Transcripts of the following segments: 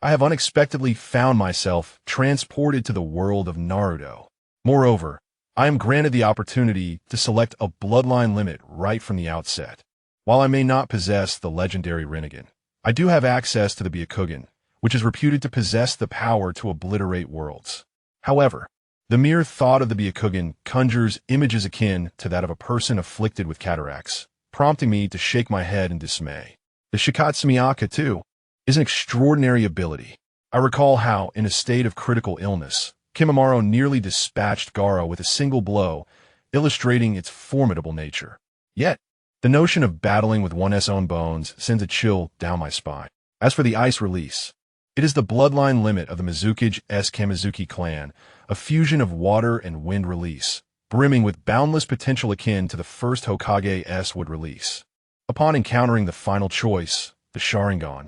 I have unexpectedly found myself transported to the world of Naruto. Moreover, I am granted the opportunity to select a bloodline limit right from the outset. While I may not possess the legendary Rinnegan, I do have access to the Byakugan, which is reputed to possess the power to obliterate worlds. However, the mere thought of the Byakugan conjures images akin to that of a person afflicted with cataracts, prompting me to shake my head in dismay. The Shikatsu too, is an extraordinary ability. I recall how, in a state of critical illness, Kimimaro nearly dispatched Gaara with a single blow, illustrating its formidable nature. Yet, the notion of battling with one's own bones sends a chill down my spine. As for the ice release, it is the bloodline limit of the Mizuki's Kamizuki clan, a fusion of water and wind release, brimming with boundless potential akin to the first Hokage's would release. Upon encountering the final choice, the Sharingan,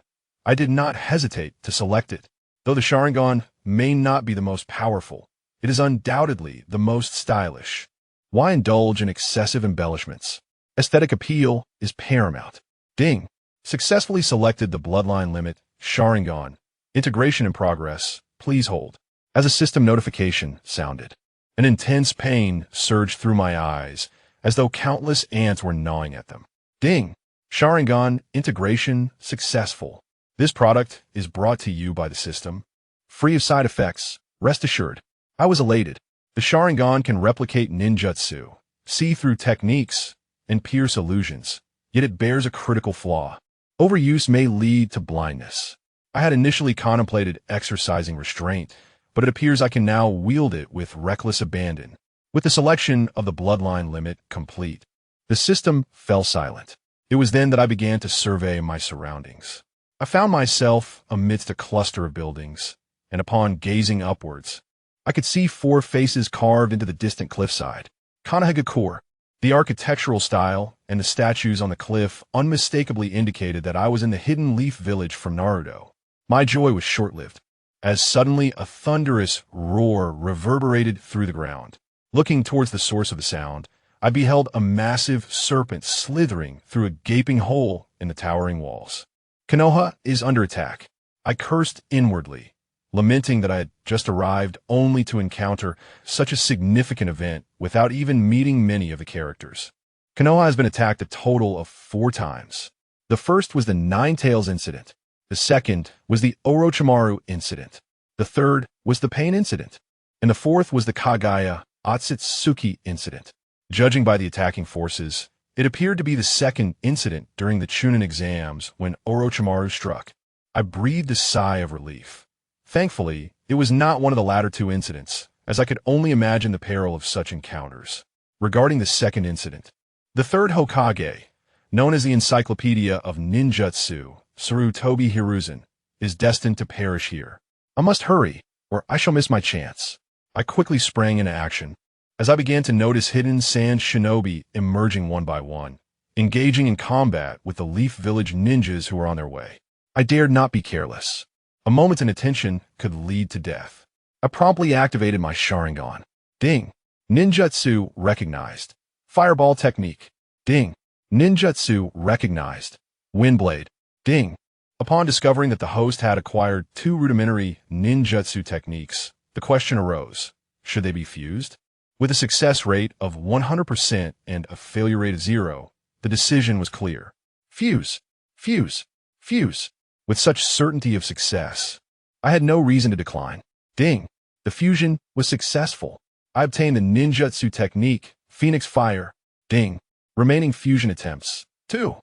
I did not hesitate to select it. Though the Sharingan may not be the most powerful, it is undoubtedly the most stylish. Why indulge in excessive embellishments? Aesthetic appeal is paramount. Ding! Successfully selected the bloodline limit, Sharingan. Integration in progress. Please hold. As a system notification sounded, an intense pain surged through my eyes, as though countless ants were gnawing at them. Ding! Sharingan integration successful. This product is brought to you by the system. Free of side effects, rest assured. I was elated. The Sharingan can replicate ninjutsu, see through techniques, and pierce illusions, yet it bears a critical flaw. Overuse may lead to blindness. I had initially contemplated exercising restraint, but it appears I can now wield it with reckless abandon. With the selection of the bloodline limit complete, the system fell silent. It was then that I began to survey my surroundings. I found myself amidst a cluster of buildings, and upon gazing upwards, I could see 4 faces carved into the distant cliffside. Konoha Village. The architectural style and the statues on the cliff unmistakably indicated that I was in the hidden leaf village from Naruto. My joy was short-lived, as suddenly a thunderous roar reverberated through the ground. Looking towards the source of the sound, I beheld a massive serpent slithering through a gaping hole in the towering walls. Konoha is under attack. I cursed inwardly, lamenting that I had just arrived only to encounter such a significant event without even meeting many of the characters. Konoha has been attacked a total of 4 times. The first was the Nine Tails incident. The second was the Orochimaru incident. The third was the Pain incident. And the fourth was the Kaguya Otsutsuki incident. Judging by the attacking forces, it appeared to be the second incident during the Chunin exams when Orochimaru struck. I breathed a sigh of relief. Thankfully, it was not one of the latter 2 incidents, as I could only imagine the peril of such encounters. Regarding the second incident, the Third Hokage, known as the Encyclopedia of Ninjutsu, Sarutobi Hiruzen, is destined to perish here. I must hurry, or I shall miss my chance. I quickly sprang into action, as I began to notice hidden sand shinobi emerging one by one, engaging in combat with the Leaf Village ninjas who were on their way. I dared not be careless. A moment's inattention could lead to death. I promptly activated my Sharingan. Ding! Ninjutsu recognized. Fireball technique. Ding! Ninjutsu recognized. Windblade. Ding! Upon discovering that the host had acquired 2 rudimentary ninjutsu techniques, the question arose, should they be fused? With a success rate of 100% and a failure rate of 0, the decision was clear. Fuse! Fuse! Fuse! With such certainty of success, I had no reason to decline. Ding! The fusion was successful. I obtained the ninjutsu technique, Phoenix Fire. Ding! Remaining fusion attempts. 2.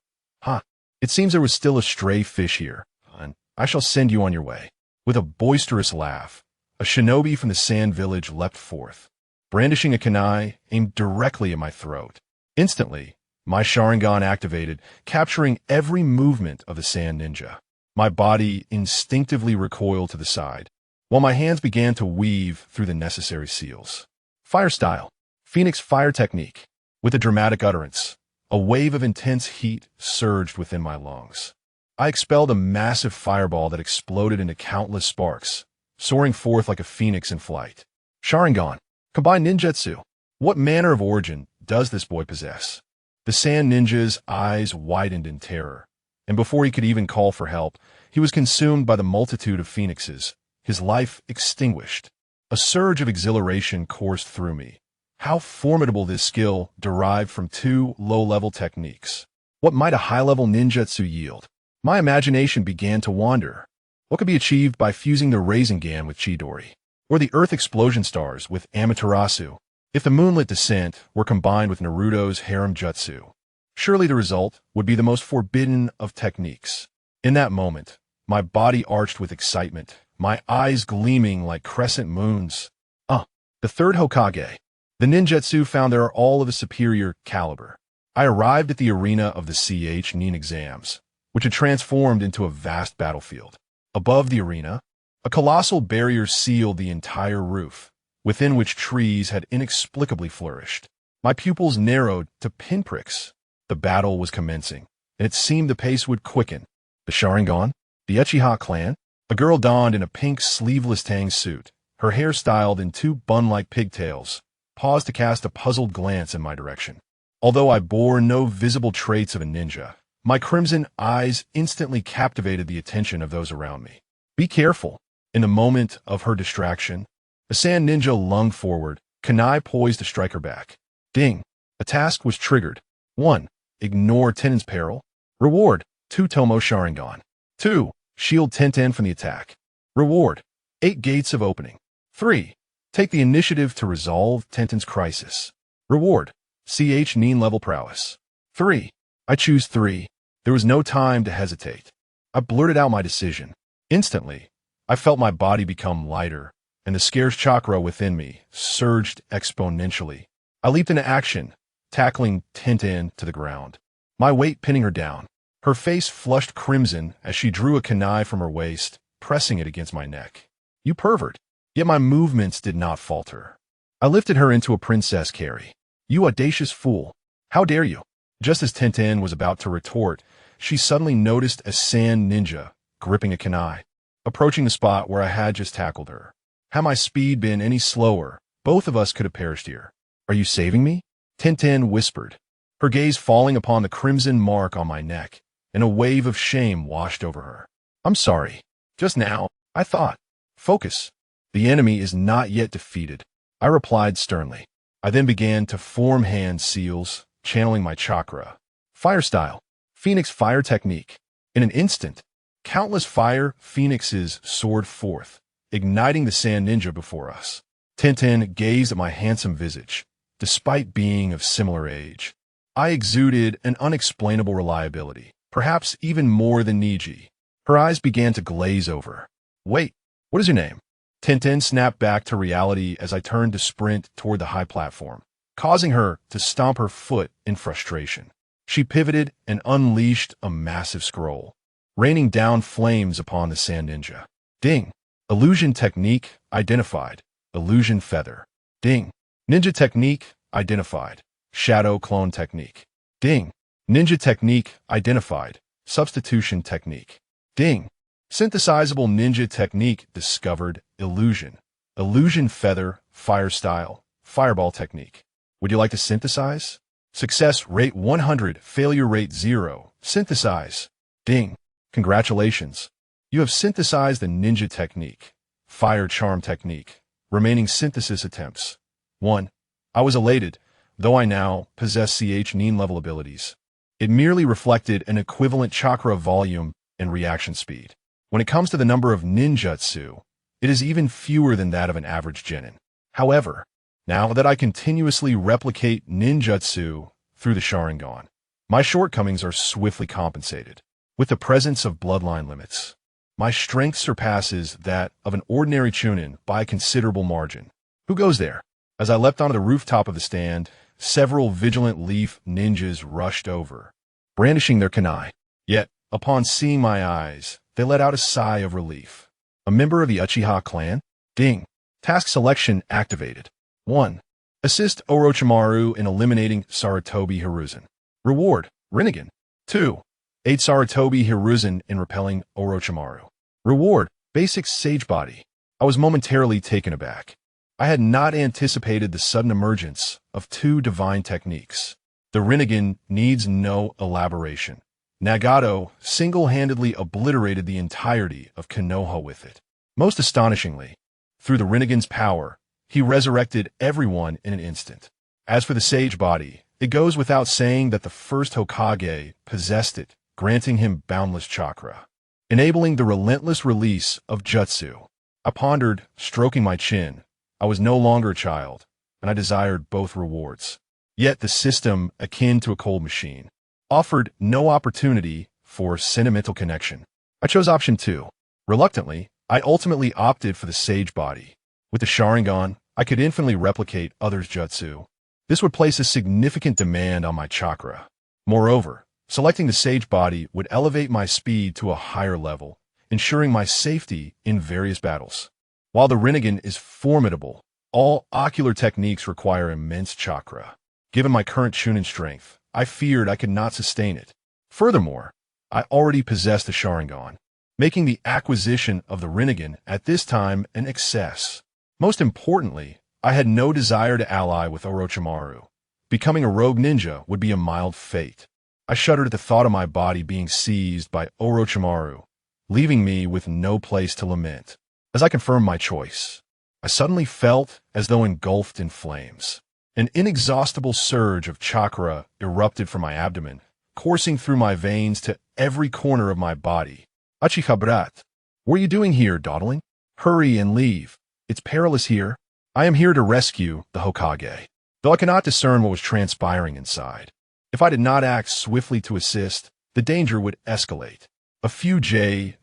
It seems there was still a stray fish here, and I shall send you on your way. With a boisterous laugh, a shinobi from the Sand Village leapt forth, brandishing a kunai aimed directly at my throat. Instantly, my Sharingan activated, capturing every movement of the Sand Ninja. My body instinctively recoiled to the side, while my hands began to weave through the necessary seals. Fire style. Phoenix Fire technique. With a dramatic utterance, a wave of intense heat surged within my lungs. I expelled a massive fireball that exploded into countless sparks, soaring forth like a phoenix in flight. Sharingan. Combined ninjutsu. What manner of origin does this boy possess? The Sand Ninja's eyes widened in terror, and before he could even call for help, he was consumed by the multitude of phoenixes, his life extinguished. A surge of exhilaration coursed through me. How formidable this skill derived from two low-level techniques. What might a high-level ninjutsu yield? My imagination began to wander. What could be achieved by fusing the Rasengan with Chidori? Or the Earth Explosion Stars with Amaterasu? If the Moonlit Descent were combined with Naruto's Harem Jutsu, surely the result would be the most forbidden of techniques. In that moment, my body arched with excitement, my eyes gleaming like crescent moons. The Third Hokage. The ninjutsu found there are all of a superior caliber. I arrived at the arena of the Nin exams, which had transformed into a vast battlefield. Above the arena, a colossal barrier sealed the entire roof, within which trees had inexplicably flourished. My pupils narrowed to pinpricks. The battle was commencing, and it seemed the pace would quicken. The Sharingan, the Uchiha clan, a girl donned in a pink sleeveless tang suit, her hair styled in two bun-like pigtails, paused to cast a puzzled glance in my direction. Although I bore no visible traits of a ninja, my crimson eyes instantly captivated the attention of those around me. Be careful. In the moment of her distraction, a sand ninja lunged forward, kunai poised to strike her back. Ding! A task was triggered. 1. Ignore Tenten's peril. Reward: 2 Tomo Sharingan. 2. Shield Tenten from the attack. Reward: 8 gates of opening. 3. Take the initiative to resolve Tenten's crisis. Reward: Nin level prowess. 3. I choose 3. There was no time to hesitate. I blurted out my decision. Instantly, I felt my body become lighter, and the scarce chakra within me surged exponentially. I leaped into action, tackling Tenten to the ground, my weight pinning her down. Her face flushed crimson as she drew a kunai from her waist, pressing it against my neck. You pervert! Yet my movements did not falter. I lifted her into a princess carry. You audacious fool! How dare you! Just as Tenten was about to retort, she suddenly noticed a sand ninja gripping a kunai, approaching the spot where I had just tackled her. Had my speed been any slower, both of us could have perished here. Are you saving me? Tenten whispered, her gaze falling upon the crimson mark on my neck, and a wave of shame washed over her. I'm sorry. Just now, I thought. Focus. The enemy is not yet defeated, I replied sternly. I then began to form hand seals, channeling my chakra. Fire style. Phoenix fire technique. In an instant, countless fire phoenixes soared forth, igniting the sand ninja before us. Tenten gazed at my handsome visage. Despite being of similar age, I exuded an unexplainable reliability, perhaps even more than Niji. Her eyes began to glaze over. Wait, what is your name? Tenten snapped back to reality as I turned to sprint toward the high platform, causing her to stomp her foot in frustration. She pivoted and unleashed a massive scroll, raining down flames upon the sand ninja. Ding! Illusion technique identified. Illusion feather. Ding! Ninja technique identified. Shadow clone technique. Ding! Ninja technique identified. Substitution technique. Ding! Synthesizable ninja technique discovered. Illusion. Illusion feather, fire style, fireball technique. Would you like to synthesize? Success rate 100, failure rate 0. Synthesize. Ding! Congratulations. You have synthesized the ninja technique. Fire charm technique. Remaining synthesis attempts. 1. I was elated, though I now possess Nin level abilities. It merely reflected an equivalent chakra volume and reaction speed. When it comes to the number of ninjutsu, it is even fewer than that of an average genin. However, now that I continuously replicate ninjutsu through the Sharingan, my shortcomings are swiftly compensated. With the presence of bloodline limits, my strength surpasses that of an ordinary chunin by a considerable margin. Who goes there? As I leapt onto the rooftop of the stand, several vigilant leaf ninjas rushed over, brandishing their kunai. Yet, upon seeing my eyes, they let out a sigh of relief. A member of the Uchiha clan? Ding! Task selection activated. 1. Assist Orochimaru in eliminating Sarutobi Hiruzen. Reward: Rinnegan. 2. Aid Sarutobi Hiruzen in repelling Orochimaru. Reward: Basic Sage Body. I was momentarily taken aback. I had not anticipated the sudden emergence of 2 divine techniques. The Rinnegan needs no elaboration. Nagato single-handedly obliterated the entirety of Konoha with it. Most astonishingly, through the Rinnegan's power, he resurrected everyone in an instant. As for the sage body, it goes without saying that the first Hokage possessed it, granting him boundless chakra, enabling the relentless release of jutsu. I pondered, stroking my chin. I was no longer a child, and I desired both rewards. Yet the system, akin to a cold machine, offered no opportunity for sentimental connection. I chose option 2. Reluctantly, I ultimately opted for the sage body. With the Sharingan, I could infinitely replicate others' jutsu. This would place a significant demand on my chakra. Moreover, selecting the sage body would elevate my speed to a higher level, ensuring my safety in various battles. While the Rinnegan is formidable, all ocular techniques require immense chakra. Given my current Chunin strength, I feared I could not sustain it. Furthermore, I already possessed the Sharingan, making the acquisition of the Rinnegan at this time an excess. Most importantly, I had no desire to ally with Orochimaru. Becoming a rogue ninja would be a mild fate. I shuddered at the thought of my body being seized by Orochimaru, leaving me with no place to lament. As I confirmed my choice, I suddenly felt as though engulfed in flames. An inexhaustible surge of chakra erupted from my abdomen, coursing through my veins to every corner of my body. Uchiha brat, what are you doing here, dawdling? Hurry and leave. It's perilous here. I am here to rescue the Hokage. Though I cannot discern what was transpiring inside. If I did not act swiftly to assist, the danger would escalate. A few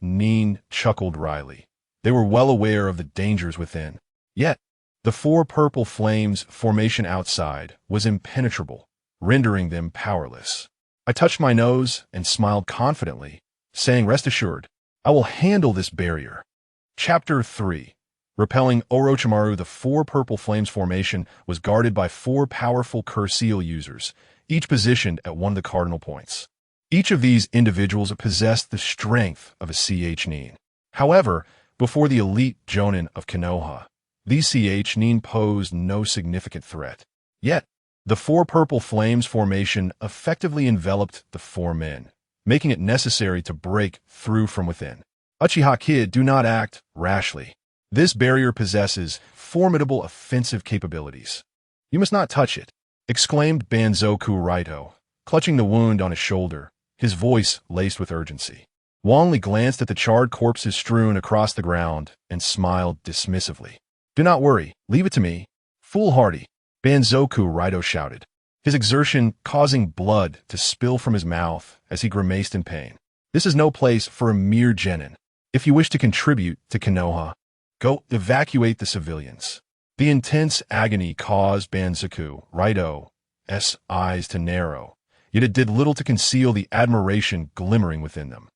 Nin chuckled wryly. They were well aware of the dangers within. Yet, the 4 purple flames formation outside was impenetrable, rendering them powerless. I touched my nose and smiled confidently, saying, "Rest assured, I will handle this barrier." Chapter 3. Repelling Orochimaru, the 4 purple flames formation was guarded by 4 powerful Curseal users, each positioned at one of the cardinal points. Each of these individuals possessed the strength of a Nin. However, before the elite Jonin of Konoha, these Nin posed no significant threat. Yet, the 4 purple flames formation effectively enveloped the 4 men, making it necessary to break through from within. Uchiha Kid, do not act rashly. This barrier possesses formidable offensive capabilities. You must not touch it, exclaimed Banzoku Raito, clutching the wound on his shoulder, his voice laced with urgency. Wang Li glanced at the charred corpses strewn across the ground and smiled dismissively. Do not worry, leave it to me. Foolhardy, Banzoku Raito shouted, his exertion causing blood to spill from his mouth as he grimaced in pain. This is no place for a mere genin. If you wish to contribute to Konoha, go evacuate the civilians. The intense agony caused Banzoku Raito's eyes to narrow, yet it did little to conceal the admiration glimmering within them.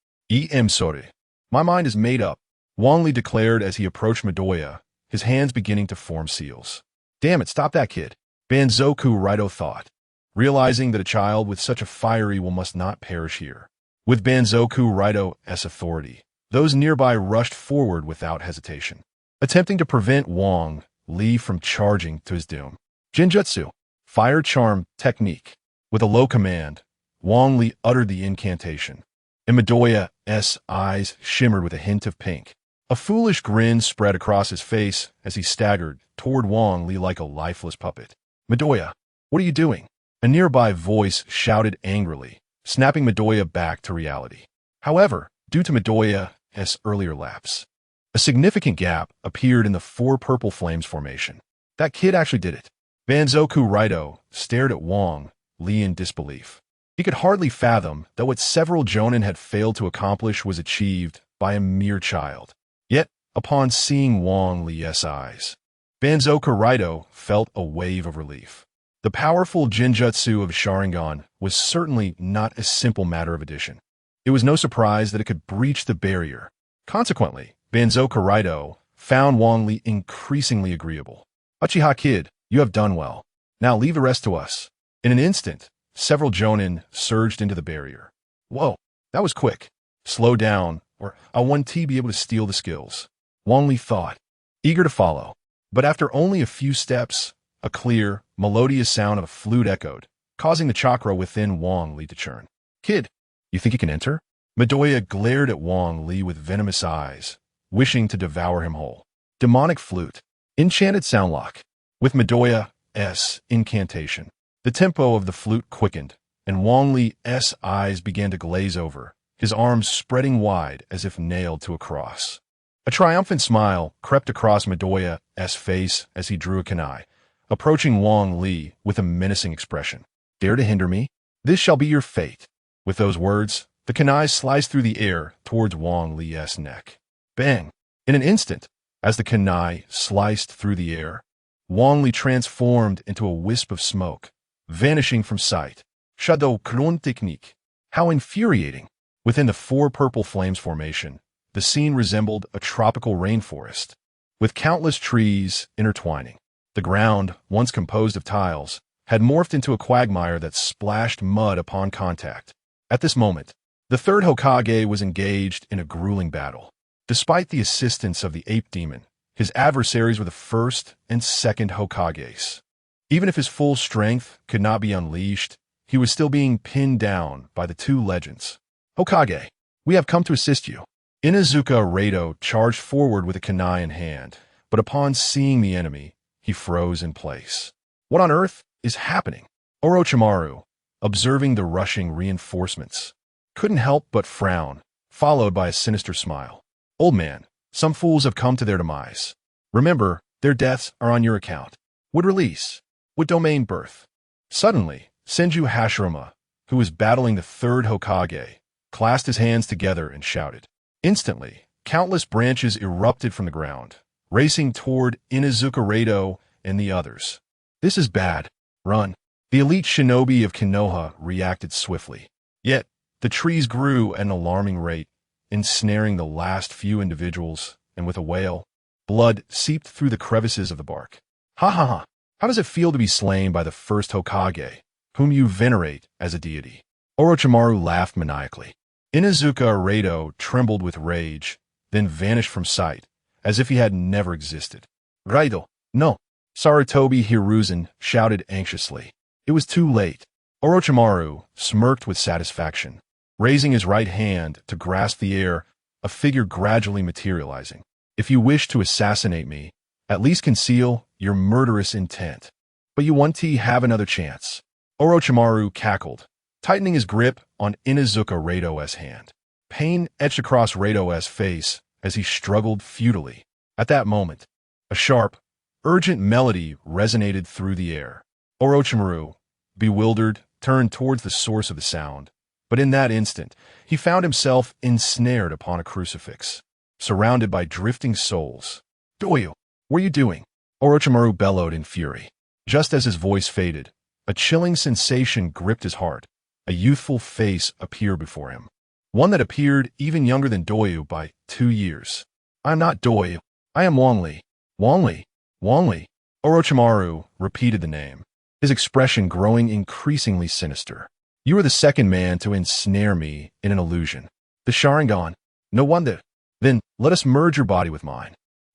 Sorry. My mind is made up, Wang Li declared as he approached Midoriya, his hands beginning to form seals. Damn it, stop that kid, Banzoku Raito thought, realizing that a child with such a fiery will must not perish here. With Banzoku Raito's authority, those nearby rushed forward without hesitation, attempting to prevent Wang Li from charging to his doom. Jinjutsu, Fire Charm Technique. With a low command, Wang Li uttered the incantation, and Midoriya's eyes shimmered with a hint of pink. A foolish grin spread across his face as he staggered toward Wang Li like a lifeless puppet. Midoriya, what are you doing? A nearby voice shouted angrily, snapping Midoriya back to reality. However, due to Midoriya's earlier lapse, a significant gap appeared in the 4 purple flames formation. That kid actually did it. Banzoku Raito stared at Wang Li in disbelief. He could hardly fathom that what several Jonin had failed to accomplish was achieved by a mere child. Yet, upon seeing Wang Li's eyes, Banzoku Raito felt a wave of relief. The powerful Jinjutsu of Sharingan was certainly not a simple matter of addition. It was no surprise that it could breach the barrier. Consequently, Banzoku Raito found Wang Li increasingly agreeable. Uchiha Kid, you have done well. Now leave the rest to us. In an instant, several Jonin surged into the barrier. Whoa, that was quick. Slow down, or I'll one T be able to steal the skills, Wang Li thought, eager to follow. But after only a few steps, a clear, melodious sound of a flute echoed, causing the chakra within Wang Li to churn. Kid, You think you can enter? Midoriya glared at Wong Li with venomous eyes, wishing to devour him whole. Demonic flute. Enchanted sound lock. With Midoriya's incantation, the tempo of the flute quickened, and Wong Li's eyes began to glaze over, his arms spreading wide as if nailed to a cross. A triumphant smile crept across Midoriya's face as he drew a kunai, approaching Wong Li with a menacing expression. Dare to hinder me? This shall be your fate. With those words, the kunai sliced through the air towards Wong Li's neck. Bang! In an instant, as the kunai sliced through the air, Wong Li transformed into a wisp of smoke, vanishing from sight. Shadow Clone Technique. How infuriating! Within the four purple flames formation, the scene resembled a tropical rainforest, with countless trees intertwining. The ground, once composed of tiles, had morphed into a quagmire that splashed mud upon contact. At this moment, the Third Hokage was engaged in a grueling battle. Despite the assistance of the ape demon, his adversaries were the first and second Hokages. Even if his full strength could not be unleashed, he was still being pinned down by the two legends. Hokage, we have come to assist you. Inuzuka Rado charged forward with a kunai in hand, but upon seeing the enemy, he froze in place. What on earth is happening? Orochimaru, observing the rushing reinforcements, couldn't help but frown, followed by a sinister smile. Old man, some fools have come to their demise. Remember, their deaths are on your account. Would release. Would domain birth. Suddenly, Senju Hashirama, who was battling the Third Hokage, clasped his hands together and shouted. Instantly, countless branches erupted from the ground, racing toward Inuzuka Rado and the others. This is bad. Run. The elite shinobi of Konoha reacted swiftly. Yet, the trees grew at an alarming rate, ensnaring the last few individuals, and with a wail, blood seeped through the crevices of the bark. Ha ha ha! How does it feel to be slain by the first Hokage, whom you venerate as a deity? Orochimaru laughed maniacally. Inuzuka Rado trembled with rage, then vanished from sight, as if he had never existed. Raido, no! Sarutobi Hiruzen shouted anxiously. It was too late. Orochimaru smirked with satisfaction, raising his right hand to grasp the air, a figure gradually materializing. If you wish to assassinate me, at least conceal your murderous intent. But you want to have another chance. Orochimaru cackled, tightening his grip on Inuzuka Rado's hand. Pain etched across Rado's face as he struggled futilely. At that moment, a sharp, urgent melody resonated through the air. Orochimaru, bewildered, turned towards the source of the sound, but in that instant, he found himself ensnared upon a crucifix, surrounded by drifting souls. Doyu, what are you doing? Orochimaru bellowed in fury. Just as his voice faded, a chilling sensation gripped his heart. A youthful face appeared before him, one that appeared even younger than Doyu by 2 years. I am not Doyu. I am Wong Li. Wong Li. Wong Li. Orochimaru repeated the name, his expression growing increasingly sinister. You are the second man to ensnare me in an illusion. The Sharingan. No wonder. Then let us merge your body with mine.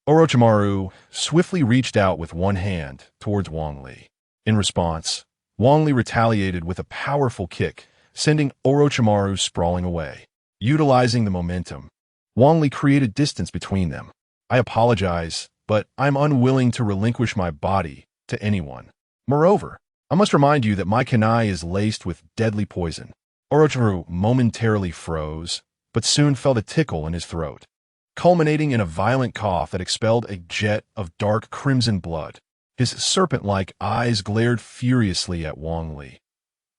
Orochimaru swiftly reached out with one hand towards Wong Li. In response, Wong Li retaliated with a powerful kick, sending Orochimaru sprawling away. Utilizing the momentum, Wong Li created distance between them. I apologize, but I'm unwilling to relinquish my body to anyone. Moreover, I must remind you that my kunai is laced with deadly poison. Orochimaru momentarily froze, but soon felt a tickle in his throat, culminating in a violent cough that expelled a jet of dark crimson blood. His serpent-like eyes glared furiously at Wong Li.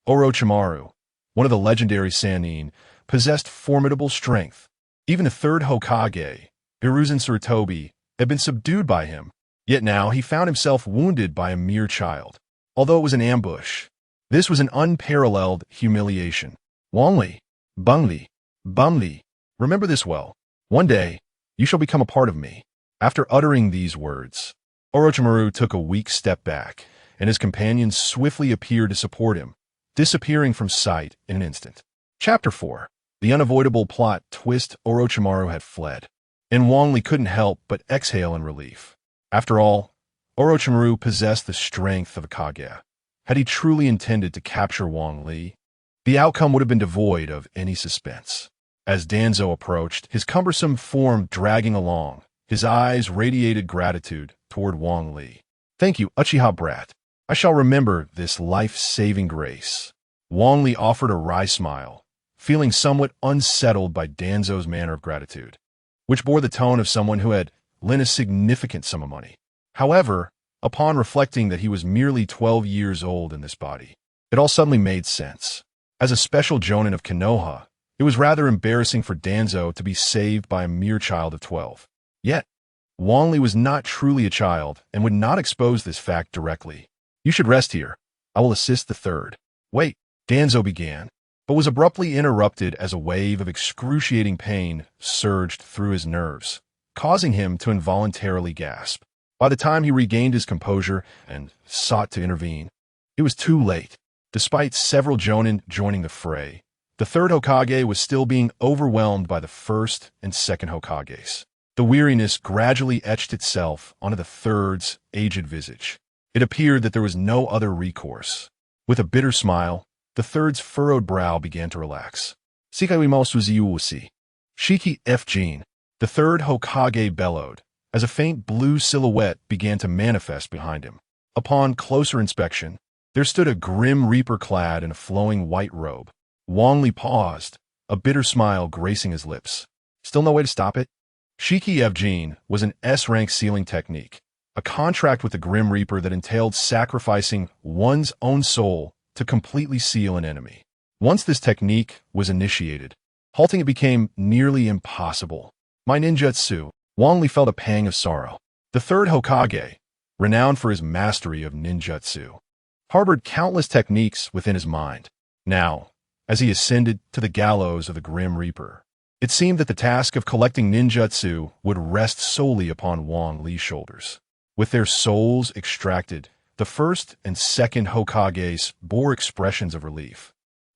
Orochimaru, one of the legendary Sannin, possessed formidable strength. Even the Third Hokage, Hiruzen Sarutobi, had been subdued by him, yet now he found himself wounded by a mere child. Although it was an ambush, this was an unparalleled humiliation. Wong Li, Bung Li, Bum Li, remember this well. One day, you shall become a part of me. After uttering these words, Orochimaru took a weak step back, and his companions swiftly appeared to support him, disappearing from sight in an instant. Chapter 4. The unavoidable plot twist. Orochimaru had fled, and Wong Li couldn't help but exhale in relief. After all, Orochimaru possessed the strength of a Kage. Had he truly intended to capture Wong Li? The outcome would have been devoid of any suspense. As Danzo approached, his cumbersome form dragging along, his eyes radiated gratitude toward Wang Li. "Thank you, Uchiha brat. I shall remember this life-saving grace." Wang Li offered a wry smile, feeling somewhat unsettled by Danzo's manner of gratitude, which bore the tone of someone who had lent a significant sum of money. However, upon reflecting that he was merely 12 years old in this body, it all suddenly made sense. As a special jonin of Konoha, it was rather embarrassing for Danzo to be saved by a mere child of 12. Yet, Wang Li was not truly a child and would not expose this fact directly. "You should rest here. I will assist the third." "Wait," Danzo began, but was abruptly interrupted as a wave of excruciating pain surged through his nerves, causing him to involuntarily gasp. By the time he regained his composure and sought to intervene, it was too late. Despite several jonin joining the fray, the third Hokage was still being overwhelmed by the first and second Hokages. The weariness gradually etched itself onto the third's aged visage. It appeared that there was no other recourse. With a bitter smile, the third's furrowed brow began to relax. "Sikaiwimo Suziuusi. Shiki F. Jin," the third Hokage bellowed, as a faint blue silhouette began to manifest behind him. Upon closer inspection, there stood a grim reaper clad in a flowing white robe. Wang Li paused, a bitter smile gracing his lips. "Still no way to stop it?" Shiki Evjin was an S-rank sealing technique, a contract with the Grim Reaper that entailed sacrificing one's own soul to completely seal an enemy. Once this technique was initiated, halting it became nearly impossible. "My ninjutsu," Wang Li felt a pang of sorrow. The third Hokage, renowned for his mastery of ninjutsu, harbored countless techniques within his mind. Now, as he ascended to the gallows of the Grim Reaper, it seemed that the task of collecting ninjutsu would rest solely upon Wang Li's shoulders. With their souls extracted, the first and second Hokages bore expressions of relief,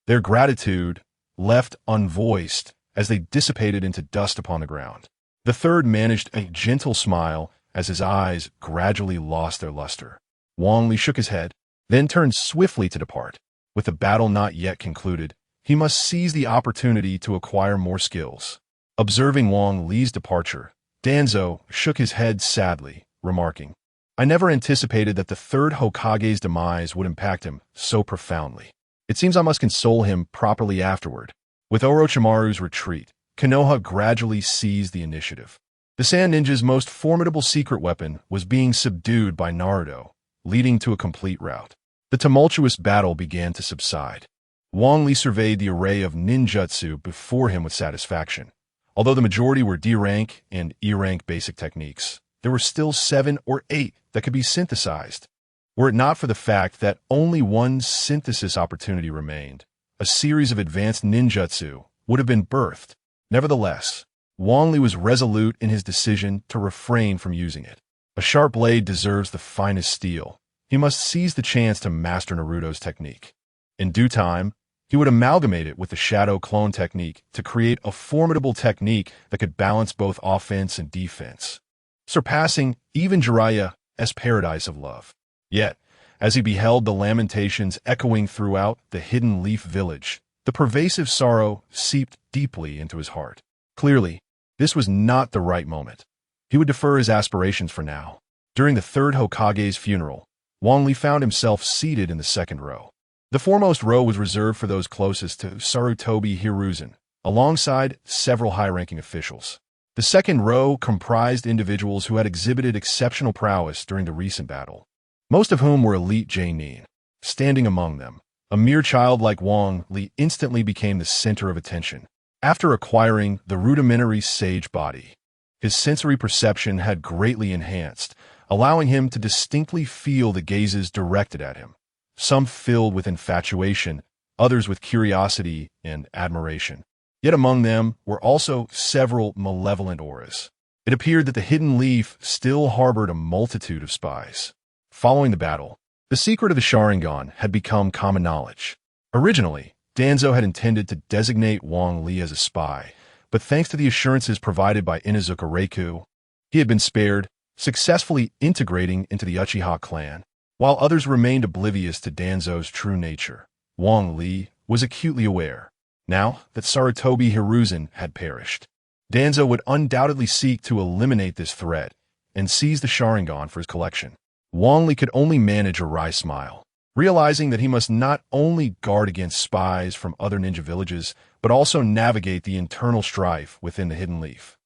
their gratitude left unvoiced as they dissipated into dust upon the ground. The third managed a gentle smile as his eyes gradually lost their luster. Wang Li shook his head, then turned swiftly to depart. With the battle not yet concluded, he must seize the opportunity to acquire more skills. Observing Wang Li's departure, Danzo shook his head sadly, remarking, "I never anticipated that the third Hokage's demise would impact him so profoundly. It seems I must console him properly afterward." With Orochimaru's retreat, Konoha gradually seized the initiative. The Sand Ninja's most formidable secret weapon was being subdued by Naruto, leading to a complete rout. The tumultuous battle began to subside. Wang Li surveyed the array of ninjutsu before him with satisfaction. Although the majority were D-rank and E-rank basic techniques, there were still 7 or 8 that could be synthesized. Were it not for the fact that only one synthesis opportunity remained, a series of advanced ninjutsu would have been birthed. Nevertheless, Wang Li was resolute in his decision to refrain from using it. A sharp blade deserves the finest steel. He must seize the chance to master Naruto's technique. In due time, he would amalgamate it with the Shadow Clone technique to create a formidable technique that could balance both offense and defense, surpassing even Jiraiya's Paradise of Love. Yet, as he beheld the lamentations echoing throughout the Hidden Leaf Village, the pervasive sorrow seeped deeply into his heart. Clearly, this was not the right moment. He would defer his aspirations for now. During the third Hokage's funeral, Wang Li found himself seated in the second row. The foremost row was reserved for those closest to Sarutobi Hiruzen, alongside several high-ranking officials. The second row comprised individuals who had exhibited exceptional prowess during the recent battle, most of whom were elite genin. Standing among them, a mere child like Wang Li instantly became the center of attention. After acquiring the rudimentary sage body, his sensory perception had greatly enhanced, allowing him to distinctly feel the gazes directed at him, some filled with infatuation, others with curiosity and admiration. Yet among them were also several malevolent auras. It appeared that the Hidden Leaf still harbored a multitude of spies. Following the battle, the secret of the Sharingan had become common knowledge. Originally, Danzo had intended to designate Wang Li as a spy, but thanks to the assurances provided by Inuzuka Reiku, he had been spared, successfully integrating into the Uchiha clan. While others remained oblivious to Danzo's true nature, Wang Li was acutely aware. Now that Sarutobi Hiruzen had perished, Danzo would undoubtedly seek to eliminate this threat and seize the Sharingan for his collection. Wang Li could only manage a wry smile, realizing that he must not only guard against spies from other ninja villages, but also navigate the internal strife within the Hidden Leaf.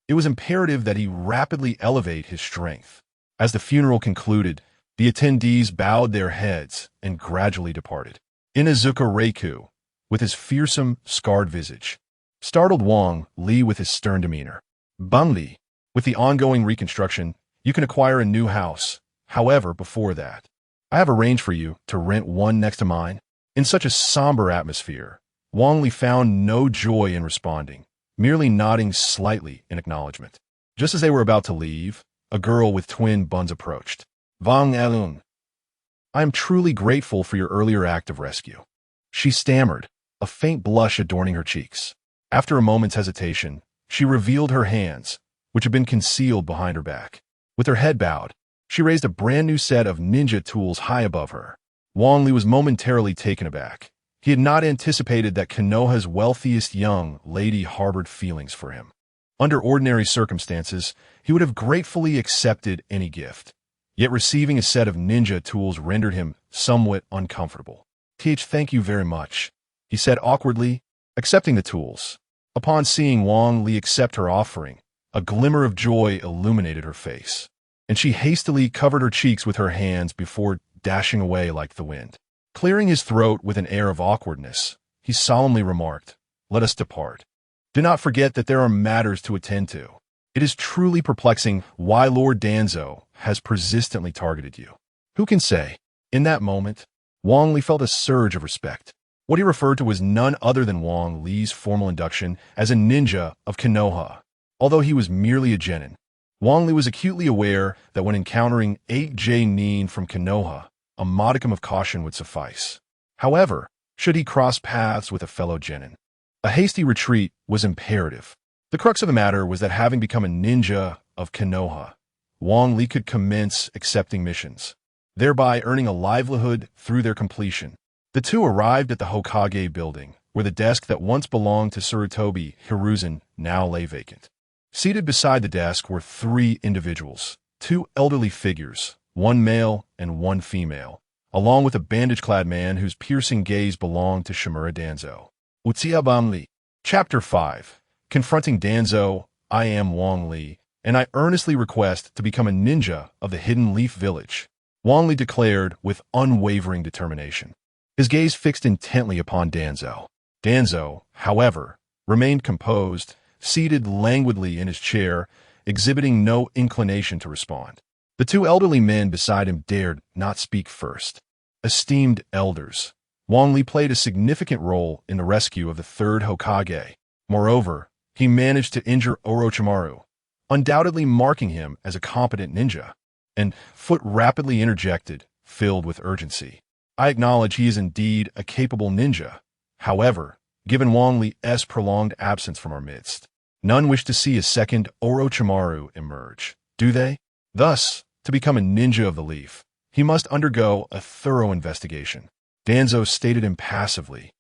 It was imperative that he rapidly elevate his strength. As the funeral concluded, the attendees bowed their heads and gradually departed. Inazuka Reiku, with his fearsome, scarred visage, startled Wang Li with his stern demeanor. Bang Li, with the ongoing reconstruction, you can acquire a new house. However, before that, I have arranged for you to rent one next to mine. In such a somber atmosphere, Wang Li found no joy in responding, merely nodding slightly in acknowledgement. Just as they were about to leave, a girl with twin buns approached. Wang Elun, I am truly grateful for your earlier act of rescue. She stammered, a faint blush adorning her cheeks. After a moment's hesitation, she revealed her hands, which had been concealed behind her back. With her head bowed, she raised a brand new set of ninja tools high above her. Wang Li was momentarily taken aback. He had not anticipated that Konoha's wealthiest young lady harbored feelings for him. Under ordinary circumstances, he would have gratefully accepted any gift. Yet receiving a set of ninja tools rendered him somewhat uncomfortable. Thank you very much, he said awkwardly, accepting the tools. Upon seeing Wang Li accept her offering, a glimmer of joy illuminated her face, and she hastily covered her cheeks with her hands before dashing away like the wind. Clearing his throat with an air of awkwardness, he solemnly remarked, "Let us depart. Do not forget that there are matters to attend to. It is truly perplexing why Lord Danzo has persistently targeted you." Who can say? In that moment, Wang Li felt a surge of respect. What he referred to was none other than Wang Li's formal induction as a ninja of Konoha. Although he was merely a genin, Wang Li was acutely aware that when encountering 8J Nin from Konoha, a modicum of caution would suffice. However, should he cross paths with a fellow genin, a hasty retreat was imperative. The crux of the matter was that having become a ninja of Konoha, Wang Li could commence accepting missions, thereby earning a livelihood through their completion. The two arrived at the Hokage building, where the desk that once belonged to Sarutobi Hiruzen now lay vacant. Seated beside the desk were three individuals, two elderly figures, one male and one female, along with a bandage-clad man whose piercing gaze belonged to Shimura Danzo. Uchiha Wang Li. Chapter 5. Confronting Danzo, I am Wang Li, and I earnestly request to become a ninja of the Hidden Leaf Village, Wang Li declared with unwavering determination, his gaze fixed intently upon Danzo. Danzo, however, remained composed, seated languidly in his chair, exhibiting no inclination to respond. The two elderly men beside him dared not speak first. Esteemed elders, Wang Li played a significant role in the rescue of the Third Hokage. Moreover, he managed to injure Orochimaru, undoubtedly marking him as a competent ninja. And Foot rapidly interjected, filled with urgency. I acknowledge he is indeed a capable ninja. However, given Wang Li's prolonged absence from our midst, none wish to see a second Orochimaru emerge, do they? Thus, to become a ninja of the leaf, he must undergo a thorough investigation. Danzo stated impassively,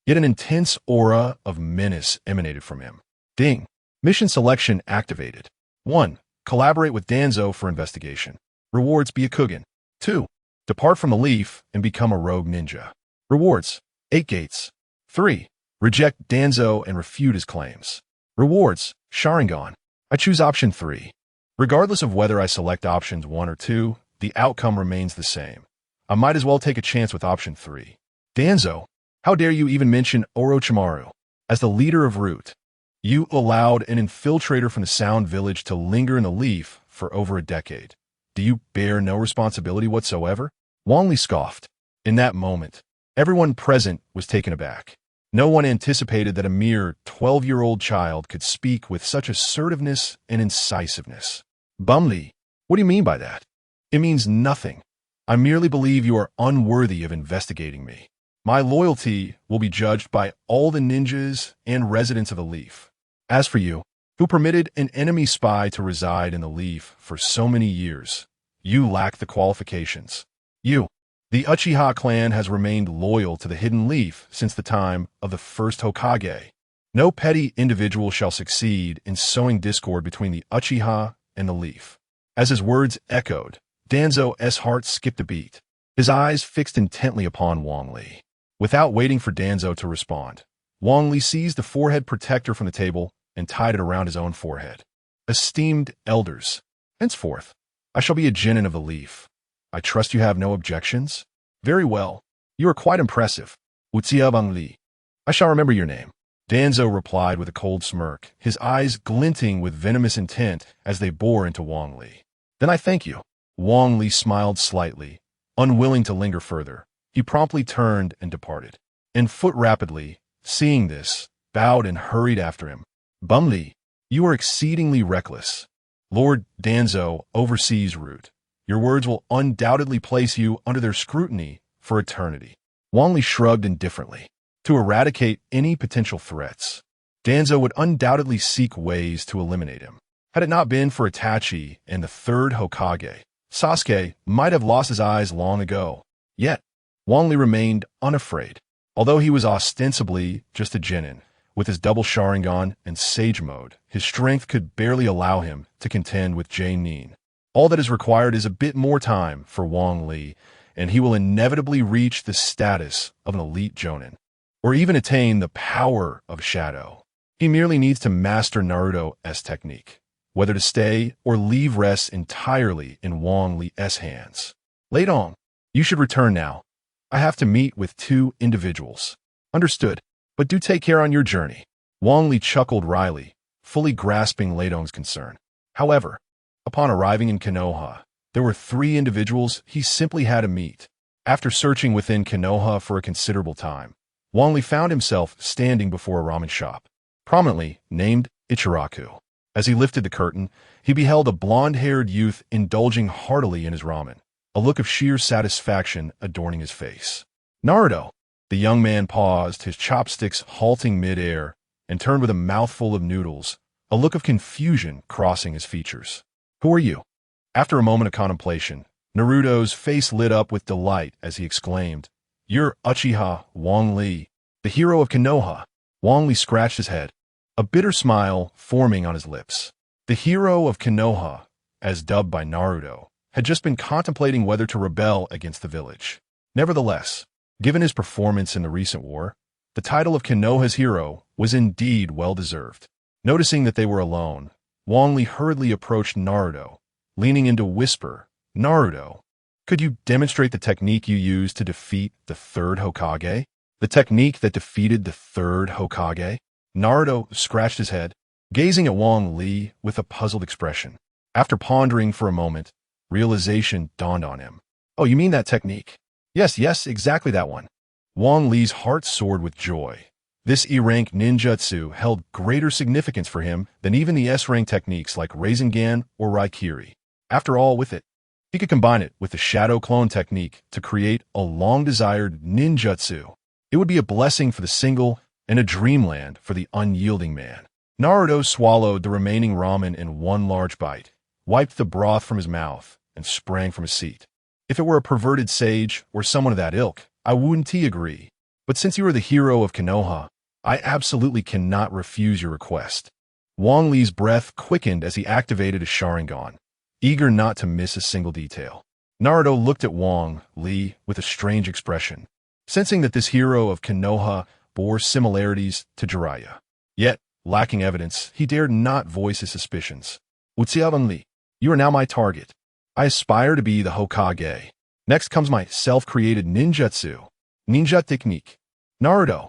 yet an intense aura of menace emanated from him. Ding. Mission selection activated. 1. Collaborate with Danzo for investigation. Rewards: be a Kugen. 2. Depart from the leaf and become a rogue ninja. Rewards: 8 gates. 3. Reject Danzo and refute his claims. Rewards: Sharingan. I choose option 3. Regardless of whether I select options 1 or 2, the outcome remains the same. I might as well take a chance with option 3. Danzo, how dare you even mention Orochimaru? As the leader of Root, you allowed an infiltrator from the Sound Village to linger in the leaf for over a decade. Do you bear no responsibility whatsoever? Wang Li scoffed. In that moment, everyone present was taken aback. No one anticipated that a mere 12-year-old child could speak with such assertiveness and incisiveness. Bum Li, what do you mean by that? It means nothing. I merely believe you are unworthy of investigating me. My loyalty will be judged by all the ninjas and residents of the Leaf. As for you, who permitted an enemy spy to reside in the Leaf for so many years, you lack the qualifications. You. The Uchiha clan has remained loyal to the Hidden Leaf since the time of the first Hokage. No petty individual shall succeed in sowing discord between the Uchiha and the Leaf. As his words echoed, Danzo's heart skipped a beat, his eyes fixed intently upon Wang Li. Without waiting for Danzo to respond, Wang Li seized the forehead protector from the table and tied it around his own forehead. Esteemed elders, henceforth, I shall be a genin of the Leaf. I trust you have no objections? Very well. You are quite impressive. Uchiha Wang Li. I shall remember your name. Danzo replied with a cold smirk, his eyes glinting with venomous intent as they bore into Wang Li. Then I thank you. Wang Li smiled slightly, unwilling to linger further. He promptly turned and departed. And Foot rapidly, seeing this, bowed and hurried after him. Bum Li, you are exceedingly reckless. Lord Danzo oversees Root. Your words will undoubtedly place you under their scrutiny for eternity. Wang Li shrugged indifferently. To eradicate any potential threats, Danzo would undoubtedly seek ways to eliminate him. Had it not been for Itachi and the Third Hokage, Sasuke might have lost his eyes long ago. Yet, Wang Li remained unafraid. Although he was ostensibly just a genin, with his double Sharingan and Sage Mode, his strength could barely allow him to contend with Nin. All that is required is a bit more time for Wang Li, and he will inevitably reach the status of an elite jonin, or even attain the power of Shadow. He merely needs to master Naruto's technique, whether to stay or leave rests entirely in Wang Li's hands. Late on, you should return now. I have to meet with 2 individuals. Understood, but do take care on your journey. Wang Li chuckled wryly, fully grasping Lei Dong's concern. However, upon arriving in Konoha, there were 3 individuals he simply had to meet. After searching within Konoha for a considerable time, Wang Li found himself standing before a ramen shop, prominently named Ichiraku. As he lifted the curtain, he beheld a blonde-haired youth indulging heartily in his ramen, a look of sheer satisfaction adorning his face. Naruto! The young man paused, his chopsticks halting mid-air, and turned with a mouthful of noodles, a look of confusion crossing his features. Who are you? After a moment of contemplation, Naruto's face lit up with delight as he exclaimed, You're Uchiha Wang Li, the hero of Konoha. Wang Li scratched his head, a bitter smile forming on his lips. The hero of Konoha, as dubbed by Naruto, had just been contemplating whether to rebel against the village. Nevertheless, given his performance in the recent war, the title of Konoha's hero was indeed well-deserved. Noticing that they were alone, Wang Li hurriedly approached Naruto, leaning in to whisper, Naruto, could you demonstrate the technique you used to defeat the Third Hokage? The technique that defeated the Third Hokage? Naruto scratched his head, gazing at Wang Li with a puzzled expression. After pondering for a moment, realization dawned on him. Oh, you mean that technique? Yes, exactly that one. Wang Li's heart soared with joy. This E-rank ninjutsu held greater significance for him than even the S-rank techniques like Rasengan or Raikiri. After all, with it, he could combine it with the Shadow Clone technique to create a long-desired ninjutsu. It would be a blessing for the single and a dreamland for the unyielding man. Naruto swallowed the remaining ramen in one large bite, wiped the broth from his mouth, and sprang from his seat. If it were a perverted sage or someone of that ilk, I wouldn't agree. But since you are the hero of Konoha, I absolutely cannot refuse your request. Wang Li's breath quickened as he activated a Sharingan, eager not to miss a single detail. Naruto looked at Wang Li with a strange expression, sensing that this hero of Konoha bore similarities to Jiraiya. Yet, lacking evidence, he dared not voice his suspicions. Uchiha Wang Li, you are now my target. I aspire to be the Hokage. Next comes my self-created ninjutsu, ninja technique. Naruto.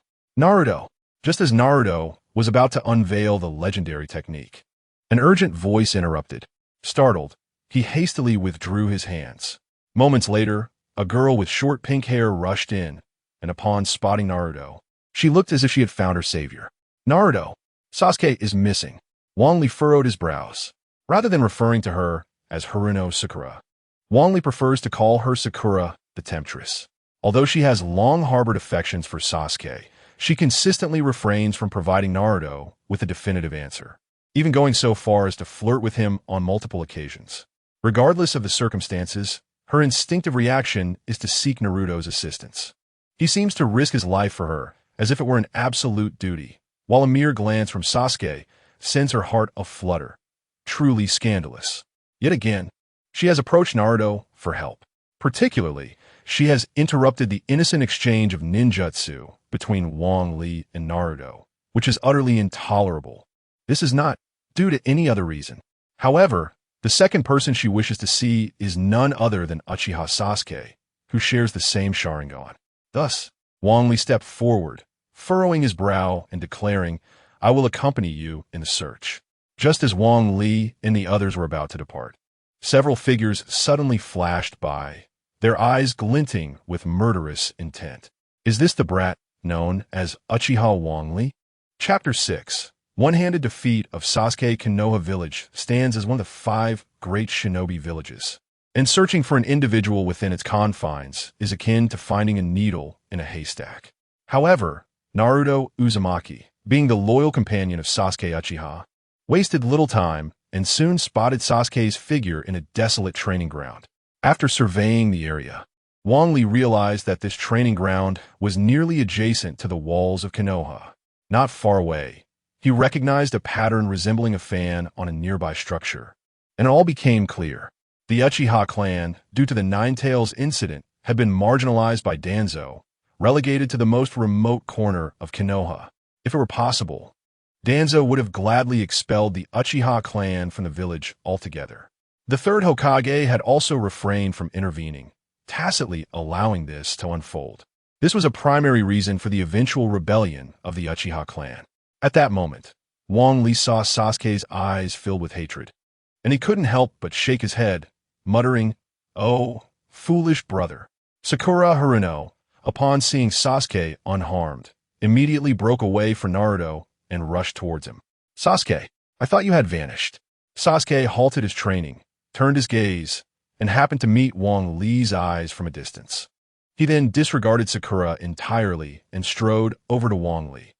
Just as Naruto was about to unveil the legendary technique, an urgent voice interrupted. Startled, he hastily withdrew his hands. Moments later, a girl with short pink hair rushed in, and upon spotting Naruto, she looked as if she had found her savior. Naruto, Sasuke is missing. Wang Li furrowed his brows. Rather than referring to her as Haruno Sakura, Wang Li prefers to call her Sakura the Temptress. Although she has long harbored affections for Sasuke, she consistently refrains from providing Naruto with a definitive answer, even going so far as to flirt with him on multiple occasions. Regardless of the circumstances, Her instinctive reaction is to seek Naruto's assistance. He seems to risk his life for her, as if it were an absolute duty, while a mere glance from Sasuke sends her heart aflutter. Truly scandalous. Yet again, she has approached Naruto for help. Particularly, she has interrupted the innocent exchange of ninjutsu between Wang Li and Naruto, which is utterly intolerable. This is not due to any other reason. However, the second person she wishes to see is none other than Uchiha Sasuke, who shares the same Sharingan. Thus, Wang Li stepped forward, furrowing his brow and declaring, "I will accompany you in the search." Just as Wang Li and the others were about to depart, several figures suddenly flashed by, their eyes glinting with murderous intent. Is this the brat known as Uchiha Wang Li? Chapter 6. One-handed defeat of Sasuke. Konoha Village stands as one of the 5 great shinobi villages, and searching for an individual within its confines is akin to finding a needle in a haystack. However, Naruto Uzumaki, being the loyal companion of Sasuke Uchiha, wasted little time and soon spotted Sasuke's figure in a desolate training ground. After surveying the area, Wang Li realized that this training ground was nearly adjacent to the walls of Konoha. Not far away, he recognized a pattern resembling a fan on a nearby structure, and it all became clear. The Uchiha clan, due to the Nine Tails incident, had been marginalized by Danzo, relegated to the most remote corner of Konoha. If it were possible, Danzo would have gladly expelled the Uchiha clan from the village altogether. The Third Hokage had also refrained from intervening, tacitly allowing this to unfold. This was a primary reason for the eventual rebellion of the Uchiha clan. At that moment, Wang Li saw Sasuke's eyes filled with hatred, and he couldn't help but shake his head, muttering, "Oh, foolish brother." Sakura Haruno, upon seeing Sasuke unharmed, immediately broke away for Naruto and rushed towards him. "Sasuke, I thought you had vanished." Sasuke halted his training, turned his gaze, and happened to meet Wang Li's eyes from a distance. He then disregarded Sakura entirely and strode over to Wang Li.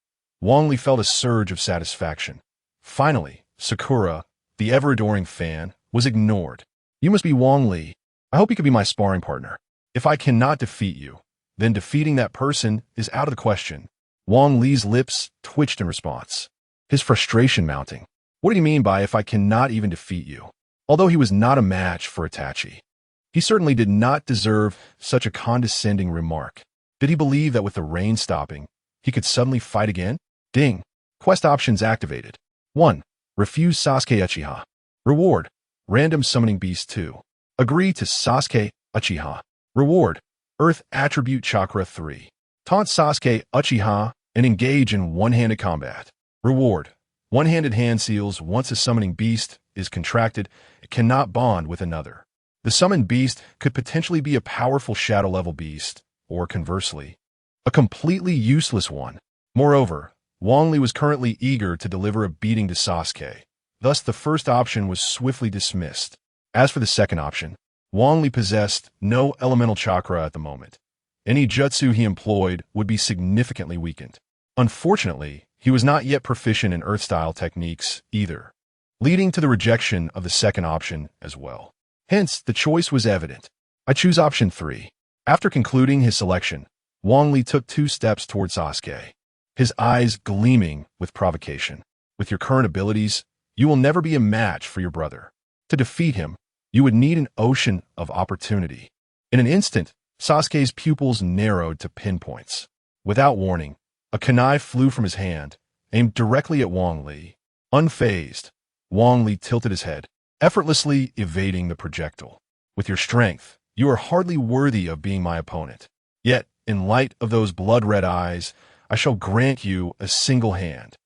Wang Li felt a surge of satisfaction. Finally, Sakura, the ever-adoring fan, was ignored. "You must be Wang Li. I hope you could be my sparring partner. If I cannot defeat you, then defeating that person is out of the question." Wang Li's lips twitched in response, his frustration mounting. What did he mean by "if I cannot even defeat you"? Although he was not a match for Itachi, he certainly did not deserve such a condescending remark. Did he believe that with the rain stopping, he could suddenly fight again? Ding. Quest options activated. 1. Refuse Sasuke Uchiha. Reward. Random Summoning Beast 2. Agree to Sasuke Uchiha. Reward. Earth Attribute Chakra 3. Taunt Sasuke Uchiha and engage in one-handed combat. Reward. One-handed hand seals. Once a summoning beast is contracted, it cannot bond with another. The summoned beast could potentially be a powerful shadow-level beast, or conversely, a completely useless one. Moreover, Wang Li was currently eager to deliver a beating to Sasuke. Thus, the first option was swiftly dismissed. As for the second option, Wang Li possessed no elemental chakra at the moment. Any jutsu he employed would be significantly weakened. Unfortunately, he was not yet proficient in earth-style techniques either, leading to the rejection of the second option as well. Hence, the choice was evident. I choose option 3. After concluding his selection, Wang Li took 2 steps toward Sasuke, his eyes gleaming with provocation. With your current abilities, you will never be a match for your brother. To defeat him, you would need an ocean of opportunity. In an instant, Sasuke's pupils narrowed to pinpoints. Without warning, a kunai flew from his hand, aimed directly at Wang Li. Unfazed, Wang Li tilted his head, effortlessly evading the projectile. With your strength, you are hardly worthy of being my opponent. Yet, in light of those blood-red eyes, I shall grant you a single hand.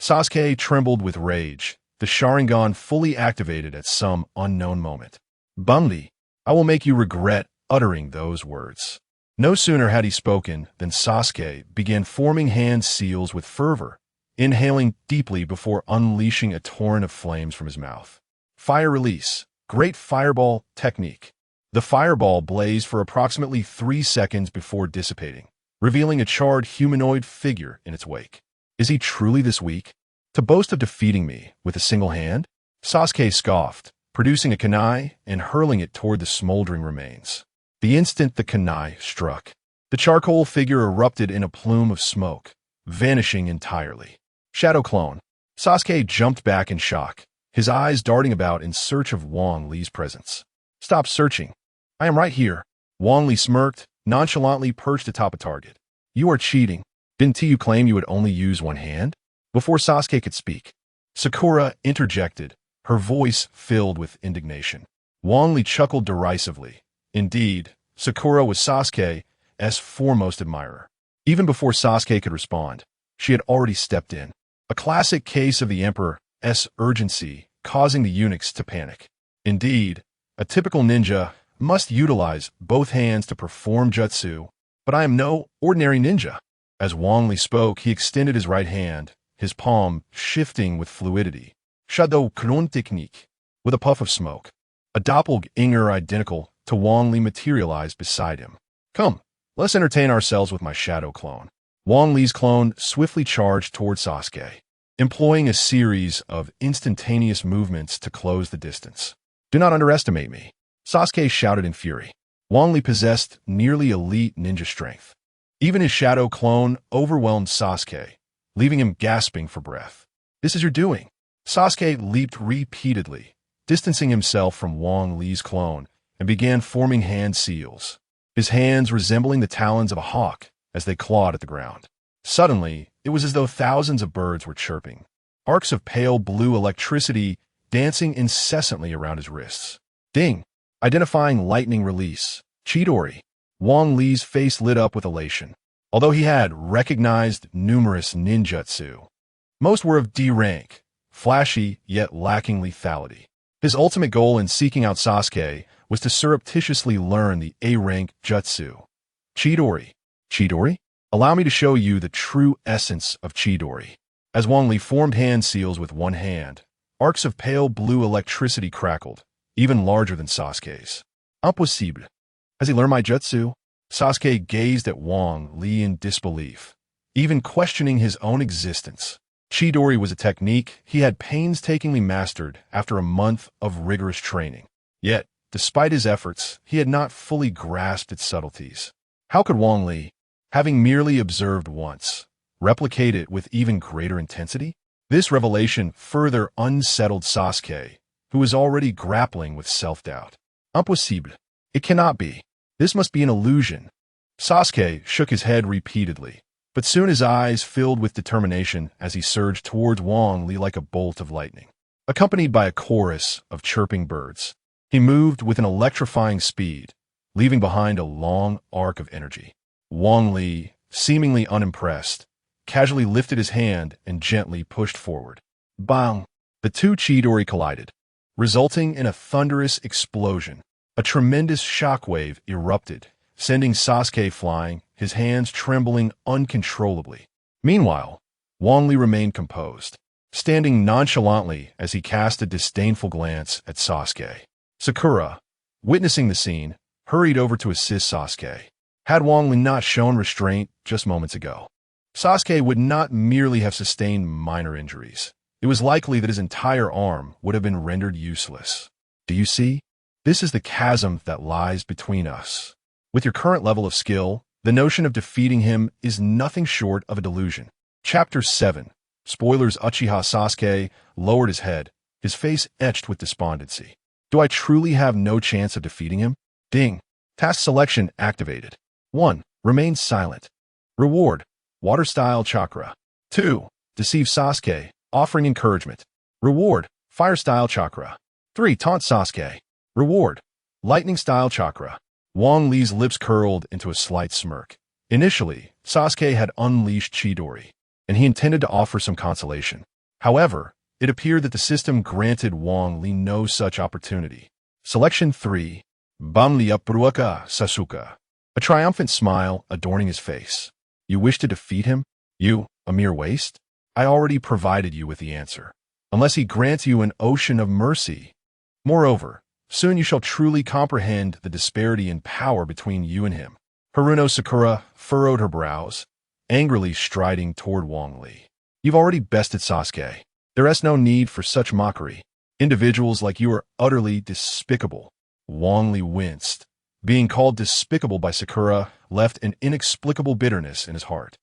Sasuke trembled with rage, the Sharingan fully activated at some unknown moment. Bungli, I will make you regret uttering those words. No sooner had he spoken than Sasuke began forming hand seals with fervor, inhaling deeply before unleashing a torrent of flames from his mouth. Fire release, great fireball technique. The fireball blazed for approximately 3 seconds before dissipating, revealing a charred humanoid figure in its wake. Is he truly this weak? To boast of defeating me with a single hand? Sasuke scoffed, producing a kunai and hurling it toward the smoldering remains. The instant the kunai struck, the charcoal figure erupted in a plume of smoke, vanishing entirely. Shadow clone. Sasuke jumped back in shock, his eyes darting about in search of Wang Li's presence. Stop searching. I am right here. Wang Li smirked, nonchalantly perched atop a target. You are cheating. Didn't you claim you would only use one hand? Before Sasuke could speak, Sakura interjected, her voice filled with indignation. Wang Li chuckled derisively. Indeed, Sakura was Sasuke's foremost admirer. Even before Sasuke could respond, she had already stepped in. A classic case of the Emperor's urgency causing the eunuchs to panic. Indeed, a typical ninja must utilize both hands to perform jutsu, but I am no ordinary ninja. As Wang Li spoke, he extended his right hand, his palm shifting with fluidity. Shadow clone technique. With a puff of smoke, a doppelganger identical to Wang Li materialized beside him. Come, let's entertain ourselves with my shadow clone. Wang Li's clone swiftly charged toward Sasuke, employing a series of instantaneous movements to close the distance. Do not underestimate me, Sasuke shouted in fury. Wang Li possessed nearly elite ninja strength. Even his shadow clone overwhelmed Sasuke, leaving him gasping for breath. This is your doing. Sasuke leaped repeatedly, distancing himself from Wang Li's clone, and began forming hand seals, his hands resembling the talons of a hawk as they clawed at the ground. Suddenly, it was as though thousands of birds were chirping, arcs of pale blue electricity dancing incessantly around his wrists. Ding! Identifying lightning release. Chidori. Wang Li's face lit up with elation. Although he had recognized numerous ninjutsu, most were of D rank, flashy yet lacking lethality. His ultimate goal in seeking out Sasuke was to surreptitiously learn the A-rank jutsu. Chidori. Chidori? Allow me to show you the true essence of Chidori. As Wang Li formed hand seals with one hand, arcs of pale blue electricity crackled, even larger than Sasuke's. Impossible. Has he learned my jutsu? Sasuke gazed at Wang Li in disbelief, even questioning his own existence. Chidori was a technique he had painstakingly mastered after a month of rigorous training. Yet, despite his efforts, he had not fully grasped its subtleties. How could Wang Li, having merely observed once, replicate it with even greater intensity? This revelation further unsettled Sasuke, who was already grappling with self-doubt. Impossible. It cannot be. This must be an illusion. Sasuke shook his head repeatedly, but soon his eyes filled with determination as he surged towards Wang Li like a bolt of lightning. Accompanied by a chorus of chirping birds, he moved with an electrifying speed, leaving behind a long arc of energy. Wang Li, seemingly unimpressed, casually lifted his hand and gently pushed forward. Bang! The two Chidori collided, resulting in a thunderous explosion. A tremendous shockwave erupted, sending Sasuke flying, his hands trembling uncontrollably. Meanwhile, Wang Li remained composed, standing nonchalantly as he cast a disdainful glance at Sasuke. Sakura, witnessing the scene, hurried over to assist Sasuke. Had Wang Li not shown restraint just moments ago, Sasuke would not merely have sustained minor injuries. It was likely that his entire arm would have been rendered useless. Do you see? This is the chasm that lies between us. With your current level of skill, the notion of defeating him is nothing short of a delusion. Chapter 7. Spoilers. Uchiha Sasuke lowered his head, his face etched with despondency. Do I truly have no chance of defeating him? Ding. Task selection activated. 1. Remain silent. Reward. Water-style chakra. 2. Deceive Sasuke, offering encouragement. Reward. Fire-style chakra. 3. Taunt Sasuke. Reward. Lightning-style chakra. Wang Li's lips curled into a slight smirk. Initially, Sasuke had unleashed Chidori, and he intended to offer some consolation. However, it appeared that the system granted Wang Li no such opportunity. Selection 3. Bamliapruaka Sasuke. A triumphant smile adorning his face. You wish to defeat him? You, a mere waste? I already provided you with the answer. Unless he grants you an ocean of mercy. Moreover, soon you shall truly comprehend the disparity in power between you and him. Haruno Sakura furrowed her brows, angrily striding toward Wang Li. You've already bested Sasuke. There is no need for such mockery. Individuals like you are utterly despicable. Wang Li winced. Being called despicable by Sakura left an inexplicable bitterness in his heart.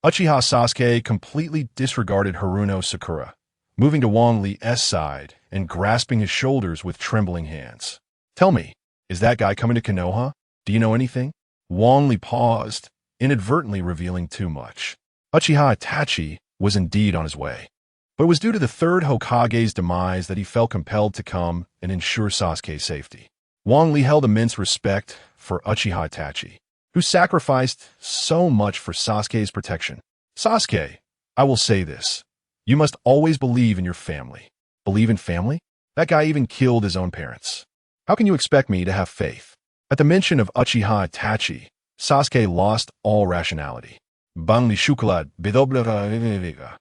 Uchiha Sasuke completely disregarded Haruno Sakura, moving to Wang Li's side and grasping his shoulders with trembling hands. Tell me, is that guy coming to Konoha? Do you know anything? Wang Li paused, inadvertently revealing too much. Uchiha Itachi was indeed on his way, but it was due to the Third Hokage's demise that he felt compelled to come and ensure Sasuke's safety. Wang Li held immense respect for Uchiha Itachi, who sacrificed so much for Sasuke's protection. Sasuke, I will say this. You must always believe in your family. Believe in family? That guy even killed his own parents. How can you expect me to have faith? At the mention of Uchiha Itachi, Sasuke lost all rationality. Bangli Shukalad Bidobla.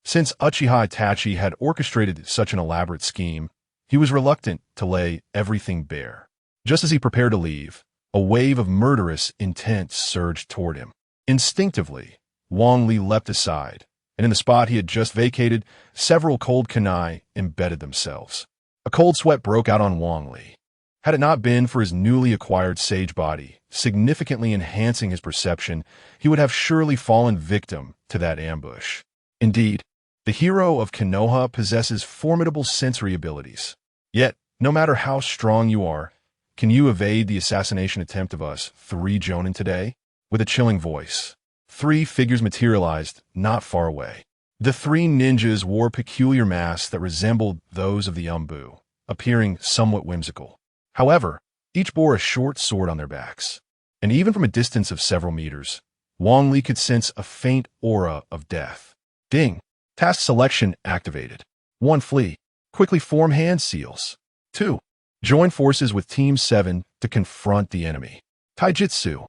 Since Uchiha Itachi had orchestrated such an elaborate scheme, he was reluctant to lay everything bare. Just as he prepared to leave, a wave of murderous intent surged toward him. Instinctively, Wang Li leapt aside, and in the spot he had just vacated, several cold kunai embedded themselves. A cold sweat broke out on Wang Li. Had it not been for his newly acquired sage body, significantly enhancing his perception, he would have surely fallen victim to that ambush. Indeed, the hero of Konoha possesses formidable sensory abilities. Yet, no matter how strong you are, can you evade the assassination attempt of us 3 Jonin today? With a chilling voice, 3 figures materialized not far away. The 3 ninjas wore peculiar masks that resembled those of the Umbu, appearing somewhat whimsical. However, each bore a short sword on their backs, and even from a distance of several meters, Wang Li could sense a faint aura of death. Ding! Task selection activated. 1. Flee. Quickly form hand seals. 2. Join forces with Team 7 to confront the enemy. Taijutsu.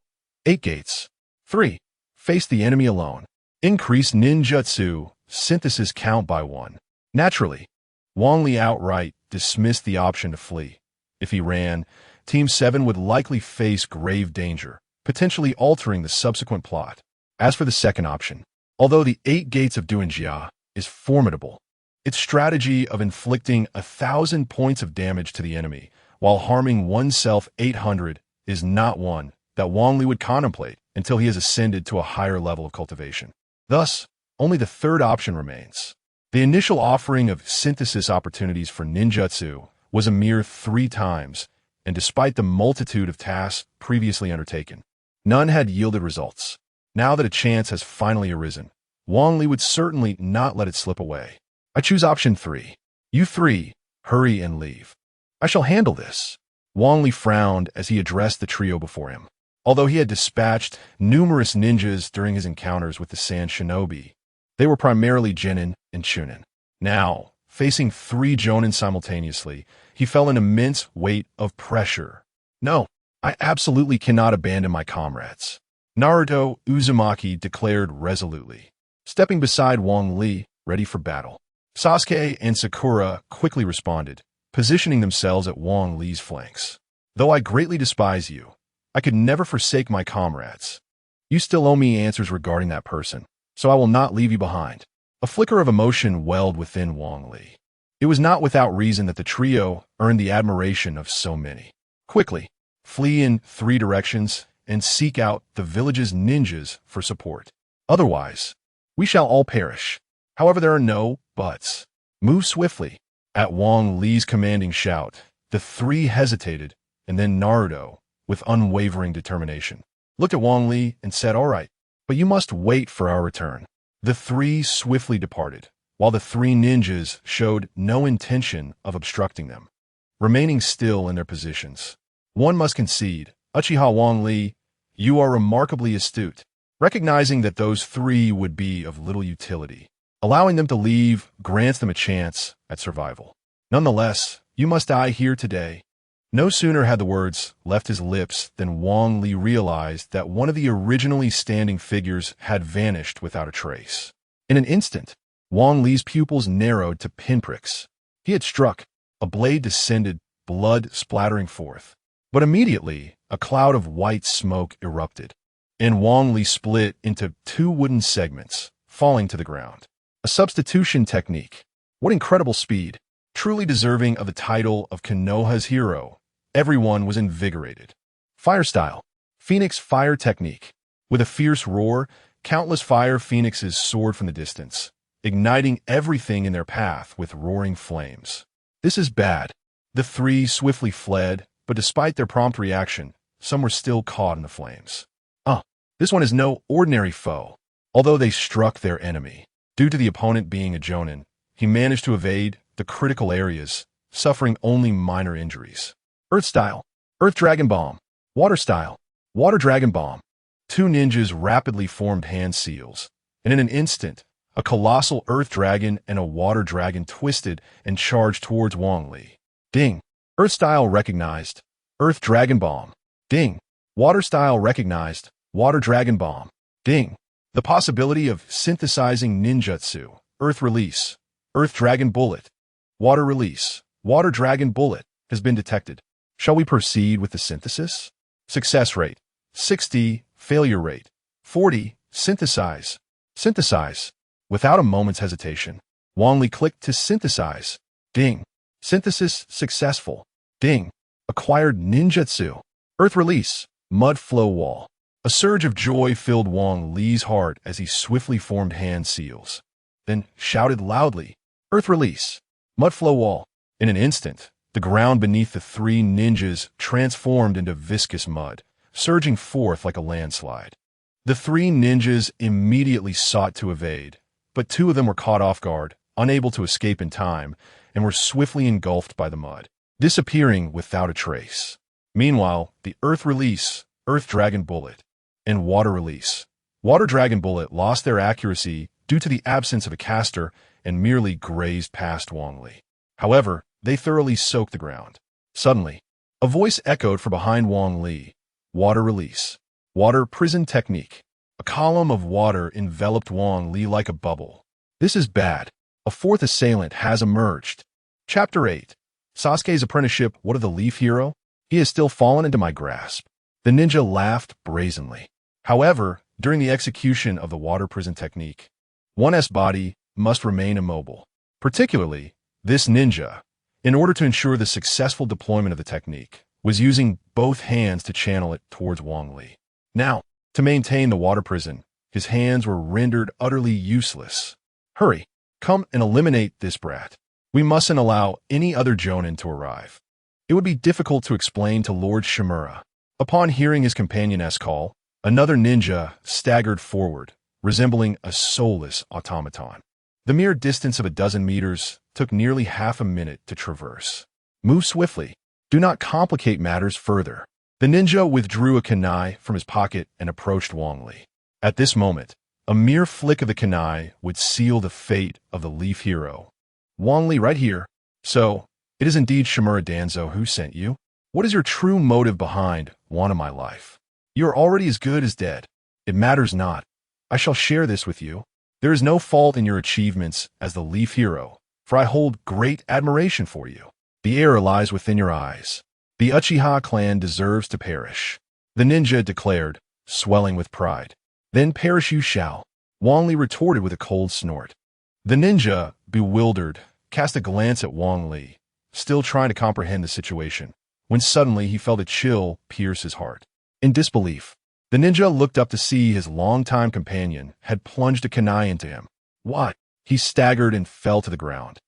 8 gates. 3. Face the enemy alone. Increase ninjutsu synthesis count by 1. Naturally, Wang Li outright dismissed the option to flee. If he ran, Team 7 would likely face grave danger, potentially altering the subsequent plot. As for the second option, although the 8 gates of Duanjia is formidable, its strategy of inflicting 1,000 points of damage to the enemy while harming oneself 800 is not one that Wang Li would contemplate until he has ascended to a higher level of cultivation. Thus, only the third option remains. The initial offering of synthesis opportunities for ninjutsu was a mere 3 times, and despite the multitude of tasks previously undertaken, none had yielded results. Now that a chance has finally arisen, Wang Li would certainly not let it slip away. I choose option 3. You 3, hurry and leave. I shall handle this. Wang Li frowned as he addressed the trio before him. Although he had dispatched numerous ninjas during his encounters with the Sand Shinobi, they were primarily Genin and Chunin. Now, facing 3 Jonin simultaneously, he felt an immense weight of pressure. No, I absolutely cannot abandon my comrades. Naruto Uzumaki declared resolutely, stepping beside Wang Li, ready for battle. Sasuke and Sakura quickly responded, positioning themselves at Wang Li's flanks. Though I greatly despise you, I could never forsake my comrades. You still owe me answers regarding that person, so I will not leave you behind. A flicker of emotion welled within Wang Li. It was not without reason that the trio earned the admiration of so many. Quickly, flee in 3 directions and seek out the village's ninjas for support. Otherwise, we shall all perish. However, there are no buts. Move swiftly. At Wang Li's commanding shout, the 3 hesitated, and then Naruto, with unwavering determination, looked at Wang Li and said, "All right, but you must wait for our return." The 3 swiftly departed, while the 3 ninjas showed no intention of obstructing them, remaining still in their positions. One must concede, Uchiha Wang Li, you are remarkably astute, recognizing that those 3 would be of little utility. Allowing them to leave grants them a chance at survival. Nonetheless, you must die here today. No sooner had the words left his lips than Wang Li realized that one of the originally standing figures had vanished without a trace. In an instant, Wang Li's pupils narrowed to pinpricks. He had struck. A blade descended, blood splattering forth. But immediately, a cloud of white smoke erupted, and Wang Li split into 2 wooden segments, falling to the ground. A substitution technique. What incredible speed. Truly deserving of the title of Konoha's hero, everyone was invigorated. Fire style. Phoenix fire technique. With a fierce roar, countless fire phoenixes soared from the distance, igniting everything in their path with roaring flames. This is bad. The three swiftly fled, but despite their prompt reaction, some were still caught in the flames. This one is no ordinary foe. Although they struck their enemy, due to the opponent being a jonin, he managed to evade the critical areas, suffering only minor injuries. Earth style. Earth Dragon Bomb. Water style. Water Dragon Bomb. Two ninjas rapidly formed hand seals, and in an instant, a colossal earth dragon and a water dragon twisted and charged towards Wang Li. Ding. Earth style recognized. Earth Dragon Bomb. Ding. Water style recognized. Water Dragon Bomb. Ding. The possibility of synthesizing ninjutsu. Earth Release. Earth Dragon Bullet. Water Release. Water Dragon Bullet has been detected. Shall we proceed with the synthesis? Success rate. 60. Failure rate. 40. Synthesize. Synthesize. Without a moment's hesitation, Wang Li clicked to synthesize. Ding. Synthesis successful. Ding. Acquired ninjutsu. Earth Release. Mud Flow Wall. A surge of joy filled Wang Li's heart as he swiftly formed hand seals, then shouted loudly, Earth Release. Mud Flow Wall. In an instant, the ground beneath the three ninjas transformed into viscous mud, surging forth like a landslide. The three ninjas immediately sought to evade, but two of them were caught off guard, unable to escape in time, and were swiftly engulfed by the mud, disappearing without a trace. Meanwhile, the Earth Release, Earth Dragon Bullet, and Water Release, Water Dragon Bullet lost their accuracy due to the absence of a caster and merely grazed past Wang Li. However, they thoroughly soaked the ground. Suddenly, a voice echoed from behind Wang Li. Water Release. Water Prison Technique. A column of water enveloped Wang Li like a bubble. This is bad. A fourth assailant has emerged. Chapter 8. Sasuke's apprenticeship. What of the Leaf Hero? He has still fallen into my grasp. The ninja laughed brazenly. However, during the execution of the water prison technique, one's body must remain immobile. Particularly, this ninja, in order to ensure the successful deployment of the technique, was using both hands to channel it towards Wang Li. Now, to maintain the water prison, his hands were rendered utterly useless. Hurry, come and eliminate this brat. We mustn't allow any other jonin to arrive. It would be difficult to explain to Lord Shimura. Upon hearing his companion's call, another ninja staggered forward, resembling a soulless automaton. The mere distance of a dozen meters took nearly half a minute to traverse. Move swiftly. Do not complicate matters further. The ninja withdrew a kunai from his pocket and approached Wang Li. At this moment, a mere flick of the kunai would seal the fate of the Leaf Hero. Wang Li, right here. So, it is indeed Shimura Danzo who sent you? What is your true motive behind one of my life? You are already as good as dead. It matters not. I shall share this with you. There is no fault in your achievements as the Leaf Hero, for I hold great admiration for you. The error lies within your eyes. The Uchiha clan deserves to perish, the ninja declared, swelling with pride. Then perish you shall, Wang Li retorted with a cold snort. The ninja, bewildered, cast a glance at Wang Li, still trying to comprehend the situation, when suddenly he felt a chill pierce his heart. In disbelief, the ninja looked up to see his longtime companion had plunged a kunai into him. What? He staggered and fell to the ground,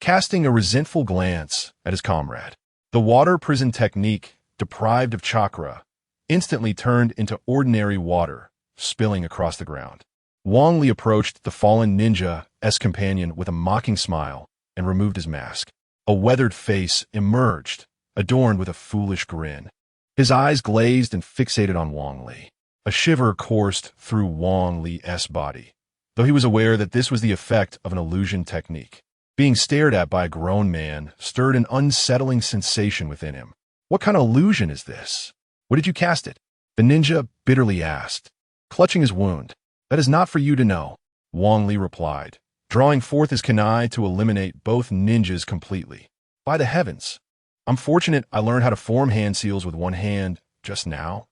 casting a resentful glance at his comrade. The water prison technique, deprived of chakra, instantly turned into ordinary water, spilling across the ground. Wang Li approached the fallen ninja's companion with a mocking smile and removed his mask. A weathered face emerged, adorned with a foolish grin. His eyes glazed and fixated on Wang Li. A shiver coursed through Wang Li's body, though he was aware that this was the effect of an illusion technique. Being stared at by a grown man stirred an unsettling sensation within him. What kind of illusion is this? What did you cast it? The ninja bitterly asked, clutching his wound. That is not for you to know, Wang Li replied, drawing forth his kunai to eliminate both ninjas completely. By the heavens! I'm fortunate I learned how to form hand seals with one hand just now,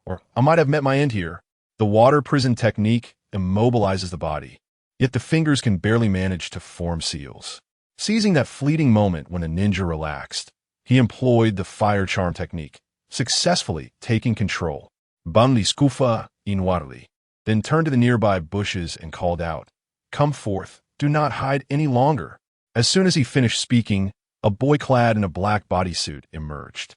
or I might have met my end here. The water prison technique immobilizes the body, yet the fingers can barely manage to form seals. Seizing that fleeting moment when a ninja relaxed, he employed the fire charm technique, successfully taking control. Banli skufa inwarli. Then turned to the nearby bushes and called out, "Come forth, do not hide any longer." As soon as he finished speaking, a boy clad in a black bodysuit emerged.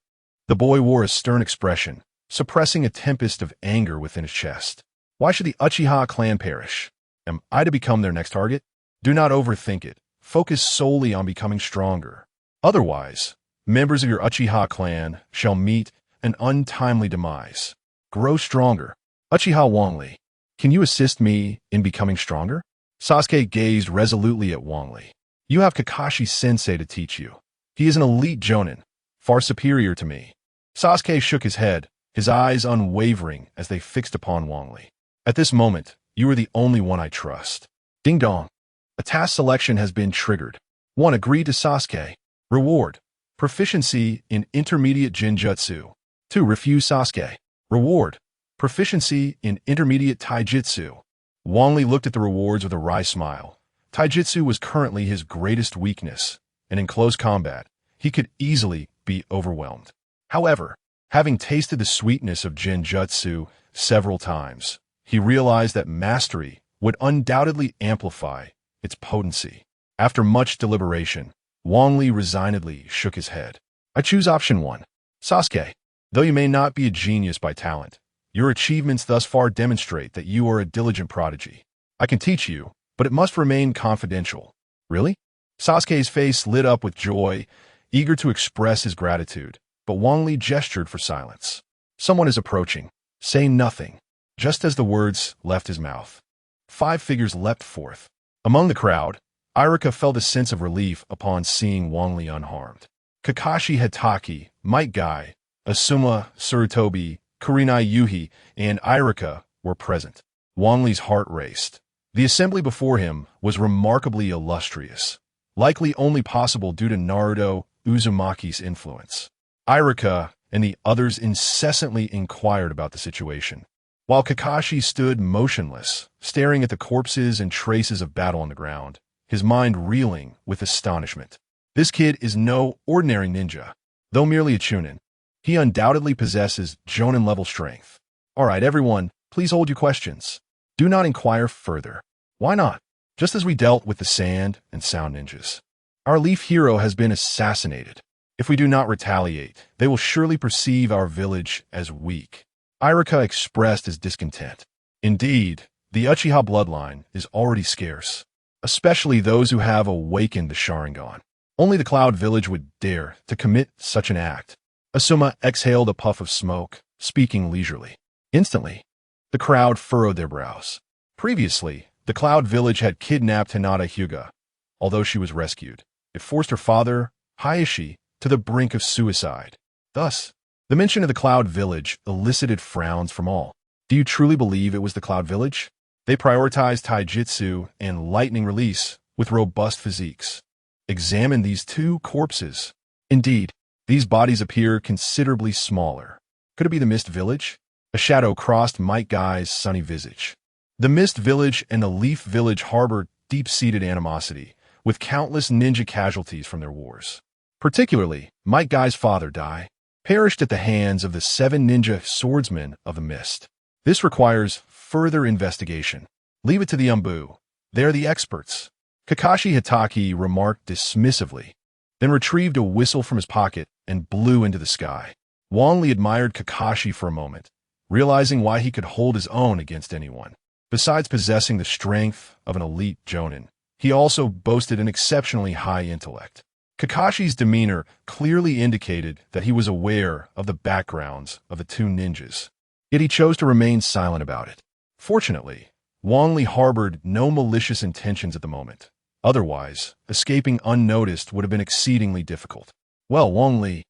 The boy wore a stern expression, suppressing a tempest of anger within his chest. Why should the Uchiha clan perish? Am I to become their next target? Do not overthink it. Focus solely on becoming stronger. Otherwise, members of your Uchiha clan shall meet an untimely demise. Grow stronger. Uchiha Wangli, can you assist me in becoming stronger? Sasuke gazed resolutely at Wangli. You have Kakashi-sensei to teach you. He is an elite jonin, far superior to me. Sasuke shook his head, his eyes unwavering as they fixed upon Wangli. At this moment, you are the only one I trust. Ding dong. A task selection has been triggered. 1. Agree to Sasuke. Reward. Proficiency in intermediate Jinjutsu. 2. Refuse Sasuke. Reward. Proficiency in intermediate Taijutsu. Wangli looked at the rewards with a wry smile. Taijutsu was currently his greatest weakness, and in close combat, he could easily be overwhelmed. However, having tasted the sweetness of Jinjutsu several times, he realized that mastery would undoubtedly amplify its potency. After much deliberation, Wangli resignedly shook his head. I choose option 1. Sasuke, though you may not be a genius by talent, your achievements thus far demonstrate that you are a diligent prodigy. I can teach you, but it must remain confidential. Really? Sasuke's face lit up with joy, eager to express his gratitude, but Wangli gestured for silence. Someone is approaching. Say nothing. Just as the words left his mouth, 5 figures leapt forth. Among the crowd, Iruka felt a sense of relief upon seeing Wangli unharmed. Kakashi Hitaki, Might Guy, Asuma Tsurutobi, Kurenai Yuhi, and Iruka were present. Wangli's heart raced. The assembly before him was remarkably illustrious, likely only possible due to Naruto Uzumaki's influence. Iruka and the others incessantly inquired about the situation, while Kakashi stood motionless, staring at the corpses and traces of battle on the ground, his mind reeling with astonishment. This kid is no ordinary ninja. Though merely a chunin, he undoubtedly possesses jonin-level strength. All right, everyone, please hold your questions. Do not inquire further. Why not? Just as we dealt with the sand and sound ninjas. Our leaf hero has been assassinated. If we do not retaliate, they will surely perceive our village as weak. Iruka expressed his discontent. Indeed, the Uchiha bloodline is already scarce, especially those who have awakened the Sharingan. Only the Cloud Village would dare to commit such an act. Asuma exhaled a puff of smoke, speaking leisurely. Instantly, the crowd furrowed their brows. Previously, the Cloud Village had kidnapped Hinata Hyuga. Although she was rescued, it forced her father, Hayashi, to the brink of suicide. Thus, the mention of the Cloud Village elicited frowns from all. Do you truly believe it was the Cloud Village? They prioritized taijutsu and lightning release with robust physiques. Examine these 2 corpses. Indeed, these bodies appear considerably smaller. Could it be the Mist Village? A shadow crossed Might Guy's sunny visage. The Mist Village and the Leaf Village harbor deep-seated animosity, with countless ninja casualties from their wars. Particularly, Might Guy's father, Dai, perished at the hands of the 7 ninja swordsmen of the Mist. This requires further investigation. Leave it to the Umbu. They are the experts. Kakashi Hitaki remarked dismissively, then retrieved a whistle from his pocket and blew into the sky. Wangli admired Kakashi for a moment, realizing why he could hold his own against anyone. Besides possessing the strength of an elite jonin, he also boasted an exceptionally high intellect. Kakashi's demeanor clearly indicated that he was aware of the backgrounds of the 2 ninjas, yet he chose to remain silent about it. Fortunately, Wangli harbored no malicious intentions at the moment. Otherwise, escaping unnoticed would have been exceedingly difficult. Well, Wangli,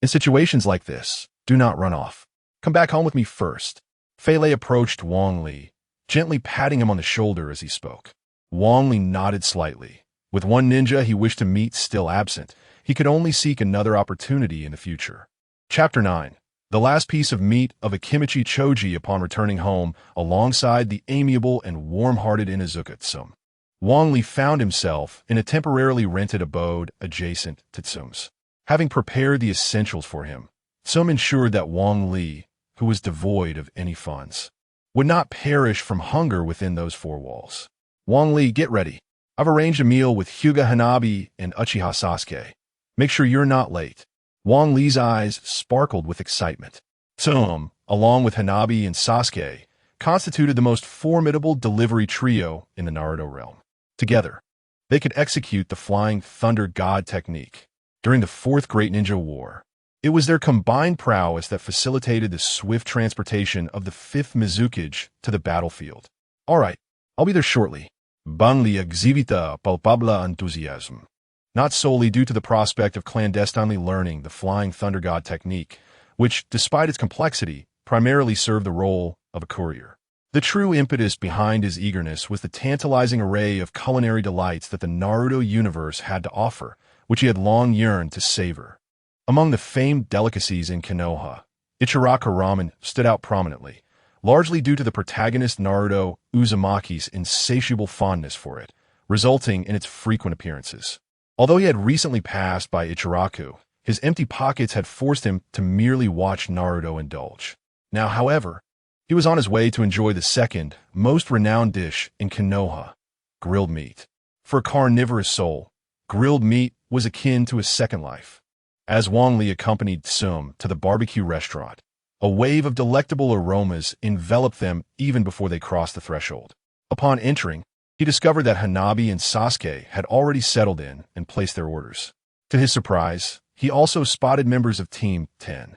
in situations like this, do not run off. Come back home with me first. Fei approached Wangli, gently patting him on the shoulder as he spoke. Wangli nodded slightly. With one ninja he wished to meet still absent, he could only seek another opportunity in the future. Chapter 9. The last piece of meat of Akimichi Choji upon returning home alongside the amiable and warm-hearted Inuzuka Tsum. Wang Li found himself in a temporarily rented abode adjacent to Tsum's. Having prepared the essentials for him, Tsum ensured that Wang Li, who was devoid of any funds, would not perish from hunger within those four walls. Wang Li, get ready. I've arranged a meal with Hyuga Hanabi and Uchiha Sasuke. Make sure you're not late. Wang Li's eyes sparkled with excitement. Tsum, along with Hanabi and Sasuke, constituted the most formidable delivery trio in the Naruto realm. Together, they could execute the Flying Thunder God technique during the Fourth Great Ninja War. It was their combined prowess that facilitated the swift transportation of the 5th Mizukage to the battlefield. All right, I'll be there shortly. Bang Li exhibita palpable enthusiasm. Not solely due to the prospect of clandestinely learning the Flying Thunder God technique, which, despite its complexity, primarily served the role of a courier. The true impetus behind his eagerness was the tantalizing array of culinary delights that the Naruto universe had to offer, which he had long yearned to savor. Among the famed delicacies in Konoha, Ichiraka ramen stood out prominently, largely due to the protagonist Naruto Uzumaki's insatiable fondness for it, resulting in its frequent appearances. Although he had recently passed by Ichiraku, his empty pockets had forced him to merely watch Naruto indulge. Now, however, he was on his way to enjoy the second, most renowned dish in Konoha, grilled meat. For a carnivorous soul, grilled meat was akin to his second life. As Wang Li accompanied Tsum to the barbecue restaurant, a wave of delectable aromas enveloped them even before they crossed the threshold. Upon entering, he discovered that Hanabi and Sasuke had already settled in and placed their orders. To his surprise, he also spotted members of Team 10.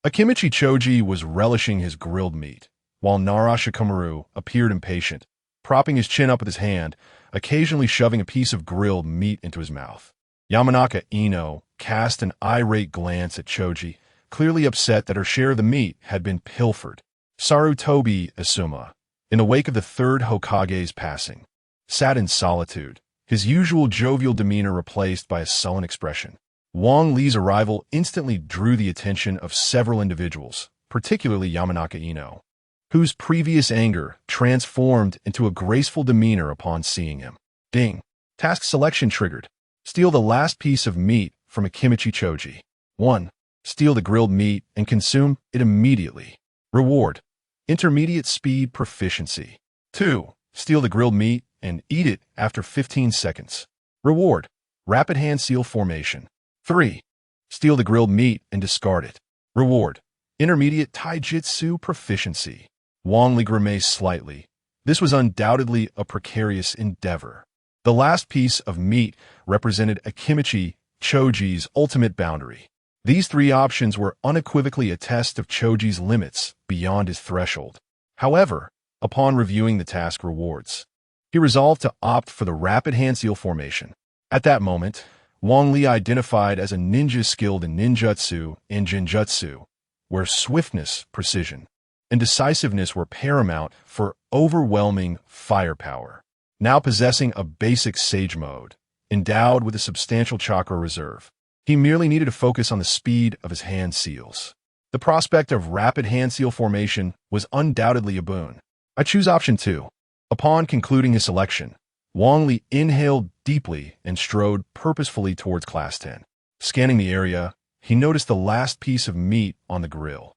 Akimichi Choji was relishing his grilled meat, while Nara Shikamaru appeared impatient, propping his chin up with his hand, occasionally shoving a piece of grilled meat into his mouth. Yamanaka Ino cast an irate glance at Choji, clearly upset that her share of the meat had been pilfered. Sarutobi Asuma, in the wake of the Third Hokage's passing, sat in solitude, his usual jovial demeanor replaced by a sullen expression. Wang Li's arrival instantly drew the attention of several individuals, particularly Yamanaka Ino, whose previous anger transformed into a graceful demeanor upon seeing him. Ding! Task selection triggered. Steal the last piece of meat from Akimichi Choji. 1. Steal the grilled meat and consume it immediately. Reward: intermediate speed proficiency. 2. Steal the grilled meat and eat it after 15 seconds. Reward: rapid hand seal formation. 3. Steal the grilled meat and discard it. Reward: intermediate taijutsu proficiency. Wang Li grimaced slightly. This was undoubtedly a precarious endeavor. The last piece of meat represented Akimichi Choji's ultimate boundary. These three options were unequivocally a test of Choji's limits beyond his threshold. However, upon reviewing the task rewards, he resolved to opt for the rapid hand seal formation. At that moment, Wang Li identified as a ninja skilled in ninjutsu and genjutsu, where swiftness, precision, and decisiveness were paramount for overwhelming firepower. Now possessing a basic sage mode, endowed with a substantial chakra reserve, he merely needed to focus on the speed of his hand seals. The prospect of rapid hand seal formation was undoubtedly a boon. I choose option 2. Upon concluding his selection, Wang Li inhaled deeply and strode purposefully towards Class 10. Scanning the area, he noticed the last piece of meat on the grill,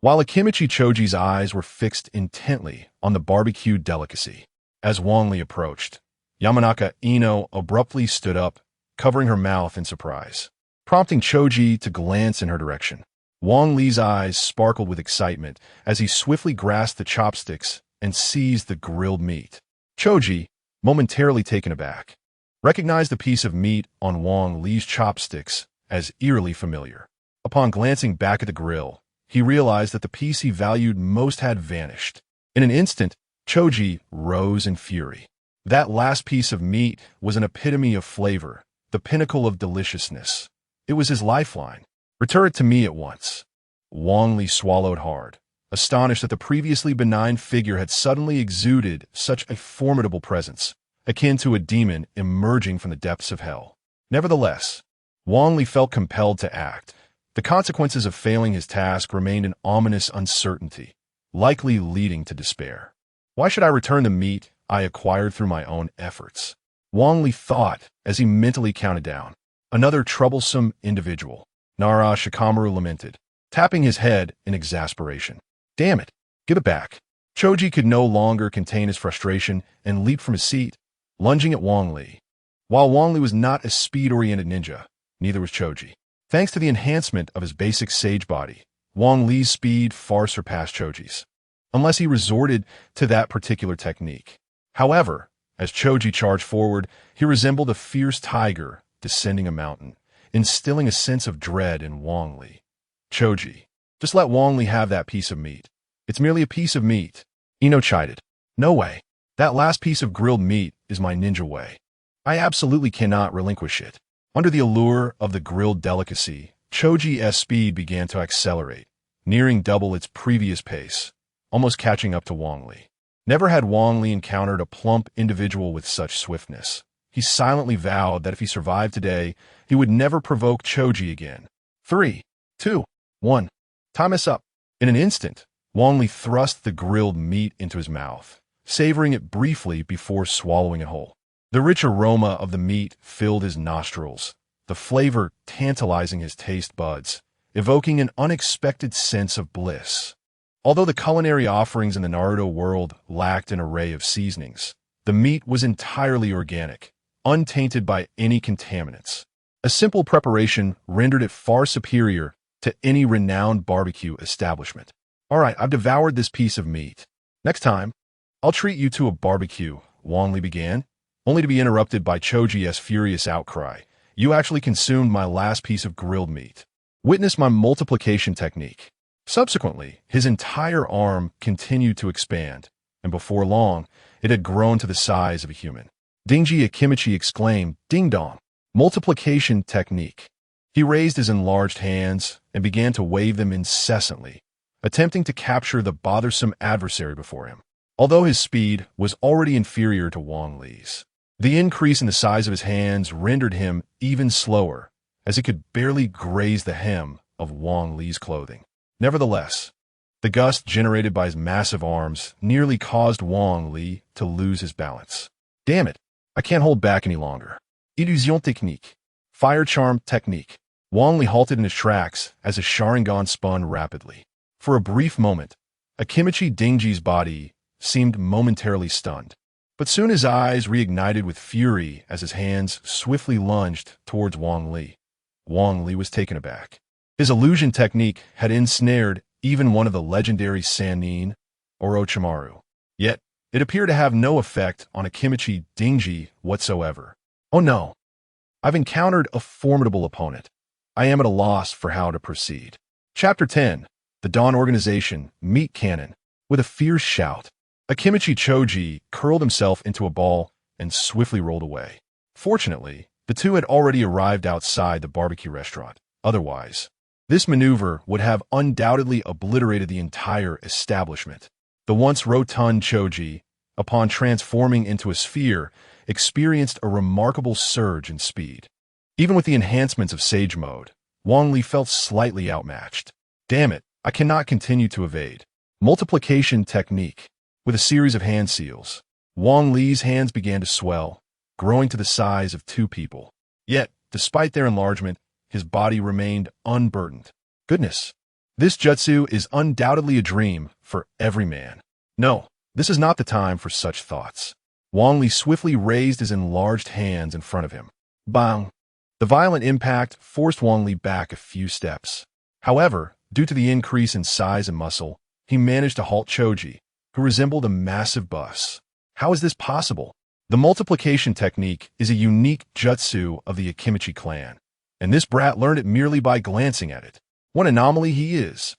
while Akimichi Choji's eyes were fixed intently on the barbecued delicacy. As Wang Li approached, Yamanaka Ino abruptly stood up, covering her mouth in surprise, prompting Choji to glance in her direction. Wang Li's eyes sparkled with excitement as he swiftly grasped the chopsticks and seized the grilled meat. Choji, momentarily taken aback, recognized the piece of meat on Wang Li's chopsticks as eerily familiar. Upon glancing back at the grill, he realized that the piece he valued most had vanished. In an instant, Choji rose in fury. That last piece of meat was an epitome of flavor, the pinnacle of deliciousness. It was his lifeline. Return it to me at once. Wang Li swallowed hard, astonished that the previously benign figure had suddenly exuded such a formidable presence, akin to a demon emerging from the depths of hell. Nevertheless, Wang Li felt compelled to act. The consequences of failing his task remained an ominous uncertainty, likely leading to despair. Why should I return the meat I acquired through my own efforts? Wang Li thought as he mentally counted down. Another troublesome individual. Nara Shikamaru lamented, tapping his head in exasperation. Damn it, give it back. Choji could no longer contain his frustration and leaped from his seat, lunging at Wang Li. While Wang Li was not a speed-oriented ninja, neither was Choji. Thanks to the enhancement of his basic sage body, Wang Li's speed far surpassed Choji's, unless he resorted to that particular technique. However, as Choji charged forward, he resembled a fierce tiger descending a mountain, instilling a sense of dread in Wang Li. Choji, just let Wang Li have that piece of meat. It's merely a piece of meat. Ino chided. No way. That last piece of grilled meat is my ninja way. I absolutely cannot relinquish it. Under the allure of the grilled delicacy, Choji's speed began to accelerate, nearing double its previous pace, almost catching up to Wang Li. Never had Wang Li encountered a plump individual with such swiftness. He silently vowed that if he survived today, he would never provoke Choji again. 3, 2, 1. Time is up. In an instant, Wang Li thrust the grilled meat into his mouth, savoring it briefly before swallowing it whole. The rich aroma of the meat filled his nostrils, the flavor tantalizing his taste buds, evoking an unexpected sense of bliss. Although the culinary offerings in the Naruto world lacked an array of seasonings, the meat was entirely organic, untainted by any contaminants. A simple preparation rendered it far superior to any renowned barbecue establishment. All right, I've devoured this piece of meat. Next time, I'll treat you to a barbecue, Wang Li began, only to be interrupted by Choji's furious outcry. You actually consumed my last piece of grilled meat. Witness my multiplication technique. Subsequently, his entire arm continued to expand, and before long, it had grown to the size of a human. Dingy Akimichi exclaimed, Ding dong! Multiplication technique. He raised his enlarged hands and began to wave them incessantly, attempting to capture the bothersome adversary before him. Although his speed was already inferior to Wang Li's, the increase in the size of his hands rendered him even slower, as he could barely graze the hem of Wang Li's clothing. Nevertheless, the gust generated by his massive arms nearly caused Wang Li to lose his balance. Damn it, I can't hold back any longer. Illusion technique. Fire charm technique. Wang Li halted in his tracks as his Sharingan spun rapidly. For a brief moment, Akimichi Dingy's body seemed momentarily stunned. But soon his eyes reignited with fury as his hands swiftly lunged towards Wang Li. Wang Li was taken aback. His illusion technique had ensnared even one of the legendary Sannin, Orochimaru. Yet, it appeared to have no effect on Akimichi Dingy whatsoever. Oh no! I've encountered a formidable opponent. I am at a loss for how to proceed. Chapter 10. The Dawn Organization, Meat Cannon. With a fierce shout, Akimichi Choji curled himself into a ball and swiftly rolled away. Fortunately, the two had already arrived outside the barbecue restaurant. Otherwise, this maneuver would have undoubtedly obliterated the entire establishment. The once rotund Choji, upon transforming into a sphere, experienced a remarkable surge in speed. Even with the enhancements of Sage Mode, Wang Li felt slightly outmatched. Damn it, I cannot continue to evade. Multiplication technique. With a series of hand seals, Wang Li's hands began to swell, growing to the size of two people. Yet, despite their enlargement, his body remained unburdened. Goodness, this jutsu is undoubtedly a dream for every man. No, this is not the time for such thoughts. Wang Li swiftly raised his enlarged hands in front of him. Bang! The violent impact forced Wang Li back a few steps. However, due to the increase in size and muscle, he managed to halt Choji, who resembled a massive bus. How is this possible? The multiplication technique is a unique jutsu of the Akimichi clan, and this brat learned it merely by glancing at it. What anomaly he is!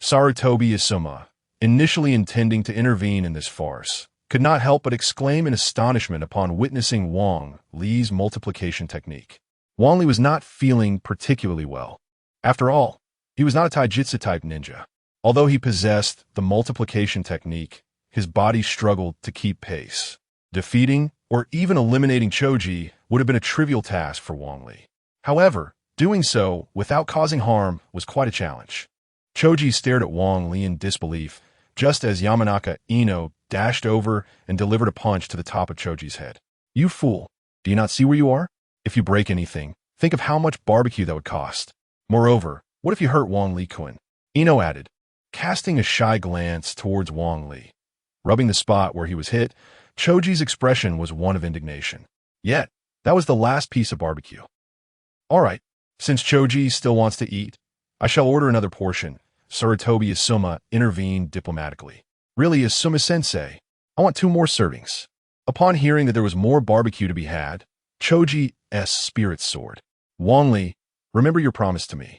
Sarutobi Isuma, initially intending to intervene in this farce, could not help but exclaim in astonishment upon witnessing Wang Li's multiplication technique. Wang Li was not feeling particularly well. After all, he was not a taijutsu-type ninja. Although he possessed the multiplication technique, his body struggled to keep pace. Defeating or even eliminating Choji would have been a trivial task for Wang Li. However, doing so without causing harm was quite a challenge. Choji stared at Wang Li in disbelief, just as Yamanaka Ino dashed over and delivered a punch to the top of Choji's head. You fool! Do you not see where you are? If you break anything, think of how much barbecue that would cost. Moreover, what if you hurt Wang Li-kun? Ino added, casting a shy glance towards Wang Li. Rubbing the spot where he was hit, Choji's expression was one of indignation. Yet, that was the last piece of barbecue. All right, since Choji still wants to eat, I shall order another portion. Sarutobi Asuma intervened diplomatically. Really, Asuma-sensei, I want 2 more servings. Upon hearing that there was more barbecue to be had, Choji's spirit soared. Wang Li, remember your promise to me.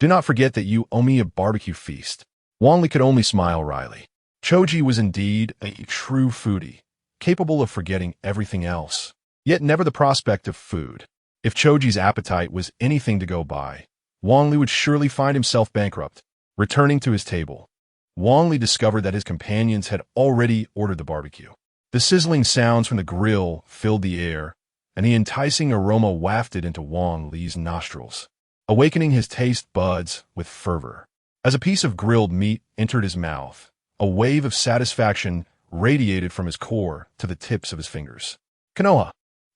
Do not forget that you owe me a barbecue feast. Wang Li could only smile wryly. Choji was indeed a true foodie, capable of forgetting everything else, yet never the prospect of food. If Choji's appetite was anything to go by, Wang Li would surely find himself bankrupt. Returning to his table, Wang Li discovered that his companions had already ordered the barbecue. The sizzling sounds from the grill filled the air, and the enticing aroma wafted into Wang Li's nostrils, awakening his taste buds with fervor. As a piece of grilled meat entered his mouth, a wave of satisfaction radiated from his core to the tips of his fingers. Konoha,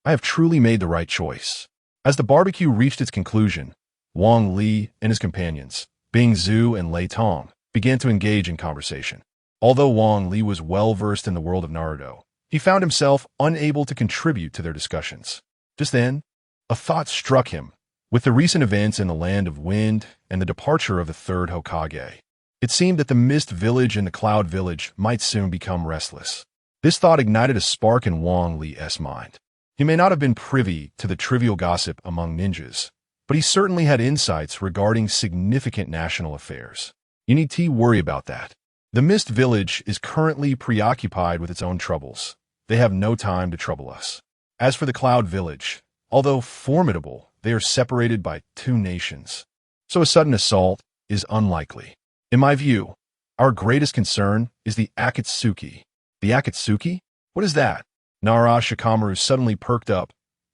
I have truly made the right choice. As the barbecue reached its conclusion, Wang Li and his companions, Bing Zhu and Lei Tong, began to engage in conversation. Although Wang Li was well-versed in the world of Naruto, he found himself unable to contribute to their discussions. Just then, a thought struck him. With the recent events in the Land of Wind and the departure of the Third Hokage, it seemed that the Mist Village and the Cloud Village might soon become restless. This thought ignited a spark in Wang Li's mind. He may not have been privy to the trivial gossip among ninjas, but he certainly had insights regarding significant national affairs. You need to worry about that. The Mist Village is currently preoccupied with its own troubles. They have no time to trouble us. As for the Cloud Village, although formidable, they are separated by 2 nations, so a sudden assault is unlikely. In my view, our greatest concern is the Akatsuki. The Akatsuki? What is that? Nara Shikamaru suddenly perked up,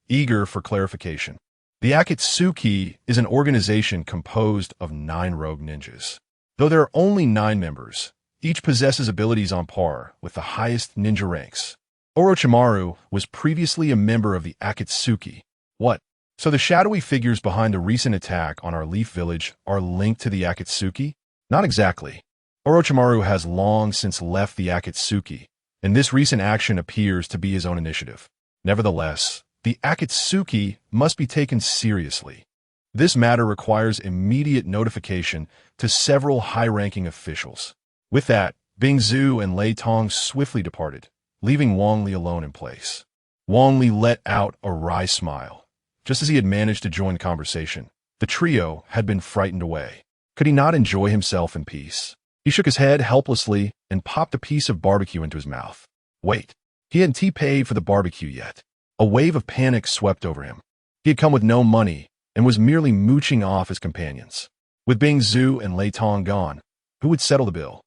eager for clarification. The Akatsuki is an organization composed of 9 rogue ninjas. Though there are only 9 members, each possesses abilities on par with the highest ninja ranks. Orochimaru was previously a member of the Akatsuki. What? So the shadowy figures behind the recent attack on our Leaf Village are linked to the Akatsuki? Not exactly. Orochimaru has long since left the Akatsuki, and this recent action appears to be his own initiative. Nevertheless, the Akatsuki must be taken seriously. This matter requires immediate notification to several high-ranking officials. With that, Bing Zhu and Lei Tong swiftly departed, leaving Wang Li alone in place. Wang Li let out a wry smile. Just as he had managed to join the conversation, the trio had been frightened away. Could he not enjoy himself in peace? He shook his head helplessly and popped a piece of barbecue into his mouth. Wait, he hadn't paid for the barbecue yet. A wave of panic swept over him. He had come with no money and was merely mooching off his companions. With Bing Zhu and Lei Tong gone, who would settle the bill?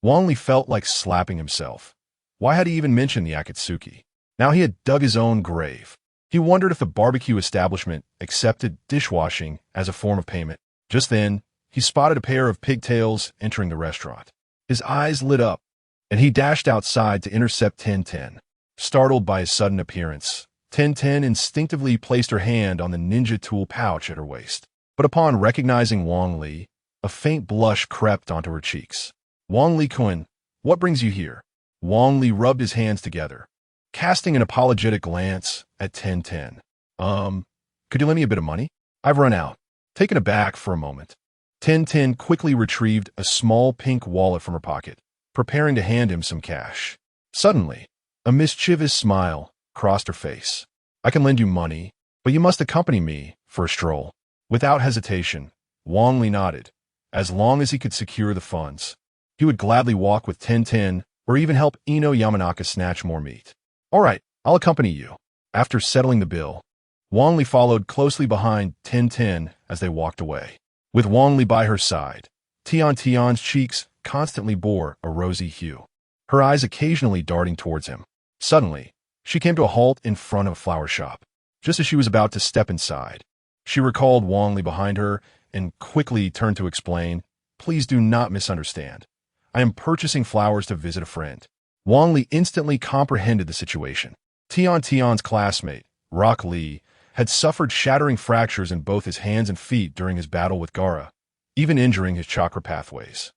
Wang Li felt like slapping himself. Why had he even mentioned the Akatsuki? Now he had dug his own grave. He wondered if the barbecue establishment accepted dishwashing as a form of payment. Just then, he spotted a pair of pigtails entering the restaurant. His eyes lit up, and he dashed outside to intercept Ten. Startled by his sudden appearance, Ten instinctively placed her hand on the ninja tool pouch at her waist. But upon recognizing Wang Li, a faint blush crept onto her cheeks. Wang Li-kun, what brings you here? Wang Li rubbed his hands together, casting an apologetic glance at Ten. Could you lend me a bit of money? I've run out. Taken aback for a moment, Ten quickly retrieved a small pink wallet from her pocket, preparing to hand him some cash. Suddenly, a mischievous smile crossed her face. I can lend you money, but you must accompany me for a stroll. Without hesitation, Wang Li nodded. As long as he could secure the funds, he would gladly walk with Ten or even help Ino Yamanaka snatch more meat. All right, I'll accompany you. After settling the bill, Wang Li followed closely behind Ten as they walked away. With Wang Li by her side, Tian's cheeks constantly bore a rosy hue, her eyes occasionally darting towards him. Suddenly, she came to a halt in front of a flower shop. Just as she was about to step inside, she recalled Wang Li behind her and quickly turned to explain, "Please do not misunderstand. I am purchasing flowers to visit a friend." Wang Li instantly comprehended the situation. Tian's classmate, Rock Lee, had suffered shattering fractures in both his hands and feet during his battle with Gaara, even injuring his chakra pathways.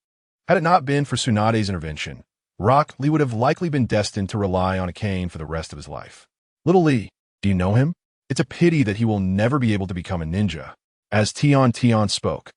Had it not been for Tsunade's intervention, Rock Lee would have likely been destined to rely on a cane for the rest of his life. Little Lee, do you know him? It's a pity that he will never be able to become a ninja. As Tian spoke,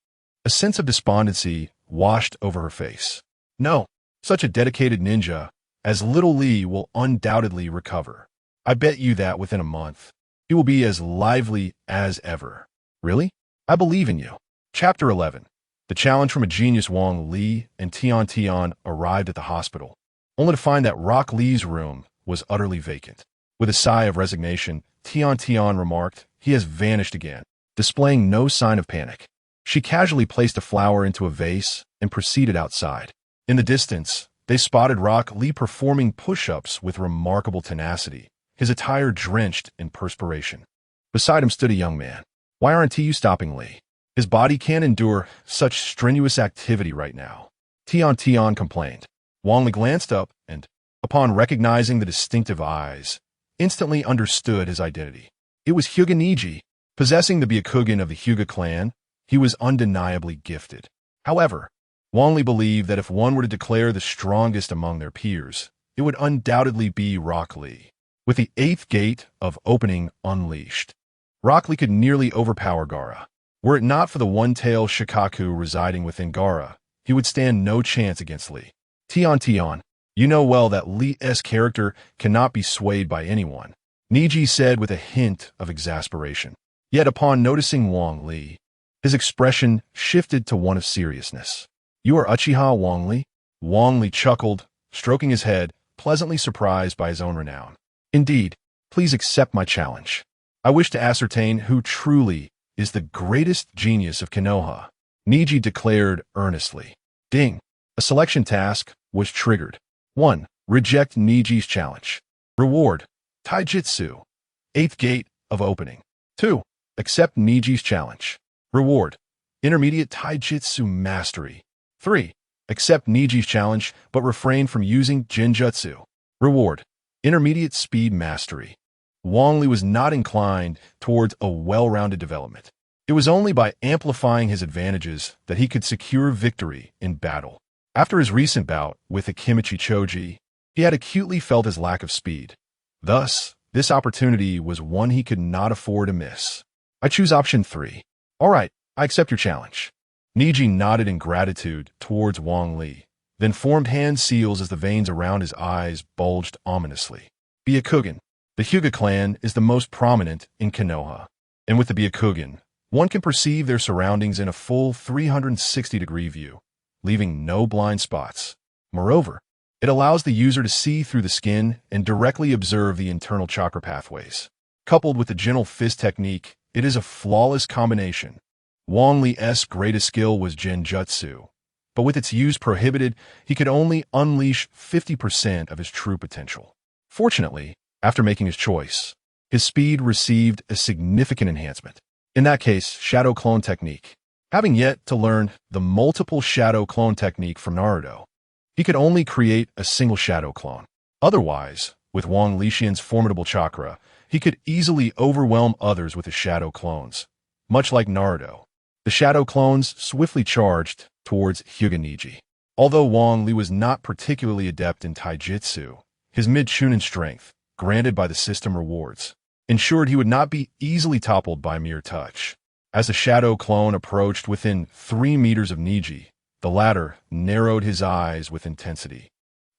a sense of despondency washed over her face. No, such a dedicated ninja as Little Lee will undoubtedly recover. I bet you that within a month, he will be as lively as ever. Really? I believe in you. Chapter 11. The challenge from a genius. Wang Li and Tian arrived at the hospital, only to find that Rock Lee's room was utterly vacant. With a sigh of resignation, Tian remarked, "He has vanished again." Displaying no sign of panic, she casually placed a flower into a vase and proceeded outside. In the distance, they spotted Rock Lee performing push-ups with remarkable tenacity, his attire drenched in perspiration. Beside him stood a young man. "Why aren't you stopping, Lee? His body can't endure such strenuous activity right now," Tian complained. Wang Li glanced up and, upon recognizing the distinctive eyes, instantly understood his identity. It was Hyuga Neji. Possessing the Byakugan of the Hyuga clan, he was undeniably gifted. However, Wang Li believed that if one were to declare the strongest among their peers, it would undoubtedly be Rock Lee. With the 8th gate of opening unleashed, Rock Lee could nearly overpower Gaara. Were it not for the one-tail Shikaku residing within Gaara, he would stand no chance against Lee. Tian, you know well that Lee's character cannot be swayed by anyone, Neji said with a hint of exasperation. Yet upon noticing Wang Li, his expression shifted to one of seriousness. "You are Uchiha Wang Li?" Wang Li chuckled, stroking his head, pleasantly surprised by his own renown. "Indeed, please accept my challenge. I wish to ascertain who truly is the greatest genius of Konoha," Neji declared earnestly. Ding! A selection task was triggered. 1. Reject Neji's challenge. Reward: Taijutsu. 8th gate of opening. 2. Accept Neji's challenge. Reward: Intermediate Taijutsu Mastery. 3. Accept Neji's challenge, but refrain from using Genjutsu. Reward: Intermediate Speed Mastery. Wang Li was not inclined towards a well-rounded development. It was only by amplifying his advantages that he could secure victory in battle. After his recent bout with Akimichi Choji, he had acutely felt his lack of speed. Thus, this opportunity was one he could not afford to miss. "I choose option 3. All right, I accept your challenge." Neji nodded in gratitude towards Wang Li, then formed hand seals as the veins around his eyes bulged ominously. Byakugan. The Hyuga clan is the most prominent in Konoha, and with the Byakugan, one can perceive their surroundings in a full 360-degree view, leaving no blind spots. Moreover, it allows the user to see through the skin and directly observe the internal chakra pathways. Coupled with the gentle fist technique, it is a flawless combination. Wang Li's greatest skill was Genjutsu, but with its use prohibited, he could only unleash 50% of his true potential. Fortunately, after making his choice, his speed received a significant enhancement. In that case, Shadow Clone Technique. Having yet to learn the multiple Shadow Clone Technique from Naruto, he could only create a single Shadow Clone. Otherwise, with Wang Lixian's formidable chakra, he could easily overwhelm others with his Shadow Clones. Much like Naruto, the Shadow Clones swiftly charged towards Hyuga Neji. Although Wang Li was not particularly adept in Taijutsu, his mid-chunin strength, granted by the system rewards, ensured he would not be easily toppled by mere touch. As the Shadow Clone approached within 3 meters of Neji, the latter narrowed his eyes with intensity,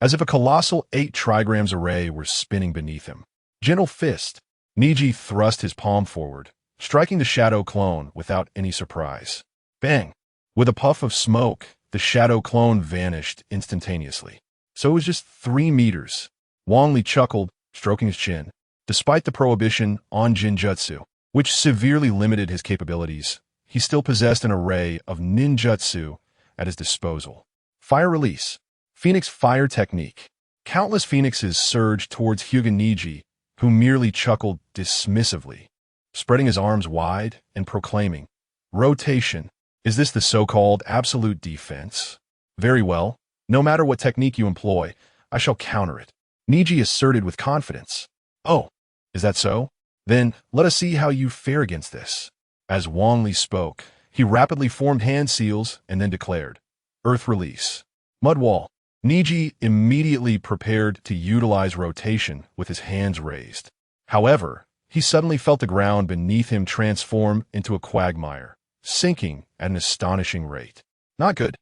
as if a colossal 8 trigrams array were spinning beneath him. Gentle fist. Neji thrust his palm forward, striking the Shadow Clone without any surprise. Bang! With a puff of smoke, the Shadow Clone vanished instantaneously. So it was just 3 meters. Wang Li chuckled, stroking his chin. Despite the prohibition on Genjutsu, which severely limited his capabilities, he still possessed an array of ninjutsu at his disposal. Fire Release. Phoenix Fire Technique. Countless phoenixes surged towards Hyuga Neji, who merely chuckled dismissively, spreading his arms wide and proclaiming, "Rotation. Is this the so-called absolute defense? Very well. No matter what technique you employ, I shall counter it," Neji asserted with confidence. "Oh, is that so? Then, let us see how you fare against this. As Wang Li spoke, he rapidly formed hand seals and then declared, Earth Release. Mud Wall. Niji immediately prepared to utilize rotation with his hands raised. However, he suddenly felt the ground beneath him transform into a quagmire, sinking at an astonishing rate. Not good.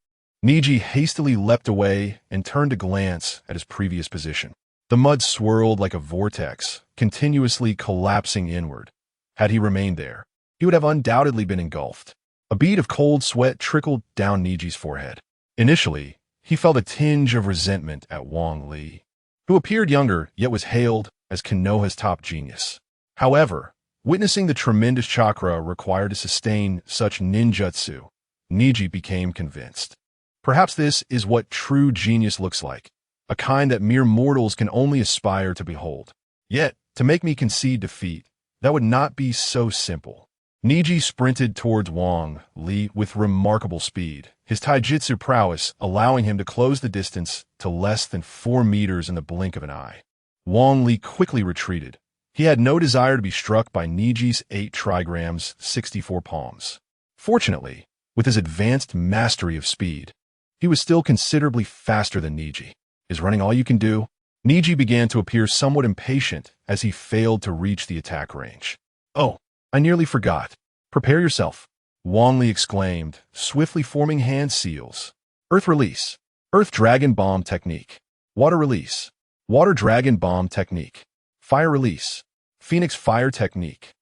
Niji hastily leapt away and turned to glance at his previous position. The mud swirled like a vortex, continuously collapsing inward. Had he remained there, he would have undoubtedly been engulfed. A bead of cold sweat trickled down Niji's forehead. Initially, he felt a tinge of resentment at Wang Li, who appeared younger yet was hailed as Konoha's top genius. However, witnessing the tremendous chakra required to sustain such ninjutsu, Niji became convinced. Perhaps this is what true genius looks like, a kind that mere mortals can only aspire to behold. Yet, to make me concede defeat, that would not be so simple. Niji sprinted towards Wang Li with remarkable speed, his taijutsu prowess allowing him to close the distance to less than 4 meters in the blink of an eye. Wang Li quickly retreated. He had no desire to be struck by Niji's 8 trigrams, 64 palms. Fortunately, with his advanced mastery of speed, he was still considerably faster than Niji. Is running all you can do? Niji began to appear somewhat impatient as he failed to reach the attack range. Oh, I nearly forgot. Prepare yourself, Wang Li exclaimed, swiftly forming hand seals. Earth Release. Earth Dragon Bomb Technique. Water Release. Water Dragon Bomb Technique. Fire Release. Phoenix Fire Technique.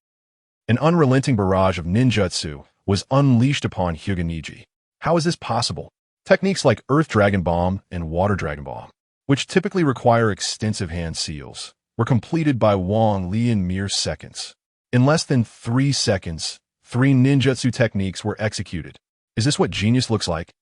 An unrelenting barrage of ninjutsu was unleashed upon Hyuga Niji. How is this possible? Techniques like Earth Dragon Bomb and Water Dragon Bomb, which typically require extensive hand seals, were completed by Wang Li in mere seconds. In less than 3 seconds, 3 ninjutsu techniques were executed. Is this what genius looks like?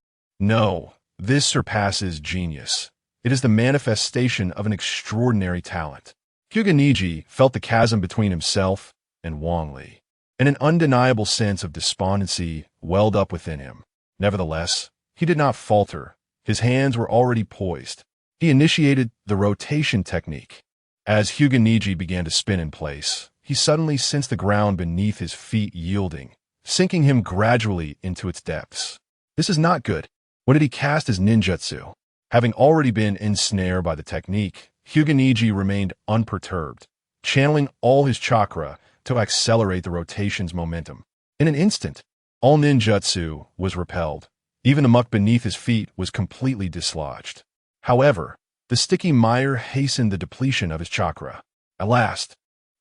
No, this surpasses genius. It is the manifestation of an extraordinary talent. Hyuga Niji felt the chasm between himself and Wang Li, and an undeniable sense of despondency welled up within him. Nevertheless, he did not falter. His hands were already poised. He initiated the rotation technique. As Hyuga Niji began to spin in place, he suddenly sensed the ground beneath his feet yielding, sinking him gradually into its depths. This is not good. What did he cast as ninjutsu? Having already been ensnared by the technique, Hyuga Niji remained unperturbed, channeling all his chakra to accelerate the rotation's momentum. In an instant, all ninjutsu was repelled. Even the muck beneath his feet was completely dislodged. However, the sticky mire hastened the depletion of his chakra. At last,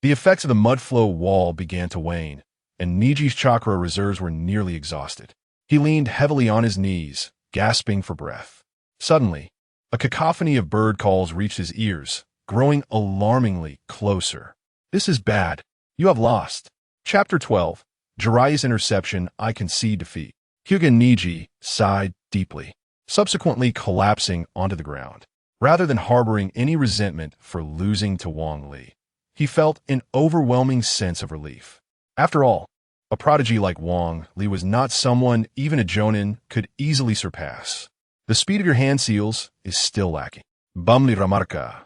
the effects of the mud flow wall began to wane, and Niji's chakra reserves were nearly exhausted. He leaned heavily on his knees, gasping for breath. Suddenly, a cacophony of bird calls reached his ears, growing alarmingly closer. This is bad. You have lost. Chapter 12. Jiraiya's Interception. I concede defeat. Hyuga Niji sighed deeply, subsequently collapsing onto the ground. Rather than harboring any resentment for losing to Wang Li, he felt an overwhelming sense of relief. After all, a prodigy like Wang Li was not someone even a jonin could easily surpass. The speed of your hand seals is still lacking. Bumli Ramarka,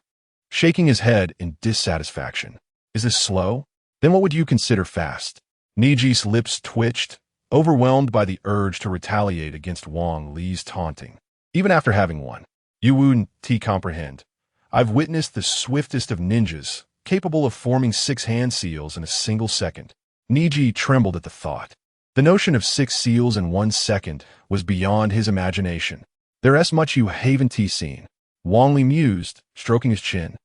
shaking his head in dissatisfaction. Is this slow? Then what would you consider fast? Niji's lips twitched, overwhelmed by the urge to retaliate against Wang Li's taunting. Even after having won, you wouldn't comprehend. I've witnessed the swiftest of ninjas, capable of forming 6 hand seals in a single second. Niji trembled at the thought. The notion of 6 seals in 1 second was beyond his imagination. There's much you haven't seen, Wang Li mused, stroking his chin.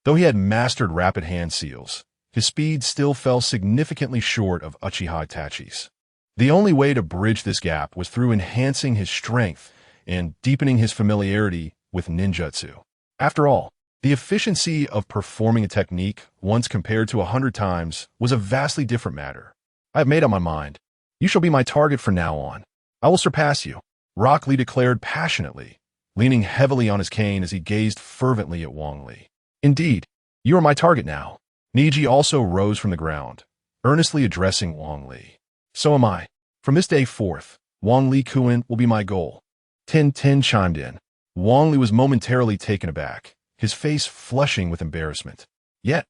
Though he had mastered rapid hand seals, his speed still fell significantly short of Uchiha Itachi's. The only way to bridge this gap was through enhancing his strength and deepening his familiarity with ninjutsu. After all, the efficiency of performing a technique, once compared to 100 times, was a vastly different matter. I have made up my mind. You shall be my target from now on. I will surpass you, Rock Lee declared passionately, leaning heavily on his cane as he gazed fervently at Wang Li. Indeed, you are my target now. Niji also rose from the ground, earnestly addressing Wang Li. So am I. From this day forth, Wang Li Kuan will be my goal. Tin chimed in. Wang Li was momentarily taken aback, his face flushing with embarrassment. Yet,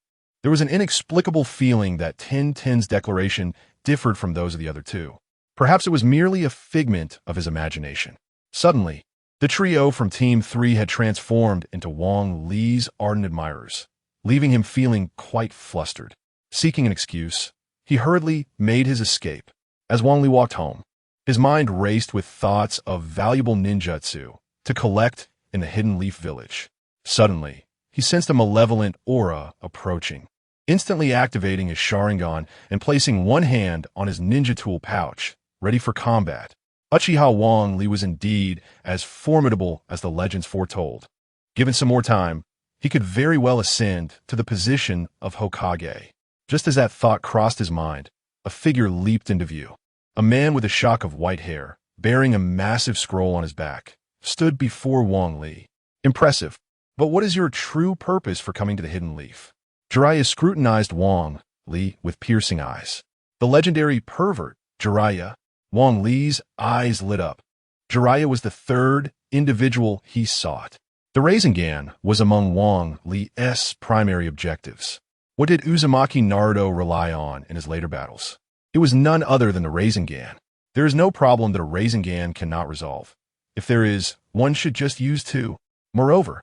There was an inexplicable feeling that Tintin's declaration differed from those of the other two. Perhaps it was merely a figment of his imagination. Suddenly, the trio from Team 3 had transformed into Wang Li's ardent admirers, leaving him feeling quite flustered. Seeking an excuse, he hurriedly made his escape. As Wang Li walked home, his mind raced with thoughts of valuable ninjutsu to collect in the Hidden Leaf Village. Suddenly, he sensed a malevolent aura approaching. Instantly activating his Sharingan and placing one hand on his ninja tool pouch, ready for combat, Uchiha Wang Li was indeed as formidable as the legends foretold. Given some more time, he could very well ascend to the position of Hokage. Just as that thought crossed his mind, a figure leaped into view. A man with a shock of white hair, bearing a massive scroll on his back, stood before Wang Li. Impressive, but what is your true purpose for coming to the Hidden Leaf? Jiraiya scrutinized Wang Li with piercing eyes. The legendary pervert, Jiraiya. Wang Li's eyes lit up. Jiraiya was the third individual he sought. The Rasengan was among Wang Li's primary objectives. What did Uzumaki Naruto rely on in his later battles? It was none other than the Rasengan. There is no problem that a Rasengan cannot resolve. If there is, one should just use two. Moreover,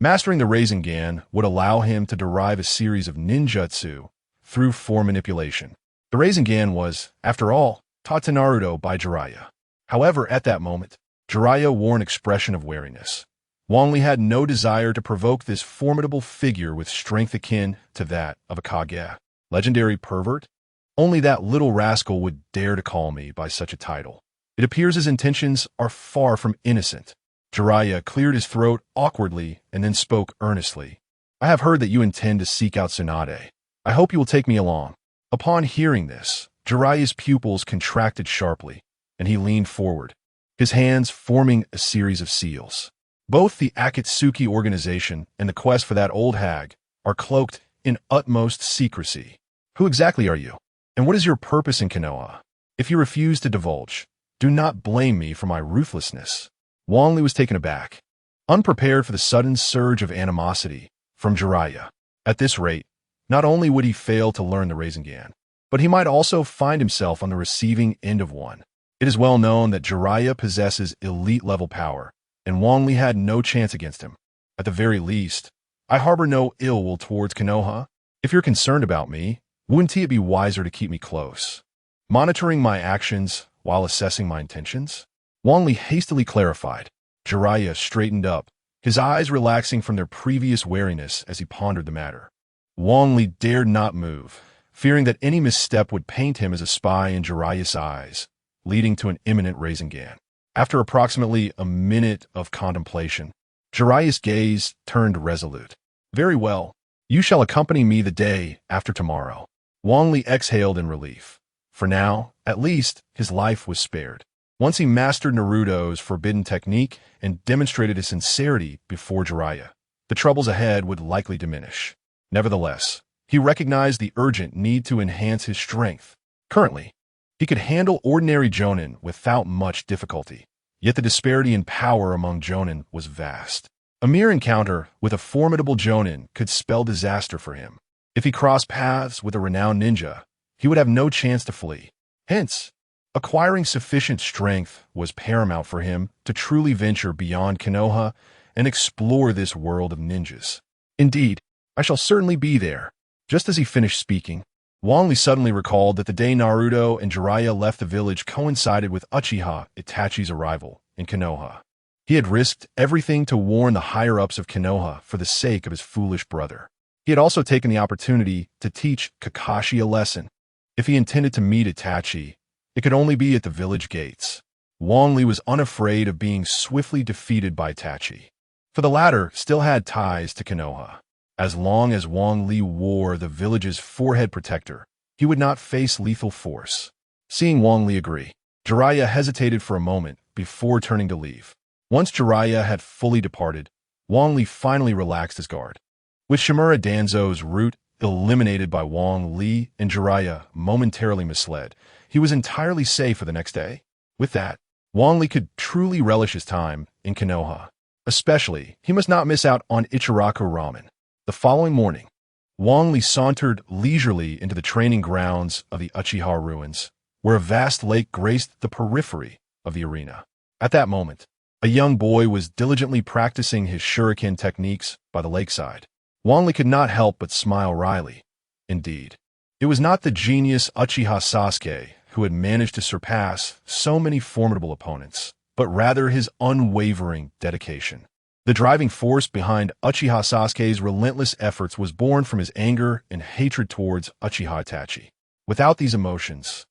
mastering the Rasengan would allow him to derive a series of ninjutsu through form manipulation. The Rasengan was, after all, taught to Naruto by Jiraiya. However, at that moment, Jiraiya wore an expression of wariness. Wang Li had no desire to provoke this formidable figure with strength akin to that of a Kage. Legendary pervert? Only that little rascal would dare to call me by such a title. It appears his intentions are far from innocent. Jiraiya cleared his throat awkwardly and then spoke earnestly. I have heard that you intend to seek out Tsunade. I hope you will take me along. Upon hearing this, Jiraiya's pupils contracted sharply, and he leaned forward, his hands forming a series of seals. Both the Akatsuki organization and the quest for that old hag are cloaked in utmost secrecy. Who exactly are you? And what is your purpose in Konoha? If you refuse to divulge, do not blame me for my ruthlessness. Wang Li was taken aback, unprepared for the sudden surge of animosity from Jiraiya. At this rate, not only would he fail to learn the Rasengan, but he might also find himself on the receiving end of one. It is well known that Jiraiya possesses elite-level power, and Wang Li had no chance against him. At the very least, I harbor no ill will towards Konoha. If you're concerned about me, wouldn't it be wiser to keep me close, monitoring my actions while assessing my intentions? Wang Li hastily clarified. Jiraiya straightened up, his eyes relaxing from their previous wariness as he pondered the matter. Wang Li dared not move, fearing that any misstep would paint him as a spy in Jiraiya's eyes, leading to an imminent Rasengan. After approximately a minute of contemplation, Jiraiya's gaze turned resolute. Very well, you shall accompany me the day after tomorrow. Wang Li exhaled in relief. For now, at least, his life was spared. Once he mastered Naruto's forbidden technique and demonstrated his sincerity before Jiraiya, the troubles ahead would likely diminish. Nevertheless, he recognized the urgent need to enhance his strength. Currently, he could handle ordinary jonin without much difficulty, yet the disparity in power among jonin was vast. A mere encounter with a formidable jonin could spell disaster for him. If he crossed paths with a renowned ninja, he would have no chance to flee. Hence, acquiring sufficient strength was paramount for him to truly venture beyond Konoha and explore this world of ninjas. Indeed, I shall certainly be there. Just as he finished speaking, Wang Li suddenly recalled that the day Naruto and Jiraiya left the village coincided with Uchiha Itachi's arrival in Konoha. He had risked everything to warn the higher-ups of Konoha for the sake of his foolish brother. He had also taken the opportunity to teach Kakashi a lesson. If he intended to meet Itachi, it could only be at the village gates. Wang Li was unafraid of being swiftly defeated by Itachi, for the latter still had ties to Konoha. As long as Wang Li wore the village's forehead protector, he would not face lethal force. Seeing Wang Li agree, Jiraiya hesitated for a moment before turning to leave. Once Jiraiya had fully departed, Wang Li finally relaxed his guard. With Shimura Danzo's route eliminated by Wang Li and Jiraiya momentarily misled, he was entirely safe for the next day. With that, Wang Li could truly relish his time in Konoha. Especially, he must not miss out on Ichiraku ramen. The following morning, Wang Li sauntered leisurely into the training grounds of the Uchiha ruins, where a vast lake graced the periphery of the arena. At that moment, a young boy was diligently practicing his shuriken techniques by the lakeside. Wang Li could not help but smile wryly. Indeed, it was not the genius Uchiha Sasuke who had managed to surpass so many formidable opponents, but rather his unwavering dedication. The driving force behind Uchiha Sasuke's relentless efforts was born from his anger and hatred towards Uchiha Itachi. Without these emotions,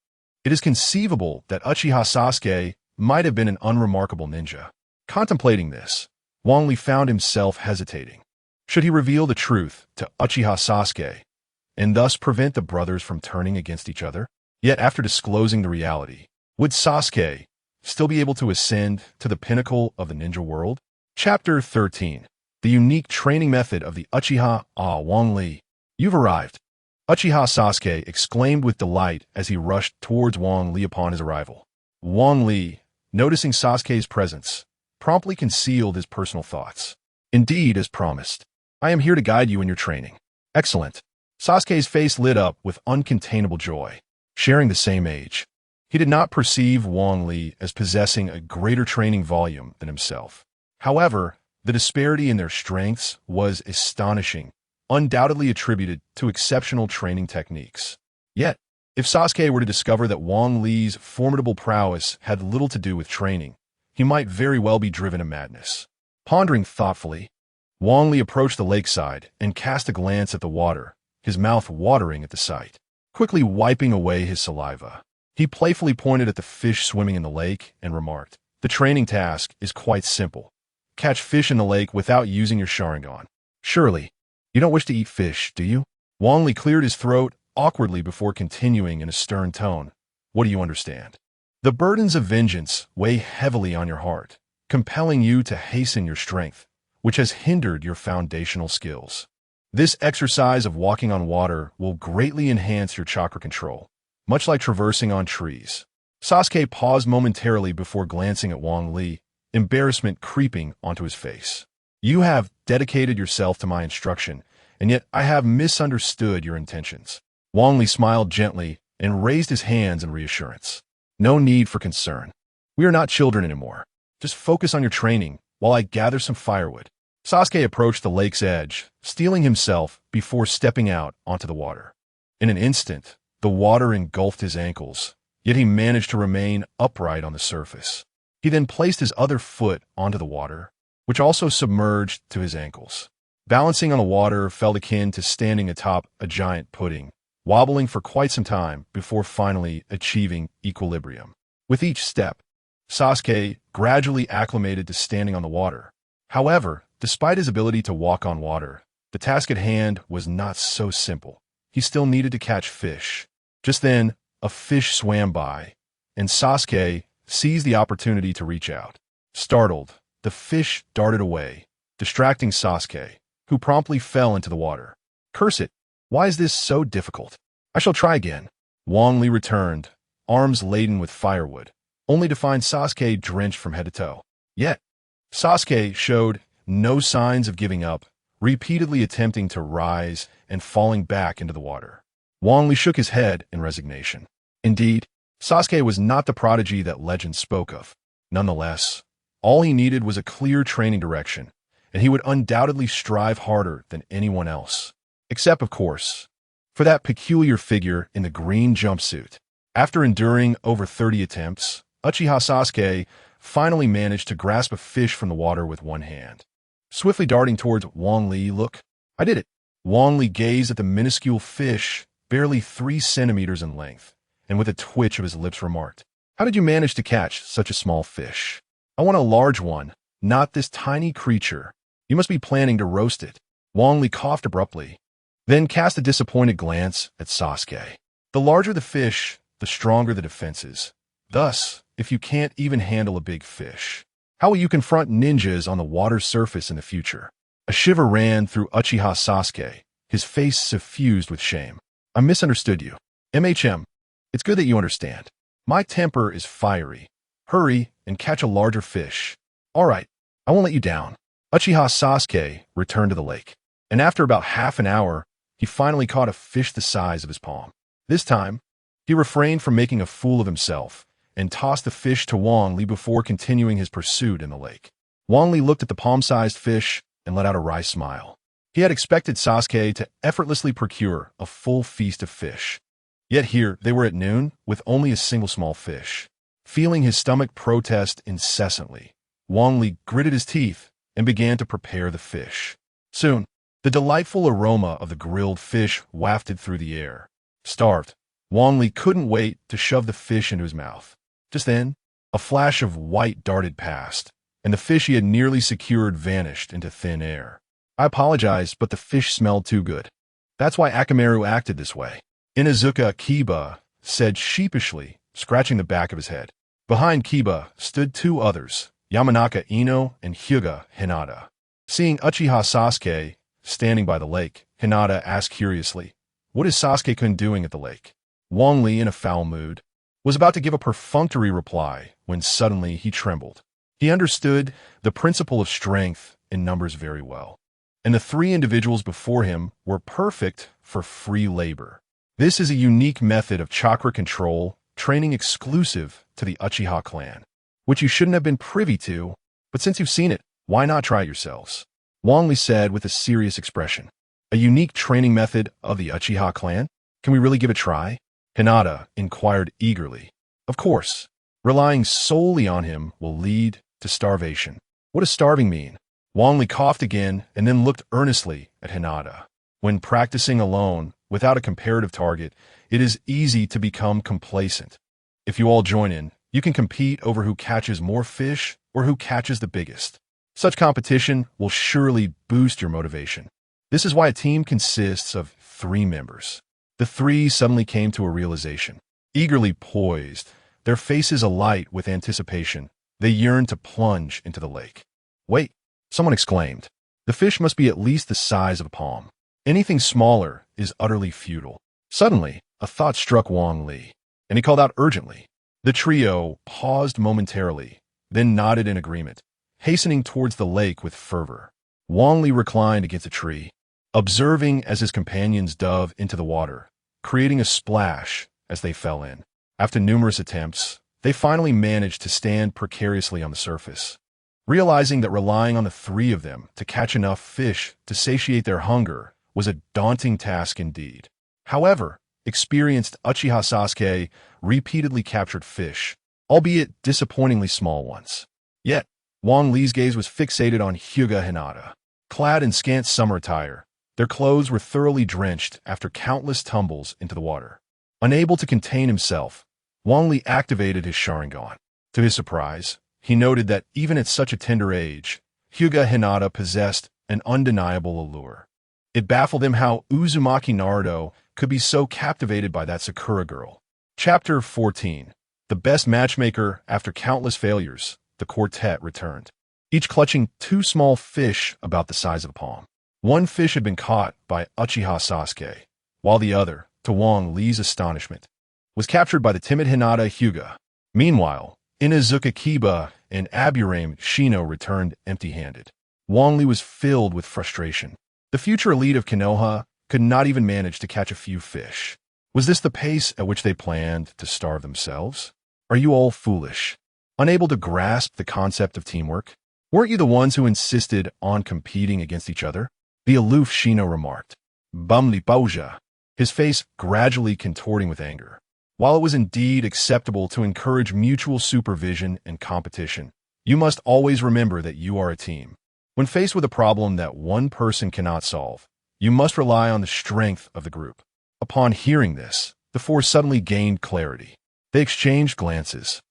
it is conceivable that Uchiha Sasuke might have been an unremarkable ninja. Contemplating this, Wang Li found himself hesitating. Should he reveal the truth to Uchiha Sasuke, and thus prevent the brothers from turning against each other? Yet after disclosing the reality, would Sasuke still be able to ascend to the pinnacle of the ninja world? Chapter 13. The unique training method of the Uchiha. Wang Li, you've arrived. Uchiha Sasuke exclaimed with delight as he rushed towards Wang Li upon his arrival. Wang Li, noticing Sasuke's presence, promptly concealed his personal thoughts. Indeed, as promised, I am here to guide you in your training. Excellent. Sasuke's face lit up with uncontainable joy. Sharing the same age, he did not perceive Wang Li as possessing a greater training volume than himself. However, the disparity in their strengths was astonishing, undoubtedly attributed to exceptional training techniques. Yet, if Sasuke were to discover that Wang Li's formidable prowess had little to do with training, he might very well be driven to madness. Pondering thoughtfully, Wang Li approached the lakeside and cast a glance at the water, his mouth watering at the sight. Quickly wiping away his saliva, he playfully pointed at the fish swimming in the lake and remarked, "The training task is quite simple. Catch fish in the lake without using your Sharingan. Surely, you don't wish to eat fish, do you?" Wang Li cleared his throat awkwardly before continuing in a stern tone. "What do you understand? The burdens of vengeance weigh heavily on your heart, compelling you to hasten your strength, which has hindered your foundational skills. This exercise of walking on water will greatly enhance your chakra control, much like traversing on trees." Sasuke paused momentarily before glancing at Wang Li, embarrassment creeping onto his face. "You have dedicated yourself to my instruction, and yet I have misunderstood your intentions." Wang Li smiled gently and raised his hands in reassurance. "No need for concern. We are not children anymore. Just focus on your training while I gather some firewood." Sasuke approached the lake's edge, steeling himself before stepping out onto the water. In an instant, the water engulfed his ankles, yet he managed to remain upright on the surface. He then placed his other foot onto the water, which also submerged to his ankles. Balancing on the water felt akin to standing atop a giant pudding, wobbling for quite some time before finally achieving equilibrium. With each step, Sasuke gradually acclimated to standing on the water. However, despite his ability to walk on water, the task at hand was not so simple. He still needed to catch fish. Just then, a fish swam by, and Sasuke seized the opportunity to reach out. Startled, the fish darted away, distracting Sasuke, who promptly fell into the water. "Curse it! Why is this so difficult? I shall try again." Wang Li returned, arms laden with firewood, only to find Sasuke drenched from head to toe. Yet, Sasuke showed no signs of giving up, repeatedly attempting to rise and falling back into the water. Wang Li shook his head in resignation. Indeed, Sasuke was not the prodigy that legend spoke of. Nonetheless, all he needed was a clear training direction, and he would undoubtedly strive harder than anyone else. Except, of course, for that peculiar figure in the green jumpsuit. After enduring over 30 attempts, Uchiha Sasuke finally managed to grasp a fish from the water with one hand. Swiftly darting towards Wang Li, "Look, I did it." Wang Li gazed at the minuscule fish, barely 3 centimeters in length, and with a twitch of his lips remarked, "How did you manage to catch such a small fish? I want a large one, not this tiny creature. You must be planning to roast it." Wang Li coughed abruptly, then cast a disappointed glance at Sasuke. The larger the fish, the stronger the defenses. Thus, if you can't even handle a big fish, how will you confront ninjas on the water's surface in the future? A shiver ran through Uchiha Sasuke, his face suffused with shame. "I misunderstood you. It's good that you understand. My temper is fiery. Hurry and catch a larger fish." "All right, I won't let you down." Uchiha Sasuke returned to the lake, and after about half an hour, he finally caught a fish the size of his palm. This time, he refrained from making a fool of himself and tossed the fish to Wang Li before continuing his pursuit in the lake. Wang Li looked at the palm-sized fish and let out a wry smile. He had expected Sasuke to effortlessly procure a full feast of fish. Yet here they were at noon with only a single small fish. Feeling his stomach protest incessantly, Wang Li gritted his teeth and began to prepare the fish. Soon, the delightful aroma of the grilled fish wafted through the air. Starved, Wang Li couldn't wait to shove the fish into his mouth. Just then, a flash of white darted past, and the fish he had nearly secured vanished into thin air. I apologize, but the fish smelled too good. That's why Akamaru acted this way. Inuzuka Kiba said sheepishly, scratching the back of his head. Behind Kiba stood two others, Yamanaka Ino and Hyuga Hinata. Seeing Uchiha Sasuke standing by the lake, Hinata asked curiously, "What is Sasuke-kun doing at the lake?" Wang Li, in a foul mood, was about to give a perfunctory reply when suddenly he trembled. He understood the principle of strength in numbers very well, and the three individuals before him were perfect for free labor. This is a unique method of chakra control, training exclusive to the Uchiha clan, which you shouldn't have been privy to, but since you've seen it, why not try it yourselves? Wang Li said with a serious expression. A unique training method of the Uchiha clan? Can we really give it a try? Hinata inquired eagerly. Of course. Relying solely on him will lead to starvation. What does starving mean? Wang Li coughed again and then looked earnestly at Hinata. When practicing alone, without a comparative target, it is easy to become complacent. If you all join in, you can compete over who catches more fish or who catches the biggest. Such competition will surely boost your motivation. This is why a team consists of 3 members. The 3 suddenly came to a realization. Eagerly poised, their faces alight with anticipation, they yearned to plunge into the lake. Wait, someone exclaimed. The fish must be at least the size of a palm. Anything smaller is utterly futile. Suddenly, a thought struck Wang Li, and he called out urgently. The trio paused momentarily, then nodded in agreement, hastening towards the lake with fervor. Wang Li reclined against a tree, observing as his companions dove into the water, creating a splash as they fell in. After numerous attempts, they finally managed to stand precariously on the surface. Realizing that relying on the 3 of them to catch enough fish to satiate their hunger was a daunting task indeed. However, experienced Uchiha Sasuke repeatedly captured fish, albeit disappointingly small ones. Yet, Wang Li's gaze was fixated on Hyuga Hinata. Clad in scant summer attire, their clothes were thoroughly drenched after countless tumbles into the water. Unable to contain himself, Wang Li activated his Sharingan. To his surprise, he noted that even at such a tender age, Hyuga Hinata possessed an undeniable allure. It baffled him how Uzumaki Naruto could be so captivated by that Sakura girl. Chapter 14. The best matchmaker. After countless failures, the quartet returned, each clutching 2 small fish about the size of a palm. One fish had been caught by Uchiha Sasuke, while the other, to Wang Li's astonishment, was captured by the timid Hinata Hyuga. Meanwhile, Inuzuka Kiba and Aburame Shino returned empty-handed. Wang Li was filled with frustration. The future elite of Konoha could not even manage to catch a few fish. Was this the pace at which they planned to starve themselves? Are you all foolish? Unable to grasp the concept of teamwork? Weren't you the ones who insisted on competing against each other? The aloof Shino remarked. Bumli Pauja, his face gradually contorting with anger. While it was indeed acceptable to encourage mutual supervision and competition, you must always remember that you are a team. When faced with a problem that one person cannot solve, you must rely on the strength of the group. Upon hearing this, the 4 suddenly gained clarity. They exchanged glances,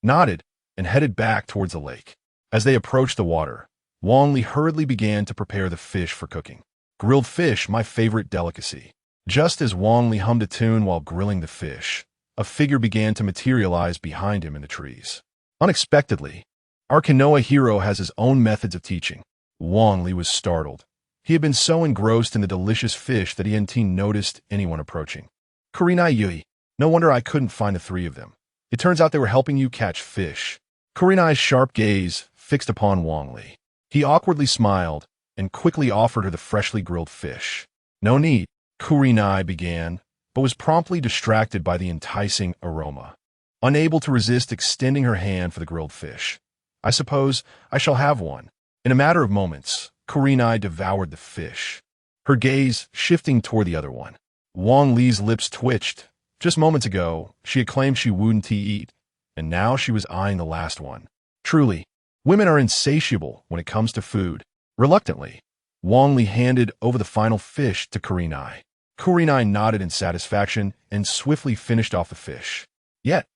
nodded, and headed back towards the lake. As they approached the water, Wang Li hurriedly began to prepare the fish for cooking. Grilled fish, my favorite delicacy. Just as Wang Li hummed a tune while grilling the fish, a figure began to materialize behind him in the trees. Unexpectedly, our Konoha hero has his own methods of teaching. Wang Li was startled. He had been so engrossed in the delicious fish that he hadn't noticed anyone approaching. Kurinai Yui, no wonder I couldn't find the 3 of them. It turns out they were helping you catch fish. Kurinai's sharp gaze fixed upon Wang Li. He awkwardly smiled and quickly offered her the freshly grilled fish. No need. Kurenai began, but was promptly distracted by the enticing aroma. Unable to resist extending her hand for the grilled fish. I suppose I shall have one. In a matter of moments, Kurenai devoured the fish, her gaze shifting toward the other one. Wang Li's lips twitched. Just moments ago, she had claimed she wouldn't eat, and now she was eyeing the last one. Truly, women are insatiable when it comes to food. Reluctantly, Wang Li handed over the final fish to Kurenai. Kurenai nodded in satisfaction and swiftly finished off the fish. Yet,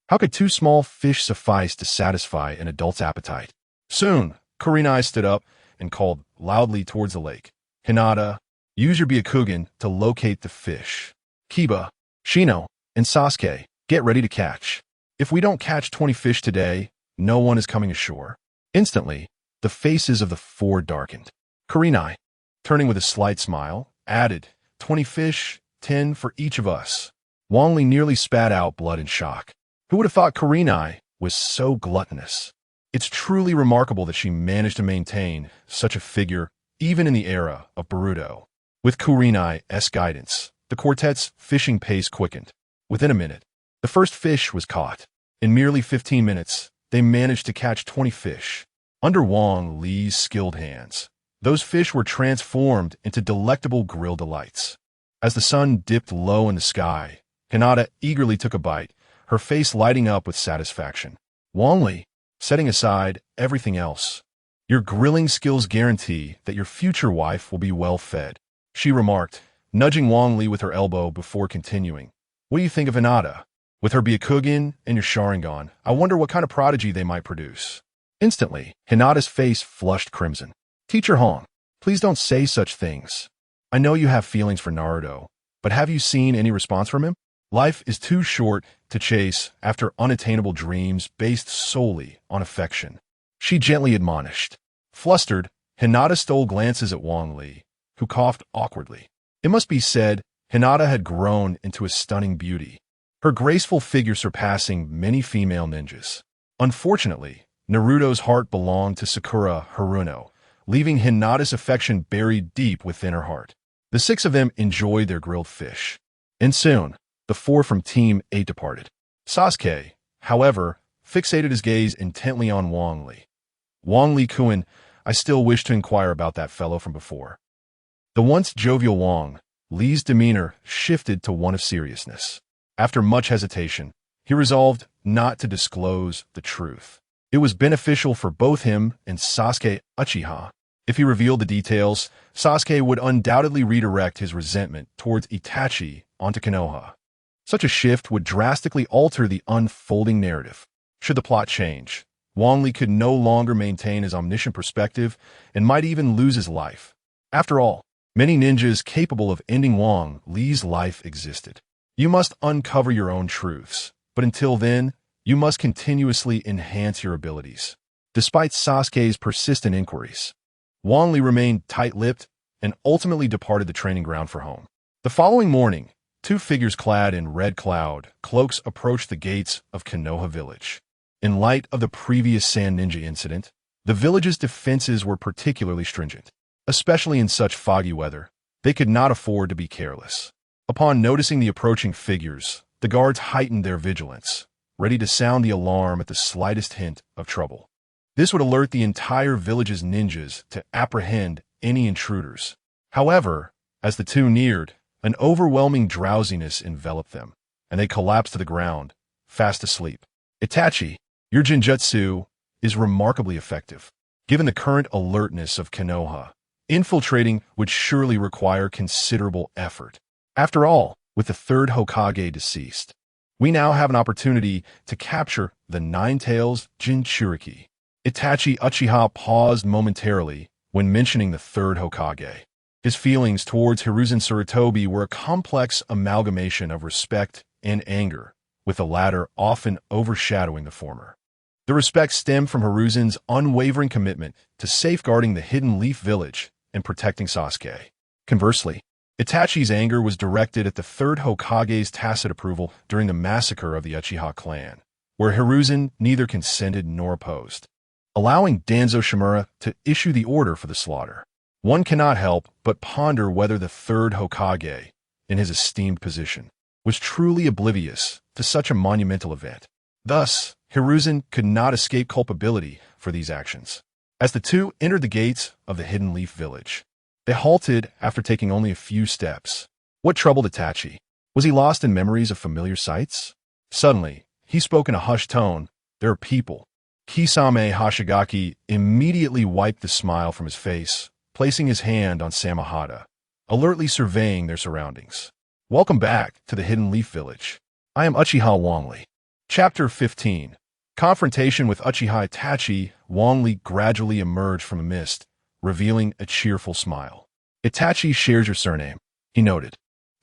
how could 2 small fish suffice to satisfy an adult's appetite? Soon, Kurenai stood up and called loudly towards the lake. Hinata, use your Byakugan to locate the fish. Kiba, Shino, and Sasuke, get ready to catch. If we don't catch 20 fish today, no one is coming ashore. Instantly, the faces of the 4 darkened. Kurenai, turning with a slight smile, added, 20 fish, 10 for each of us. Wang Li nearly spat out blood in shock. Who would have thought Kurenai was so gluttonous? It's truly remarkable that she managed to maintain such a figure even in the era of Boruto. With Kurenai's guidance, the quartet's fishing pace quickened. Within a minute, the first fish was caught. In merely 15 minutes, they managed to catch 20 fish. Under Wang Li's skilled hands, those fish were transformed into delectable grilled delights. As the sun dipped low in the sky, Hinata eagerly took a bite, her face lighting up with satisfaction. Wang Li, setting aside everything else, your grilling skills guarantee that your future wife will be well fed, she remarked, nudging Wang Li with her elbow before continuing. What do you think of Hinata? With her Byakugan and your Sharingan, I wonder what kind of prodigy they might produce. Instantly, Hinata's face flushed crimson. Teacher Hong, please don't say such things. I know you have feelings for Naruto, but have you seen any response from him? Life is too short to chase after unattainable dreams based solely on affection, she gently admonished. Flustered, Hinata stole glances at Wang Li, who coughed awkwardly. It must be said, Hinata had grown into a stunning beauty, her graceful figure surpassing many female ninjas. Unfortunately, Naruto's heart belonged to Sakura Haruno, leaving Hinata's affection buried deep within her heart. The 6 of them enjoyed their grilled fish. And soon, the 4 from Team 8 departed. Sasuke, however, fixated his gaze intently on Wang Li. Wang Li-kun, I still wish to inquire about that fellow from before. The once jovial Wang Li's demeanor shifted to one of seriousness. After much hesitation, he resolved not to disclose the truth. It was beneficial for both him and Sasuke Uchiha. If he revealed the details, Sasuke would undoubtedly redirect his resentment towards Itachi onto Konoha. Such a shift would drastically alter the unfolding narrative. Should the plot change, Wang Li could no longer maintain his omniscient perspective and might even lose his life. After all, many ninjas capable of ending Wang Li's life existed. You must uncover your own truths, but until then, you must continuously enhance your abilities. Despite Sasuke's persistent inquiries, Wang Li remained tight-lipped and ultimately departed the training ground for home. The following morning, 2 figures clad in red cloud cloaks approached the gates of Konoha Village. In light of the previous Sand Ninja incident, the village's defenses were particularly stringent. Especially in such foggy weather, they could not afford to be careless. Upon noticing the approaching figures, the guards heightened their vigilance, ready to sound the alarm at the slightest hint of trouble. This would alert the entire village's ninjas to apprehend any intruders. However, as the 2 neared, an overwhelming drowsiness enveloped them, and they collapsed to the ground, fast asleep. Itachi, your ninjutsu is remarkably effective. Given the current alertness of Konoha, infiltrating would surely require considerable effort. After all, with the 3rd Hokage deceased, we now have an opportunity to capture the Nine-Tails Jinchuriki. Itachi Uchiha paused momentarily when mentioning the 3rd Hokage. His feelings towards Hiruzen Sarutobi were a complex amalgamation of respect and anger, with the latter often overshadowing the former. The respect stemmed from Hiruzen's unwavering commitment to safeguarding the Hidden Leaf Village and protecting Sasuke. Conversely, Itachi's anger was directed at the 3rd Hokage's tacit approval during the massacre of the Uchiha clan, where Hiruzen neither consented nor opposed, allowing Danzo Shimura to issue the order for the slaughter. One cannot help but ponder whether the 3rd Hokage in his esteemed position, was truly oblivious to such a monumental event. Thus, Hiruzen could not escape culpability for these actions. As the two entered the gates of the Hidden Leaf Village, they halted after taking only a few steps. What troubled Itachi? Was he lost in memories of familiar sights? Suddenly, he spoke in a hushed tone. There are people. Kisame Hoshigaki immediately wiped the smile from his face, placing his hand on Samahata, alertly surveying their surroundings. Welcome back to the Hidden Leaf Village. I am Uchiha Wangli. Chapter 15. Confrontation with Uchiha Itachi. Wangli gradually emerged from a mist, revealing a cheerful smile. Itachi shares your surname, he noted.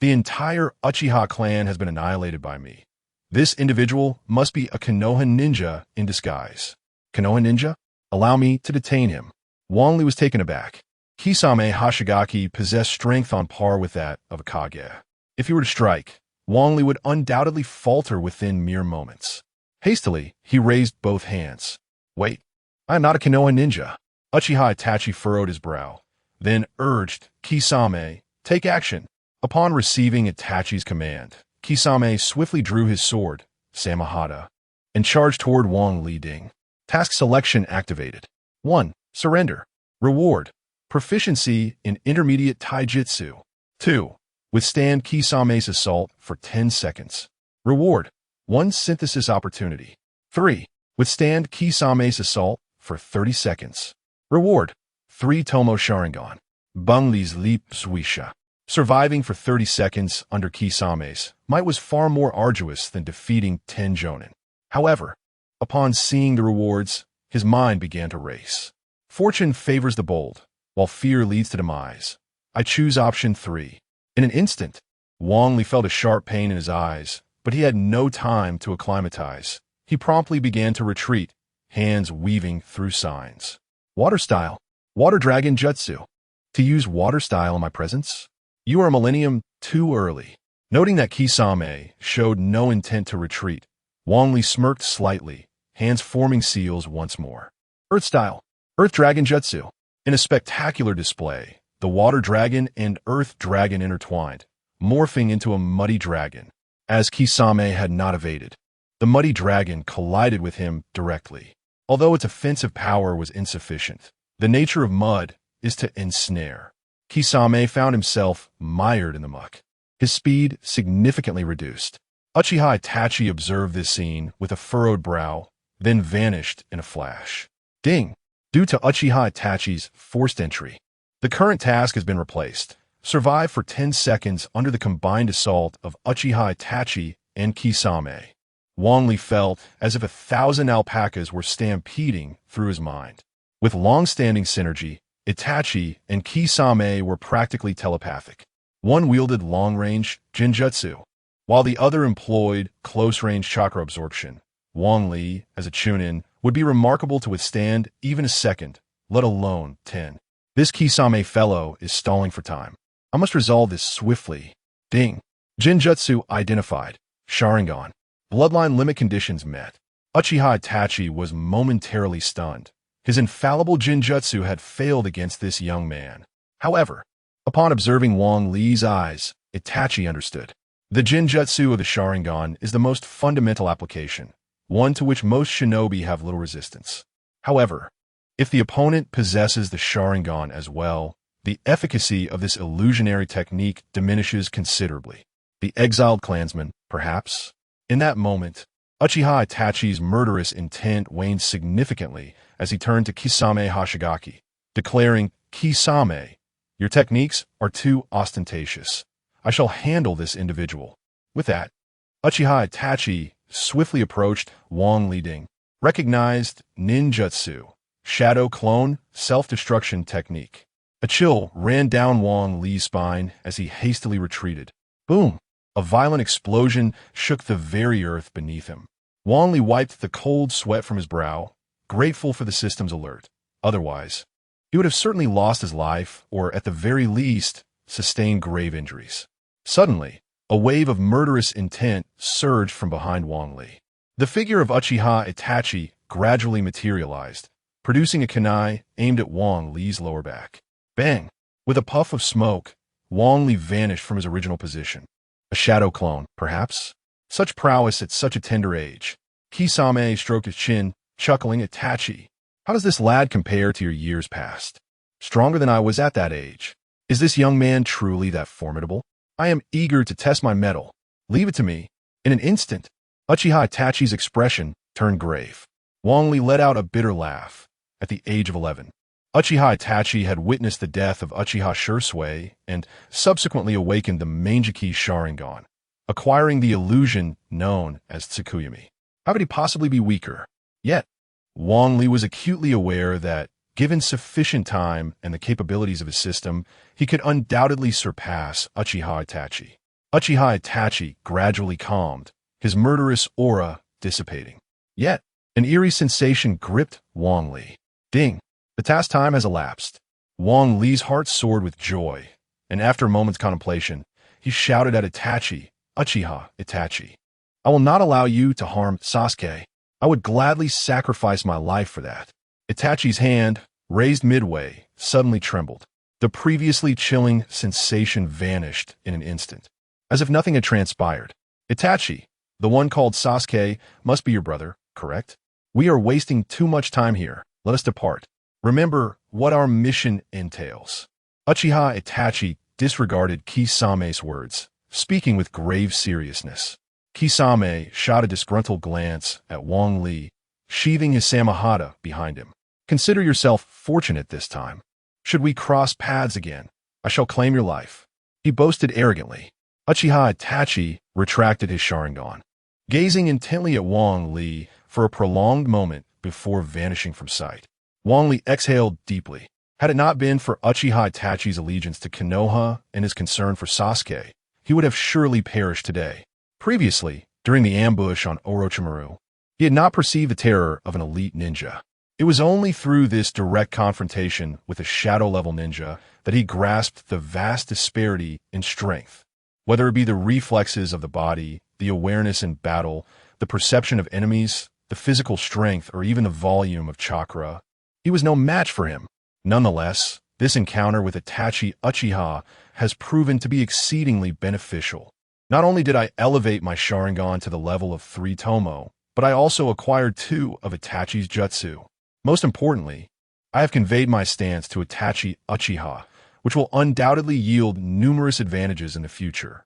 The entire Uchiha clan has been annihilated by me. This individual must be a Konoha ninja in disguise. Konoha ninja? Allow me to detain him. Wangli was taken aback. Kisame Hoshigaki possessed strength on par with that of a Kage. If he were to strike, Wangli would undoubtedly falter within mere moments. Hastily, he raised both hands. Wait, I am not a Konoha ninja. Uchiha Itachi furrowed his brow, then urged, Kisame, take action. Upon receiving Itachi's command, Kisame swiftly drew his sword, Samahata, and charged toward Wang Li-ding. Task selection activated. 1. Surrender. Reward. Proficiency in intermediate taijutsu. 2. Withstand Kisame's assault for 10 seconds. Reward. 1 synthesis opportunity. 3. Withstand Kisame's assault for 30 seconds. Reward. 3 Tomo Sharingan. Bungli's Leap Suisha. Surviving for 30 seconds under Kisame's might was far more arduous than defeating 10 Jonin. However, upon seeing the rewards, his mind began to race. Fortune favors the bold, while fear leads to demise. I choose option 3. In an instant, Wangli felt a sharp pain in his eyes, but he had no time to acclimatize. He promptly began to retreat, hands weaving through signs. Water style. Water dragon jutsu. To use water style in my presence? You are a millennium too early. Noting that Kisame showed no intent to retreat, Wangli smirked slightly, hands forming seals once more. Earth style. Earth dragon jutsu. In a spectacular display, the water dragon and earth dragon intertwined, morphing into a muddy dragon. As Kisame had not evaded, the muddy dragon collided with him directly. Although its offensive power was insufficient, the nature of mud is to ensnare. Kisame found himself mired in the muck, his speed significantly reduced. Uchiha Itachi observed this scene with a furrowed brow, then vanished in a flash. Ding! Due to Uchiha Itachi's forced entry, the current task has been replaced. Survive for 10 seconds under the combined assault of Uchiha Itachi and Kisame. Wangli felt as if 1,000 alpacas were stampeding through his mind. With long-standing synergy, Itachi and Kisame were practically telepathic. One wielded long-range Jinjutsu, while the other employed close-range chakra absorption. Wangli, as a Chunin, would be remarkable to withstand even a second, let alone 10. This Kisame fellow is stalling for time. I must resolve this swiftly. Ding. Jinjutsu identified. Sharingan. Bloodline limit conditions met. Uchiha Itachi was momentarily stunned. His infallible Jinjutsu had failed against this young man. However, upon observing Wang Li's eyes, Itachi understood. The Jinjutsu of the Sharingan is the most fundamental application, one to which most shinobi have little resistance. However, if the opponent possesses the Sharingan as well, the efficacy of this illusionary technique diminishes considerably. The exiled clansman, perhaps? In that moment, Uchiha Itachi's murderous intent waned significantly as he turned to Kisame Hoshigaki, declaring, Kisame, your techniques are too ostentatious. I shall handle this individual. With that, Uchiha Itachi swiftly approached Wang Li-ding, recognized ninjutsu, shadow clone, self-destruction technique. A chill ran down Wang Li's spine as he hastily retreated. Boom! A violent explosion shook the very earth beneath him. Wang Li wiped the cold sweat from his brow, grateful for the system's alert. Otherwise, he would have certainly lost his life, or at the very least, sustained grave injuries. Suddenly, a wave of murderous intent surged from behind Wang Li. The figure of Uchiha Itachi gradually materialized, producing a kunai aimed at Wang Li's lower back. Bang! With a puff of smoke, Wang Li vanished from his original position. A shadow clone, perhaps? Such prowess at such a tender age. Kisame stroked his chin, chuckling at Itachi. How does this lad compare to your years past? Stronger than I was at that age. Is this young man truly that formidable? I am eager to test my mettle. Leave it to me. In an instant, Uchiha Itachi's expression turned grave. Wang Li let out a bitter laugh. At the age of 11, Uchiha Itachi had witnessed the death of Uchiha Shursui and subsequently awakened the Mangekyo Sharingan, acquiring the illusion known as Tsukuyami. How could he possibly be weaker? Yet, Wang Li was acutely aware that, given sufficient time and the capabilities of his system, he could undoubtedly surpass Uchiha Itachi. Uchiha Itachi gradually calmed, his murderous aura dissipating. Yet, an eerie sensation gripped Wang Li. Ding! The task time has elapsed. Wang Li's heart soared with joy, and after a moment's contemplation, he shouted at Itachi, Uchiha Itachi. I will not allow you to harm Sasuke. I would gladly sacrifice my life for that. Itachi's hand, raised midway, suddenly trembled. The previously chilling sensation vanished in an instant, as if nothing had transpired. Itachi, the one called Sasuke, must be your brother, correct? We are wasting too much time here. Let us depart. Remember what our mission entails. Uchiha Itachi disregarded Kisame's words, speaking with grave seriousness. Kisame shot a disgruntled glance at Wang Li, sheathing his samahata behind him. Consider yourself fortunate this time. Should we cross paths again, I shall claim your life. He boasted arrogantly. Uchiha Itachi retracted his Sharingan, gazing intently at Wang Li for a prolonged moment before vanishing from sight. Wang Li exhaled deeply. Had it not been for Uchiha Itachi's allegiance to Konoha and his concern for Sasuke, he would have surely perished today. Previously, during the ambush on Orochimaru, he had not perceived the terror of an elite ninja. It was only through this direct confrontation with a shadow-level ninja that he grasped the vast disparity in strength. Whether it be the reflexes of the body, the awareness in battle, the perception of enemies, the physical strength, or even the volume of chakra, he was no match for him. Nonetheless, this encounter with Itachi Uchiha has proven to be exceedingly beneficial. Not only did I elevate my Sharingan to the level of 3 Tomo, but I also acquired 2 of Itachi's jutsu. Most importantly, I have conveyed my stance to Itachi Uchiha, which will undoubtedly yield numerous advantages in the future.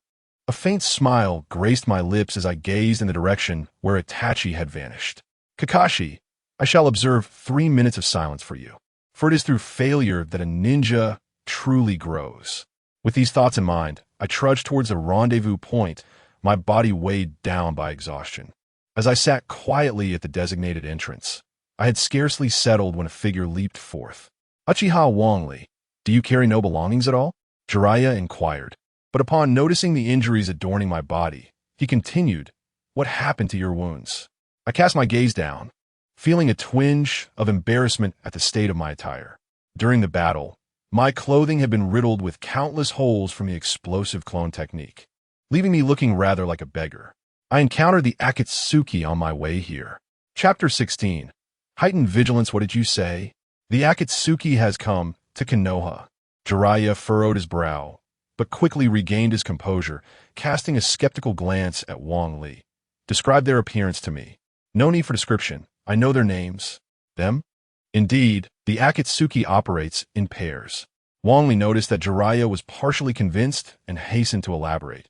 A faint smile graced my lips as I gazed in the direction where Itachi had vanished. Kakashi, I shall observe 3 minutes of silence for you, for it is through failure that a ninja truly grows. With these thoughts in mind, I trudged towards the rendezvous point, my body weighed down by exhaustion. As I sat quietly at the designated entrance, I had scarcely settled when a figure leaped forth. Uchiha Wang Li, do you carry no belongings at all? Jiraiya inquired. But upon noticing the injuries adorning my body, he continued, what happened to your wounds? I cast my gaze down, feeling a twinge of embarrassment at the state of my attire. During the battle, my clothing had been riddled with countless holes from the explosive clone technique, leaving me looking rather like a beggar. I encountered the Akatsuki on my way here. Chapter 16. Heightened vigilance, what did you say? The Akatsuki has come to Konoha. Jiraiya furrowed his brow, but quickly regained his composure, casting a skeptical glance at Wang Li. Describe their appearance to me. No need for description. I know their names. Them? Indeed, the Akatsuki operates in pairs. Wang Li noticed that Jiraiya was partially convinced and hastened to elaborate.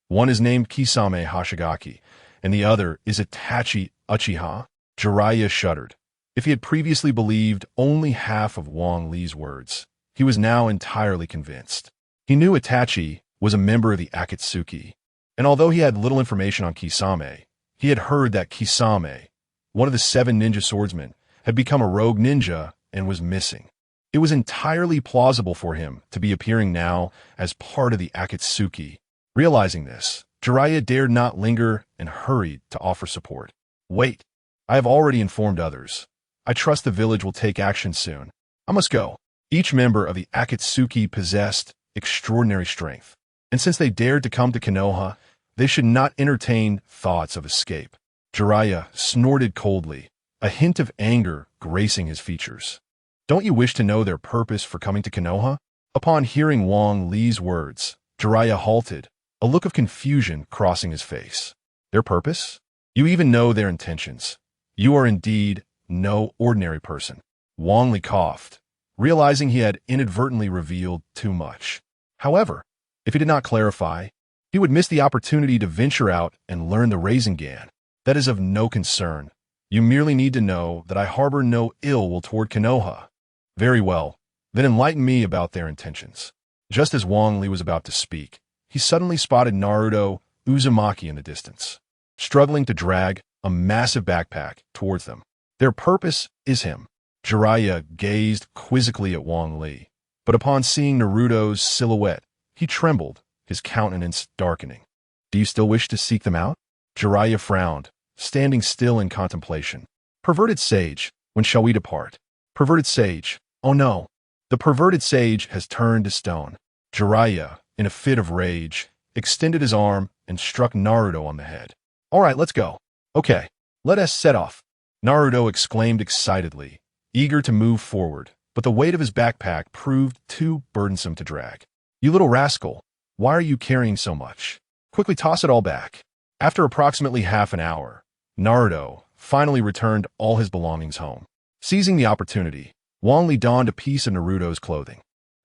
One is named Kisame Hashigaki, and the other is Itachi Uchiha. Jiraiya shuddered. If he had previously believed only half of Wang Li's words, he was now entirely convinced. He knew Itachi was a member of the Akatsuki, and although he had little information on Kisame, he had heard that Kisame, one of the 7 ninja swordsmen, had become a rogue ninja and was missing. It was entirely plausible for him to be appearing now as part of the Akatsuki. Realizing this, Jiraiya dared not linger and hurried to offer support. Wait, I have already informed others. I trust the village will take action soon. I must go. Each member of the Akatsuki possessed extraordinary strength, and since they dared to come to Konoha, they should not entertain thoughts of escape. Jiraiya snorted coldly, a hint of anger gracing his features. Don't you wish to know their purpose for coming to Konoha? Upon hearing Wang Li's words, Jiraiya halted, a look of confusion crossing his face. Their purpose? You even know their intentions. You are indeed no ordinary person. Wang Li coughed, realizing he had inadvertently revealed too much. However, if he did not clarify, he would miss the opportunity to venture out and learn the Rasengan. That is of no concern. You merely need to know that I harbor no ill will toward Konoha. Very well, then enlighten me about their intentions. Just as Wang Li was about to speak, he suddenly spotted Naruto Uzumaki in the distance, struggling to drag a massive backpack towards them. Their purpose is him. Jiraiya gazed quizzically at Wang Li, but upon seeing Naruto's silhouette, he trembled, his countenance darkening. Do you still wish to seek them out? Jiraiya frowned, standing still in contemplation. Perverted sage, when shall we depart? Perverted sage, oh no. The perverted sage has turned to stone. Jiraiya, in a fit of rage, extended his arm and struck Naruto on the head. All right, let's go. Okay, let us set off. Naruto exclaimed excitedly, eager to move forward, but the weight of his backpack proved too burdensome to drag. You little rascal, why are you carrying so much? Quickly toss it all back. After approximately half an hour, Naruto finally returned all his belongings home. Seizing the opportunity, Wang Li donned a piece of Naruto's clothing.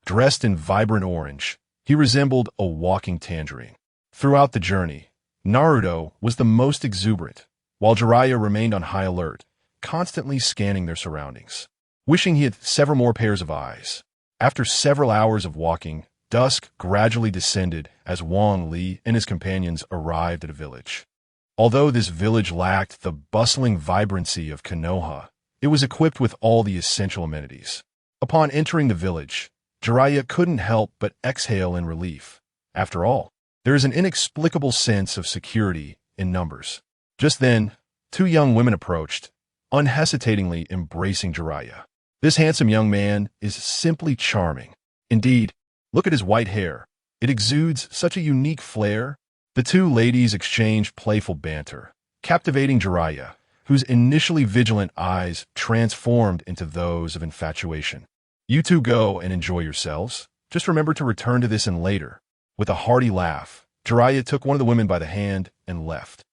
Dressed in vibrant orange, he resembled a walking tangerine. Throughout the journey, Naruto was the most exuberant, while Jiraiya remained on high alert, constantly scanning their surroundings, wishing he had several more pairs of eyes. After several hours of walking, dusk gradually descended as Wang Li and his companions arrived at a village. Although this village lacked the bustling vibrancy of Konoha, it was equipped with all the essential amenities. Upon entering the village, Jiraiya couldn't help but exhale in relief. After all, there is an inexplicable sense of security in numbers. Just then, two young women approached, unhesitatingly embracing Jiraiya. This handsome young man is simply charming. Indeed, look at his white hair. It exudes such a unique flair. The two ladies exchanged playful banter, captivating Jiraiya, whose initially vigilant eyes transformed into those of infatuation. You two go and enjoy yourselves. Just remember to return to this and later. With a hearty laugh, Jiraiya took one of the women by the hand and left.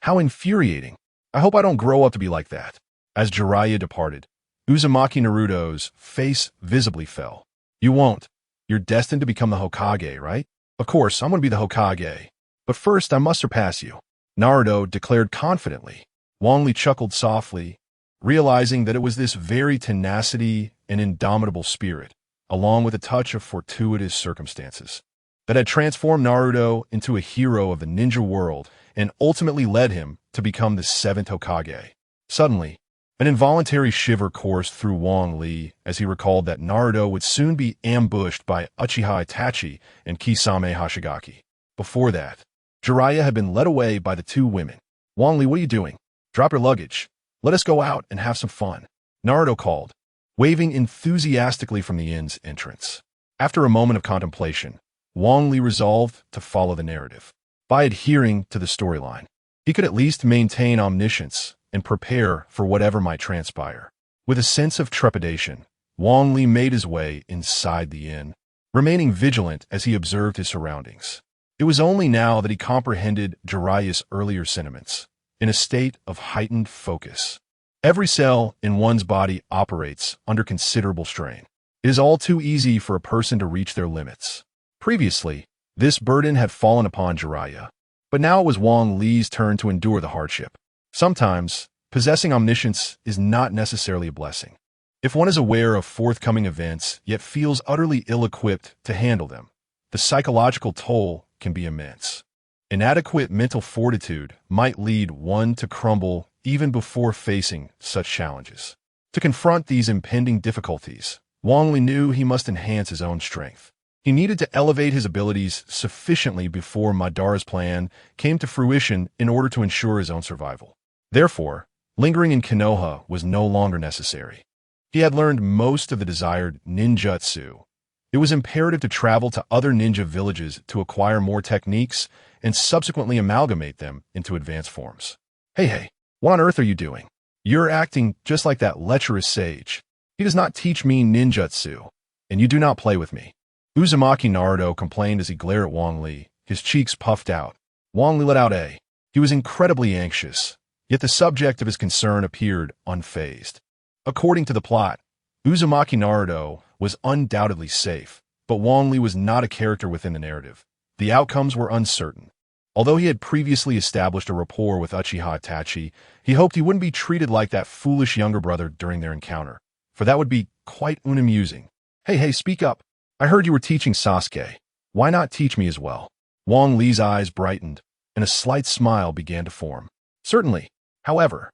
How infuriating. I hope I don't grow up to be like that. As Jiraiya departed, Uzumaki Naruto's face visibly fell. You won't. You're destined to become the Hokage, right? Of course, I'm going to be the Hokage. But first, I must surpass you. Naruto declared confidently. Wang Li chuckled softly, realizing that it was this very tenacity and indomitable spirit, along with a touch of fortuitous circumstances, that had transformed Naruto into a hero of the ninja world and ultimately led him to become the 7th Hokage. Suddenly, an involuntary shiver coursed through Wang Li as he recalled that Naruto would soon be ambushed by Uchiha Itachi and Kisame Hashigaki. Before that, Jiraiya had been led away by the two women. Wang Li, what are you doing? Drop your luggage. Let us go out and have some fun. Naruto called, waving enthusiastically from the inn's entrance. After a moment of contemplation, Wang Li resolved to follow the narrative. By adhering to the storyline, he could at least maintain omniscience and prepare for whatever might transpire. With a sense of trepidation, Wang Li made his way inside the inn, remaining vigilant as he observed his surroundings. It was only now that he comprehended Jiraiya's earlier sentiments, in a state of heightened focus. Every cell in one's body operates under considerable strain. It is all too easy for a person to reach their limits. Previously, this burden had fallen upon Jiraiya, but now it was Wang Li's turn to endure the hardship. Sometimes, possessing omniscience is not necessarily a blessing. If one is aware of forthcoming events yet feels utterly ill-equipped to handle them, the psychological toll can be immense. Inadequate mental fortitude might lead one to crumble even before facing such challenges. To confront these impending difficulties, Wang Li knew he must enhance his own strength. He needed to elevate his abilities sufficiently before Madara's plan came to fruition in order to ensure his own survival. Therefore, lingering in Konoha was no longer necessary. He had learned most of the desired ninjutsu. It was imperative to travel to other ninja villages to acquire more techniques and subsequently amalgamate them into advanced forms. Hey, what on earth are you doing? You're acting just like that lecherous sage. He does not teach me ninjutsu, and you do not play with me. Uzumaki Naruto complained as he glared at Wang Li, his cheeks puffed out. Wang Li let out a. He was incredibly anxious, yet the subject of his concern appeared unfazed. According to the plot, Uzumaki Naruto was undoubtedly safe, but Wang Li was not a character within the narrative. The outcomes were uncertain. Although he had previously established a rapport with Uchiha Itachi, he hoped he wouldn't be treated like that foolish younger brother during their encounter, for that would be quite unamusing. Hey, speak up. I heard you were teaching Sasuke. Why not teach me as well? Wang Li's eyes brightened, and a slight smile began to form. Certainly. However,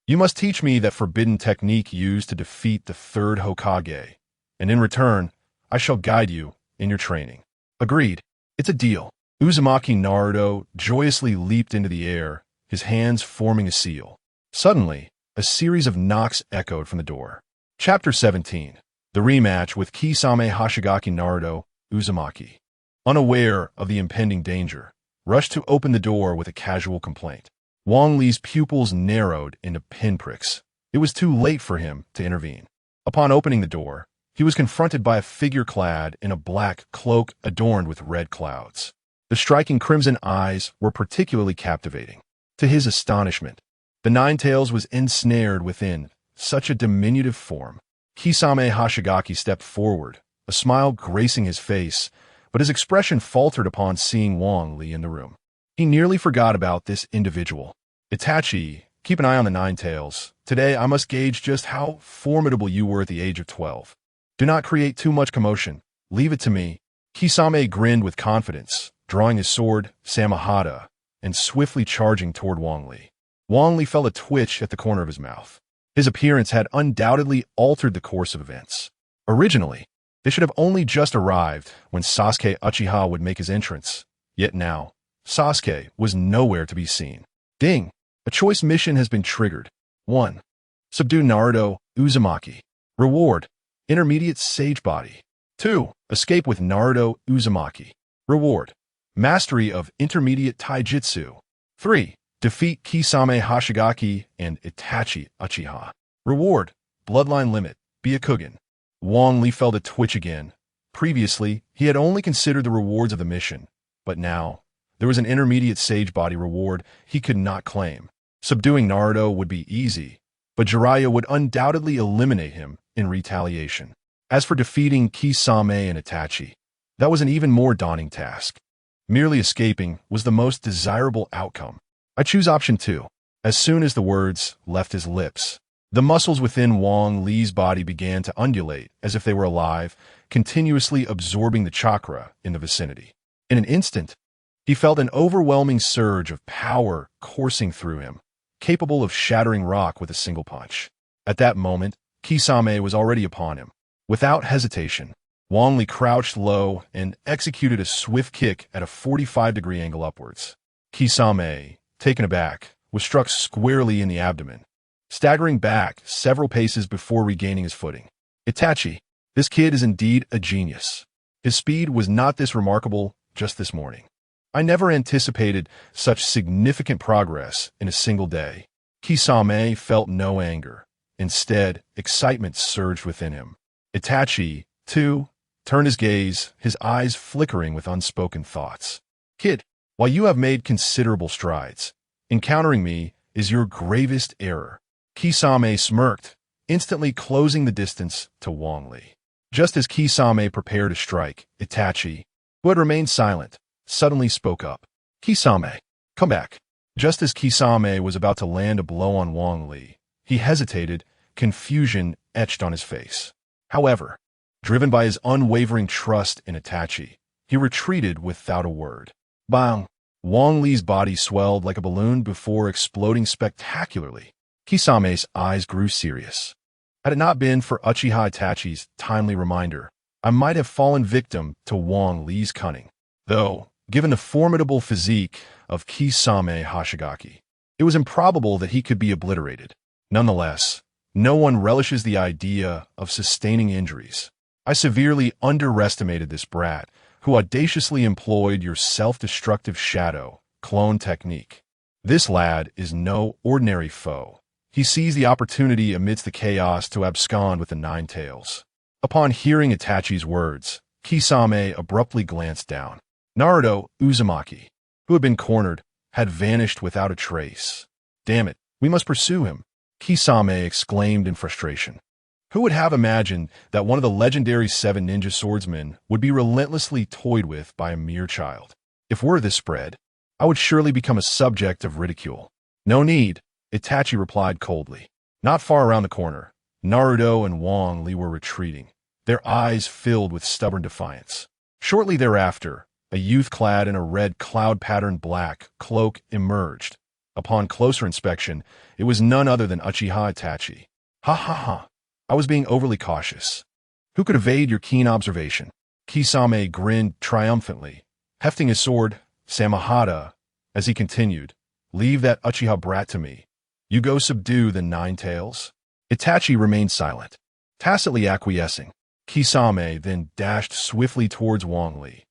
you must teach me that forbidden technique used to defeat the Third Hokage, and in return, I shall guide you in your training. Agreed. It's a deal. Uzumaki Naruto joyously leaped into the air, his hands forming a seal. Suddenly, a series of knocks echoed from the door. Chapter 17. The rematch with Kisame Hoshigaki Naruto, Uzumaki, unaware of the impending danger, rushed to open the door with a casual complaint. Wang Li's pupils narrowed into pinpricks. It was too late for him to intervene. Upon opening the door, he was confronted by a figure clad in a black cloak adorned with red clouds. The striking crimson eyes were particularly captivating. To his astonishment, the Ninetales was ensnared within such a diminutive form. Kisame Hoshigaki stepped forward, a smile gracing his face, but his expression faltered upon seeing Wang Li in the room. He nearly forgot about this individual. Itachi, keep an eye on the Ninetales. Today I must gauge just how formidable you were at the age of 12. Do not create too much commotion. Leave it to me. Kisame grinned with confidence, drawing his sword, Samahata, and swiftly charging toward Wang Li. Wang Li felt a twitch at the corner of his mouth. His appearance had undoubtedly altered the course of events. Originally, they should have only just arrived when Sasuke Uchiha would make his entrance. Yet now, Sasuke was nowhere to be seen. Ding! A choice mission has been triggered. 1. Subdue Naruto Uzumaki. Reward: Intermediate Sage Body. 2. Escape with Naruto Uzumaki. Reward: Mastery of Intermediate Taijutsu. 3. Defeat Kisame Hoshigaki and Itachi Uchiha. Reward: Bloodline Limit, Byakugan. Wang Li felt a twitch again. Previously, he had only considered the rewards of the mission, but now, there was an intermediate sage body reward he could not claim. Subduing Naruto would be easy, but Jiraiya would undoubtedly eliminate him in retaliation. As for defeating Kisame and Itachi, that was an even more daunting task. Merely escaping was the most desirable outcome. I choose option 2. As soon as the words left his lips, the muscles within Wang Li's body began to undulate as if they were alive, continuously absorbing the chakra in the vicinity. In an instant, he felt an overwhelming surge of power coursing through him, capable of shattering rock with a single punch. At that moment, Kisame was already upon him. Without hesitation, Wang Li crouched low and executed a swift kick at a 45-degree angle upwards. Kisame, taken aback, was struck squarely in the abdomen, staggering back several paces before regaining his footing. Itachi, this kid is indeed a genius. His speed was not this remarkable just this morning. I never anticipated such significant progress in a single day. Kisame felt no anger. Instead, excitement surged within him. Itachi, too, turned his gaze, his eyes flickering with unspoken thoughts. Kid, while you have made considerable strides, encountering me is your gravest error. Kisame smirked, instantly closing the distance to Wang Li. Just as Kisame prepared to strike, Itachi, who had remained silent, suddenly spoke up. Kisame, come back. Just as Kisame was about to land a blow on Wang Li, he hesitated, confusion etched on his face. However, driven by his unwavering trust in Itachi, he retreated without a word. Bang! Wang Li's body swelled like a balloon before exploding spectacularly. Kisame's eyes grew serious. Had it not been for Uchiha Itachi's timely reminder, I might have fallen victim to Wang Li's cunning. Though, given the formidable physique of Kisame Hoshigaki, it was improbable that he could be obliterated. Nonetheless, no one relishes the idea of sustaining injuries. I severely underestimated this brat, who audaciously employed your self-destructive shadow clone technique. This lad is no ordinary foe. He seized the opportunity amidst the chaos to abscond with the Ninetales. Upon hearing Itachi's words, Kisame abruptly glanced down. Naruto Uzumaki, who had been cornered, had vanished without a trace. Damn it, we must pursue him, Kisame exclaimed in frustration. Who would have imagined that one of the legendary 7 ninja swordsmen would be relentlessly toyed with by a mere child? If word this spread, I would surely become a subject of ridicule. No need, Itachi replied coldly. Not far around the corner, Naruto and Wang Li were retreating, their eyes filled with stubborn defiance. Shortly thereafter, a youth clad in a red cloud-patterned black cloak emerged. Upon closer inspection, it was none other than Uchiha Itachi. Ha ha ha, I was being overly cautious. Who could evade your keen observation? Kisame grinned triumphantly, hefting his sword, Samahata, as he continued, leave that Uchiha brat to me. You go subdue the 9 tails? Itachi remained silent, tacitly acquiescing. Kisame then dashed swiftly towards Wang Li.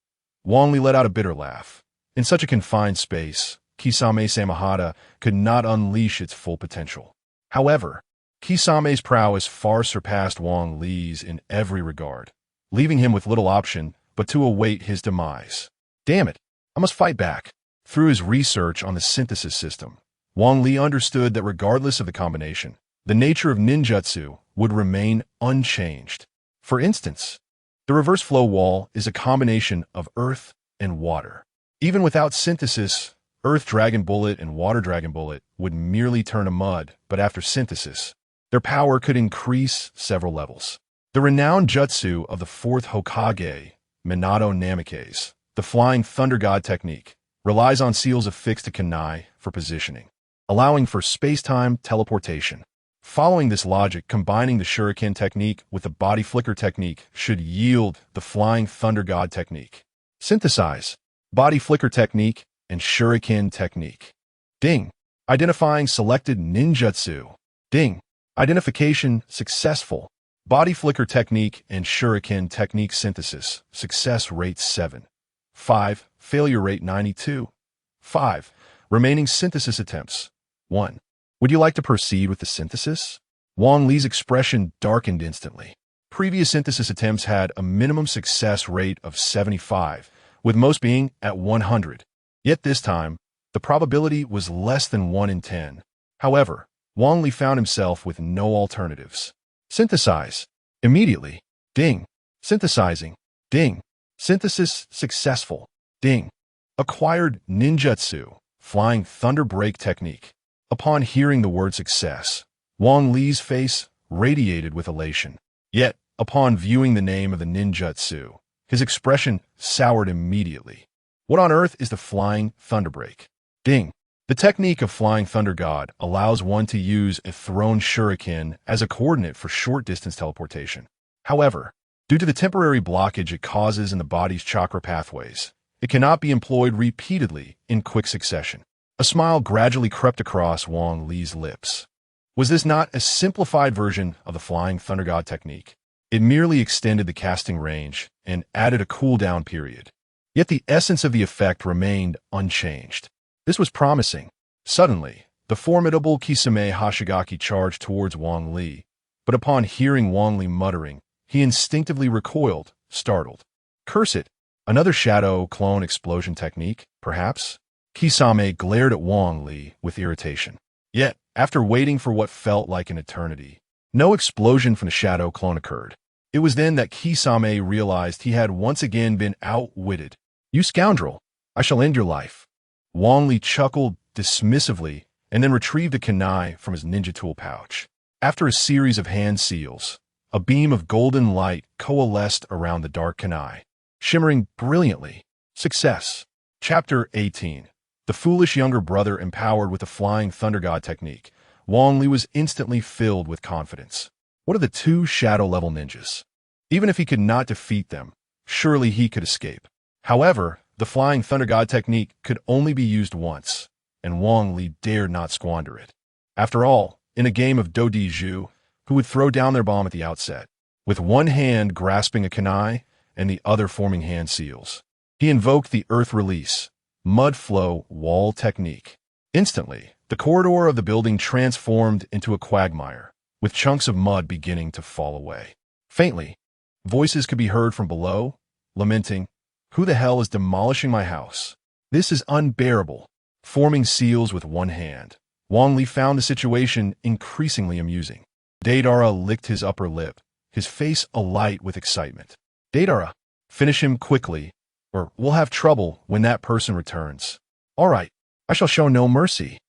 Wang Li let out a bitter laugh. In such a confined space, Kisame Samahata could not unleash its full potential. However, Kisame's prowess far surpassed Wang Li's in every regard, leaving him with little option but to await his demise. Damn it, I must fight back. Through his research on the synthesis system, Wang Li understood that regardless of the combination, the nature of ninjutsu would remain unchanged. For instance, the reverse flow wall is a combination of earth and water. Even without synthesis, Earth Dragon Bullet and Water Dragon Bullet would merely turn to mud, but after synthesis, their power could increase several levels. The renowned jutsu of the Fourth Hokage, Minato Namikaze, the Flying Thunder God technique, relies on seals affixed to kunai for positioning, allowing for space-time teleportation. Following this logic, combining the shuriken technique with the body flicker technique should yield the Flying Thunder God technique. Synthesize body flicker technique and shuriken technique. Ding. Identifying selected ninjutsu. Ding. Identification successful. Body flicker technique and shuriken technique synthesis. Success rate 7. 5. Failure rate 92. 5. Remaining synthesis attempts. 1. Would you like to proceed with the synthesis? Wang Li's expression darkened instantly. Previous synthesis attempts had a minimum success rate of 75, with most being at 100. Yet this time, the probability was less than 1 in 10. However, Wang Li found himself with no alternatives. Synthesize. Immediately. Ding. Synthesizing. Ding. Synthesis successful. Ding. Acquired ninjutsu, Flying Thunder Break technique. Upon hearing the word success, Wang Li's face radiated with elation. Yet, upon viewing the name of the ninjutsu, his expression soured immediately. What on earth is the Flying Thunder Break? Ding. The technique of Flying Thunder God allows one to use a thrown shuriken as a coordinate for short-distance teleportation. However, due to the temporary blockage it causes in the body's chakra pathways, it cannot be employed repeatedly in quick succession. A smile gradually crept across Wang Li's lips. Was this not a simplified version of the Flying Thunder God technique? It merely extended the casting range and added a cooldown period. Yet the essence of the effect remained unchanged. This was promising. Suddenly, the formidable Kisame Hashigaki charged towards Wang Li, but upon hearing Wang Li muttering, he instinctively recoiled, startled. Curse it! Another shadow clone explosion technique, perhaps? Kisame glared at Wang Li with irritation. Yet, after waiting for what felt like an eternity, no explosion from the shadow clone occurred. It was then that Kisame realized he had once again been outwitted. You scoundrel! I shall end your life. Wang Li chuckled dismissively and then retrieved a kunai from his ninja tool pouch. After a series of hand seals, a beam of golden light coalesced around the dark kunai, shimmering brilliantly. Success. Chapter 18. The foolish younger brother empowered with the Flying Thunder God technique. Wang Li was instantly filled with confidence. What are the 2 shadow-level ninjas? Even if he could not defeat them, surely he could escape. However, the Flying Thunder God technique could only be used once, and Wang Li dared not squander it. After all, in a game of Dodiju, who would throw down their bomb at the outset, with one hand grasping a kunai and the other forming hand seals? He invoked the Earth Release, Mud Flow Wall technique. Instantly, the corridor of the building transformed into a quagmire, with chunks of mud beginning to fall away. Faintly, voices could be heard from below, lamenting, "Who the hell is demolishing my house? This is unbearable." Forming seals with one hand, Wang Li found the situation increasingly amusing. Deidara licked his upper lip, his face alight with excitement. "Deidara, finish him quickly, or we'll have trouble when that person returns." "All right, I shall show no mercy,"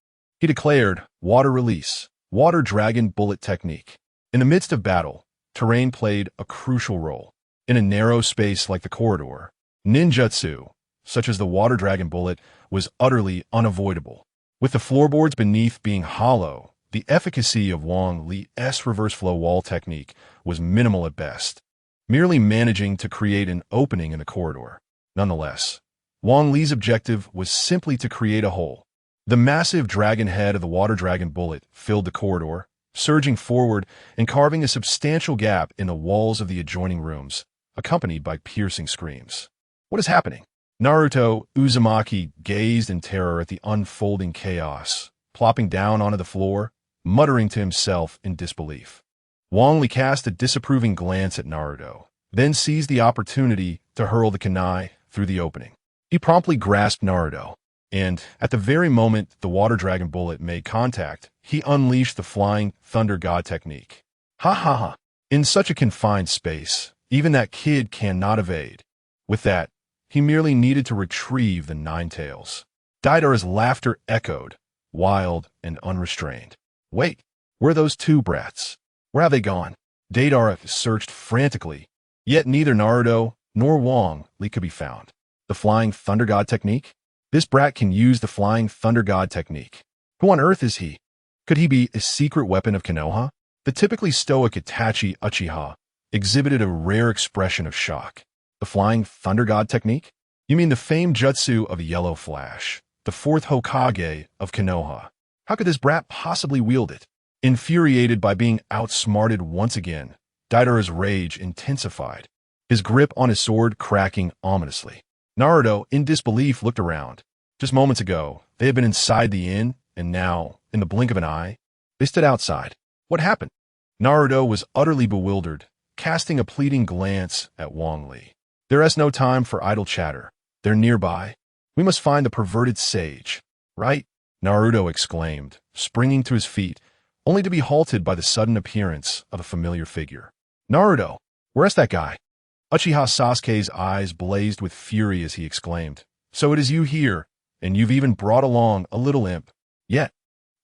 he declared. Water release, water dragon bullet technique. In the midst of battle, terrain played a crucial role. In a narrow space like the corridor, ninjutsu, such as the water dragon bullet, was utterly unavoidable. With the floorboards beneath being hollow, the efficacy of Wang Li's reverse flow wall technique was minimal at best, merely managing to create an opening in the corridor. Nonetheless, Wang Li's objective was simply to create a hole. The massive dragon head of the water dragon bullet filled the corridor, surging forward and carving a substantial gap in the walls of the adjoining rooms, accompanied by piercing screams. "What is happening?" Naruto Uzumaki gazed in terror at the unfolding chaos, plopping down onto the floor, muttering to himself in disbelief. Wang Li cast a disapproving glance at Naruto, then seized the opportunity to hurl the kunai through the opening. He promptly grasped Naruto, and at the very moment the water dragon bullet made contact, he unleashed the flying thunder god technique. Ha ha ha! In such a confined space, even that kid cannot evade. With that, he merely needed to retrieve the nine tails. Deidara's laughter echoed, wild and unrestrained. "Wait, where are those two brats? Where have they gone?" Deidara searched frantically, yet neither Naruto nor Wang Li could be found. The flying thunder god technique? This brat can use the flying thunder god technique. Who on earth is he? Could he be a secret weapon of Konoha? The typically stoic Itachi Uchiha exhibited a rare expression of shock. The flying thunder god technique? You mean the famed jutsu of Yellow Flash, the fourth Hokage of Konoha? How could this brat possibly wield it? Infuriated by being outsmarted once again, Deidara's rage intensified, his grip on his sword cracking ominously. Naruto, in disbelief, looked around. Just moments ago, they had been inside the inn, and now, in the blink of an eye, they stood outside. What happened? Naruto was utterly bewildered, casting a pleading glance at Wang Li. "There is no time for idle chatter. They're nearby. We must find the perverted sage." "Right?" Naruto exclaimed, springing to his feet, only to be halted by the sudden appearance of a familiar figure. "Naruto, where's that guy?" Uchiha Sasuke's eyes blazed with fury as he exclaimed, "So it is you here, and you've even brought along a little imp. Yet,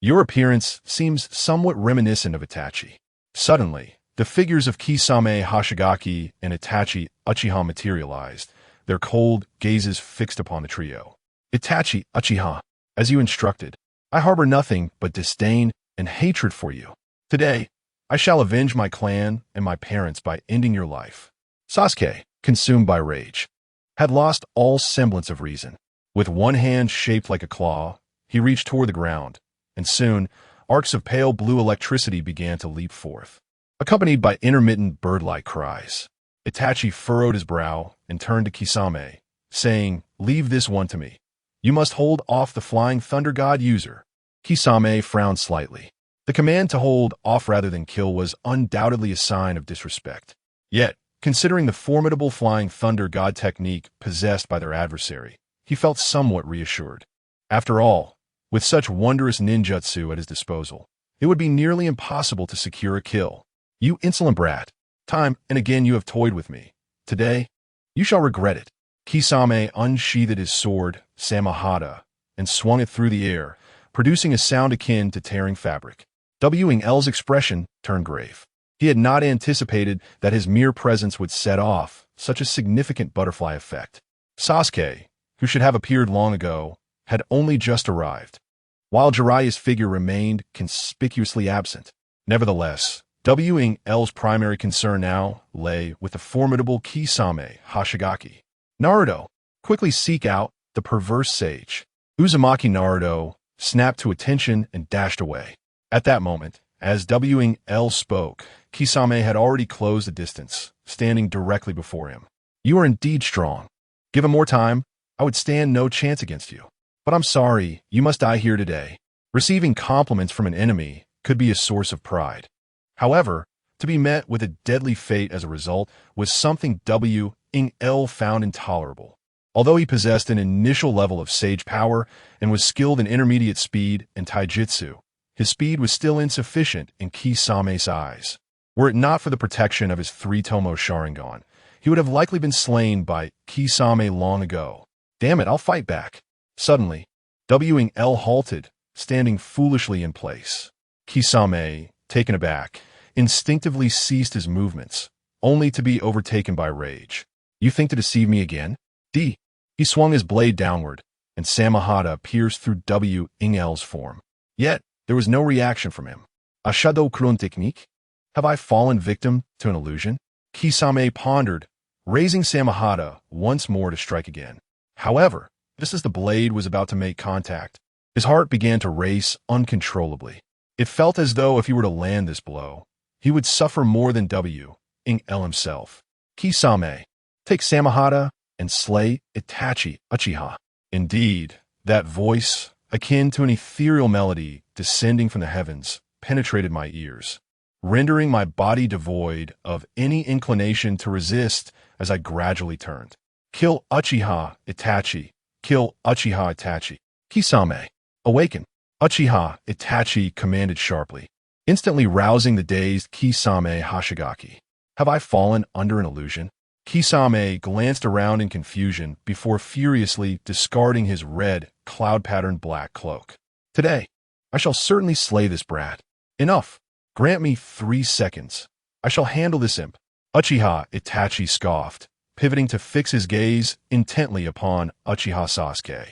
your appearance seems somewhat reminiscent of Itachi." Suddenly, the figures of Kisame Hoshigaki and Itachi Uchiha materialized, their cold gazes fixed upon the trio. "Itachi Uchiha, as you instructed, I harbor nothing but disdain and hatred for you. Today, I shall avenge my clan and my parents by ending your life." Sasuke, consumed by rage, had lost all semblance of reason. With one hand shaped like a claw, he reached toward the ground, and soon, arcs of pale blue electricity began to leap forth, accompanied by intermittent bird-like cries. Itachi furrowed his brow and turned to Kisame, saying, "Leave this one to me. You must hold off the flying thunder god user." Kisame frowned slightly. The command to hold off rather than kill was undoubtedly a sign of disrespect. Yet, considering the formidable flying thunder god technique possessed by their adversary, he felt somewhat reassured. After all, with such wondrous ninjutsu at his disposal, it would be nearly impossible to secure a kill. "You insolent brat, time and again you have toyed with me. Today, you shall regret it." Kisame unsheathed his sword, Samahata, and swung it through the air, producing a sound akin to tearing fabric. Wing's expression turned grave. He had not anticipated that his mere presence would set off such a significant butterfly effect. Sasuke, who should have appeared long ago, had only just arrived, while Jiraiya's figure remained conspicuously absent. Nevertheless, Wing's primary concern now lay with the formidable Kisame Hoshigaki. "Naruto, quickly seek out the perverse sage." Uzumaki Naruto snapped to attention and dashed away. At that moment, as Wing spoke, Kisame had already closed the distance, standing directly before him. "You are indeed strong. Given more time, I would stand no chance against you. But I'm sorry, you must die here today." Receiving compliments from an enemy could be a source of pride. However, to be met with a deadly fate as a result was something L found intolerable. Although he possessed an initial level of sage power and was skilled in intermediate speed and taijutsu, his speed was still insufficient in Kisame's eyes. Were it not for the protection of his three-tomo Sharingan, he would have likely been slain by Kisame long ago. Damn it, I'll fight back. Suddenly, L halted, standing foolishly in place. Kisame, taken aback, instinctively ceased his movements, only to be overtaken by rage. You think to deceive me again? D. He swung his blade downward, and Samahata pierced through L's form. Yet, there was no reaction from him. A shadow kurun technique? Have I fallen victim to an illusion? Kisame pondered, raising Samahata once more to strike again. However, just as the blade was about to make contact, his heart began to race uncontrollably. It felt as though if he were to land this blow, he would suffer more than L himself. Kisame, take Samahata and slay Itachi Uchiha. Indeed, that voice, akin to an ethereal melody descending from the heavens, penetrated my ears, rendering my body devoid of any inclination to resist as I gradually turned. Kill Uchiha Itachi. Kill Uchiha Itachi. Kisame, awaken. Uchiha Itachi commanded sharply, instantly rousing the dazed Kisame Hashigaki. Have I fallen under an illusion? Kisame glanced around in confusion before furiously discarding his red, cloud-patterned black cloak. Today, I shall certainly slay this brat. Enough. Grant me 3 seconds. I shall handle this imp. Uchiha Itachi scoffed, pivoting to fix his gaze intently upon Uchiha Sasuke.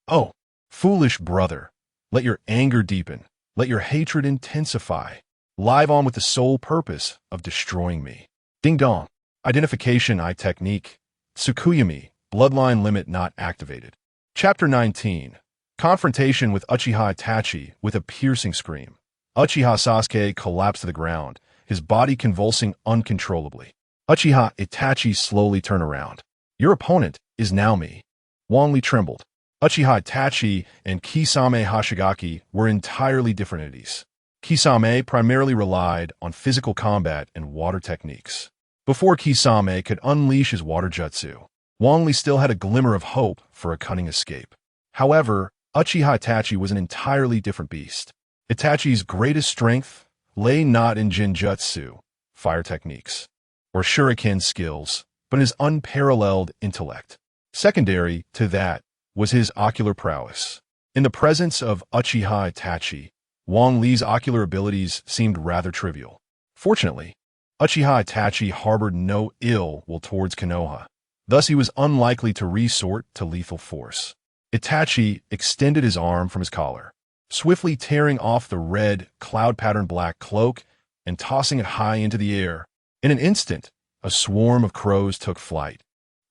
Oh, foolish brother. Let your anger deepen. Let your hatred intensify. Live on with the sole purpose of destroying me. Ding dong. Identification I technique. Tsukuyami. Bloodline limit not activated. Chapter 19. Confrontation with Uchiha Itachi with a piercing scream. Uchiha Sasuke collapsed to the ground, his body convulsing uncontrollably. Uchiha Itachi slowly turned around. Your opponent is now me. Wang Li trembled. Uchiha Itachi and Kisame Hashigaki were entirely different entities. Kisame primarily relied on physical combat and water techniques. Before Kisame could unleash his water jutsu, Wang Li still had a glimmer of hope for a cunning escape. However, Uchiha Itachi was an entirely different beast. Itachi's greatest strength lay not in Jinjutsu, fire techniques, or shuriken skills, but in his unparalleled intellect. Secondary to that was his ocular prowess. In the presence of Uchiha Itachi, Wang Li's ocular abilities seemed rather trivial. Fortunately, Uchiha Itachi harbored no ill will towards Konoha. Thus he was unlikely to resort to lethal force. Itachi extended his arm from his collar, swiftly tearing off the red, cloud-patterned black cloak and tossing it high into the air. In an instant, a swarm of crows took flight,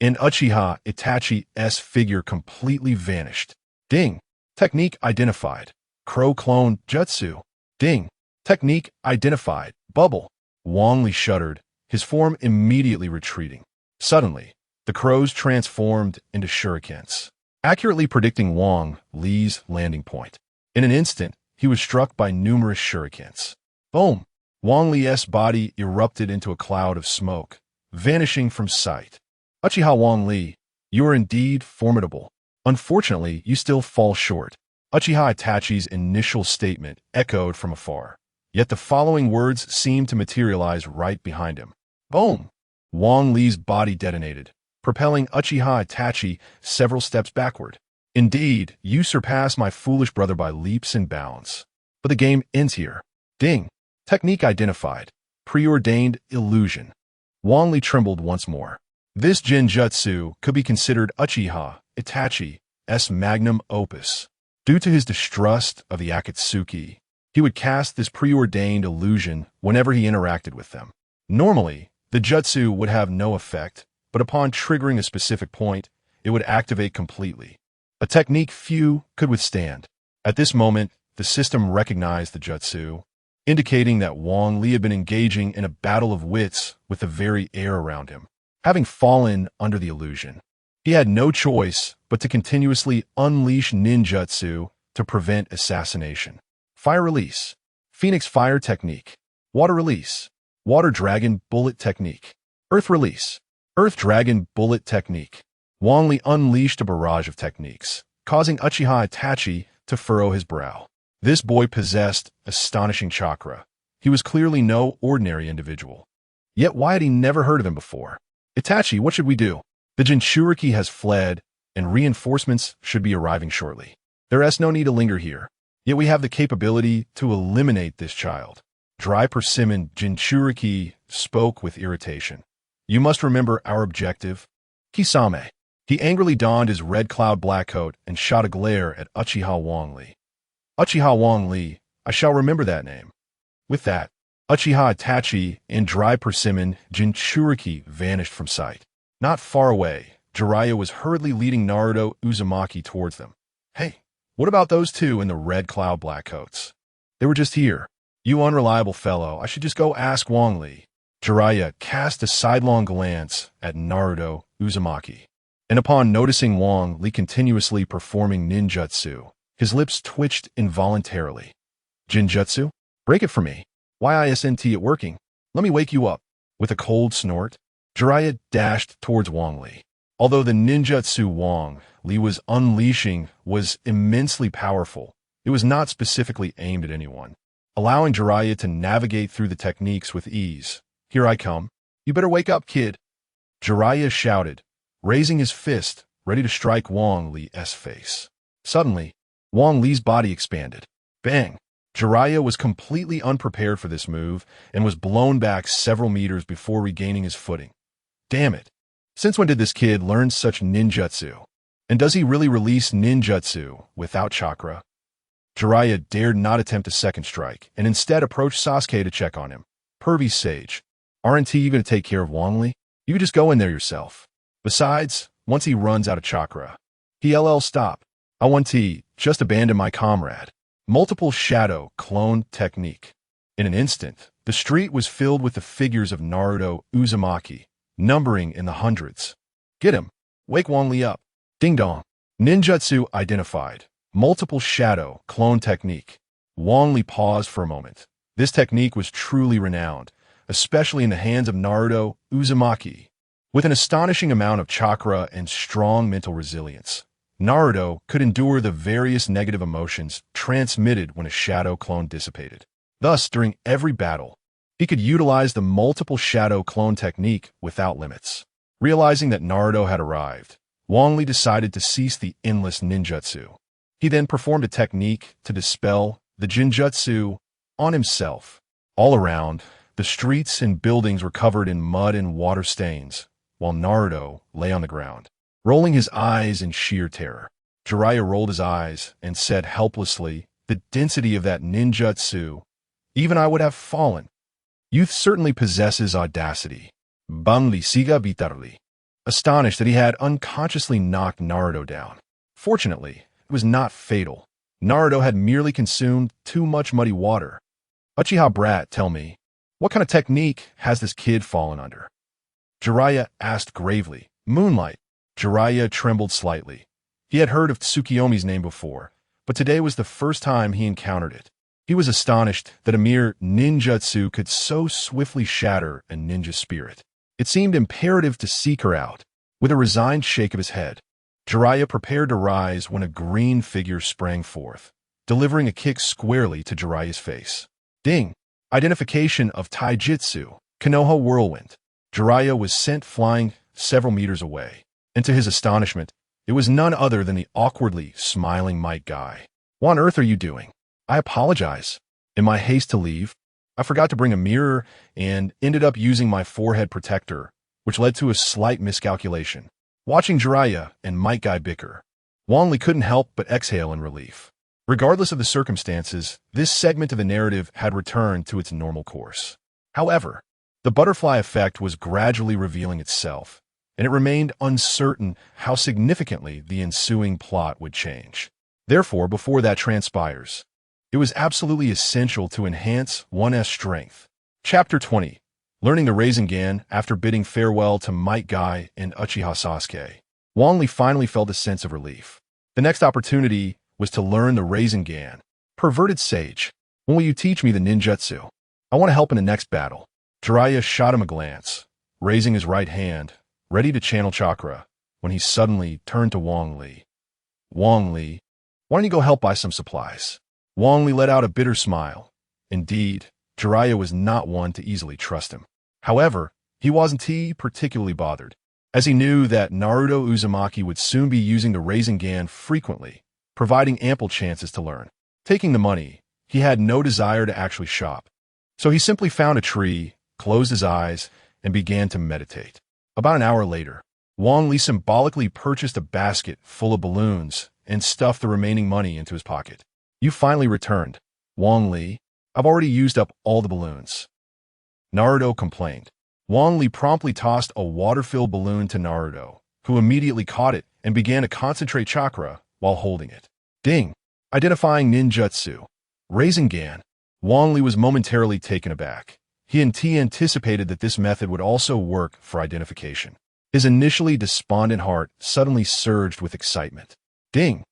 and Uchiha Itachi's figure completely vanished. Ding! Technique identified. Crow clone jutsu. Ding! Technique identified. Bubble. Wang Li shuddered, his form immediately retreating. Suddenly, the crows transformed into shurikens, accurately predicting Wang Li's landing point. In an instant, he was struck by numerous shurikens. Boom! Wang Li's body erupted into a cloud of smoke, vanishing from sight. Uchiha Wang Li, you are indeed formidable. Unfortunately, you still fall short. Uchiha Itachi's initial statement echoed from afar. Yet the following words seemed to materialize right behind him. Boom! Wang Li's body detonated, propelling Uchiha Itachi several steps backward. Indeed, you surpass my foolish brother by leaps and bounds. But the game ends here. Ding! Technique identified. Preordained illusion. Wang Li trembled once more. This Jinjutsu could be considered Uchiha Itachi's magnum opus. Due to his distrust of the Akatsuki, he would cast this preordained illusion whenever he interacted with them. Normally, the jutsu would have no effect, but upon triggering a specific point, it would activate completely. A technique few could withstand. At this moment, the system recognized the jutsu, indicating that Wang Li had been engaging in a battle of wits with the very air around him. Having fallen under the illusion, he had no choice but to continuously unleash ninjutsu to prevent assassination. Fire release. Phoenix fire technique. Water release. Water dragon bullet technique. Earth release. Earth Dragon Bullet Technique. Wang Li unleashed a barrage of techniques, causing Uchiha Itachi to furrow his brow. This boy possessed astonishing chakra. He was clearly no ordinary individual. Yet why had he never heard of him before? Itachi, what should we do? The Jinchuriki has fled, and reinforcements should be arriving shortly. There is no need to linger here. Yet we have the capability to eliminate this child. Dry Persimmon Jinchuriki spoke with irritation. You must remember our objective. Kisame. He angrily donned his red cloud black coat and shot a glare at Uchiha Wang Li. Uchiha Wang Li, I shall remember that name. With that, Uchiha Itachi and Dry Persimmon Jinchuriki vanished from sight. Not far away, Jiraiya was hurriedly leading Naruto Uzumaki towards them. Hey, what about those two in the red cloud black coats? They were just here. You unreliable fellow, I should just go ask Wang Li. Jiraiya cast a sidelong glance at Naruto Uzumaki, and upon noticing Wang Li continuously performing ninjutsu, his lips twitched involuntarily. Jinjutsu? Break it for me. Why isn't it working? Let me wake you up. With a cold snort, Jiraiya dashed towards Wang Li. Although the ninjutsu Wang Li was unleashing was immensely powerful, it was not specifically aimed at anyone, allowing Jiraiya to navigate through the techniques with ease. Here I come. You better wake up, kid. Jiraiya shouted, raising his fist, ready to strike Wang Li's face. Suddenly, Wang Li's body expanded. Bang! Jiraiya was completely unprepared for this move and was blown back several meters before regaining his footing. Damn it! Since when did this kid learn such ninjutsu? And does he really release ninjutsu without chakra? Jiraiya dared not attempt a second strike and instead approached Sasuke to check on him. Pervy sage, aren't you going to take care of Wang Li? You just go in there yourself. Besides, once he runs out of chakra, he'll stop. I want to just abandon my comrade. Multiple shadow clone technique. In an instant, the street was filled with the figures of Naruto Uzumaki, numbering in the hundreds. Get him. Wake Wang Li up. Ding dong. Ninjutsu identified. Multiple shadow clone technique. Wang Li paused for a moment. This technique was truly renowned, especially in the hands of Naruto Uzumaki. With an astonishing amount of chakra and strong mental resilience, Naruto could endure the various negative emotions transmitted when a shadow clone dissipated. Thus, during every battle, he could utilize the multiple shadow clone technique without limits. Realizing that Naruto had arrived, Wang Li decided to cease the endless ninjutsu. He then performed a technique to dispel the jinjutsu on himself. All around, the streets and buildings were covered in mud and water stains, while Naruto lay on the ground, rolling his eyes in sheer terror. Jiraiya rolled his eyes and said helplessly, the density of that ninjutsu, even I would have fallen. Youth certainly possesses audacity. Banli siga bitarli. Astonished that he had unconsciously knocked Naruto down. Fortunately, it was not fatal. Naruto had merely consumed too much muddy water. Uchiha brat, tell me, what kind of technique has this kid fallen under? Jiraiya asked gravely. Moonlight. Jiraiya trembled slightly. He had heard of Tsukiyomi's name before, but today was the first time he encountered it. He was astonished that a mere ninjutsu could so swiftly shatter a ninja spirit. It seemed imperative to seek her out. With a resigned shake of his head, Jiraiya prepared to rise when a green figure sprang forth, delivering a kick squarely to Jiraiya's face. Ding! Identification of Taijutsu, Konoha Whirlwind. Jiraiya was sent flying several meters away, and to his astonishment, it was none other than the awkwardly smiling Might Guy. What on earth are you doing? I apologize. In my haste to leave, I forgot to bring a mirror and ended up using my forehead protector, which led to a slight miscalculation. Watching Jiraiya and Might Guy bicker, Wang Li couldn't help but exhale in relief. Regardless of the circumstances, this segment of the narrative had returned to its normal course. However, the butterfly effect was gradually revealing itself, and it remained uncertain how significantly the ensuing plot would change. Therefore, before that transpires, it was absolutely essential to enhance one's strength. Chapter 20. Learning the Rasengan after bidding farewell to Might Guy and Uchiha Sasuke. Wang Li finally felt a sense of relief. The next opportunity was to learn the Rasengan. Perverted sage, when will you teach me the ninjutsu? I want to help in the next battle. Jiraiya shot him a glance, raising his right hand, ready to channel chakra, when he suddenly turned to Wang Li. Wang Li, why don't you go help buy some supplies? Wang Li let out a bitter smile. Indeed, Jiraiya was not one to easily trust him. However, he wasn't particularly bothered, as he knew that Naruto Uzumaki would soon be using the Rasengan frequently, providing ample chances to learn. Taking the money, he had no desire to actually shop. So he simply found a tree, closed his eyes, and began to meditate. About an hour later, Wang Li symbolically purchased a basket full of balloons and stuffed the remaining money into his pocket. You finally returned, Wang Li. I've already used up all the balloons. Naruto complained. Wang Li promptly tossed a water-filled balloon to Naruto, who immediately caught it and began to concentrate chakra while holding it. Ding! Identifying ninjutsu. Rasengan. Wang Li was momentarily taken aback. He anticipated that this method would also work for identification. His initially despondent heart suddenly surged with excitement. Ding!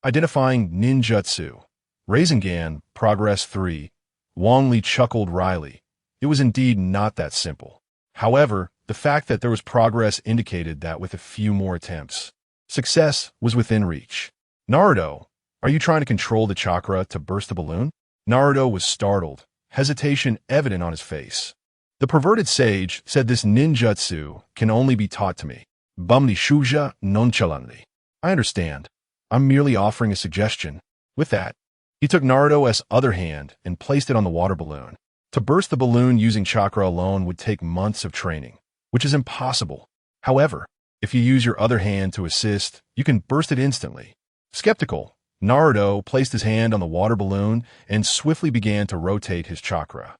Identifying ninjutsu. Rasengan, Progress 3. Wang Li chuckled wryly. It was indeed not that simple. However, the fact that there was progress indicated that with a few more attempts, success was within reach. Naruto, are you trying to control the chakra to burst the balloon? Naruto was startled, hesitation evident on his face. The perverted sage said this ninjutsu can only be taught to me. Bumni shuja nonchalantly. I understand. I'm merely offering a suggestion. With that, he took Naruto's other hand and placed it on the water balloon. To burst the balloon using chakra alone would take months of training, which is impossible. However, if you use your other hand to assist, you can burst it instantly. Skeptical, Naruto placed his hand on the water balloon and swiftly began to rotate his chakra.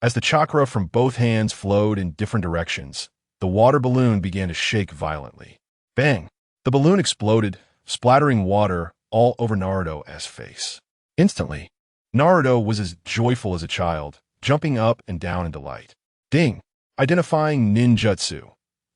As the chakra from both hands flowed in different directions, the water balloon began to shake violently. Bang! The balloon exploded, splattering water all over Naruto's face. Instantly, Naruto was as joyful as a child, jumping up and down in delight. Ding! Identifying ninjutsu.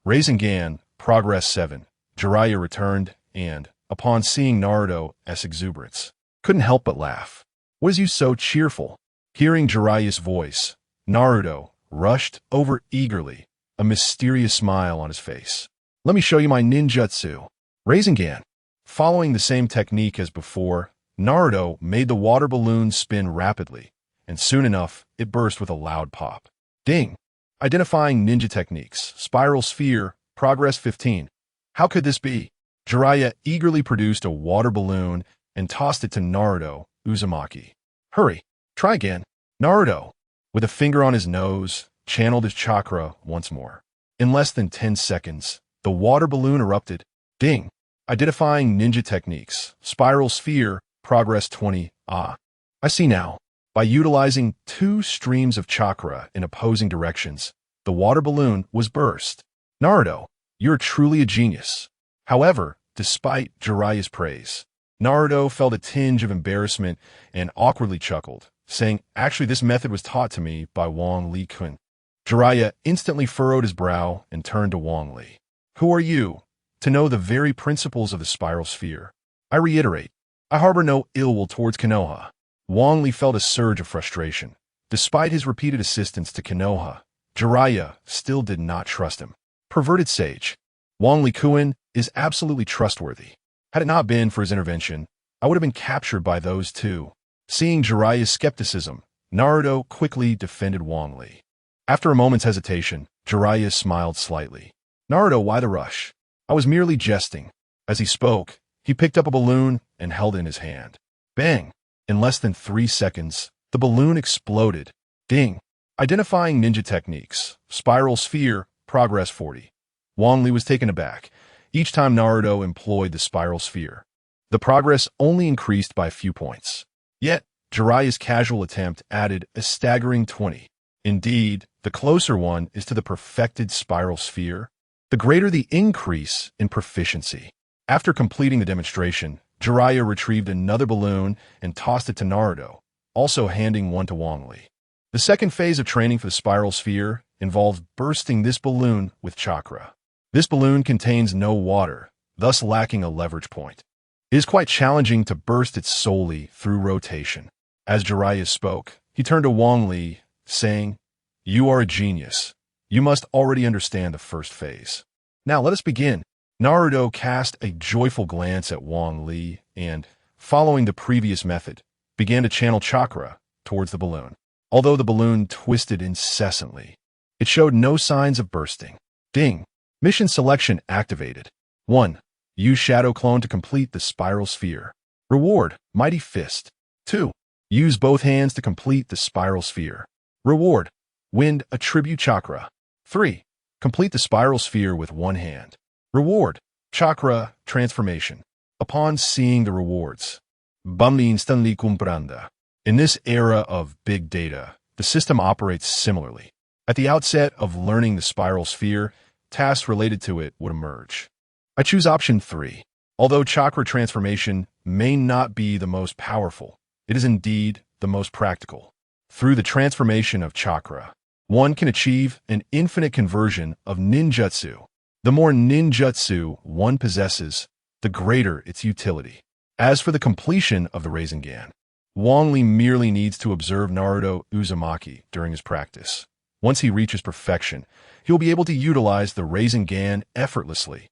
Rasengan, Progress 7. Jiraiya returned and, upon seeing Naruto's exuberance, couldn't help but laugh. What is you so cheerful? Hearing Jiraiya's voice, Naruto rushed over eagerly, a mysterious smile on his face. Let me show you my ninjutsu. Rasengan. Following the same technique as before, Naruto made the water balloon spin rapidly, and soon enough, it burst with a loud pop. Ding! Identifying ninja techniques. Spiral sphere, Progress 15. How could this be? Jiraiya eagerly produced a water balloon and tossed it to Naruto Uzumaki. Hurry! Try again. Naruto, with a finger on his nose, channeled his chakra once more. In less than 10 seconds, the water balloon erupted. Ding! Identifying ninja techniques. Spiral sphere, Progress 20. Ah, I see now. By utilizing 2 streams of chakra in opposing directions, the water balloon was burst. Naruto, you're truly a genius. However, despite Jiraiya's praise, Naruto felt a tinge of embarrassment and awkwardly chuckled, saying, actually this method was taught to me by Wang Li-kun. Jiraiya instantly furrowed his brow and turned to Wang Li. Who are you, to know the very principles of the spiral sphere? I reiterate, I harbor no ill will towards Konoha. Wang Li felt a surge of frustration. Despite his repeated assistance to Konoha, Jiraiya still did not trust him. Perverted sage. Wang Li-kun is absolutely trustworthy. Had it not been for his intervention, I would have been captured by those two. Seeing Jiraiya's skepticism, Naruto quickly defended Wang Li. After a moment's hesitation, Jiraiya smiled slightly. Naruto, why the rush? I was merely jesting. As he spoke, he picked up a balloon and held it in his hand. Bang! In less than 3 seconds, the balloon exploded. Ding! Identifying ninja techniques. Spiral sphere, Progress 40. Wang Li was taken aback. Each time Naruto employed the spiral sphere, the progress only increased by a few points. Yet, Jiraiya's casual attempt added a staggering 20. Indeed, the closer one is to the perfected spiral sphere, the greater the increase in proficiency. After completing the demonstration, Jiraiya retrieved another balloon and tossed it to Naruto, also handing one to Wang Li. The second phase of training for the spiral sphere involves bursting this balloon with chakra. This balloon contains no water, thus lacking a leverage point. It is quite challenging to burst it solely through rotation. As Jiraiya spoke, he turned to Wang Li, saying, You are a genius. You must already understand the first phase. Now let us begin. Naruto cast a joyful glance at Wang Li and, following the previous method, began to channel chakra towards the balloon. Although the balloon twisted incessantly, it showed no signs of bursting. Ding! Mission selection activated. 1. Use Shadow Clone to complete the spiral sphere. Reward, Mighty Fist. 2. Use both hands to complete the spiral sphere. Reward, Wind Attribute Chakra. 3. Complete the spiral sphere with one hand. Reward, Chakra Transformation. Upon seeing the rewards, Bambi instantly comprende. In this era of big data, the system operates similarly. At the outset of learning the spiral sphere, tasks related to it would emerge. I choose option 3. Although chakra transformation may not be the most powerful, it is indeed the most practical. Through the transformation of chakra, one can achieve an infinite conversion of ninjutsu. The more ninjutsu one possesses, the greater its utility. As for the completion of the Rasengan, Wang Li merely needs to observe Naruto Uzumaki during his practice. Once he reaches perfection, he will be able to utilize the Rasengan effortlessly.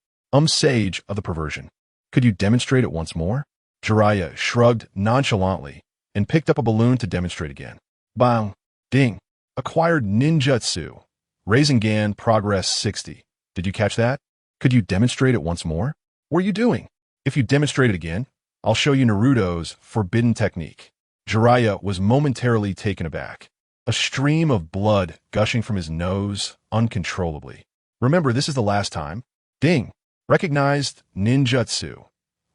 Sage of the Perversion. Could you demonstrate it once more? Jiraiya shrugged nonchalantly and picked up a balloon to demonstrate again. Bang! Ding! Acquired ninjutsu. Rasengan progress 60. Did you catch that? Could you demonstrate it once more? What are you doing? If you demonstrate it again, I'll show you Naruto's forbidden technique. Jiraiya was momentarily taken aback. A stream of blood gushing from his nose uncontrollably. Remember, this is the last time. Ding! Recognized ninjutsu.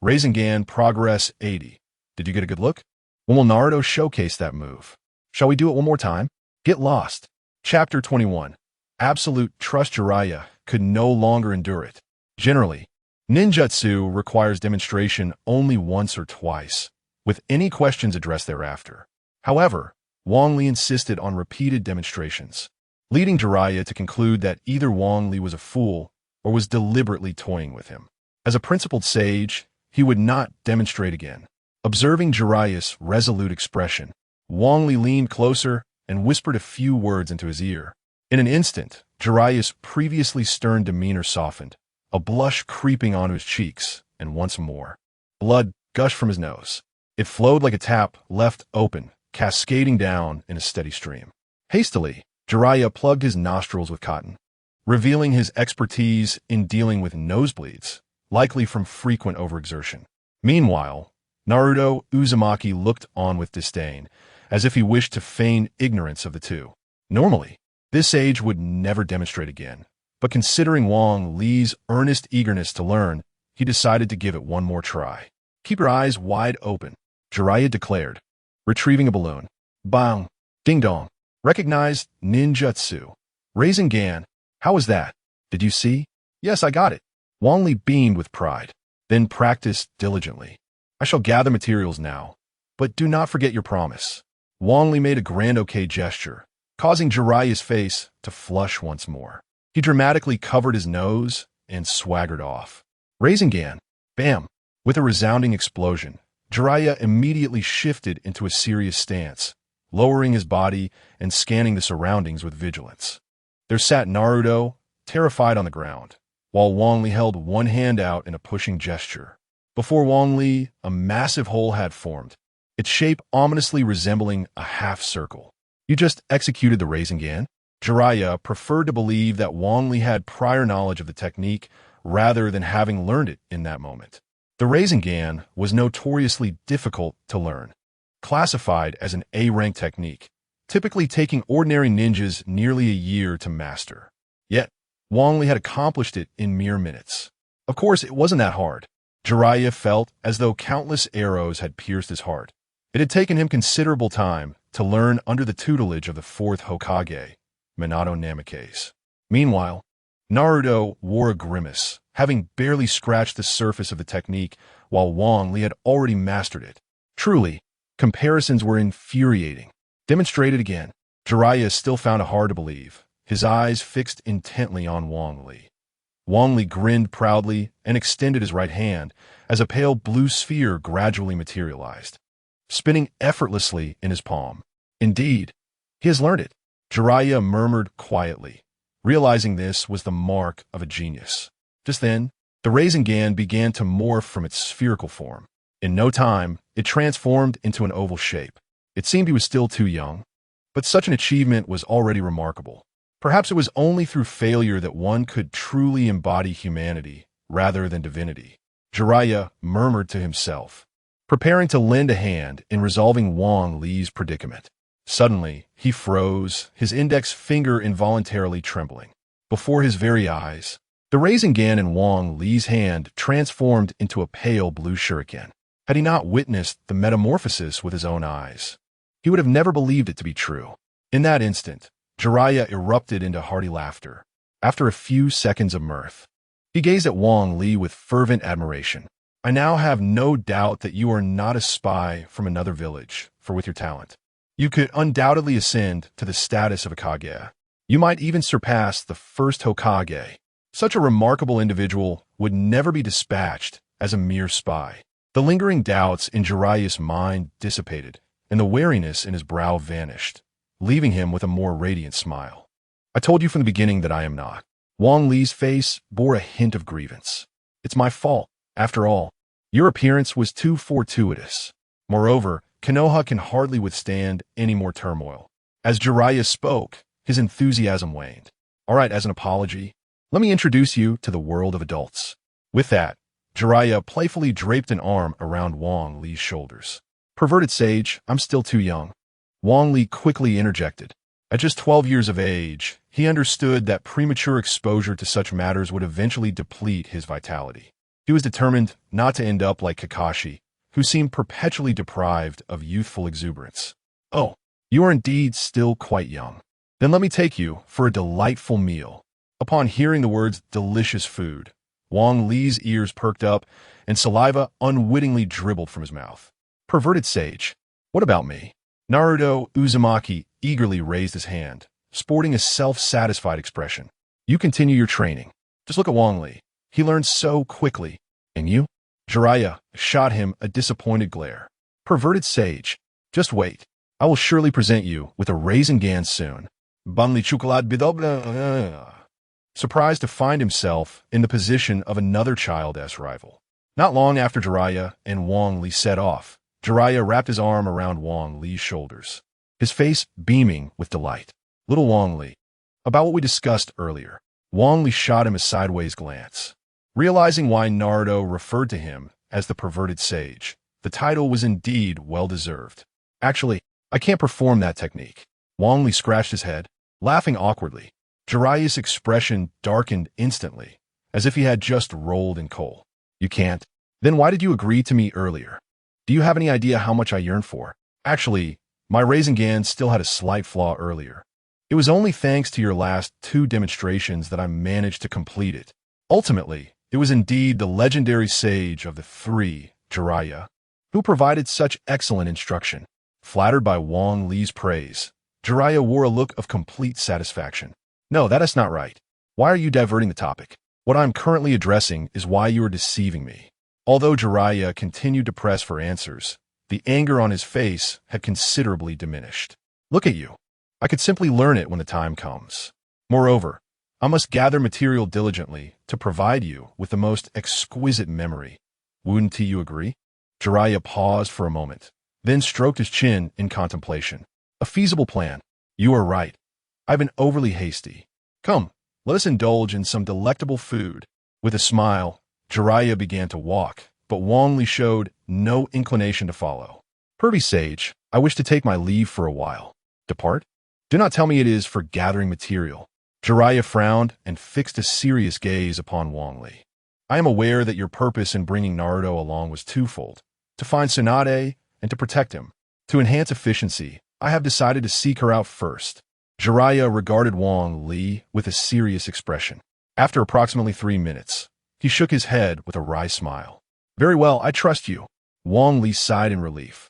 Rasengan progress 80. Did you get a good look? When will Naruto showcase that move? Shall we do it one more time? Get lost. Chapter 21. Absolute trust. Jiraiya could no longer endure it. Generally, ninjutsu requires demonstration only once or twice, with any questions addressed thereafter. However, Wang Li insisted on repeated demonstrations, leading Jiraiya to conclude that either Wang Li was a fool or was deliberately toying with him. As a principled sage, he would not demonstrate again. Observing Jiraiya's resolute expression, Wang Li leaned closer and whispered a few words into his ear. In an instant, Jiraiya's previously stern demeanor softened, a blush creeping onto his cheeks, and once more, blood gushed from his nose. It flowed like a tap left open, cascading down in a steady stream. Hastily, Jiraiya plugged his nostrils with cotton, revealing his expertise in dealing with nosebleeds, likely from frequent overexertion. Meanwhile, Naruto Uzumaki looked on with disdain, as if he wished to feign ignorance of the two. Normally, this sage would never demonstrate again, but considering Wang Li's earnest eagerness to learn, he decided to give it one more try. Keep your eyes wide open, Jiraiya declared, retrieving a balloon. Bang! Ding dong! Recognized ninjutsu. Rasengan. How was that? Did you see? Yes, I got it. Wang Li beamed with pride. Then practice diligently. I shall gather materials now, but do not forget your promise. Wang Li made a grand okay gesture, causing Jiraiya's face to flush once more. He dramatically covered his nose and swaggered off. Rasengan. Bam! With a resounding explosion, Jiraiya immediately shifted into a serious stance, lowering his body and scanning the surroundings with vigilance. There sat Naruto, terrified on the ground, while Wang Li held one hand out in a pushing gesture. Before Wang Li, a massive hole had formed, its shape ominously resembling a half circle. You just executed the Rasengan? Jiraiya preferred to believe that Wang Li had prior knowledge of the technique rather than having learned it in that moment. The Rasengan was notoriously difficult to learn, classified as an A-rank technique, typically taking ordinary ninjas nearly a year to master. Yet, Wang Li had accomplished it in mere minutes. Of course, it wasn't that hard. Jiraiya felt as though countless arrows had pierced his heart. It had taken him considerable time to learn under the tutelage of the Fourth Hokage, Minato Namikaze. Meanwhile, Naruto wore a grimace, having barely scratched the surface of the technique while Wang Li had already mastered it. Truly, comparisons were infuriating. Demonstrated again. Jiraiya still found it hard to believe, his eyes fixed intently on Wang Li. Wang Li grinned proudly and extended his right hand as a pale blue sphere gradually materialized, spinning effortlessly in his palm. Indeed, he has learned it, Jiraiya murmured quietly, realizing this was the mark of a genius. Just then, the Rasengan began to morph from its spherical form. In no time, it transformed into an oval shape. It seemed he was still too young, but such an achievement was already remarkable. Perhaps it was only through failure that one could truly embody humanity rather than divinity. Jiraiya murmured to himself, preparing to lend a hand in resolving Wang Li's predicament. Suddenly, he froze, his index finger involuntarily trembling. Before his very eyes, the Rasengan in Wang Li's hand transformed into a pale blue shuriken. Had he not witnessed the metamorphosis with his own eyes, he would have never believed it to be true. In that instant, Jiraiya erupted into hearty laughter. After a few seconds of mirth, he gazed at Wang Li with fervent admiration. I now have no doubt that you are not a spy from another village, for with your talent, you could undoubtedly ascend to the status of a Kage. You might even surpass the first Hokage. Such a remarkable individual would never be dispatched as a mere spy. The lingering doubts in Jiraiya's mind dissipated, and the wariness in his brow vanished, leaving him with a more radiant smile. I told you from the beginning that I am not. Wang Li's face bore a hint of grievance. It's my fault. After all, your appearance was too fortuitous. Moreover, Konoha can hardly withstand any more turmoil. As Jiraiya spoke, his enthusiasm waned. All right, as an apology, let me introduce you to the world of adults. With that, Jiraiya playfully draped an arm around Wang Li's shoulders. Perverted sage, I'm still too young. Wang Li quickly interjected. At just 12 years of age, he understood that premature exposure to such matters would eventually deplete his vitality. He was determined not to end up like Kakashi, who seemed perpetually deprived of youthful exuberance. Oh, you are indeed still quite young. Then let me take you for a delightful meal. Upon hearing the words delicious food, Wang Li's ears perked up and saliva unwittingly dribbled from his mouth. Perverted sage, what about me? Naruto Uzumaki eagerly raised his hand, sporting a self-satisfied expression. You continue your training. Just look at Wang Li. He learns so quickly. And you? Jiraiya shot him a disappointed glare. Perverted sage, just wait. I will surely present you with a Rasengan soon. Banli chocolate bidobla. Surprised to find himself in the position of another child-ass rival. Not long after Jiraiya and Wang Li set off, Jiraiya wrapped his arm around Wang Li's shoulders, his face beaming with delight. Little Wang Li. About what we discussed earlier. Wang Li shot him a sideways glance. Realizing why Naruto referred to him as the perverted sage, the title was indeed well-deserved. Actually, I can't perform that technique. Wang Li scratched his head, laughing awkwardly. Jiraiya's expression darkened instantly, as if he had just rolled in coal. You can't? Then why did you agree to me earlier? Do you have any idea how much I yearn for? Actually, my Rasengan still had a slight flaw earlier. It was only thanks to your last 2 demonstrations that I managed to complete it. Ultimately, it was indeed the legendary sage of the 3, Jiraiya, who provided such excellent instruction. Flattered by Wang Li's praise, Jiraiya wore a look of complete satisfaction. No, that is not right. Why are you diverting the topic? What I'm currently addressing is why you are deceiving me. Although Jiraiya continued to press for answers, the anger on his face had considerably diminished. Look at you. I could simply learn it when the time comes. Moreover, I must gather material diligently to provide you with the most exquisite memory. Wouldn't you agree? Jiraiya paused for a moment, then stroked his chin in contemplation. A feasible plan. You are right. I've been overly hasty. Come, let us indulge in some delectable food. With a smile, Jiraiya began to walk, but Wang Li showed no inclination to follow. Pervy sage, I wish to take my leave for a while. Depart? Do not tell me it is for gathering material. Jiraiya frowned and fixed a serious gaze upon Wang Li. I am aware that your purpose in bringing Naruto along was twofold, to find Tsunade and to protect him. To enhance efficiency, I have decided to seek her out first. Jiraiya regarded Wang Li with a serious expression. After approximately 3 minutes, he shook his head with a wry smile. Very well, I trust you. Wang Li sighed in relief,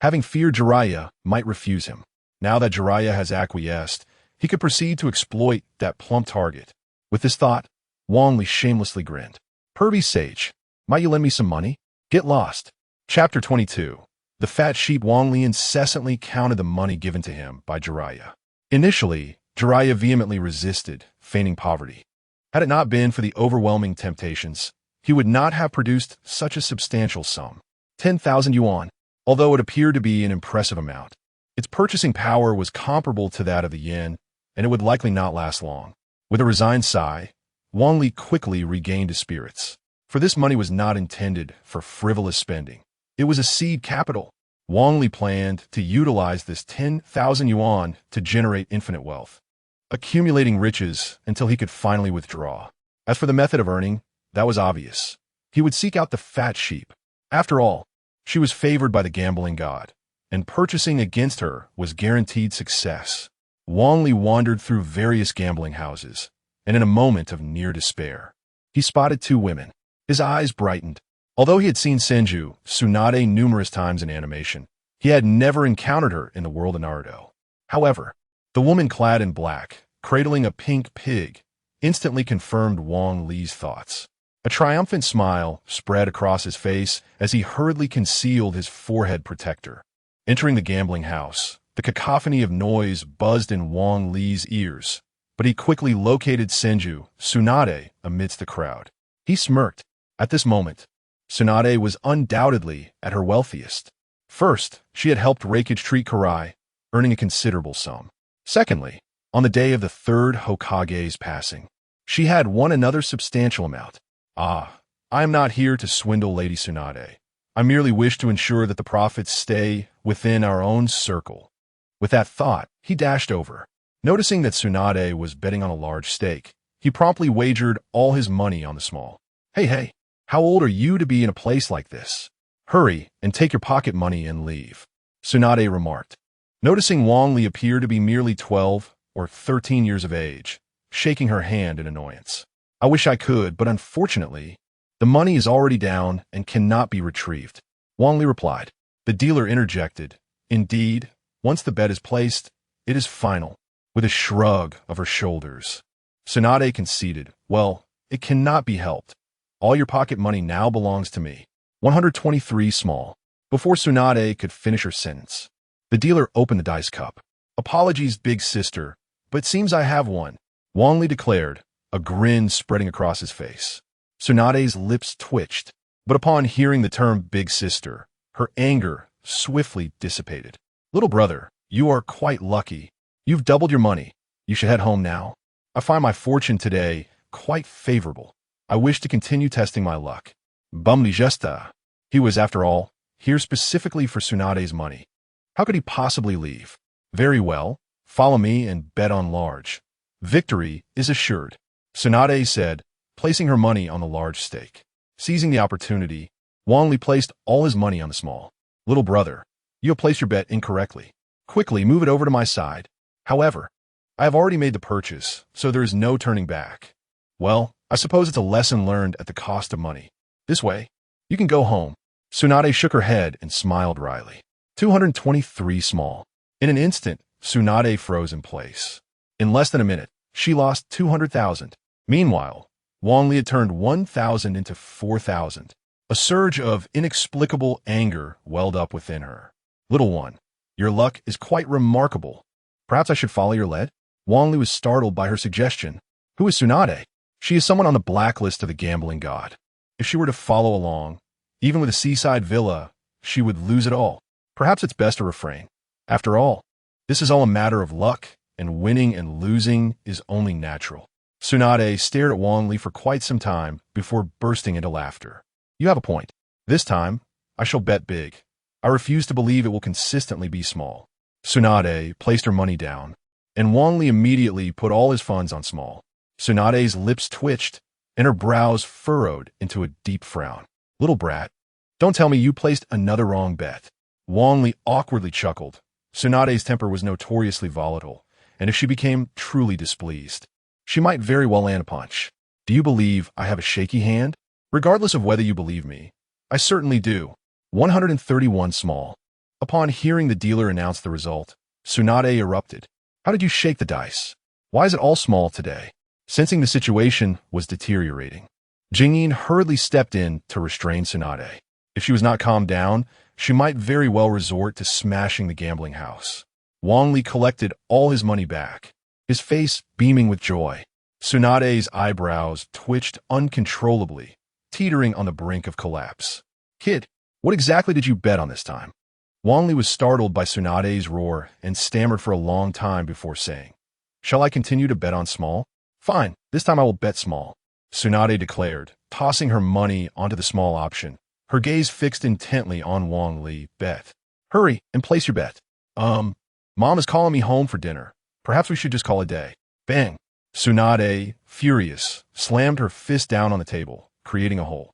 having feared Jiraiya might refuse him. Now that Jiraiya has acquiesced, he could proceed to exploit that plump target. With this thought, Wang Li shamelessly grinned. Pervy sage, might you lend me some money? Get lost. Chapter 22. The fat sheep. Wang Li incessantly counted the money given to him by Jiraiya. Initially, Jiraiya vehemently resisted, feigning poverty. Had it not been for the overwhelming temptations, he would not have produced such a substantial sum. 10,000 yuan. Although it appeared to be an impressive amount, its purchasing power was comparable to that of the yen, and it would likely not last long. With a resigned sigh, Wang Li quickly regained his spirits. For this money was not intended for frivolous spending. It was a seed capital. Wang Li planned to utilize this 10,000 yuan to generate infinite wealth, accumulating riches until he could finally withdraw. As for the method of earning, that was obvious. He would seek out the fat sheep. After all, she was favored by the gambling god, and purchasing against her was guaranteed success. Wang Li wandered through various gambling houses, and in a moment of near despair, he spotted two women. His eyes brightened. Although he had seen Senju Tsunade numerous times in animation, he had never encountered her in the world of Naruto. However, the woman clad in black, cradling a pink pig, instantly confirmed Wang Li's thoughts. A triumphant smile spread across his face as he hurriedly concealed his forehead protector. Entering the gambling house, the cacophony of noise buzzed in Wang Li's ears, but he quickly located Senju Tsunade amidst the crowd. He smirked. At this moment, Tsunade was undoubtedly at her wealthiest. First, she had helped Raikage treat Karai, earning a considerable sum. Secondly, on the day of the third Hokage's passing, she had won another substantial amount. I am not here to swindle Lady Tsunade. I merely wish to ensure that the profits stay within our own circle. With that thought, he dashed over. Noticing that Tsunade was betting on a large stake, he promptly wagered all his money on the small. Hey, how old are you to be in a place like this? Hurry and take your pocket money and leave, Tsunade remarked. Noticing Wang Li appeared to be merely 12 or 13 years of age, shaking her hand in annoyance. I wish I could, but unfortunately, the money is already down and cannot be retrieved, Wang Li replied. The dealer interjected. Indeed, once the bet is placed, it is final. With a shrug of her shoulders, Tsunade conceded. Well, it cannot be helped. All your pocket money now belongs to me. 123 small. Before Tsunade could finish her sentence, the dealer opened the dice cup. Apologies, big sister, but seems I have one, Wang Li declared, a grin spreading across his face. Tsunade's lips twitched, but upon hearing the term big sister, her anger swiftly dissipated. Little brother, you are quite lucky. You've doubled your money. You should head home now. I find my fortune today quite favorable. I wish to continue testing my luck. Bumli Gesta. He was, after all, here specifically for Tsunade's money. How could he possibly leave? Very well, follow me and bet on large. Victory is assured, Tsunade said, placing her money on the large stake. Seizing the opportunity, Wang Li placed all his money on the small. Little brother, you have placed your bet incorrectly. Quickly move it over to my side. However, I have already made the purchase, so there is no turning back. Well, I suppose it's a lesson learned at the cost of money. This way, you can go home. Tsunade shook her head and smiled wryly. 223 small. In an instant, Tsunade froze in place. In less than a minute, she lost 200,000. Meanwhile, Wang Li had turned 1,000 into 4,000. A surge of inexplicable anger welled up within her. Little one, your luck is quite remarkable. Perhaps I should follow your lead? Wang Li was startled by her suggestion. Who is Tsunade? She is someone on the blacklist of the gambling god. If she were to follow along, even with a seaside villa, she would lose it all. Perhaps it's best to refrain. After all, this is all a matter of luck, and winning and losing is only natural. Tsunade stared at Wang Li for quite some time before bursting into laughter. You have a point. This time, I shall bet big. I refuse to believe it will consistently be small. Tsunade placed her money down, and Wang Li immediately put all his funds on small. Tsunade's lips twitched, and her brows furrowed into a deep frown. Little brat, don't tell me you placed another wrong bet. Wang Li awkwardly chuckled. Tsunade's temper was notoriously volatile, and if she became truly displeased, she might very well land a punch. Do you believe I have a shaky hand? Regardless of whether you believe me, I certainly do. 131 small. Upon hearing the dealer announce the result, Tsunade erupted. How did you shake the dice? Why is it all small today? Sensing the situation was deteriorating, Jingyin hurriedly stepped in to restrain Tsunade. If she was not calmed down, she might very well resort to smashing the gambling house. Wang Li collected all his money back, his face beaming with joy. Tsunade's eyebrows twitched uncontrollably, teetering on the brink of collapse. Kid, what exactly did you bet on this time? Wang Li was startled by Tsunade's roar and stammered for a long time before saying, Shall I continue to bet on small? Fine, this time I will bet small, Tsunade declared, tossing her money onto the small option, her gaze fixed intently on Wang Li. Bet. Hurry and place your bet. Mom is calling me home for dinner. Perhaps we should just call it a day. Bang. Tsunade, furious, slammed her fist down on the table, creating a hole.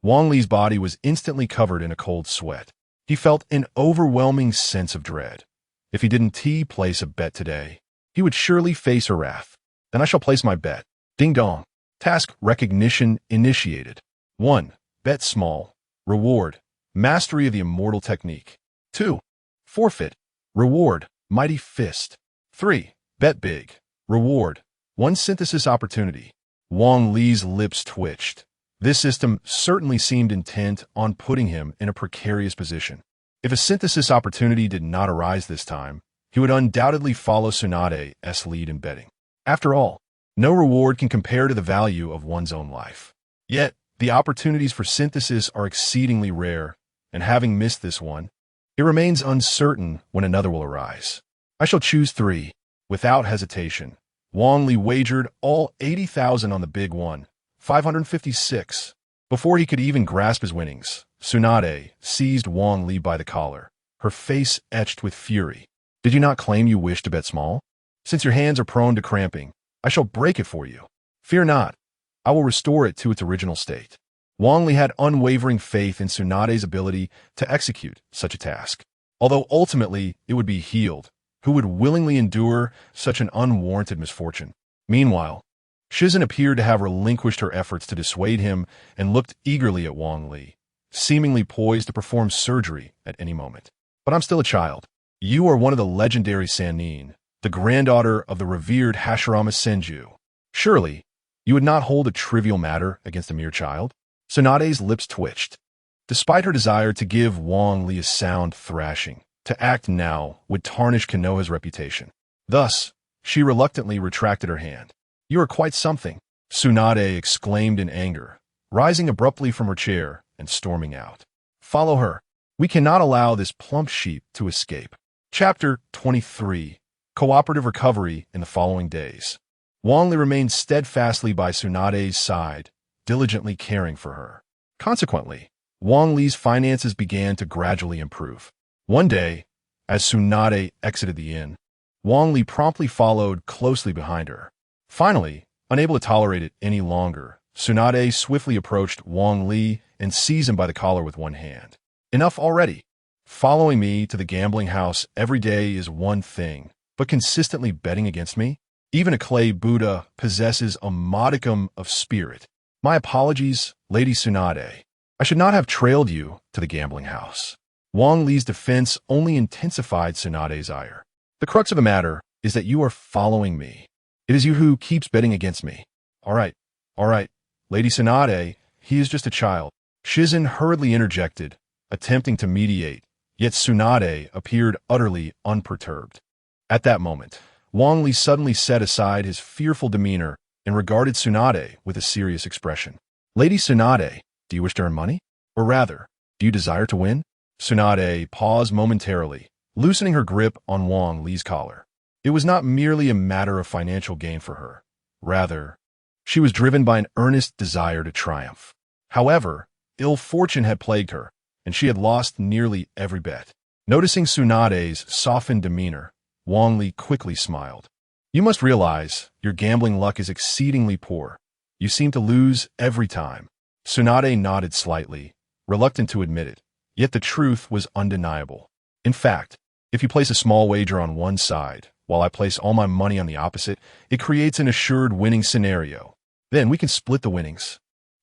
Wang Li's body was instantly covered in a cold sweat. He felt an overwhelming sense of dread. If he didn't place a bet today, he would surely face her wrath. Then I shall place my bet. Ding dong. Task recognition initiated. 1. Bet small. Reward. Mastery of the immortal technique. 2. Forfeit. Reward. Mighty fist. 3. Bet big. Reward. 1 synthesis opportunity. Wang Li's lips twitched. This system certainly seemed intent on putting him in a precarious position. If a synthesis opportunity did not arise this time, he would undoubtedly follow Tsunade's lead in betting. After all, no reward can compare to the value of one's own life. Yet, the opportunities for synthesis are exceedingly rare, and having missed this one, it remains uncertain when another will arise. I shall choose 3. Without hesitation, Wang Li wagered all 80,000 on the big one, 556. Before he could even grasp his winnings, Tsunade seized Wang Li by the collar, her face etched with fury. Did you not claim you wish to bet small? Since your hands are prone to cramping, I shall break it for you. Fear not. I will restore it to its original state. Wang Li had unwavering faith in Tsunade's ability to execute such a task. Although ultimately it would be healed, who would willingly endure such an unwarranted misfortune? Meanwhile, Shizen appeared to have relinquished her efforts to dissuade him and looked eagerly at Wang Li, seemingly poised to perform surgery at any moment. But I'm still a child. You are one of the legendary Sannin, the granddaughter of the revered Hashirama Senju. Surely, you would not hold a trivial matter against a mere child? Tsunade's lips twitched. Despite her desire to give Wang Li a sound thrashing, to act now would tarnish Konoha's reputation. Thus, she reluctantly retracted her hand. You are quite something, Tsunade exclaimed in anger, rising abruptly from her chair and storming out. Follow her. We cannot allow this plump sheep to escape. Chapter 23. Cooperative Recovery in the following days. Wang Li remained steadfastly by Tsunade's side, diligently caring for her. Consequently, Wang Li's finances began to gradually improve. One day, as Tsunade exited the inn, Wang Li promptly followed closely behind her. Finally, unable to tolerate it any longer, Tsunade swiftly approached Wang Li and seized him by the collar with one hand. Enough already. Following me to the gambling house every day is one thing, but consistently betting against me? Even a clay Buddha possesses a modicum of spirit. My apologies, Lady Tsunade. I should not have trailed you to the gambling house. Wang Li's defense only intensified Tsunade's ire. The crux of the matter is that you are following me. It is you who keeps betting against me. All right, Lady Tsunade, he is just a child. Shizen hurriedly interjected, attempting to mediate, yet Tsunade appeared utterly unperturbed. At that moment, Wang Li suddenly set aside his fearful demeanor and regarded Tsunade with a serious expression. Lady Tsunade, do you wish to earn money? Or rather, do you desire to win? Tsunade paused momentarily, loosening her grip on Wang Li's collar. It was not merely a matter of financial gain for her. Rather, she was driven by an earnest desire to triumph. However, ill fortune had plagued her, and she had lost nearly every bet. Noticing Tsunade's softened demeanor, Wang Li quickly smiled. You must realize your gambling luck is exceedingly poor. You seem to lose every time. Tsunade nodded slightly, reluctant to admit it, yet the truth was undeniable. In fact, if you place a small wager on one side, while I place all my money on the opposite, it creates an assured winning scenario. Then we can split the winnings.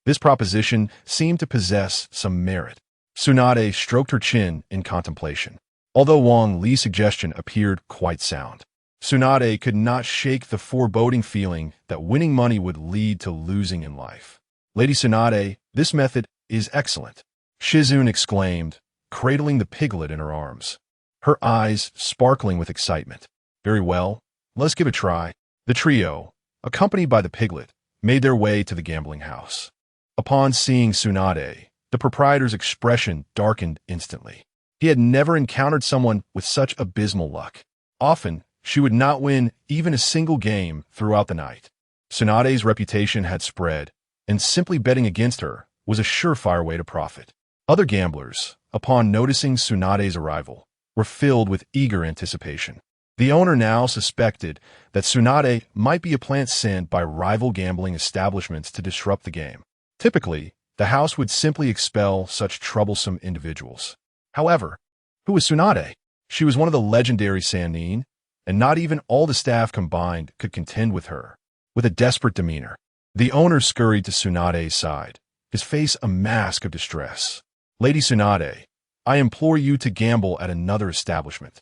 This proposition seemed to possess some merit. Tsunade stroked her chin in contemplation. Although Wang Li's suggestion appeared quite sound, Tsunade could not shake the foreboding feeling that winning money would lead to losing in life. Lady Tsunade, this method is excellent, Shizen exclaimed, cradling the piglet in her arms, her eyes sparkling with excitement. Very well, let's give it a try. The trio, accompanied by the piglet, made their way to the gambling house. Upon seeing Tsunade, the proprietor's expression darkened instantly. He had never encountered someone with such abysmal luck. Often, she would not win even a single game throughout the night. Tsunade's reputation had spread, and simply betting against her was a surefire way to profit. Other gamblers, upon noticing Tsunade's arrival, were filled with eager anticipation. The owner now suspected that Tsunade might be a plant sent by rival gambling establishments to disrupt the game. Typically, the house would simply expel such troublesome individuals. However, who was Tsunade? She was one of the legendary Sannin, and not even all the staff combined could contend with her. With a desperate demeanor, the owner scurried to Tsunade's side, his face a mask of distress. "Lady Tsunade, I implore you to gamble at another establishment.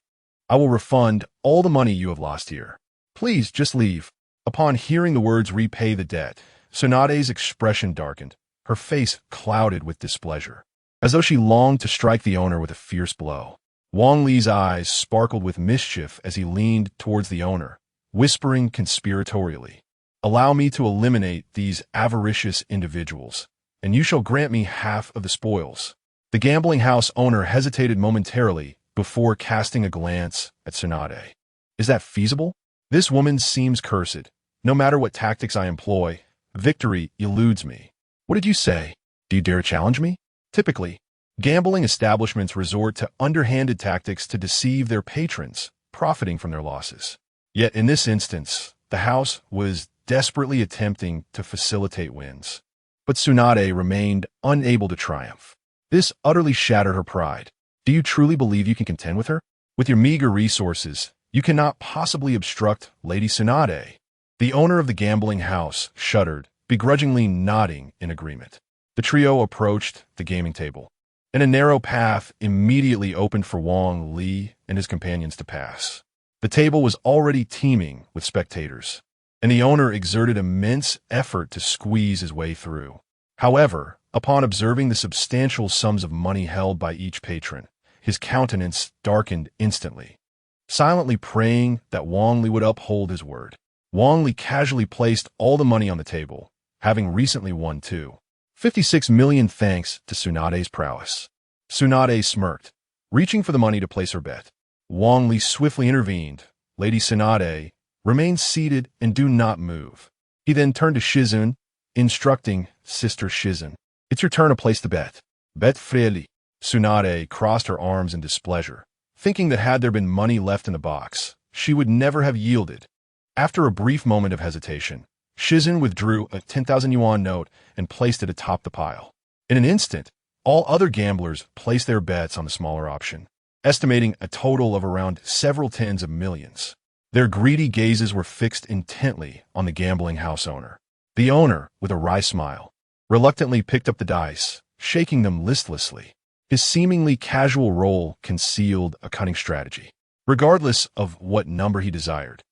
I will refund all the money you have lost here. Please just leave." Upon hearing the words "repay the debt," Tsunade's expression darkened, her face clouded with displeasure, as though she longed to strike the owner with a fierce blow. Wang Li's eyes sparkled with mischief as he leaned towards the owner, whispering conspiratorially, "Allow me to eliminate these avaricious individuals, and you shall grant me half of the spoils." The gambling house owner hesitated momentarily before casting a glance at Tsunade. "Is that feasible? This woman seems cursed. No matter what tactics I employ, victory eludes me." "What did you say? Do you dare challenge me?" Typically, gambling establishments resort to underhanded tactics to deceive their patrons, profiting from their losses. Yet in this instance, the house was desperately attempting to facilitate wins. But Tsunade remained unable to triumph. This utterly shattered her pride. "Do you truly believe you can contend with her? With your meager resources, you cannot possibly obstruct Lady Tsunade." The owner of the gambling house shuddered, begrudgingly nodding in agreement. The trio approached the gaming table, and a narrow path immediately opened for Wang Li and his companions to pass. The table was already teeming with spectators, and the owner exerted immense effort to squeeze his way through. However, upon observing the substantial sums of money held by each patron, his countenance darkened instantly. Silently praying that Wang Li would uphold his word, Wang Li casually placed all the money on the table, having recently won too. 56 million thanks to Tsunade's prowess. Tsunade smirked, reaching for the money to place her bet. Wang Li swiftly intervened. "Lady Tsunade, remain seated and do not move." He then turned to Shizun, instructing Sister Shizun, "It's your turn to place the bet." "Bet freely." Tsunade crossed her arms in displeasure, thinking that had there been money left in the box, she would never have yielded. After a brief moment of hesitation, Shizun withdrew a 10,000 yuan note and placed it atop the pile. In an instant, all other gamblers placed their bets on the smaller option, estimating a total of around several tens of millions. Their greedy gazes were fixed intently on the gambling house owner. The owner, with a wry smile, reluctantly picked up the dice, shaking them listlessly. His seemingly casual roll concealed a cunning strategy. Regardless of what number he desired,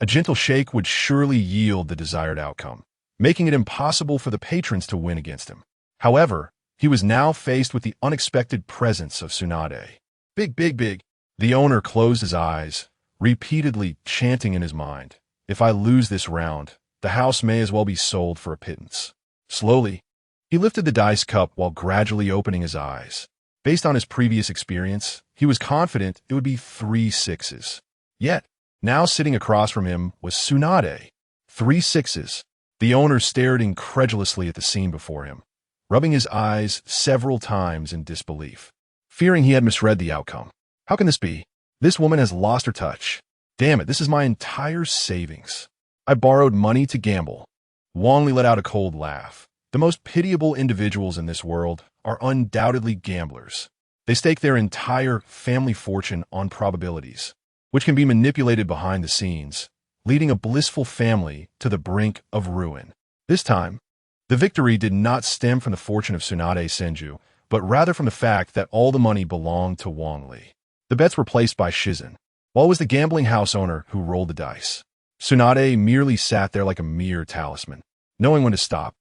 a gentle shake would surely yield the desired outcome, making it impossible for the patrons to win against him. However, he was now faced with the unexpected presence of Tsunade. "Big, big, big." The owner closed his eyes, repeatedly chanting in his mind, "If I lose this round, the house may as well be sold for a pittance." Slowly, he lifted the dice cup while gradually opening his eyes. Based on his previous experience, he was confident it would be 3 sixes. Yet, now sitting across from him was Tsunade. 3 sixes. The owner stared incredulously at the scene before him, rubbing his eyes several times in disbelief, fearing he had misread the outcome. How can this be? This woman has lost her touch. Damn it, this is my entire savings. I borrowed money to gamble. Wang Li let out a cold laugh. The most pitiable individuals in this world are undoubtedly gamblers. They stake their entire family fortune on probabilities, which can be manipulated behind the scenes, leading a blissful family to the brink of ruin. This time, the victory did not stem from the fortune of Tsunade Senju, but rather from the fact that all the money belonged to Wang Li. The bets were placed by Shizun, while it was the gambling house owner who rolled the dice. Tsunade merely sat there like a mere talisman, knowing when to stop.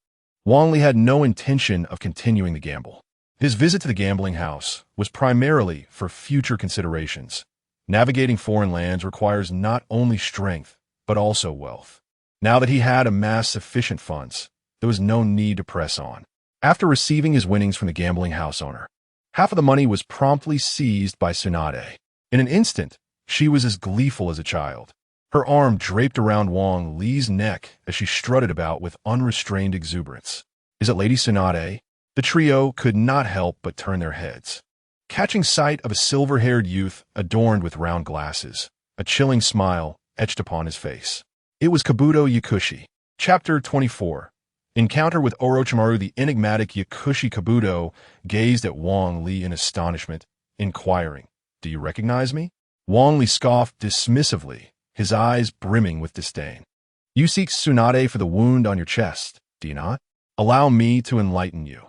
Wang Li had no intention of continuing the gamble. His visit to the gambling house was primarily for future considerations. Navigating foreign lands requires not only strength, but also wealth. Now that he had amassed sufficient funds, there was no need to press on. After receiving his winnings from the gambling house owner, half of the money was promptly seized by Tsunade. In an instant, she was as gleeful as a child. Her arm draped around Wang Li's neck as she strutted about with unrestrained exuberance. "Is it Lady Tsunade?" The trio could not help but turn their heads, catching sight of a silver-haired youth adorned with round glasses. A chilling smile etched upon his face. It was Kabuto Yakushi. Chapter 24. Encounter with Orochimaru. The enigmatic Yakushi Kabuto gazed at Wang Li in astonishment, inquiring, "Do you recognize me?" Wang Li scoffed dismissively, his eyes brimming with disdain. "You seek Tsunade for the wound on your chest, do you not? Allow me to enlighten you.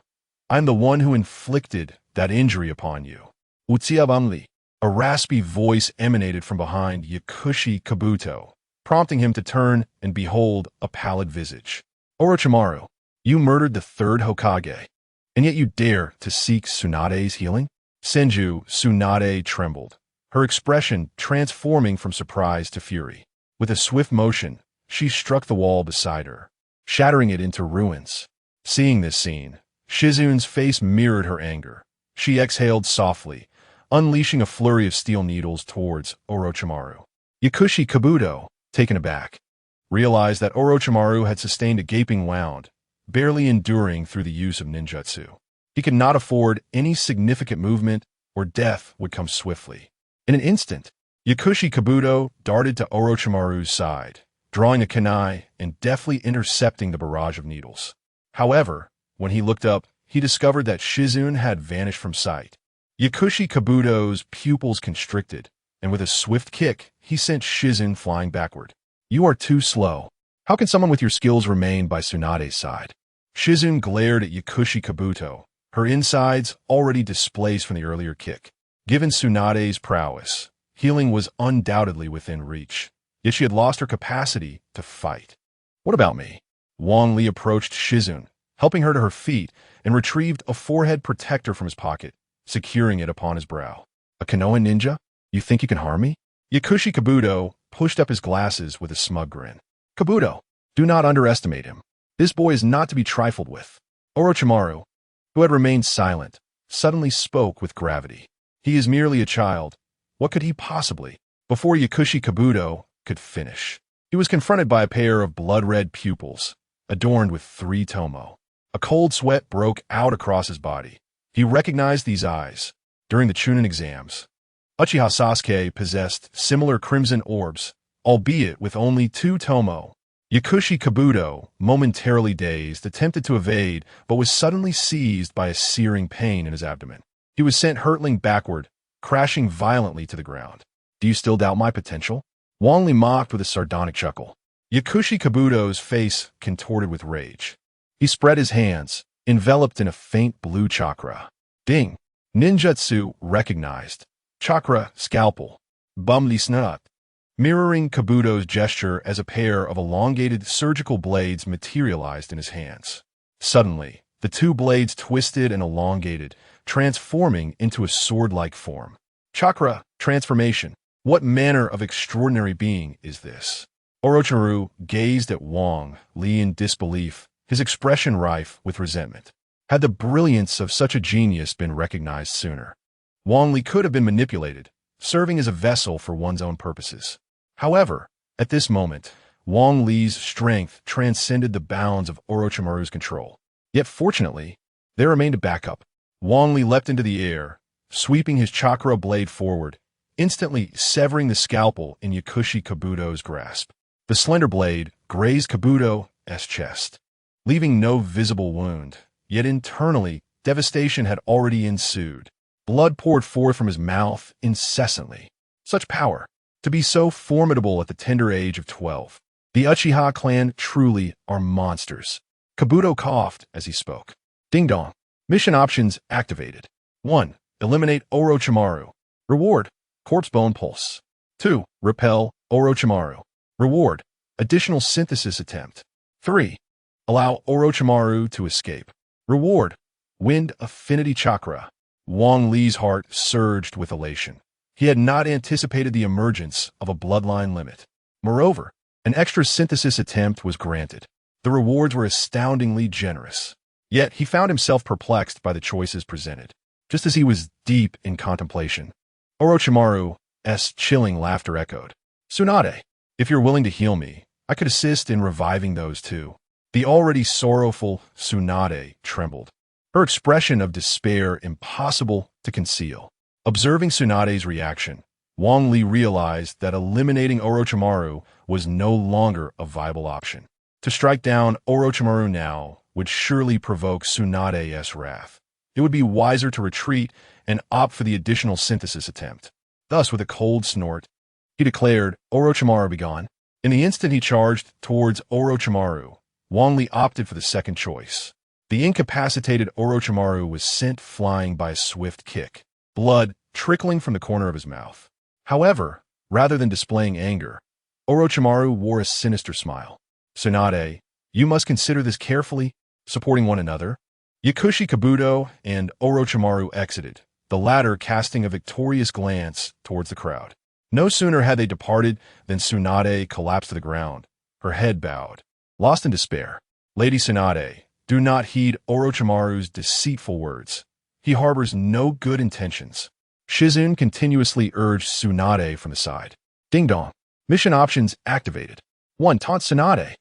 I'm the one who inflicted that injury upon you." Uchiha Wang Li. A raspy voice emanated from behind Yakushi Kabuto, prompting him to turn and behold a pallid visage. "Orochimaru, you murdered the third Hokage, and yet you dare to seek Tsunade's healing?" Senju Tsunade trembled, her expression transforming from surprise to fury. With a swift motion, she struck the wall beside her, shattering it into ruins. Seeing this scene, Shizun's face mirrored her anger. She exhaled softly, unleashing a flurry of steel needles towards Orochimaru. Yakushi Kabuto, taken aback, realized that Orochimaru had sustained a gaping wound, barely enduring through the use of ninjutsu. He could not afford any significant movement, or death would come swiftly. In an instant, Yakushi Kabuto darted to Orochimaru's side, drawing a kunai and deftly intercepting the barrage of needles. However, when he looked up, he discovered that Shizun had vanished from sight. Yakushi Kabuto's pupils constricted, and with a swift kick, he sent Shizun flying backward. "You are too slow. How can someone with your skills remain by Tsunade's side?" Shizun glared at Yakushi Kabuto, her insides already displaced from the earlier kick. Given Tsunade's prowess, healing was undoubtedly within reach, yet she had lost her capacity to fight. "What about me?" Wang Li approached Shizun, helping her to her feet, and retrieved a forehead protector from his pocket, securing it upon his brow. "A Konoha ninja? You think you can harm me?" Yakushi Kabuto pushed up his glasses with a smug grin. "Kabuto, do not underestimate him. This boy is not to be trifled with." Orochimaru, who had remained silent, suddenly spoke with gravity. "He is merely a child. What could he possibly?" Before Yakushi Kabuto could finish, he was confronted by a pair of blood-red pupils, adorned with 3 tomo. A cold sweat broke out across his body. He recognized these eyes. During the Chunin exams, Uchiha Sasuke possessed similar crimson orbs, albeit with only 2 tomo. Yakushi Kabuto, momentarily dazed, attempted to evade, but was suddenly seized by a searing pain in his abdomen. He was sent hurtling backward, crashing violently to the ground. "Do you still doubt my potential?" Wang Li mocked with a sardonic chuckle. Yakushi Kabuto's face contorted with rage. He spread his hands, enveloped in a faint blue chakra. Ding! Ninjutsu recognized. Chakra, scalpel. Bumli snut. Mirroring Kabuto's gesture as a pair of elongated surgical blades materialized in his hands. Suddenly, the 2 blades twisted and elongated, transforming into a sword-like form. Chakra, transformation. What manner of extraordinary being is this? Orochimaru gazed at Wang Li in disbelief, his expression rife with resentment. Had the brilliance of such a genius been recognized sooner? Wang Li could have been manipulated, serving as a vessel for one's own purposes. However, at this moment, Wang Li's strength transcended the bounds of Orochimaru's control. Yet fortunately, there remained a backup. Wang Li leapt into the air, sweeping his chakra blade forward, instantly severing the scalpel in Yakushi Kabuto's grasp. The slender blade grazed Kabuto's chest, leaving no visible wound, yet internally, devastation had already ensued. Blood poured forth from his mouth incessantly. Such power! To be so formidable at the tender age of 12. The Uchiha clan truly are monsters. Kabuto coughed as he spoke. Ding dong. Mission options activated. 1. Eliminate Orochimaru. Reward: corpse bone pulse. 2. Repel Orochimaru. Reward: additional synthesis attempt. 3. Allow Orochimaru to escape. Reward: wind affinity chakra. Wang Li's heart surged with elation. He had not anticipated the emergence of a bloodline limit. Moreover, An extra synthesis attempt was granted. The rewards were astoundingly generous. Yet he found himself perplexed by the choices presented. Just as he was deep in contemplation, Orochimaru's chilling laughter echoed. Tsunade, if you're willing to heal me, I could assist in reviving those too. The already sorrowful Tsunade trembled, her expression of despair impossible to conceal. Observing Tsunade's reaction, Wang Li realized that eliminating Orochimaru was no longer a viable option. To strike down Orochimaru now would surely provoke Tsunade's wrath. It would be wiser to retreat and opt for the additional synthesis attempt. Thus, with a cold snort, he declared, Orochimaru be gone. In the instant he charged towards Orochimaru, Wang Li opted for the second choice. The incapacitated Orochimaru was sent flying by a swift kick, blood trickling from the corner of his mouth. However, rather than displaying anger, Orochimaru wore a sinister smile. Tsunade, you must consider this carefully, supporting one another. Yakushi Kabuto and Orochimaru exited, the latter casting a victorious glance towards the crowd. No sooner had they departed than Tsunade collapsed to the ground, her head bowed, lost in despair. Lady Tsunade, do not heed Orochimaru's deceitful words. He harbors no good intentions. Shizune continuously urged Tsunade from the side. Ding dong. Mission options activated. 1. Taunt Tsunade.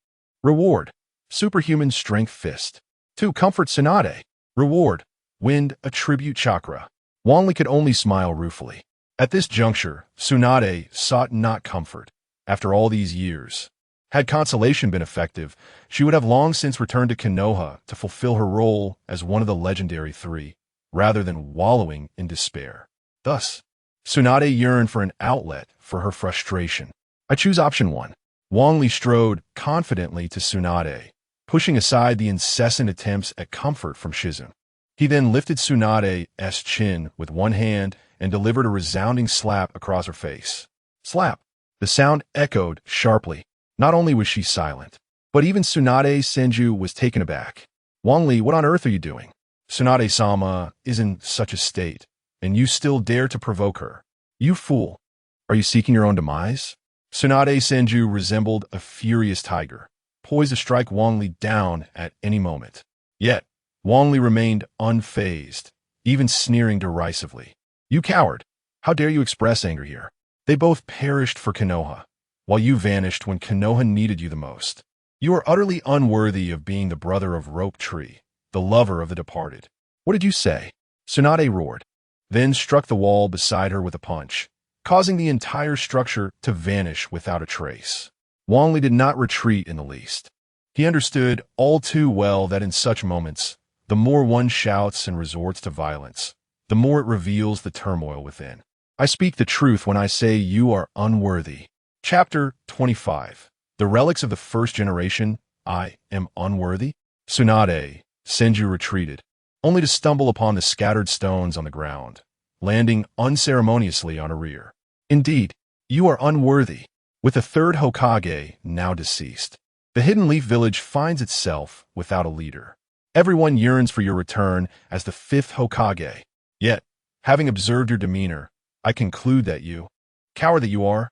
Reward: Superhuman Strength Fist. 2. Comfort Tsunade. Reward: Wind Attribute Chakra. Wang Li could only smile ruefully. At this juncture, Tsunade sought not comfort. After all these years, had consolation been effective, she would have long since returned to Konoha to fulfill her role as one of the legendary three, rather than wallowing in despair. Thus, Tsunade yearned for an outlet for her frustration. I choose option 1. Wang Li strode confidently to Tsunade, pushing aside the incessant attempts at comfort from Shizune. He then lifted Tsunade's chin with one hand and delivered a resounding slap across her face. Slap! The sound echoed sharply. Not only was she silent, but even Tsunade Senju was taken aback. Wang Li, what on earth are you doing? Tsunade-sama is in such a state, and you still dare to provoke her. You fool! Are you seeking your own demise? Tsunade Senju resembled a furious tiger, poised to strike Wang Li down at any moment. Yet, Wang Li remained unfazed, even sneering derisively. You coward! How dare you express anger here? They both perished for Konoha, while you vanished when Konoha needed you the most. You are utterly unworthy of being the brother of Rope Tree, the lover of the departed. What did you say? Tsunade roared, then struck the wall beside her with a punch, causing the entire structure to vanish without a trace. Wang Li did not retreat in the least. He understood all too well that in such moments, the more one shouts and resorts to violence, the more it reveals the turmoil within. I speak the truth when I say you are unworthy. Chapter 25. The Relics of the First Generation. I am unworthy? Tsunade Senju retreated, only to stumble upon the scattered stones on the ground, landing unceremoniously on her rear. Indeed, you are unworthy. With the third Hokage now deceased, the Hidden Leaf Village finds itself without a leader. Everyone yearns for your return as the fifth Hokage. Yet, having observed your demeanor, I conclude that you, coward that you are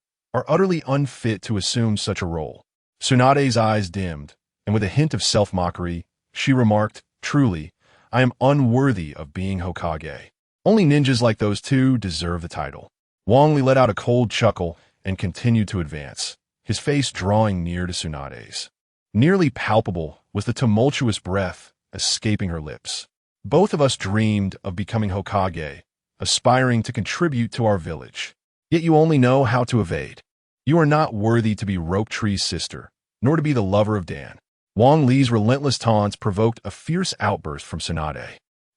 utterly unfit to assume such a role. Tsunade's eyes dimmed, and with a hint of self-mockery, she remarked, truly, I am unworthy of being Hokage. Only ninjas like those two deserve the title. Wang Li let out a cold chuckle and continued to advance, his face drawing near to Tsunade's. Nearly palpable was the tumultuous breath escaping her lips. Both of us dreamed of becoming Hokage, aspiring to contribute to our village. Yet you only know how to evade. You are not worthy to be Rope Tree's sister, nor to be the lover of Dan. Wang Li's relentless taunts provoked a fierce outburst from Tsunade.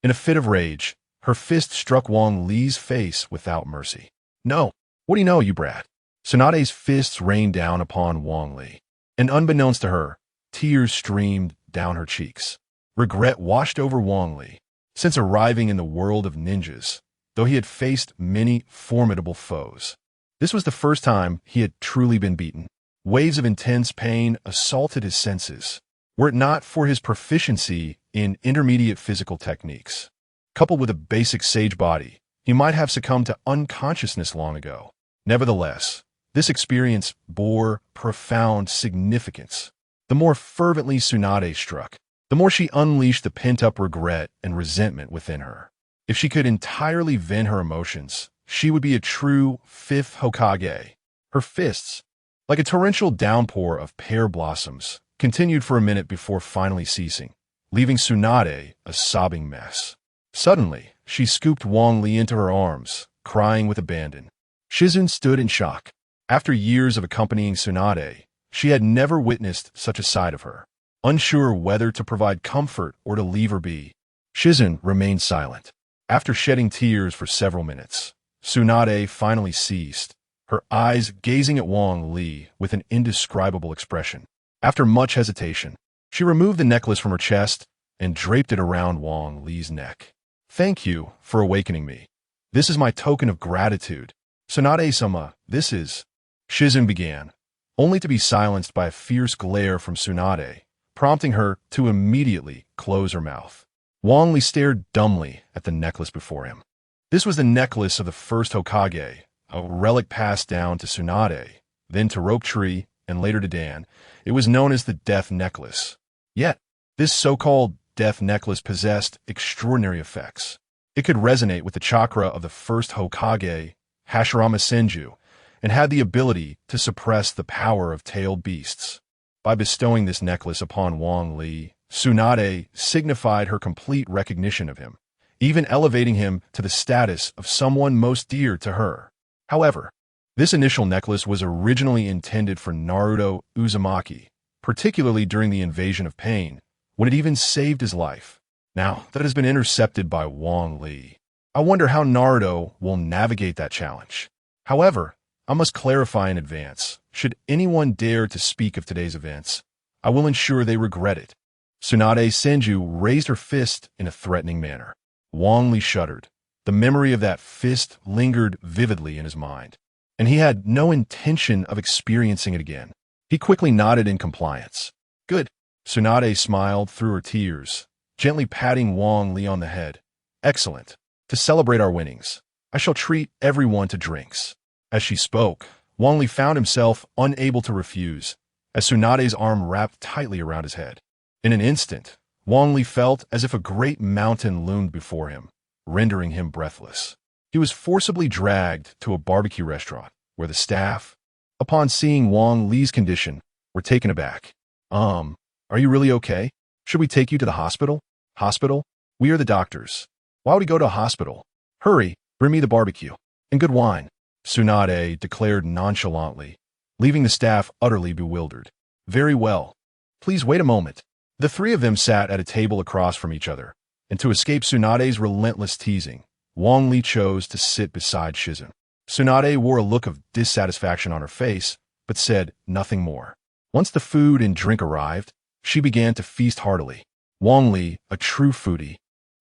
In a fit of rage, her fist struck Wang Li's face without mercy. No, what do you know, you brat? Tsunade's fists rained down upon Wang Li, and unbeknownst to her, tears streamed down her cheeks. Regret washed over Wang Li. Since arriving in the world of ninjas, though he had faced many formidable foes, this was the first time he had truly been beaten. Waves of intense pain assaulted his senses, were it not for his proficiency in intermediate physical techniques. Coupled with a basic sage body, he might have succumbed to unconsciousness long ago. Nevertheless, This experience bore profound significance. The more fervently Tsunade struck, the more she unleashed the pent-up regret and resentment within her. If she could entirely vent her emotions, she would be a true fifth Hokage. Her fists, like a torrential downpour of pear blossoms, continued for a minute before finally ceasing, leaving Tsunade a sobbing mess. Suddenly, she scooped Wang Li into her arms, crying with abandon. Shizun stood in shock. After years of accompanying Tsunade, she had never witnessed such a side of her. Unsure whether to provide comfort or to leave her be, Shizun remained silent. After shedding tears for several minutes, Tsunade finally ceased, her eyes gazing at Wang Li with an indescribable expression. After much hesitation, she removed the necklace from her chest and draped it around Wang Li's neck. "Thank you for awakening me. This is my token of gratitude. Tsunade-sama, this is..." Shizun began, only to be silenced by a fierce glare from Tsunade, prompting her to immediately close her mouth. Wang Li stared dumbly at the necklace before him. This was the necklace of the first Hokage, a relic passed down to Tsunade, then to Rope Tree, and later to Dan. It was known as the Death Necklace. Yet, this so-called Death Necklace possessed extraordinary effects. It could resonate with the chakra of the first Hokage, Hashirama Senju, and had the ability to suppress the power of tailed beasts. By bestowing this necklace upon Wang Li, Tsunade signified her complete recognition of him, even elevating him to the status of someone most dear to her. However, this initial necklace was originally intended for Naruto Uzumaki, particularly during the invasion of Pain, when it even saved his life. Now that it has been intercepted by Wang Li, I wonder how Naruto will navigate that challenge. However, I must clarify in advance, should anyone dare to speak of today's events, I will ensure they regret it. Tsunade Senju raised her fist in a threatening manner. Wang Li shuddered. The memory of that fist lingered vividly in his mind, and he had no intention of experiencing it again. He quickly nodded in compliance. "Good." Tsunade smiled through her tears, gently patting Wang Li on the head. "Excellent. To celebrate our winnings, I shall treat everyone to drinks." As she spoke, Wang Li found himself unable to refuse, as Tsunade's arm wrapped tightly around his head. In an instant, Wang Li felt as if a great mountain loomed before him, rendering him breathless. He was forcibly dragged to a barbecue restaurant, where the staff, upon seeing Wang Li's condition, were taken aback. Are you really okay? Should we take you to the hospital?" "Hospital? We are the doctors. Why would we go to a hospital? Hurry, bring me the barbecue. And good wine," Tsunade declared nonchalantly, leaving the staff utterly bewildered. "Very well. Please wait a moment." The three of them sat at a table across from each other, and to escape Tsunade's relentless teasing, Wang Li chose to sit beside Shizun. Tsunade wore a look of dissatisfaction on her face, but said nothing more. Once the food and drink arrived, she began to feast heartily. Wang Li, a true foodie,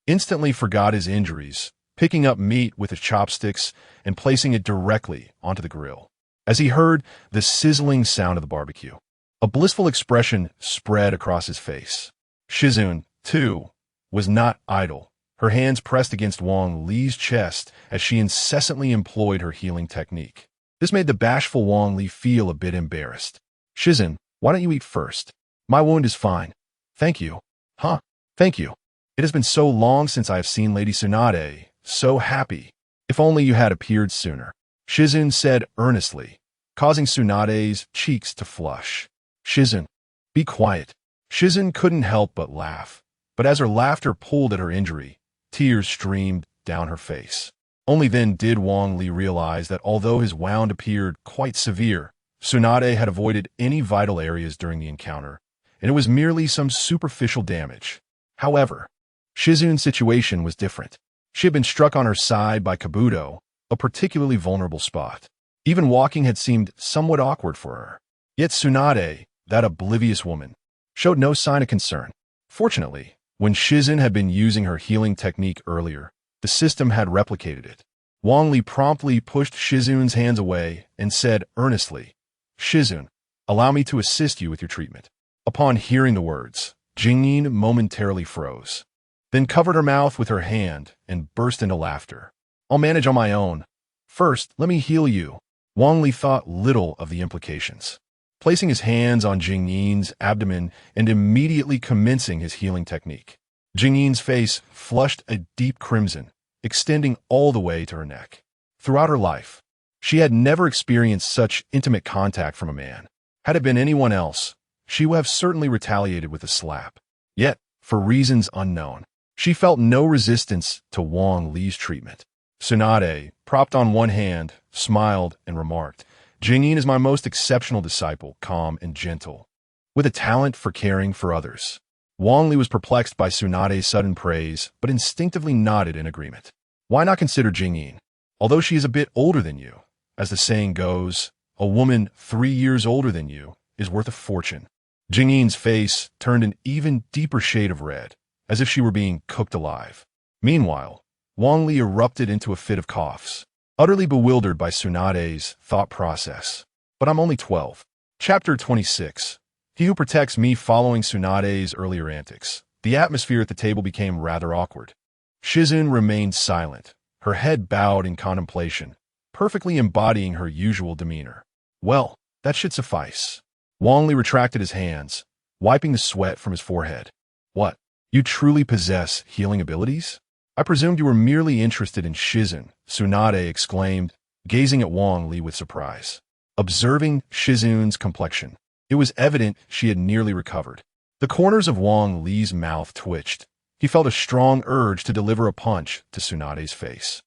instantly forgot his injuries, picking up meat with his chopsticks and placing it directly onto the grill. As he heard the sizzling sound of the barbecue, a blissful expression spread across his face. Shizun, too, was not idle, her hands pressed against Wang Li's chest as she incessantly employed her healing technique. This made the bashful Wang Li feel a bit embarrassed. "Shizun, why don't you eat first? My wound is fine." "Thank you." "Huh? Thank you. It has been so long since I have seen Lady Tsunade. So happy. If only you had appeared sooner," Shizun said earnestly, causing Tsunade's cheeks to flush. "Shizun, be quiet." Shizun couldn't help but laugh, but as her laughter pulled at her injury, tears streamed down her face. Only then did Wang Li realize that although his wound appeared quite severe, Tsunade had avoided any vital areas during the encounter, and it was merely some superficial damage. However, Shizun's situation was different. She had been struck on her side by Kabuto, a particularly vulnerable spot. Even walking had seemed somewhat awkward for her. Yet Tsunade, that oblivious woman, showed no sign of concern. Fortunately, when Shizun had been using her healing technique earlier, the system had replicated it. Wang Li promptly pushed Shizun's hands away and said earnestly, "Shizun, allow me to assist you with your treatment." Upon hearing the words, Jingyin momentarily froze, then covered her mouth with her hand and burst into laughter. "I'll manage on my own. First, let me heal you." Wang Li thought little of the implications. Placing his hands on Jing Yin's abdomen and immediately commencing his healing technique. Jing Yin's face flushed a deep crimson, extending all the way to her neck. Throughout her life, she had never experienced such intimate contact from a man. Had it been anyone else, she would have certainly retaliated with a slap. Yet, for reasons unknown, she felt no resistance to Wang Li's treatment. Tsunade, propped on one hand, smiled and remarked, "Jing Yin is my most exceptional disciple, calm and gentle, with a talent for caring for others." Wang Li was perplexed by Tsunade's sudden praise, but instinctively nodded in agreement. Why not consider Jing Yin? Although she is a bit older than you, as the saying goes, a woman 3 years older than you is worth a fortune. Jing Yin's face turned an even deeper shade of red, as if she were being cooked alive. Meanwhile, Wang Li erupted into a fit of coughs, utterly bewildered by Tsunade's thought process. But I'm only 12. Chapter 26. He who protects me. Following Tsunade's earlier antics, the atmosphere at the table became rather awkward. Shizun remained silent, her head bowed in contemplation, perfectly embodying her usual demeanor. Well, that should suffice. Wang Li retracted his hands, wiping the sweat from his forehead. What? You truly possess healing abilities? I presumed you were merely interested in Shizun, Tsunade exclaimed, gazing at Wang Li with surprise. Observing Shizun's complexion, it was evident she had nearly recovered. The corners of Wang Li's mouth twitched. He felt a strong urge to deliver a punch to Tsunade's face.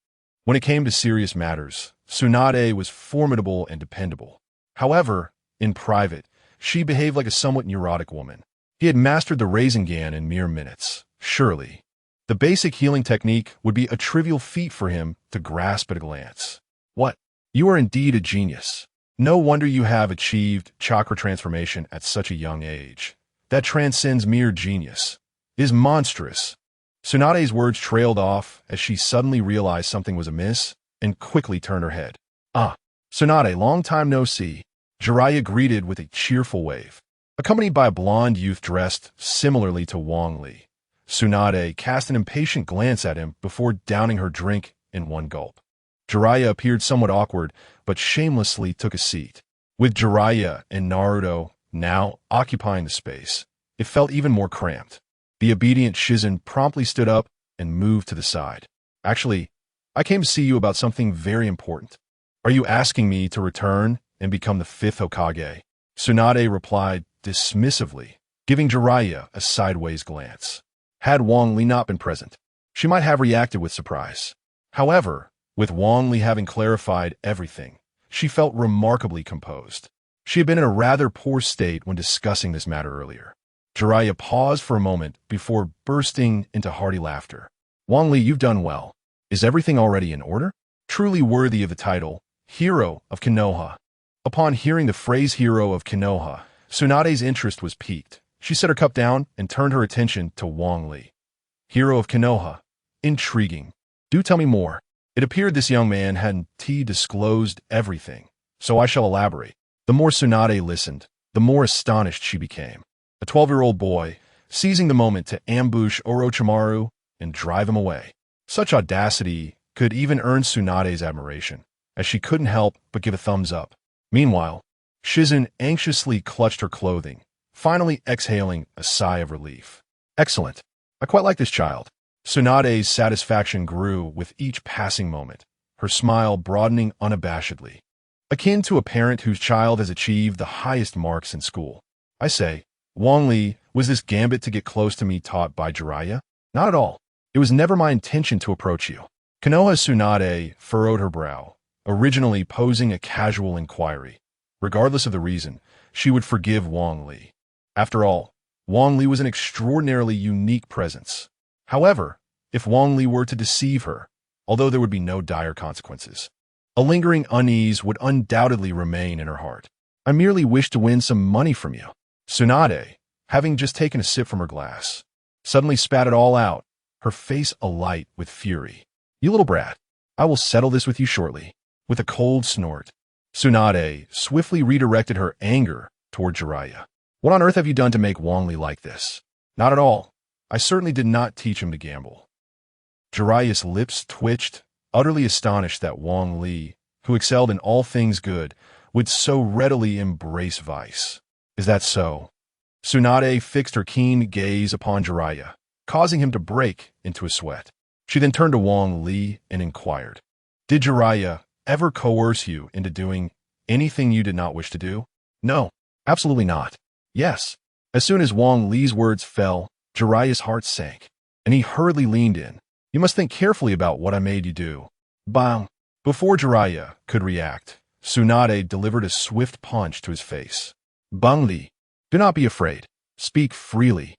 When it came to serious matters, Tsunade was formidable and dependable. However, in private, she behaved like a somewhat neurotic woman. He had mastered the Rasengan in mere minutes. Surely, the basic healing technique would be a trivial feat for him to grasp at a glance. What? You are indeed a genius. No wonder you have achieved chakra transformation at such a young age. That transcends mere genius. It is monstrous. Tsunade's words trailed off as she suddenly realized something was amiss and quickly turned her head. Ah, Tsunade, long time no see. Jiraiya greeted with a cheerful wave, accompanied by a blonde youth dressed similarly to Wang Li. Tsunade cast an impatient glance at him before downing her drink in one gulp. Jiraiya appeared somewhat awkward, but shamelessly took a seat. With Jiraiya and Naruto now occupying the space, it felt even more cramped. The obedient Shizun promptly stood up and moved to the side. Actually, I came to see you about something very important. Are you asking me to return and become the 5th Hokage? Tsunade replied dismissively, giving Jiraiya a sideways glance. Had Wang Li not been present, she might have reacted with surprise. However, with Wang Li having clarified everything, she felt remarkably composed. She had been in a rather poor state when discussing this matter earlier. Jiraiya paused for a moment before bursting into hearty laughter. Wang Li, you've done well. Is everything already in order? Truly worthy of the title, Hero of Konoha. Upon hearing the phrase Hero of Konoha, Tsunade's interest was piqued. She set her cup down and turned her attention to Wang Li. Hero of Konoha. Intriguing. Do tell me more. It appeared this young man hadn't disclosed everything, so I shall elaborate. The more Tsunade listened, the more astonished she became. A 12-year-old boy, seizing the moment to ambush Orochimaru and drive him away. Such audacity could even earn Tsunade's admiration, as she couldn't help but give a thumbs up. Meanwhile, Shizun anxiously clutched her clothing, finally exhaling a sigh of relief. Excellent. I quite like this child. Tsunade's satisfaction grew with each passing moment, her smile broadening unabashedly. Akin to a parent whose child has achieved the highest marks in school. I say, Wang Li, was this gambit to get close to me taught by Jiraiya? Not at all. It was never my intention to approach you. Konoha Tsunade furrowed her brow, originally posing a casual inquiry. Regardless of the reason, she would forgive Wang Li. After all, Wang Li was an extraordinarily unique presence. However, if Wang Li were to deceive her, although there would be no dire consequences, a lingering unease would undoubtedly remain in her heart. I merely wish to win some money from you. Tsunade, having just taken a sip from her glass, suddenly spat it all out, her face alight with fury. You little brat, I will settle this with you shortly. With a cold snort, Tsunade swiftly redirected her anger toward Jiraiya. What on earth have you done to make Wang Li like this? Not at all. I certainly did not teach him to gamble. Jiraiya's lips twitched, utterly astonished that Wang Li who excelled in all things good, would so readily embrace vice. Is that so? Tsunade fixed her keen gaze upon Jiraiya, causing him to break into a sweat. She then turned to Wang Li and inquired, "Did Jiraiya ever coerce you into doing anything you did not wish to do?" "No, absolutely not." "Yes." As soon as Wang Li's words fell, Jiraiya's heart sank, and he hurriedly leaned in. "You must think carefully about what I made you do." Bang! Before Jiraiya could react, Tsunade delivered a swift punch to his face. "Bang Li, do not be afraid. Speak freely."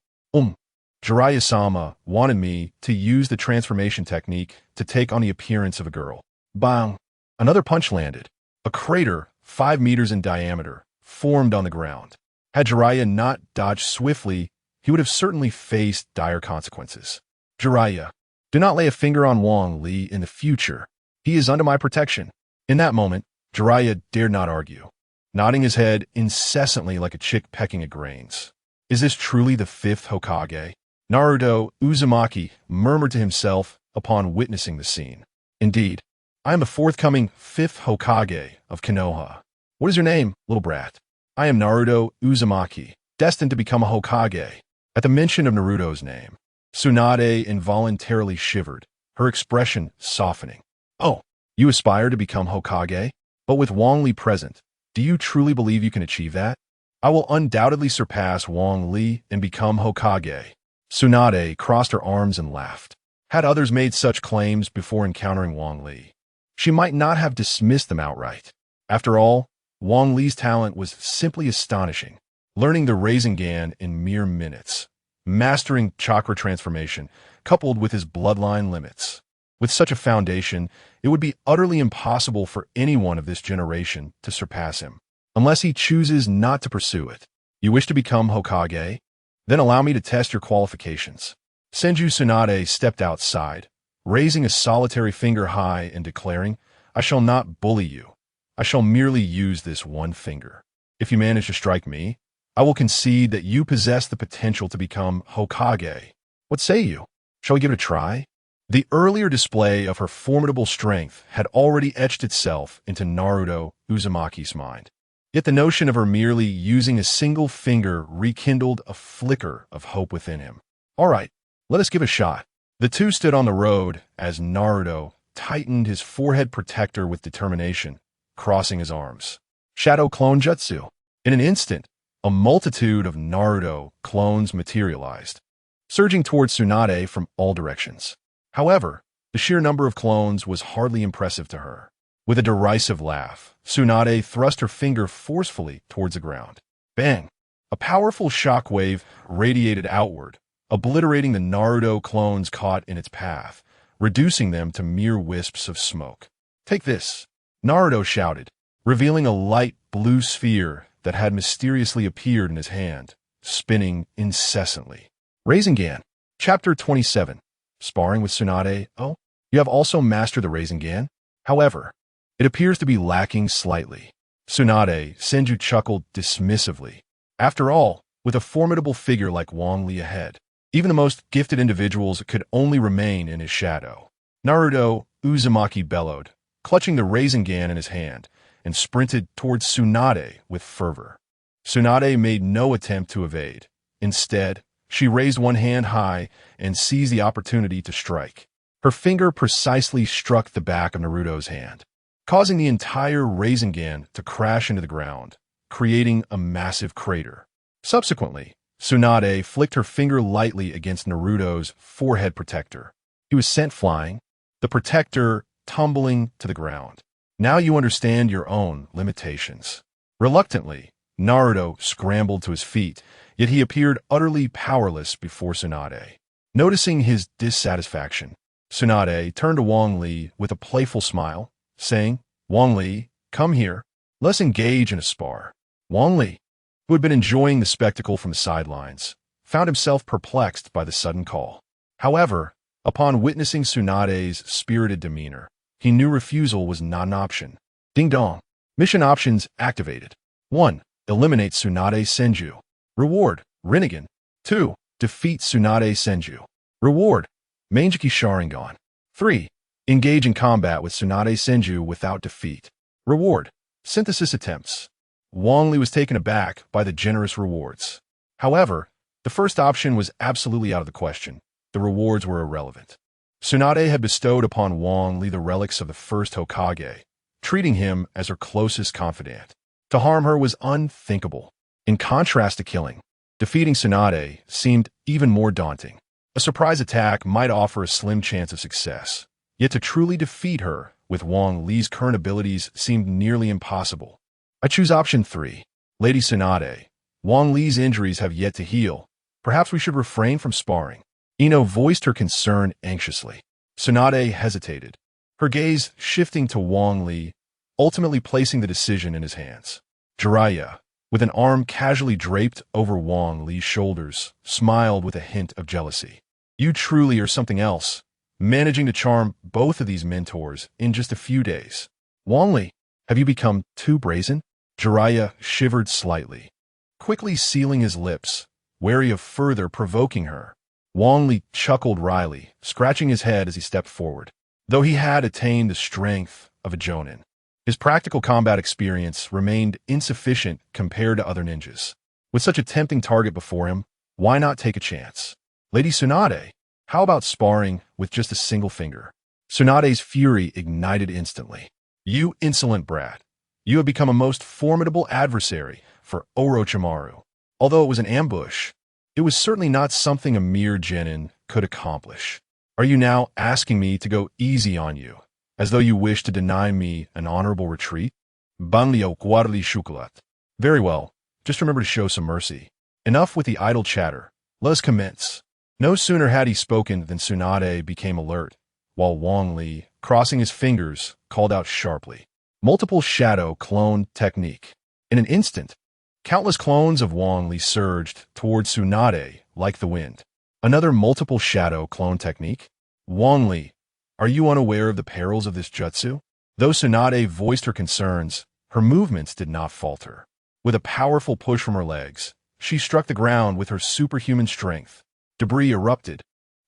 Jiraiya-sama wanted me to use the transformation technique to take on the appearance of a girl. Bang! Another punch landed. A crater, 5 meters in diameter, formed on the ground. Had Jiraiya not dodged swiftly, he would have certainly faced dire consequences. "Jiraiya, do not lay a finger on Wang Li in the future. He is under my protection." In that moment, Jiraiya dared not argue, nodding his head incessantly like a chick pecking at grains. "Is this truly the 5th Hokage?" Naruto Uzumaki murmured to himself upon witnessing the scene. "Indeed, I am the forthcoming 5th Hokage of Konoha. What is your name, little brat?" "I am Naruto Uzumaki, destined to become a Hokage." At the mention of Naruto's name, Tsunade involuntarily shivered, her expression softening. "Oh, you aspire to become Hokage? But with Wang Li present, do you truly believe you can achieve that?" "I will undoubtedly surpass Wang Li and become Hokage." Tsunade crossed her arms and laughed. Had others made such claims before encountering Wang Li, she might not have dismissed them outright. After all, Wang Li's talent was simply astonishing, learning the Rasengan in mere minutes, mastering chakra transformation, coupled with his bloodline limits. With such a foundation, it would be utterly impossible for anyone of this generation to surpass him, unless he chooses not to pursue it. "You wish to become Hokage? Then allow me to test your qualifications." Senju Tsunade stepped outside, raising a solitary finger high and declaring, "I shall not bully you. I shall merely use this one finger. If you manage to strike me, I will concede that you possess the potential to become Hokage. What say you? Shall we give it a try?" The earlier display of her formidable strength had already etched itself into Naruto Uzumaki's mind. Yet the notion of her merely using a single finger rekindled a flicker of hope within him. "All right, let us give a shot." The two stood on the road as Naruto tightened his forehead protector with determination, crossing his arms. Shadow Clone Jutsu. In an instant, a multitude of Naruto clones materialized, surging towards Tsunade from all directions. However, the sheer number of clones was hardly impressive to her. With a derisive laugh, Tsunade thrust her finger forcefully towards the ground. Bang! A powerful shockwave radiated outward, obliterating the Naruto clones caught in its path, reducing them to mere wisps of smoke. "Take this," Naruto shouted, revealing a light blue sphere that had mysteriously appeared in his hand, spinning incessantly. Rasengan. Chapter 27. Sparring with Tsunade. "Oh, you have also mastered the Rasengan? However, it appears to be lacking slightly." Tsunade Senju chuckled dismissively. After all, with a formidable figure like Wang Li ahead, even the most gifted individuals could only remain in his shadow. Naruto Uzumaki bellowed, clutching the Rasengan in his hand, and sprinted towards Tsunade with fervor. Tsunade made no attempt to evade. Instead, she raised one hand high and seized the opportunity to strike. Her finger precisely struck the back of Naruto's hand, causing the entire Rasengan to crash into the ground, creating a massive crater. Subsequently, Tsunade flicked her finger lightly against Naruto's forehead protector. He was sent flying, the protector tumbling to the ground. "Now you understand your own limitations." Reluctantly, Naruto scrambled to his feet, yet he appeared utterly powerless before Tsunade. Noticing his dissatisfaction, Tsunade turned to Wang Li with a playful smile, saying, "Wang Li, come here. Let's engage in a spar." Wang Li, who had been enjoying the spectacle from the sidelines, found himself perplexed by the sudden call. However, upon witnessing Tsunade's spirited demeanor, he knew refusal was not an option. Ding dong. Mission options activated. 1. Eliminate Tsunade Senju. Reward, Rinnegan. 2. Defeat Tsunade Senju. Reward, Manjiki Sharingan. 3. Engage in combat with Tsunade Senju without defeat. Reward. Synthesis attempts. Wang Li was taken aback by the generous rewards. However, the first option was absolutely out of the question. The rewards were irrelevant. Tsunade had bestowed upon Wang Li the relics of the First Hokage, treating him as her closest confidant. To harm her was unthinkable. In contrast to killing, defeating Tsunade seemed even more daunting. A surprise attack might offer a slim chance of success, yet to truly defeat her with Wang Li's current abilities seemed nearly impossible. I choose option 3. Lady Tsunade. Wang Li's injuries have yet to heal. Perhaps we should refrain from sparring. Ino voiced her concern anxiously. Tsunade hesitated, her gaze shifting to Wang Li, ultimately placing the decision in his hands. Jiraiya, with an arm casually draped over Wang Li's shoulders, smiled with a hint of jealousy. You truly are something else, managing to charm both of these mentors in just a few days. Wang Li, have you become too brazen? Jiraiya shivered slightly, quickly sealing his lips, wary of further provoking her. Wang Li chuckled wryly, scratching his head as he stepped forward. Though he had attained the strength of a jonin, his practical combat experience remained insufficient compared to other ninjas. With such a tempting target before him, why not take a chance? Lady Tsunade, how about sparring with just a single finger? Tsunade's fury ignited instantly. You insolent brat. You have become a most formidable adversary for Orochimaru. Although it was an ambush, it was certainly not something a mere genin could accomplish. Are you now asking me to go easy on you, as though you wish to deny me an honorable retreat? Banlio guardi chocolat. Very well, just remember to show some mercy. Enough with the idle chatter. Let us commence. No sooner had he spoken than Tsunade became alert, while Wang Li, crossing his fingers, called out sharply. Multiple shadow clone technique. In an instant, countless clones of Wang Li surged towards Tsunade like the wind. Another multiple shadow clone technique? Wang Li, are you unaware of the perils of this jutsu? Though Tsunade voiced her concerns, her movements did not falter. With a powerful push from her legs, she struck the ground with her superhuman strength. Debris erupted,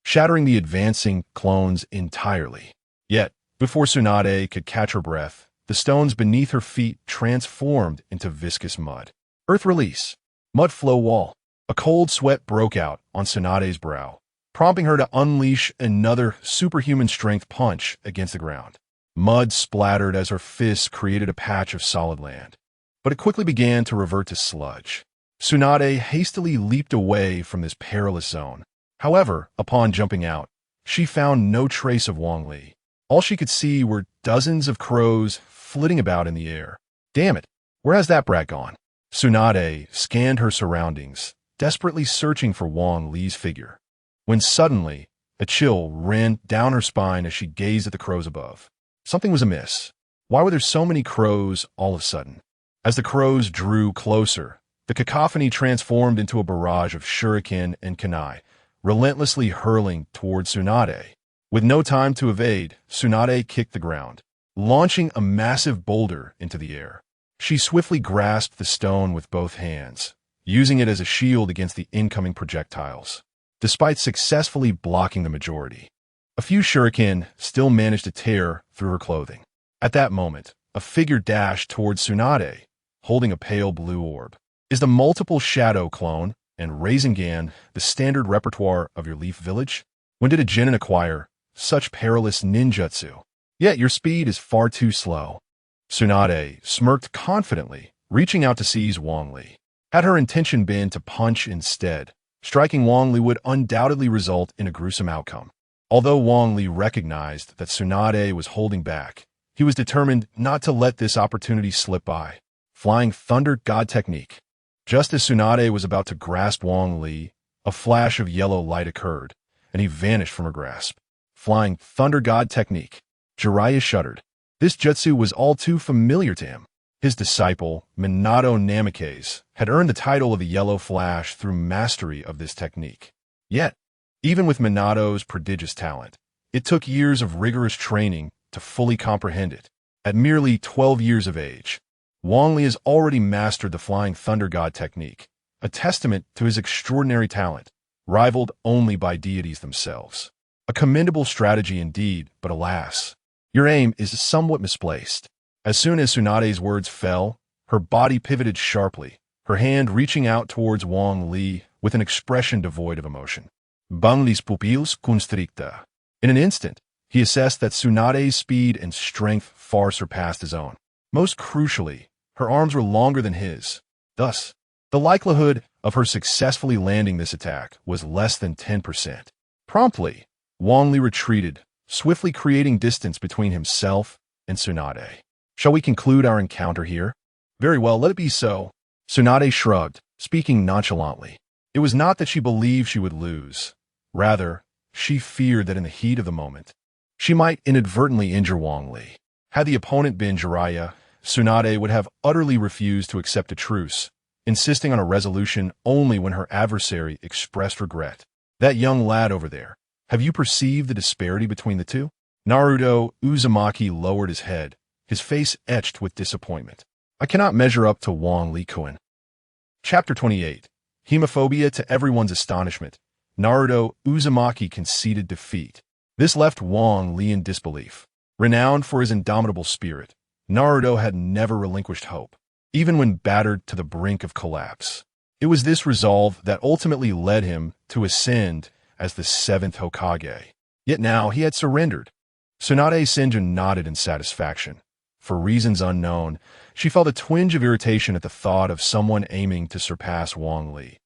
shattering the advancing clones entirely. Yet, before Tsunade could catch her breath, the stones beneath her feet transformed into viscous mud. Earth release. Mud flow wall. A cold sweat broke out on Tsunade's brow, prompting her to unleash another superhuman strength punch against the ground. Mud splattered as her fists created a patch of solid land, but it quickly began to revert to sludge. Tsunade hastily leaped away from this perilous zone. However, upon jumping out, she found no trace of Wang Li. All she could see were dozens of crows flitting about in the air. Damn it, where has that brat gone? Tsunade scanned her surroundings, desperately searching for Wang Li's figure, when suddenly a chill ran down her spine as she gazed at the crows above. Something was amiss. Why were there so many crows all of a sudden? As the crows drew closer, the cacophony transformed into a barrage of shuriken and kunai, relentlessly hurling towards Tsunade. With no time to evade, Tsunade kicked the ground, launching a massive boulder into the air. She swiftly grasped the stone with both hands, using it as a shield against the incoming projectiles. Despite successfully blocking the majority, a few shuriken still managed to tear through her clothing. At that moment, a figure dashed towards Tsunade, holding a pale blue orb. Is the multiple shadow clone and Rasengan the standard repertoire of your Leaf Village? When did a genin acquire such perilous ninjutsu? Yet your speed is far too slow. Tsunade smirked confidently, reaching out to seize Wang Li. Had her intention been to punch instead, striking Wang Li would undoubtedly result in a gruesome outcome. Although Wang Li recognized that Tsunade was holding back, he was determined not to let this opportunity slip by. Flying Thunder God Technique. Just as Tsunade was about to grasp Wang Li, a flash of yellow light occurred, and he vanished from her grasp. Flying Thunder God Technique. Jiraiya shuddered. This jutsu was all too familiar to him. His disciple, Minato Namikaze, had earned the title of the Yellow Flash through mastery of this technique. Yet, even with Minato's prodigious talent, it took years of rigorous training to fully comprehend it. At merely 12 years of age, Wang Li has already mastered the Flying Thunder God technique, a testament to his extraordinary talent, rivaled only by deities themselves. A commendable strategy indeed, but alas, your aim is somewhat misplaced. As soon as Tsunade's words fell, her body pivoted sharply, her hand reaching out towards Wang Li with an expression devoid of emotion. Bang Li's pupilles constricta. In an instant, he assessed that Tsunade's speed and strength far surpassed his own. Most crucially, her arms were longer than his. Thus, the likelihood of her successfully landing this attack was less than 10%. Promptly, Wang Li retreated, swiftly creating distance between himself and Tsunade. Shall we conclude our encounter here? Very well, let it be so. Tsunade shrugged, speaking nonchalantly. It was not that she believed she would lose. Rather, she feared that in the heat of the moment, she might inadvertently injure Wang Li. Had the opponent been Jiraiya, Tsunade would have utterly refused to accept a truce, insisting on a resolution only when her adversary expressed regret. That young lad over there, have you perceived the disparity between the two? Naruto Uzumaki lowered his head, his face etched with disappointment. I cannot measure up to Wang Li-kun. Chapter 28. Hemophobia. To everyone's astonishment, Naruto Uzumaki conceded defeat. This left Wang Li in disbelief. Renowned for his indomitable spirit, Naruto had never relinquished hope, even when battered to the brink of collapse. It was this resolve that ultimately led him to ascend as the 7th Hokage. Yet now he had surrendered. Tsunade Senjin nodded in satisfaction. For reasons unknown, she felt a twinge of irritation at the thought of someone aiming to surpass Wang Li.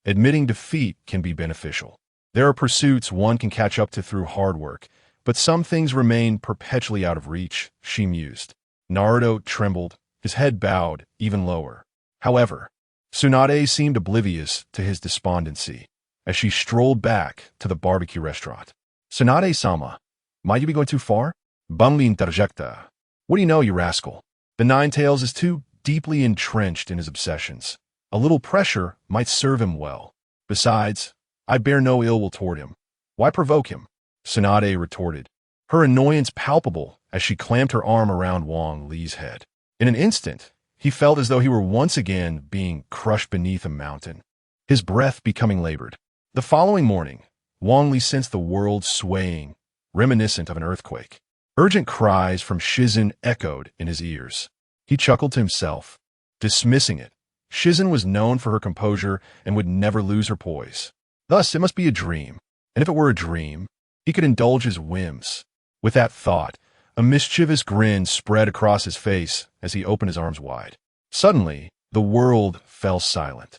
Admitting defeat can be beneficial. There are pursuits one can catch up to through hard work, but some things remain perpetually out of reach, she mused. Naruto trembled, his head bowed even lower. However, Tsunade seemed oblivious to his despondency as she strolled back to the barbecue restaurant. Tsunade-sama, might you be going too far? Bangli interjecta. What do you know, you rascal? The Nine-Tails is too deeply entrenched in his obsessions. A little pressure might serve him well. Besides, I bear no ill will toward him. Why provoke him? Tsunade retorted, her annoyance palpable as she clamped her arm around Wang Li's head. In an instant, he felt as though he were once again being crushed beneath a mountain, his breath becoming labored. The following morning, Wang Li sensed the world swaying, reminiscent of an earthquake. Urgent cries from Shizen echoed in his ears. He chuckled to himself, dismissing it. Shizen was known for her composure and would never lose her poise. Thus, it must be a dream. And if it were a dream, he could indulge his whims. With that thought, a mischievous grin spread across his face as he opened his arms wide. Suddenly, the world fell silent,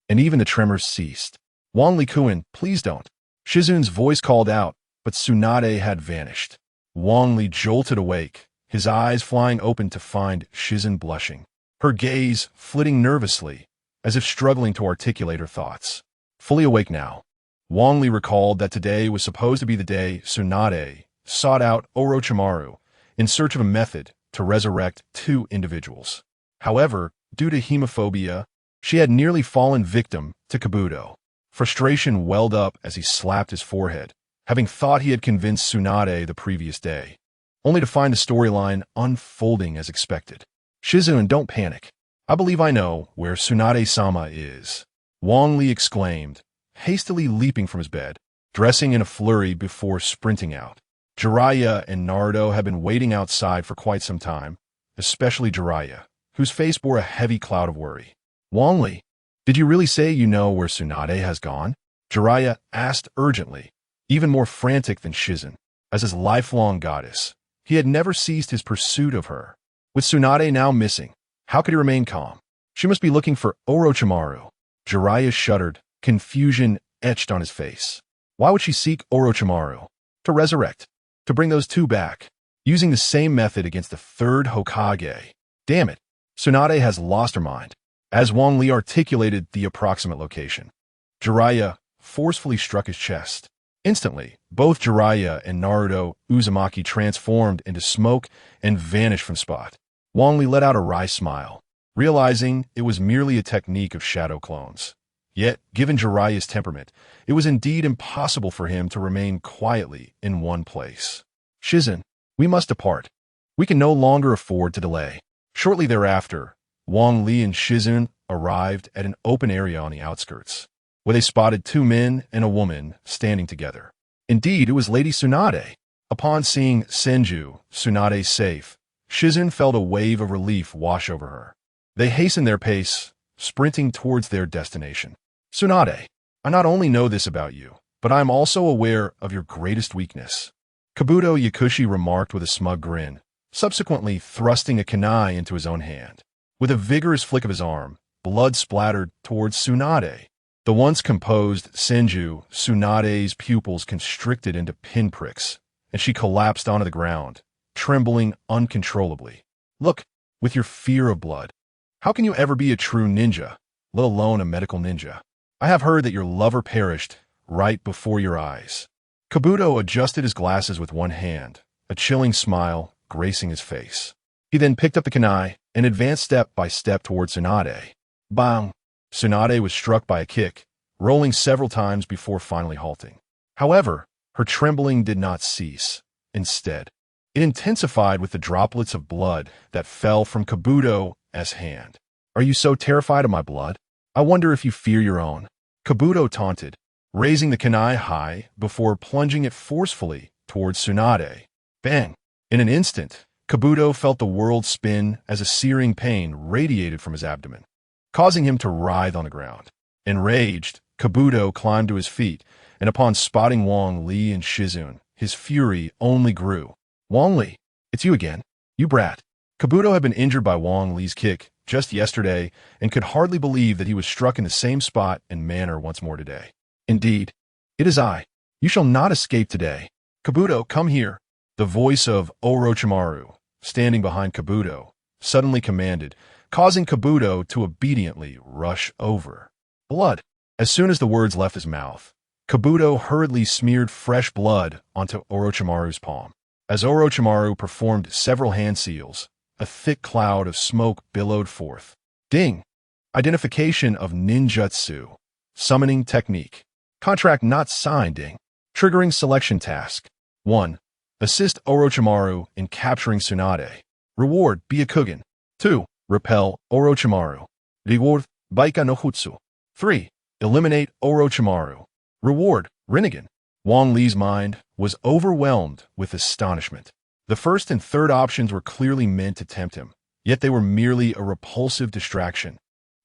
and even the tremors ceased. Wang Li-kun, please don't. Shizen's voice called out, but Tsunade had vanished. Wang Li jolted awake, his eyes flying open to find Shizen blushing, her gaze flitting nervously, as if struggling to articulate her thoughts. Fully awake now, Wang Li recalled that today was supposed to be the day Tsunade sought out Orochimaru in search of a method to resurrect two individuals. However, due to hemophobia, she had nearly fallen victim to Kabuto. Frustration welled up as he slapped his forehead, having thought he had convinced Tsunade the previous day, only to find the storyline unfolding as expected. Shizen, don't panic. I believe I know where Tsunade-sama is, Wang Li exclaimed, hastily leaping from his bed, dressing in a flurry before sprinting out. Jiraiya and Naruto had been waiting outside for quite some time, especially Jiraiya, whose face bore a heavy cloud of worry. Wang Li, did you really say you know where Tsunade has gone? Jiraiya asked urgently, even more frantic than Shizen. As his lifelong goddess, he had never ceased his pursuit of her. With Tsunade now missing, how could he remain calm? She must be looking for Orochimaru. Jiraiya shuddered, confusion etched on his face. Why would she seek Orochimaru? To resurrect. To bring those two back, using the same method against the third Hokage. Damn it, Tsunade has lost her mind. As Wang Li articulated the approximate location, Jiraiya forcefully struck his chest. Instantly, both Jiraiya and Naruto Uzumaki transformed into smoke and vanished from spot. Wang Li let out a wry smile, realizing it was merely a technique of shadow clones. Yet, given Jiraiya's temperament, it was indeed impossible for him to remain quietly in one place. Shizen, we must depart. We can no longer afford to delay. Shortly thereafter, Wang Li and Shizen arrived at an open area on the outskirts, where they spotted two men and a woman standing together. Indeed, it was Lady Tsunade. Upon seeing Senju, Tsunade's safe, Shizune felt a wave of relief wash over her. They hastened their pace, sprinting towards their destination. Tsunade, I not only know this about you, but I am also aware of your greatest weakness. Kabuto Yakushi remarked with a smug grin, subsequently thrusting a kunai into his own hand. With a vigorous flick of his arm, blood splattered towards Tsunade. The once composed Senju, Tsunade's pupils constricted into pinpricks, and she collapsed onto the ground, trembling uncontrollably. Look, with your fear of blood, how can you ever be a true ninja, let alone a medical ninja? I have heard that your lover perished right before your eyes. Kabuto adjusted his glasses with one hand, a chilling smile gracing his face. He then picked up the kunai and advanced step by step towards Tsunade. Bang! Tsunade was struck by a kick, rolling several times before finally halting. However, her trembling did not cease. Instead, it intensified with the droplets of blood that fell from Kabuto's hand. Are you so terrified of my blood? I wonder if you fear your own. Kabuto taunted, raising the kunai high before plunging it forcefully towards Tsunade. Bang! In an instant, Kabuto felt the world spin as a searing pain radiated from his abdomen, causing him to writhe on the ground. Enraged, Kabuto climbed to his feet, and upon spotting Wang Li and Shizune, his fury only grew. Wang Li, it's you again, you brat. Kabuto had been injured by Wang Li's kick just yesterday and could hardly believe that he was struck in the same spot and manner once more today. Indeed, it is I. You shall not escape today. Kabuto, come here. The voice of Orochimaru, standing behind Kabuto, suddenly commanded, causing Kabuto to obediently rush over. Blood. As soon as the words left his mouth, Kabuto hurriedly smeared fresh blood onto Orochimaru's palm. As Orochimaru performed several hand seals, a thick cloud of smoke billowed forth. Ding! Identification of ninjutsu. Summoning technique. Contract not signed, ding. Triggering selection task. 1. Assist Orochimaru in capturing Tsunade. Reward, be a Kugen. 2. Repel Orochimaru. Reward, Baika no Jutsu. 3. Eliminate Orochimaru. Reward, Rinnegan. Wang Li's mind was overwhelmed with astonishment. The first and third options were clearly meant to tempt him, yet they were merely a repulsive distraction.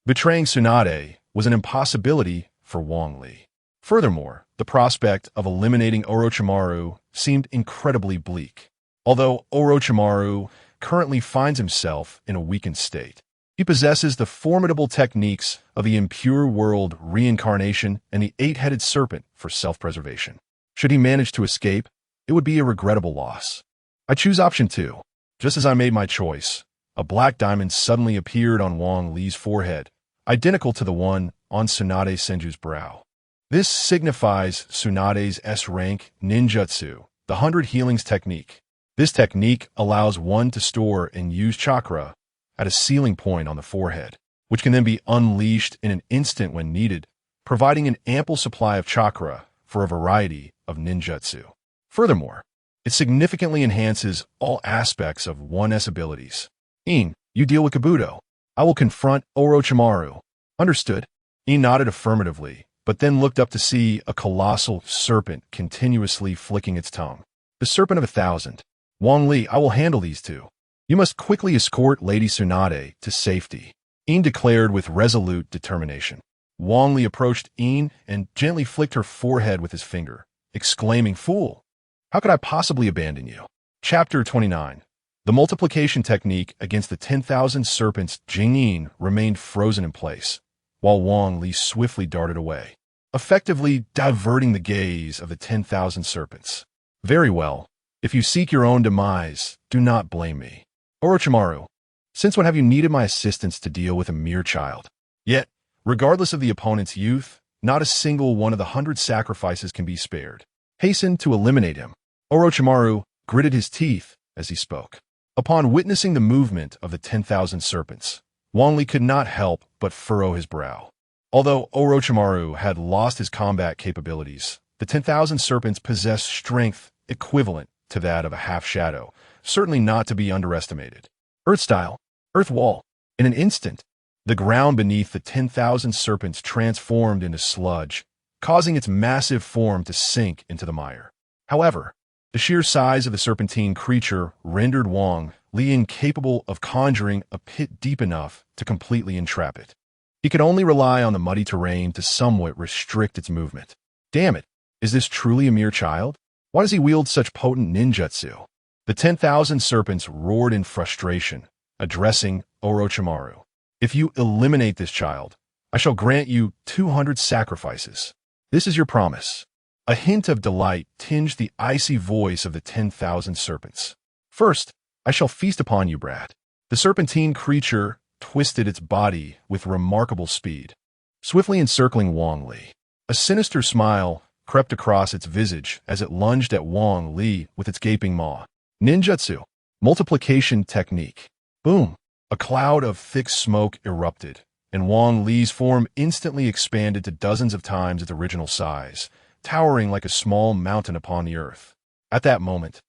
Betraying Tsunade was an impossibility for Wang Li. Furthermore, the prospect of eliminating Orochimaru seemed incredibly bleak. Although Orochimaru currently finds himself in a weakened state, he possesses the formidable techniques of the impure world reincarnation and the eight-headed serpent for self-preservation. Should he manage to escape, it would be a regrettable loss. I choose option 2. Just as I made my choice, a black diamond suddenly appeared on Wang Li's forehead, identical to the one on Tsunade Senju's brow. This signifies Tsunade's S-rank ninjutsu, the 100 healings technique. This technique allows one to store and use chakra at a ceiling point on the forehead, which can then be unleashed in an instant when needed, providing an ample supply of chakra for a variety of ninjutsu. Furthermore, it significantly enhances all aspects of one's abilities. In, you deal with Kabuto. I will confront Orochimaru. Understood. He nodded affirmatively, but then looked up to see a colossal serpent continuously flicking its tongue. The serpent of 1,000. Wang Li, I will handle these two. You must quickly escort Lady Tsunade to safety. In declared with resolute determination. Wang Li approached In and gently flicked her forehead with his finger, exclaiming, Fool! How could I possibly abandon you? Chapter 29. The multiplication technique against the 10,000 serpents Jing-In remained frozen in place, while Wang Li swiftly darted away, effectively diverting the gaze of the 10,000 serpents. Very well. If you seek your own demise, do not blame me. Orochimaru, since when have you needed my assistance to deal with a mere child? Yet, regardless of the opponent's youth, not a single one of the 100 sacrifices can be spared. Hasten to eliminate him. Orochimaru gritted his teeth as he spoke. Upon witnessing the movement of the 10,000 serpents, Wang Li could not help but furrow his brow. Although Orochimaru had lost his combat capabilities, the 10,000 serpents possessed strength equivalent to that of a half-shadow, certainly not to be underestimated. Earth style, earth wall. In an instant, the ground beneath the 10,000 serpents transformed into sludge, causing its massive form to sink into the mire. However, the sheer size of the serpentine creature rendered Wang Li incapable of conjuring a pit deep enough to completely entrap it. He could only rely on the muddy terrain to somewhat restrict its movement. Damn it, is this truly a mere child? Why does he wield such potent ninjutsu? The 10,000 serpents roared in frustration, addressing Orochimaru. If you eliminate this child, I shall grant you 200 sacrifices. This is your promise. A hint of delight tinged the icy voice of the 10,000 serpents. First, I shall feast upon you, brat. The serpentine creature twisted its body with remarkable speed, swiftly encircling Wang Li. A sinister smile crept across its visage as it lunged at Wang Li with its gaping maw. Ninjutsu. Multiplication technique. Boom. A cloud of thick smoke erupted, and Wang Li's form instantly expanded to dozens of times its original size, towering like a small mountain upon the earth. At that moment,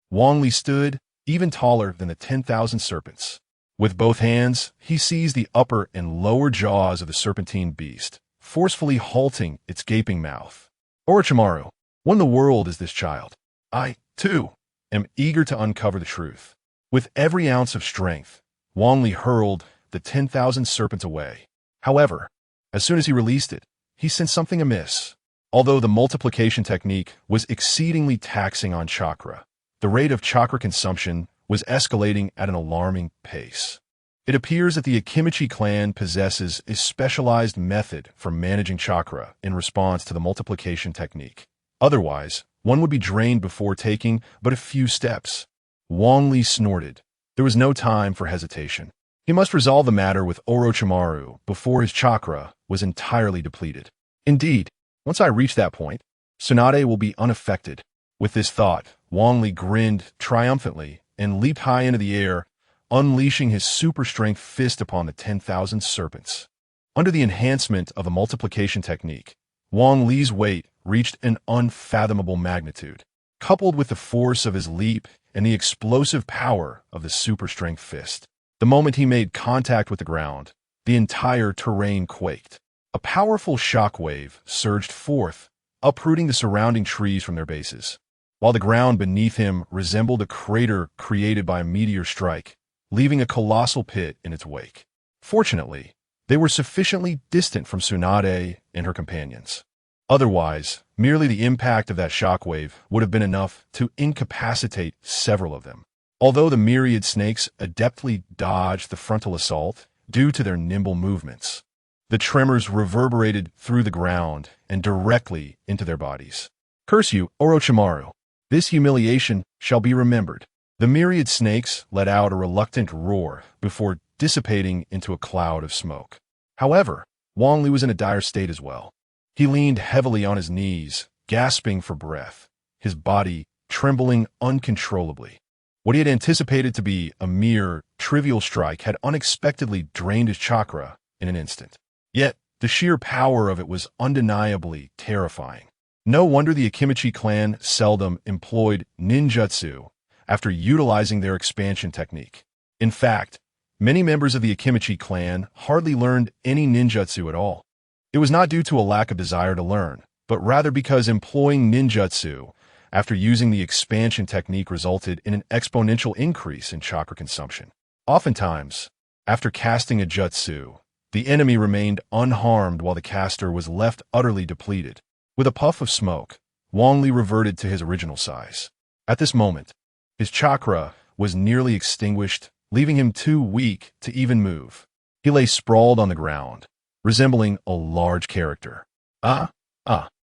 Wang Li stood even taller than the 10,000 serpents. With both hands, he seized the upper and lower jaws of the serpentine beast, forcefully halting its gaping mouth. Orochimaru, what in the world is this child? I, too, am eager to uncover the truth. With every ounce of strength, Wang Li hurled the 10,000 serpents away. However, as soon as he released it, he sensed something amiss. Although the multiplication technique was exceedingly taxing on chakra, the rate of chakra consumption was escalating at an alarming pace. It appears that the Akimichi clan possesses a specialized method for managing chakra in response to the multiplication technique. Otherwise, one would be drained before taking but a few steps. Wang Li snorted. There was no time for hesitation. He must resolve the matter with Orochimaru before his chakra was entirely depleted. Indeed, once I reach that point, Tsunade will be unaffected. With this thought, Wang Li grinned triumphantly and leaped high into the air, unleashing his super-strength fist upon the 10,000 serpents. Under the enhancement of the multiplication technique, Wang Li's weight reached an unfathomable magnitude. Coupled with the force of his leap and the explosive power of the super-strength fist, the moment he made contact with the ground, the entire terrain quaked. A powerful shockwave surged forth, uprooting the surrounding trees from their bases, while the ground beneath him resembled a crater created by a meteor strike, leaving a colossal pit in its wake. Fortunately, they were sufficiently distant from Tsunade and her companions. Otherwise, merely the impact of that shockwave would have been enough to incapacitate several of them. Although the myriad snakes adeptly dodged the frontal assault due to their nimble movements, the tremors reverberated through the ground and directly into their bodies. Curse you, Orochimaru. This humiliation shall be remembered. The myriad snakes let out a reluctant roar before dissipating into a cloud of smoke. However, Wang Li was in a dire state as well. He leaned heavily on his knees, gasping for breath, his body trembling uncontrollably. What he had anticipated to be a mere trivial strike had unexpectedly drained his chakra in an instant. Yet, the sheer power of it was undeniably terrifying. No wonder the Akimichi clan seldom employed ninjutsu after utilizing their expansion technique. In fact, many members of the Akimichi clan hardly learned any ninjutsu at all. It was not due to a lack of desire to learn, but rather because employing ninjutsu after using the expansion technique resulted in an exponential increase in chakra consumption. Oftentimes, after casting a jutsu, the enemy remained unharmed while the caster was left utterly depleted. With a puff of smoke, Wang Li reverted to his original size. At this moment, his chakra was nearly extinguished, leaving him too weak to even move. He lay sprawled on the ground, resembling a large character. I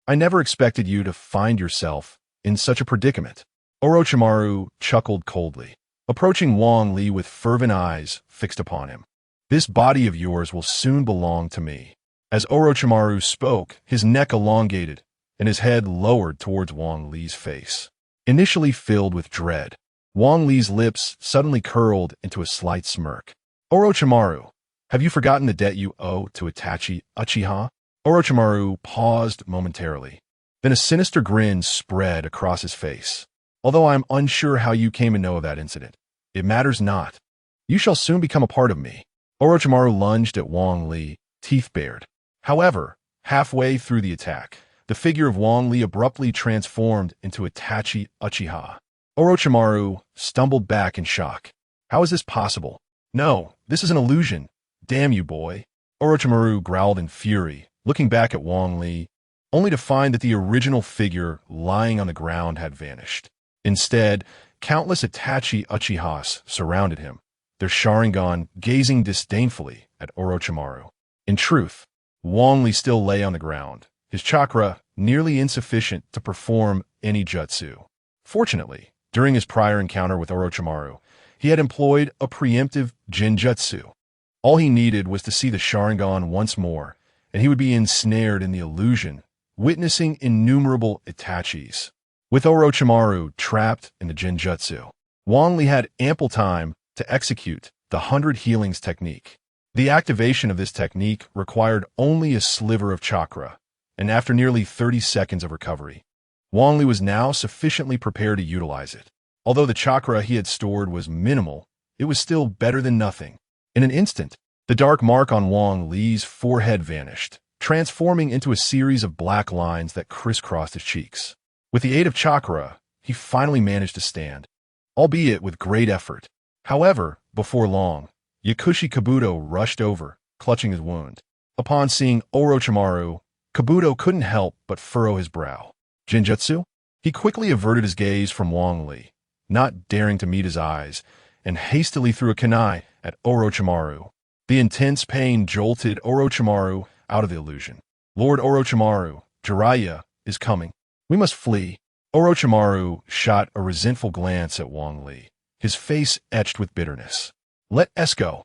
never expected you to find yourself in such a predicament. Orochimaru chuckled coldly, approaching Wang Li with fervent eyes fixed upon him. This body of yours will soon belong to me. As Orochimaru spoke, his neck elongated and his head lowered towards Wang Li's face. Initially filled with dread, Wang Li's lips suddenly curled into a slight smirk. Orochimaru, have you forgotten the debt you owe to Itachi Uchiha? Orochimaru paused momentarily. Then a sinister grin spread across his face. Although I am unsure how you came to know of that incident, it matters not. You shall soon become a part of me. Orochimaru lunged at Wang Li, teeth bared. However, halfway through the attack, the figure of Wang Li abruptly transformed into Itachi Uchiha. Orochimaru stumbled back in shock. How is this possible? No, this is an illusion. Damn you, boy. Orochimaru growled in fury, looking back at Wang Li, only to find that the original figure lying on the ground had vanished. Instead, countless Itachi Uchihas surrounded him, their Sharingan gazing disdainfully at Orochimaru. In truth, Wang Li still lay on the ground, his chakra nearly insufficient to perform any jutsu. Fortunately, during his prior encounter with Orochimaru, he had employed a preemptive Jinjutsu. All he needed was to see the Sharingan once more, and he would be ensnared in the illusion, witnessing innumerable Itachis. With Orochimaru trapped in the Jinjutsu, Wang Li had ample time to execute the 100 Healings technique. The activation of this technique required only a sliver of chakra, and after nearly 30 seconds of recovery, Wang Li was now sufficiently prepared to utilize it. Although the chakra he had stored was minimal, it was still better than nothing. In an instant, the dark mark on Wang Li's forehead vanished, transforming into a series of black lines that crisscrossed his cheeks. With the aid of chakra, he finally managed to stand, albeit with great effort. However, before long, Yakushi Kabuto rushed over, clutching his wound. Upon seeing Orochimaru, Kabuto couldn't help but furrow his brow. Jinjutsu? He quickly averted his gaze from Wang Li, not daring to meet his eyes, and hastily threw a kunai at Orochimaru. The intense pain jolted Orochimaru out of the illusion. Lord Orochimaru, Jiraiya is coming. We must flee. Orochimaru shot a resentful glance at Wang Li, his face etched with bitterness. Let us go.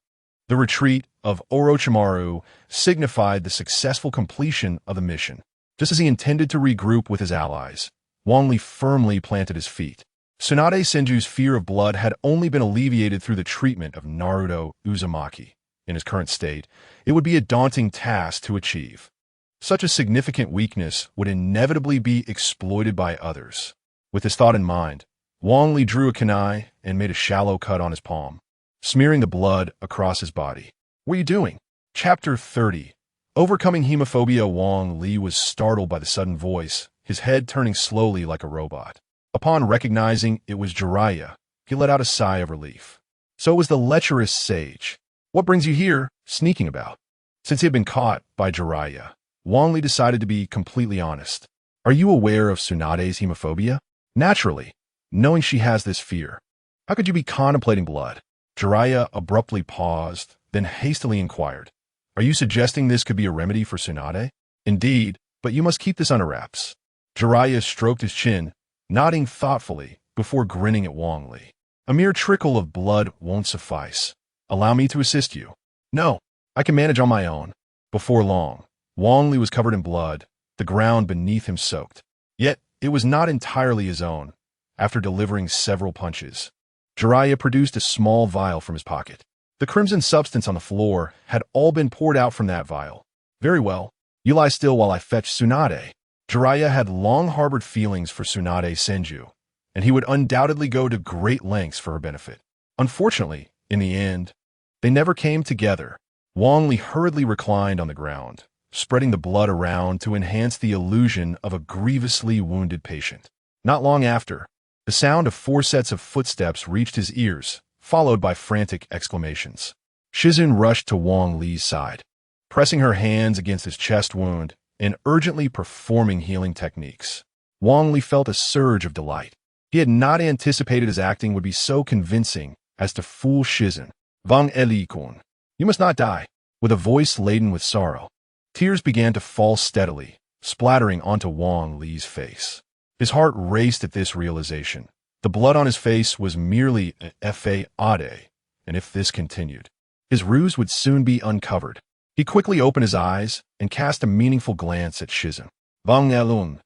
The retreat of Orochimaru signified the successful completion of the mission. Just as he intended to regroup with his allies, Wang Li firmly planted his feet. Tsunade Senju's fear of blood had only been alleviated through the treatment of Naruto Uzumaki. In his current state, it would be a daunting task to achieve. Such a significant weakness would inevitably be exploited by others. With this thought in mind, Wang Li drew a kunai and made a shallow cut on his palm, smearing the blood across his body. What are you doing? Chapter 30. Overcoming hemophobia. Wang Li was startled by the sudden voice, his head turning slowly like a robot. Upon recognizing it was Jiraiya, he let out a sigh of relief. So it was the lecherous sage. What brings you here, sneaking about? Since he had been caught by Jiraiya, Wang Li decided to be completely honest. Are you aware of Tsunade's hemophobia? Naturally, knowing she has this fear. How could you be contemplating blood? Jiraiya abruptly paused, then hastily inquired. Are you suggesting this could be a remedy for Tsunade? Indeed, but you must keep this under wraps. Jiraiya stroked his chin, nodding thoughtfully before grinning at Wang Li. A mere trickle of blood won't suffice. Allow me to assist you. No, I can manage on my own. Before long, Wang Li was covered in blood, the ground beneath him soaked. Yet, it was not entirely his own. After delivering several punches, Jiraiya produced a small vial from his pocket. The crimson substance on the floor had all been poured out from that vial. Very well, you lie still while I fetch Tsunade. Jiraiya had long harbored feelings for Tsunade Senju, and he would undoubtedly go to great lengths for her benefit. Unfortunately, in the end, they never came together. Wang Li hurriedly reclined on the ground, spreading the blood around to enhance the illusion of a grievously wounded patient. Not long after, the sound of 4 sets of footsteps reached his ears, followed by frantic exclamations. Shizun rushed to Wang Li's side, pressing her hands against his chest wound and urgently performing healing techniques. Wang Li felt a surge of delight. He had not anticipated his acting would be so convincing as to fool Shizun. Wang Eli-kun, you must not die. With a voice laden with sorrow, tears began to fall steadily, splattering onto Wang Li's face. His heart raced at this realization. The blood on his face was merely a fade, and if this continued, his ruse would soon be uncovered. He quickly opened his eyes and cast a meaningful glance at Shizun. Wang Elun,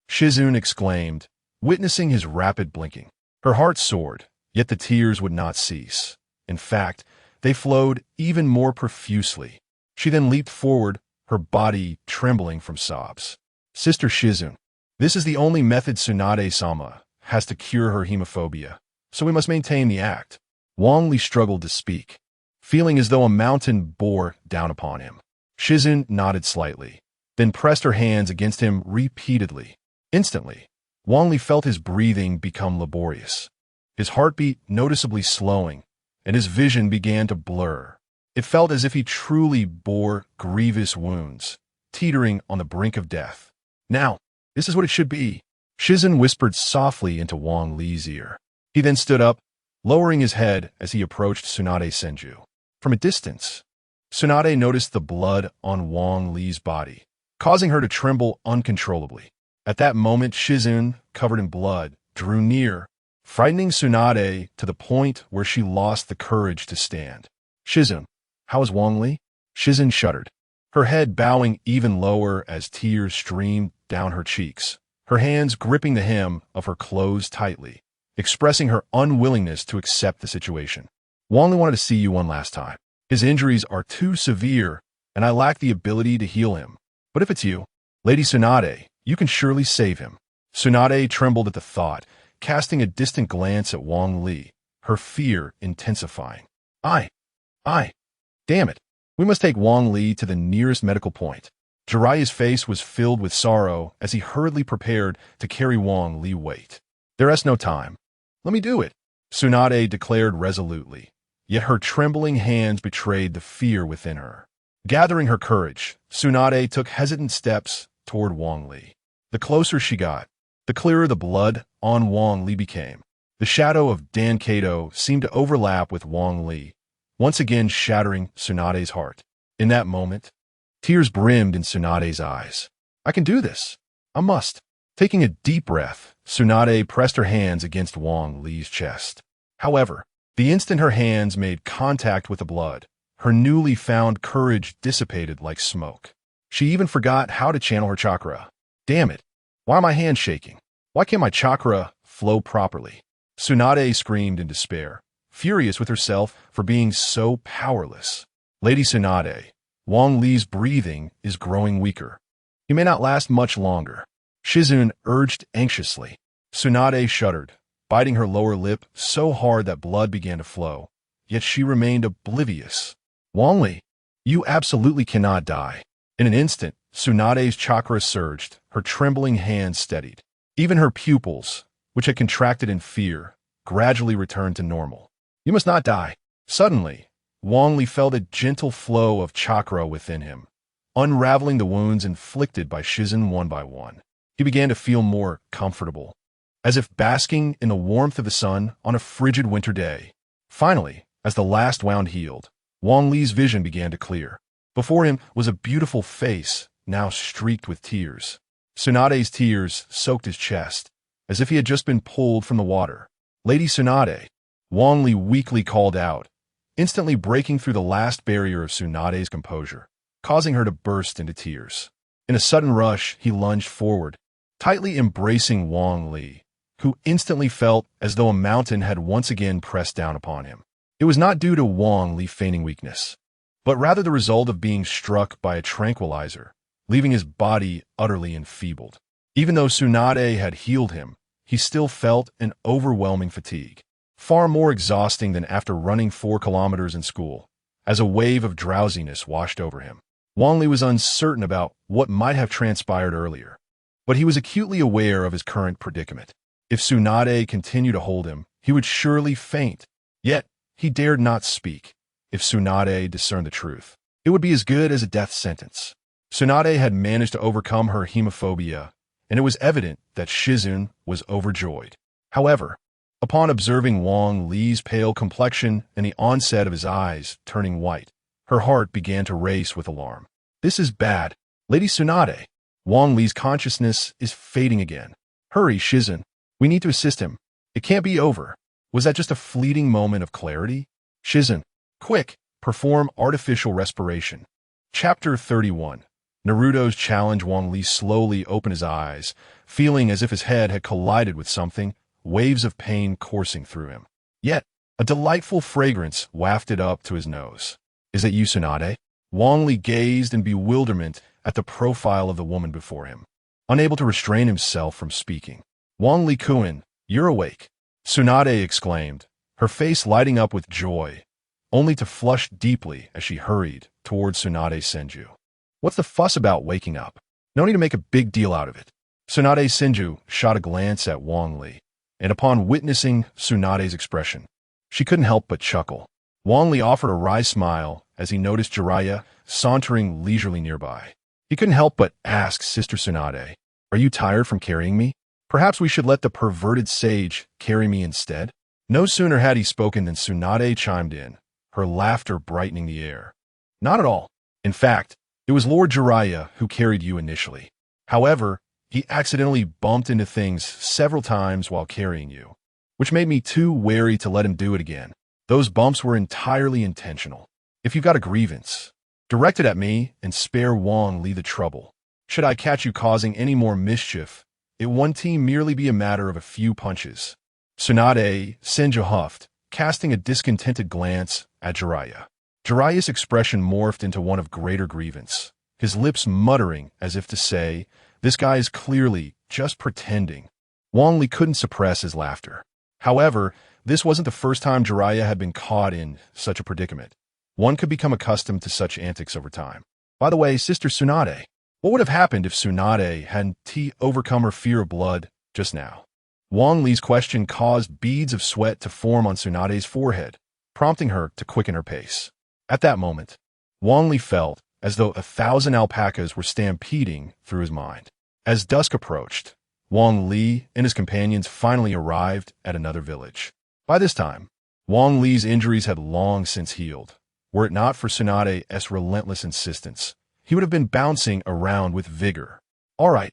Shizun exclaimed, witnessing his rapid blinking. Her heart soared, yet the tears would not cease. In fact, they flowed even more profusely. She then leaped forward, her body trembling from sobs. Sister Shizun, this is the only method Tsunade-sama has to cure her hemophobia, so we must maintain the act. Wang Li struggled to speak, feeling as though a mountain bore down upon him. Shizun nodded slightly, then pressed her hands against him repeatedly. Instantly, Wang Li felt his breathing become laborious, his heartbeat noticeably slowing, and his vision began to blur. It felt as if he truly bore grievous wounds, teetering on the brink of death. "Now, this is what it should be," Shizun whispered softly into Wang Li's ear. He then stood up, lowering his head as he approached Tsunade Senju. From a distance, Tsunade noticed the blood on Wang Li's body, causing her to tremble uncontrollably. At that moment, Shizun, covered in blood, drew near, frightening Tsunade to the point where she lost the courage to stand. "Shizun, how is Wang Li?" Shizun shuddered, her head bowing even lower as tears streamed down her cheeks, her hands gripping the hem of her clothes tightly, expressing her unwillingness to accept the situation. "Wang Li wanted to see you one last time. His injuries are too severe, and I lack the ability to heal him. But if it's you, Lady Tsunade, you can surely save him." Tsunade trembled at the thought, casting a distant glance at Wang Li, her fear intensifying. I. Damn it. We must take Wang Li to the nearest medical point." Jiraiya's face was filled with sorrow as he hurriedly prepared to carry Wang Li weight. "There is no time. Let me do it," Tsunade declared resolutely, yet her trembling hands betrayed the fear within her. Gathering her courage, Tsunade took hesitant steps toward Wang Li. The closer she got, the clearer the blood on Wang Li became. The shadow of Dan Kato seemed to overlap with Wang Li, once again shattering Tsunade's heart. In that moment, tears brimmed in Tsunade's eyes. "I can do this. I must." Taking a deep breath, Tsunade pressed her hands against Wang Li's chest. However, the instant her hands made contact with the blood, her newly found courage dissipated like smoke. She even forgot how to channel her chakra. "Damn it. Why are my hands shaking? Why can't my chakra flow properly?" Tsunade screamed in despair, furious with herself for being so powerless. "Lady Tsunade, Wang Li's breathing is growing weaker. He may not last much longer," Shizun urged anxiously. Tsunade shuddered, biting her lower lip so hard that blood began to flow, yet she remained oblivious. "Wang Li, you absolutely cannot die." In an instant, Tsunade's chakra surged, her trembling hands steadied. Even her pupils, which had contracted in fear, gradually returned to normal. "You must not die." Suddenly, Wang Li felt a gentle flow of chakra within him, unraveling the wounds inflicted by Shizun one by one. He began to feel more comfortable, as if basking in the warmth of the sun on a frigid winter day. Finally, as the last wound healed, Wang Li's vision began to clear. Before him was a beautiful face, now streaked with tears. Tsunade's tears soaked his chest, as if he had just been pulled from the water. "Lady Tsunade," Wang Li weakly called out, instantly breaking through the last barrier of Tsunade's composure, causing her to burst into tears. In a sudden rush, he lunged forward, tightly embracing Wang Li, who instantly felt as though a mountain had once again pressed down upon him. It was not due to Wang Li feigning weakness, but rather the result of being struck by a tranquilizer, leaving his body utterly enfeebled. Even though Tsunade had healed him, he still felt an overwhelming fatigue, far more exhausting than after running 4 kilometers in school, as a wave of drowsiness washed over him. Wang Li was uncertain about what might have transpired earlier, but he was acutely aware of his current predicament. If Tsunade continued to hold him, he would surely faint. Yet, he dared not speak. If Tsunade discerned the truth, it would be as good as a death sentence. Tsunade had managed to overcome her hemophobia, and it was evident that Shizun was overjoyed. However, upon observing Wang Li's pale complexion and the onset of his eyes turning white, her heart began to race with alarm. "This is bad. Lady Tsunade, Wang Li's consciousness is fading again. Hurry, Shizun. We need to assist him. It can't be over." Was that just a fleeting moment of clarity? "Shizun, quick, perform artificial respiration." Chapter 31. Naruto's challenge. Wang Li slowly opened his eyes, feeling as if his head had collided with something, waves of pain coursing through him. Yet, a delightful fragrance wafted up to his nose. "Is that you, Tsunade?" Wang Li gazed in bewilderment at the profile of the woman before him, unable to restrain himself from speaking. "Wang Li-kun, you're awake," Tsunade exclaimed, her face lighting up with joy, only to flush deeply as she hurried towards Tsunade Senju. "What's the fuss about waking up?" No need to make a big deal out of it. Tsunade Senju shot a glance at Wang Li, and upon witnessing Tsunade's expression, she couldn't help but chuckle. Wang Li offered a wry smile as he noticed Jiraiya sauntering leisurely nearby. He couldn't help but ask Sister Tsunade, "Are you tired from carrying me? Perhaps we should let the perverted sage carry me instead?" No sooner had he spoken than Tsunade chimed in, her laughter brightening the air. "Not at all. In fact, it was Lord Jiraiya who carried you initially. However, he accidentally bumped into things several times while carrying you, which made me too wary to let him do it again. Those bumps were entirely intentional. If you've got a grievance, direct it at me and spare Wang Li the trouble. Should I catch you causing any more mischief, it won't merely be a matter of a few punches." Tsunade Senju huffed, casting a discontented glance at Jiraiya. Jiraiya's expression morphed into one of greater grievance, his lips muttering as if to say, "This guy is clearly just pretending." Wang Li couldn't suppress his laughter. However, this wasn't the first time Jiraiya had been caught in such a predicament. One could become accustomed to such antics over time. By the way, Sister Tsunade, what would have happened if Tsunade hadn't overcome her fear of blood just now? Wang Li's question caused beads of sweat to form on Tsunade's forehead, prompting her to quicken her pace. At that moment, Wang Li felt as though 1,000 alpacas were stampeding through his mind. As dusk approached, Wang Li and his companions finally arrived at another village. By this time, Wang Li's injuries had long since healed. Were it not for Tsunade's relentless insistence, he would have been bouncing around with vigor. "All right,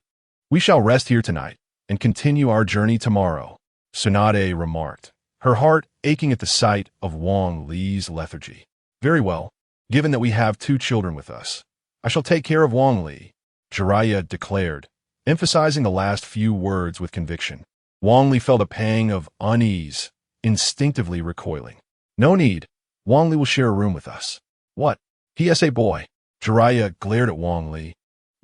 we shall rest here tonight and continue our journey tomorrow," Tsunade remarked, her heart aching at the sight of Wang Li's lethargy. "Very well. Given that we have 2 children with us, I shall take care of Wang Li," Jiraiya declared, emphasizing the last few words with conviction. Wang Li felt a pang of unease, instinctively recoiling. "No need. Wang Li will share a room with us." "What? He is a boy." Jiraiya glared at Wang Li,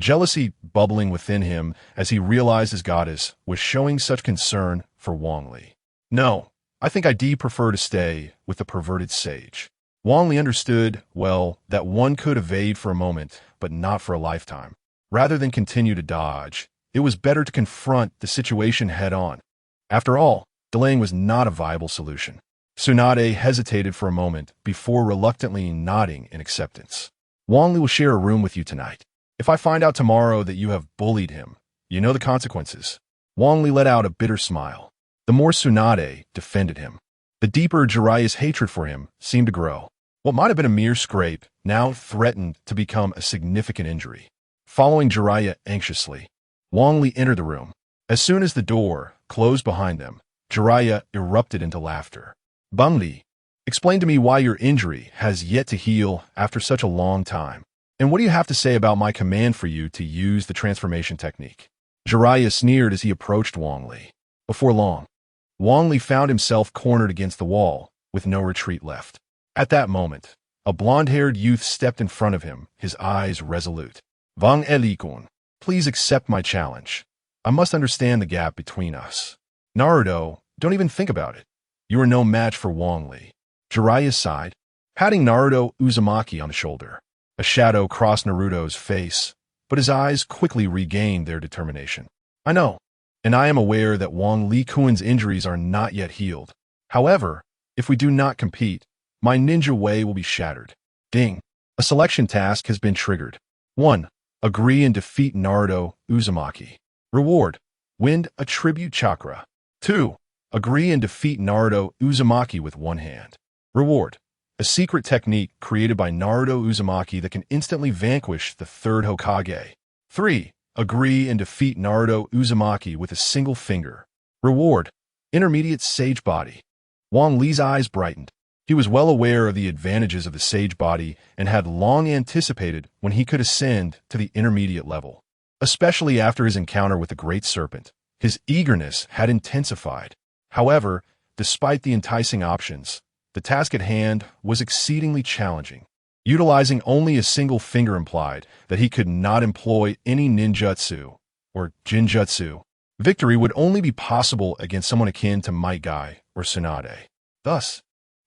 jealousy bubbling within him as he realized his goddess was showing such concern for Wang Li. "No, I think I'd prefer to stay with the perverted sage." Wang Li understood, well, that one could evade for a moment, but not for a lifetime. Rather than continue to dodge, it was better to confront the situation head-on. After all, delaying was not a viable solution. Tsunade hesitated for a moment before reluctantly nodding in acceptance. "Wang Li will share a room with you tonight. If I find out tomorrow that you have bullied him, you know the consequences." Wang Li let out a bitter smile. The more Tsunade defended him, the deeper Jiraiya's hatred for him seemed to grow. What might have been a mere scrape now threatened to become a significant injury. Following Jiraiya anxiously, Wang Li entered the room. As soon as the door closed behind them, Jiraiya erupted into laughter. "Bang Li, explain to me why your injury has yet to heal after such a long time. And what do you have to say about my command for you to use the transformation technique?" Jiraiya sneered as he approached Wang Li. Before long, Wang Li found himself cornered against the wall, with no retreat left. At that moment, a blonde-haired youth stepped in front of him, his eyes resolute. "Wang Li-kun, please accept my challenge. I must understand the gap between us." "Naruto, don't even think about it. You are no match for Wang Li." Jiraiya sighed, patting Naruto Uzumaki on the shoulder. A shadow crossed Naruto's face, but his eyes quickly regained their determination. "I know, and I am aware that Wang Li-kun's injuries are not yet healed. However, if we do not compete, my ninja way will be shattered." Ding. A selection task has been triggered. 1. Agree and defeat Naruto Uzumaki. Reward: win a tribute chakra. 2. Agree and defeat Naruto Uzumaki with one hand. Reward: a secret technique created by Naruto Uzumaki that can instantly vanquish the Third Hokage. 3. Agree and defeat Naruto Uzumaki with a single finger. Reward: intermediate sage body. Wang Li's eyes brightened. He was well aware of the advantages of the sage body and had long anticipated when he could ascend to the intermediate level. Especially after his encounter with the Great Serpent, his eagerness had intensified. However, despite the enticing options, the task at hand was exceedingly challenging. Utilizing only a single finger implied that he could not employ any ninjutsu or jinjutsu. Victory would only be possible against someone akin to Might Guy or Tsunade. Thus,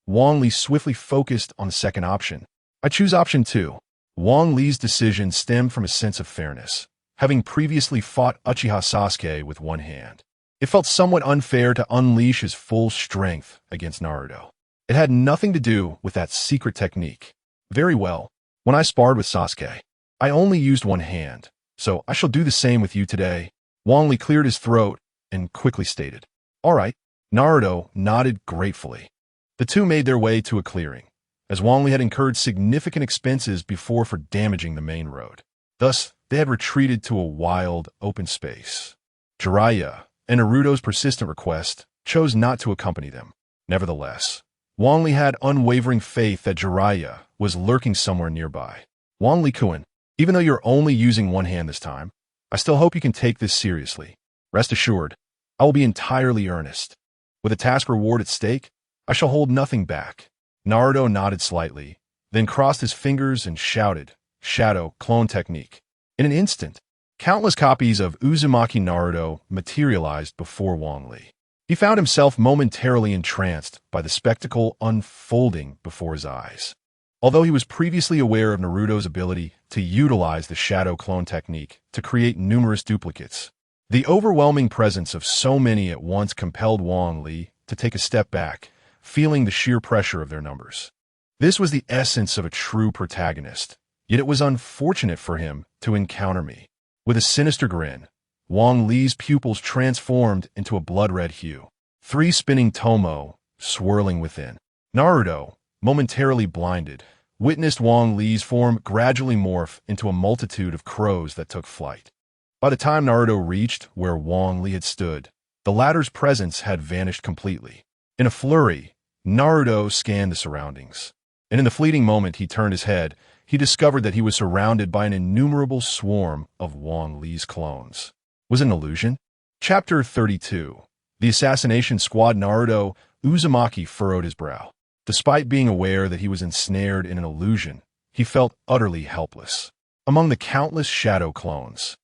Wang Li swiftly focused on the second option. "I choose option 2. Wang Li's decision stemmed from a sense of fairness. having previously fought Uchiha Sasuke with one hand. It felt somewhat unfair to unleash his full strength against Naruto. It had nothing to do with that secret technique. Very well. When I sparred with Sasuke, I only used one hand, so I shall do the same with you today. Wong Li cleared his throat and quickly stated, "All right." Naruto nodded gratefully. The two made their way to a clearing, as Wong Li had incurred significant expenses before for damaging the main road. Thus, they had retreated to a wild, open space. Jiraiya, and Naruto's persistent request, chose not to accompany them. Nevertheless, Wong Li had unwavering faith that Jiraiya was lurking somewhere nearby. "Wong Li-kun, even though you're only using one hand this time, I still hope you can take this seriously. Rest assured, I will be entirely earnest. With a task reward at stake, I shall hold nothing back." Naruto nodded slightly, then crossed his fingers and shouted, "Shadow Clone Technique." In an instant, countless copies of Uzumaki Naruto materialized before Wong Li. He found himself momentarily entranced by the spectacle unfolding before his eyes. Although he was previously aware of Naruto's ability to utilize the Shadow Clone Technique to create numerous duplicates, the overwhelming presence of so many at once compelled Wong Li to take a step back, feeling the sheer pressure of their numbers. This was the essence of a true protagonist, yet it was unfortunate for him to encounter me. With a sinister grin, Wong Li's pupils transformed into a blood-red hue. 3 spinning tomo, swirling within. Naruto, momentarily blinded, witnessed Wong Li's form gradually morph into a multitude of crows that took flight. By the time Naruto reached where Wong Li had stood, the latter's presence had vanished completely. In a flurry, Naruto scanned the surroundings, and in the fleeting moment he turned his head, he discovered that he was surrounded by an innumerable swarm of Wong Li's clones. Was it an illusion? Chapter 32. The Assassination Squad. Naruto Uzumaki furrowed his brow. Despite being aware that he was ensnared in an illusion, he felt utterly helpless. Among the countless shadow clones,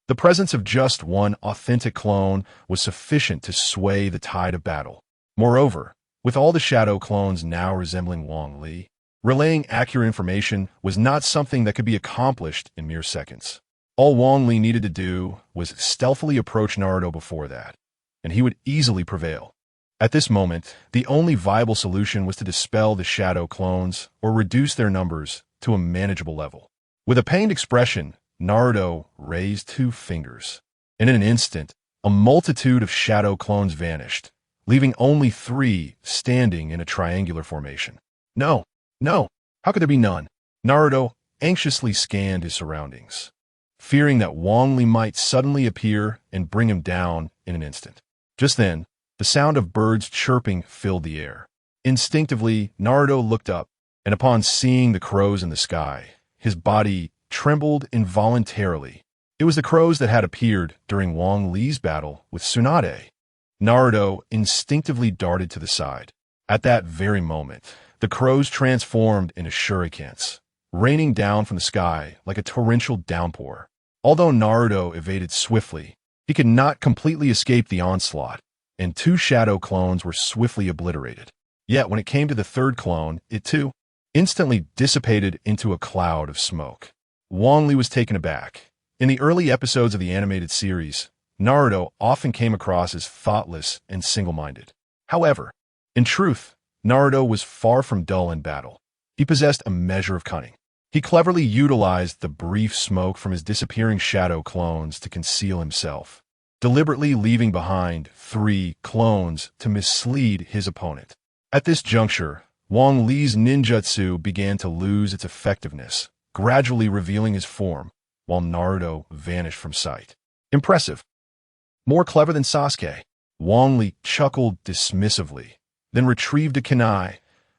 the presence of just one authentic clone was sufficient to sway the tide of battle. Moreover, with all the shadow clones now resembling Wong Li, relaying accurate information was not something that could be accomplished in mere seconds. All Wong Li needed to do was stealthily approach Naruto before that, and he would easily prevail. At this moment, the only viable solution was to dispel the shadow clones or reduce their numbers to a manageable level. With a pained expression, Naruto raised 2 fingers, and in an instant, a multitude of shadow clones vanished, leaving only 3 standing in a triangular formation. No, how could there be none? Naruto anxiously scanned his surroundings, fearing that Wong Li might suddenly appear and bring him down in an instant. Just then, the sound of birds chirping filled the air. Instinctively, Naruto looked up, and upon seeing the crows in the sky, his body trembled involuntarily. It was the crows that had appeared during Wong Li's battle with Tsunade. Naruto instinctively darted to the side. At that very moment, the crows transformed into shurikens, raining down from the sky like a torrential downpour. Although Naruto evaded swiftly, he could not completely escape the onslaught, and 2 shadow clones were swiftly obliterated. Yet when it came to the third clone, it too instantly dissipated into a cloud of smoke. Wong Li was taken aback. In the early episodes of the animated series, Naruto often came across as thoughtless and single-minded. However, in truth, Naruto was far from dull in battle. He possessed a measure of cunning. He cleverly utilized the brief smoke from his disappearing shadow clones to conceal himself, deliberately leaving behind 3 clones to mislead his opponent. At this juncture, Wong Li's ninjutsu began to lose its effectiveness, gradually revealing his form, while Naruto vanished from sight. Impressive. More clever than Sasuke. Wong Li chuckled dismissively, then retrieved a kunai,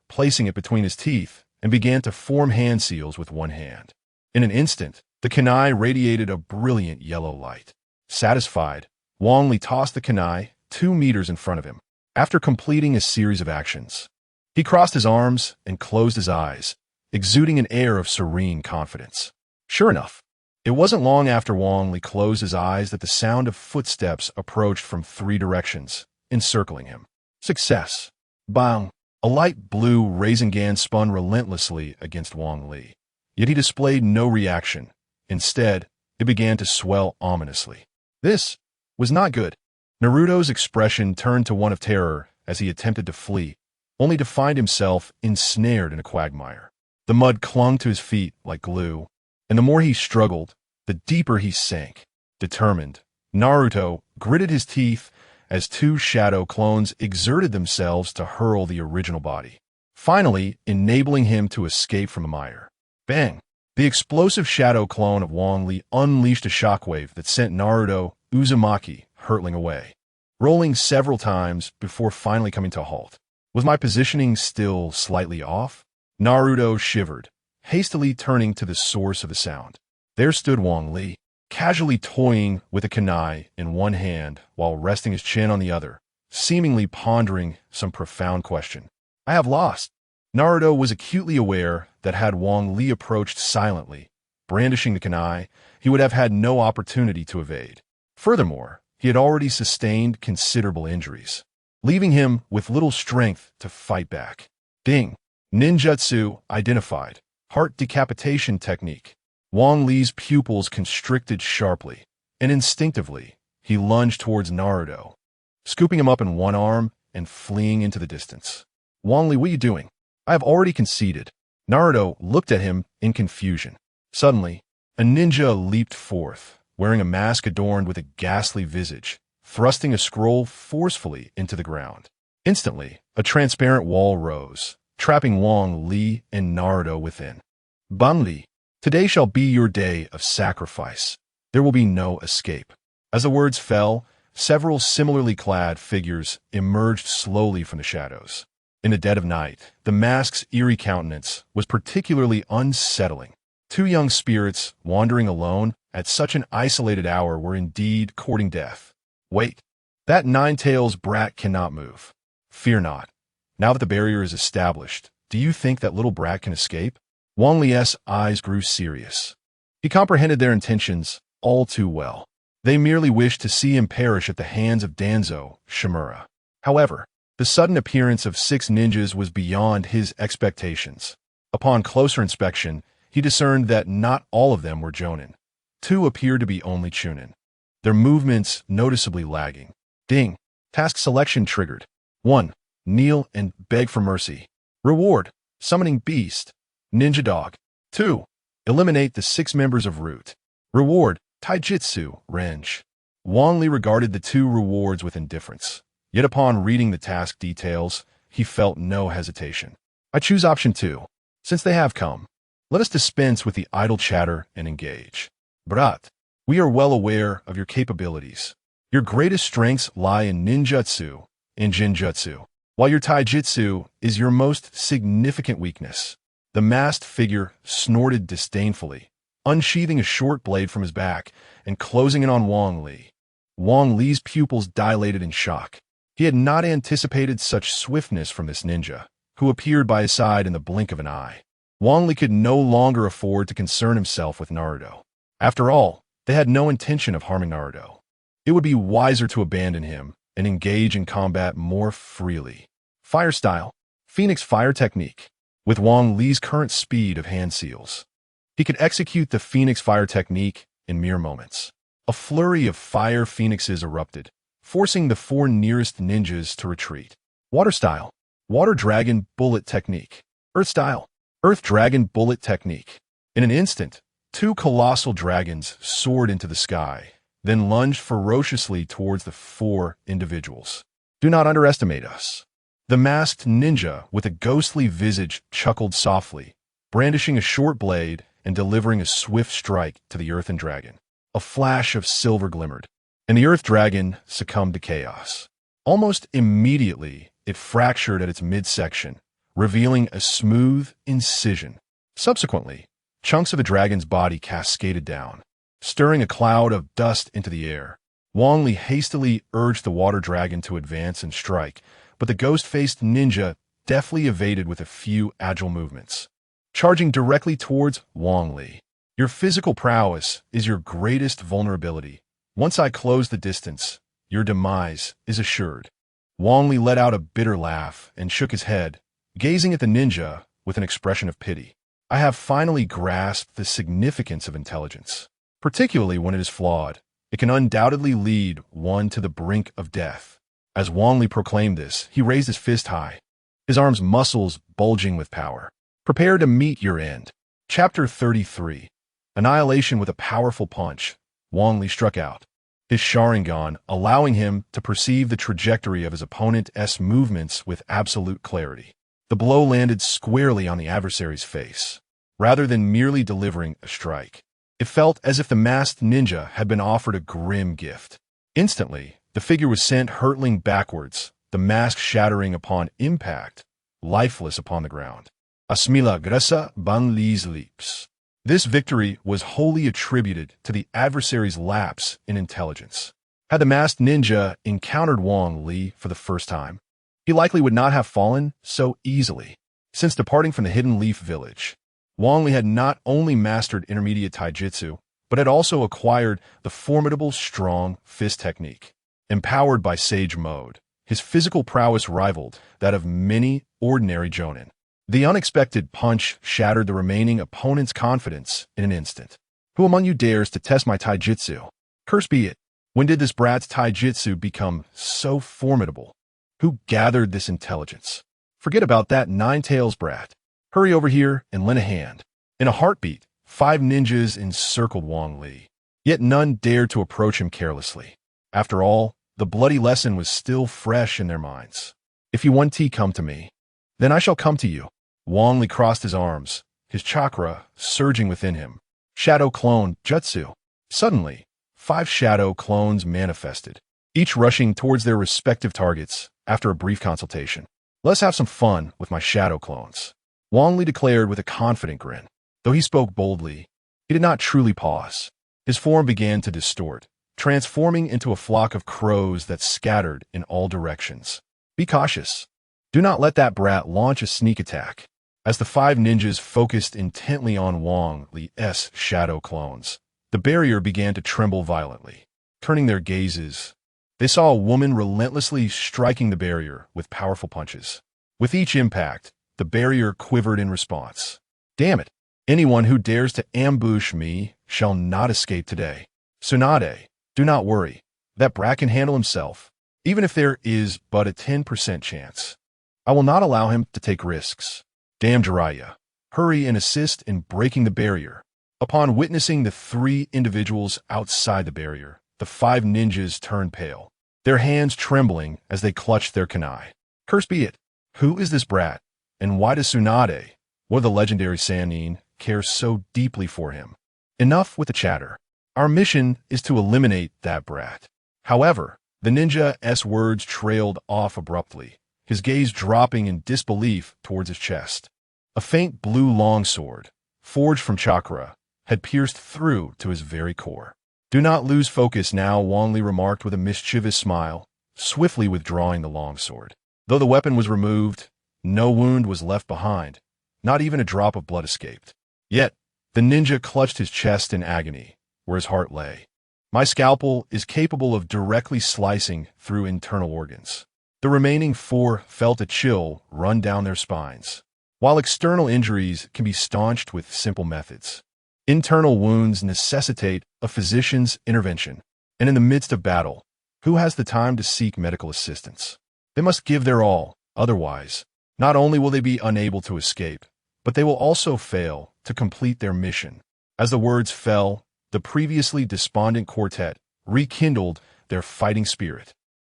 placing it between his teeth, and began to form hand seals with one hand. In an instant, the kunai radiated a brilliant yellow light. Satisfied, Wong Li tossed the kunai 2 meters in front of him. After completing a series of actions, he crossed his arms and closed his eyes, exuding an air of serene confidence. Sure enough, it wasn't long after Wong Li closed his eyes that the sound of footsteps approached from 3 directions, encircling him. Success. Bang! A light blue Rasengan spun relentlessly against Wong Li. Yet he displayed no reaction. Instead, It began to swell ominously. This was not good. Naruto's expression turned to one of terror as he attempted to flee, only to find himself ensnared in a quagmire. The mud clung to his feet like glue, and the more he struggled, the deeper he sank. Determined, Naruto gritted his teeth as two shadow clones exerted themselves to hurl the original body, finally enabling him to escape from the mire. Bang! The explosive shadow clone of Wong Li unleashed a shockwave that sent Naruto Uzumaki hurtling away, rolling several times before finally coming to a halt. Was my positioning still slightly off? Naruto shivered, hastily turning to the source of the sound. There stood Wong Li, casually toying with a kunai in one hand while resting his chin on the other, seemingly pondering some profound question. I have lost. Naruto was acutely aware that had Wong Li approached silently, brandishing the kunai, he would have had no opportunity to evade. Furthermore, he had already sustained considerable injuries, leaving him with little strength to fight back. Ding! Ninjutsu identified. Heart decapitation technique. Wong Li's pupils constricted sharply, and instinctively, he lunged towards Naruto, scooping him up in one arm and fleeing into the distance. Wong Li, what are you doing? I have already conceded. Naruto looked at him in confusion. Suddenly, a ninja leaped forth, wearing a mask adorned with a ghastly visage, thrusting a scroll forcefully into the ground. Instantly, a transparent wall rose, trapping Wong Li and Naruto within. Bang Li, today shall be your day of sacrifice. There will be no escape. As the words fell, several similarly clad figures emerged slowly from the shadows. In the dead of night, the mask's eerie countenance was particularly unsettling. Two young spirits wandering alone at such an isolated hour were indeed courting death. Wait, that nine-tails brat cannot move. Fear not. Now that the barrier is established, do you think that little brat can escape? Wong Li's eyes grew serious. He comprehended their intentions all too well. They merely wished to see him perish at the hands of Danzo Shimura. However, the sudden appearance of 6 ninjas was beyond his expectations. Upon closer inspection, he discerned that not all of them were Jonin. 2 appeared to be only Chunin, their movements noticeably lagging. Ding! Task selection triggered. 1. Kneel and beg for mercy. Reward: Summoning Beast, Ninja Dog. 2. Eliminate the 6 members of Root. Reward: Taijutsu, Renge. Wong Li regarded the 2 rewards with indifference. Yet upon reading the task details, he felt no hesitation. I choose option 2. Since they have come, let us dispense with the idle chatter and engage. Brat, we are well aware of your capabilities. Your greatest strengths lie in ninjutsu and jinjutsu, while your taijutsu is your most significant weakness. The masked figure snorted disdainfully, unsheathing a short blade from his back and closing in on Wong Li. Wong Li's pupils dilated in shock. He had not anticipated such swiftness from this ninja, who appeared by his side in the blink of an eye. Wong Li could no longer afford to concern himself with Naruto. After all, they had no intention of harming Naruto. It would be wiser to abandon him and engage in combat more freely. Fire style, Phoenix Fire technique. With Wong Li's current speed of hand seals, he could execute the Phoenix Fire technique in mere moments. A flurry of fire phoenixes erupted, forcing the 4 nearest ninjas to retreat. Water style, Water Dragon Bullet technique. Earth style, Earth Dragon Bullet technique. In an instant, 2 colossal dragons soared into the sky, then lunged ferociously towards the 4 individuals. Do not underestimate us. The masked ninja with a ghostly visage chuckled softly, brandishing a short blade and delivering a swift strike to the earthen dragon. A flash of silver glimmered, and the earth dragon succumbed to chaos. Almost immediately, it fractured at its midsection, revealing a smooth incision. Subsequently, chunks of the dragon's body cascaded down, stirring a cloud of dust into the air. Wong Li hastily urged the water dragon to advance and strike, but the ghost-faced ninja deftly evaded with a few agile movements, charging directly towards Wong Li. Your physical prowess is your greatest vulnerability. Once I close the distance, your demise is assured. Wong Li let out a bitter laugh and shook his head, gazing at the ninja with an expression of pity. I have finally grasped the significance of intelligence. particularly when it is flawed. It can undoubtedly lead one to the brink of death. As Wang Li proclaimed this, he raised his fist high, his arms' muscles bulging with power. Prepare to meet your end. Chapter 33. Annihilation with a powerful punch. Wang Li struck out, his Sharingan allowing him to perceive the trajectory of his opponent's movements with absolute clarity. The blow landed squarely on the adversary's face, rather than merely delivering a strike. It felt as if the masked ninja had been offered a grim gift. Instantly, the figure was sent hurtling backwards, the mask shattering upon impact, lifeless upon the ground. Asmila gressa ban Li's lips. This victory was wholly attributed to the adversary's lapse in intelligence. Had the masked ninja encountered Wang Li for the first time, he likely would not have fallen so easily. Since departing from the Hidden Leaf Village, Wang Li had not only mastered intermediate taijutsu, but had also acquired the formidable strong fist technique. Empowered by Sage Mode, his physical prowess rivaled that of many ordinary jonin. The unexpected punch shattered the remaining opponent's confidence in an instant. Who among you dares to test my taijutsu? Curse be it. When did this brat's taijutsu become so formidable? Who gathered this intelligence? Forget about that nine-tails brat. Hurry over here and lend a hand. In a heartbeat, 5 ninjas encircled Wang Li. Yet none dared to approach him carelessly. After all, the bloody lesson was still fresh in their minds. If you want to come to me, then I shall come to you. Wang Li crossed his arms, his chakra surging within him. Shadow Clone Jutsu. Suddenly, 5 shadow clones manifested, each rushing towards their respective targets after a brief consultation. Let's have some fun with my shadow clones, Wang Li declared with a confident grin. Though he spoke boldly, he did not truly pause. His form began to distort, transforming into a flock of crows that scattered in all directions. Be cautious. Do not let that brat launch a sneak attack. As the 5 ninjas focused intently on Wang Li's shadow clones, the barrier began to tremble violently. Turning their gazes, they saw a woman relentlessly striking the barrier with powerful punches. With each impact, the barrier quivered in response. Damn it! Anyone who dares to ambush me shall not escape today. Tsunade, do not worry. That brat can handle himself, even if there is but a 10% chance. I will not allow him to take risks. Damn Jiraiya, hurry and assist in breaking the barrier. Upon witnessing the 3 individuals outside the barrier, the 5 ninjas turned pale, their hands trembling as they clutched their kunai. Curse be it! Who is this brat, and why does Tsunade, or the legendary Sannin, care so deeply for him? Enough with the chatter. Our mission is to eliminate that brat. However, the ninja's words trailed off abruptly, his gaze dropping in disbelief towards his chest. A faint blue longsword, forged from chakra, had pierced through to his very core. Do not lose focus now, Wang Li remarked with a mischievous smile, swiftly withdrawing the longsword. Though the weapon was removed, no wound was left behind, not even a drop of blood escaped. Yet, the ninja clutched his chest in agony, where his heart lay. My scalpel is capable of directly slicing through internal organs. The remaining 4 felt a chill run down their spines. While external injuries can be staunched with simple methods, internal wounds necessitate a physician's intervention. And in the midst of battle, who has the time to seek medical assistance? They must give their all, otherwise, not only will they be unable to escape, but they will also fail to complete their mission. As the words fell, the previously despondent quartet rekindled their fighting spirit.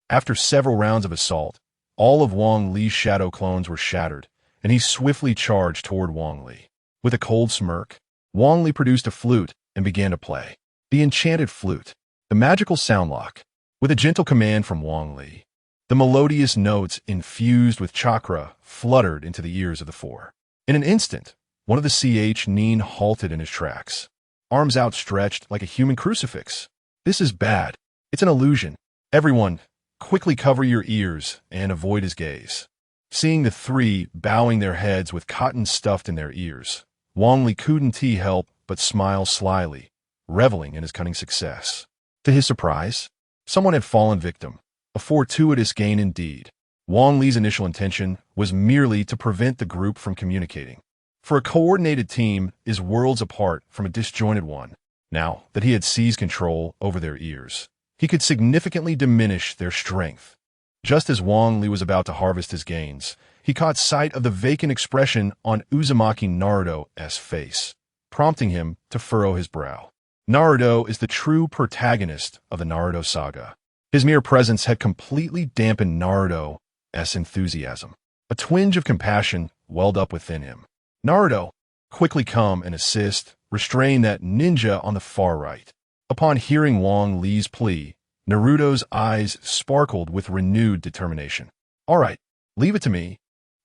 After several rounds of assault, all of Wang Li's shadow clones were shattered, and he swiftly charged toward Wang Li. With a cold smirk, Wang Li produced a flute and began to play. The enchanted flute, the magical sound lock. With a gentle command from Wang Li, the melodious notes infused with chakra fluttered into the ears of the 4. In an instant, one of the nin halted in his tracks, arms outstretched like a human crucifix. This is bad. It's an illusion. Everyone, quickly cover your ears and avoid his gaze. Seeing the 3 bowing their heads with cotton stuffed in their ears, Wang Li couldn't help but smile slyly, reveling in his cunning success. To his surprise, someone had fallen victim, a fortuitous gain indeed. Wang Li's initial intention was merely to prevent the group from communicating. For a coordinated team is worlds apart from a disjointed one. Now that he had seized control over their ears, he could significantly diminish their strength. Just as Wang Li was about to harvest his gains, he caught sight of the vacant expression on Uzumaki Naruto's face, prompting him to furrow his brow. Naruto is the true protagonist of the Naruto saga. His mere presence had completely dampened Naruto's enthusiasm. A twinge of compassion welled up within him. Naruto, quickly come and assist, restrain that ninja on the far right. Upon hearing Wang Li's plea, Naruto's eyes sparkled with renewed determination. All right, leave it to me.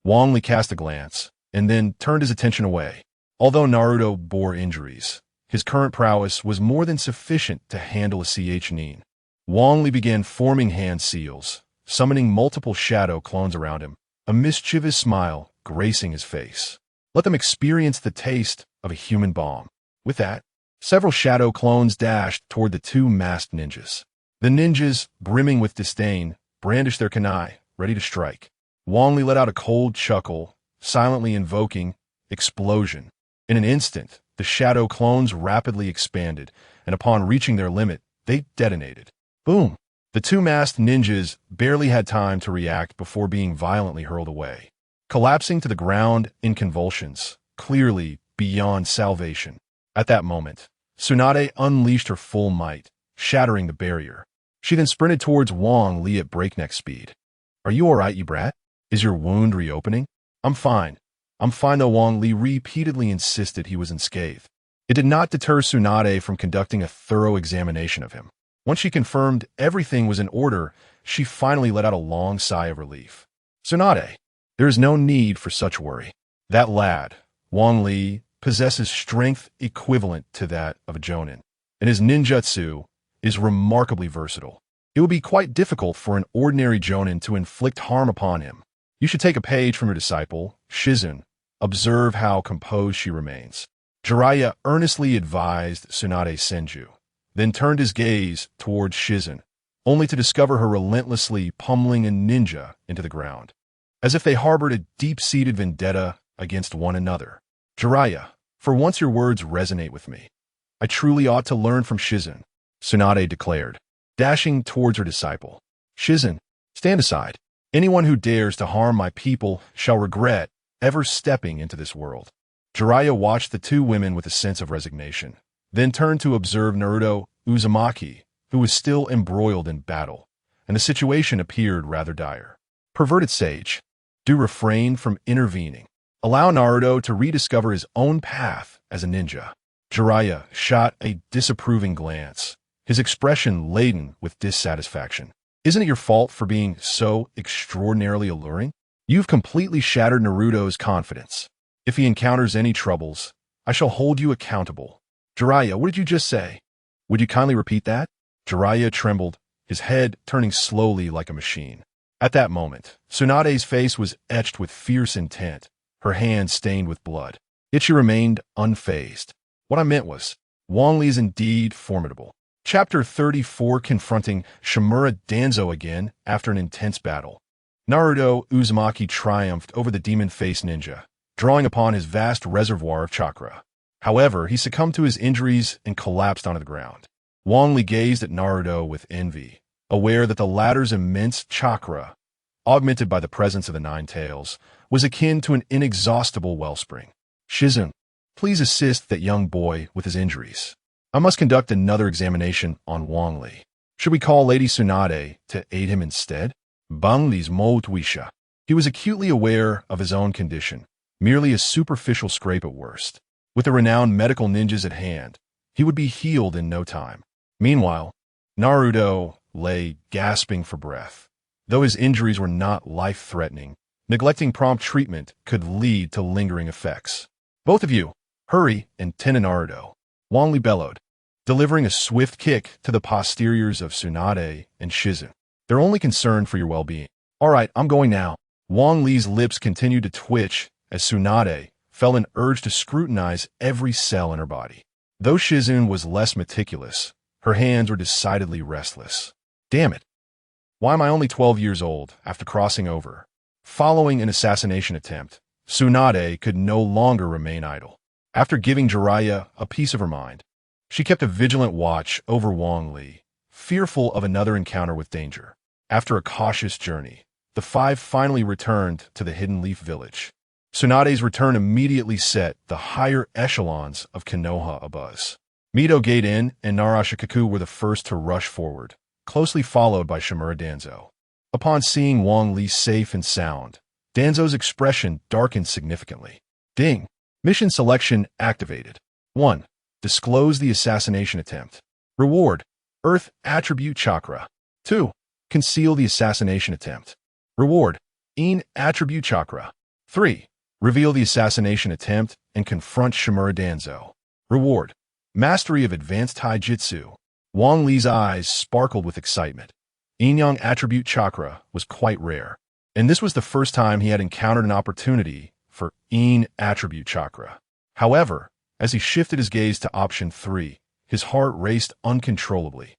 Wang Li cast a glance, and then turned his attention away. Although Naruto bore injuries, his current prowess was more than sufficient to handle a Nin. Wang Li began forming hand seals, summoning multiple shadow clones around him, a mischievous smile gracing his face. Let them experience the taste of a human bomb. With that, several shadow clones dashed toward the two masked ninjas. The ninjas, brimming with disdain, brandished their kunai, ready to strike. Wang Li let out a cold chuckle, silently invoking explosion. In an instant, the shadow clones rapidly expanded, and upon reaching their limit, they detonated. Boom! The two masked ninjas barely had time to react before being violently hurled away, collapsing to the ground in convulsions, clearly beyond salvation. At that moment, Tsunade unleashed her full might, shattering the barrier. She then sprinted towards Wang Li at breakneck speed. Are you all right, you brat? Is your wound reopening? I'm fine. I'm fine, though Wang Li repeatedly insisted he was unscathed. It did not deter Tsunade from conducting a thorough examination of him. Once she confirmed everything was in order, she finally let out a long sigh of relief. Tsunade, there is no need for such worry. That lad, Wang Li, possesses strength equivalent to that of a Jonin, and his ninjutsu is remarkably versatile. It would be quite difficult for an ordinary Jonin to inflict harm upon him. You should take a page from your disciple, Shizun. Observe how composed she remains. Jiraiya earnestly advised Tsunade Senju, then turned his gaze towards Shizun, only to discover her relentlessly pummeling a ninja into the ground, as if they harbored a deep-seated vendetta against one another. Jiraiya, for once your words resonate with me. I truly ought to learn from Shizun, Tsunade declared, dashing towards her disciple. Shizun, stand aside. Anyone who dares to harm my people shall regret ever stepping into this world. Jiraiya watched the two women with a sense of resignation, then turned to observe Naruto Uzumaki, who was still embroiled in battle, and the situation appeared rather dire. Perverted sage, do refrain from intervening. Allow Naruto to rediscover his own path as a ninja. Jiraiya shot a disapproving glance, his expression laden with dissatisfaction. Isn't it your fault for being so extraordinarily alluring? You've completely shattered Naruto's confidence. If he encounters any troubles, I shall hold you accountable. Jiraiya, what did you just say? Would you kindly repeat that? Jiraiya trembled, his head turning slowly like a machine. At that moment, Tsunade's face was etched with fierce intent, her hands stained with blood. Yet she remained unfazed. What I meant was, Wang Li is indeed formidable. Chapter 34, confronting Shimura Danzo again after an intense battle. Naruto Uzumaki triumphed over the demon-faced ninja, drawing upon his vast reservoir of chakra. However, he succumbed to his injuries and collapsed onto the ground. Wang Li gazed at Naruto with envy, aware that the latter's immense chakra, augmented by the presence of the Nine Tails, was akin to an inexhaustible wellspring. Shizun, please assist that young boy with his injuries. I must conduct another examination on Wang Li. Should we call Lady Tsunade to aid him instead? Bang Li's Motuisha. He was acutely aware of his own condition, merely a superficial scrape at worst. With the renowned medical ninjas at hand, he would be healed in no time. Meanwhile, Naruto lay gasping for breath. Though his injuries were not life-threatening, neglecting prompt treatment could lead to lingering effects. Both of you, hurry and tend to Naruto, Wang Li bellowed, delivering a swift kick to the posteriors of Tsunade and Shizun. They're only concerned for your well-being. All right, I'm going now. Wang Li's lips continued to twitch as Tsunade felt an urge to scrutinize every cell in her body. Though Shizun was less meticulous, her hands were decidedly restless. Damn it. Why am I only 12 years old after crossing over? Following an assassination attempt, Tsunade could no longer remain idle. After giving Jiraiya a piece of her mind, She kept a vigilant watch over Wang Li, fearful of another encounter with danger. After a cautious journey, the five finally returned to the Hidden Leaf Village. Tsunade's return immediately set the higher echelons of Konoha abuzz. Mito Gate Inn and Narashikaku were the first to rush forward, closely followed by Shimura Danzo. Upon seeing Wang Li safe and sound, Danzo's expression darkened significantly. Ding! Mission selection activated. 1. Disclose the assassination attempt. Reward: Earth Attribute Chakra. 2. Conceal the assassination attempt. Reward: Een Attribute Chakra. 3. Reveal the assassination attempt and confront Shimura Danzo. Reward: Mastery of Advanced Taijutsu. Wang Li's eyes sparkled with excitement. Yin-Yang Attribute Chakra was quite rare, and this was the first time he had encountered an opportunity for Yin Attribute Chakra. However, as he shifted his gaze to option 3, his heart raced uncontrollably.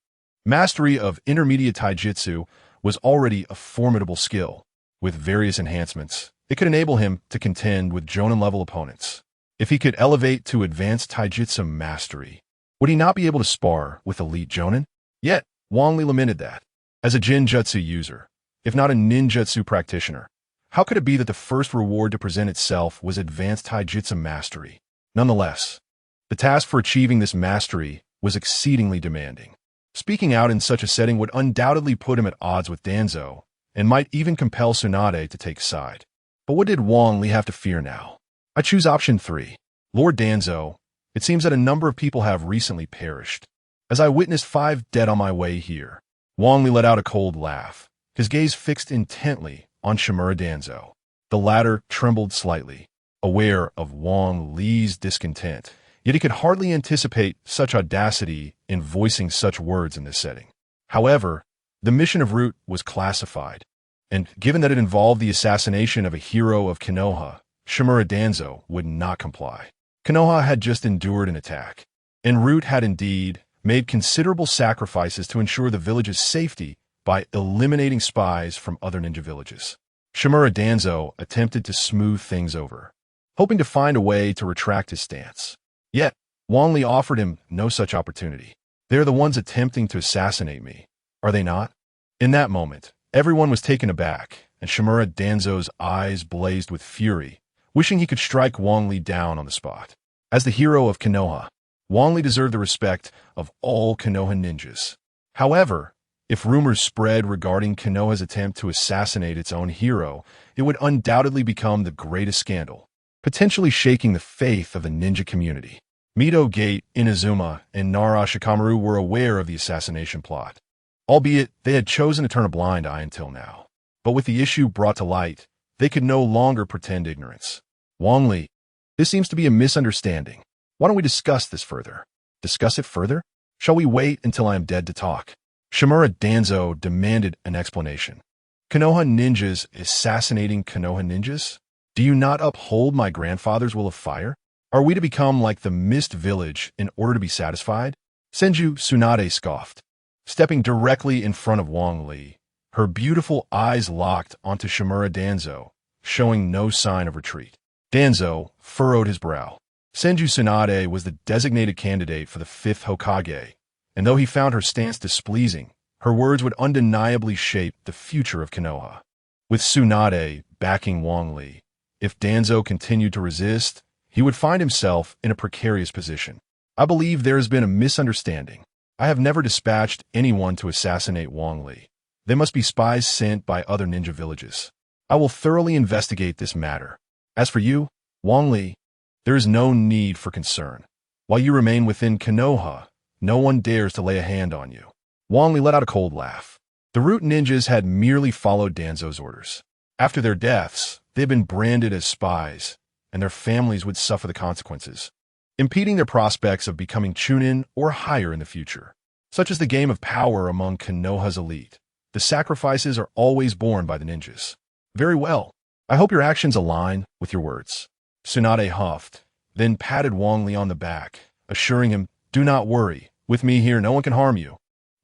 Mastery of Intermediate Taijutsu was already a formidable skill. With various enhancements, it could enable him to contend with Jonin-level opponents. If he could elevate to Advanced Taijutsu Mastery, would he not be able to spar with Elite Jonin? Yet, Wang Li lamented that. As a Jinjutsu user, if not a ninjutsu practitioner, how could it be that the first reward to present itself was Advanced Taijutsu Mastery? Nonetheless, the task for achieving this mastery was exceedingly demanding. Speaking out in such a setting would undoubtedly put him at odds with Danzo, and might even compel Tsunade to take side. But what did Wang Li have to fear now? I choose option 3. Lord Danzo, it seems that a number of people have recently perished. As I witnessed 5 dead on my way here, Wang Li let out a cold laugh, his gaze fixed intently on Shimura Danzo. The latter trembled slightly, aware of Wang Li's discontent, yet he could hardly anticipate such audacity in voicing such words in this setting. However, the mission of Root was classified, and given that it involved the assassination of a hero of Konoha, Shimura Danzo would not comply. Konoha had just endured an attack, and Root had indeed made considerable sacrifices to ensure the village's safety by eliminating spies from other ninja villages. Shimura Danzo attempted to smooth things over, hoping to find a way to retract his stance. Yet, Wang Li offered him no such opportunity. They are the ones attempting to assassinate me, are they not? In that moment, everyone was taken aback, and Shimura Danzo's eyes blazed with fury, wishing he could strike Wang Li down on the spot. As the hero of Konoha, Wang Li deserved the respect of all Konoha ninjas. However, if rumors spread regarding Konoha's attempt to assassinate its own hero, it would undoubtedly become the greatest scandal, potentially shaking the faith of the ninja community. Mito Gate, Inazuma, and Nara Shikamaru were aware of the assassination plot, albeit they had chosen to turn a blind eye until now. But with the issue brought to light, they could no longer pretend ignorance. Wang Li, this seems to be a misunderstanding. Why don't we discuss this further? Discuss it further? Shall we wait until I am dead to talk? Shimura Danzo demanded an explanation. Konoha ninjas assassinating Konoha ninjas? Do you not uphold my grandfather's will of fire? Are we to become like the Mist Village in order to be satisfied? Senju Tsunade scoffed, stepping directly in front of Wang Li, her beautiful eyes locked onto Shimura Danzo, showing no sign of retreat. Danzo furrowed his brow. Senju Tsunade was the designated candidate for the 5th Hokage, and though he found her stance displeasing, her words would undeniably shape the future of Konoha. With Tsunade backing Wang Li, if Danzo continued to resist, he would find himself in a precarious position. I believe there has been a misunderstanding. I have never dispatched anyone to assassinate Wang Li. They must be spies sent by other ninja villages. I will thoroughly investigate this matter. As for you, Wang Li, there is no need for concern. While you remain within Konoha, no one dares to lay a hand on you. Wang Li let out a cold laugh. The Root ninjas had merely followed Danzo's orders. After their deaths, they had been branded as spies, and their families would suffer the consequences, impeding their prospects of becoming Chunin or higher in the future. Such is the game of power among Konoha's elite. The sacrifices are always borne by the ninjas. Very well. I hope your actions align with your words. Tsunade huffed, then patted Wang Li on the back, assuring him, do not worry. With me here, no one can harm you.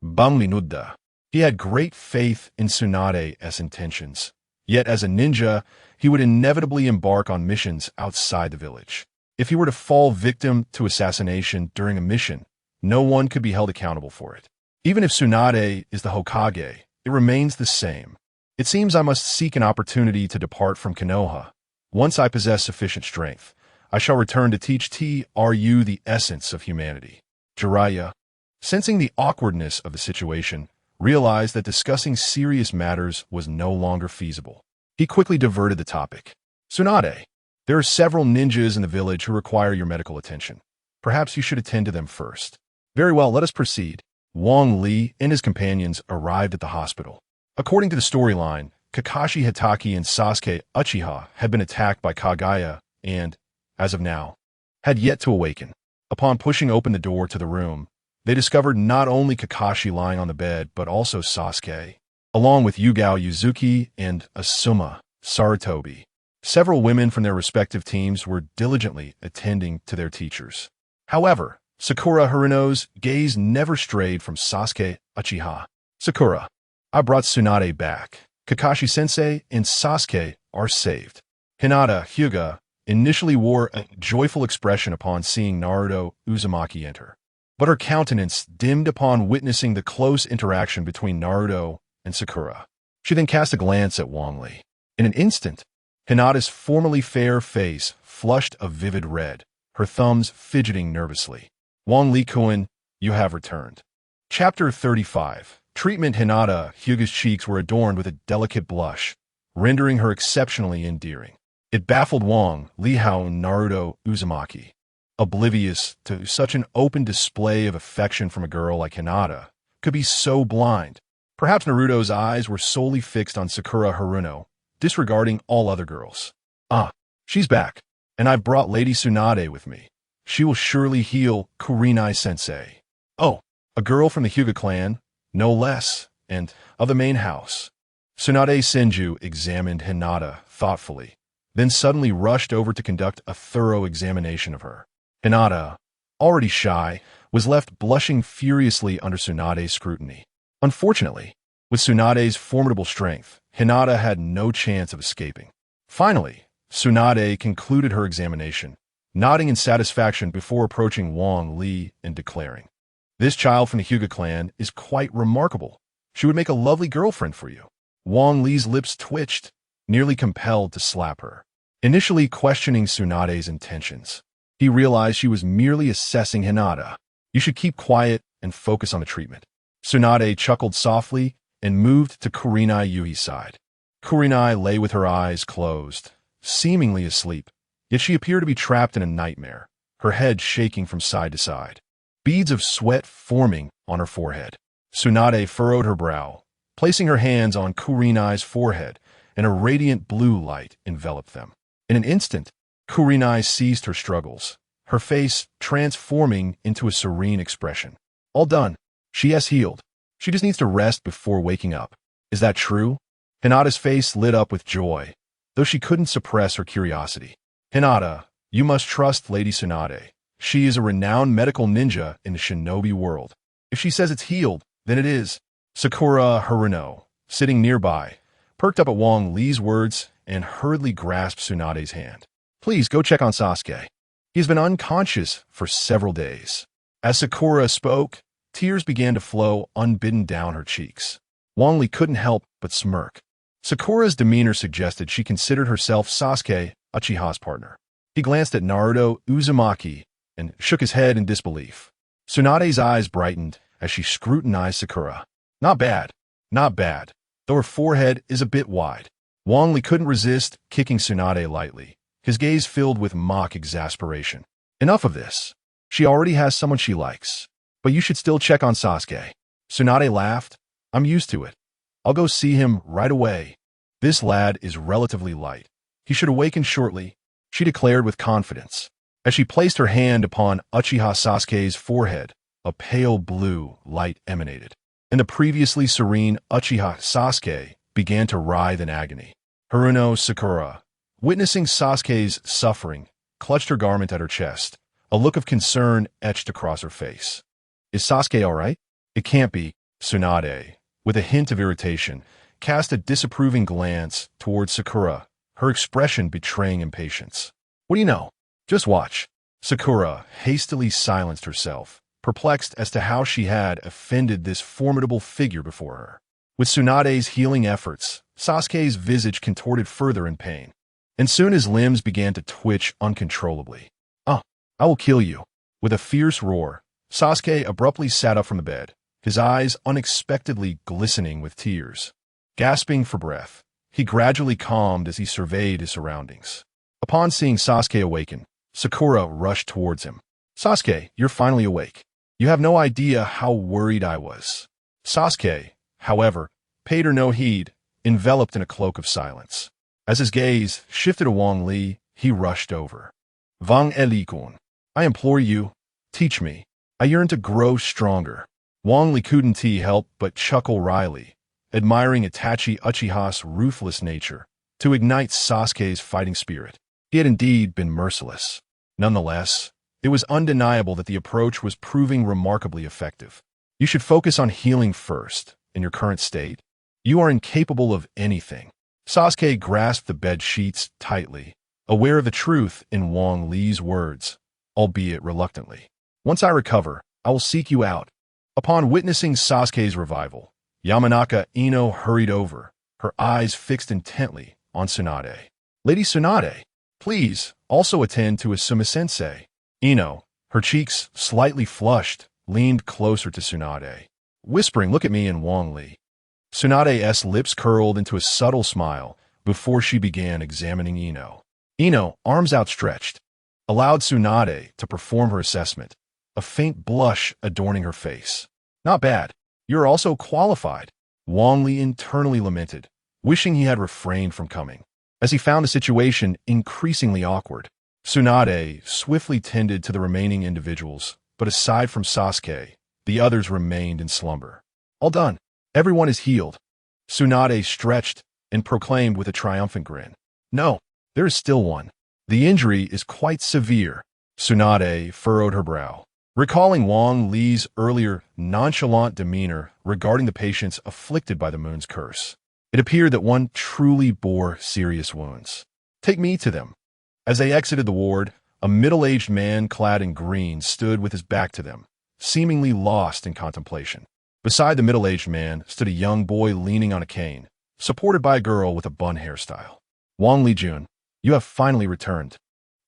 Bang Li Nudda. He had great faith in Tsunade's intentions. Yet as a ninja, he would inevitably embark on missions outside the village. If he were to fall victim to assassination during a mission, no one could be held accountable for it. Even if Tsunade is the Hokage, it remains the same. It seems I must seek an opportunity to depart from Konoha. Once I possess sufficient strength, I shall return to teach TRU the essence of humanity. Jiraiya, sensing the awkwardness of the situation, realized that discussing serious matters was no longer feasible. He quickly diverted the topic. Tsunade, there are several ninjas in the village who require your medical attention. Perhaps you should attend to them first. Very well, let us proceed. Wang Li and his companions arrived at the hospital. According to the storyline, Kakashi Hatake and Sasuke Uchiha had been attacked by Kaguya and, as of now, had yet to awaken. Upon pushing open the door to the room, they discovered not only Kakashi lying on the bed, but also Sasuke, along with Yugao Yuzuki and Asuma Sarutobi. Several women from their respective teams were diligently attending to their teachers. However, Sakura Haruno's gaze never strayed from Sasuke Uchiha. Sakura, I brought Tsunade back. Kakashi-sensei and Sasuke are saved. Hinata Hyuga initially wore a joyful expression upon seeing Naruto Uzumaki enter, but her countenance dimmed upon witnessing the close interaction between Naruto and Sakura. She then cast a glance at Wang Li. In an instant, Hinata's formerly fair face flushed a vivid red, her thumbs fidgeting nervously. Wang Li-kun, you have returned. Chapter 35. Treatment. Hinata Hyuga's cheeks were adorned with a delicate blush, rendering her exceptionally endearing. It baffled Wang Li how Naruto Uzumaki, oblivious to such an open display of affection from a girl like Hinata, could be so blind. Perhaps Naruto's eyes were solely fixed on Sakura Haruno, disregarding all other girls. Ah, she's back, and I've brought Lady Tsunade with me. She will surely heal Kurenai-sensei. Oh, a girl from the Hyuga clan, no less, and of the main house. Tsunade Senju examined Hinata thoughtfully, then suddenly rushed over to conduct a thorough examination of her. Hinata, already shy, was left blushing furiously under Tsunade's scrutiny. Unfortunately, with Tsunade's formidable strength, Hinata had no chance of escaping. Finally, Tsunade concluded her examination, nodding in satisfaction before approaching Wang Li and declaring, "This child from the Hyuga clan is quite remarkable. She would make a lovely girlfriend for you." Wang Li's lips twitched, nearly compelled to slap her. Initially questioning Tsunade's intentions, he realized she was merely assessing Hinata. You should keep quiet and focus on the treatment. Tsunade chuckled softly and moved to Kurenai Yuhi's side. Kurenai lay with her eyes closed, seemingly asleep, yet she appeared to be trapped in a nightmare, her head shaking from side to side, beads of sweat forming on her forehead. Tsunade furrowed her brow, placing her hands on Kurenai's forehead, and a radiant blue light enveloped them. In an instant, Kurenai ceased her struggles, her face transforming into a serene expression. All done. She has healed. She just needs to rest before waking up. Is that true? Hinata's face lit up with joy, though she couldn't suppress her curiosity. Hinata, you must trust Lady Tsunade. She is a renowned medical ninja in the shinobi world. If she says it's healed, then it is. Sakura Haruno, sitting nearby, perked up at Wang Li's words and hurriedly grasped Tsunade's hand. Please go check on Sasuke. He has been unconscious for several days. As Sakura spoke, tears began to flow unbidden down her cheeks. Wang Li couldn't help but smirk. Sakura's demeanor suggested she considered herself Sasuke Uchiha's partner. He glanced at Naruto Uzumaki and shook his head in disbelief. Tsunade's eyes brightened as she scrutinized Sakura. Not bad, though her forehead is a bit wide. Wang Li couldn't resist kicking Tsunade lightly, his gaze filled with mock exasperation. Enough of this. She already has someone she likes. But you should still check on Sasuke. Tsunade laughed. I'm used to it. I'll go see him right away. This lad is relatively light. He should awaken shortly, she declared with confidence. As she placed her hand upon Uchiha Sasuke's forehead, a pale blue light emanated, and the previously serene Uchiha Sasuke began to writhe in agony. Haruno Sakura, witnessing Sasuke's suffering, clutched her garment at her chest, a look of concern etched across her face. Is Sasuke all right? It can't be. Tsunade, with a hint of irritation, cast a disapproving glance towards Sakura, her expression betraying impatience. What do you know? Just watch. Sakura hastily silenced herself, perplexed as to how she had offended this formidable figure before her. With Tsunade's healing efforts, Sasuke's visage contorted further in pain, and soon his limbs began to twitch uncontrollably. "Ah, I will kill you." With a fierce roar, Sasuke abruptly sat up from the bed, his eyes unexpectedly glistening with tears. Gasping for breath, he gradually calmed as he surveyed his surroundings. Upon seeing Sasuke awaken, Sakura rushed towards him. "Sasuke, you're finally awake. You have no idea how worried I was." Sasuke, however, paid her no heed, enveloped in a cloak of silence. As his gaze shifted to Wang Li, he rushed over. "Wang Li-kun, I implore you, teach me. I yearn to grow stronger." Wang Li couldn't help but chuckle wryly, admiring Itachi Uchiha's ruthless nature to ignite Sasuke's fighting spirit. He had indeed been merciless. Nonetheless, it was undeniable that the approach was proving remarkably effective. "You should focus on healing first. In your current state, you are incapable of anything." Sasuke grasped the bed sheets tightly, aware of the truth in Wang Li's words, albeit reluctantly. "Once I recover, I will seek you out." Upon witnessing Sasuke's revival, Yamanaka Ino hurried over, her eyes fixed intently on Tsunade. "Lady Tsunade, please also attend to Asuma-sensei." Ino, her cheeks slightly flushed, leaned closer to Tsunade, whispering, "Look at me," and Wang Li. Tsunade's lips curled into a subtle smile before she began examining Ino. Ino, arms outstretched, allowed Tsunade to perform her assessment, a faint blush adorning her face. "Not bad. You're also qualified," Wang Li internally lamented, wishing he had refrained from coming, as he found the situation increasingly awkward. Tsunade swiftly tended to the remaining individuals, but aside from Sasuke, the others remained in slumber. "All done. Everyone is healed." Tsunade stretched and proclaimed with a triumphant grin. "No, there is still one. The injury is quite severe." Tsunade furrowed her brow, recalling Wang Li's earlier nonchalant demeanor regarding the patients afflicted by the moon's curse. It appeared that one truly bore serious wounds. "Take me to them." As they exited the ward, a middle-aged man clad in green stood with his back to them, seemingly lost in contemplation. Beside the middle-aged man stood a young boy leaning on a cane, supported by a girl with a bun hairstyle. "Wang Li-jun, you have finally returned,"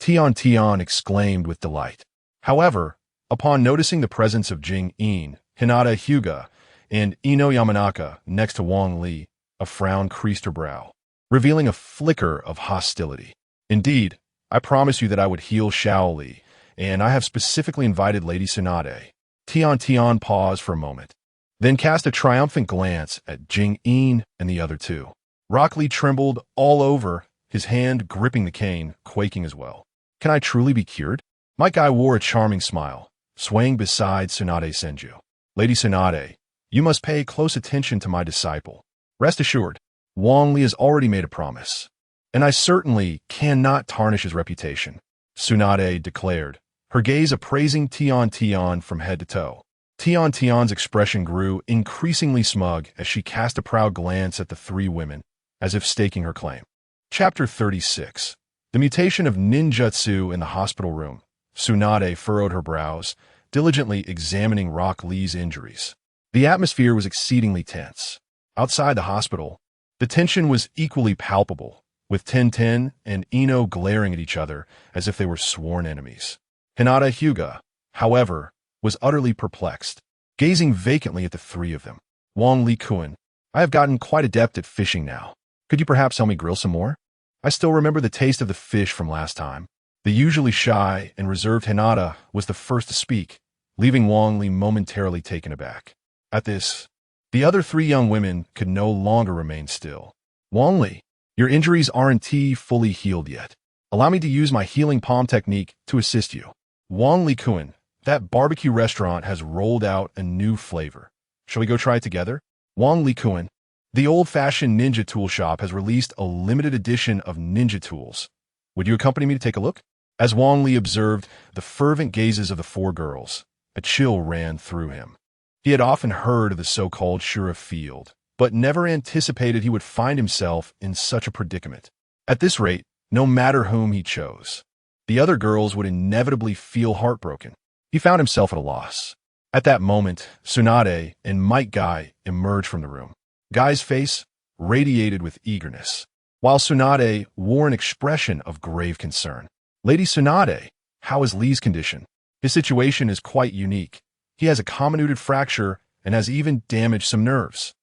Tian exclaimed with delight. However, upon noticing the presence of Jing-in, Hinata Hyuga, and Ino Yamanaka next to Wang Li, a frown creased her brow, revealing a flicker of hostility. "Indeed, I promised you that I would heal Shaoli, and I have specifically invited Lady Tsunade." Tian paused for a moment, then cast a triumphant glance at Jing-in and the other two. Rock Lee trembled all over, his hand gripping the cane, quaking as well. "Can I truly be cured?" My guy wore a charming smile, swaying beside Tsunade Senju. "Lady Tsunade, you must pay close attention to my disciple. Rest assured, Wang Li has already made a promise, and I certainly cannot tarnish his reputation," Tsunade declared, her gaze appraising Tian from head to toe. Tian's expression grew increasingly smug as she cast a proud glance at the three women, as if staking her claim. Chapter 36. The mutation of ninjutsu in the hospital room. Tsunade furrowed her brows, diligently examining Rock Lee's injuries. The atmosphere was exceedingly tense. Outside the hospital, the tension was equally palpable, with Tenten and Ino glaring at each other as if they were sworn enemies. Hinata Hyuga, however, was utterly perplexed, gazing vacantly at the three of them. "Wang Li-kun, I have gotten quite adept at fishing now. Could you perhaps help me grill some more? I still remember the taste of the fish from last time." The usually shy and reserved Hinata was the first to speak, leaving Wang Li momentarily taken aback. At this, the other three young women could no longer remain still. "Wang Li, your injuries aren't fully healed yet. Allow me to use my healing palm technique to assist you." "Wang Li-kun, that barbecue restaurant has rolled out a new flavor. Shall we go try it together?" "Wang Li-kun, the old-fashioned ninja tool shop has released a limited edition of ninja tools. Would you accompany me to take a look?" As Wang Li observed the fervent gazes of the four girls, a chill ran through him. He had often heard of the so-called Shura field, but never anticipated he would find himself in such a predicament. At this rate, no matter whom he chose, the other girls would inevitably feel heartbroken. He found himself at a loss. At that moment, Tsunade and Might Guy emerged from the room. Guy's face radiated with eagerness, while Tsunade wore an expression of grave concern. Lady Tsunade, how is Lee's condition? His situation is quite unique. He has a comminuted fracture and has even damaged some nerves.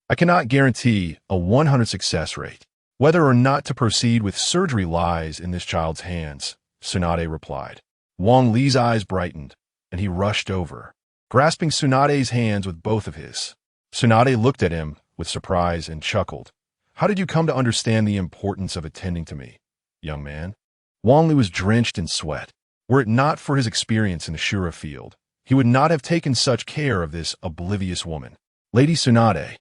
I cannot guarantee a 100 success rate. Whether or not to proceed with surgery lies in this child's hands, Tsunade replied. Wang Li's eyes brightened, and he rushed over, grasping Tsunade's hands with both of his. Tsunade looked at him with surprise and chuckled. How did you come to understand the importance of attending to me, young man? Wang Li was drenched in sweat. Were it not for his experience in the Shura field, he would not have taken such care of this oblivious woman. Lady Tsunade,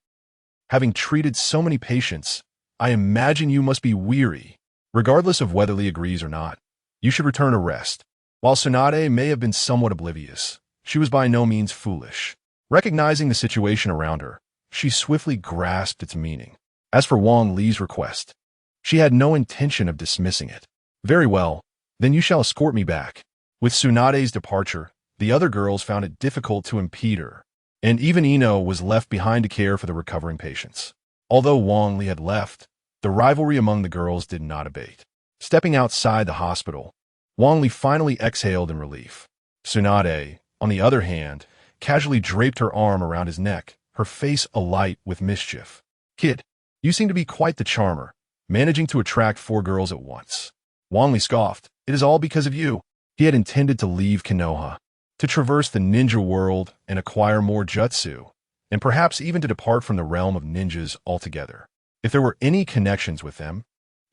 having treated so many patients, I imagine you must be weary. Regardless of whether Lee agrees or not, you should return to rest. While Tsunade may have been somewhat oblivious, she was by no means foolish. Recognizing the situation around her, she swiftly grasped its meaning. As for Wang Li's request, she had no intention of dismissing it. Very well, then you shall escort me back. With Tsunade's departure, the other girls found it difficult to impede her, and even Ino was left behind to care for the recovering patients. Although Wang Li had left, the rivalry among the girls did not abate. Stepping outside the hospital, Wang Li finally exhaled in relief. Tsunade, on the other hand, casually draped her arm around his neck, her face alight with mischief. Kid, you seem to be quite the charmer, managing to attract 4 girls at once. Wang Li scoffed. It is all because of you. He had intended to leave Konoha, to traverse the ninja world and acquire more jutsu, and perhaps even to depart from the realm of ninjas altogether. If there were any connections with them,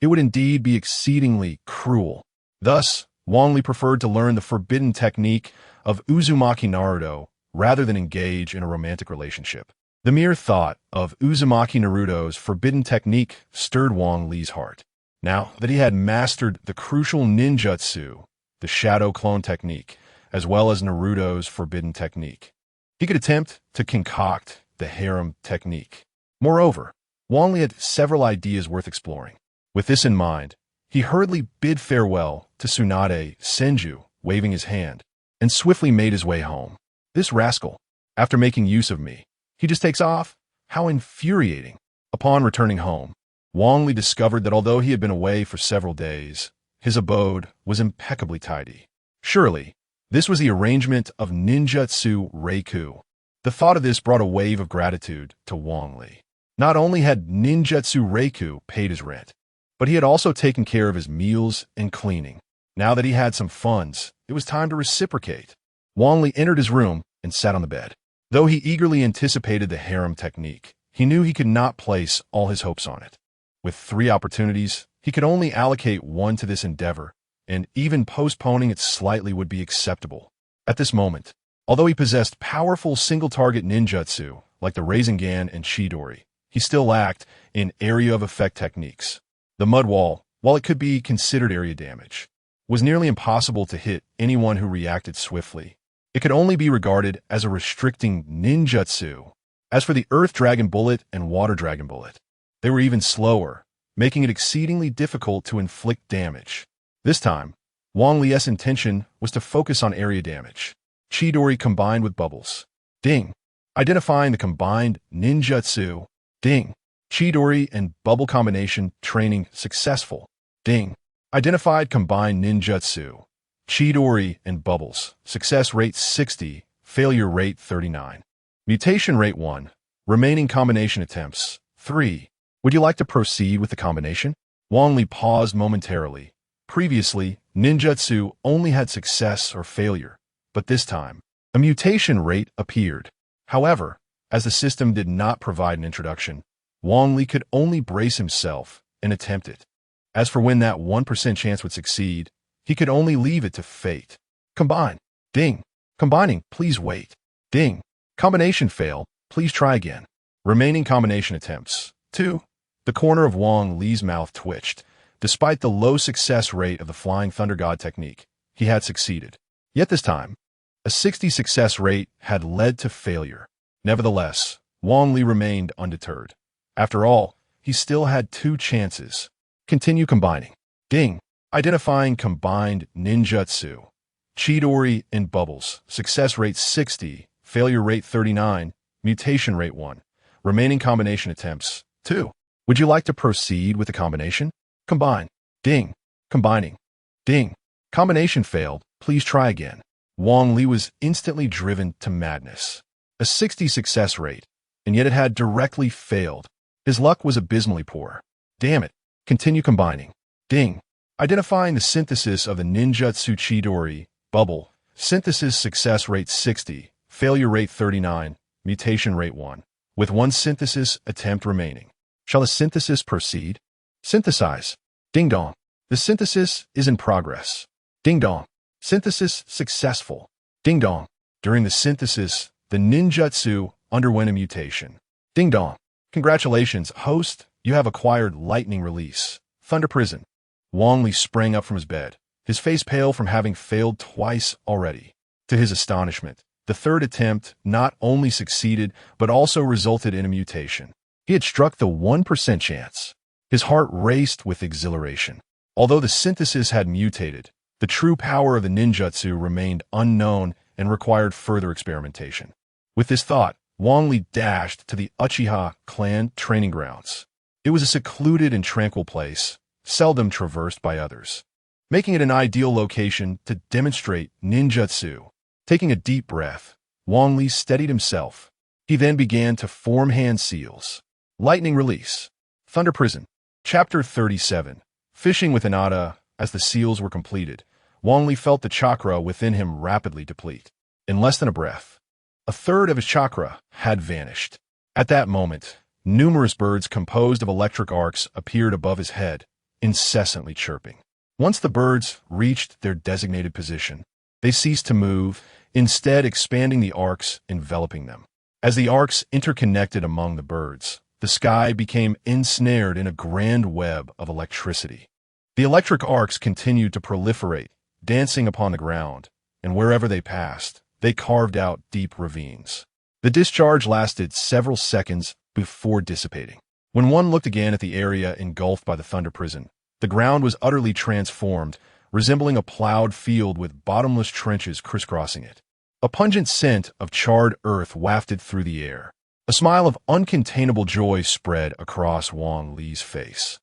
it would indeed be exceedingly cruel. Thus, Wang Li preferred to learn the forbidden technique of Uzumaki Naruto rather than engage in a romantic relationship. The mere thought of Uzumaki Naruto's forbidden technique stirred Wang Li's heart. Now that he had mastered the crucial ninjutsu, the shadow clone technique, as well as Naruto's forbidden technique, he could attempt to concoct the harem technique. Moreover, Wang Li had several ideas worth exploring. With this in mind, he hurriedly bid farewell to Tsunade Senju, waving his hand, and swiftly made his way home. This rascal, after making use of me, he just takes off? How infuriating. Upon returning home, Wang Li discovered that although he had been away for several days, his abode was impeccably tidy. Surely, this was the arrangement of ninjutsu Reiku. The thought of this brought a wave of gratitude to Wang Li. Not only had ninjutsu Reiku paid his rent, but he had also taken care of his meals and cleaning. Now that he had some funds, it was time to reciprocate. Wang Li entered his room and sat on the bed. Though he eagerly anticipated the harem technique, he knew he could not place all his hopes on it. With 3 opportunities, he could only allocate 1 to this endeavor, and even postponing it slightly would be acceptable. At this moment, although he possessed powerful single-target ninjutsu, like the Rasengan and Chidori, he still lacked in area of effect techniques. The mud wall, while it could be considered area damage, was nearly impossible to hit anyone who reacted swiftly. It could only be regarded as a restricting ninjutsu. As for the Earth Dragon Bullet and Water Dragon Bullet, they were even slower, making it exceedingly difficult to inflict damage. This time, Wang Li's intention was to focus on area damage. Chidori combined with bubbles. Ding. Identifying the combined ninjutsu. Ding. Chidori and bubble combination training successful. Ding. Identified combined ninjutsu. Chidori and bubbles. Success rate 60. Failure rate 39. Mutation rate 1. Remaining combination attempts 3. Would you like to proceed with the combination? Wang Li paused momentarily. Previously, ninjutsu only had success or failure, but this time, a mutation rate appeared. However, as the system did not provide an introduction, Wang Li could only brace himself and attempt it. As for when that 1% chance would succeed, he could only leave it to fate. Combine. Ding. Combining, please wait. Ding. Combination fail, please try again. Remaining combination attempts 2. The corner of Wang Li's mouth twitched. Despite the low success rate of the Flying Thunder God technique, he had succeeded. Yet this time, a 60 success rate had led to failure. Nevertheless, Wang Li remained undeterred. After all, he still had 2 chances. Continue combining. Ding. Identifying combined ninjutsu. Chidori and bubbles. Success rate 60. failure rate 39, mutation rate 1. Remaining combination attempts, 2. Would you like to proceed with the combination? Combine. Ding. Combining. Ding. Combination failed. Please try again. Wong Li was instantly driven to madness. A 60 success rate, and yet it had directly failed. His luck was abysmally poor. Damn it. Continue combining. Ding. Identifying the synthesis of the ninjutsu Chidori, bubble. Synthesis success rate 60, failure rate 39, mutation rate 1. With one synthesis attempt remaining. Shall the synthesis proceed? Synthesize. Ding dong. The synthesis is in progress. Ding dong. Synthesis successful. Ding dong. During the synthesis, the ninjutsu underwent a mutation. Ding dong. Congratulations, host. You have acquired lightning release. Thunder prison. Wong Li sprang up from his bed, his face pale from having failed twice already. To his astonishment, the third attempt not only succeeded, but also resulted in a mutation. He had struck the 1% chance. His heart raced with exhilaration. Although the synthesis had mutated, the true power of the ninjutsu remained unknown and required further experimentation. With this thought, Wong Li dashed to the Uchiha clan training grounds. It was a secluded and tranquil place, seldom traversed by others, making it an ideal location to demonstrate ninjutsu. Taking a deep breath, Wong Li steadied himself. He then began to form hand seals. Lightning release. Thunder prison. Chapter 37. Fishing with Hinata. As the seals were completed, Wong Li felt the chakra within him rapidly deplete. In less than a breath, a third of his chakra had vanished. At that moment, numerous birds composed of electric arcs appeared above his head, incessantly chirping. Once the birds reached their designated position, they ceased to move, instead expanding the arcs enveloping them. As the arcs interconnected among the birds, the sky became ensnared in a grand web of electricity. The electric arcs continued to proliferate, dancing upon the ground, and wherever they passed, they carved out deep ravines. The discharge lasted several seconds before dissipating. When one looked again at the area engulfed by the thunder prison, the ground was utterly transformed, resembling a plowed field with bottomless trenches crisscrossing it. A pungent scent of charred earth wafted through the air. A smile of uncontainable joy spread across Wong Li's face.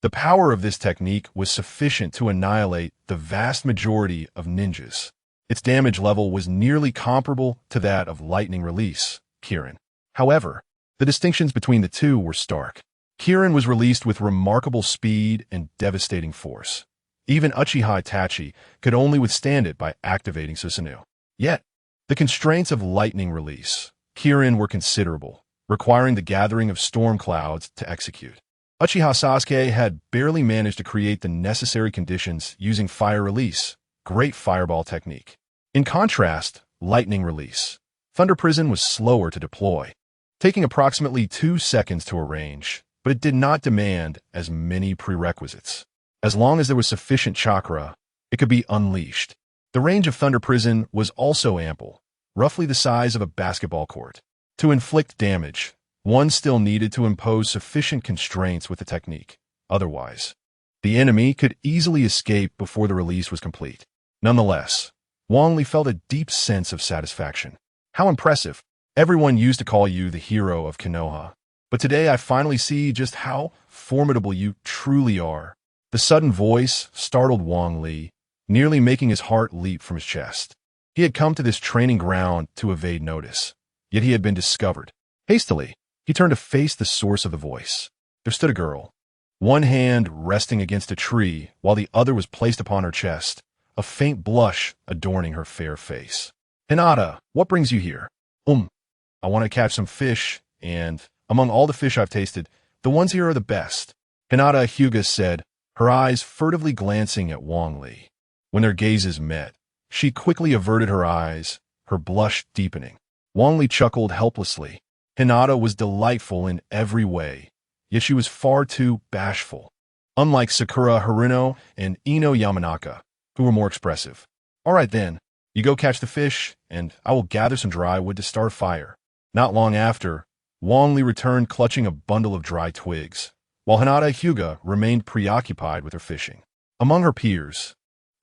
The power of this technique was sufficient to annihilate the vast majority of ninjas. Its damage level was nearly comparable to that of lightning release, Kirin. However, the distinctions between the two were stark. Kirin was released with remarkable speed and devastating force. Even Uchiha Itachi could only withstand it by activating Susanoo. Yet, the constraints of lightning release, Kirin, were considerable, requiring the gathering of storm clouds to execute. Uchiha Sasuke had barely managed to create the necessary conditions using fire release, great fireball technique. In contrast, lightning release, Thunder Prison was slower to deploy, taking approximately 2 seconds to arrange, but it did not demand as many prerequisites. As long as there was sufficient chakra, it could be unleashed. The range of Thunder Prison was also ample, roughly the size of a basketball court. To inflict damage, one still needed to impose sufficient constraints with the technique. Otherwise, the enemy could easily escape before the release was complete. Nonetheless, Wong Li felt a deep sense of satisfaction. How impressive! Everyone used to call you the hero of Konoha, but today I finally see just how formidable you truly are. The sudden voice startled Wong Li, nearly making his heart leap from his chest. He had come to this training ground to evade notice, yet he had been discovered. Hastily, he turned to face the source of the voice. There stood a girl, one hand resting against a tree while the other was placed upon her chest, a faint blush adorning her fair face. Hinata, what brings you here? I want to catch some fish, and among all the fish I've tasted, the ones here are the best. Hinata Hyuga said, her eyes furtively glancing at Wong Li. When their gazes met, she quickly averted her eyes, her blush deepening. Wong Li chuckled helplessly. Hinata was delightful in every way, yet she was far too bashful. Unlike Sakura Haruno and Ino Yamanaka, who were more expressive. All right then, you go catch the fish, and I will gather some dry wood to start a fire. Not long after, Wong Li returned clutching a bundle of dry twigs, while Hinata Hyuga remained preoccupied with her fishing. Among her peers,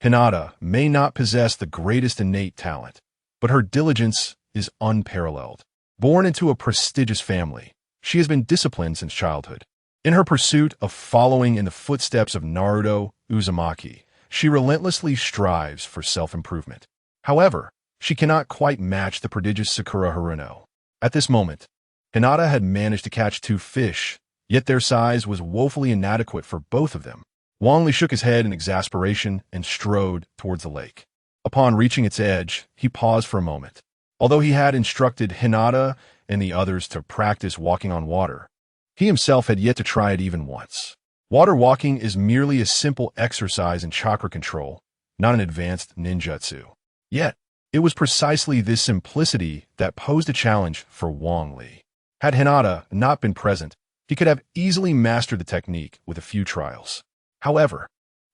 Hinata may not possess the greatest innate talent, but her diligence is unparalleled. Born into a prestigious family, she has been disciplined since childhood. In her pursuit of following in the footsteps of Naruto Uzumaki, she relentlessly strives for self-improvement. However, she cannot quite match the prodigious Sakura Haruno. At this moment, Hinata had managed to catch 2 fish, yet their size was woefully inadequate for both of them. Wang Li shook his head in exasperation and strode towards the lake. Upon reaching its edge, he paused for a moment. Although he had instructed Hinata and the others to practice walking on water, he himself had yet to try it even once. Water walking is merely a simple exercise in chakra control, not an advanced ninjutsu. Yet, it was precisely this simplicity that posed a challenge for Wang Li. Had Hinata not been present, he could have easily mastered the technique with a few trials. However,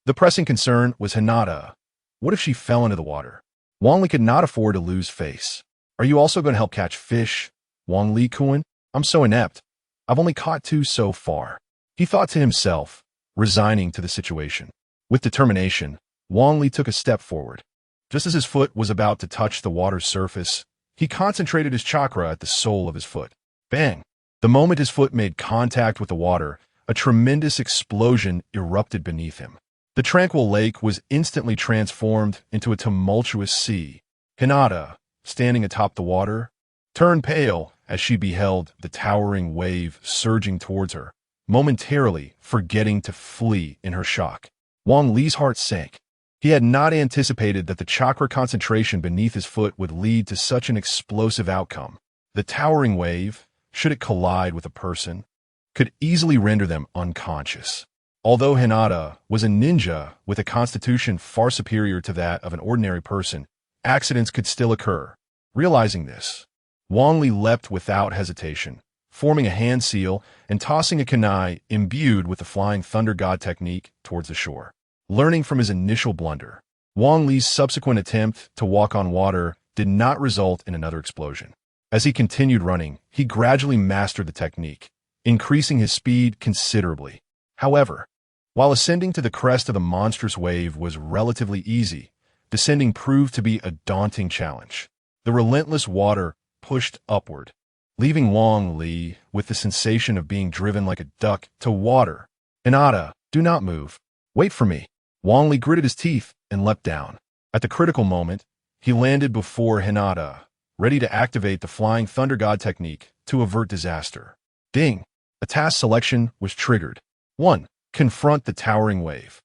the pressing concern was Hinata. What if she fell into the water? Wang Li could not afford to lose face. Are you also going to help catch fish, Wang Li-kun? I'm so inept. I've only caught 2 so far. He thought to himself, resigning to the situation. With determination, Wang Li took a step forward. Just as his foot was about to touch the water's surface, he concentrated his chakra at the sole of his foot. Bang! The moment his foot made contact with the water, a tremendous explosion erupted beneath him. The tranquil lake was instantly transformed into a tumultuous sea. Hinata, standing atop the water, turned pale as she beheld the towering wave surging towards her, momentarily forgetting to flee in her shock. Wang Li's heart sank. He had not anticipated that the chakra concentration beneath his foot would lead to such an explosive outcome. The towering wave, should it collide with a person, could easily render them unconscious. Although Hinata was a ninja with a constitution far superior to that of an ordinary person, accidents could still occur. Realizing this, Wang Li leapt without hesitation, forming a hand seal and tossing a kunai imbued with the Flying Thunder God technique towards the shore. Learning from his initial blunder, Wang Li's subsequent attempt to walk on water did not result in another explosion. As he continued running, he gradually mastered the technique, increasing his speed considerably. However, while ascending to the crest of the monstrous wave was relatively easy, descending proved to be a daunting challenge. The relentless water pushed upward, leaving Wang Li with the sensation of being driven like a duck to water. Hinata, do not move. Wait for me. Wang Li gritted his teeth and leapt down. At the critical moment, he landed before Hinata, ready to activate the Flying Thunder God technique to avert disaster. Ding! A task selection was triggered. 1. Confront the towering wave.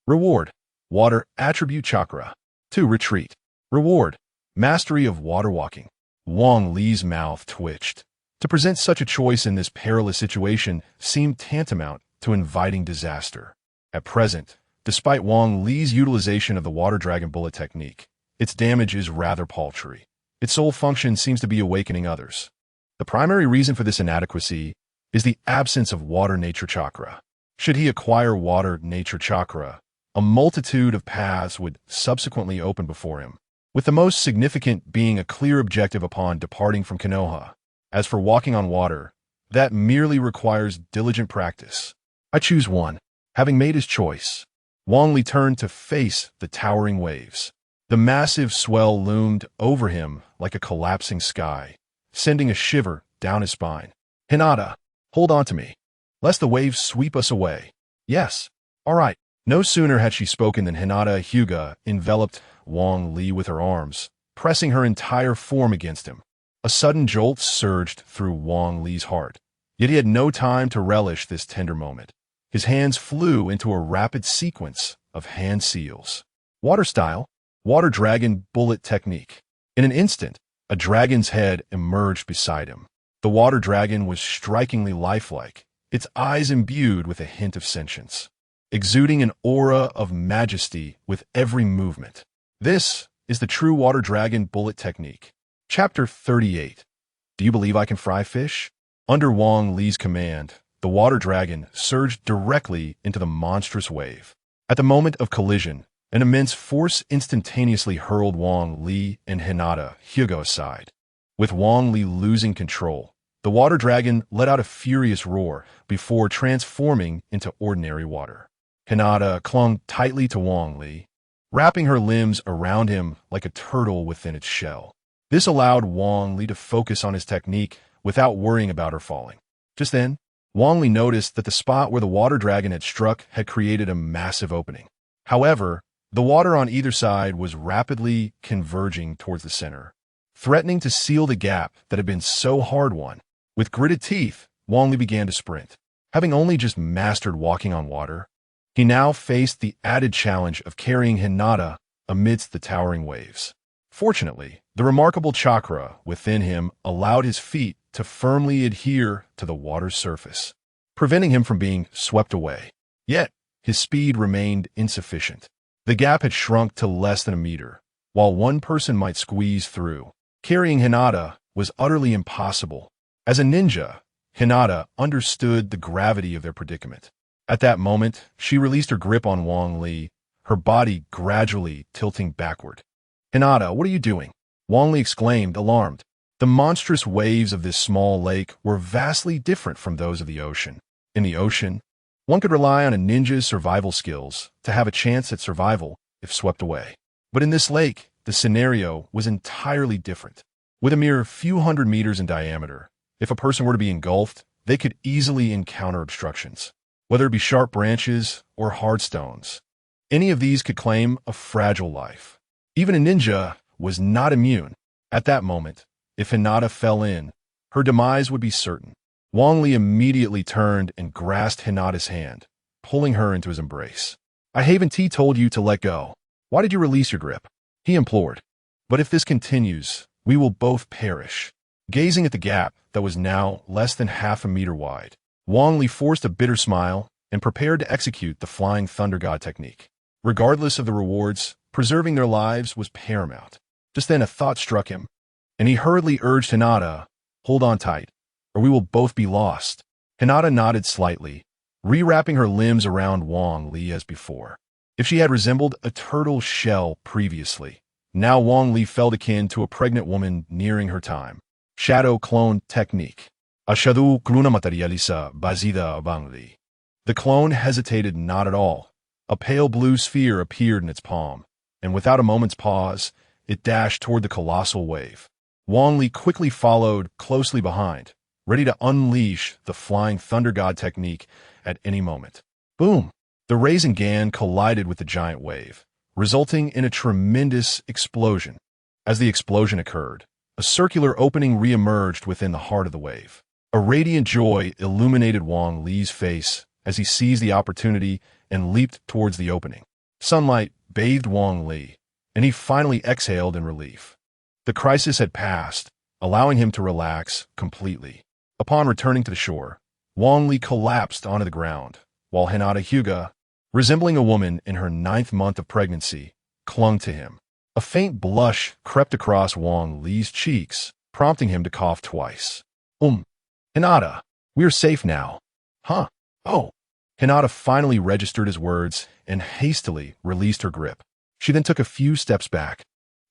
Reward: Water Attribute Chakra. 2. Retreat. Reward: Mastery of Water Walking. Wang Li's mouth twitched. To present such a choice in this perilous situation seemed tantamount to inviting disaster. At present, despite Wang Li's utilization of the Water Dragon Bullet technique, its damage is rather paltry. Its sole function seems to be awakening others. The primary reason for this inadequacy is the absence of Water Nature Chakra. Should he acquire Water Nature Chakra, a multitude of paths would subsequently open before him, with the most significant being a clear objective upon departing from Konoha. As for walking on water, that merely requires diligent practice. I choose 1. Having made his choice, Wang Li turned to face the towering waves. The massive swell loomed over him like a collapsing sky, sending a shiver down his spine. Hinata, hold on to me, lest the waves sweep us away. Yes, all right. No sooner had she spoken than Hinata Hyuga enveloped Wang Li with her arms, pressing her entire form against him. A sudden jolt surged through Wang Li's heart, yet he had no time to relish this tender moment. His hands flew into a rapid sequence of hand seals. Water style, Water Dragon Bullet technique. In an instant, a dragon's head emerged beside him. The water dragon was strikingly lifelike, its eyes imbued with a hint of sentience, exuding an aura of majesty with every movement. This is the true Water Dragon Bullet technique. Chapter 38. Do you believe I can fry fish? Under Wang Li's command, the water dragon surged directly into the monstrous wave. At the moment of collision, an immense force instantaneously hurled Wang Li and Hinata Hyuga aside. With Wang Li losing control, the water dragon let out a furious roar before transforming into ordinary water. Hinata clung tightly to Wang Li, wrapping her limbs around him like a turtle within its shell. This allowed Wang Li to focus on his technique without worrying about her falling. Just then, Wang Li noticed that the spot where the water dragon had struck had created a massive opening. However, the water on either side was rapidly converging towards the center, threatening to seal the gap that had been so hard-won. With gritted teeth, Wang Li began to sprint. Having only just mastered walking on water, he now faced the added challenge of carrying Hinata amidst the towering waves. Fortunately, the remarkable chakra within him allowed his feet to firmly adhere to the water's surface, preventing him from being swept away. Yet, his speed remained insufficient. The gap had shrunk to less than a meter, while one person might squeeze through. Carrying Hinata was utterly impossible. As a ninja, Hinata understood the gravity of their predicament. At that moment, she released her grip on Wang Li, her body gradually tilting backward. "Hinata, what are you doing?" Wang Li exclaimed, alarmed. The monstrous waves of this small lake were vastly different from those of the ocean. In the ocean, one could rely on a ninja's survival skills to have a chance at survival if swept away. But in this lake, the scenario was entirely different. With a mere few hundred meters in diameter, if a person were to be engulfed, they could easily encounter obstructions, whether it be sharp branches or hard stones. Any of these could claim a fragile life. Even a ninja was not immune. At that moment, if Hinata fell in, her demise would be certain. Wang Li immediately turned and grasped Hinata's hand, pulling her into his embrace. "I haven't told you to let go. Why did you release your grip?" he implored. "But if this continues, we will both perish." Gazing at the gap that was now less than half a meter wide, Wang Li forced a bitter smile and prepared to execute the Flying Thunder God technique. Regardless of the rewards, preserving their lives was paramount. Just then a thought struck him, and he hurriedly urged Hinata, "Hold on tight, or we will both be lost." Hinata nodded slightly, rewrapping her limbs around Wang Li as before. If she had resembled a turtle shell previously, now Wang Li felt akin to a pregnant woman nearing her time. Shadow Clone Technique. Ashadu Kluna Materializa Bazida Wang Li. The clone hesitated not at all. A pale blue sphere appeared in its palm, and without a moment's pause, it dashed toward the colossal wave. Wang Li quickly followed closely behind, ready to unleash the Flying Thunder God technique at any moment. Boom! The Rasengan collided with the giant wave, resulting in a tremendous explosion. As the explosion occurred, a circular opening re-emerged within the heart of the wave. A radiant joy illuminated Wang Li's face as he seized the opportunity and leaped towards the opening. Sunlight bathed Wang Li, and he finally exhaled in relief. The crisis had passed, allowing him to relax completely. Upon returning to the shore, Wang Li collapsed onto the ground, while Hinata Hyuga, resembling a woman in her 9th month of pregnancy, clung to him. A faint blush crept across Wang Li's cheeks, prompting him to cough twice. Hinata, we are safe now." "Huh? Oh." Hinata finally registered his words and hastily released her grip. She then took a few steps back,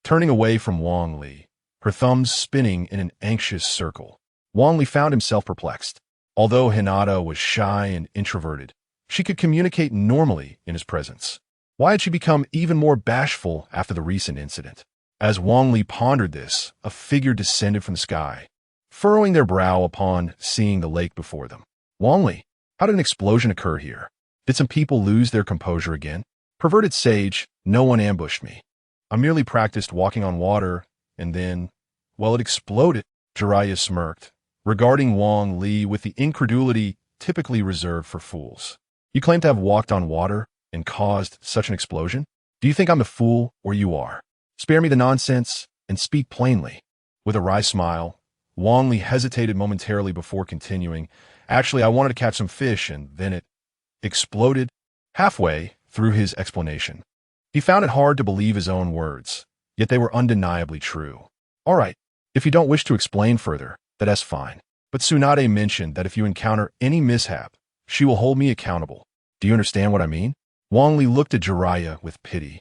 turning away from Wang Li, her thumbs spinning in an anxious circle. Wang Li found himself perplexed. Although Hinata was shy and introverted, she could communicate normally in his presence. Why had she become even more bashful after the recent incident? As Wang Li pondered this, a figure descended from the sky, furrowing their brow upon seeing the lake before them. "Wang Li, how did an explosion occur here? Did some people lose their composure again?" "Perverted sage, no one ambushed me. I merely practiced walking on water, and then, well, it exploded." Jiraiya smirked, regarding Wang Li with the incredulity typically reserved for fools. "You claim to have walked on water and caused such an explosion? Do you think I'm the fool, or you are? Spare me the nonsense and speak plainly." With a wry smile, Wang Li hesitated momentarily before continuing. "Actually, I wanted to catch some fish, and then it exploded." Halfway through his explanation, he found it hard to believe his own words, yet they were undeniably true. "All right, if you don't wish to explain further, that's fine. But Tsunade mentioned that if you encounter any mishap, she will hold me accountable. Do you understand what I mean?" Wang Li looked at Jiraiya with pity,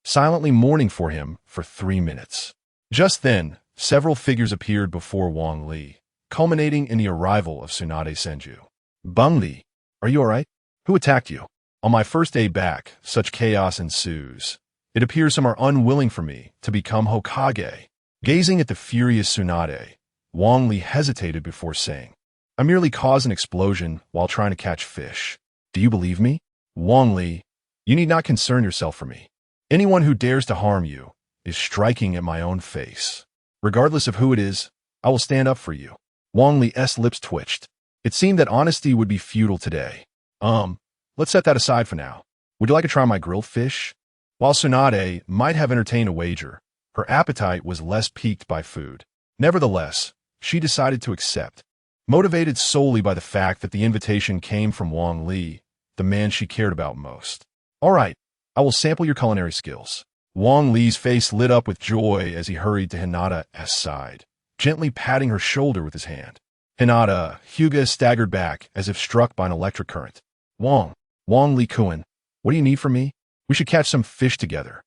silently mourning for him for 3 minutes. Just then, several figures appeared before Wang Li, culminating in the arrival of Tsunade Senju. "Bang Li, are you all right? Who attacked you?" "On my first day back, such chaos ensues. It appears some are unwilling for me to become Hokage." Gazing at the furious Tsunade, Wang Li hesitated before saying, "I merely caused an explosion while trying to catch fish. Do you believe me? Wang Li, you need not concern yourself for me. Anyone who dares to harm you is striking at my own face. Regardless of who it is, I will stand up for you." Wang Li's lips twitched. It seemed that honesty would be futile today. Let's set that aside for now. Would you like to try my grilled fish? While Tsunade might have entertained a wager, her appetite was less piqued by food. Nevertheless, she decided to accept, motivated solely by the fact that the invitation came from Wang Li, the man she cared about most. "All right, I will sample your culinary skills." Wang Li's face lit up with joy as he hurried to Hinata's side, gently patting her shoulder with his hand. Hyuga staggered back as if struck by an electric current. Wang Li-kun, what do you need from me? We should catch some fish together.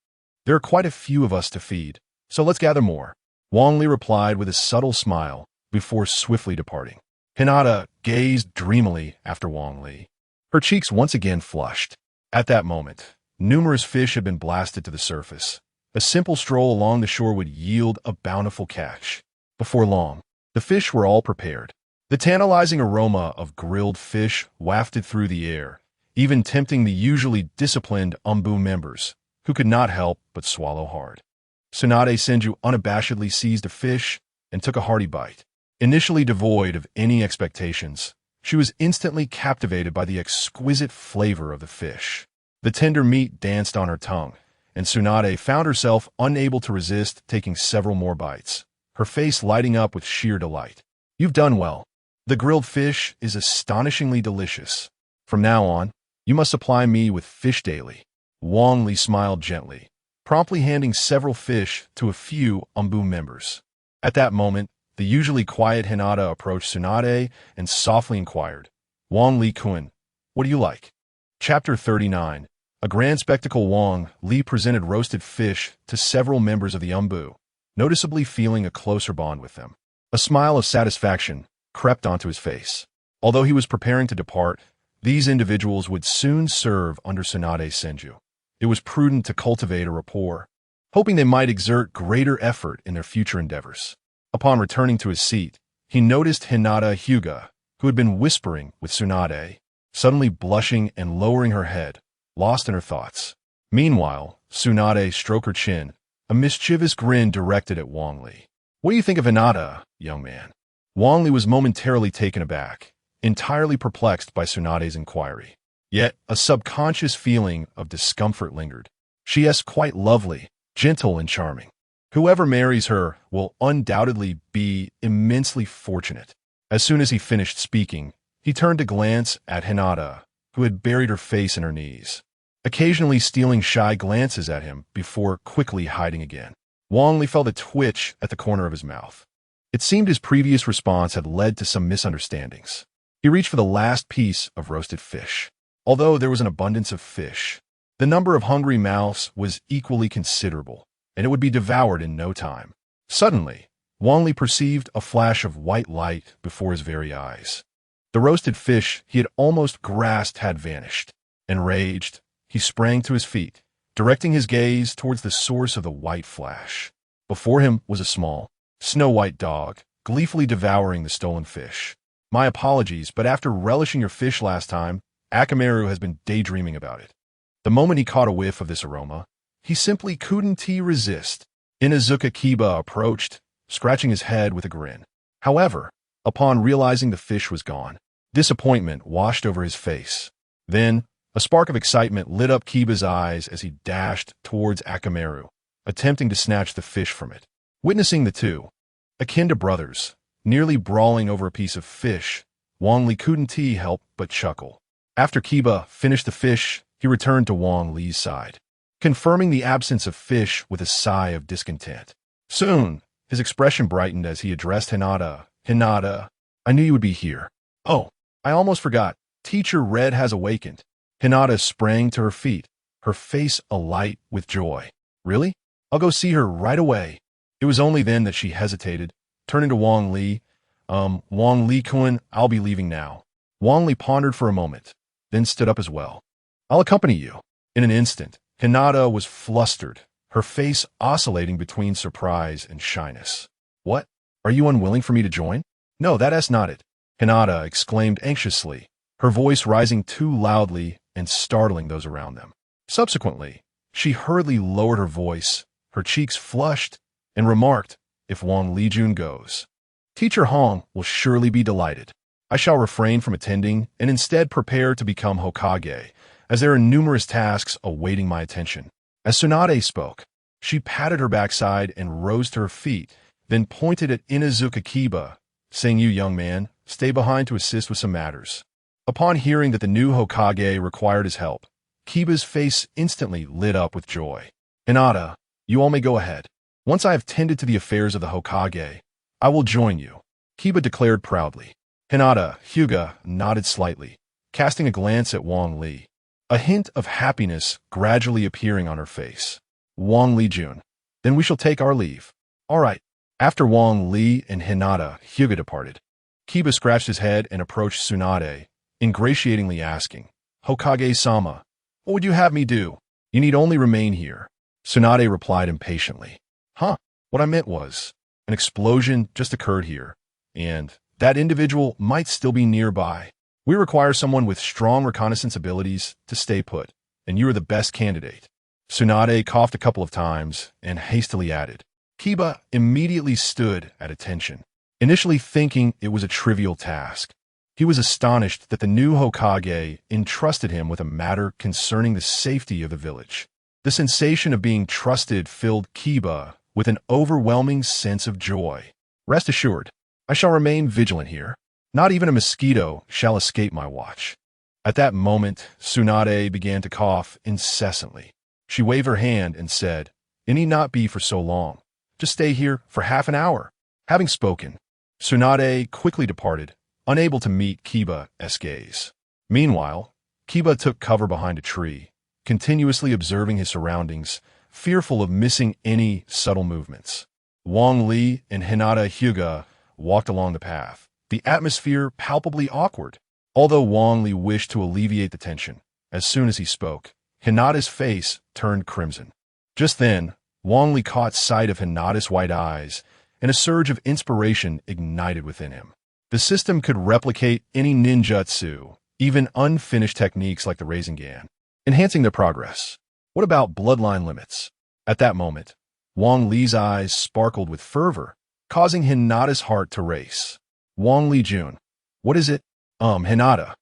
There are quite a few of us to feed, so let's gather more. Wang Li replied with a subtle smile before swiftly departing. Hinata gazed dreamily after Wang Li. Her cheeks once again flushed. At that moment, numerous fish had been blasted to the surface. A simple stroll along the shore would yield a bountiful catch. Before long, the fish were all prepared. The tantalizing aroma of grilled fish wafted through the air, even tempting the usually disciplined Umbu members, who could not help but swallow hard. Tsunade Senju unabashedly seized a fish and took a hearty bite. Initially devoid of any expectations, she was instantly captivated by the exquisite flavor of the fish. The tender meat danced on her tongue, and Tsunade found herself unable to resist taking several more bites, her face lighting up with sheer delight. "You've done well. The grilled fish is astonishingly delicious. From now on, you must supply me with fish daily." Wang Li smiled gently, promptly handing several fish to a few Umbu members. At that moment, the usually quiet Hinata approached Tsunade and softly inquired, "Wang Li-kun, what do you like?" Chapter 39. A grand spectacle. Wang Li presented roasted fish to several members of the Umbu, noticeably feeling a closer bond with them. A smile of satisfaction crept onto his face. Although he was preparing to depart, these individuals would soon serve under Tsunade Senju. It was prudent to cultivate a rapport, hoping they might exert greater effort in their future endeavors. Upon returning to his seat, he noticed Hinata Hyuga, who had been whispering with Tsunade, suddenly blushing and lowering her head, lost in her thoughts. Meanwhile, Tsunade stroked her chin, a mischievous grin directed at Wang Li. "What do you think of Hinata, young man?" Wang Li was momentarily taken aback, entirely perplexed by Tsunade's inquiry. Yet a subconscious feeling of discomfort lingered. "She is quite lovely, gentle and charming. Whoever marries her will undoubtedly be immensely fortunate." As soon as he finished speaking, he turned to glance at Hinata, who had buried her face in her knees, occasionally stealing shy glances at him before quickly hiding again. Wang Li felt a twitch at the corner of his mouth. It seemed his previous response had led to some misunderstandings. He reached for the last piece of roasted fish. Although there was an abundance of fish, the number of hungry mouths was equally considerable, and it would be devoured in no time. Suddenly, Wang Li perceived a flash of white light before his very eyes. The roasted fish he had almost grasped had vanished. Enraged, he sprang to his feet, directing his gaze towards the source of the white flash. Before him was a small, snow-white dog, gleefully devouring the stolen fish. "My apologies, but after relishing your fish last time, Akamaru has been daydreaming about it." The moment he caught a whiff of this aroma, he simply couldn't resist. Inazuka Kiba approached, scratching his head with a grin. However, upon realizing the fish was gone, disappointment washed over his face. Then, a spark of excitement lit up Kiba's eyes as he dashed towards Akamaru, attempting to snatch the fish from it. Witnessing the two, akin to brothers, nearly brawling over a piece of fish, Wang Li couldn't help but chuckle. After Kiba finished the fish, he returned to Wang Li's side, confirming the absence of fish with a sigh of discontent. Soon, his expression brightened as he addressed Hinata. "Hinata, I knew you would be here. Oh, I almost forgot. Teacher Red has awakened." Hinata sprang to her feet, her face alight with joy. "Really? I'll go see her right away." It was only then that she hesitated, turning to Wang Li. Wang Li-kun, I'll be leaving now." Wang Li pondered for a moment, then stood up as well. "I'll accompany you." In an instant, Hinata was flustered, her face oscillating between surprise and shyness. What? Are you unwilling for me to join? No, that's not it, Hinata exclaimed anxiously, her voice rising too loudly and startling those around them. Subsequently, she hurriedly lowered her voice, her cheeks flushed, and remarked, if Wang Lijun goes, Teacher Hong will surely be delighted. I shall refrain from attending and instead prepare to become Hokage, as there are numerous tasks awaiting my attention. As Tsunade spoke, she patted her backside and rose to her feet, then pointed at Inuzuka Kiba, saying, You young man, stay behind to assist with some matters. Upon hearing that the new Hokage required his help, Kiba's face instantly lit up with joy. Hinata, you all may go ahead. Once I have tended to the affairs of the Hokage, I will join you, Kiba declared proudly. Hinata, Hyuga, nodded slightly, casting a glance at Wang Li, a hint of happiness gradually appearing on her face. Wang Lijun, then we shall take our leave. All right. After Wang Li and Hinata, Hyuga departed. Kiba scratched his head and approached Tsunade, ingratiatingly asking, Hokage-sama, what would you have me do? You need only remain here. Tsunade replied impatiently. What I meant was, an explosion just occurred here, and that individual might still be nearby. We require someone with strong reconnaissance abilities to stay put, and you are the best candidate. Tsunade coughed a couple of times and hastily added. Kiba immediately stood at attention, initially thinking it was a trivial task. He was astonished that the new Hokage entrusted him with a matter concerning the safety of the village. The sensation of being trusted filled Kiba with an overwhelming sense of joy. Rest assured, I shall remain vigilant here. Not even a mosquito shall escape my watch. At that moment, Tsunade began to cough incessantly. She waved her hand and said, It need not be for so long. Just stay here for half an hour. Having spoken, Tsunade quickly departed, unable to meet Kiba's gaze. Meanwhile, Kiba took cover behind a tree, continuously observing his surroundings, fearful of missing any subtle movements. Wang Li and Hinata Hyuga walked along the path, the atmosphere palpably awkward. Although Wang Li wished to alleviate the tension, as soon as he spoke, Hinata's face turned crimson. Just then, Wang Li caught sight of Hinata's white eyes, and a surge of inspiration ignited within him. The system could replicate any ninjutsu, even unfinished techniques like the Rasengan, enhancing their progress. What about bloodline limits? At that moment, Wang Li's eyes sparkled with fervor, causing Hinata's heart to race. Wang Lijun, what is it? Hinata.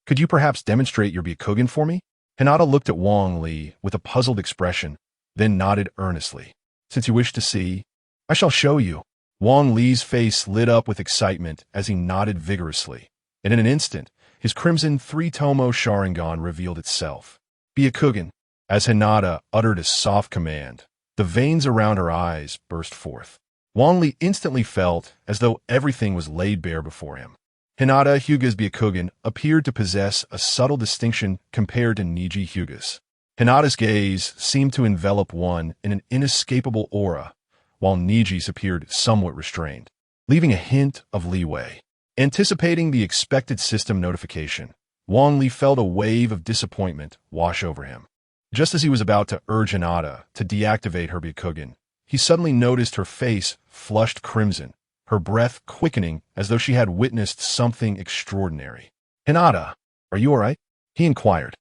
Could you perhaps demonstrate your Byakugan for me? Hinata looked at Wang Li with a puzzled expression, then nodded earnestly. Since you wish to see, I shall show you. Wang Li's face lit up with excitement as he nodded vigorously, and in an instant, his crimson three-tomo Sharingan revealed itself. Byakugan. As Hinata uttered a soft command, the veins around her eyes burst forth. Wang Li instantly felt as though everything was laid bare before him. Hinata Hyuga's Byakugan appeared to possess a subtle distinction compared to Niji Hyuga's. Hinata's gaze seemed to envelop one in an inescapable aura, while Niji's appeared somewhat restrained, leaving a hint of leeway. Anticipating the expected system notification, Wang Li felt a wave of disappointment wash over him. Just as he was about to urge Hinata to deactivate her Byakugan, he suddenly noticed her face flushed crimson, her breath quickening as though she had witnessed something extraordinary. Hinata, are you all right? He inquired.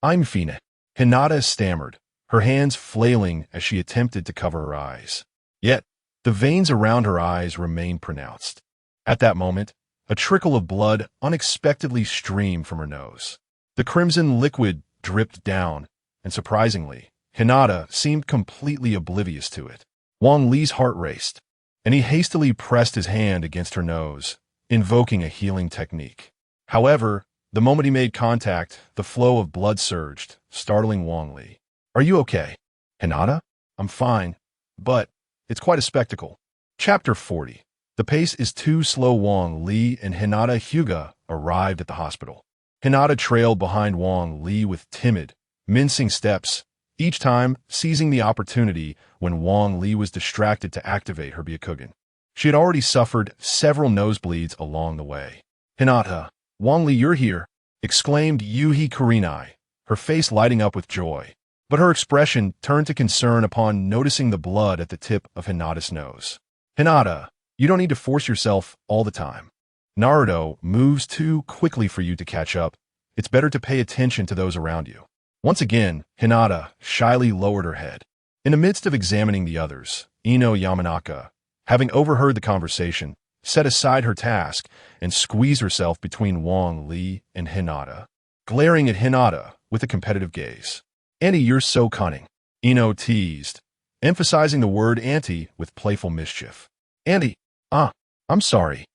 I'm fine. Hinata stammered, her hands flailing as she attempted to cover her eyes. Yet, the veins around her eyes remained pronounced. At that moment, a trickle of blood unexpectedly streamed from her nose. The crimson liquid dripped down, and surprisingly, Hinata seemed completely oblivious to it. Wang Li's heart raced, and he hastily pressed his hand against her nose, invoking a healing technique. However, the moment he made contact, the flow of blood surged, startling Wang Li. Are you okay? Hinata? I'm fine, but it's quite a spectacle. Chapter 40. The pace is too slow. Wang Li and Hinata Hyuga arrived at the hospital. Hinata trailed behind Wang Li with timid, mincing steps, each time seizing the opportunity when Wang Li was distracted to activate her Byakugan. She had already suffered several nosebleeds along the way. Hinata, Wang Li, you're here, exclaimed Yuhi Kurenai, her face lighting up with joy. but her expression turned to concern upon noticing the blood at the tip of Hinata's nose. Hinata, you don't need to force yourself all the time. Naruto moves too quickly for you to catch up. It's better to pay attention to those around you. Once again, Hinata shyly lowered her head. In the midst of examining the others, Ino Yamanaka, having overheard the conversation, set aside her task and squeezed herself between Wang Li and Hinata, glaring at Hinata with a competitive gaze. "Auntie, you're so cunning," Ino teased, emphasizing the word auntie with playful mischief. "Auntie, I'm sorry.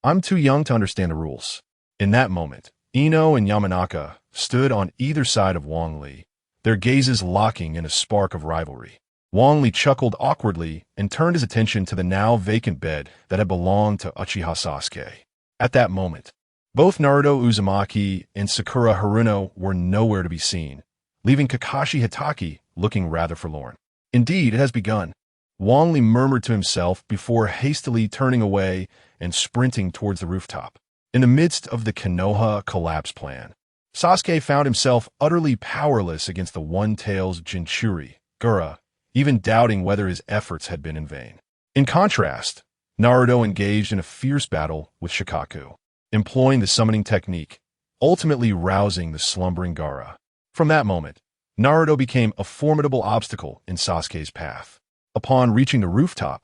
I'm too young to understand the rules." In that moment, Ino and Yamanaka stood on either side of Wang Li, their gazes locking in a spark of rivalry. Wang Li chuckled awkwardly and turned his attention to the now vacant bed that had belonged to Uchiha Sasuke. At that moment, both Naruto Uzumaki and Sakura Haruno were nowhere to be seen, leaving Kakashi Hitaki looking rather forlorn. "Indeed, it has begun," Wang Li murmured to himself before hastily turning away and sprinting towards the rooftop. In the midst of the Konoha collapse plan, Sasuke found himself utterly powerless against the One-Tails Jinchuri, Gura, even doubting whether his efforts had been in vain. In contrast, Naruto engaged in a fierce battle with Shikaku, employing the summoning technique, ultimately rousing the slumbering Gaara. From that moment, Naruto became a formidable obstacle in Sasuke's path. Upon reaching the rooftop,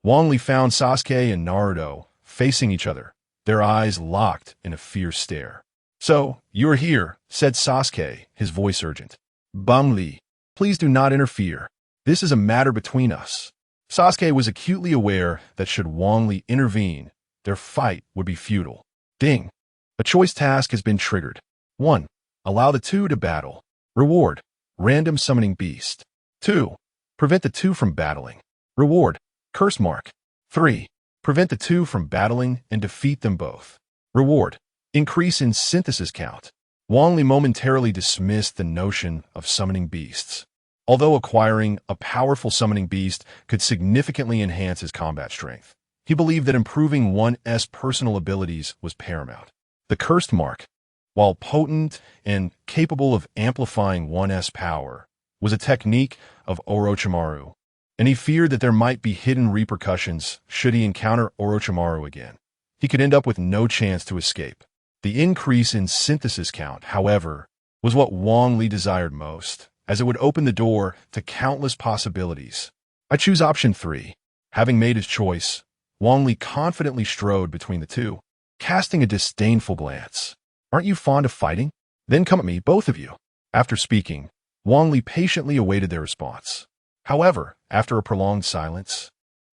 Wang Li found Sasuke and Naruto facing each other, their eyes locked in a fierce stare. "So, you're here," said Sasuke, his voice urgent. "Bum Li, please do not interfere. This is a matter between us." Sasuke was acutely aware that should Wang Li intervene, their fight would be futile. Ding! A choice task has been triggered. 1. Allow the two to battle. Reward: random summoning beast. 2. Prevent the two from battling. Reward: curse mark. 3. Prevent the two from battling and defeat them both. Reward: increase in synthesis count. Wang Li momentarily dismissed the notion of summoning beasts. Although acquiring a powerful summoning beast could significantly enhance his combat strength, he believed that improving one's personal abilities was paramount. The cursed mark, while potent and capable of amplifying one's power, was a technique of Orochimaru, and he feared that there might be hidden repercussions should he encounter Orochimaru again. He could end up with no chance to escape. The increase in synthesis count, however, was what Wang Li desired most, as it would open the door to countless possibilities. "I choose option 3. Having made his choice, Wang Li confidently strode between the two, casting a disdainful glance. "Aren't you fond of fighting? Then come at me, both of you." After speaking, Wang Li patiently awaited their response. However, after a prolonged silence,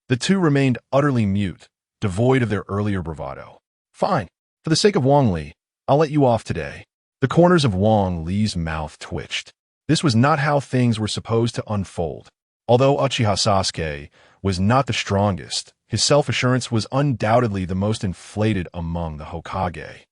the two remained utterly mute, devoid of their earlier bravado. "Fine. For the sake of Wang Li, I'll let you off today." The corners of Wang Li's mouth twitched. This was not how things were supposed to unfold. Although Uchiha Sasuke was not the strongest, his self-assurance was undoubtedly the most inflated among the Hokage.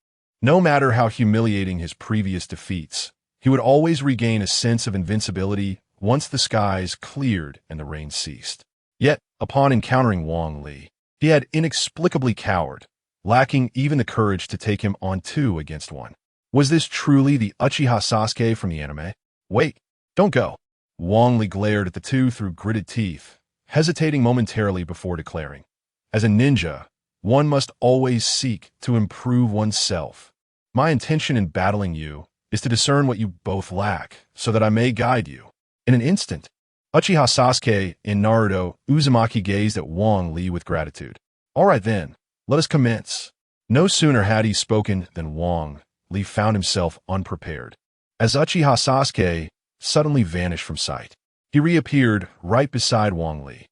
No matter how humiliating his previous defeats, he would always regain a sense of invincibility once the skies cleared and the rain ceased. Yet, upon encountering Wang Li, he had inexplicably cowered, lacking even the courage to take him on 2 against 1. Was this truly the Uchiha Sasuke from the anime? "Wait, don't go." Wang Li glared at the two through gritted teeth, hesitating momentarily before declaring, "As a ninja, one must always seek to improve oneself. My intention in battling you is to discern what you both lack, so that I may guide you." In an instant, Uchiha Sasuke and Naruto Uzumaki gazed at Wang Li with gratitude. "All right then, let us commence." No sooner had he spoken than Wang Li found himself unprepared, as Uchiha Sasuke suddenly vanished from sight. He reappeared right beside Wang Li.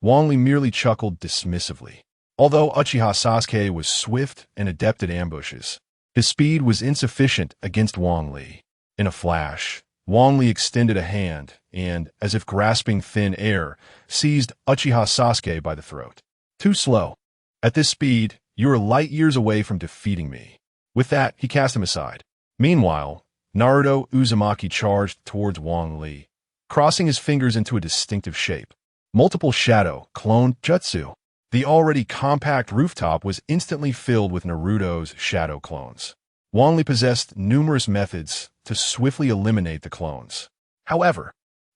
Wang Li merely chuckled dismissively. Although Uchiha Sasuke was swift and adept at ambushes, his speed was insufficient against Wang Li. In a flash, Wang Li extended a hand and, as if grasping thin air, seized Uchiha Sasuke by the throat. "Too slow. At this speed, you are light years away from defeating me." With that, he cast him aside. Meanwhile, Naruto Uzumaki charged towards Wang Li, crossing his fingers into a distinctive shape. Multiple shadow clone jutsu. The already compact rooftop was instantly filled with Naruto's shadow clones. Wang Li possessed numerous methods to swiftly eliminate the clones. However,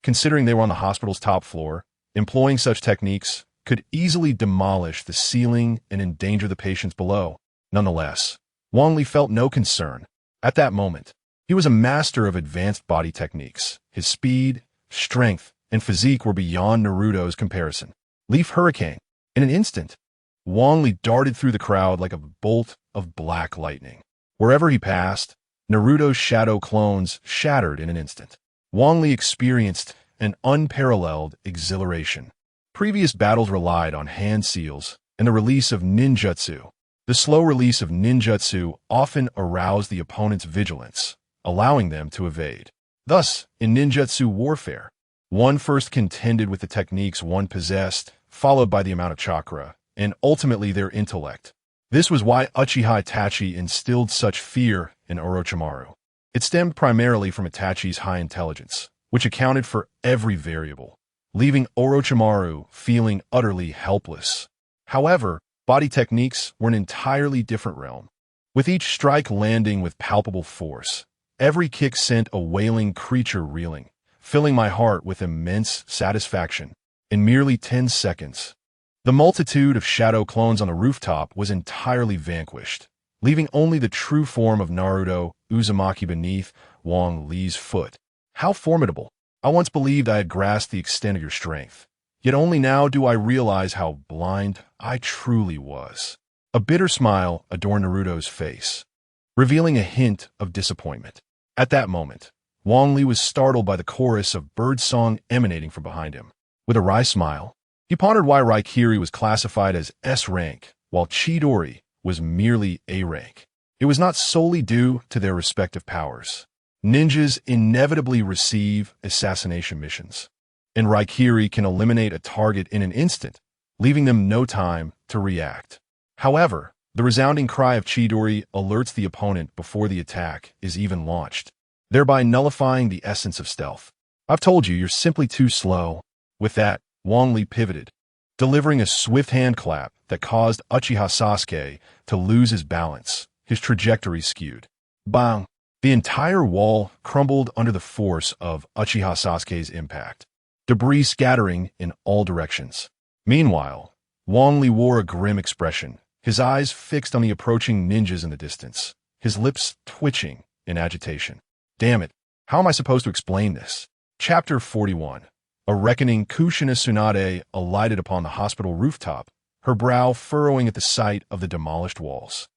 Considering they were on the hospital's top floor, employing such techniques could easily demolish the ceiling and endanger the patients below. Nonetheless, Wang Li felt no concern. At that moment, he was a master of advanced body techniques. His speed, strength, and physique were beyond Naruto's comparison. Leaf Hurricane. In an instant, Wang Li darted through the crowd like a bolt of black lightning. Wherever he passed, Naruto's shadow clones shattered in an instant. Wang Li experienced an unparalleled exhilaration. Previous battles relied on hand seals and the release of ninjutsu. The slow release of ninjutsu often aroused the opponent's vigilance, allowing them to evade. Thus, in ninjutsu warfare, one first contended with the techniques one possessed, followed by the amount of chakra, and ultimately their intellect. This was why Uchiha Itachi instilled such fear in Orochimaru. It stemmed primarily from Itachi's high intelligence, which accounted for every variable, leaving Orochimaru feeling utterly helpless. However, body techniques were an entirely different realm. With each strike landing with palpable force, every kick sent a wailing creature reeling, filling my heart with immense satisfaction. In merely 10 seconds, the multitude of shadow clones on the rooftop was entirely vanquished, leaving only the true form of Naruto Uzumaki beneath Wang Li's foot. How formidable! I once believed I had grasped the extent of your strength, yet only now do I realize how blind I truly was. A bitter smile adorned Naruto's face, revealing a hint of disappointment. At that moment, Wang Li was startled by the chorus of birdsong emanating from behind him. With a wry smile, he pondered why Raikiri was classified as S rank, while Chidori was merely A rank. It was not solely due to their respective powers. Ninjas inevitably receive assassination missions, and Raikiri can eliminate a target in an instant, leaving them no time to react. However, the resounding cry of Chidori alerts the opponent before the attack is even launched, thereby nullifying the essence of stealth. I've told you, you're simply too slow. With that, Wang Li pivoted, delivering a swift hand clap that caused Uchiha Sasuke to lose his balance. His trajectory skewed. Bang! The entire wall crumbled under the force of Uchiha Sasuke's impact, debris scattering in all directions. Meanwhile, Wang Li wore a grim expression, his eyes fixed on the approaching ninjas in the distance, his lips twitching in agitation. Damn it, how am I supposed to explain this? Chapter 41. A reckoning. Kushina Tsunade alighted upon the hospital rooftop, her brow furrowing at the sight of the demolished walls.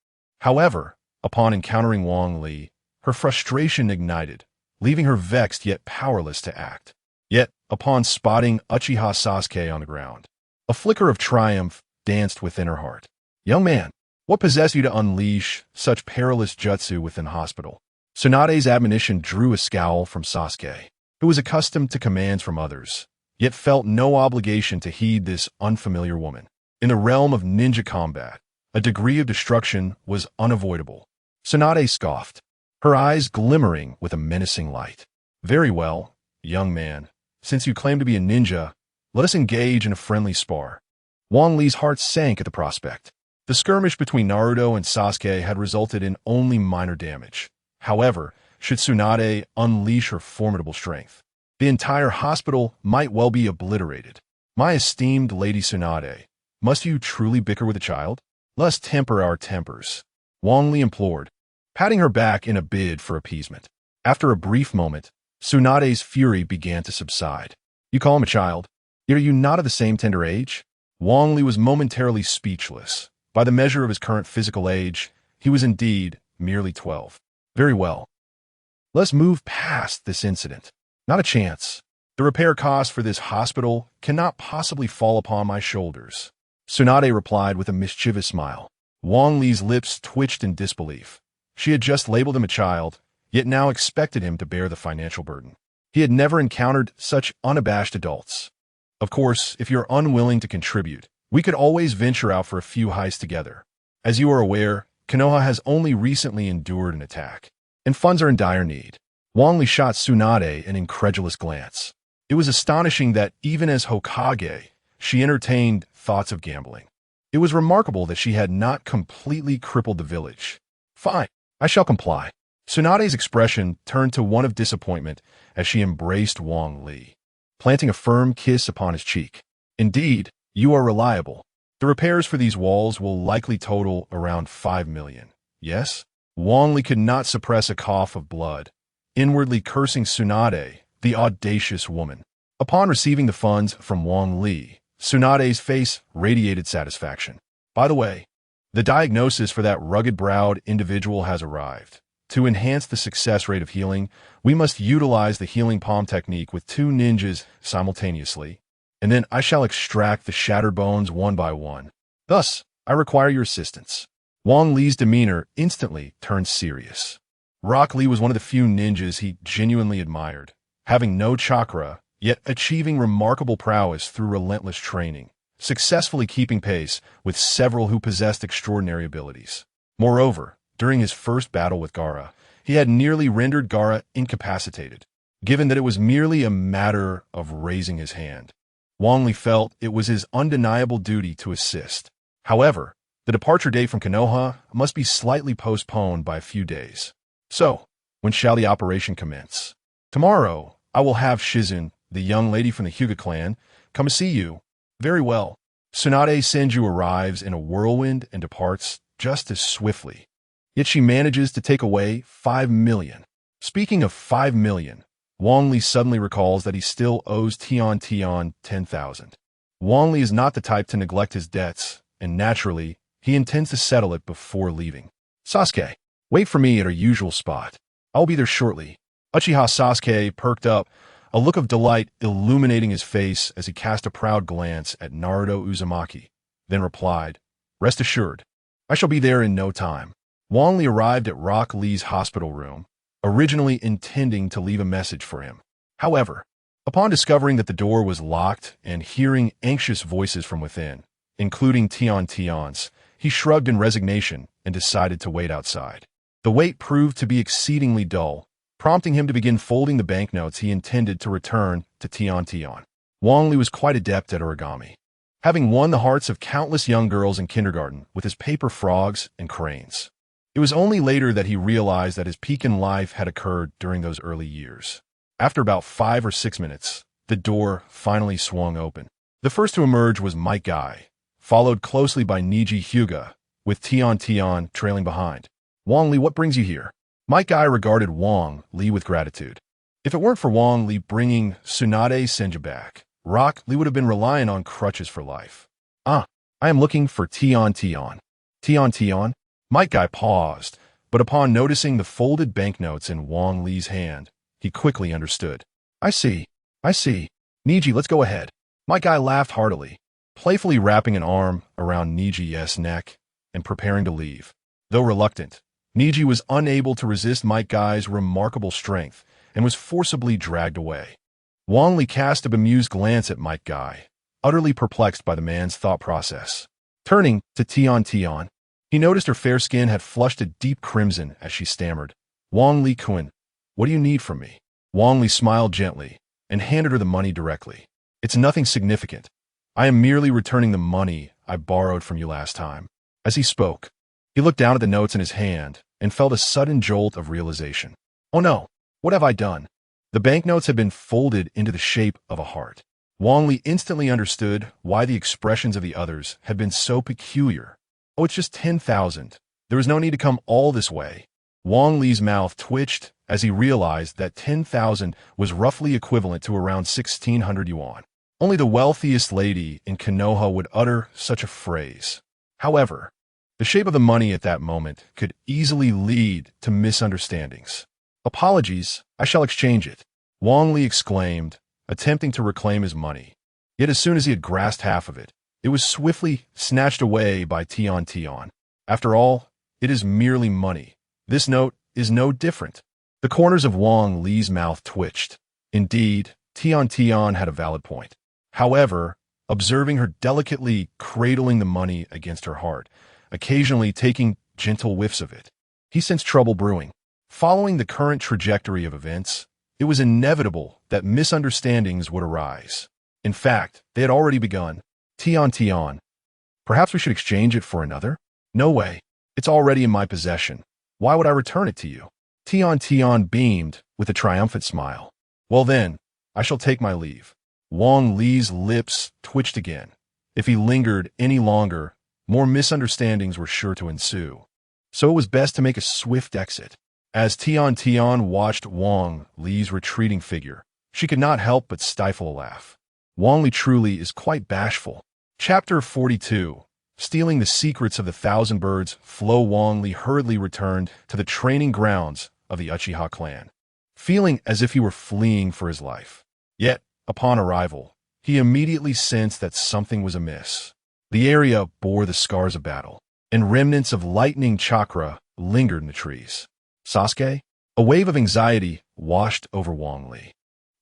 However, upon encountering Wang Li, her frustration ignited, leaving her vexed yet powerless to act. Yet, upon spotting Uchiha Sasuke on the ground, a flicker of triumph danced within her heart. Young man, what possessed you to unleash such perilous jutsu within the hospital? Tsunade's admonition drew a scowl from Sasuke, who was accustomed to commands from others, yet felt no obligation to heed this unfamiliar woman. In the realm of ninja combat, a degree of destruction was unavoidable. Tsunade scoffed, her eyes glimmering with a menacing light. Very well, young man. Since you claim to be a ninja, let us engage in a friendly spar. Wang Li's heart sank at the prospect. The skirmish between Naruto and Sasuke had resulted in only minor damage. However, should Tsunade unleash her formidable strength, the entire hospital might well be obliterated. My esteemed Lady Tsunade, must you truly bicker with a child? Let us temper our tempers, Wang Li implored, patting her back in a bid for appeasement. After a brief moment, Tsunade's fury began to subside. You call him a child? Yet are you not of the same tender age? Wang Li was momentarily speechless. By the measure of his current physical age, he was indeed merely 12. Very well. Let's move past this incident. Not a chance. The repair cost for this hospital cannot possibly fall upon my shoulders. Tsunade replied with a mischievous smile. Wang Li's lips twitched in disbelief. She had just labeled him a child, yet now expected him to bear the financial burden. He had never encountered such unabashed adults. Of course, if you're unwilling to contribute, we could always venture out for a few heists together. As you are aware, Konoha has only recently endured an attack, and funds are in dire need. Wang Li shot Tsunade an incredulous glance. It was astonishing that even as Hokage, she entertained thoughts of gambling. It was remarkable that she had not completely crippled the village. Fine, I shall comply. Tsunade's expression turned to one of disappointment as she embraced Wang Li. planting a firm kiss upon his cheek. Indeed, you are reliable. The repairs for these walls will likely total around 5 million. Yes? Wang Li could not suppress a cough of blood, inwardly cursing Tsunade, the audacious woman. Upon receiving the funds from Wang Li, Tsunade's face radiated satisfaction. By the way, the diagnosis for that rugged-browed individual has arrived. To enhance the success rate of healing, we must utilize the healing palm technique with 2 ninjas simultaneously, and then I shall extract the shattered bones one by one. Thus, I require your assistance. Wang Li's demeanor instantly turned serious. Rock Lee was one of the few ninjas he genuinely admired, having no chakra, yet achieving remarkable prowess through relentless training, successfully keeping pace with several who possessed extraordinary abilities. Moreover, during his first battle with Gaara, he had nearly rendered Gaara incapacitated. Given that it was merely a matter of raising his hand, Wang Li felt it was his undeniable duty to assist. However, the departure date from Konoha must be slightly postponed by a few days. So, when shall the operation commence? Tomorrow, I will have Shizun, the young lady from the Hyuga clan, come to see you. Very well. Tsunade Senju arrives in a whirlwind and departs just as swiftly. Yet she manages to take away 5 million. Speaking of 5 million, Wang Li suddenly recalls that he still owes Tian 10,000. Wang Li is not the type to neglect his debts, and naturally, he intends to settle it before leaving. Sasuke, wait for me at our usual spot. I'll be there shortly. Uchiha Sasuke perked up, a look of delight illuminating his face as he cast a proud glance at Naruto Uzumaki, then replied, Rest assured, I shall be there in no time. Wang Li arrived at Rock Lee's hospital room, originally intending to leave a message for him. However, upon discovering that the door was locked and hearing anxious voices from within, including Tian's, he shrugged in resignation and decided to wait outside. The wait proved to be exceedingly dull, prompting him to begin folding the banknotes he intended to return to Tian. Wang Li was quite adept at origami, having won the hearts of countless young girls in kindergarten with his paper frogs and cranes. It was only later that he realized that his peak in life had occurred during those early years. After about 5 or 6 minutes, the door finally swung open. The first to emerge was Might Guy, followed closely by Neji Hyuga, with Tian trailing behind. Wang Li, what brings you here? Might Guy regarded Wang Li with gratitude. If it weren't for Wang Li bringing Tsunade Senju back, Rock Lee would have been relying on crutches for life. I am looking for Tian. Tian? Might Guy paused, but upon noticing the folded banknotes in Wang Li's hand, he quickly understood. I see. Neji, let's go ahead. Might Guy laughed heartily, playfully wrapping an arm around Neji's neck and preparing to leave. Though reluctant, Neji was unable to resist Might Guy's remarkable strength and was forcibly dragged away. Wang Li cast a bemused glance at Might Guy, utterly perplexed by the man's thought process. Turning to Tian, he noticed her fair skin had flushed a deep crimson as she stammered, Wang Li-kun, what do you need from me? Wang Li smiled gently and handed her the money directly. It's nothing significant. I am merely returning the money I borrowed from you last time. As he spoke, he looked down at the notes in his hand and felt a sudden jolt of realization. Oh no, what have I done? The banknotes had been folded into the shape of a heart. Wang Li instantly understood why the expressions of the others had been so peculiar. Oh, it's just 10,000. There was no need to come all this way. Wang Li's mouth twitched as he realized that 10,000 was roughly equivalent to around 1,600 yuan. Only the wealthiest lady in Konoha would utter such a phrase. However, the shape of the money at that moment could easily lead to misunderstandings. Apologies, I shall exchange it, Wang Li exclaimed, attempting to reclaim his money. Yet as soon as he had grasped half of it, it was swiftly snatched away by Tian. After all, it is merely money. This note is no different. The corners of Wang Li's mouth twitched. Indeed, Tian had a valid point. However, observing her delicately cradling the money against her heart, occasionally taking gentle whiffs of it, he sensed trouble brewing. Following the current trajectory of events, it was inevitable that misunderstandings would arise. In fact, they had already begun. Tian, perhaps we should exchange it for another? No way. It's already in my possession. Why would I return it to you? Tian beamed with a triumphant smile. Well then, I shall take my leave. Wang Li's lips twitched again. If he lingered any longer, more misunderstandings were sure to ensue. So it was best to make a swift exit. As Tian watched Wang Li's retreating figure, she could not help but stifle a laugh. Wang Li truly is quite bashful. Chapter 42. Stealing the secrets of the thousand birds, Wang Li hurriedly returned to the training grounds of the Uchiha clan, feeling as if he were fleeing for his life. Yet, upon arrival, he immediately sensed that something was amiss. The area bore the scars of battle, and remnants of lightning chakra lingered in the trees. Sasuke? A wave of anxiety washed over Wang Li.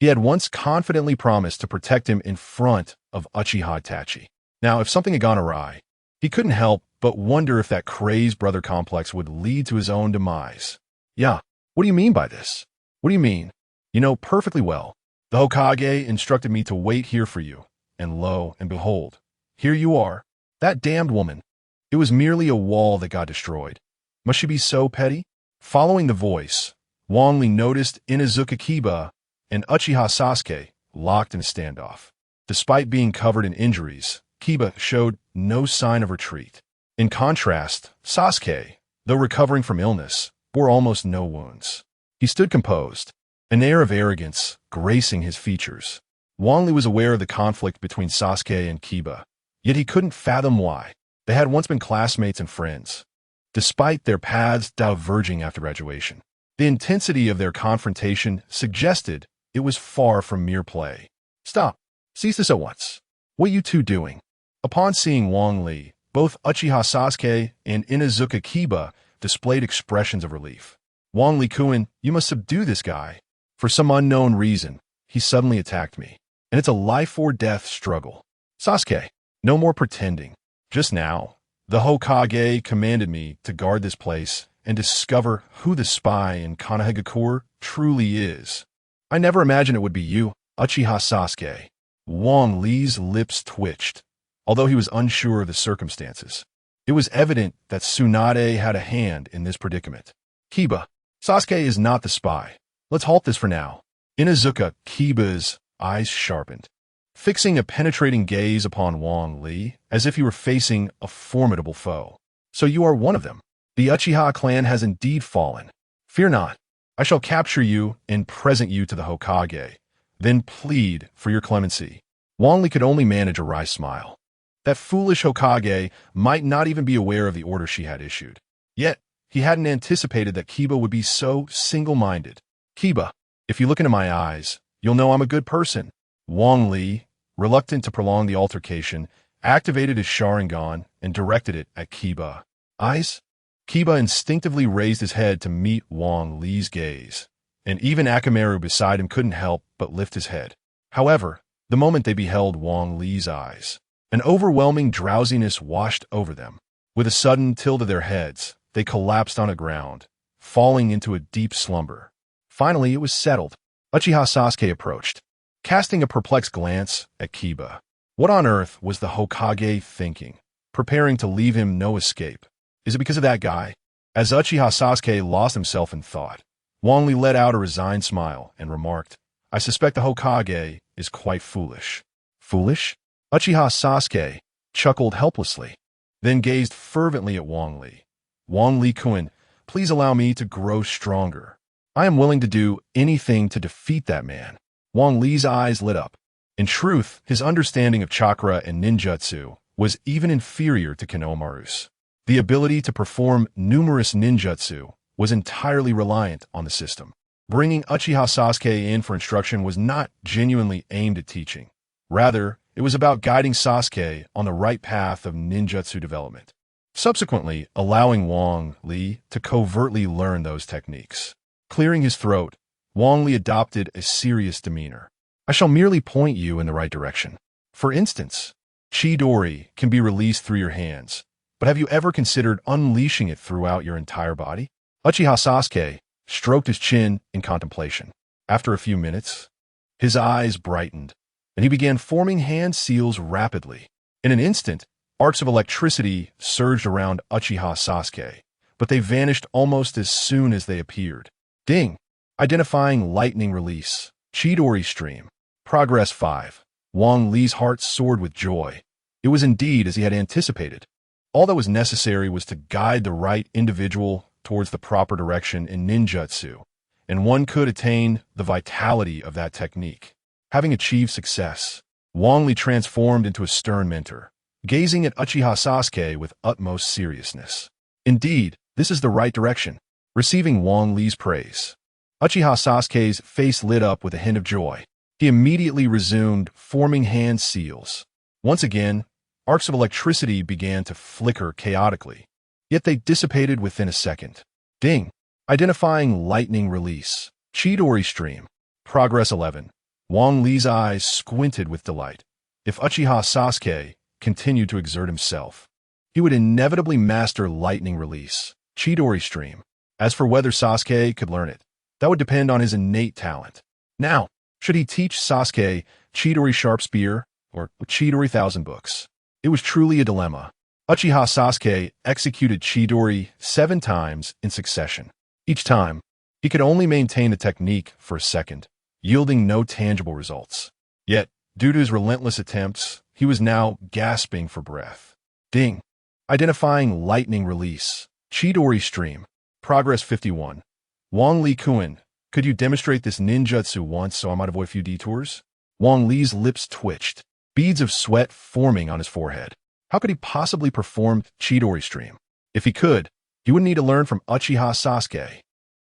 He had once confidently promised to protect him in front of Uchiha Itachi. Now, if something had gone awry, he couldn't help but wonder if that crazed brother complex would lead to his own demise. Yeah, what do you mean by this? What do you mean? You know perfectly well. The Hokage instructed me to wait here for you, and lo and behold, here you are. That damned woman. It was merely a wall that got destroyed. Must she be so petty? Following the voice, Wang Li noticed Inuzuka Kiba and Uchiha Sasuke locked in a standoff. Despite being covered in injuries, Kiba showed no sign of retreat. In contrast, Sasuke, though recovering from illness, bore almost no wounds. He stood composed, an air of arrogance gracing his features. Wang Li was aware of the conflict between Sasuke and Kiba, yet he couldn't fathom why. They had once been classmates and friends, despite their paths diverging after graduation. The intensity of their confrontation suggested it was far from mere play. Stop. Cease this at once. What are you two doing? Upon seeing Wang Li, both Uchiha Sasuke and Inuzuka Kiba displayed expressions of relief. Wang Li-kun, you must subdue this guy. For some unknown reason, he suddenly attacked me, and it's a life-or-death struggle. Sasuke, no more pretending. Just now, the Hokage commanded me to guard this place and discover who the spy in Konoha truly is. I never imagined it would be you, Uchiha Sasuke. Wang Li's lips twitched, although he was unsure of the circumstances. It was evident that Tsunade had a hand in this predicament. Kiba, Sasuke is not the spy. Let's halt this for now. Inuzuka Kiba's eyes sharpened, fixing a penetrating gaze upon Wang Li as if he were facing a formidable foe. So you are one of them. The Uchiha clan has indeed fallen. Fear not. I shall capture you and present you to the Hokage, then plead for your clemency. Wang Li could only manage a wry smile. That foolish Hokage might not even be aware of the order she had issued. Yet, he hadn't anticipated that Kiba would be so single-minded. Kiba, if you look into my eyes, you'll know I'm a good person. Wang Li, reluctant to prolong the altercation, activated his Sharingan and directed it at Kiba. Eyes? Kiba instinctively raised his head to meet Wang Li's gaze, and even Akamaru beside him couldn't help but lift his head. However, the moment they beheld Wang Li's eyes, an overwhelming drowsiness washed over them. With a sudden tilt of their heads, they collapsed on the ground, falling into a deep slumber. Finally, it was settled. Uchiha Sasuke approached, casting a perplexed glance at Kiba. What on earth was the Hokage thinking, preparing to leave him no escape? Is it because of that guy? As Uchiha Sasuke lost himself in thought, Wang Li let out a resigned smile and remarked, I suspect the Hokage is quite foolish. Foolish? Uchiha Sasuke chuckled helplessly, then gazed fervently at Wang Li. Wang Li-kun, please allow me to grow stronger. I am willing to do anything to defeat that man. Wang Li's eyes lit up. In truth, his understanding of chakra and ninjutsu was even inferior to Konohamaru's. The ability to perform numerous ninjutsu was entirely reliant on the system. Bringing Uchiha Sasuke in for instruction was not genuinely aimed at teaching. Rather, it was about guiding Sasuke on the right path of ninjutsu development, subsequently allowing Wang Li to covertly learn those techniques. Clearing his throat, Wang Li adopted a serious demeanor. I shall merely point you in the right direction. For instance, Chidori can be released through your hands, but have you ever considered unleashing it throughout your entire body? Uchiha Sasuke stroked his chin in contemplation. After a few minutes, his eyes brightened, and he began forming hand seals rapidly. In an instant, arcs of electricity surged around Uchiha Sasuke, but they vanished almost as soon as they appeared. Ding! Identifying lightning release. Chidori stream. Progress 5. Wang Li's heart soared with joy. It was indeed as he had anticipated. All that was necessary was to guide the right individual towards the proper direction in ninjutsu, and one could attain the vitality of that technique. Having achieved success, Wang Li transformed into a stern mentor, gazing at Uchiha Sasuke with utmost seriousness. Indeed, this is the right direction. Receiving Wang Li's praise, Uchiha Sasuke's face lit up with a hint of joy. He immediately resumed forming hand seals. Once again, arcs of electricity began to flicker chaotically, yet they dissipated within a second. Ding! Identifying lightning release. Chidori stream. Progress 11. Wang Li's eyes squinted with delight. If Uchiha Sasuke continued to exert himself, he would inevitably master lightning release. Chidori stream. As for whether Sasuke could learn it, that would depend on his innate talent. Now, should he teach Sasuke Chidori Sharp Spear or Chidori Thousand Books? It was truly a dilemma. Uchiha Sasuke executed Chidori 7 times in succession. Each time, he could only maintain the technique for a second, yielding no tangible results. Yet, due to his relentless attempts, he was now gasping for breath. Ding! Identifying lightning release. Chidori stream. Progress 51. Wang Li Kun, could you demonstrate this ninjutsu once so I might avoid a few detours? Wang Li's lips twitched, beads of sweat forming on his forehead. How could he possibly perform Chidori stream? If he could, he would need to learn from Uchiha Sasuke.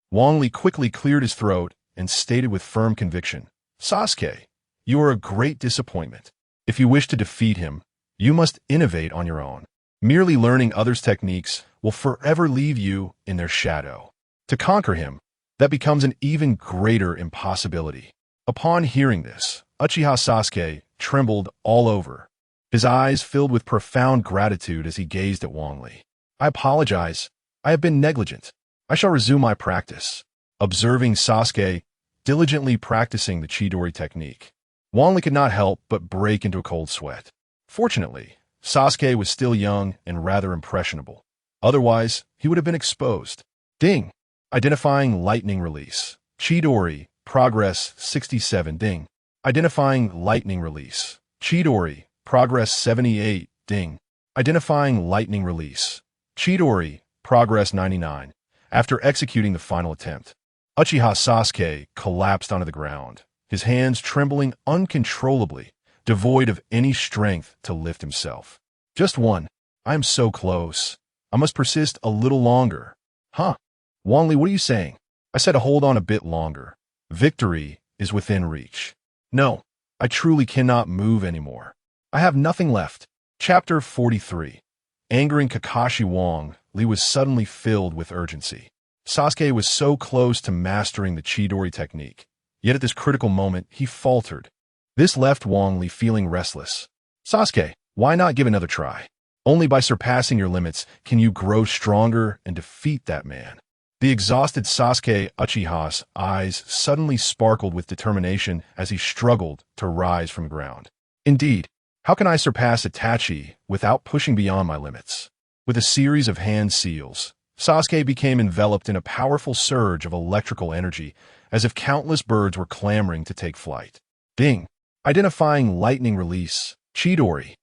Wang Li quickly cleared his throat and stated with firm conviction, Sasuke, you are a great disappointment. If you wish to defeat him, you must innovate on your own. Merely learning others' techniques will forever leave you in their shadow. To conquer him, that becomes an even greater impossibility. Upon hearing this, Uchiha Sasuke trembled all over. His eyes filled with profound gratitude as he gazed at Wang Li. I apologize. I have been negligent. I shall resume my practice. Observing Sasuke diligently practicing the Chidori technique, Wang Li could not help but break into a cold sweat. Fortunately, Sasuke was still young and rather impressionable. Otherwise, he would have been exposed. Ding! Identifying lightning release. Chidori. Progress 67. Ding! Identifying lightning release. Chidori. Progress 78. Ding! Identifying lightning release. Chidori. Progress 99. After executing the final attempt, Uchiha Sasuke collapsed onto the ground, his hands trembling uncontrollably, devoid of any strength to lift himself. Just one. I am so close. I must persist a little longer. Huh? Wang Li, what are you saying? I said to hold on a bit longer. Victory is within reach. No, I truly cannot move anymore. I have nothing left. Chapter 43. Angering Kakashi, Wang Li was suddenly filled with urgency. Sasuke was so close to mastering the Chidori technique, yet at this critical moment he faltered. This left Wang Li feeling restless. Sasuke, why not give another try? Only by surpassing your limits can you grow stronger and defeat that man. The exhausted Sasuke Uchiha's eyes suddenly sparkled with determination as he struggled to rise from the ground. Indeed, how can I surpass Itachi without pushing beyond my limits? With a series of hand seals, Sasuke became enveloped in a powerful surge of electrical energy, as if countless birds were clamoring to take flight. Ding! Identifying lightning release. Chidori.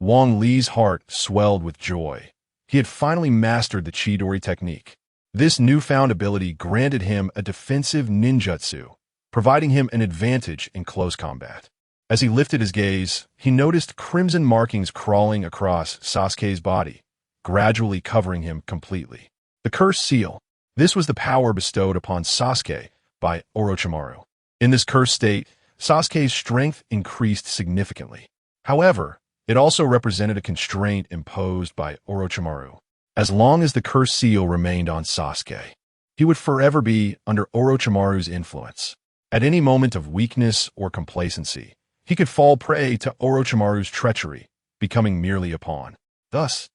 Wang Li's heart swelled with joy. He had finally mastered the Chidori technique. This newfound ability granted him a defensive ninjutsu, providing him an advantage in close combat. As he lifted his gaze, he noticed crimson markings crawling across Sasuke's body, gradually covering him completely. The cursed seal. This was the power bestowed upon Sasuke by Orochimaru. In this cursed state, Sasuke's strength increased significantly. However, it also represented a constraint imposed by Orochimaru. As long as the cursed seal remained on Sasuke, he would forever be under Orochimaru's influence. At any moment of weakness or complacency, he could fall prey to Orochimaru's treachery, becoming merely a pawn. Thus,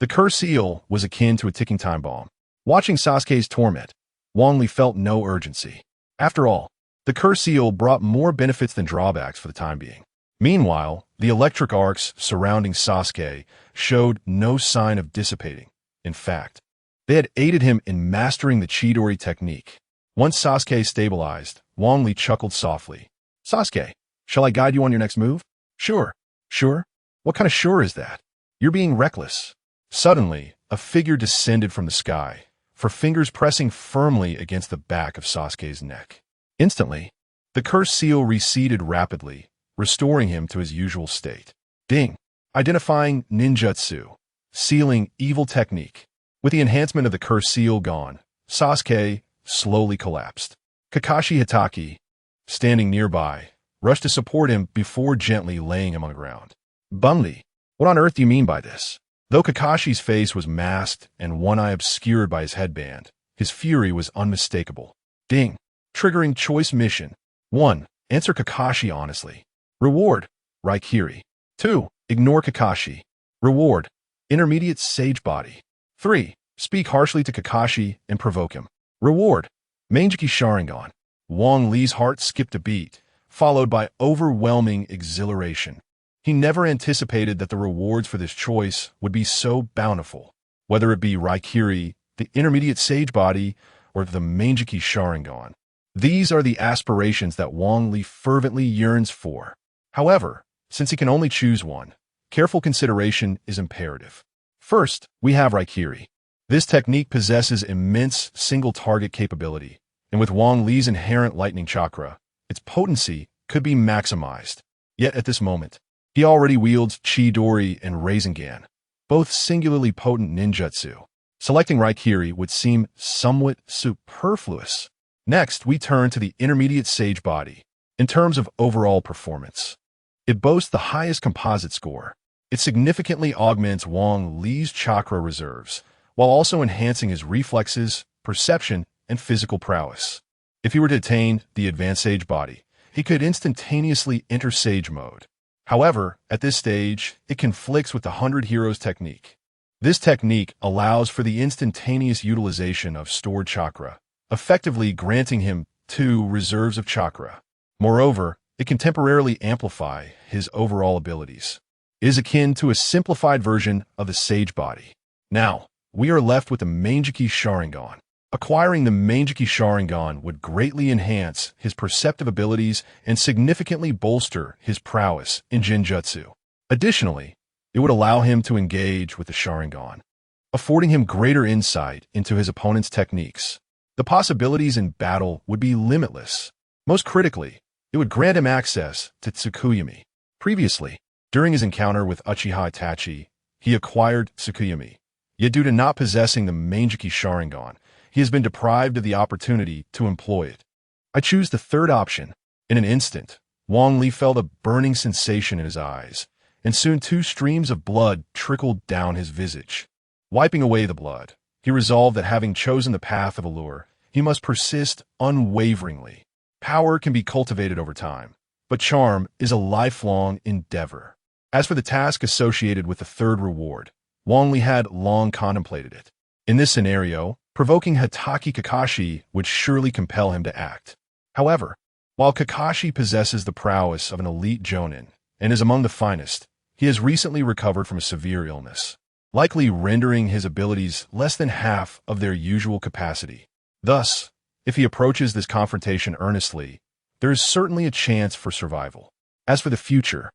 the cursed seal was akin to a ticking time bomb. Watching Sasuke's torment, Wang Li felt no urgency. After all, the cursed seal brought more benefits than drawbacks for the time being. Meanwhile, the electric arcs surrounding Sasuke showed no sign of dissipating. In fact, they had aided him in mastering the Chidori technique. Once Sasuke stabilized, Wang Li chuckled softly. Sasuke, shall I guide you on your next move? Sure, sure. What kind of sure is that? You're being reckless. Suddenly, a figure descended from the sky, her fingers pressing firmly against the back of Sasuke's neck. Instantly, the cursed seal receded rapidly, restoring him to his usual state. Ding! Identifying ninjutsu. Sealing evil technique. With the enhancement of the cursed seal gone, Sasuke slowly collapsed. Kakashi Hitaki, standing nearby, rushed to support him before gently laying him on the ground. Bumli, what on earth do you mean by this? Though Kakashi's face was masked and one eye obscured by his headband, his fury was unmistakable. Ding! Triggering choice mission. 1. Answer Kakashi honestly. Reward, Raikiri. 2. Ignore Kakashi. Reward, intermediate sage body. 3. Speak harshly to Kakashi and provoke him. Reward, Manjiki Sharingan. Wang Li's heart skipped a beat, followed by overwhelming exhilaration. He never anticipated that the rewards for this choice would be so bountiful, whether it be Raikiri, the intermediate sage body, or the Manjiki Sharingan. These are the aspirations that Wang Li fervently yearns for. However, since he can only choose one, careful consideration is imperative. First, we have Raikiri. This technique possesses immense single-target capability, and with Wang Li's inherent lightning chakra, its potency could be maximized. Yet at this moment, he already wields Chidori and Rasengan, both singularly potent ninjutsu. Selecting Raikiri would seem somewhat superfluous. Next, we turn to the intermediate sage body. In terms of overall performance, it boasts the highest composite score. It significantly augments Wang Li's chakra reserves, while also enhancing his reflexes, perception, and physical prowess. If he were to attain the advanced sage body, he could instantaneously enter sage mode. However, at this stage, it conflicts with the 100 Heroes technique. This technique allows for the instantaneous utilization of stored chakra, effectively granting him 2 reserves of chakra. Moreover, it can temporarily amplify his overall abilities. It is akin to a simplified version of the sage body. Now, we are left with the Manjiki Sharingan. Acquiring the Manjiki Sharingan would greatly enhance his perceptive abilities and significantly bolster his prowess in Jinjutsu. Additionally, it would allow him to engage with the Sharingan, affording him greater insight into his opponent's techniques. The possibilities in battle would be limitless. Most critically, it would grant him access to Tsukuyami. Previously, during his encounter with Uchiha Itachi, he acquired Tsukuyami. Yet due to not possessing the Manjiki Sharingan, he has been deprived of the opportunity to employ it. I choose the third option. In an instant, Wang Li felt a burning sensation in his eyes, and soon 2 streams of blood trickled down his visage. Wiping away the blood, he resolved that having chosen the path of allure, he must persist unwaveringly. Power can be cultivated over time, but charm is a lifelong endeavor. As for the task associated with the third reward, Wang Li had long contemplated it. In this scenario, provoking Hitaki Kakashi would surely compel him to act. However, while Kakashi possesses the prowess of an elite jonin and is among the finest, he has recently recovered from a severe illness, likely rendering his abilities less than half of their usual capacity. Thus, if he approaches this confrontation earnestly, there is certainly a chance for survival. As for the future,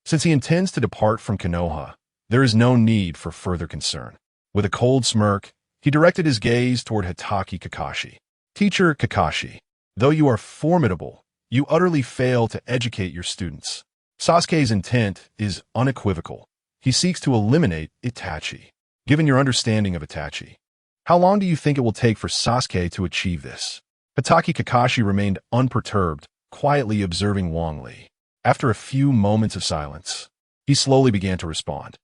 since he intends to depart from Konoha, there is no need for further concern. With a cold smirk, he directed his gaze toward Hitaki Kakashi. Teacher Kakashi, though you are formidable, you utterly fail to educate your students. Sasuke's intent is unequivocal. He seeks to eliminate Itachi. Given your understanding of Itachi, how long do you think it will take for Sasuke to achieve this? Hitaki Kakashi remained unperturbed, quietly observing Wang Li. After a few moments of silence, he slowly began to respond.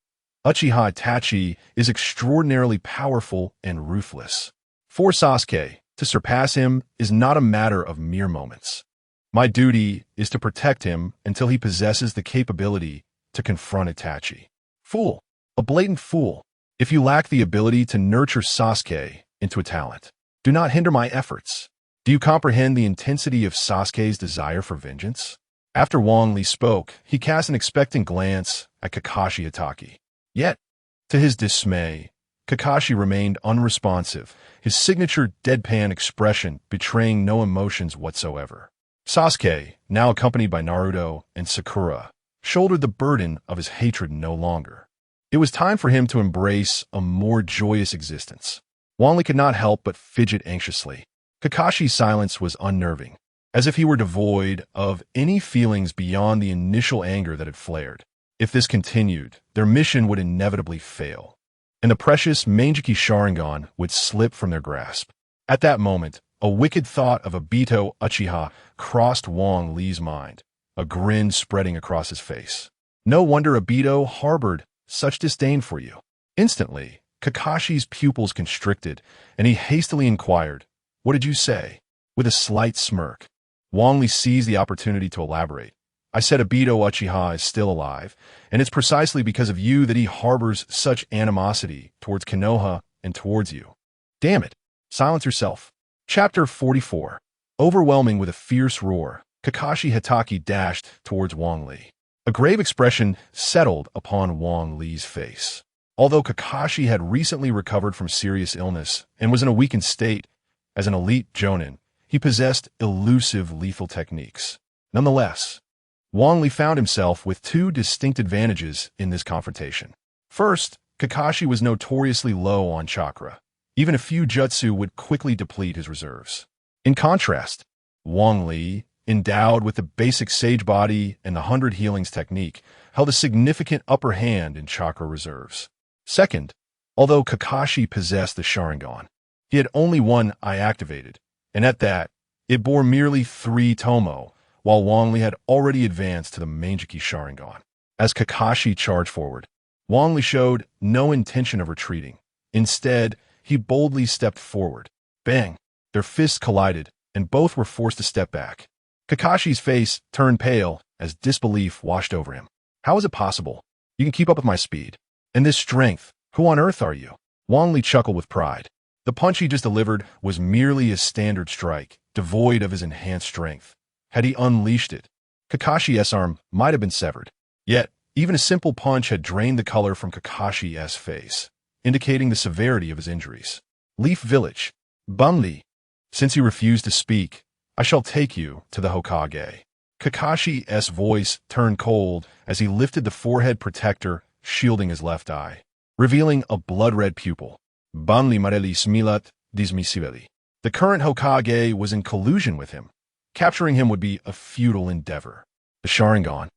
Uchiha Itachi is extraordinarily powerful and ruthless. For Sasuke, to surpass him is not a matter of mere moments. My duty is to protect him until he possesses the capability to confront Itachi. Fool, a blatant fool. If you lack the ability to nurture Sasuke into a talent, do not hinder my efforts. Do you comprehend the intensity of Sasuke's desire for vengeance? After Wang Li spoke, he cast an expectant glance at Kakashi Hitaki. Yet, to his dismay, Kakashi remained unresponsive, his signature deadpan expression betraying no emotions whatsoever. Sasuke, now accompanied by Naruto and Sakura, shouldered the burden of his hatred no longer. It was time for him to embrace a more joyous existence. Wang Li could not help but fidget anxiously. Kakashi's silence was unnerving, as if he were devoid of any feelings beyond the initial anger that had flared. If this continued, their mission would inevitably fail, and the precious Manjiki Sharingan would slip from their grasp. At that moment, a wicked thought of Obito Uchiha crossed Wang Li's mind, a grin spreading across his face. No wonder Obito harbored such disdain for you. Instantly, Kakashi's pupils constricted, and he hastily inquired, "What did you say?" With a slight smirk, Wang Li seized the opportunity to elaborate. "I said Obito Uchiha is still alive, and it's precisely because of you that he harbors such animosity towards Konoha and towards you." Damn it! Silence yourself. Chapter 44. Overwhelming with a fierce roar, Kakashi Hatake dashed towards Wang Li. A grave expression settled upon Wang Li's face. Although Kakashi had recently recovered from serious illness and was in a weakened state, as an elite jonin, he possessed elusive lethal techniques. Nonetheless, Wang Li found himself with two distinct advantages in this confrontation. First, Kakashi was notoriously low on chakra. Even a few jutsu would quickly deplete his reserves. In contrast, Wang Li, endowed with the basic Sage Body and the 100 Healings technique, held a significant upper hand in chakra reserves. Second, although Kakashi possessed the Sharingan, he had only one eye activated, and at that, it bore merely 3 tomo, while Wang Li had already advanced to the Manjiki Sharingan. As Kakashi charged forward, Wang Li showed no intention of retreating. Instead, he boldly stepped forward. Bang! Their fists collided, and both were forced to step back. Kakashi's face turned pale as disbelief washed over him. "How is it possible? You can keep up with my speed. And this strength, who on earth are you?" Wang Li chuckled with pride. The punch he just delivered was merely a standard strike, devoid of his enhanced strength. Had he unleashed it, Kakashi's arm might have been severed. Yet, even a simple punch had drained the color from Kakashi's face, indicating the severity of his injuries. Leaf Village. Bumli. Since you refuse to speak, I shall take you to the Hokage. Kakashi's voice turned cold as he lifted the forehead protector, shielding his left eye, revealing a blood-red pupil. Bumli Mareli Smilat Dismissiveli. The current Hokage was in collusion with him. Capturing him would be a futile endeavor. The Sharingan,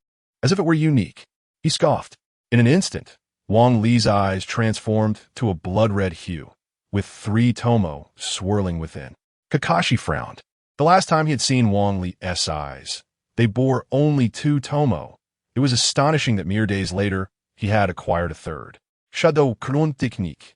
as if it were unique. He scoffed. In an instant, Wang Li's eyes transformed to a blood-red hue, with 3 tomo swirling within. Kakashi frowned. The last time he had seen Wang Li's eyes, they bore only 2 tomo. It was astonishing that mere days later, he had acquired a third. Shadow Clone Technique.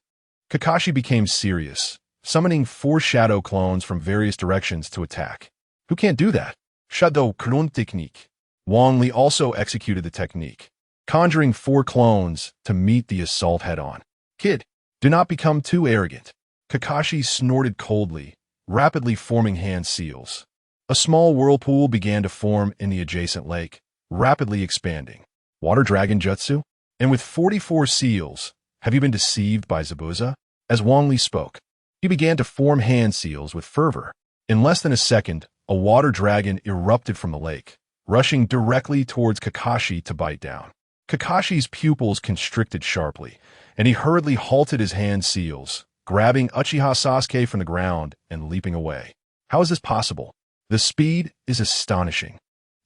Kakashi became serious, summoning 4 shadow clones from various directions to attack. Who can't do that? Shadow Clone Technique. Wang Li also executed the technique, conjuring 4 clones to meet the assault head-on. "Kid, do not become too arrogant." Kakashi snorted coldly, rapidly forming hand seals. A small whirlpool began to form in the adjacent lake, rapidly expanding. Water Dragon Jutsu? And with 44 seals, have you been deceived by Zabuza? As Wang Li spoke, he began to form hand seals with fervor. In less than a second, a water dragon erupted from the lake, rushing directly towards Kakashi to bite down. Kakashi's pupils constricted sharply, and he hurriedly halted his hand seals, grabbing Uchiha Sasuke from the ground and leaping away. How is this possible? The speed is astonishing.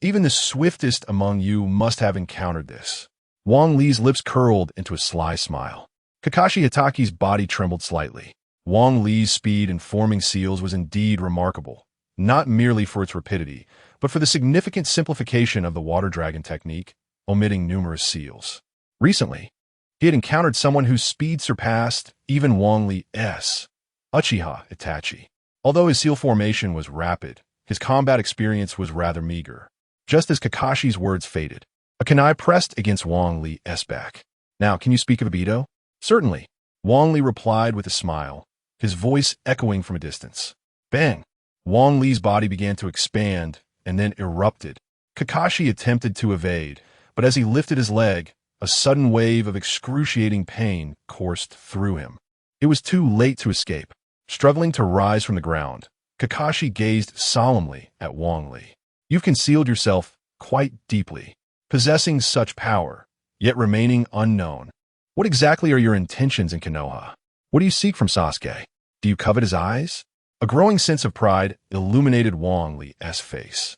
Even the swiftest among you must have encountered this. Wang Li's lips curled into a sly smile. Kakashi Hatake's body trembled slightly. Wang Li's speed in forming seals was indeed remarkable, not merely for its rapidity, but for the significant simplification of the water dragon technique, omitting numerous seals. Recently, he had encountered someone whose speed surpassed even Wang Li's, Uchiha Itachi. Although his seal formation was rapid, his combat experience was rather meager. Just as Kakashi's words faded, a kunai pressed against Wang Li's back. "Now, can you speak of Obito?" "Certainly," Wang Li replied with a smile, his voice echoing from a distance. Bang! Wang Li's body began to expand and then erupted. Kakashi attempted to evade, but as he lifted his leg, a sudden wave of excruciating pain coursed through him. It was too late to escape. Struggling to rise from the ground, Kakashi gazed solemnly at Wang Li. "You've concealed yourself quite deeply. possessing such power, yet remaining unknown. What exactly are your intentions in Konoha? What do you seek from Sasuke? Do you covet his eyes? A growing sense of pride illuminated Wang Li's face.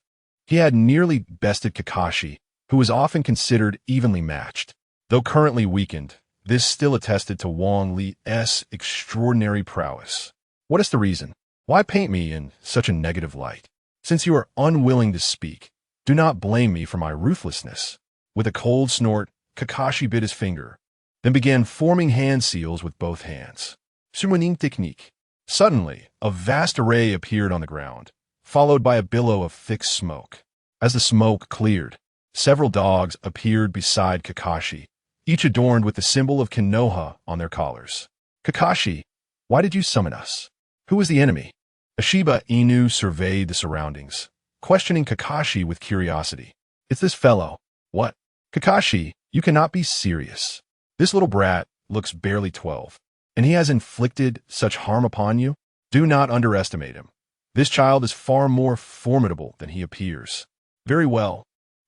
He had nearly bested Kakashi, who was often considered evenly matched. Though currently weakened, this still attested to Wang Li's extraordinary prowess. What is the reason? Why paint me in such a negative light? Since you are unwilling to speak, do not blame me for my ruthlessness. With a cold snort, Kakashi bit his finger, then began forming hand seals with both hands. Summoning technique. Suddenly, a vast array appeared on the ground, followed by a billow of thick smoke. As the smoke cleared, several dogs appeared beside Kakashi, each adorned with the symbol of Konoha on their collars. Kakashi, why did you summon us? Who is the enemy? A Shiba Inu surveyed the surroundings, questioning Kakashi with curiosity. It's this fellow. What? Kakashi, you cannot be serious. This little brat looks barely 12, and he has inflicted such harm upon you? Do not underestimate him. This child is far more formidable than he appears. Very well.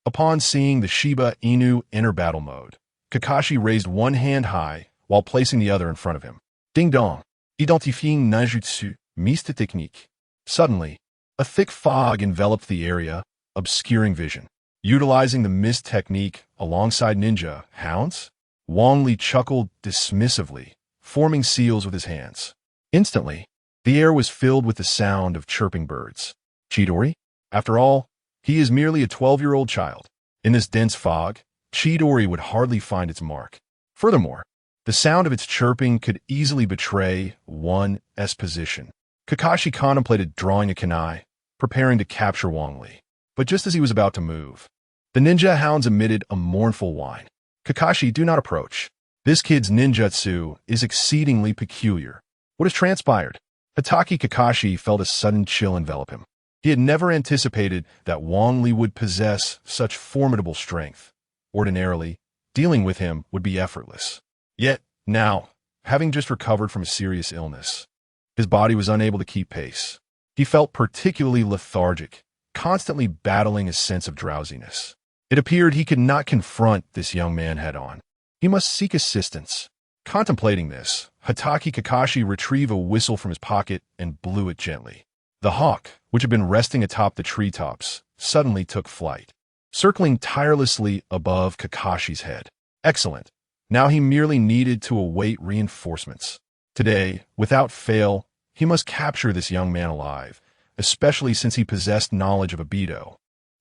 Upon seeing the Shiba Inu enter battle mode, Kakashi raised one hand high while placing the other in front of him. Ding dong. Identifying ninjutsu, miste technique. Suddenly, a thick fog enveloped the area, obscuring vision. Utilizing the mist technique alongside ninja hounds, Wang Li chuckled dismissively, forming seals with his hands. Instantly, the air was filled with the sound of chirping birds. Chidori? After all, he is merely a 12-year-old child. In this dense fog, Chidori would hardly find its mark. Furthermore, the sound of its chirping could easily betray one's position. Kakashi contemplated drawing a kunai, preparing to capture Wang Li. But just as he was about to move, the ninja hounds emitted a mournful whine. Kakashi, do not approach. This kid's ninjutsu is exceedingly peculiar. What has transpired? Hatake Kakashi felt a sudden chill envelop him. He had never anticipated that Wang Li would possess such formidable strength. Ordinarily, dealing with him would be effortless. Yet, now, having just recovered from a serious illness, his body was unable to keep pace. He felt particularly lethargic, constantly battling a sense of drowsiness. It appeared he could not confront this young man head-on. He must seek assistance. Contemplating this, Hatake Kakashi retrieved a whistle from his pocket and blew it gently. The hawk, which had been resting atop the treetops, suddenly took flight, circling tirelessly above Kakashi's head. Excellent. Now he merely needed to await reinforcements. Today, without fail, he must capture this young man alive, especially since he possessed knowledge of Abido.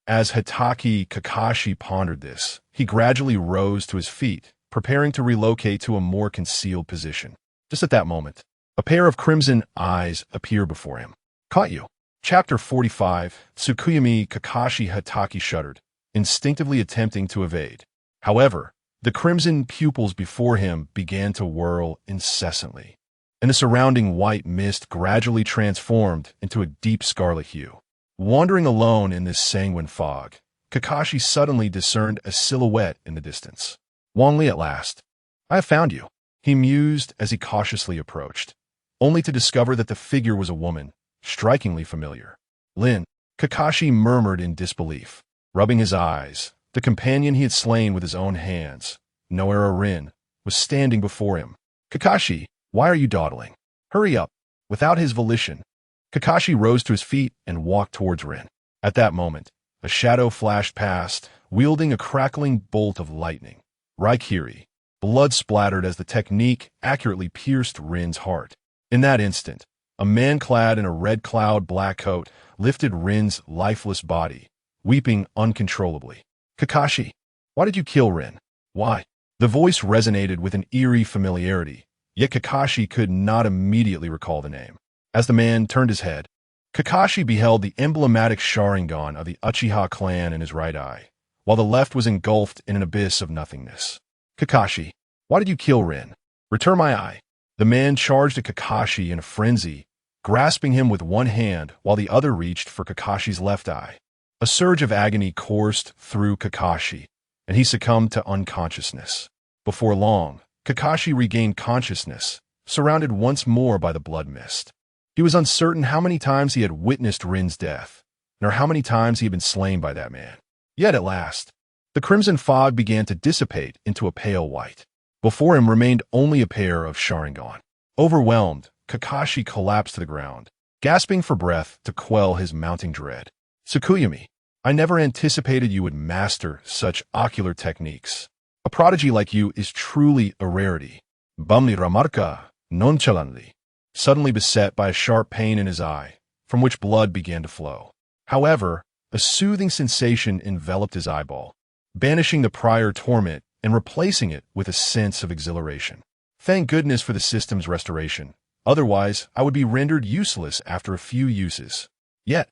As Hatake Kakashi pondered this, he gradually rose to his feet, preparing to relocate to a more concealed position. Just at that moment, a pair of crimson eyes appeared before him. Caught you. Chapter 45, Tsukuyami Kakashi Hatake shuddered, instinctively attempting to evade. However, the crimson pupils before him began to whirl incessantly, and the surrounding white mist gradually transformed into a deep scarlet hue. Wandering alone in this sanguine fog, Kakashi suddenly discerned a silhouette in the distance. Wang Li at last. I have found you, he mused as he cautiously approached, only to discover that the figure was a woman, strikingly familiar. Lin, Kakashi murmured in disbelief, rubbing his eyes. The companion he had slain with his own hands, Noara Rin, was standing before him. Kakashi, why are you dawdling? Hurry up. Without his volition, Kakashi rose to his feet and walked towards Rin. At that moment, a shadow flashed past, wielding a crackling bolt of lightning. Raikiri, blood splattered as the technique accurately pierced Rin's heart. In that instant, a man clad in a red cloud black coat lifted Rin's lifeless body, weeping uncontrollably. Kakashi, why did you kill Rin? Why? The voice resonated with an eerie familiarity, yet Kakashi could not immediately recall the name. As the man turned his head, Kakashi beheld the emblematic Sharingan of the Uchiha clan in his right eye, while the left was engulfed in an abyss of nothingness. Kakashi, why did you kill Rin? Return my eye. The man charged at Kakashi in a frenzy, grasping him with one hand while the other reached for Kakashi's left eye. A surge of agony coursed through Kakashi, and he succumbed to unconsciousness. Before long, Kakashi regained consciousness, surrounded once more by the blood mist. He was uncertain how many times he had witnessed Rin's death, nor how many times he had been slain by that man. Yet at last, The crimson fog began to dissipate into a pale white. Before him remained only a pair of Sharingan. Overwhelmed, Kakashi collapsed to the ground, gasping for breath to quell his mounting dread. Tsukuyami, I never anticipated you would master such ocular techniques. A prodigy like you is truly a rarity. Bumli Ramarka, nonchalantly, suddenly beset by a sharp pain in his eye, from which blood began to flow. However, a soothing sensation enveloped his eyeball, banishing the prior torment and replacing it with a sense of exhilaration. Thank goodness for the system's restoration. Otherwise, I would be rendered useless after a few uses. Yet,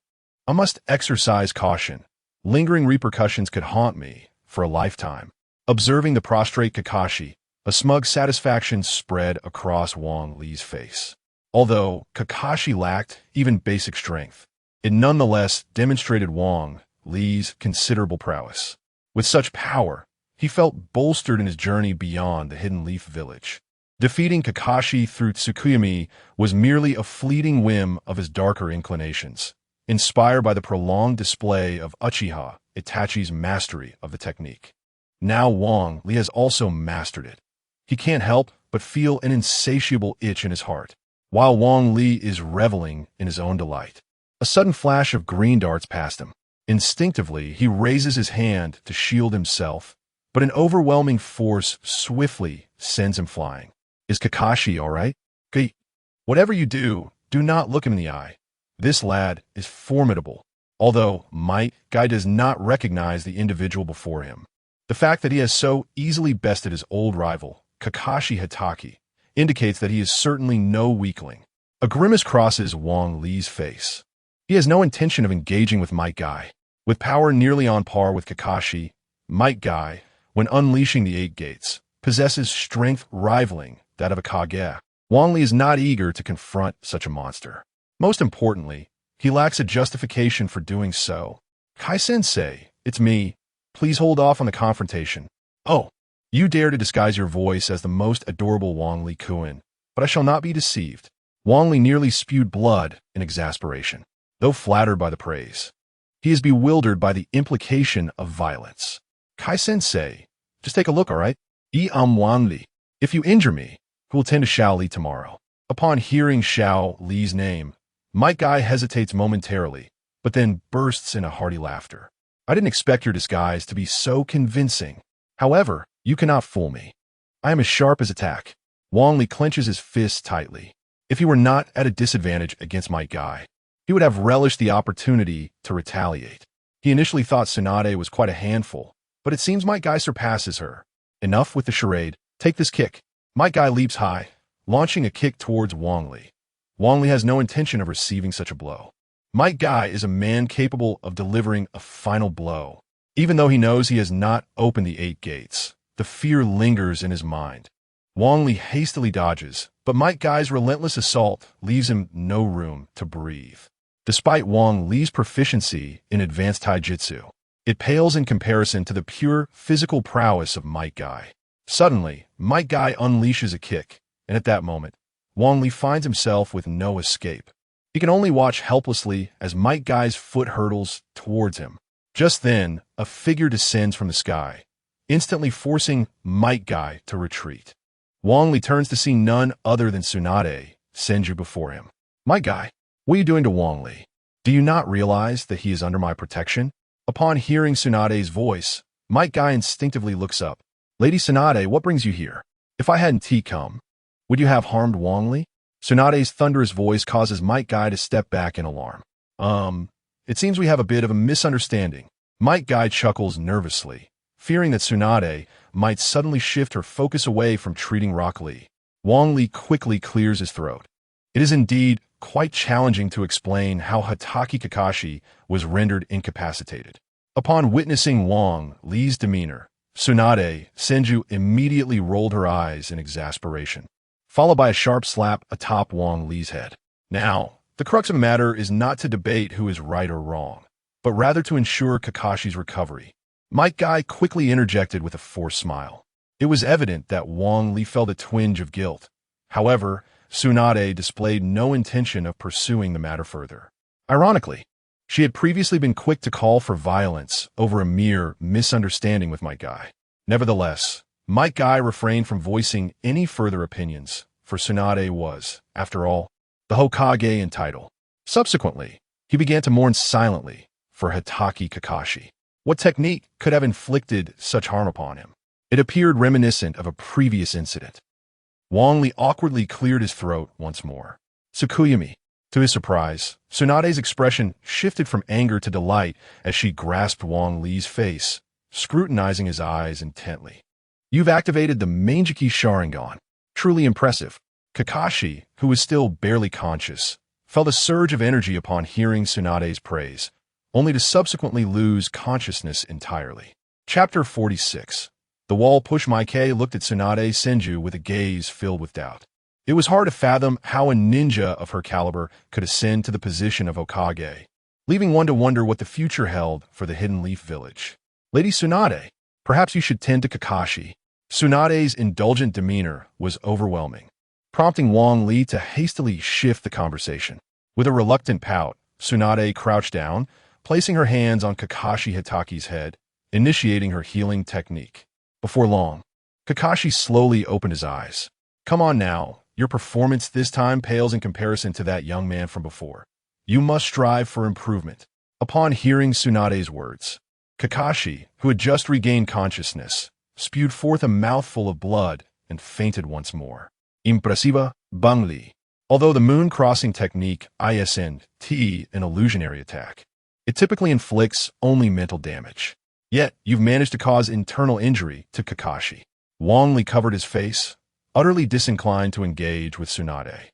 I must exercise caution. Lingering repercussions could haunt me for a lifetime. Observing the prostrate Kakashi, a smug satisfaction spread across Wang Li's face. Although Kakashi lacked even basic strength, it nonetheless demonstrated Wang Li's considerable prowess. With such power, he felt bolstered in his journey beyond the Hidden Leaf Village. Defeating Kakashi through Tsukuyami was merely a fleeting whim of his darker inclinations, inspired by the prolonged display of Uchiha Itachi's mastery of the technique. Now Wang Li has also mastered it. He can't help but feel an insatiable itch in his heart, while Wang Li is reveling in his own delight. A sudden flash of green darts past him. Instinctively, he raises his hand to shield himself, but an overwhelming force swiftly sends him flying. Is Kakashi all right? Whatever you do, do not look him in the eye. This lad is formidable, although Might Guy does not recognize the individual before him. The fact that he has so easily bested his old rival, Kakashi Hatake, indicates that he is certainly no weakling. A grimace crosses Wang Li's face. He has no intention of engaging with Might Guy. With power nearly on par with Kakashi, Might Guy, when unleashing the Eight Gates, possesses strength rivaling that of a Kage. Wang Li is not eager to confront such a monster. Most importantly, he lacks a justification for doing so. Kai-sensei, it's me. Please hold off on the confrontation. Oh, you dare to disguise your voice as the most adorable Wang Li Kun, but I shall not be deceived. Wang Li nearly spewed blood in exasperation, though flattered by the praise. He is bewildered by the implication of violence. Kai-sensei, just take a look, all right? Wang Li. If you injure me, who will tend to Xiao Li tomorrow? Upon hearing Xiao Li's name, Might Guy hesitates momentarily, but then bursts in a hearty laughter. I didn't expect your disguise to be so convincing. However, you cannot fool me. I am as sharp as attack. Wang Li clenches his fists tightly. If he were not at a disadvantage against Might Guy, he would have relished the opportunity to retaliate. He initially thought Tsunade was quite a handful, but it seems Might Guy surpasses her. Enough with the charade. Take this kick. Might Guy leaps high, launching a kick towards Wang Li. Wang Li has no intention of receiving such a blow. Might Guy is a man capable of delivering a final blow. Even though he knows he has not opened the Eight Gates, the fear lingers in his mind. Wang Li hastily dodges, but Might Guy's relentless assault leaves him no room to breathe. Despite Wang Li's proficiency in advanced taijutsu, it pales in comparison to the pure physical prowess of Might Guy. Suddenly, Might Guy unleashes a kick, and at that moment, Wang Li finds himself with no escape. He can only watch helplessly as Might Guy's foot hurtles towards him. Just then, a figure descends from the sky, instantly forcing Might Guy to retreat. Wang Li turns to see none other than Tsunade Senju before him. Might Guy, what are you doing to Wang Li? Do you not realize that he is under my protection? Upon hearing Tsunade's voice, Might Guy instinctively looks up. Lady Tsunade, what brings you here? If I hadn't come, would you have harmed Wang Li? Tsunade's thunderous voice causes Might Guy to step back in alarm. It seems we have a bit of a misunderstanding. Might Guy chuckles nervously, fearing that Tsunade might suddenly shift her focus away from treating Rock Lee. Wang Li quickly clears his throat. It is indeed quite challenging to explain how Hatake Kakashi was rendered incapacitated. Upon witnessing Wang Li's demeanor, Tsunade Senju immediately rolled her eyes in exasperation, followed by a sharp slap atop Wang Li's head. Now, the crux of the matter is not to debate who is right or wrong, but rather to ensure Kakashi's recovery. Might Guy quickly interjected with a forced smile. It was evident that Wang Li felt a twinge of guilt. However, Tsunade displayed no intention of pursuing the matter further. Ironically, She had previously been quick to call for violence over a mere misunderstanding with Might Guy. Nevertheless, Might Guy refrained from voicing any further opinions, for Tsunade was, after all, the Hokage in title. Subsequently, he began to mourn silently for Hitaki Kakashi. What technique could have inflicted such harm upon him? It appeared reminiscent of a previous incident. Wang Li awkwardly cleared his throat once more. Tsukuyami. To his surprise, Tsunade's expression shifted from anger to delight as she grasped Wang Li's face, scrutinizing his eyes intently. You've activated the Manjiki Sharingan. Truly impressive. Kakashi, who was still barely conscious, felt a surge of energy upon hearing Tsunade's praise, only to subsequently lose consciousness entirely. Chapter 46. The wall push Maike looked at Tsunade Senju with a gaze filled with doubt. It was hard to fathom how a ninja of her caliber could ascend to the position of Hokage, leaving one to wonder what the future held for the Hidden Leaf Village. Lady Tsunade, perhaps you should tend to Kakashi. Tsunade's indulgent demeanor was overwhelming, prompting Wang Li to hastily shift the conversation. With a reluctant pout, Tsunade crouched down, placing her hands on Kakashi Hitaki's head, initiating her healing technique. Before long, Kakashi slowly opened his eyes. Come on now, your performance this time pales in comparison to that young man from before. You must strive for improvement. Upon hearing Tsunade's words, Kakashi, who had just regained consciousness, spewed forth a mouthful of blood and fainted once more. Impressiva, Bang Li. Although the moon-crossing technique isn't an illusionary attack, it typically inflicts only mental damage. Yet, you've managed to cause internal injury to Kakashi. Wang Li covered his face, utterly disinclined to engage with Tsunade.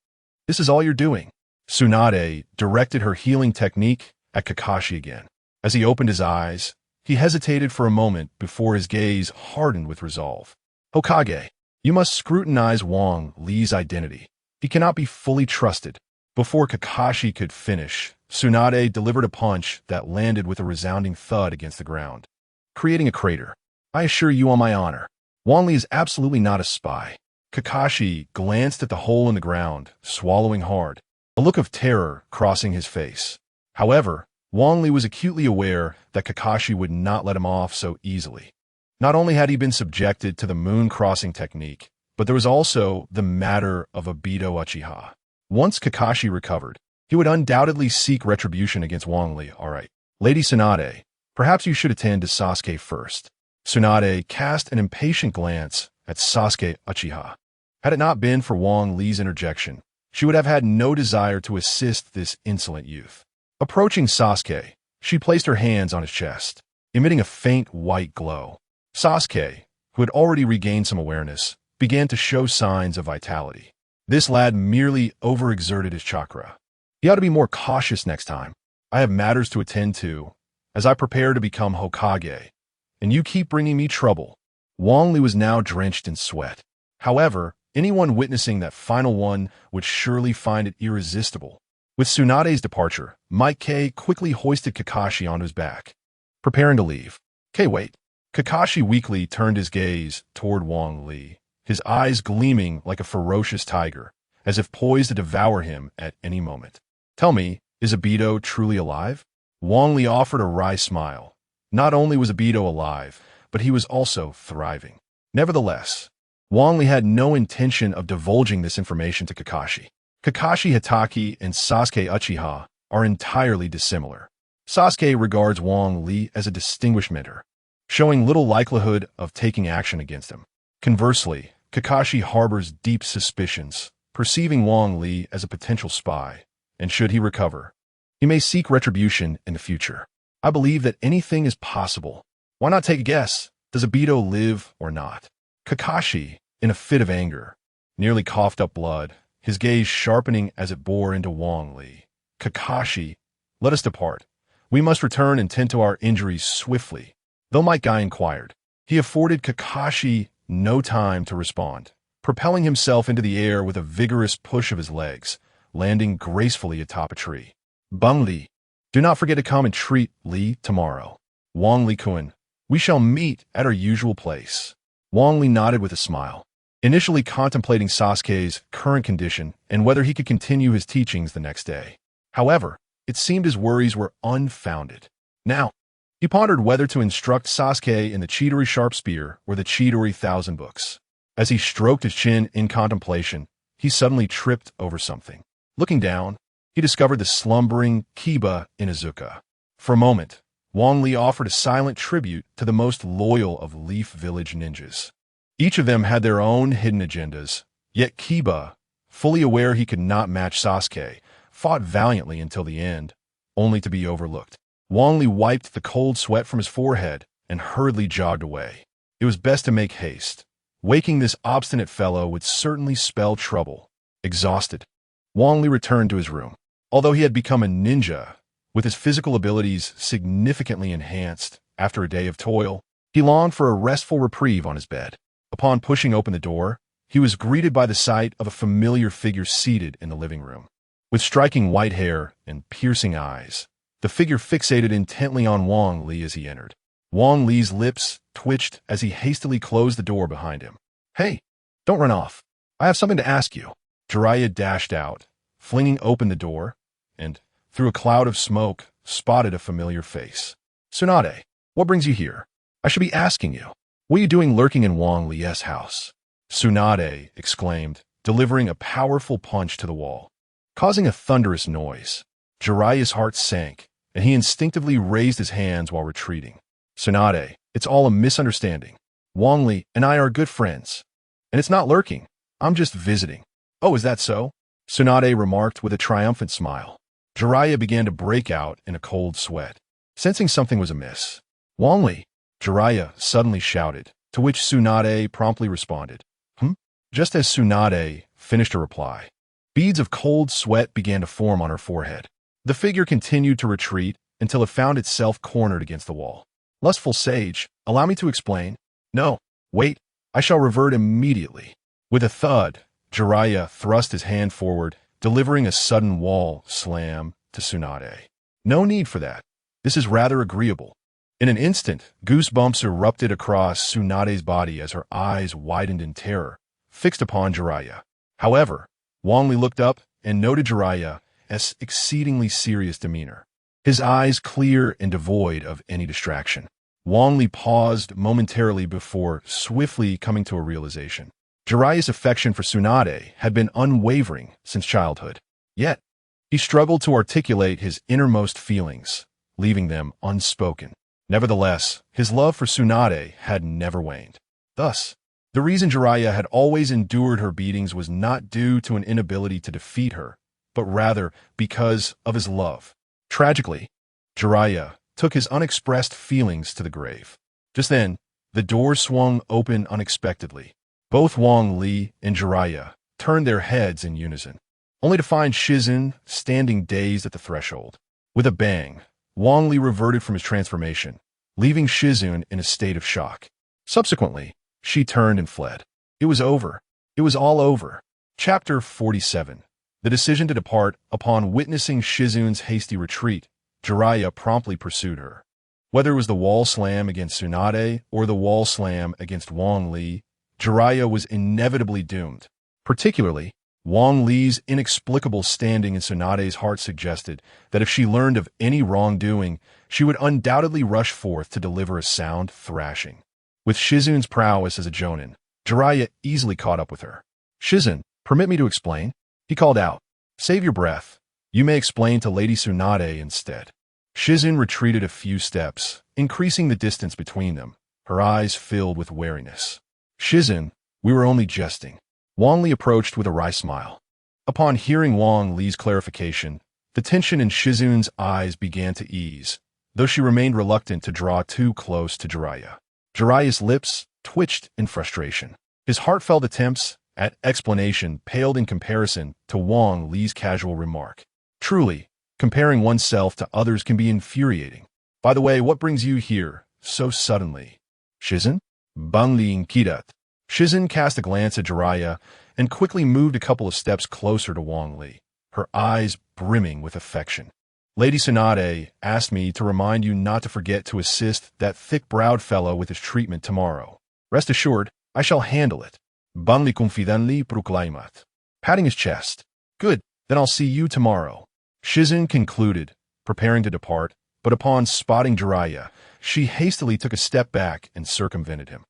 This is all you're doing. Tsunade directed her healing technique at Kakashi again. As he opened his eyes, he hesitated for a moment before his gaze hardened with resolve. Hokage, you must scrutinize Wang Li's identity. He cannot be fully trusted. Before Kakashi could finish, Tsunade delivered a punch that landed with a resounding thud against the ground, creating a crater. I assure you on my honor, Wang Li is absolutely not a spy. Kakashi glanced at the hole in the ground, swallowing hard, a look of terror crossing his face. However, Wang Li was acutely aware that Kakashi would not let him off so easily. Not only had he been subjected to the moon-crossing technique, but there was also the matter of Obito Uchiha. Once Kakashi recovered, he would undoubtedly seek retribution against Wang Li. All right, Lady Tsunade, perhaps you should attend to Sasuke first. Tsunade cast an impatient glance at Sasuke Uchiha. Had it not been for Wang Li's interjection, she would have had no desire to assist this insolent youth. Approaching Sasuke, she placed her hands on his chest, emitting a faint white glow. Sasuke, who had already regained some awareness, began to show signs of vitality. This lad merely overexerted his chakra. He ought to be more cautious next time. I have matters to attend to as I prepare to become Hokage, and you keep bringing me trouble. Wang Li was now drenched in sweat. However, anyone witnessing that final one would surely find it irresistible. With Tsunade's departure, Mike K quickly hoisted Kakashi onto his back, preparing to leave. Wait. Kakashi weakly turned his gaze toward Wang Li, his eyes gleaming like a ferocious tiger, as if poised to devour him at any moment. Tell me, is Obito truly alive? Wang Li offered a wry smile. Not only was Obito alive, but he was also thriving. Nevertheless, Wang Li had no intention of divulging this information to Kakashi. Kakashi Hitaki and Sasuke Uchiha are entirely dissimilar. Sasuke regards Wang Li as a distinguished mentor, showing little likelihood of taking action against him. Conversely, Kakashi harbors deep suspicions, perceiving Wang Li as a potential spy, and should he recover, he may seek retribution in the future. I believe that anything is possible. Why not take a guess? Does Obito live or not? Kakashi, in a fit of anger, nearly coughed up blood, his gaze sharpening as it bore into Wang Li. Kakashi, let us depart. We must return and tend to our injuries swiftly. Though Might Guy inquired, he afforded Kakashi no time to respond, propelling himself into the air with a vigorous push of his legs, landing gracefully atop a tree. Bang Li, do not forget to come and treat Li tomorrow. Wang Li-kun, we shall meet at our usual place. Wang Li nodded with a smile, initially contemplating Sasuke's current condition and whether he could continue his teachings the next day. However, It seemed his worries were unfounded. Now, he pondered whether to instruct Sasuke in the Chidori Sharp Spear or the Chidori Thousand Books. As he stroked his chin in contemplation, he suddenly tripped over something. Looking down, he discovered the slumbering Kiba Inuzuka. For a moment, Wong Li offered a silent tribute to the most loyal of Leaf Village ninjas. Each of them had their own hidden agendas, yet Kiba, fully aware he could not match Sasuke, fought valiantly until the end, only to be overlooked. Wong Li wiped the cold sweat from his forehead and hurriedly jogged away. It was best to make haste. Waking this obstinate fellow would certainly spell trouble. Exhausted, Wong Li returned to his room. Although he had become a ninja, with his physical abilities significantly enhanced after a day of toil, he longed for a restful reprieve on his bed. Upon pushing open the door, he was greeted by the sight of a familiar figure seated in the living room. With striking white hair and piercing eyes, the figure fixated intently on Wong Li as he entered. Wong Li's lips twitched as he hastily closed the door behind him. "Hey, don't run off. I have something to ask you." Jiraiya dashed out, flinging open the door, and, through a cloud of smoke, spotted a familiar face. "Tsunade, what brings you here? I should be asking you. What are you doing lurking in Wong Li's house?" Tsunade exclaimed, delivering a powerful punch to the wall, causing a thunderous noise. Jiraiya's heart sank, and he instinctively raised his hands while retreating. "Tsunade, it's all a misunderstanding. Wong Li and I are good friends. And it's not lurking. I'm just visiting." "Oh, is that so?" Tsunade remarked with a triumphant smile. Jiraiya began to break out in a cold sweat, sensing something was amiss. "Wong Li," Jiraiya suddenly shouted, to which Tsunade promptly responded, "Hm?" Just as Tsunade finished her reply, beads of cold sweat began to form on her forehead. The figure continued to retreat until it found itself cornered against the wall. "Lustful sage, allow me to explain." "No, wait, I shall revert immediately." With a thud, Jiraiya thrust his hand forward, delivering a sudden wall slam to Tsunade. "No need for that. This is rather agreeable." In an instant, goosebumps erupted across Tsunade's body as her eyes widened in terror, fixed upon Jiraiya. However, Wong Li looked up and noted Jiraiya's exceedingly serious demeanor, his eyes clear and devoid of any distraction. Wong Li paused momentarily before swiftly coming to a realization. Jiraiya's affection for Tsunade had been unwavering since childhood. Yet, he struggled to articulate his innermost feelings, leaving them unspoken. Nevertheless, his love for Tsunade had never waned. Thus, the reason Jiraiya had always endured her beatings was not due to an inability to defeat her, but rather because of his love. Tragically, Jiraiya took his unexpressed feelings to the grave. Just then, the door swung open unexpectedly. Both Wong Li and Jiraiya turned their heads in unison, only to find Shizun standing dazed at the threshold. With a bang, Wong Li reverted from his transformation, leaving Shizun in a state of shock. Subsequently, she turned and fled. It was over. It was all over. Chapter 47. The decision to depart. Upon witnessing Shizun's hasty retreat, Jiraiya promptly pursued her. Whether it was the wall slam against Tsunade or the wall slam against Wong Li, Jiraiya was inevitably doomed. Particularly, Wong Li's inexplicable standing in Tsunade's heart suggested that if she learned of any wrongdoing, she would undoubtedly rush forth to deliver a sound thrashing. With Shizun's prowess as a jonin, Jiraiya easily caught up with her. "Shizun, permit me to explain," he called out. "Save your breath. You may explain to Lady Tsunade instead." Shizun retreated a few steps, increasing the distance between them, her eyes filled with wariness. "Shizun, we were only jesting." Wong Li approached with a wry smile. Upon hearing Wong Li's clarification, the tension in Shizun's eyes began to ease, though she remained reluctant to draw too close to Jiraiya. Jiraiya's lips twitched in frustration. His heartfelt attempts at explanation paled in comparison to Wong Li's casual remark. Truly, comparing oneself to others can be infuriating. "By the way, what brings you here so suddenly?" "Shizun? Bangli Inkidat." Shizun cast a glance at Jiraiya and quickly moved a couple of steps closer to Wong Li, her eyes brimming with affection. "Lady Tsunade asked me to remind you not to forget to assist that thick-browed fellow with his treatment tomorrow. Rest assured, I shall handle it." Bangli Confidanli proclaimat. Patting his chest. "Good, then I'll see you tomorrow." Shizen concluded, preparing to depart, but upon spotting Jiraiya, she hastily took a step back and circumvented him.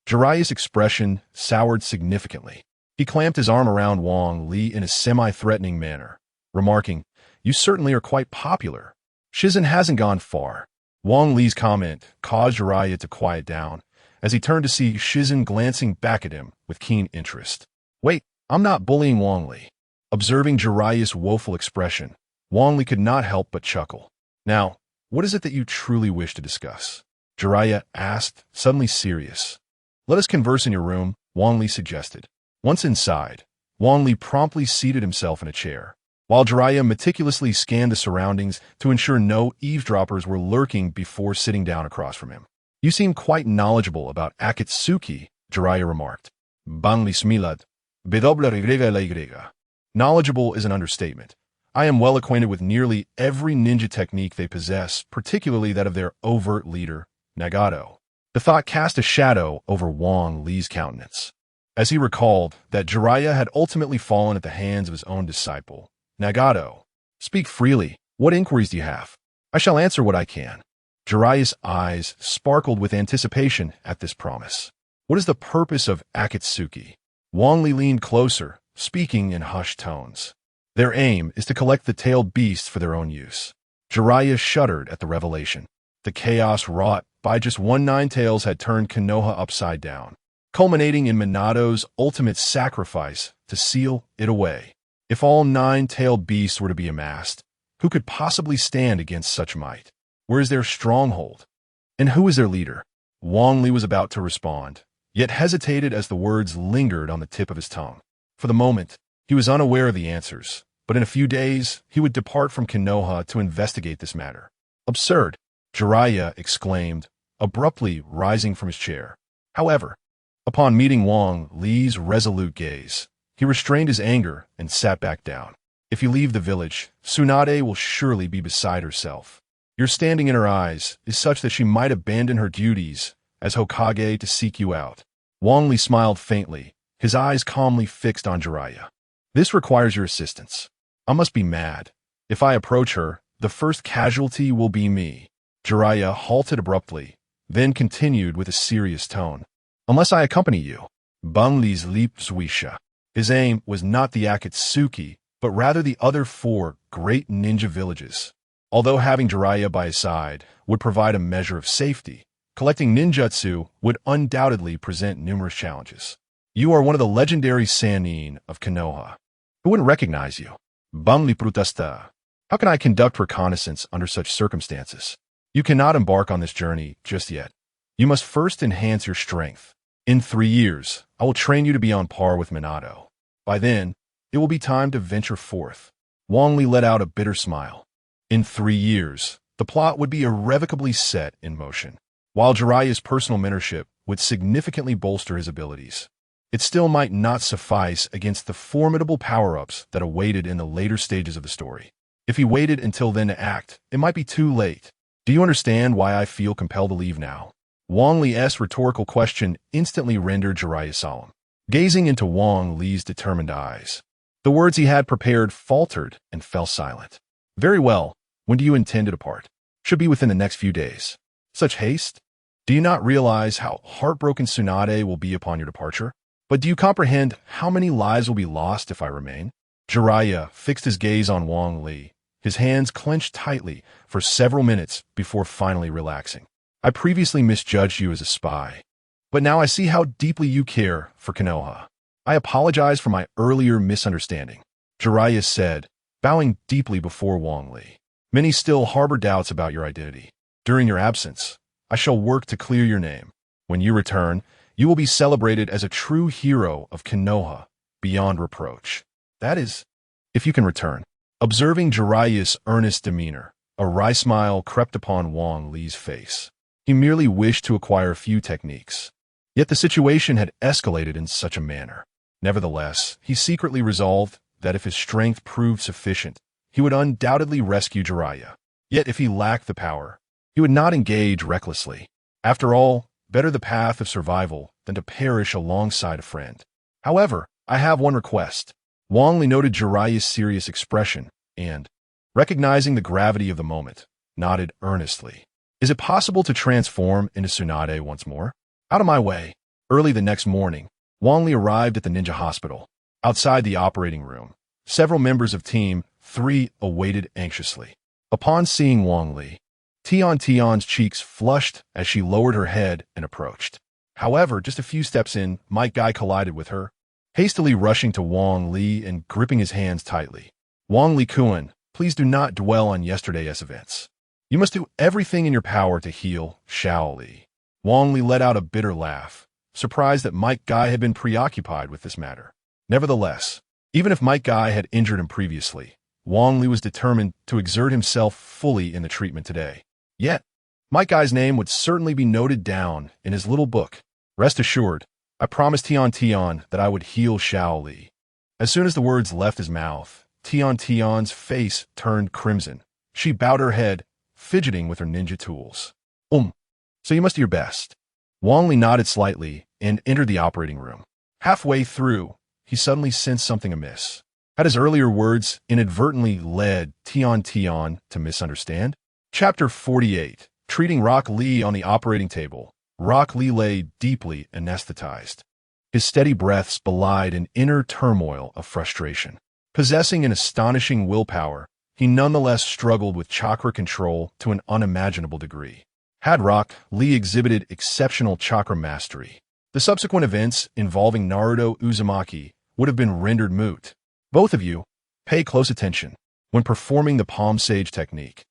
Jiraiya's expression soured significantly. He clamped his arm around Wang Li in a semi-threatening manner, remarking, "You certainly are quite popular. Shizen hasn't gone far." Wang Li's comment caused Jiraiya to quiet down, as he turned to see Shizen glancing back at him with keen interest. "Wait, I'm not bullying Wang Li." Observing Jiraiya's woeful expression, Wang Li could not help but chuckle. "Now, what is it that you truly wish to discuss?" Jiraiya asked, suddenly serious. "Let us converse in your room," Wang Li suggested. Once inside, Wang Li promptly seated himself in a chair, while Jiraiya meticulously scanned the surroundings to ensure no eavesdroppers were lurking before sitting down across from him. "You seem quite knowledgeable about Akatsuki," Jiraiya remarked. "Ban li smilad, bedobla regrega la y." Knowledgeable is an understatement. I am well acquainted with nearly every ninja technique they possess, particularly that of their overt leader, Nagato. The thought cast a shadow over Wang Li's countenance, as he recalled that Jiraiya had ultimately fallen at the hands of his own disciple, Nagato. "Speak freely. What inquiries do you have?" "I shall answer what I can." Jiraiya's eyes sparkled with anticipation at this promise. "What is the purpose of Akatsuki?" Wang Li leaned closer, speaking in hushed tones. "Their aim is to collect the tailed beasts for their own use." Jiraiya shuddered at the revelation. The chaos wrought by just one Nine-Tails had turned Konoha upside down, culminating in Minato's ultimate sacrifice to seal it away. If all 9-tailed beasts were to be amassed, who could possibly stand against such might? Where is their stronghold? And who is their leader? Wang Li was about to respond, yet hesitated as the words lingered on the tip of his tongue. For the moment, he was unaware of the answers, but in a few days, he would depart from Konoha to investigate this matter. "Absurd!" Jiraiya exclaimed, abruptly rising from his chair. However, upon meeting Wang Li's resolute gaze, he restrained his anger and sat back down. "If you leave the village, Tsunade will surely be beside herself. Your standing in her eyes is such that she might abandon her duties as Hokage to seek you out." Wang Li smiled faintly, his eyes calmly fixed on Jiraiya. "This requires your assistance. I must be mad. If I approach her, the first casualty will be me." Jiraiya halted abruptly, then continued with a serious tone. "Unless I accompany you." Ban Li's lip zwisha. His aim was not the Akatsuki, but rather the other 4 great ninja villages. Although having Jiraiya by his side would provide a measure of safety, collecting ninjutsu would undoubtedly present numerous challenges. "You are one of the legendary Sannin of Konoha. Who wouldn't recognize you?" Ban Li protesta. "How can I conduct reconnaissance under such circumstances?" "You cannot embark on this journey just yet. You must first enhance your strength. In 3 years, I will train you to be on par with Minato. By then, it will be time to venture forth." Wang Li let out a bitter smile. In 3 years, the plot would be irrevocably set in motion. While Jiraiya's personal mentorship would significantly bolster his abilities, it still might not suffice against the formidable power-ups that awaited in the later stages of the story. If he waited until then to act, it might be too late. "Do you understand why I feel compelled to leave now?" Wang Li's rhetorical question instantly rendered Jiraiya solemn, gazing into Wang Li's determined eyes. The words he had prepared faltered and fell silent. "Very well. When do you intend to depart?" "Should be within the next few days." "Such haste? Do you not realize how heartbroken Tsunade will be upon your departure? But do you comprehend how many lives will be lost if I remain?" Jiraiya fixed his gaze on Wang Li, his hands clenched tightly for several minutes before finally relaxing. "I previously misjudged you as a spy, but now I see how deeply you care for Konoha. I apologize for my earlier misunderstanding," Jiraiya said, bowing deeply before Wang Li. "Many still harbor doubts about your identity. During your absence, I shall work to clear your name. When you return, you will be celebrated as a true hero of Konoha, beyond reproach. That is, if you can return." Observing Jiraiya's earnest demeanor, a wry smile crept upon Wang Li's face. He merely wished to acquire a few techniques. Yet the situation had escalated in such a manner. Nevertheless, he secretly resolved that if his strength proved sufficient, he would undoubtedly rescue Jiraiya. Yet if he lacked the power, he would not engage recklessly. After all, better the path of survival than to perish alongside a friend. "However, I have one request." Wang Li noted Jiraiya's serious expression and, recognizing the gravity of the moment, nodded earnestly. Is it possible to transform into Tsunade once more? Out of my way. Early the next morning, Wang Li arrived at the ninja hospital. Outside the operating room, several members of Team 3 awaited anxiously. Upon seeing Wang Li, Tian's cheeks flushed as she lowered her head and approached. However, just a few steps in, Mike Guy collided with her, hastily rushing to Wang Li and gripping his hands tightly. Wang Li Kuan, please do not dwell on yesterday's events. You must do everything in your power to heal Xiao Li. Wang Li let out a bitter laugh, surprised that Mike Guy had been preoccupied with this matter. Nevertheless, even if Mike Guy had injured him previously, Wang Li was determined to exert himself fully in the treatment today. Yet, Mike Guy's name would certainly be noted down in his little book. Rest assured, I promised Tian that I would heal Xiao Li. As soon as the words left his mouth, Tian's face turned crimson. She bowed her head, fidgeting with her ninja tools. So you must do your best. Wang Li nodded slightly and entered the operating room. Halfway through, he suddenly sensed something amiss. Had his earlier words inadvertently led Tian to misunderstand? Chapter 48. Treating Rock Lee on the operating table. Rock Lee lay deeply anesthetized. His steady breaths belied an inner turmoil of frustration. Possessing an astonishing willpower, he nonetheless struggled with chakra control to an unimaginable degree. Had Rock Lee exhibited exceptional chakra mastery, the subsequent events involving Naruto Uzumaki would have been rendered moot. Both of you, pay close attention when performing the palm sage technique.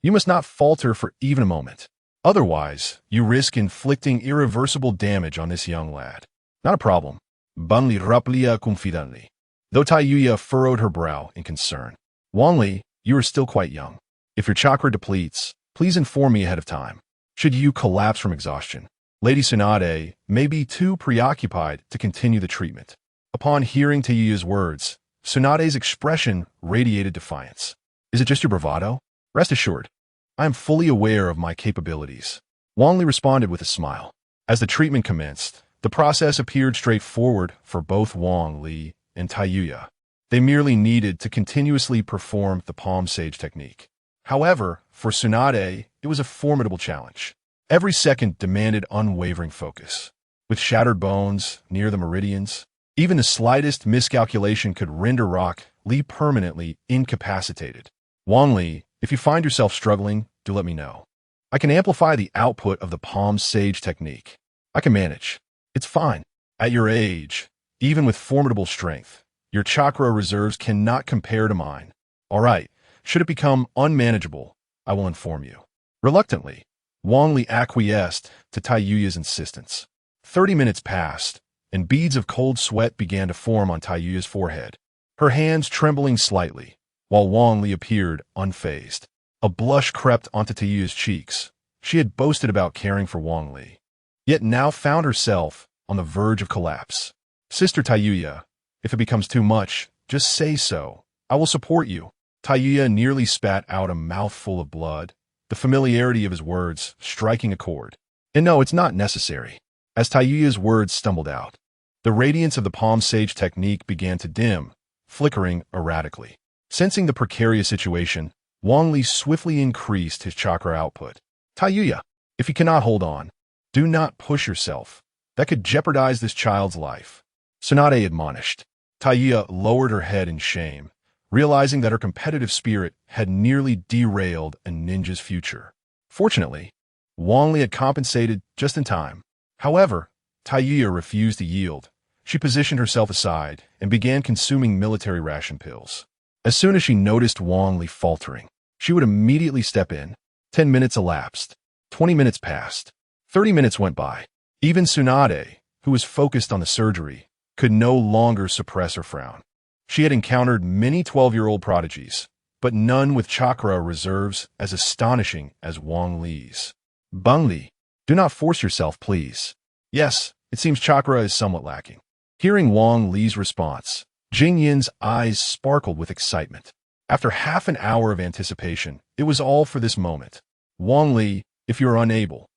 You must not falter for even a moment. Otherwise, you risk inflicting irreversible damage on this young lad. Not a problem. Banli raplia confidently. Though Taiyuya furrowed her brow in concern. Wang Li, you are still quite young. If your chakra depletes, please inform me ahead of time. Should you collapse from exhaustion, Lady Tsunade may be too preoccupied to continue the treatment. Upon hearing Taiyuya's words, Tsunade's expression radiated defiance. Is it just your bravado? Rest assured, I am fully aware of my capabilities. Wang Li responded with a smile. As the treatment commenced, the process appeared straightforward for both Wang Li and Taiyuya. They merely needed to continuously perform the palm sage technique. However, for Tsunade, it was a formidable challenge. Every second demanded unwavering focus. With shattered bones near the meridians, even the slightest miscalculation could render Rock Lee permanently incapacitated. Wang Li, if you find yourself struggling, do let me know. I can amplify the output of the palm sage technique. I can manage. It's fine. At your age, even with formidable strength, your chakra reserves cannot compare to mine. All right, should it become unmanageable, I will inform you. Reluctantly, Wang Li acquiesced to Taiyuya's insistence. 30 minutes passed, and beads of cold sweat began to form on Taiyuya's forehead, her hands trembling slightly, while Wang Li appeared unfazed. A blush crept onto Taiyuya's cheeks. She had boasted about caring for Wang Li, yet now found herself on the verge of collapse. Sister Taiyuya, if it becomes too much, just say so. I will support you. Taiyuya nearly spat out a mouthful of blood, the familiarity of his words striking a chord. And no, it's not necessary. As Taiyuya's words stumbled out, the radiance of the palm sage technique began to dim, flickering erratically. Sensing the precarious situation, Wang Li swiftly increased his chakra output. Taiyuya, if you cannot hold on, do not push yourself. That could jeopardize this child's life. Tsunade admonished. Taiyuya lowered her head in shame, realizing that her competitive spirit had nearly derailed a ninja's future. Fortunately, Wang Li had compensated just in time. However, Taiyuya refused to yield. She positioned herself aside and began consuming military ration pills. As soon as she noticed Wang Li faltering, she would immediately step in. 10 minutes elapsed. 20 minutes passed. 30 minutes went by. Even Tsunade, who was focused on the surgery, could no longer suppress her frown. She had encountered many 12-year-old prodigies, but none with chakra reserves as astonishing as Wang Li's. Bang Li, do not force yourself, please. Yes, it seems chakra is somewhat lacking. Hearing Wang Li's response, Jing Yin's eyes sparkled with excitement. After half an hour of anticipation, it was all for this moment. Wang Li, if you are unable,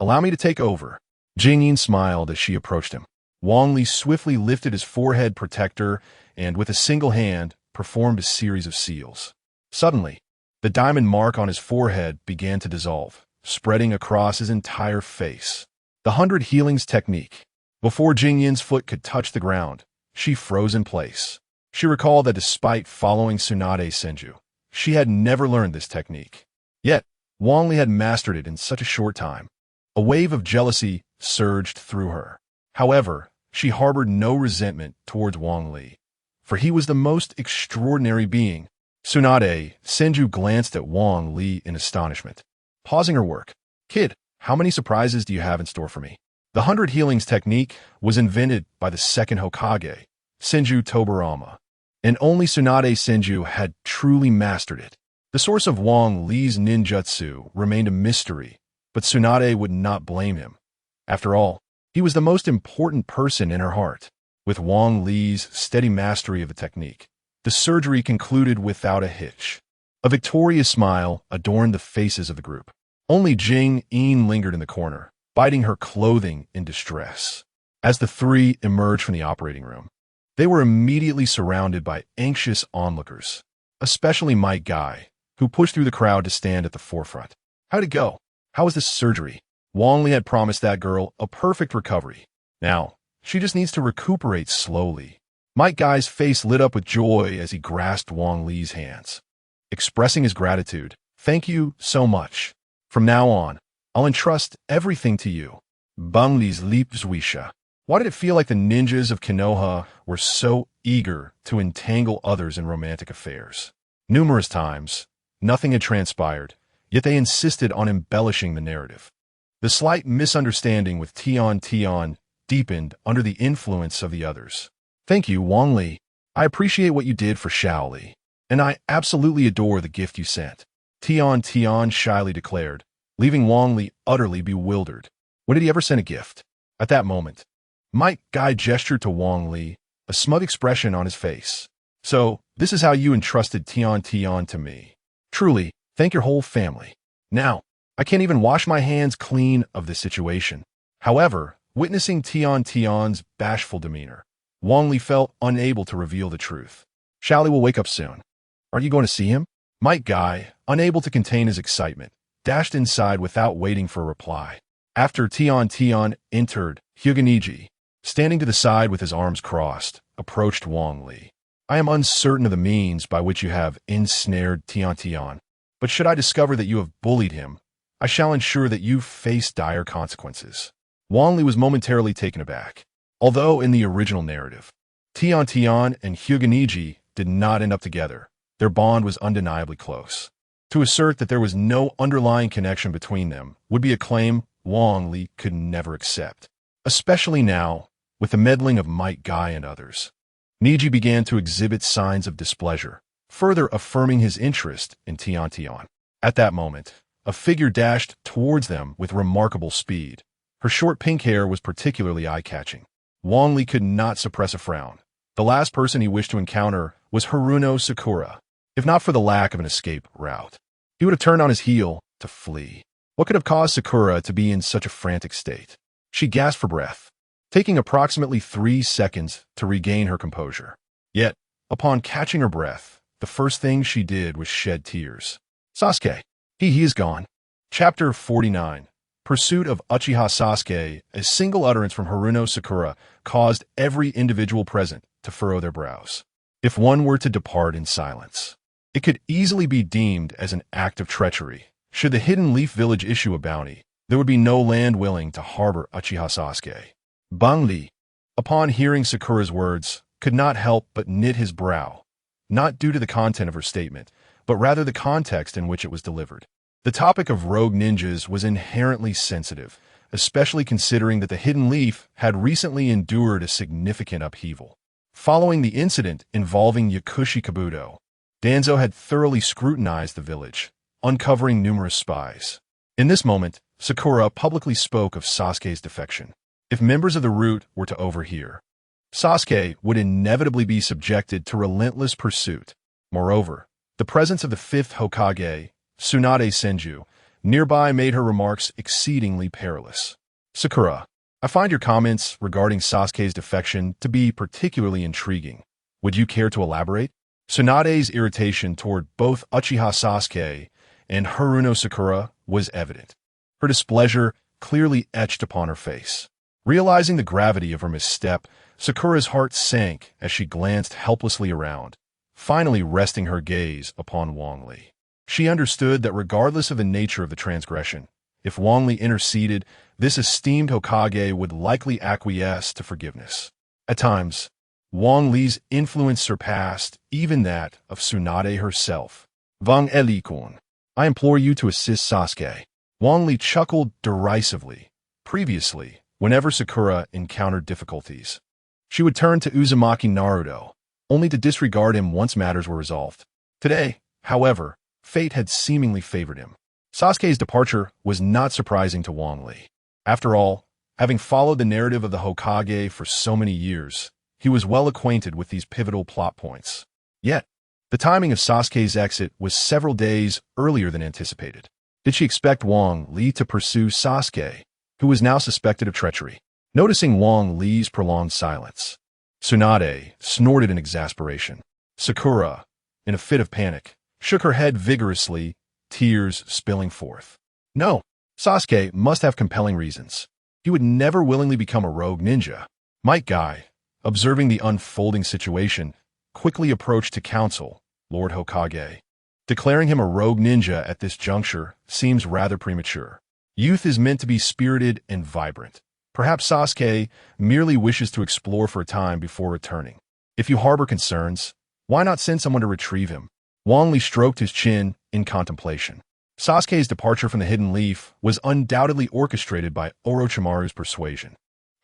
allow me to take over. Jing Yin smiled as she approached him. Wang Li swiftly lifted his forehead protector and, with a single hand, performed a series of seals. Suddenly, The diamond mark on his forehead began to dissolve, spreading across his entire face. The 100 Healings Technique. Before Jingyin's foot could touch the ground, she froze in place. She recalled that despite following Tsunade Senju, she had never learned this technique. Yet, Wang Li had mastered it in such a short time. A wave of jealousy surged through her. However, she harbored no resentment towards Wang Li, for he was the most extraordinary being. Tsunade Senju glanced at Wang Li in astonishment. Pausing her work, "Kid, how many surprises do you have in store for me?" The 100 Healings Technique was invented by the second Hokage, Senju Tobirama, and only Tsunade Senju had truly mastered it. The source of Wang Li's ninjutsu remained a mystery, but Tsunade would not blame him. After all, he was the most important person in her heart. With Wang Li's steady mastery of the technique, the surgery concluded without a hitch. A victorious smile adorned the faces of the group. Only Jing Yin lingered in the corner, biting her clothing in distress. As the three emerged from the operating room, they were immediately surrounded by anxious onlookers, especially Mike Guy, who pushed through the crowd to stand at the forefront. "How'd it go? How was the surgery?" Wang Li had promised that girl a perfect recovery. Now, she just needs to recuperate slowly. Mike Guy's face lit up with joy as he grasped Wang Li's hands, expressing his gratitude. "Thank you so much. From now on, I'll entrust everything to you." Wang Li's Liebswisha. Why did it feel like the ninjas of Konoha were so eager to entangle others in romantic affairs? Numerous times, nothing had transpired, yet they insisted on embellishing the narrative. The slight misunderstanding with Tian deepened under the influence of the others. "Thank you, Wang Li. I appreciate what you did for Shaoli, and I absolutely adore the gift you sent," Tian shyly declared, leaving Wang Li utterly bewildered. When did he ever send a gift? At that moment, Mike Guy gestured to Wang Li, a smug expression on his face. "So, this is how you entrusted Tian to me. Truly, thank your whole family. Now, I can't even wash my hands clean of this situation." However, witnessing Tian's bashful demeanor, Wang Li felt unable to reveal the truth. "Shaoli will wake up soon. Are you going to see him?" Mike Guy, unable to contain his excitement, dashed inside without waiting for a reply. After Tian entered, Hyuganiji, standing to the side with his arms crossed, approached Wang Li. "I am uncertain of the means by which you have ensnared Tian, but should I discover that you have bullied him, I shall ensure that you face dire consequences." Wang Li was momentarily taken aback. Although in the original narrative, Tian and Hyuganiji did not end up together, their bond was undeniably close. To assert that there was no underlying connection between them would be a claim Wang Li could never accept, especially now, with the meddling of Mike Guy and others. Niji began to exhibit signs of displeasure, further affirming his interest in Tian. At that moment, a figure dashed towards them with remarkable speed. Her short pink hair was particularly eye-catching. Wang Li could not suppress a frown. The last person he wished to encounter was Haruno Sakura. If not for the lack of an escape route, he would have turned on his heel to flee. What could have caused Sakura to be in such a frantic state? She gasped for breath, taking approximately 3 seconds to regain her composure. Yet, upon catching her breath, the first thing she did was shed tears. "Sasuke, he is gone." Chapter 49. Pursuit of Uchiha Sasuke. A single utterance from Haruno Sakura caused every individual present to furrow their brows. If one were to depart in silence, it could easily be deemed as an act of treachery. Should the Hidden Leaf Village issue a bounty, there would be no land willing to harbor Uchiha Sasuke. Wang Li, upon hearing Sakura's words, could not help but knit his brow, not due to the content of her statement, but rather the context in which it was delivered. The topic of rogue ninjas was inherently sensitive, especially considering that the Hidden Leaf had recently endured a significant upheaval. Following the incident involving Yakushi Kabuto, Danzo had thoroughly scrutinized the village, uncovering numerous spies. In this moment, Sakura publicly spoke of Sasuke's defection. If members of the Root were to overhear, Sasuke would inevitably be subjected to relentless pursuit. Moreover, the presence of the 5th Hokage, Tsunade Senju, nearby made her remarks exceedingly perilous. "Sakura, I find your comments regarding Sasuke's defection to be particularly intriguing. Would you care to elaborate?" Tsunade's irritation toward both Uchiha Sasuke and Haruno Sakura was evident. Her displeasure clearly etched upon her face. Realizing the gravity of her misstep, Sakura's heart sank as she glanced helplessly around, finally resting her gaze upon Wang Li. She understood that regardless of the nature of the transgression, if Wang Li interceded, this esteemed Hokage would likely acquiesce to forgiveness. At times, Wang Li's influence surpassed even that of Tsunade herself. Wang Li-kun, I implore you to assist Sasuke. Wang Li chuckled derisively. Previously, whenever Sakura encountered difficulties, she would turn to Uzumaki Naruto, only to disregard him once matters were resolved. Today, however, fate had seemingly favored him. Sasuke's departure was not surprising to Wang Li. After all, having followed the narrative of the Hokage for so many years, he was well acquainted with these pivotal plot points. Yet, the timing of Sasuke's exit was several days earlier than anticipated. Did she expect Wang Li to pursue Sasuke, who was now suspected of treachery? Noticing Wang Li's prolonged silence, Tsunade snorted in exasperation. Sakura, in a fit of panic, shook her head vigorously, tears spilling forth. No, Sasuke must have compelling reasons. He would never willingly become a rogue ninja. Might Guy, observing the unfolding situation, quickly approached to counsel Lord Hokage. Declaring him a rogue ninja at this juncture seems rather premature. Youth is meant to be spirited and vibrant. Perhaps Sasuke merely wishes to explore for a time before returning. If you harbor concerns, why not send someone to retrieve him? Wang Li stroked his chin in contemplation. Sasuke's departure from the Hidden Leaf was undoubtedly orchestrated by Orochimaru's persuasion.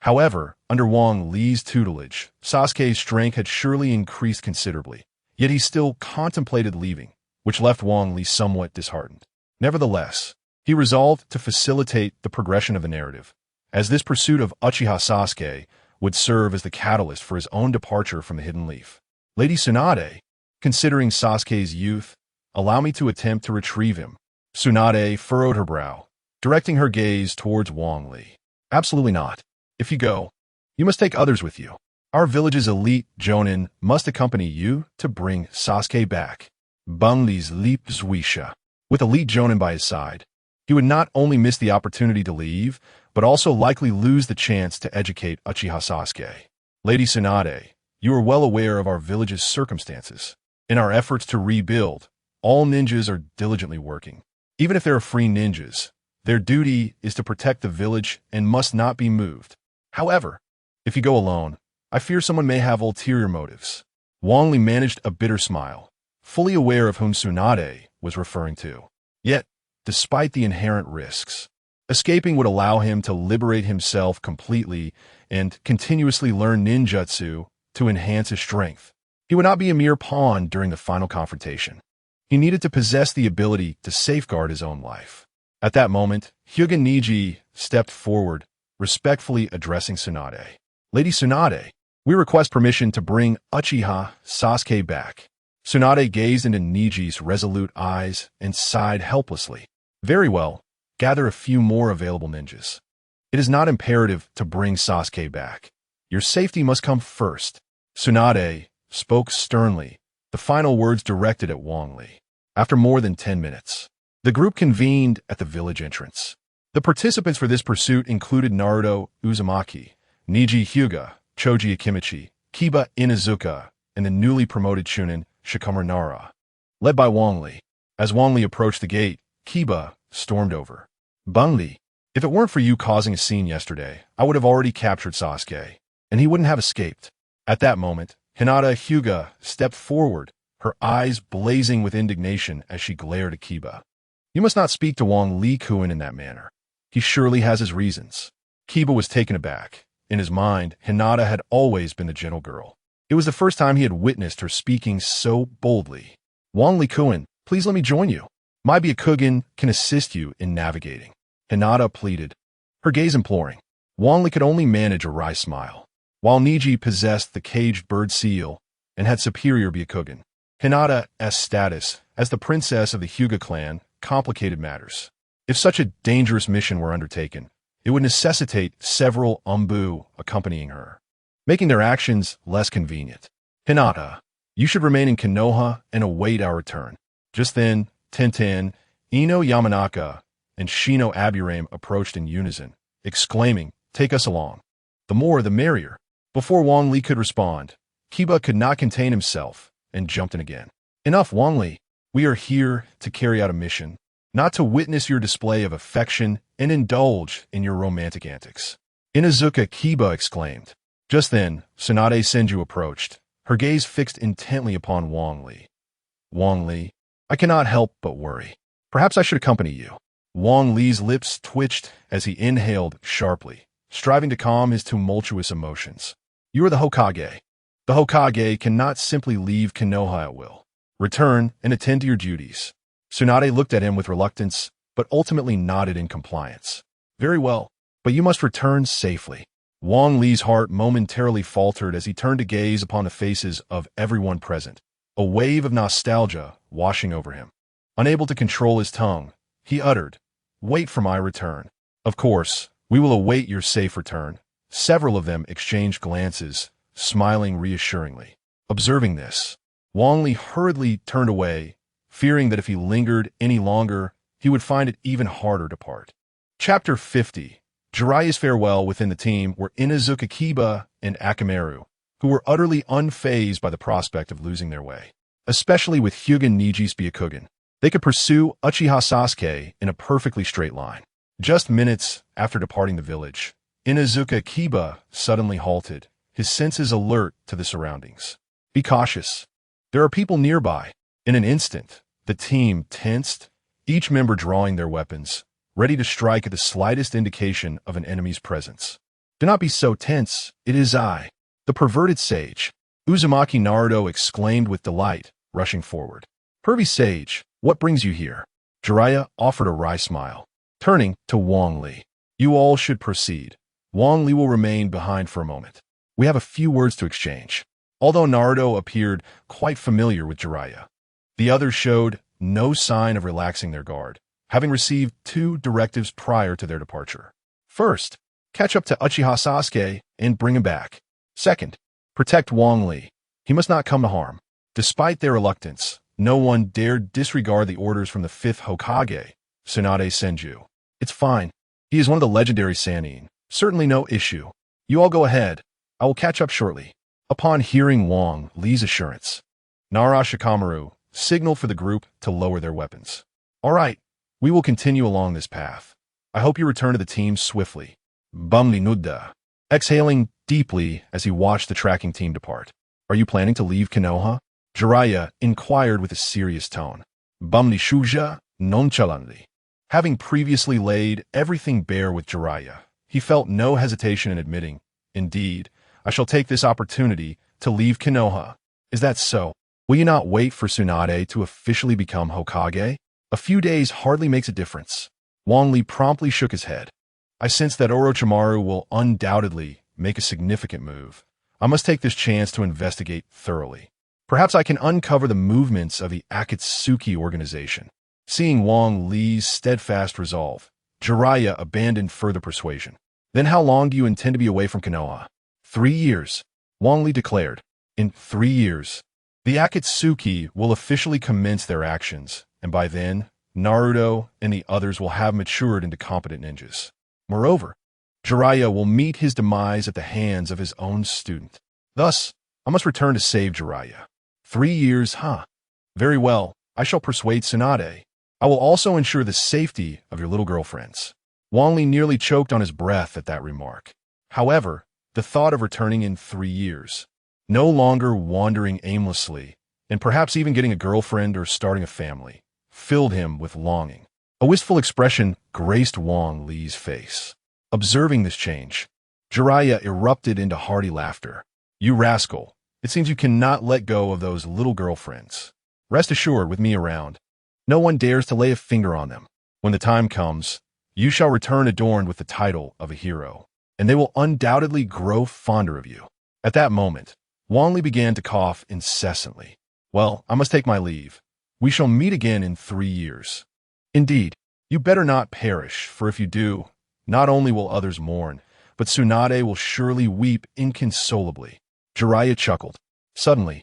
However, under Wang Li's tutelage, Sasuke's strength had surely increased considerably, yet he still contemplated leaving, which left Wang Li somewhat disheartened. Nevertheless, he resolved to facilitate the progression of the narrative, as this pursuit of Uchiha Sasuke would serve as the catalyst for his own departure from the Hidden Leaf. Lady Tsunade, considering Sasuke's youth, allow me to attempt to retrieve him. Tsunade furrowed her brow, directing her gaze towards Wang Li. Absolutely not. If you go, you must take others with you. Our village's elite jonin must accompany you to bring Sasuke back. Wang Li's lips wisha. With elite jonin by his side, he would not only miss the opportunity to leave, but also likely lose the chance to educate Uchiha Sasuke. Lady Tsunade, you are well aware of our village's circumstances. In our efforts to rebuild, all ninjas are diligently working. Even if they are free ninjas, their duty is to protect the village and must not be moved. However, if you go alone, I fear someone may have ulterior motives. Wang Li managed a bitter smile, fully aware of whom Tsunade was referring to. Yet, despite the inherent risks, escaping would allow him to liberate himself completely and continuously learn ninjutsu to enhance his strength. He would not be a mere pawn during the final confrontation. He needed to possess the ability to safeguard his own life. At that moment, Hyuga Niji stepped forward, respectfully addressing Tsunade. Lady Tsunade, we request permission to bring Uchiha Sasuke back. Tsunade gazed into Niji's resolute eyes and sighed helplessly. Very well, gather a few more available ninjas. It is not imperative to bring Sasuke back. Your safety must come first. Tsunade spoke sternly, the final words directed at Wang Li. After more than 10 minutes, the group convened at the village entrance. The participants for this pursuit included Naruto Uzumaki, Niji Hyuga, Choji Akimichi, Kiba Inuzuka, and the newly promoted Chunin Shikamaru Nara, led by Wang Li. As Wang Li approached the gate, Kiba stormed over. Wang Li, if it weren't for you causing a scene yesterday, I would have already captured Sasuke, and he wouldn't have escaped. At that moment, Hinata Hyuga stepped forward, her eyes blazing with indignation as she glared at Kiba. You must not speak to Wang Li-kun in that manner. He surely has his reasons. Kiba was taken aback. In his mind, Hinata had always been the gentle girl. It was the first time he had witnessed her speaking so boldly. Wang Li-kun, please let me join you. My Byakugan can assist you in navigating. Hinata pleaded, her gaze imploring. Wang Li could only manage a wry smile. While Niji possessed the caged bird seal and had superior Byakugan, Hinata's status as the princess of the Hyuga clan complicated matters. If such a dangerous mission were undertaken, it would necessitate several Umbu accompanying her, making their actions less convenient. Hinata, You should remain in Konoha and await our return. Just then, Tenten, Ino Yamanaka, and Shino Aburame approached in unison, exclaiming, "Take us along." The more, the merrier. Before Wang Li could respond, Kiba could not contain himself and jumped in again. "Enough, Wang Li. We are here to carry out a mission, not to witness your display of affection and indulge in your romantic antics." Inazuka Kiba exclaimed. Just then, Tsunade Senju approached, her gaze fixed intently upon Wang Li. "Wang Li, I cannot help but worry. Perhaps I should accompany you." Wang Li's lips twitched as he inhaled sharply, striving to calm his tumultuous emotions. "You are the Hokage. The Hokage cannot simply leave Konoha at will. Return and attend to your duties." Tsunade looked at him with reluctance, but ultimately nodded in compliance. "Very well, but you must return safely." Wang Li's heart momentarily faltered as he turned to gaze upon the faces of everyone present, a wave of nostalgia washing over him. Unable to control his tongue, he uttered, "Wait for my return." "Of course, we will await your safe return." Several of them exchanged glances, smiling reassuringly. Observing this, Wang Li hurriedly turned away, fearing that if he lingered any longer, he would find it even harder to part. Chapter 50. Jiraiya's farewell. Within the team were Inazuka Kiba and Akamaru, who were utterly unfazed by the prospect of losing their way. Especially with Hyugen Nijis Byakugan. They could pursue Uchiha Sasuke in a perfectly straight line. Just minutes after departing the village, Inazuka Kiba suddenly halted, his senses alert to the surroundings. "Be cautious. There are people nearby." In an instant, the team tensed, each member drawing their weapons, ready to strike at the slightest indication of an enemy's presence. "Do not be so tense. It is I, the perverted sage." Uzumaki Naruto exclaimed with delight, rushing forward. "Pervy sage, what brings you here?" Jiraiya offered a wry smile. Turning to Wang Li, "You all should proceed. Wang Li will remain behind for a moment. We have a few words to exchange." Although Naruto appeared quite familiar with Jiraiya, the others showed no sign of relaxing their guard, having received 2 directives prior to their departure. First, catch up to Uchiha Sasuke and bring him back. Second, protect Wang Li. He must not come to harm. Despite their reluctance, no one dared disregard the orders from the 5th Hokage, Tsunade Senju. "It's fine. He is one of the legendary Sannin. Certainly no issue. You all go ahead. I will catch up shortly." Upon hearing Wang Li's assurance, Nara Shikamaru signaled for the group to lower their weapons. "All right, we will continue along this path. I hope you return to the team swiftly." Bumli Nudda, exhaling deeply as he watched the tracking team depart. "Are you planning to leave Konoha?" Jiraiya inquired with a serious tone. Bumli Shuja nonchalantly. Having previously laid everything bare with Jiraiya, he felt no hesitation in admitting, "Indeed, I shall take this opportunity to leave Konoha." "Is that so? Will you not wait for Tsunade to officially become Hokage? A few days hardly makes a difference." Wang Li promptly shook his head. "I sense that Orochimaru will undoubtedly make a significant move. I must take this chance to investigate thoroughly. Perhaps I can uncover the movements of the Akatsuki organization." Seeing Wang Li's steadfast resolve, Jiraiya abandoned further persuasion. "Then how long do you intend to be away from Konoha?" 3 years, Wang Li declared. "In 3 years, the Akatsuki will officially commence their actions, and by then, Naruto and the others will have matured into competent ninjas. Moreover, Jiraiya will meet his demise at the hands of his own student. Thus, I must return to save Jiraiya." 3 years, huh? Very well, I shall persuade Tsunade. I will also ensure the safety of your little girlfriends." Wang Li nearly choked on his breath at that remark. However, the thought of returning in 3 years, no longer wandering aimlessly, and perhaps even getting a girlfriend or starting a family, filled him with longing. A wistful expression graced Wang Li's face. Observing this change, Jiraiya erupted into hearty laughter. "You rascal, it seems you cannot let go of those little girlfriends. Rest assured, with me around, no one dares to lay a finger on them. When the time comes, you shall return adorned with the title of a hero, and they will undoubtedly grow fonder of you." At that moment, Wang Li began to cough incessantly. "Well, I must take my leave. We shall meet again in 3 years. Indeed, you better not perish, for if you do, not only will others mourn, but Tsunade will surely weep inconsolably." Jiraiya chuckled. Suddenly,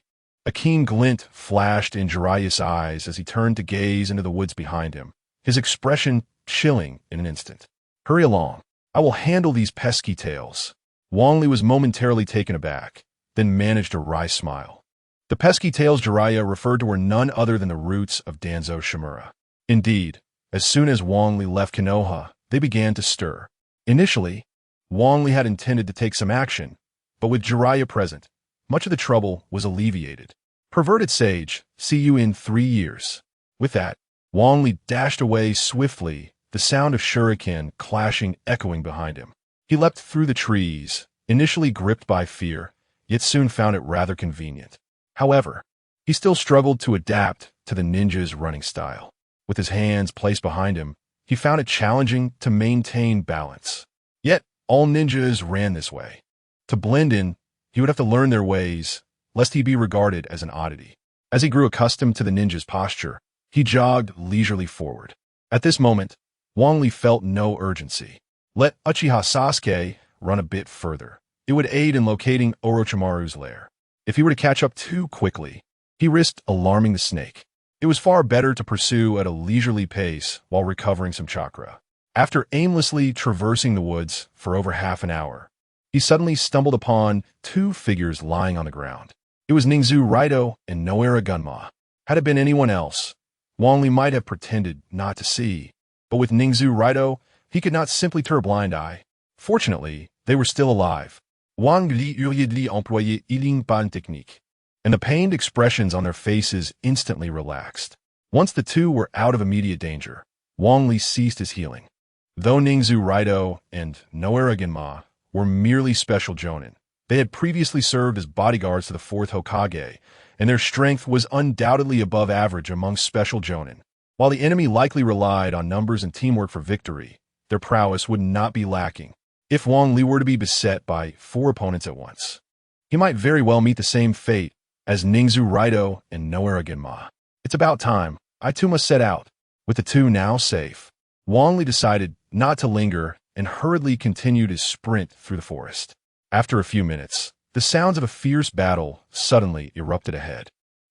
A keen glint flashed in Jiraiya's eyes as he turned to gaze into the woods behind him, his expression chilling in an instant. Hurry along. I will handle these pesky tails. Wang Li was momentarily taken aback, then managed a wry smile. The pesky tails Jiraiya referred to were none other than the roots of Danzo Shimura. Indeed, as soon as Wang Li left Konoha, they began to stir. Initially, Wang Li had intended to take some action, but with Jiraiya present, much of the trouble was alleviated. Perverted sage, see you in 3 years. With that, Wang Li dashed away swiftly, the sound of shuriken clashing echoing behind him. He leapt through the trees, initially gripped by fear, yet soon found it rather convenient. However, he still struggled to adapt to the ninja's running style. With his hands placed behind him, he found it challenging to maintain balance. Yet, all ninjas ran this way. To blend in, he would have to learn their ways, lest he be regarded as an oddity. As he grew accustomed to the ninja's posture, he jogged leisurely forward. At this moment, Wang Li felt no urgency. Let Uchiha Sasuke run a bit further. It would aid in locating Orochimaru's lair. If he were to catch up too quickly, he risked alarming the snake. It was far better to pursue at a leisurely pace while recovering some chakra. After aimlessly traversing the woods for over half an hour, he suddenly stumbled upon 2 figures lying on the ground. It was Ningzu Raito and Noera Gunma. Had it been anyone else, Wang Li might have pretended not to see, but with Ningzu Raito, he could not simply turn a blind eye. Fortunately, they were still alive. Wang Li hurriedly employait une bonne technique, and the pained expressions on their faces instantly relaxed. Once the 2 were out of immediate danger, Wang Li ceased his healing. Though Ningzu Raito and Noera Gunma were merely special jonin, they had previously served as bodyguards to the Fourth Hokage, and their strength was undoubtedly above average among special jonin. While the enemy likely relied on numbers and teamwork for victory, their prowess would not be lacking. If Wang Li were to be beset by 4 opponents at once, he might very well meet the same fate as Ningzu Raito and Noera Gunma. It's about time. I too must set out. With the 2 now safe, Wang Li decided not to linger and hurriedly continued his sprint through the forest. After a few minutes, the sounds of a fierce battle suddenly erupted ahead.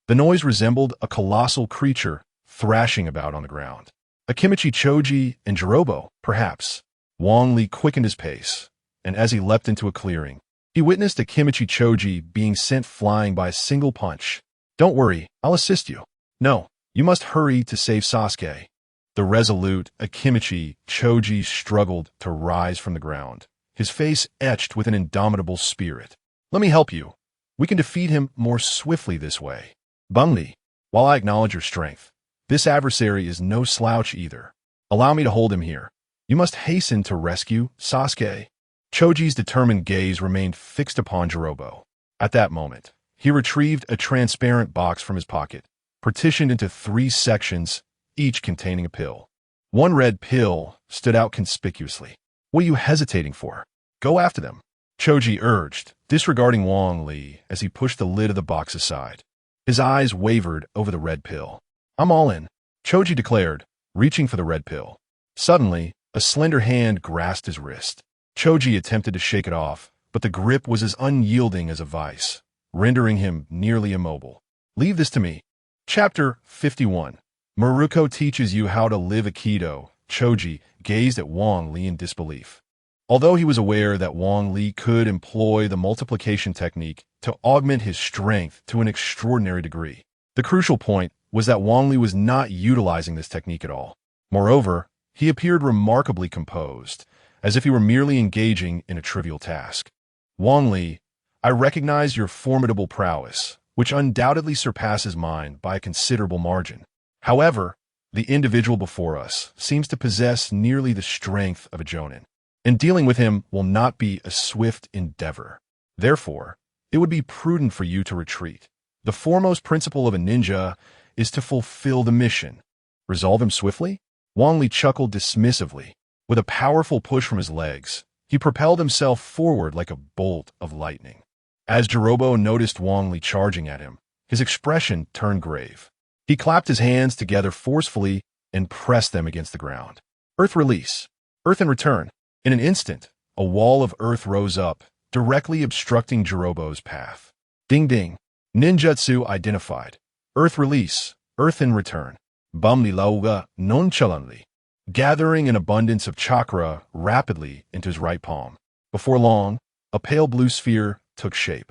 The noise resembled a colossal creature thrashing about on the ground. Akimichi Choji and Jirobo, perhaps. Wang Li quickened his pace, and as he leapt into a clearing, he witnessed Akimichi Choji being sent flying by a single punch. Don't worry, I'll assist you. No, you must hurry to save Sasuke. The resolute Akimichi Choji struggled to rise from the ground, his face etched with an indomitable spirit. Let me help you. We can defeat him more swiftly this way. Bungli, while I acknowledge your strength, this adversary is no slouch either. Allow me to hold him here. You must hasten to rescue Sasuke. Choji's determined gaze remained fixed upon Jirobo. At that moment, he retrieved a transparent box from his pocket, partitioned into 3 sections, each containing a pill. One red pill stood out conspicuously. What are you hesitating for? Go after them, Choji urged, disregarding Wang Li as he pushed the lid of the box aside. His eyes wavered over the red pill. I'm all in, Choji declared, reaching for the red pill. Suddenly, a slender hand grasped his wrist. Choji attempted to shake it off, but the grip was as unyielding as a vice, rendering him nearly immobile. Leave this to me. Chapter 51. Maruko teaches you how to live Aikido. Choji gazed at Wang Li in disbelief. Although he was aware that Wang Li could employ the multiplication technique to augment his strength to an extraordinary degree, the crucial point was that Wang Li was not utilizing this technique at all. Moreover, he appeared remarkably composed, as if he were merely engaging in a trivial task. Wang Li, I recognize your formidable prowess, which undoubtedly surpasses mine by a considerable margin. However, the individual before us seems to possess nearly the strength of a jonin, and dealing with him will not be a swift endeavor. Therefore, it would be prudent for you to retreat. The foremost principle of a ninja is to fulfill the mission. Resolve him swiftly? Wang Li chuckled dismissively. With a powerful push from his legs, he propelled himself forward like a bolt of lightning. As Jirobo noticed Wang Li charging at him, his expression turned grave. He clapped his hands together forcefully and pressed them against the ground. Earth release. Earth in return. In an instant, a wall of earth rose up, directly obstructing Jirobo's path. Ding ding. Ninjutsu identified. Earth release. Earth in return. Bumli lauga nonchalantly, gathering an abundance of chakra rapidly into his right palm. Before long, a pale blue sphere took shape.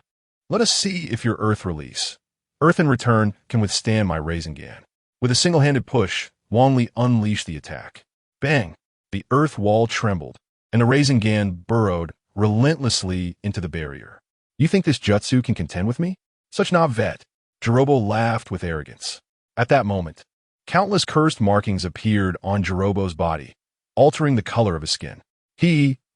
Let us see if your Earth release. Earth in return can withstand my Rasengan. With a single-handed push, Wang Li unleashed the attack. Bang! The Earth wall trembled, and the Rasengan burrowed relentlessly into the barrier. You think this jutsu can contend with me? Such not vet. Jirobo laughed with arrogance. At that moment, countless cursed markings appeared on Jirobo's body, altering the color of his skin.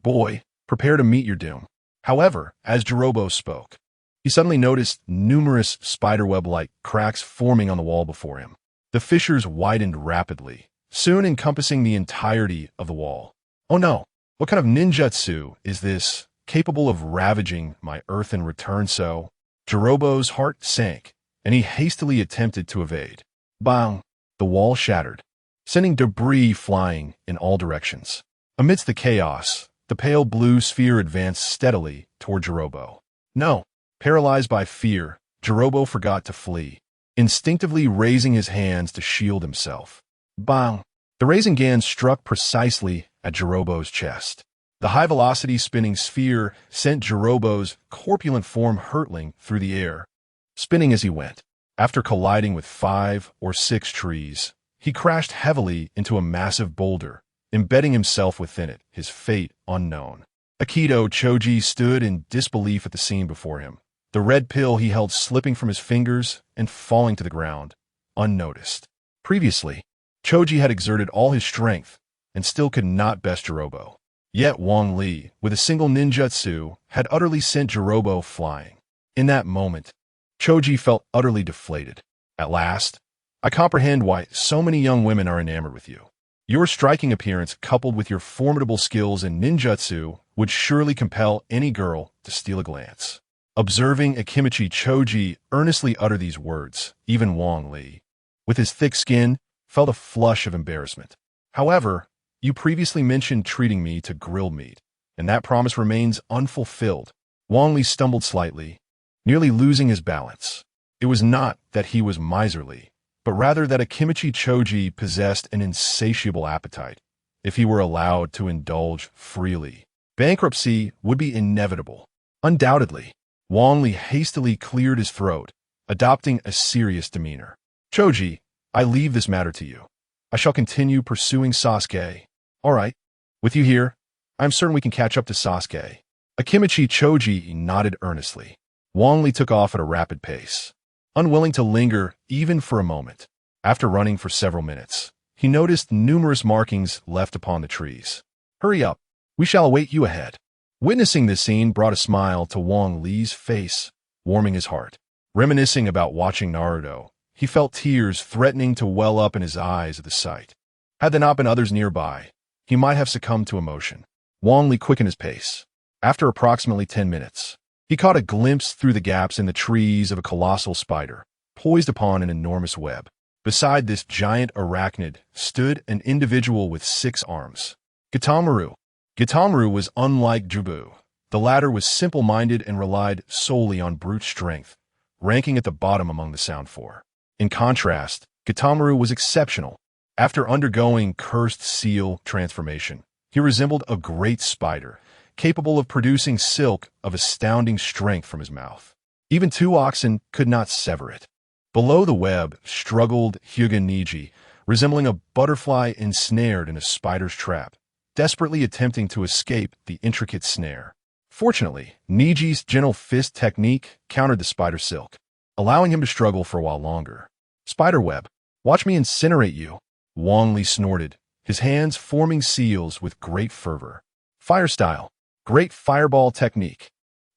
Boy, prepare to meet your doom. However, as Jirobo spoke, he suddenly noticed numerous spiderweb-like cracks forming on the wall before him. The fissures widened rapidly, soon encompassing the entirety of the wall. Oh no, what kind of ninjutsu is this, capable of ravaging my Earth in return? So, Jirobo's heart sank, and he hastily attempted to evade. Bang! The wall shattered, sending debris flying in all directions. Amidst the chaos, the pale blue sphere advanced steadily toward Jirobo. No! Paralyzed by fear, Jirobo forgot to flee, instinctively raising his hands to shield himself. Bang! The Rasengan struck precisely at Jirobo's chest. The high-velocity spinning sphere sent Jirobo's corpulent form hurtling through the air, spinning as he went. After colliding with 5 or 6 trees, he crashed heavily into a massive boulder, embedding himself within it, his fate unknown. Aikido Choji stood in disbelief at the scene before him, the red pill he held slipping from his fingers and falling to the ground, unnoticed. Previously, Choji had exerted all his strength and still could not best Jirobo. Yet Wang Li, with a single ninjutsu, had utterly sent Jirobo flying. In that moment, Choji felt utterly deflated. At last, I comprehend why so many young women are enamored with you. Your striking appearance coupled with your formidable skills in ninjutsu would surely compel any girl to steal a glance. Observing Akimichi Choji earnestly utter these words, even Wang Li, with his thick skin, felt a flush of embarrassment. However, you previously mentioned treating me to grilled meat, and that promise remains unfulfilled. Wang Li stumbled slightly, nearly losing his balance. It was not that he was miserly, but rather that Akimichi Choji possessed an insatiable appetite. If he were allowed to indulge freely, bankruptcy would be inevitable. Undoubtedly, Wang Li hastily cleared his throat, adopting a serious demeanor. Choji, I leave this matter to you. I shall continue pursuing Sasuke. All right, with you here, I'm certain we can catch up to Sasuke. Akimichi Choji nodded earnestly. Wang Li took off at a rapid pace, unwilling to linger even for a moment. After running for several minutes, he noticed numerous markings left upon the trees. Hurry up, we shall await you ahead. Witnessing this scene brought a smile to Wang Li's face, warming his heart. Reminiscing about watching Naruto, he felt tears threatening to well up in his eyes at the sight. Had there not been others nearby, he might have succumbed to emotion. Wang Li quickened his pace. After approximately 10 minutes, he caught a glimpse through the gaps in the trees of a colossal spider, poised upon an enormous web. Beside this giant arachnid stood an individual with 6 arms. Gitamaru. Gitamaru was unlike Jubu. The latter was simple-minded and relied solely on brute strength, ranking at the bottom among the Sound Four. In contrast, Gitamaru was exceptional. After undergoing cursed seal transformation, he resembled a great spider, capable of producing silk of astounding strength from his mouth. Even 2 oxen could not sever it. Below the web struggled Hyuga Niji, resembling a butterfly ensnared in a spider's trap, desperately attempting to escape the intricate snare. Fortunately, Niji's gentle fist technique countered the spider silk, allowing him to struggle for a while longer. Spiderweb, watch me incinerate you, Wang Li snorted, his hands forming seals with great fervor. Fire style, great fireball technique.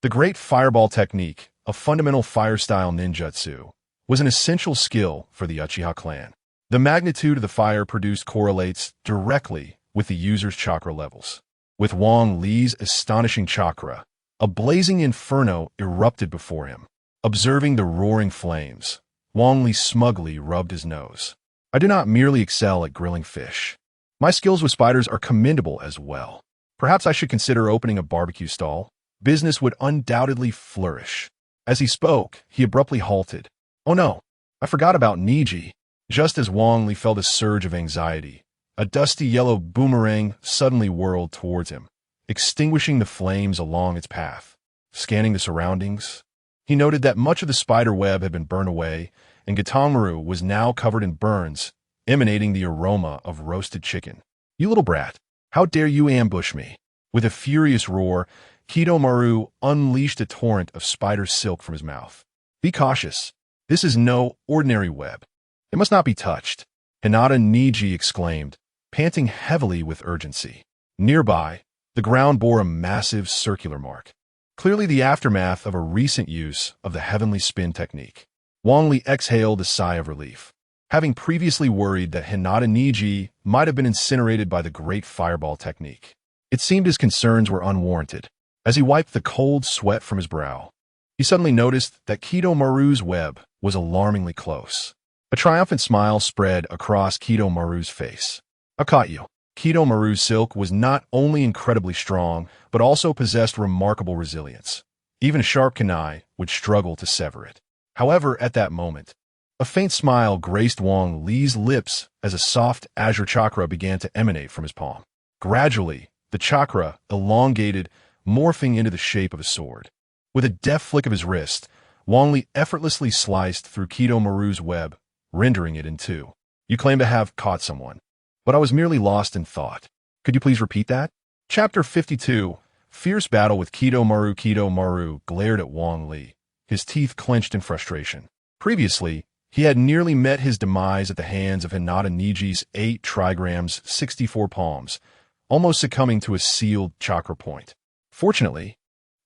The great fireball technique, a fundamental fire style ninjutsu, was an essential skill for the Uchiha clan. The magnitude of the fire produced correlates directly with the user's chakra levels. With Wang Li's astonishing chakra, a blazing inferno erupted before him. Observing the roaring flames, Wang Li smugly rubbed his nose. I do not merely excel at grilling fish. My skills with spiders are commendable as well. Perhaps I should consider opening a barbecue stall. Business would undoubtedly flourish. As he spoke, he abruptly halted. Oh no, I forgot about Niji. Just as Wang Li felt a surge of anxiety, a dusty yellow boomerang suddenly whirled towards him, extinguishing the flames along its path. Scanning the surroundings, he noted that much of the spider web had been burned away, and Gatonmaru was now covered in burns, emanating the aroma of roasted chicken. You little brat, how dare you ambush me? With a furious roar, Kidomaru unleashed a torrent of spider silk from his mouth. Be cautious. This is no ordinary web. It must not be touched. Hinata Niji exclaimed, panting heavily with urgency. Nearby, the ground bore a massive circular mark, clearly the aftermath of a recent use of the heavenly spin technique. Wang Li exhaled a sigh of relief, having previously worried that Hinata Niji might have been incinerated by the great fireball technique. It seemed his concerns were unwarranted. As he wiped the cold sweat from his brow, he suddenly noticed that Kidomaru's web was alarmingly close. A triumphant smile spread across Kidomaru's face. I caught you. Kidomaru's silk was not only incredibly strong, but also possessed remarkable resilience. Even a sharp kunai would struggle to sever it. However, at that moment, a faint smile graced Wang Li's lips as a soft azure chakra began to emanate from his palm. Gradually, the chakra elongated, morphing into the shape of a sword. With a deft flick of his wrist, Wang Li effortlessly sliced through Kidomaru's web, rendering it in two. You claim to have caught someone, but I was merely lost in thought. Could you please repeat that? Chapter 52. Fierce battle with Kidomaru. Kidomaru glared at Wang Li, his teeth clenched in frustration. Previously, he had nearly met his demise at the hands of Hinata Niji's 8 trigrams, 64 palms, almost succumbing to a sealed chakra point. Fortunately,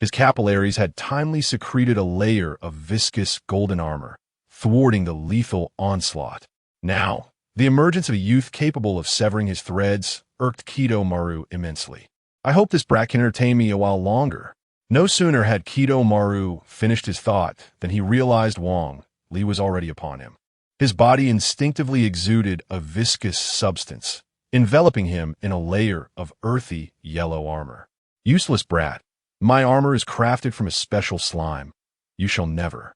his capillaries had timely secreted a layer of viscous golden armor, thwarting the lethal onslaught. Now, the emergence of a youth capable of severing his threads irked Kidomaru immensely. I hope this brat can entertain me a while longer. No sooner had Kidomaru finished his thought than he realized Wang Li was already upon him. His body instinctively exuded a viscous substance, enveloping him in a layer of earthy yellow armor. Useless brat, my armor is crafted from a special slime. You shall never.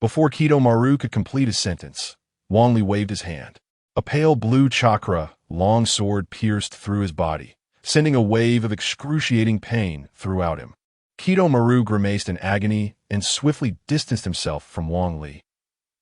Before Kidomaru could complete his sentence, Wang Li waved his hand. A pale blue chakra long sword pierced through his body, sending a wave of excruciating pain throughout him. Kidomaru grimaced in agony and swiftly distanced himself from Wang Li.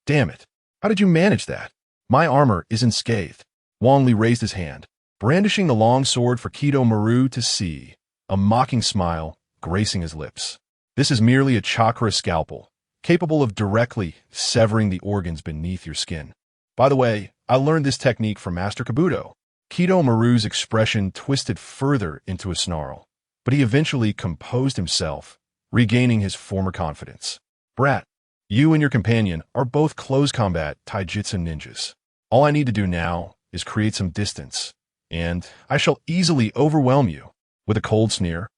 Damn it! How did you manage that? My armor is unscathed. Wang Li raised his hand, brandishing the long sword for Kidomaru to see, a mocking smile gracing his lips. This is merely a chakra scalpel, capable of directly severing the organs beneath your skin. By the way, I learned this technique from Master Kabuto. Kidomaru's expression twisted further into a snarl, but he eventually composed himself, regaining his former confidence. Brat, you and your companion are both close combat taijutsu ninjas. All I need to do now is create some distance, and I shall easily overwhelm you. With a cold sneer,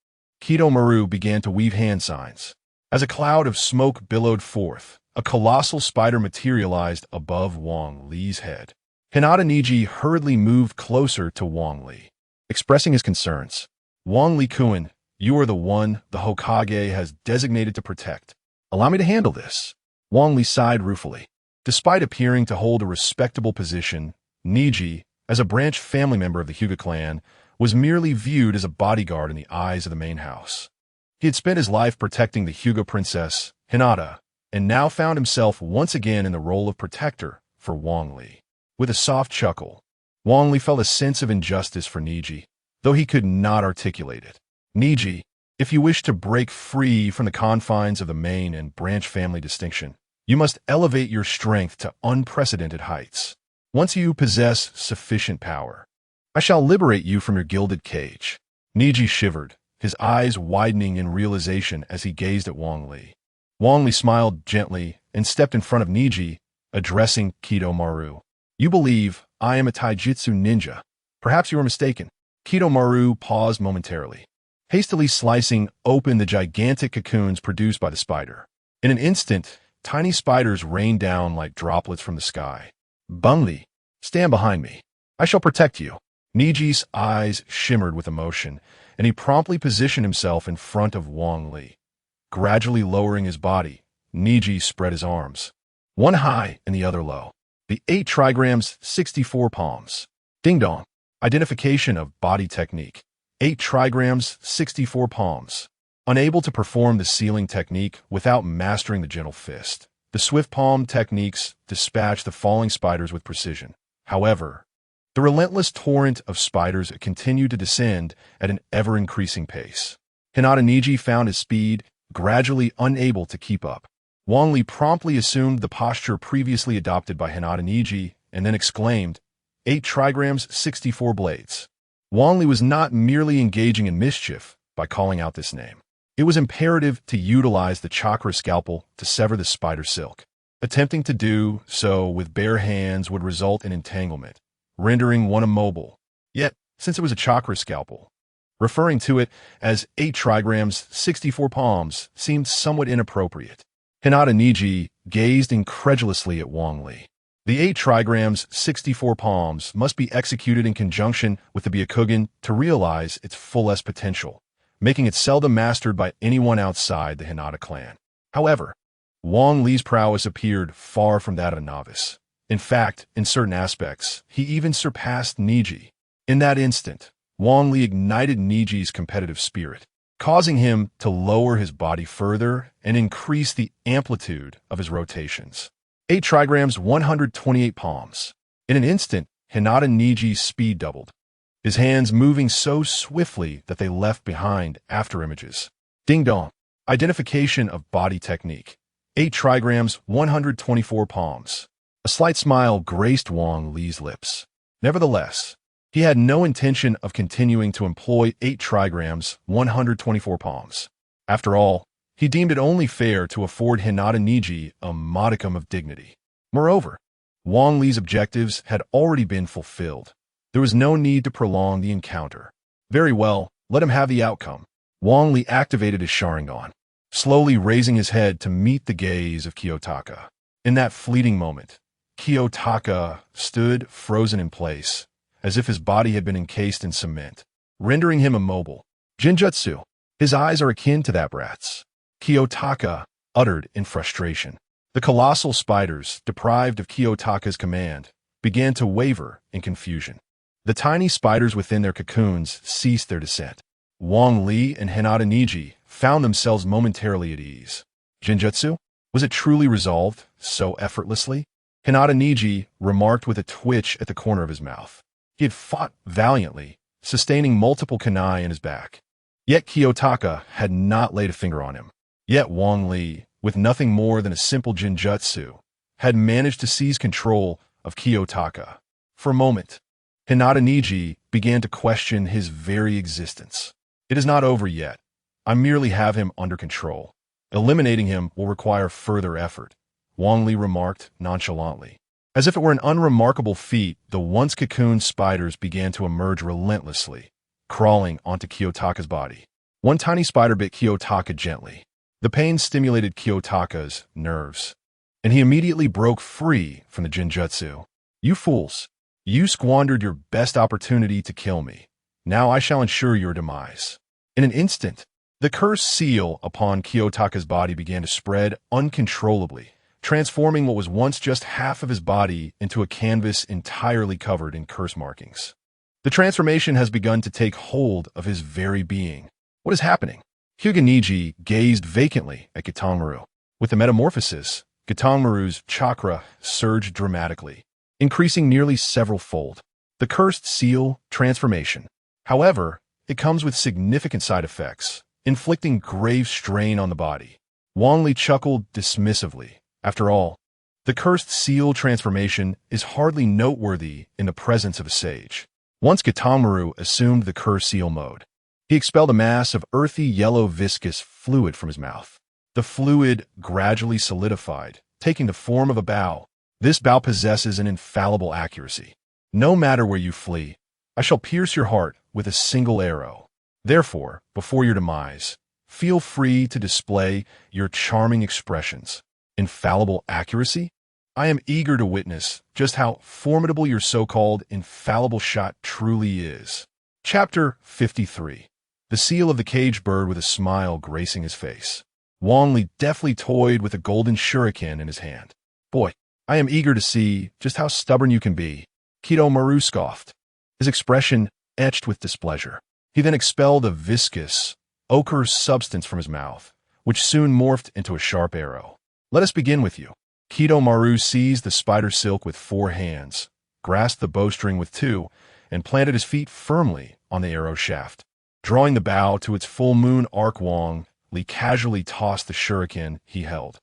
Kidomaru began to weave hand signs. As a cloud of smoke billowed forth, a colossal spider materialized above Wang Li's head. Hinata Niji hurriedly moved closer to Wang Li, expressing his concerns. Wang Li-kun, you are the one the Hokage has designated to protect. Allow me to handle this. Wang Li sighed ruefully. Despite appearing to hold a respectable position, Niji, as a branch family member of the Hyuga clan, was merely viewed as a bodyguard in the eyes of the main house. He had spent his life protecting the Hyuga princess, Hinata, and now found himself once again in the role of protector for Wang Li. With a soft chuckle, Wang Li felt a sense of injustice for Niji, though he could not articulate it. Niji, if you wish to break free from the confines of the main and branch family distinction, you must elevate your strength to unprecedented heights. Once you possess sufficient power, I shall liberate you from your gilded cage. Niji shivered, his eyes widening in realization as he gazed at Wang Li. Wang Li smiled gently and stepped in front of Niji, addressing Kidomaru. You believe I am a taijutsu ninja. Perhaps you are mistaken. Kidomaru paused momentarily, hastily slicing open the gigantic cocoons produced by the spider. In an instant, tiny spiders rained down like droplets from the sky. Wang Li, stand behind me. I shall protect you. Niji's eyes shimmered with emotion, and he promptly positioned himself in front of Wang Li, gradually lowering his body Niji spread his arms, one high and the other low. The 8 trigrams, 64 palms. Ding dong. Identification of body technique. 8 trigrams, 64 palms. Unable to perform the sealing technique without mastering the gentle fist, the swift palm techniques dispatch the falling spiders with precision. However, the relentless torrent of spiders continued to descend at an ever-increasing pace. Hinata Niji found his speed gradually unable to keep up. Wang Li promptly assumed the posture previously adopted by Hinata Niji and then exclaimed, 8 trigrams, 64 blades. Wang Li was not merely engaging in mischief by calling out this name. It was imperative to utilize the chakra scalpel to sever the spider silk. Attempting to do so with bare hands would result in entanglement, rendering one immobile. Yet, since it was a chakra scalpel, referring to it as 8 trigrams, 64 palms seemed somewhat inappropriate. Hinata Niji gazed incredulously at Wang Li. The 8 trigrams, 64 palms must be executed in conjunction with the Byakugan to realize its fullest potential, making it seldom mastered by anyone outside the Hinata clan. However, Wang Li's prowess appeared far from that of a novice. In fact, in certain aspects, he even surpassed Niji. In that instant, Wang Li ignited Niji's competitive spirit, causing him to lower his body further and increase the amplitude of his rotations. 8 trigrams, 128 palms. In an instant, Hinata Niji's speed doubled, his hands moving so swiftly that they left behind afterimages. Ding dong. Identification of body technique. 8 trigrams, 124 palms. A slight smile graced Wang Li's lips. Nevertheless, he had no intention of continuing to employ 8 trigrams, 124 palms. After all, he deemed it only fair to afford Hinata Niji a modicum of dignity. Moreover, Wang Li's objectives had already been fulfilled. There was no need to prolong the encounter. Very well, let him have the outcome. Wang Li activated his Sharingan, slowly raising his head to meet the gaze of Kiyotaka. In that fleeting moment, Kiyotaka stood frozen in place, as if his body had been encased in cement, rendering him immobile. Jinjutsu. His eyes are akin to that brat's, Kiyotaka uttered in frustration. The colossal spiders, deprived of Kiyotaka's command, began to waver in confusion. The tiny spiders within their cocoons ceased their descent. Wang Li and Hinata Niji found themselves momentarily at ease. Jinjutsu? Was it truly resolved so effortlessly? Hinata Niji remarked with a twitch at the corner of his mouth. He had fought valiantly, sustaining multiple kunai in his back. Yet Kiyotaka had not laid a finger on him. Yet Wang Li, with nothing more than a simple Jinjutsu, had managed to seize control of Kiyotaka. For a moment, Hinata Niji began to question his very existence. It is not over yet. I merely have him under control. Eliminating him will require further effort, Wang Li remarked nonchalantly. As if it were an unremarkable feat, the once cocooned spiders began to emerge relentlessly, crawling onto Kiyotaka's body. One tiny spider bit Kiyotaka gently. The pain stimulated Kiyotaka's nerves, and he immediately broke free from the Jinjutsu. You fools! You squandered your best opportunity to kill me. Now I shall ensure your demise. In an instant, the cursed seal upon Kiyotaka's body began to spread uncontrollably, transforming what was once just half of his body into a canvas entirely covered in curse markings. The transformation has begun to take hold of his very being. What is happening? Hyuga Niji gazed vacantly at Gitanmaru. With the metamorphosis, Gitanmaru's chakra surged dramatically, increasing nearly several-fold. The cursed seal transformation. However, it comes with significant side effects, inflicting grave strain on the body. Wang Li chuckled dismissively. After all, the cursed seal transformation is hardly noteworthy in the presence of a sage. Once Gitanmaru assumed the cursed seal mode, he expelled a mass of earthy yellow viscous fluid from his mouth. The fluid gradually solidified, taking the form of a bow. This bow possesses an infallible accuracy. No matter where you flee, I shall pierce your heart with a single arrow. Therefore, before your demise, feel free to display your charming expressions. Infallible accuracy? I am eager to witness just how formidable your so-called infallible shot truly is. Chapter 53. The seal of the caged bird with a smile gracing his face. Wang Li deftly toyed with a golden shuriken in his hand. Boy, I am eager to see just how stubborn you can be, Kidomaru scoffed, his expression etched with displeasure. He then expelled a viscous, ochre substance from his mouth, which soon morphed into a sharp arrow. Let us begin with you. Kidomaru seized the spider silk with 4 hands, grasped the bowstring with 2, and planted his feet firmly on the arrow shaft. Drawing the bow to its full moon arc, Wang Li casually tossed the shuriken he held.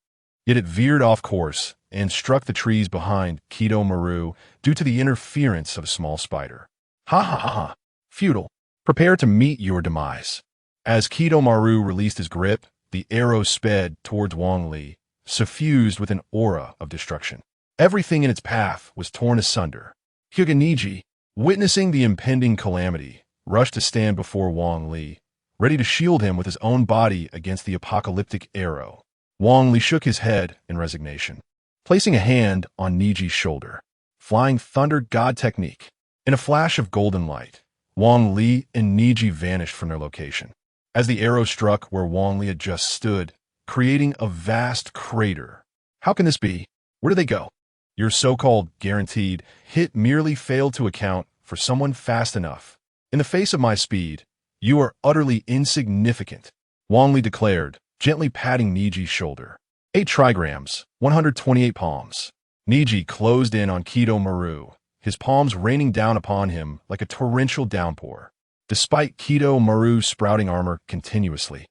Yet it veered off course and struck the trees behind Kidomaru due to the interference of a small spider. Ha ha ha ha! Futile. Prepare to meet your demise. As Kidomaru released his grip, the arrow sped towards Wang Li, suffused with an aura of destruction. Everything in its path was torn asunder. Hyuga, witnessing the impending calamity, rushed to stand before Wang Li, ready to shield him with his own body against the apocalyptic arrow. Wang Li shook his head in resignation, placing a hand on Niji's shoulder. Flying Thunder God technique. In a flash of golden light, Wang Li and Niji vanished from their location. As the arrow struck where Wang Li had just stood, creating a vast crater. How can this be? Where did they go? Your so-called guaranteed hit merely failed to account for someone fast enough. In the face of my speed, you are utterly insignificant, Wang Li declared, gently patting Niji's shoulder. 8 trigrams, 128 palms. Niji closed in on Kidomaru, his palms raining down upon him like a torrential downpour. Despite Kidomaru's sprouting armor continuously,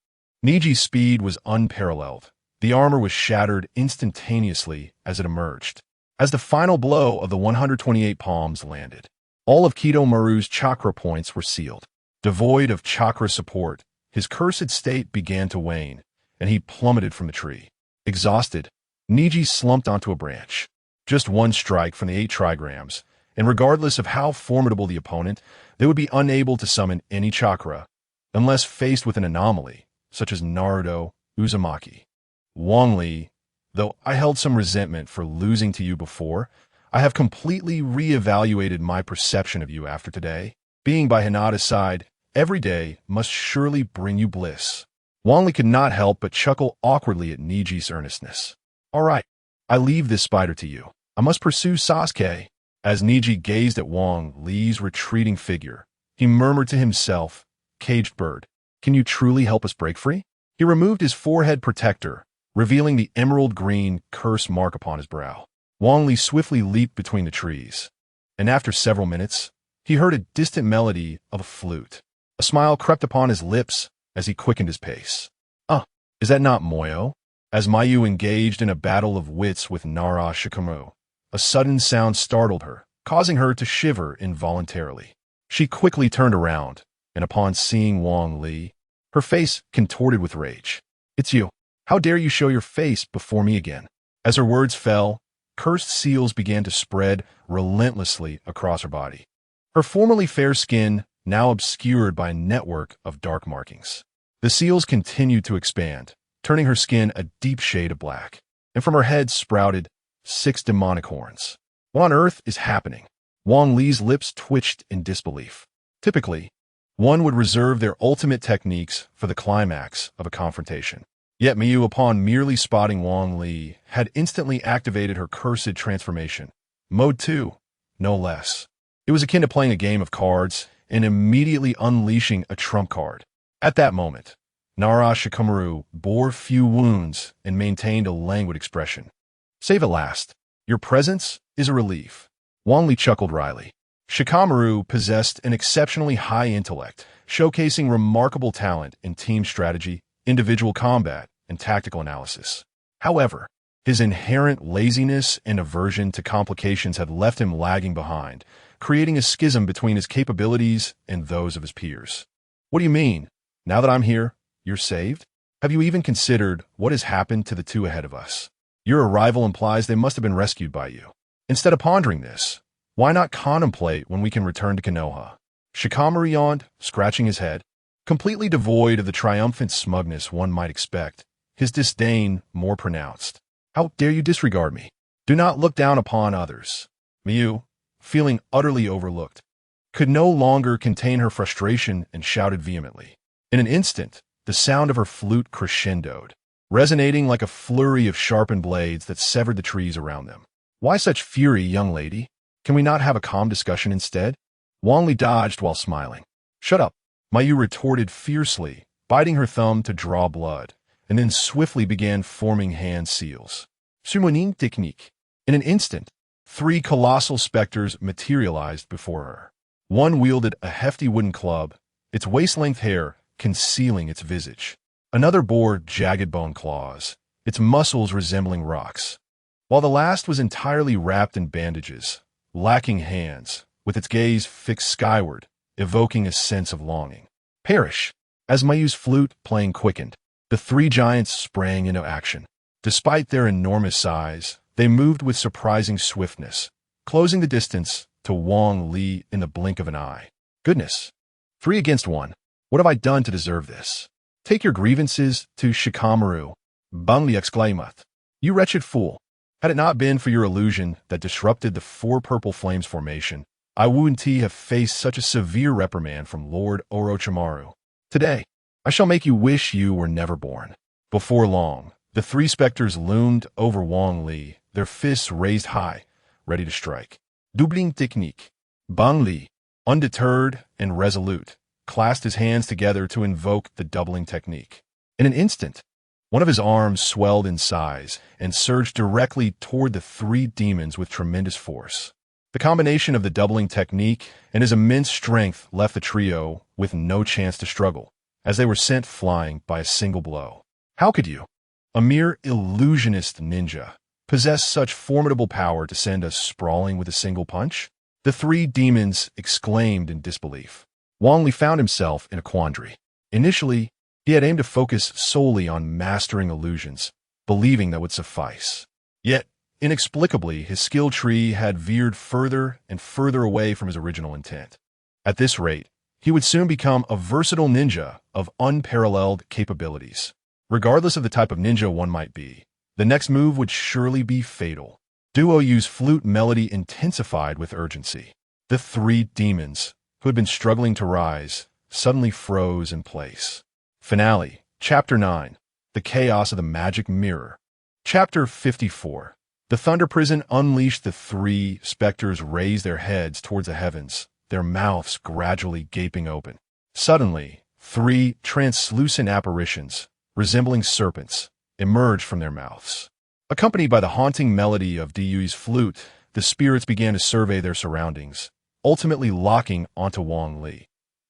Niji's speed was unparalleled. The armor was shattered instantaneously as it emerged. As the final blow of the 128 palms landed, all of Kidomaru's chakra points were sealed. Devoid of chakra support, his cursed state began to wane, and he plummeted from the tree. Exhausted, Niji slumped onto a branch. Just one strike from the 8 trigrams, and regardless of how formidable the opponent, they would be unable to summon any chakra, unless faced with an anomaly, such as Naruto Uzumaki. Wang Li, though I held some resentment for losing to you before, I have completely re-evaluated my perception of you after today. Being by Hinata's side every day must surely bring you bliss. Wang Li could not help but chuckle awkwardly at Niji's earnestness. All right, I leave this spider to you. I must pursue Sasuke. As Niji gazed at Wang Li's retreating figure, he murmured to himself, Caged bird, can you truly help us break free? He removed his forehead protector, revealing the emerald green curse mark upon his brow. Wang Li swiftly leaped between the trees, and after several minutes, he heard a distant melody of a flute. A smile crept upon his lips as he quickened his pace. Is that not Moyo? As Mayu engaged in a battle of wits with Nara Shikamaru, a sudden sound startled her, causing her to shiver involuntarily. She quickly turned around, and upon seeing Wang Li, her face contorted with rage. It's you. How dare you show your face before me again? As her words fell, cursed seals began to spread relentlessly across her body. Her formerly fair skin now obscured by a network of dark markings. The seals continued to expand, turning her skin a deep shade of black, and from her head sprouted 6 demonic horns. What on earth is happening? Wang Li's lips twitched in disbelief. Typically, one would reserve their ultimate techniques for the climax of a confrontation. Yet Miyu, upon merely spotting Wang Li, had instantly activated her cursed transformation. Mode 2, no less. It was akin to playing a game of cards and immediately unleashing a trump card. At that moment, Nara Shikamaru bore few wounds and maintained a languid expression. Save at last. Your presence is a relief. Wang Li chuckled wryly. Shikamaru possessed an exceptionally high intellect, showcasing remarkable talent in team strategy, individual combat, and tactical analysis. However, his inherent laziness and aversion to complications had left him lagging behind, creating a schism between his capabilities and those of his peers. What do you mean? Now that I'm here, you're saved? Have you even considered what has happened to the 2 ahead of us? Your arrival implies they must have been rescued by you. Instead of pondering this, why not contemplate when we can return to Konoha? Shikamaru yawned, scratching his head. Completely devoid of the triumphant smugness one might expect, his disdain more pronounced. How dare you disregard me? Do not look down upon others. Miyu, feeling utterly overlooked, could no longer contain her frustration and shouted vehemently. In an instant, the sound of her flute crescendoed, resonating like a flurry of sharpened blades that severed the trees around them. Why such fury, young lady? Can we not have a calm discussion instead? Wang Li dodged while smiling. Shut up, Mayu retorted fiercely, biting her thumb to draw blood, and then swiftly began forming hand seals. Summoning technique. In an instant, 3 colossal specters materialized before her. One wielded a hefty wooden club, its waist-length hair concealing its visage. Another bore jagged bone claws, its muscles resembling rocks, while the last was entirely wrapped in bandages, lacking hands, with its gaze fixed skyward, evoking a sense of longing. Perish! As Mayu's flute playing quickened, the 3 giants sprang into action. Despite their enormous size, they moved with surprising swiftness, closing the distance to Wang Li in the blink of an eye. Goodness! 3 against 1. What have I done to deserve this? Take your grievances to Shikamaru, Bang Li exclaimed. You wretched fool! Had it not been for your illusion that disrupted the 4 purple flames formation, I wouldn't have faced such a severe reprimand from Lord Orochimaru. Today, I shall make you wish you were never born. Before long, the 3 specters loomed over Wang Li, their fists raised high, ready to strike. Doubling technique. Bang Li, undeterred and resolute, clasped his hands together to invoke the doubling technique. In an instant, one of his arms swelled in size and surged directly toward the 3 demons with tremendous force. The combination of the doubling technique and his immense strength left the trio with no chance to struggle, as they were sent flying by a single blow. How could you, a mere illusionist ninja, possess such formidable power to send us sprawling with a single punch? The 3 demons exclaimed in disbelief. Wang Li found himself in a quandary. Initially, he had aimed to focus solely on mastering illusions, believing that would suffice. Yet, inexplicably, his skill tree had veered further and further away from his original intent. At this rate, he would soon become a versatile ninja of unparalleled capabilities. Regardless of the type of ninja one might be, the next move would surely be fatal. Duo Yu's flute melody intensified with urgency. The 3 demons, who had been struggling to rise, suddenly froze in place. Finale, Chapter 9, The Chaos of the Magic Mirror. Chapter 54. The Thunder Prison unleashed. The 3 specters raised their heads towards the heavens, their mouths gradually gaping open. Suddenly, 3 translucent apparitions, resembling serpents, emerged from their mouths. Accompanied by the haunting melody of Diyui's flute, the spirits began to survey their surroundings, ultimately locking onto Wang Li.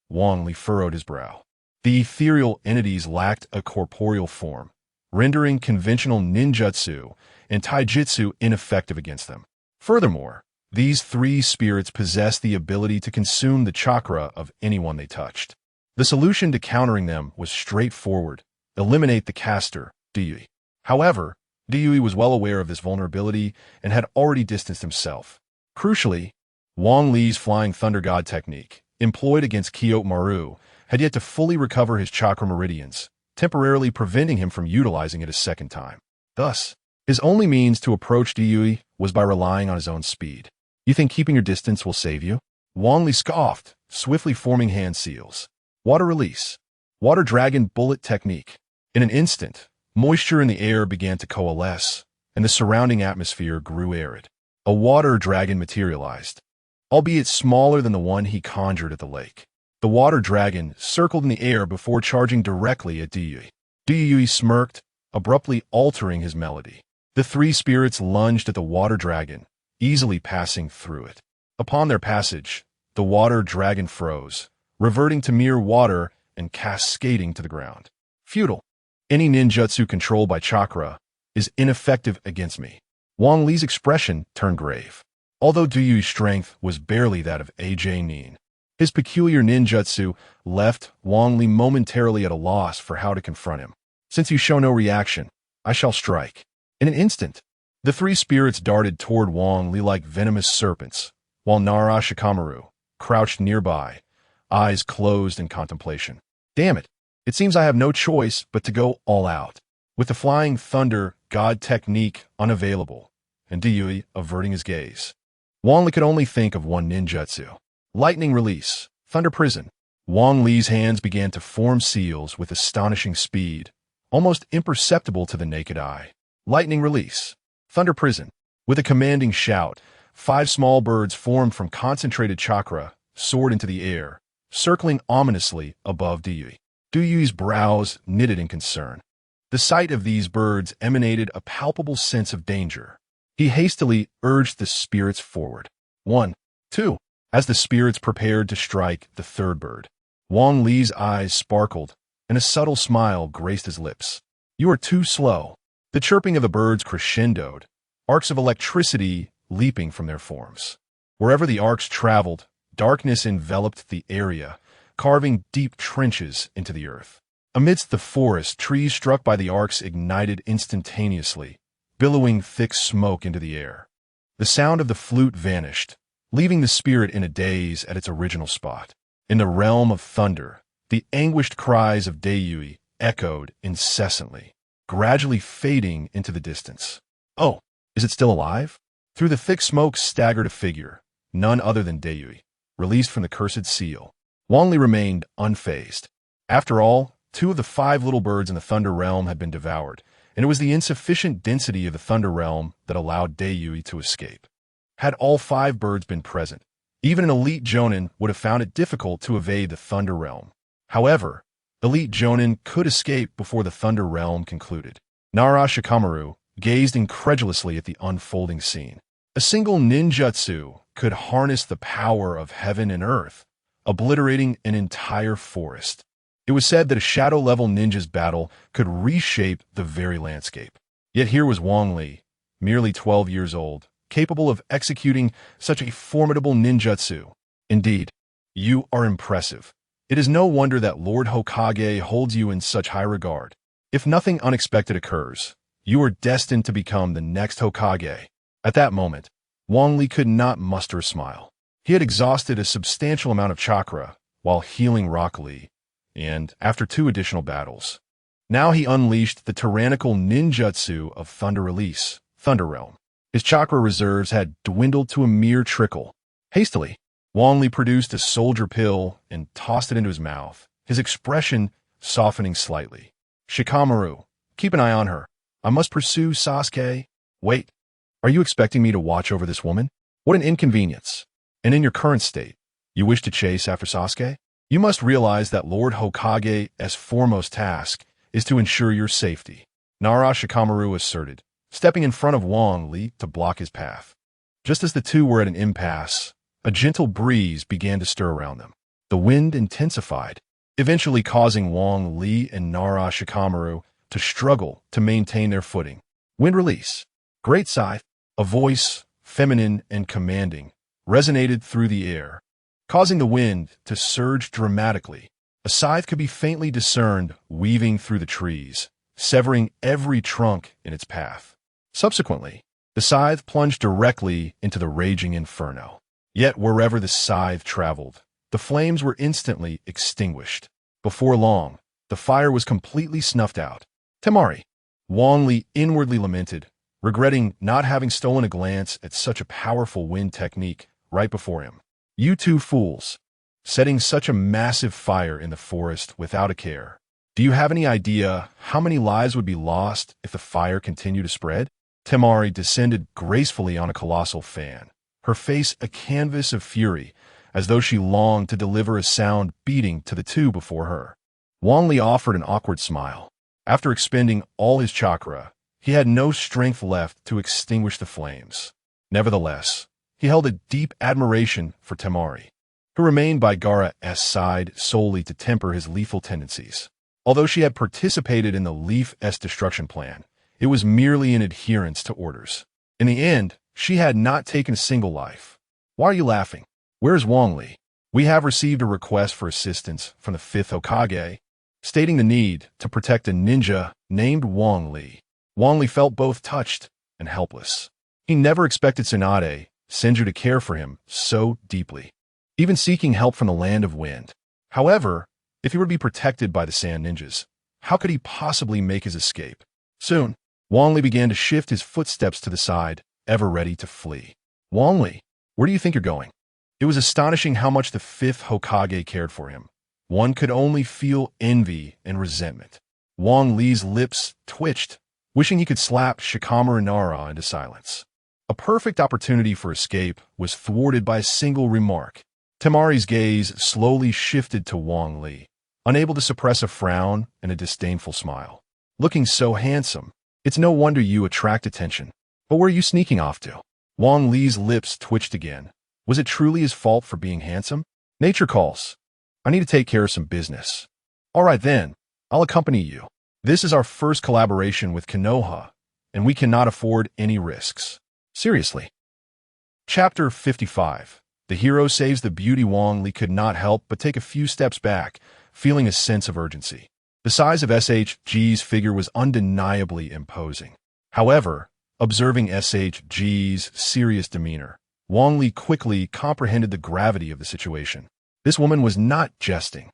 Wang Li furrowed his brow. The ethereal entities lacked a corporeal form, rendering conventional ninjutsu and taijutsu ineffective against them. Furthermore, these 3 spirits possessed the ability to consume the chakra of anyone they touched. The solution to countering them was straightforward: eliminate the caster, Diyui. However, Diyui was well aware of this vulnerability and had already distanced himself. Crucially, Wang Li's Flying Thunder God technique, employed against Kyotomaru, had yet to fully recover his chakra meridians, temporarily preventing him from utilizing it a second time. Thus, his only means to approach Diyui was by relying on his own speed. You think keeping your distance will save you? Wang Li scoffed, swiftly forming hand seals. Water release. Water dragon bullet technique. In an instant, moisture in the air began to coalesce, and the surrounding atmosphere grew arid. A water dragon materialized, albeit smaller than the one he conjured at the lake. The water dragon circled in the air before charging directly at Diyui. Diyui smirked, abruptly altering his melody. The 3 spirits lunged at the water dragon, easily passing through it. Upon their passage, the water dragon froze, reverting to mere water and cascading to the ground. Futile. Any ninjutsu controlled by chakra is ineffective against me. Wang Li's expression turned grave. Although Diyui's strength was barely that of AJ Nin, his peculiar ninjutsu left Wang Li momentarily at a loss for how to confront him. Since you show no reaction, I shall strike. In an instant, the 3 spirits darted toward Wang Li like venomous serpents, while Nara Shikamaru crouched nearby, eyes closed in contemplation. Damn it, it seems I have no choice but to go all out. With the Flying Thunder God technique unavailable, and Diyui averting his gaze, Wang Li could only think of one ninjutsu. Lightning release, Thunder Prison. Wang Li's hands began to form seals with astonishing speed, almost imperceptible to the naked eye. Lightning release. Thunder prison. With a commanding shout, 5 small birds formed from concentrated chakra soared into the air, circling ominously above Duyui. Duyui's brows knitted in concern. The sight of these birds emanated a palpable sense of danger. He hastily urged the spirits forward. 1, 2. As the spirits prepared to strike the third bird, Wang Li's eyes sparkled, and a subtle smile graced his lips. You are too slow. The chirping of the birds crescendoed, arcs of electricity leaping from their forms. Wherever the arcs traveled, darkness enveloped the area, carving deep trenches into the earth. Amidst the forest, trees struck by the arcs ignited instantaneously, billowing thick smoke into the air. The sound of the flute vanished, leaving the spirit in a daze at its original spot. In the realm of thunder, the anguished cries of Duyui echoed incessantly, gradually fading into the distance. Oh, is it still alive? Through the thick smoke staggered a figure, none other than Duyui, released from the cursed seal. Wang Li remained unfazed. After all, 2 of the 5 little birds in the Thunder Realm had been devoured, and it was the insufficient density of the Thunder Realm that allowed Duyui to escape. Had all 5 birds been present, even an elite Jonin would have found it difficult to evade the Thunder Realm. However, elite Jonin could escape before the Thunder Realm concluded. Nara Shikamaru gazed incredulously at the unfolding scene. A single ninjutsu could harness the power of heaven and earth, obliterating an entire forest. It was said that a shadow-level ninja's battle could reshape the very landscape. Yet here was Wang Li, merely 12 years old, capable of executing such a formidable ninjutsu. Indeed, you are impressive. It is no wonder that Lord Hokage holds you in such high regard. If nothing unexpected occurs, you are destined to become the next Hokage. At that moment, Wang Li could not muster a smile. He had exhausted a substantial amount of chakra while healing Rock Lee, and after 2 additional battles. Now he unleashed the tyrannical ninjutsu of Thunder Release, Thunder Realm. His chakra reserves had dwindled to a mere trickle. Hastily, Wang Li produced a soldier pill and tossed it into his mouth, his expression softening slightly. Shikamaru, keep an eye on her. I must pursue Sasuke. Wait, are you expecting me to watch over this woman? What an inconvenience. And in your current state, you wish to chase after Sasuke? You must realize that Lord Hokage's foremost task is to ensure your safety, Nara Shikamaru asserted, stepping in front of Wang Li to block his path. Just as the two were at an impasse, a gentle breeze began to stir around them. The wind intensified, eventually causing Wang Li and Nara Shikamaru to struggle to maintain their footing. Wind release. Great scythe, a voice, feminine and commanding, resonated through the air, causing the wind to surge dramatically. A scythe could be faintly discerned weaving through the trees, severing every trunk in its path. Subsequently, the scythe plunged directly into the raging inferno. Yet wherever the scythe traveled, the flames were instantly extinguished. Before long, the fire was completely snuffed out. Temari, Wang Li inwardly lamented, regretting not having stolen a glance at such a powerful wind technique right before him. You two fools, setting such a massive fire in the forest without a care. Do you have any idea how many lives would be lost if the fire continued to spread? Temari descended gracefully on a colossal fan, her face a canvas of fury, as though she longed to deliver a sound beating to the two before her. Wang Li offered an awkward smile. After expending all his chakra, he had no strength left to extinguish the flames. Nevertheless, he held a deep admiration for Temari, who remained by Gaara's side solely to temper his lethal tendencies. Although she had participated in the Leaf's destruction plan, it was merely in adherence to orders. In the end, she had not taken a single life. Why are you laughing? Where's Wang Li? We have received a request for assistance from the Fifth Hokage, stating the need to protect a ninja named Wang Li. Wang Li felt both touched and helpless. He never expected Tsunade, Senju, to care for him so deeply, even seeking help from the Land of Wind. However, if he were to be protected by the Sand Ninjas, how could he possibly make his escape? Soon, Wang Li began to shift his footsteps to the side, ever ready to flee. Wang Li, where do you think you're going? It was astonishing how much the Fifth Hokage cared for him. One could only feel envy and resentment. Wang Li's lips twitched, wishing he could slap Shikamaru Nara into silence. A perfect opportunity for escape was thwarted by a single remark. Temari's gaze slowly shifted to Wang Li, unable to suppress a frown and a disdainful smile. Looking so handsome, it's no wonder you attract attention. But where are you sneaking off to? Wang Li's lips twitched again. Was it truly his fault for being handsome? Nature calls. I need to take care of some business. All right then, I'll accompany you. This is our first collaboration with Konoha, and we cannot afford any risks. Seriously. Chapter 55. The hero saves the beauty. Wang Li could not help but take a few steps back, feeling a sense of urgency. The size of SHG's figure was undeniably imposing. However, observing SHG's serious demeanor, Wang Li quickly comprehended the gravity of the situation. This woman was not jesting.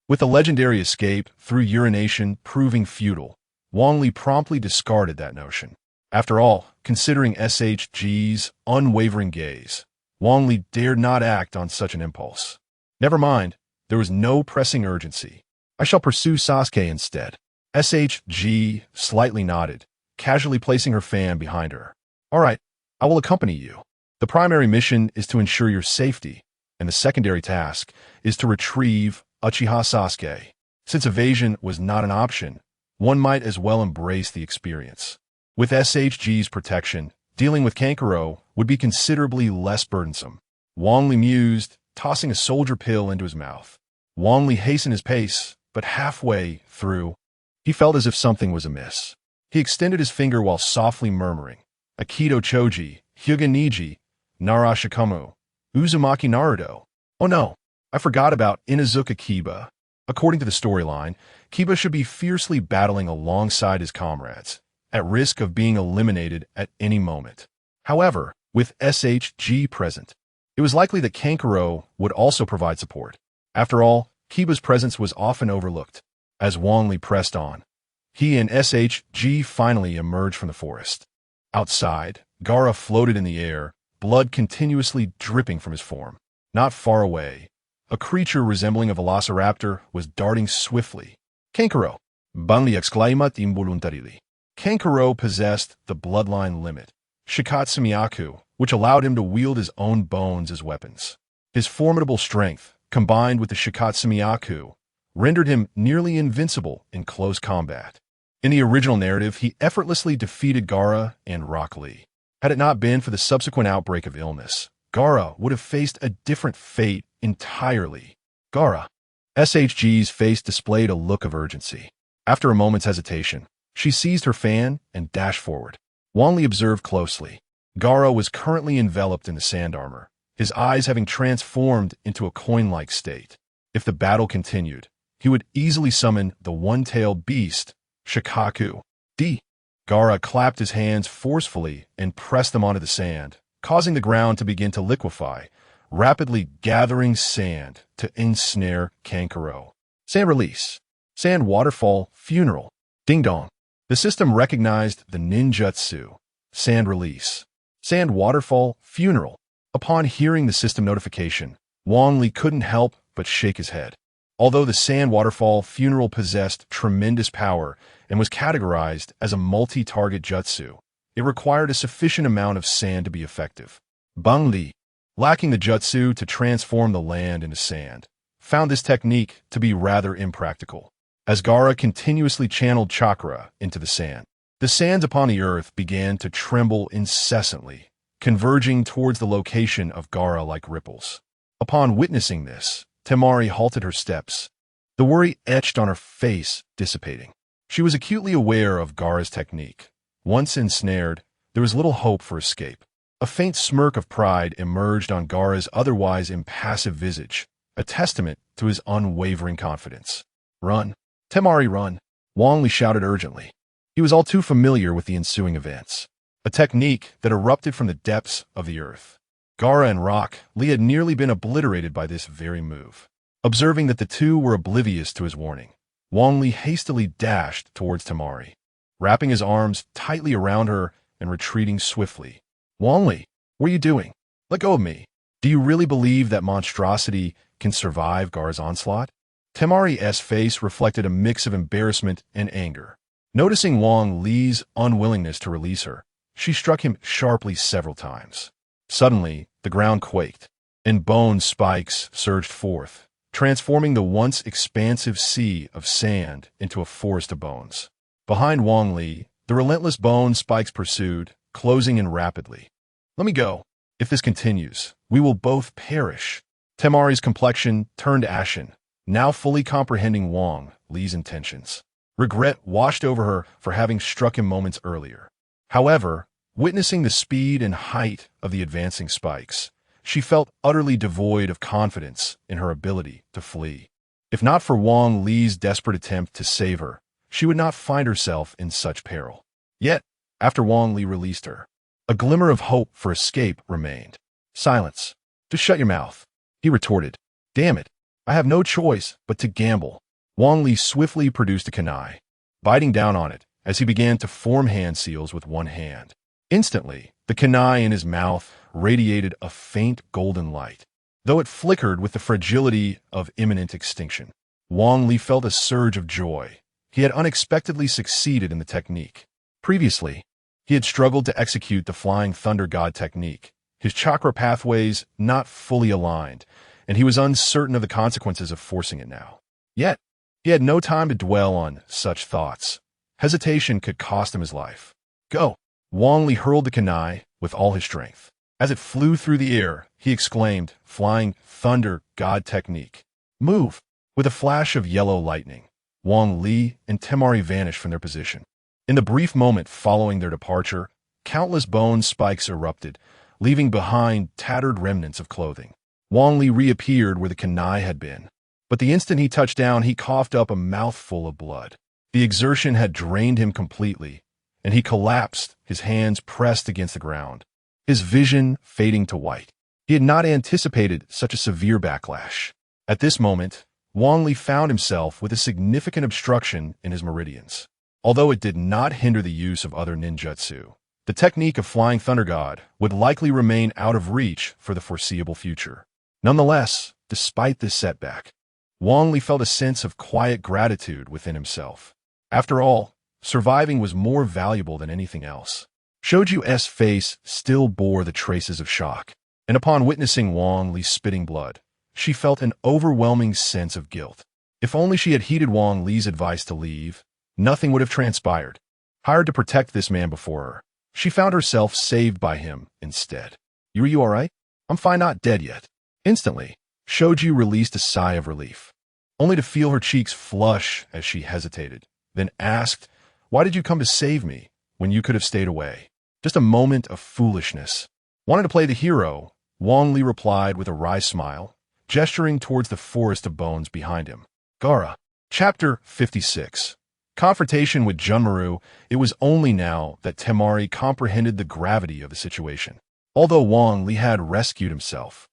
With the legendary escape through urination proving futile, Wang Li promptly discarded that notion. After all, considering SHG's unwavering gaze, Wang Li dared not act on such an impulse. Never mind, there was no pressing urgency. I shall pursue Sasuke instead. SHG slightly nodded, casually placing her fan behind her. All right, I will accompany you. The primary mission is to ensure your safety, and the secondary task is to retrieve Uchiha Sasuke. Since evasion was not an option, one might as well embrace the experience. With SHG's protection, dealing with Kankuro would be considerably less burdensome. Wang Li mused, tossing a soldier pill into his mouth. Wang Li hastened his pace, but halfway through, he felt as if something was amiss. He extended his finger while softly murmuring, Aikido Choji, Hyuga Niji, Nara Shikamu, Uzumaki Naruto. Oh no, I forgot about Inazuka Kiba. According to the storyline, Kiba should be fiercely battling alongside his comrades, at risk of being eliminated at any moment. However, with SHG present, it was likely that Kankuro would also provide support. After all, Kiba's presence was often overlooked. As Wang Li pressed on, he and SHG finally emerged from the forest. Outside, Gaara floated in the air, blood continuously dripping from his form. Not far away, a creature resembling a velociraptor was darting swiftly. Kankuro! Banli exclaimat involuntarily. Kankuro possessed the bloodline limit, Shikatsumiyaku, which allowed him to wield his own bones as weapons. His formidable strength, combined with the Shikatsumiyaku, rendered him nearly invincible in close combat. In the original narrative, he effortlessly defeated Gaara and Rock Lee. Had it not been for the subsequent outbreak of illness, Gaara would have faced a different fate entirely. Gaara. SHG's face displayed a look of urgency. After a moment's hesitation, she seized her fan and dashed forward. Wang Li observed closely. Gaara was currently enveloped in the sand armor, his eyes having transformed into a coin-like state. If the battle continued, he would easily summon the one-tailed beast, Shikaku. Gaara clapped his hands forcefully and pressed them onto the sand, causing the ground to begin to liquefy, rapidly gathering sand to ensnare Kankuro. Sand release. Sand waterfall funeral. Ding dong. The system recognized the ninjutsu. Sand release. Sand waterfall funeral. Upon hearing the system notification, Wang Li couldn't help but shake his head. Although the sand waterfall funeral possessed tremendous power and was categorized as a multi-target jutsu, it required a sufficient amount of sand to be effective. Bang Li, lacking the jutsu to transform the land into sand, found this technique to be rather impractical. As Gaara continuously channeled chakra into the sands upon the earth began to tremble incessantly, converging towards the location of Gaara like ripples. Upon witnessing this, Temari halted her steps, the worry etched on her face dissipating. She was acutely aware of Gaara's technique. Once ensnared, there was little hope for escape. A faint smirk of pride emerged on Gaara's otherwise impassive visage, a testament to his unwavering confidence. Run. Temari, run. Wang Li shouted urgently. He was all too familiar with the ensuing events, a technique that erupted from the depths of the earth. Gaara and Rock Lee had nearly been obliterated by this very move. Observing that the two were oblivious to his warning, Wang Li hastily dashed towards Temari, wrapping his arms tightly around her and retreating swiftly. Wang Li, what are you doing? Let go of me. Do you really believe that monstrosity can survive Gaara's onslaught? Temari's face reflected a mix of embarrassment and anger. Noticing Wang Li's unwillingness to release her, she struck him sharply several times. Suddenly, the ground quaked, and bone spikes surged forth, transforming the once expansive sea of sand into a forest of bones. Behind Wang Li, the relentless bone spikes pursued, closing in rapidly. "Let me go. If this continues, we will both perish." Temari's complexion turned ashen, now fully comprehending Wang Li's intentions. Regret washed over her for having struck him moments earlier. However, witnessing the speed and height of the advancing spikes, she felt utterly devoid of confidence in her ability to flee. If not for Wang Li's desperate attempt to save her, she would not find herself in such peril. Yet, after Wang Li released her, a glimmer of hope for escape remained. "Silence. Just shut your mouth," he retorted. "Damn it. I have no choice but to gamble." Wang Li swiftly produced a kunai, biting down on it as he began to form hand seals with one hand. Instantly, the kunai in his mouth radiated a faint golden light, though it flickered with the fragility of imminent extinction. Wang Li felt a surge of joy. He had unexpectedly succeeded in the technique. Previously, he had struggled to execute the Flying Thunder God technique, his chakra pathways not fully aligned, and he was uncertain of the consequences of forcing it now. Yet, he had no time to dwell on such thoughts. Hesitation could cost him his life. "Go!" Wang Li hurled the kunai with all his strength. As it flew through the air, he exclaimed, "Flying Thunder God technique. Move!" With a flash of yellow lightning, Wang Li and Temari vanished from their position. In the brief moment following their departure, countless bone spikes erupted, leaving behind tattered remnants of clothing. Wang Li reappeared where the kunai had been, but the instant he touched down, he coughed up a mouthful of blood. The exertion had drained him completely, and he collapsed, his hands pressed against the ground, his vision fading to white. He had not anticipated such a severe backlash. At this moment, Wang Li found himself with a significant obstruction in his meridians. Although it did not hinder the use of other ninjutsu, the technique of Flying Thunder God would likely remain out of reach for the foreseeable future. Nonetheless, despite this setback, Wang Li felt a sense of quiet gratitude within himself. After all, surviving was more valuable than anything else. Shoju's face still bore the traces of shock, and upon witnessing Wang Li spitting blood, she felt an overwhelming sense of guilt. If only she had heeded Wang Li's advice to leave, nothing would have transpired. Hired to protect this man before her, she found herself saved by him instead. You all right? I'm fine, not dead yet." Instantly, Shoju released a sigh of relief, only to feel her cheeks flush as she hesitated, then asked, "Why did you come to save me when you could have stayed away?" "Just a moment of foolishness. Wanted to play the hero," Wang Li replied with a wry smile, gesturing towards the forest of bones behind him. Gaara. Chapter 56. Confrontation with Junmaru. It was only now that Temari comprehended the gravity of the situation. Although Wang Li had rescued himself,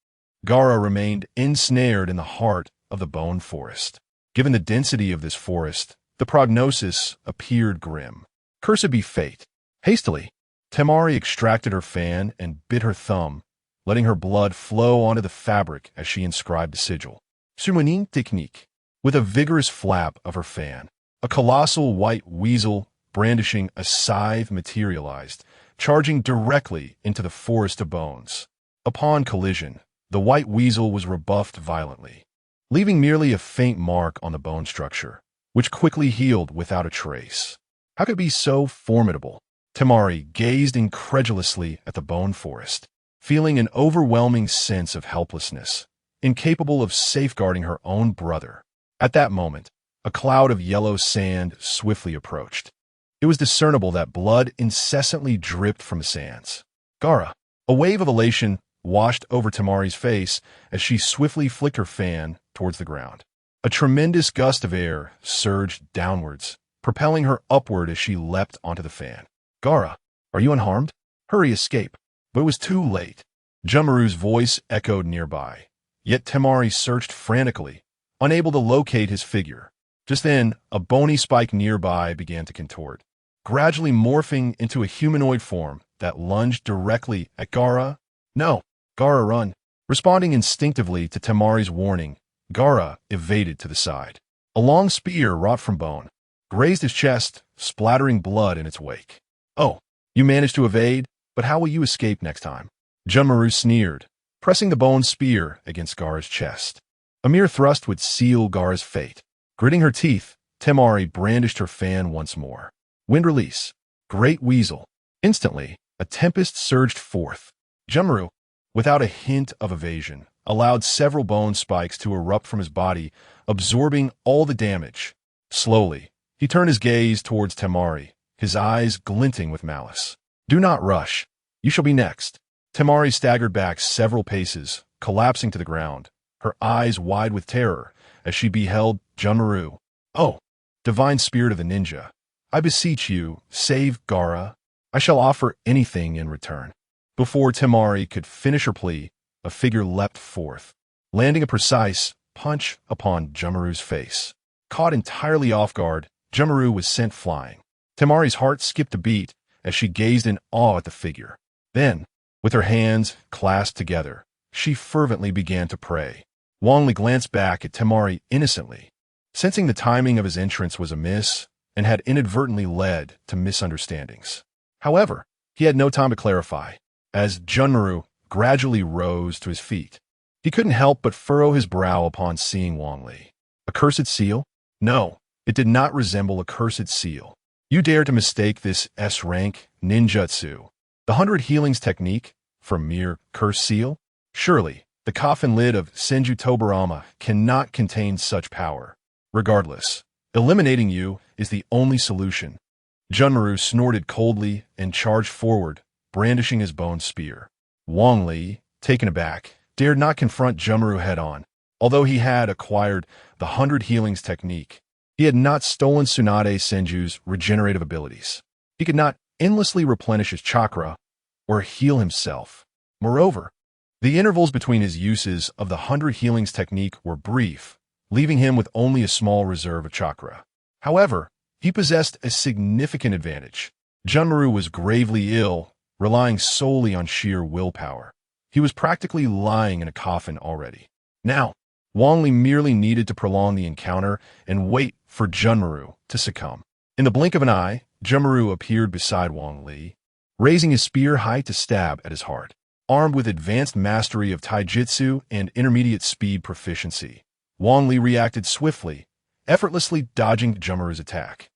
Gaara remained ensnared in the heart of the bone forest. Given the density of this forest, the prognosis appeared grim. Cursed be fate. Hastily, Temari extracted her fan and bit her thumb, letting her blood flow onto the fabric as she inscribed the sigil. Summoning technique. With a vigorous flap of her fan, a colossal white weasel brandishing a scythe materialized, charging directly into the forest of bones. Upon collision, the white weasel was rebuffed violently, leaving merely a faint mark on the bone structure, which quickly healed without a trace. How could it be so formidable? Temari gazed incredulously at the bone forest, feeling an overwhelming sense of helplessness, incapable of safeguarding her own brother. At that moment, a cloud of yellow sand swiftly approached. It was discernible that blood incessantly dripped from the sands. Gaara. A wave of elation washed over Temari's face as she swiftly flicked her fan towards the ground. A tremendous gust of air surged downwards, propelling her upward as she leapt onto the fan. Gaara, are you unharmed? Hurry, escape. But it was too late. Junmaru's voice echoed nearby, yet Temari searched frantically, unable to locate his figure. Just then, a bony spike nearby began to contort, gradually morphing into a humanoid form that lunged directly at Gaara. "No, Gaara, run." Responding instinctively to Temari's warning, Gaara evaded to the side. A long spear wrought from bone grazed his chest, splattering blood in its wake. "Oh, you managed to evade, but how will you escape next time?" Junmaru sneered, pressing the bone spear against Gaara's chest. A mere thrust would seal Gaara's fate. Gritting her teeth, Temari brandished her fan once more. Wind release. Great weasel. Instantly, a tempest surged forth. Junmaru, without a hint of evasion, allowed several bone spikes to erupt from his body, absorbing all the damage. Slowly, he turned his gaze towards Temari, his eyes glinting with malice. "Do not rush. You shall be next." Temari staggered back several paces, collapsing to the ground, her eyes wide with terror as she beheld Junmaru. "Oh, divine spirit of the ninja, I beseech you, save Gaara. I shall offer anything in return." Before Temari could finish her plea, a figure leapt forth, landing a precise punch upon Junmaru's face. Caught entirely off guard, Junmaru was sent flying. Temari's heart skipped a beat as she gazed in awe at the figure. Then, with her hands clasped together, she fervently began to pray. Wang Li glanced back at Temari innocently, sensing the timing of his entrance was amiss and had inadvertently led to misunderstandings. However, he had no time to clarify, as Junmaru gradually rose to his feet. He couldn't help but furrow his brow upon seeing Wang Li. A cursed seal? No, it did not resemble a cursed seal. You dare to mistake this S-rank ninjutsu, the 100 healings technique, for mere cursed seal? Surely, the coffin lid of Senju Tobarama cannot contain such power. Regardless, eliminating you is the only solution. Junmaru snorted coldly and charged forward, brandishing his bone spear. Wang Li, taken aback, dared not confront Junmaru head-on. Although he had acquired the 100 healings technique, he had not stolen Tsunade Senju's regenerative abilities. He could not endlessly replenish his chakra or heal himself. Moreover, the intervals between his uses of the 100 healings technique were brief, leaving him with only a small reserve of chakra. However, he possessed a significant advantage. Junmaru was gravely ill, relying solely on sheer willpower. He was practically lying in a coffin already. Now, Wang Li merely needed to prolong the encounter and wait for Junmaru to succumb. In the blink of an eye, Junmaru appeared beside Wang Li, raising his spear high to stab at his heart. Armed with advanced mastery of taijutsu and intermediate speed proficiency, Wang Li reacted swiftly, effortlessly dodging Junmaru's attack.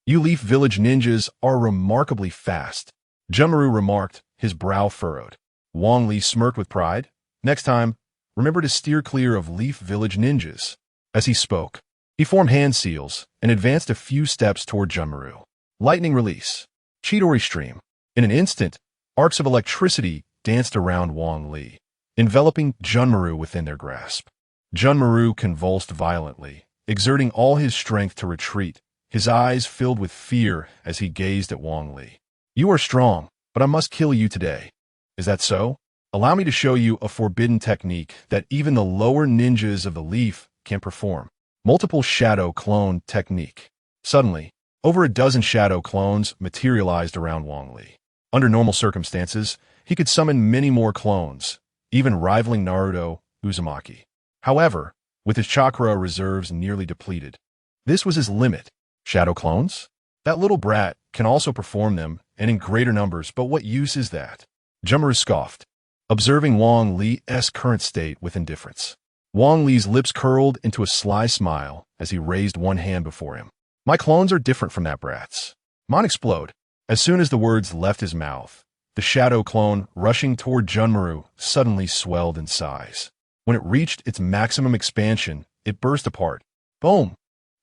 "You Leaf Village ninjas are remarkably fast," Junmaru remarked, his brow furrowed. Wang Li smirked with pride. "Next time, remember to steer clear of Leaf Village ninjas." As he spoke, he formed hand seals and advanced a few steps toward Junmaru. Lightning release. Chidori stream. In an instant, arcs of electricity danced around Wang Li, enveloping Junmaru within their grasp. Junmaru convulsed violently, exerting all his strength to retreat, his eyes filled with fear as he gazed at Wang Li. "You are strong, but I must kill you today. Is that so? Allow me to show you a forbidden technique that even the lower ninjas of the Leaf can perform. Multiple shadow clone technique." Suddenly, over a dozen shadow clones materialized around Wang Li. Under normal circumstances, he could summon many more clones, even rivaling Naruto Uzumaki. However, with his chakra reserves nearly depleted, this was his limit. Shadow clones? That little brat can also perform them, and in greater numbers, but what use is that? Junmaru scoffed, observing Wang Li's current state with indifference. Wang Li's lips curled into a sly smile as he raised one hand before him. "My clones are different from that brat's. Mine explode." As soon as the words left his mouth, the shadow clone rushing toward Junmaru suddenly swelled in size. When it reached its maximum expansion, it burst apart. Boom!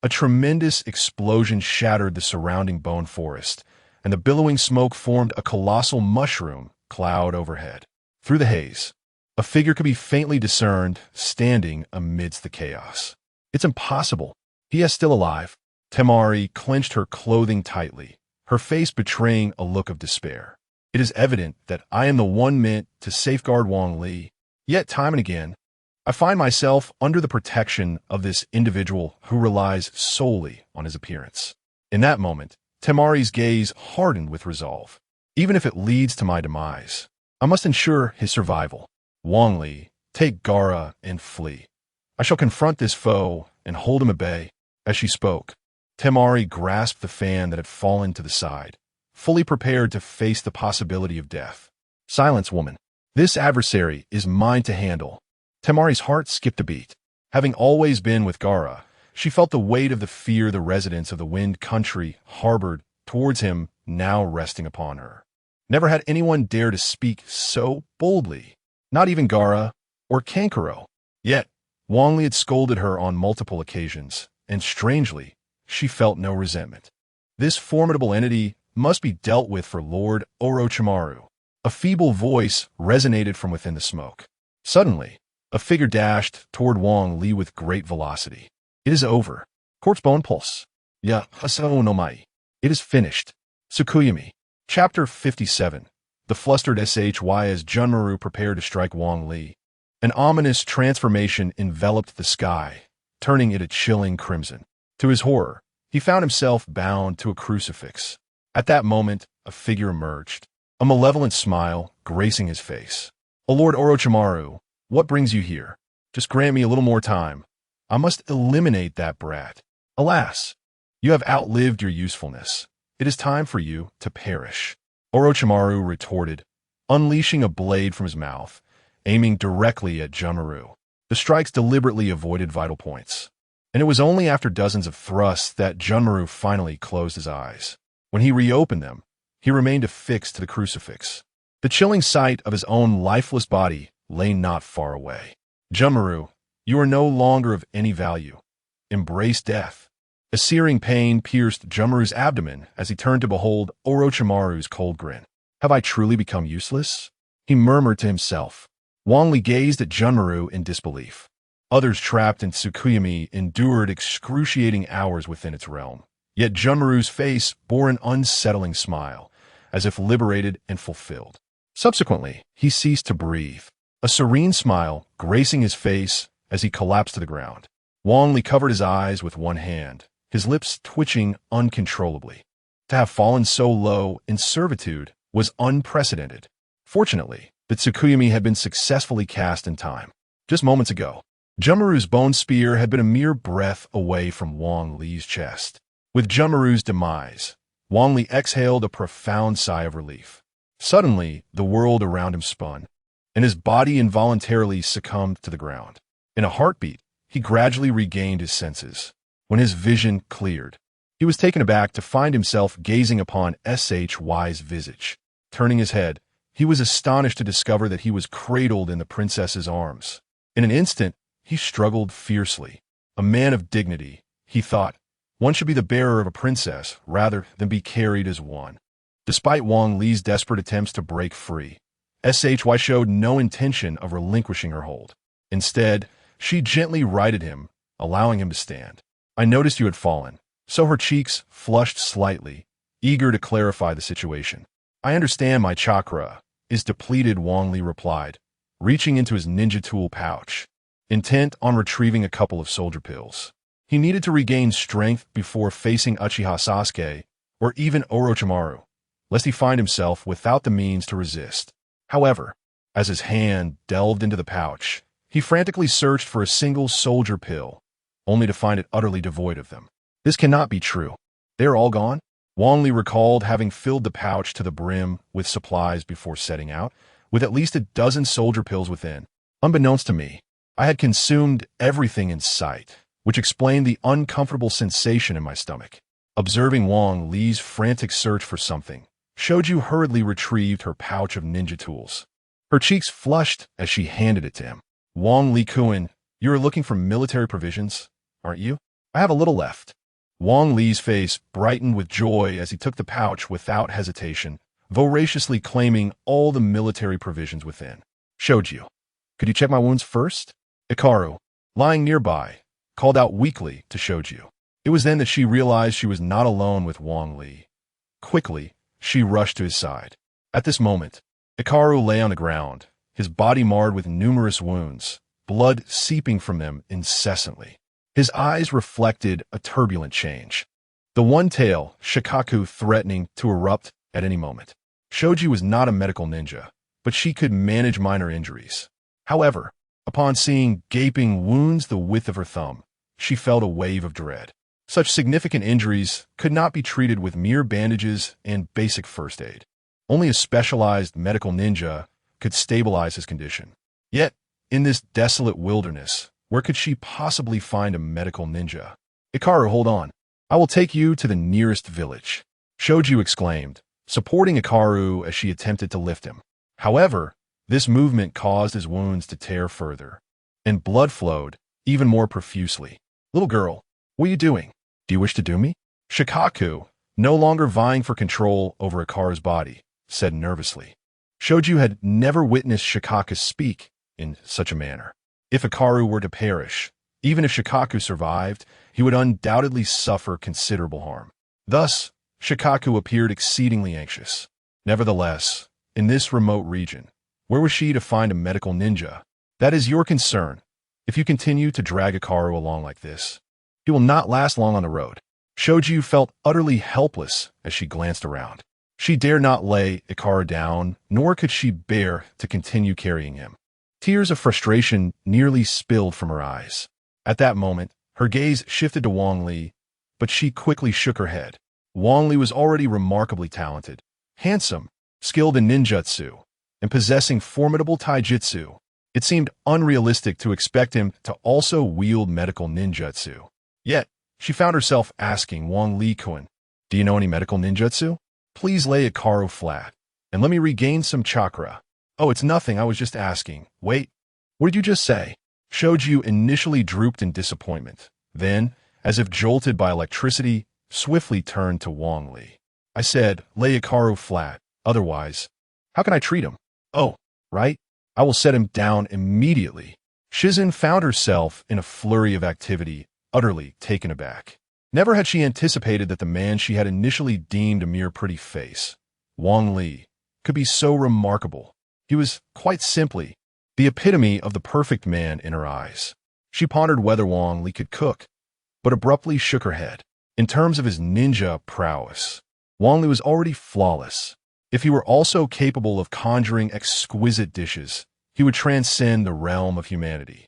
A tremendous explosion shattered the surrounding bone forest, and the billowing smoke formed a colossal mushroom cloud overhead. Through the haze, a figure could be faintly discerned, standing amidst the chaos. "It's impossible. He is still alive." Temari clenched her clothing tightly, her face betraying a look of despair. "It is evident that I am the one meant to safeguard Wang Li. Yet time and again, I find myself under the protection of this individual who relies solely on his appearance." In that moment, Temari's gaze hardened with resolve. "Even if it leads to my demise, I must ensure his survival. Wang Li, take Gaara and flee. I shall confront this foe and hold him at bay. As she spoke, Temari grasped the fan that had fallen to the side, fully prepared to face the possibility of death. Silence, woman. This adversary is mine to handle. Temari's heart skipped a beat. Having always been with Gaara, she felt the weight of the fear the residents of the Wind Country harbored towards him now resting upon her. Never had anyone dared to speak so boldly, not even Gaara or Kankuro. Yet, Wang Li had scolded her on multiple occasions, and strangely, she felt no resentment. This formidable entity must be dealt with for Lord Orochimaru. A feeble voice resonated from within the smoke. Suddenly, a figure dashed toward Wang Li with great velocity. It is over. Corpse bone pulse. Ya hasao no mai. It is finished. Tsukuyami. Chapter 57. The flustered SHY as Junmaru prepared to strike Wang Li. An ominous transformation enveloped the sky, turning it a chilling crimson. To his horror, he found himself bound to a crucifix. At that moment, a figure emerged, a malevolent smile gracing his face. "O Lord Orochimaru, what brings you here? Just grant me a little more time. I must eliminate that brat. Alas, you have outlived your usefulness. It is time for you to perish." Orochimaru retorted, unleashing a blade from his mouth, aiming directly at Junmaru. The strikes deliberately avoided vital points, and it was only after dozens of thrusts that Junmaru finally closed his eyes. When he reopened them, he remained affixed to the crucifix. The chilling sight of his own lifeless body lay not far away. "Junmaru, you are no longer of any value. Embrace death." A searing pain pierced Junmaru's abdomen as he turned to behold Orochimaru's cold grin. "Have I truly become useless?" he murmured to himself. Wang Li gazed at Junmaru in disbelief. Others trapped in Tsukuyami endured excruciating hours within its realm. Yet Junmaru's face bore an unsettling smile, as if liberated and fulfilled. Subsequently, he ceased to breathe, a serene smile gracing his face as he collapsed to the ground. Wang Li covered his eyes with one hand, his lips twitching uncontrollably. To have fallen so low in servitude was unprecedented. Fortunately, the Tsukuyami had been successfully cast in time. Just moments ago, Junmaru's bone spear had been a mere breath away from Wang Li's chest. With Junmaru's demise, Wang Li exhaled a profound sigh of relief. Suddenly, the world around him spun, and his body involuntarily succumbed to the ground. In a heartbeat, he gradually regained his senses. When his vision cleared, he was taken aback to find himself gazing upon SHY's visage. Turning his head, he was astonished to discover that he was cradled in the princess's arms. In an instant, he struggled fiercely. A man of dignity, he thought. One should be the bearer of a princess rather than be carried as one. Despite Wang Li's desperate attempts to break free, SHY showed no intention of relinquishing her hold. Instead, she gently righted him, allowing him to stand. "I noticed you had fallen." So her cheeks flushed slightly, eager to clarify the situation. "I understand my chakra is depleted," Wang Li replied, reaching into his ninja tool pouch, intent on retrieving a couple of soldier pills. He needed to regain strength before facing Uchiha Sasuke or even Orochimaru, lest he find himself without the means to resist. However, as his hand delved into the pouch, he frantically searched for a single soldier pill, only to find it utterly devoid of them. This cannot be true. They are all gone? Wang Li recalled having filled the pouch to the brim with supplies before setting out, with at least a dozen soldier pills within. Unbeknownst to me, I had consumed everything in sight, which explained the uncomfortable sensation in my stomach. Observing Wang Li's frantic search for something, Shoju hurriedly retrieved her pouch of ninja tools. Her cheeks flushed as she handed it to him. "Wang Li-kun, you are looking for military provisions, aren't you? I have a little left." Wang Li's face brightened with joy as he took the pouch without hesitation, voraciously claiming all the military provisions within. "Shoju, could you check my wounds first?" Ikaru, lying nearby, called out weakly to Shoju. It was then that she realized she was not alone with Wang Li. Quickly, she rushed to his side. At this moment, Ikaru lay on the ground, his body marred with numerous wounds, blood seeping from them incessantly. His eyes reflected a turbulent change. The one tail, Shikaku, threatening to erupt at any moment. Shoji was not a medical ninja, but she could manage minor injuries. However, Upon seeing gaping wounds the width of her thumb, she felt a wave of dread. Such significant injuries could not be treated with mere bandages and basic first aid. Only a specialized medical ninja could stabilize his condition. Yet, in this desolate wilderness, where could she possibly find a medical ninja? "Hikaru, hold on. I will take you to the nearest village," Shoju exclaimed, supporting Hikaru as she attempted to lift him. However, this movement caused his wounds to tear further, and blood flowed even more profusely. "Little girl, what are you doing? Do you wish to do me?" Shikaku, no longer vying for control over Hikaru's body, said nervously. Shoju had never witnessed Shikaku speak in such a manner. If Hikaru were to perish, even if Shikaku survived, he would undoubtedly suffer considerable harm. Thus, Shikaku appeared exceedingly anxious. Nevertheless, in this remote region, where was she to find a medical ninja? "That is your concern. If you continue to drag Hikaru along like this, he will not last long on the road." Shoju felt utterly helpless as she glanced around. She dared not lay Hikaru down, nor could she bear to continue carrying him. Tears of frustration nearly spilled from her eyes. At that moment, her gaze shifted to Wang Li, but she quickly shook her head. Wang Li was already remarkably talented, handsome, skilled in ninjutsu, and possessing formidable taijutsu. It seemed unrealistic to expect him to also wield medical ninjutsu. Yet, she found herself asking Wang Li-kun, "Do you know any medical ninjutsu? Please lay Hikaru flat, and let me regain some chakra." "Oh, it's nothing, I was just asking." "Wait, what did you just say?" Shoju initially drooped in disappointment, then, as if jolted by electricity, swiftly turned to Wang Li. "I said, lay Hikaru flat, otherwise, how can I treat him?" "Oh, right, I will set him down immediately." Shizun found herself in a flurry of activity, utterly taken aback. Never had she anticipated that the man she had initially deemed a mere pretty face, Wang Li, could be so remarkable. He was, quite simply, the epitome of the perfect man in her eyes. She pondered whether Wang Li could cook, but abruptly shook her head. In terms of his ninja prowess, Wang Li was already flawless. If he were also capable of conjuring exquisite dishes, he would transcend the realm of humanity,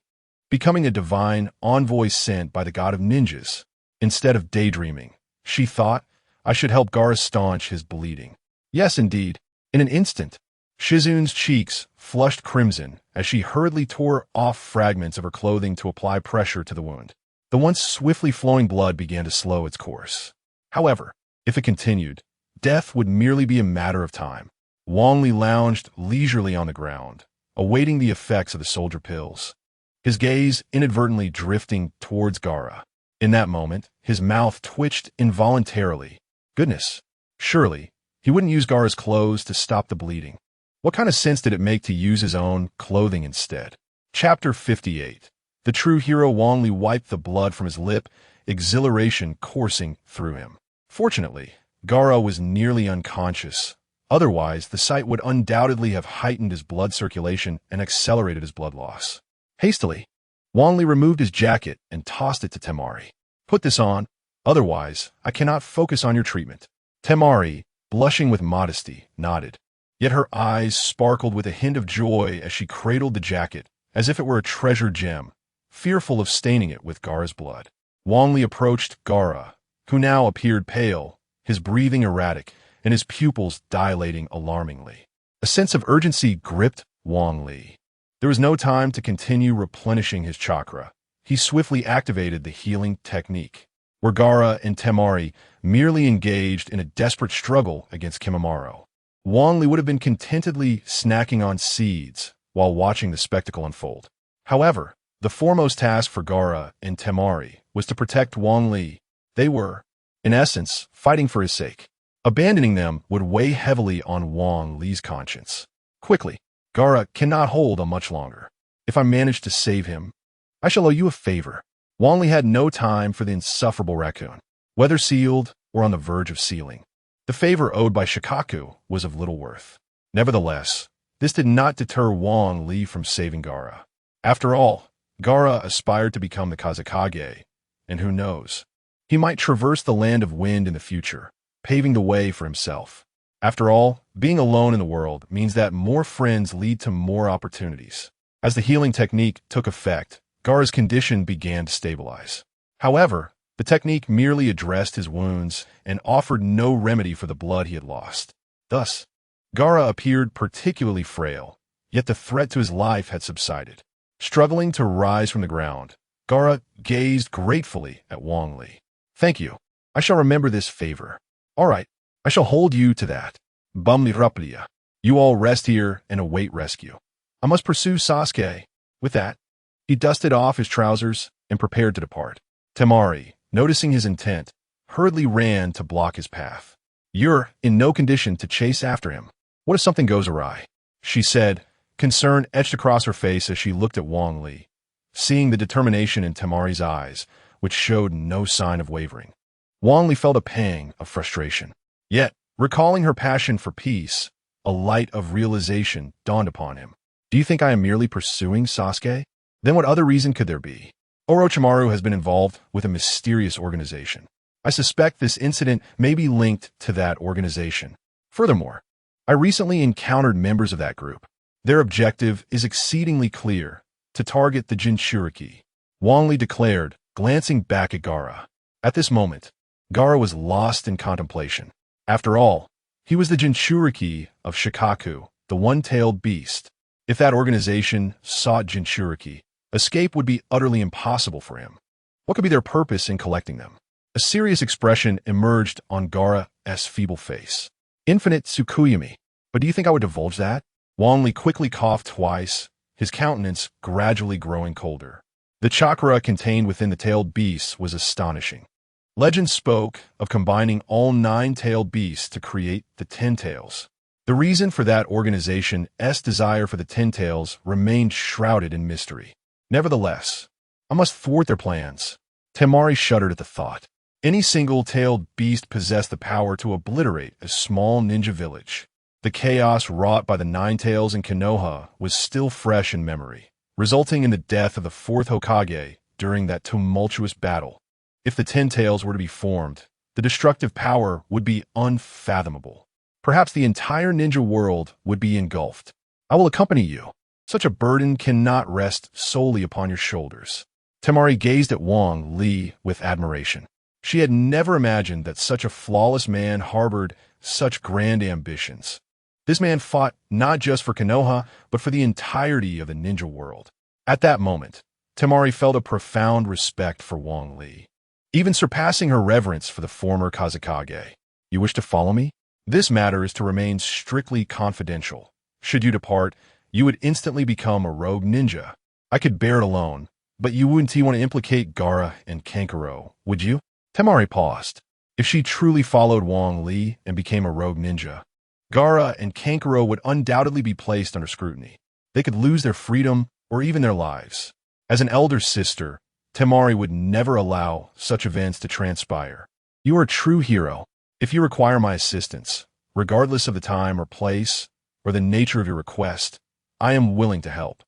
becoming a divine envoy sent by the god of ninjas. Instead of daydreaming, she thought, "I should help Gaara staunch his bleeding." Yes, indeed. In an instant, Shizun's cheeks flushed crimson as she hurriedly tore off fragments of her clothing to apply pressure to the wound. The once swiftly flowing blood began to slow its course. However, if it continued, death would merely be a matter of time. Wang Li lounged leisurely on the ground, awaiting the effects of the soldier pills, his gaze inadvertently drifting towards Gaara. In that moment, his mouth twitched involuntarily. Goodness, surely, he wouldn't use Gaara's clothes to stop the bleeding. What kind of sense did it make to use his own clothing instead? Chapter 58. The true hero Wang Li wiped the blood from his lip, exhilaration coursing through him. Fortunately, Gaara was nearly unconscious. Otherwise, the sight would undoubtedly have heightened his blood circulation and accelerated his blood loss. Hastily, Wang Li removed his jacket and tossed it to Temari. "Put this on, otherwise I cannot focus on your treatment." Temari, blushing with modesty, nodded. Yet her eyes sparkled with a hint of joy as she cradled the jacket, as if it were a treasured gem, fearful of staining it with Gaara's blood. Wang Li approached Gaara, who now appeared pale, his breathing erratic, and his pupils dilating alarmingly. A sense of urgency gripped Wang Li. There was no time to continue replenishing his chakra. He swiftly activated the healing technique, where Gaara and Temari merely engaged in a desperate struggle against Kimimaro. Wang Li would have been contentedly snacking on seeds while watching the spectacle unfold. However, the foremost task for Gaara and Temari was to protect Wang Li. They were, in essence, fighting for his sake. Abandoning them would weigh heavily on Wang Li's conscience. Quickly, Gaara cannot hold on much longer. If I manage to save him, I shall owe you a favor. Wang Li had no time for the insufferable raccoon, whether sealed or on the verge of sealing. The favor owed by Shikaku was of little worth. Nevertheless, this did not deter Wang Li from saving Gaara. After all, Gaara aspired to become the Kazekage, and who knows, he might traverse the land of wind in the future, paving the way for himself. After all, being alone in the world means that more friends lead to more opportunities. As the healing technique took effect, Gaara's condition began to stabilize. However, the technique merely addressed his wounds and offered no remedy for the blood he had lost. Thus, Gaara appeared particularly frail, yet the threat to his life had subsided. Struggling to rise from the ground, Gaara gazed gratefully at Wang Li. "Thank you. I shall remember this favor. All right, I shall hold you to that. Bumli Raplia. You all rest here and await rescue. I must pursue Sasuke." With that, he dusted off his trousers and prepared to depart. Temari, noticing his intent, hurriedly ran to block his path. "You're in no condition to chase after him. What if something goes awry?" she said, concern etched across her face as she looked at Wang Li, seeing the determination in Temari's eyes, which showed no sign of wavering. Wang Li felt a pang of frustration. Yet, recalling her passion for peace, a light of realization dawned upon him. "Do you think I am merely pursuing Sasuke? Then what other reason could there be? Orochimaru has been involved with a mysterious organization. I suspect this incident may be linked to that organization. Furthermore, I recently encountered members of that group. Their objective is exceedingly clear, to target the Jinchuriki," Wang Li declared, glancing back at Gaara. At this moment, Gaara was lost in contemplation. After all, he was the Jinchuriki of Shikaku, the one-tailed beast. If that organization sought Jinchuriki, escape would be utterly impossible for him. What could be their purpose in collecting them? A serious expression emerged on Gaara's feeble face. "Infinite Tsukuyami. But do you think I would divulge that?" Wang Li quickly coughed twice, his countenance gradually growing colder. The chakra contained within the tailed beasts was astonishing. Legend spoke of combining all 9 tailed beasts to create the 10 tails. The reason for that organization's desire for the 10 tails remained shrouded in mystery. Nevertheless, I must thwart their plans. Temari shuddered at the thought. Any single-tailed beast possessed the power to obliterate a small ninja village. The chaos wrought by the 9 tails in Konoha was still fresh in memory, resulting in the death of the 4th Hokage during that tumultuous battle. If the 10 tails were to be formed, the destructive power would be unfathomable. Perhaps the entire ninja world would be engulfed. "I will accompany you. Such a burden cannot rest solely upon your shoulders." Temari gazed at Wang Li with admiration. She had never imagined that such a flawless man harbored such grand ambitions. This man fought not just for Konoha, but for the entirety of the ninja world. At that moment, Temari felt a profound respect for Wang Li, even surpassing her reverence for the former Kazekage. "You wish to follow me? This matter is to remain strictly confidential. Should you depart, you would instantly become a rogue ninja. I could bear it alone, but you wouldn't want to implicate Gaara and Kankuro, would you?" Temari paused. If she truly followed Wang Li and became a rogue ninja, Gaara and Kankuro would undoubtedly be placed under scrutiny. They could lose their freedom or even their lives. As an elder sister, Temari would never allow such events to transpire. "You are a true hero. If you require my assistance, regardless of the time or place or the nature of your request, I am willing to help,"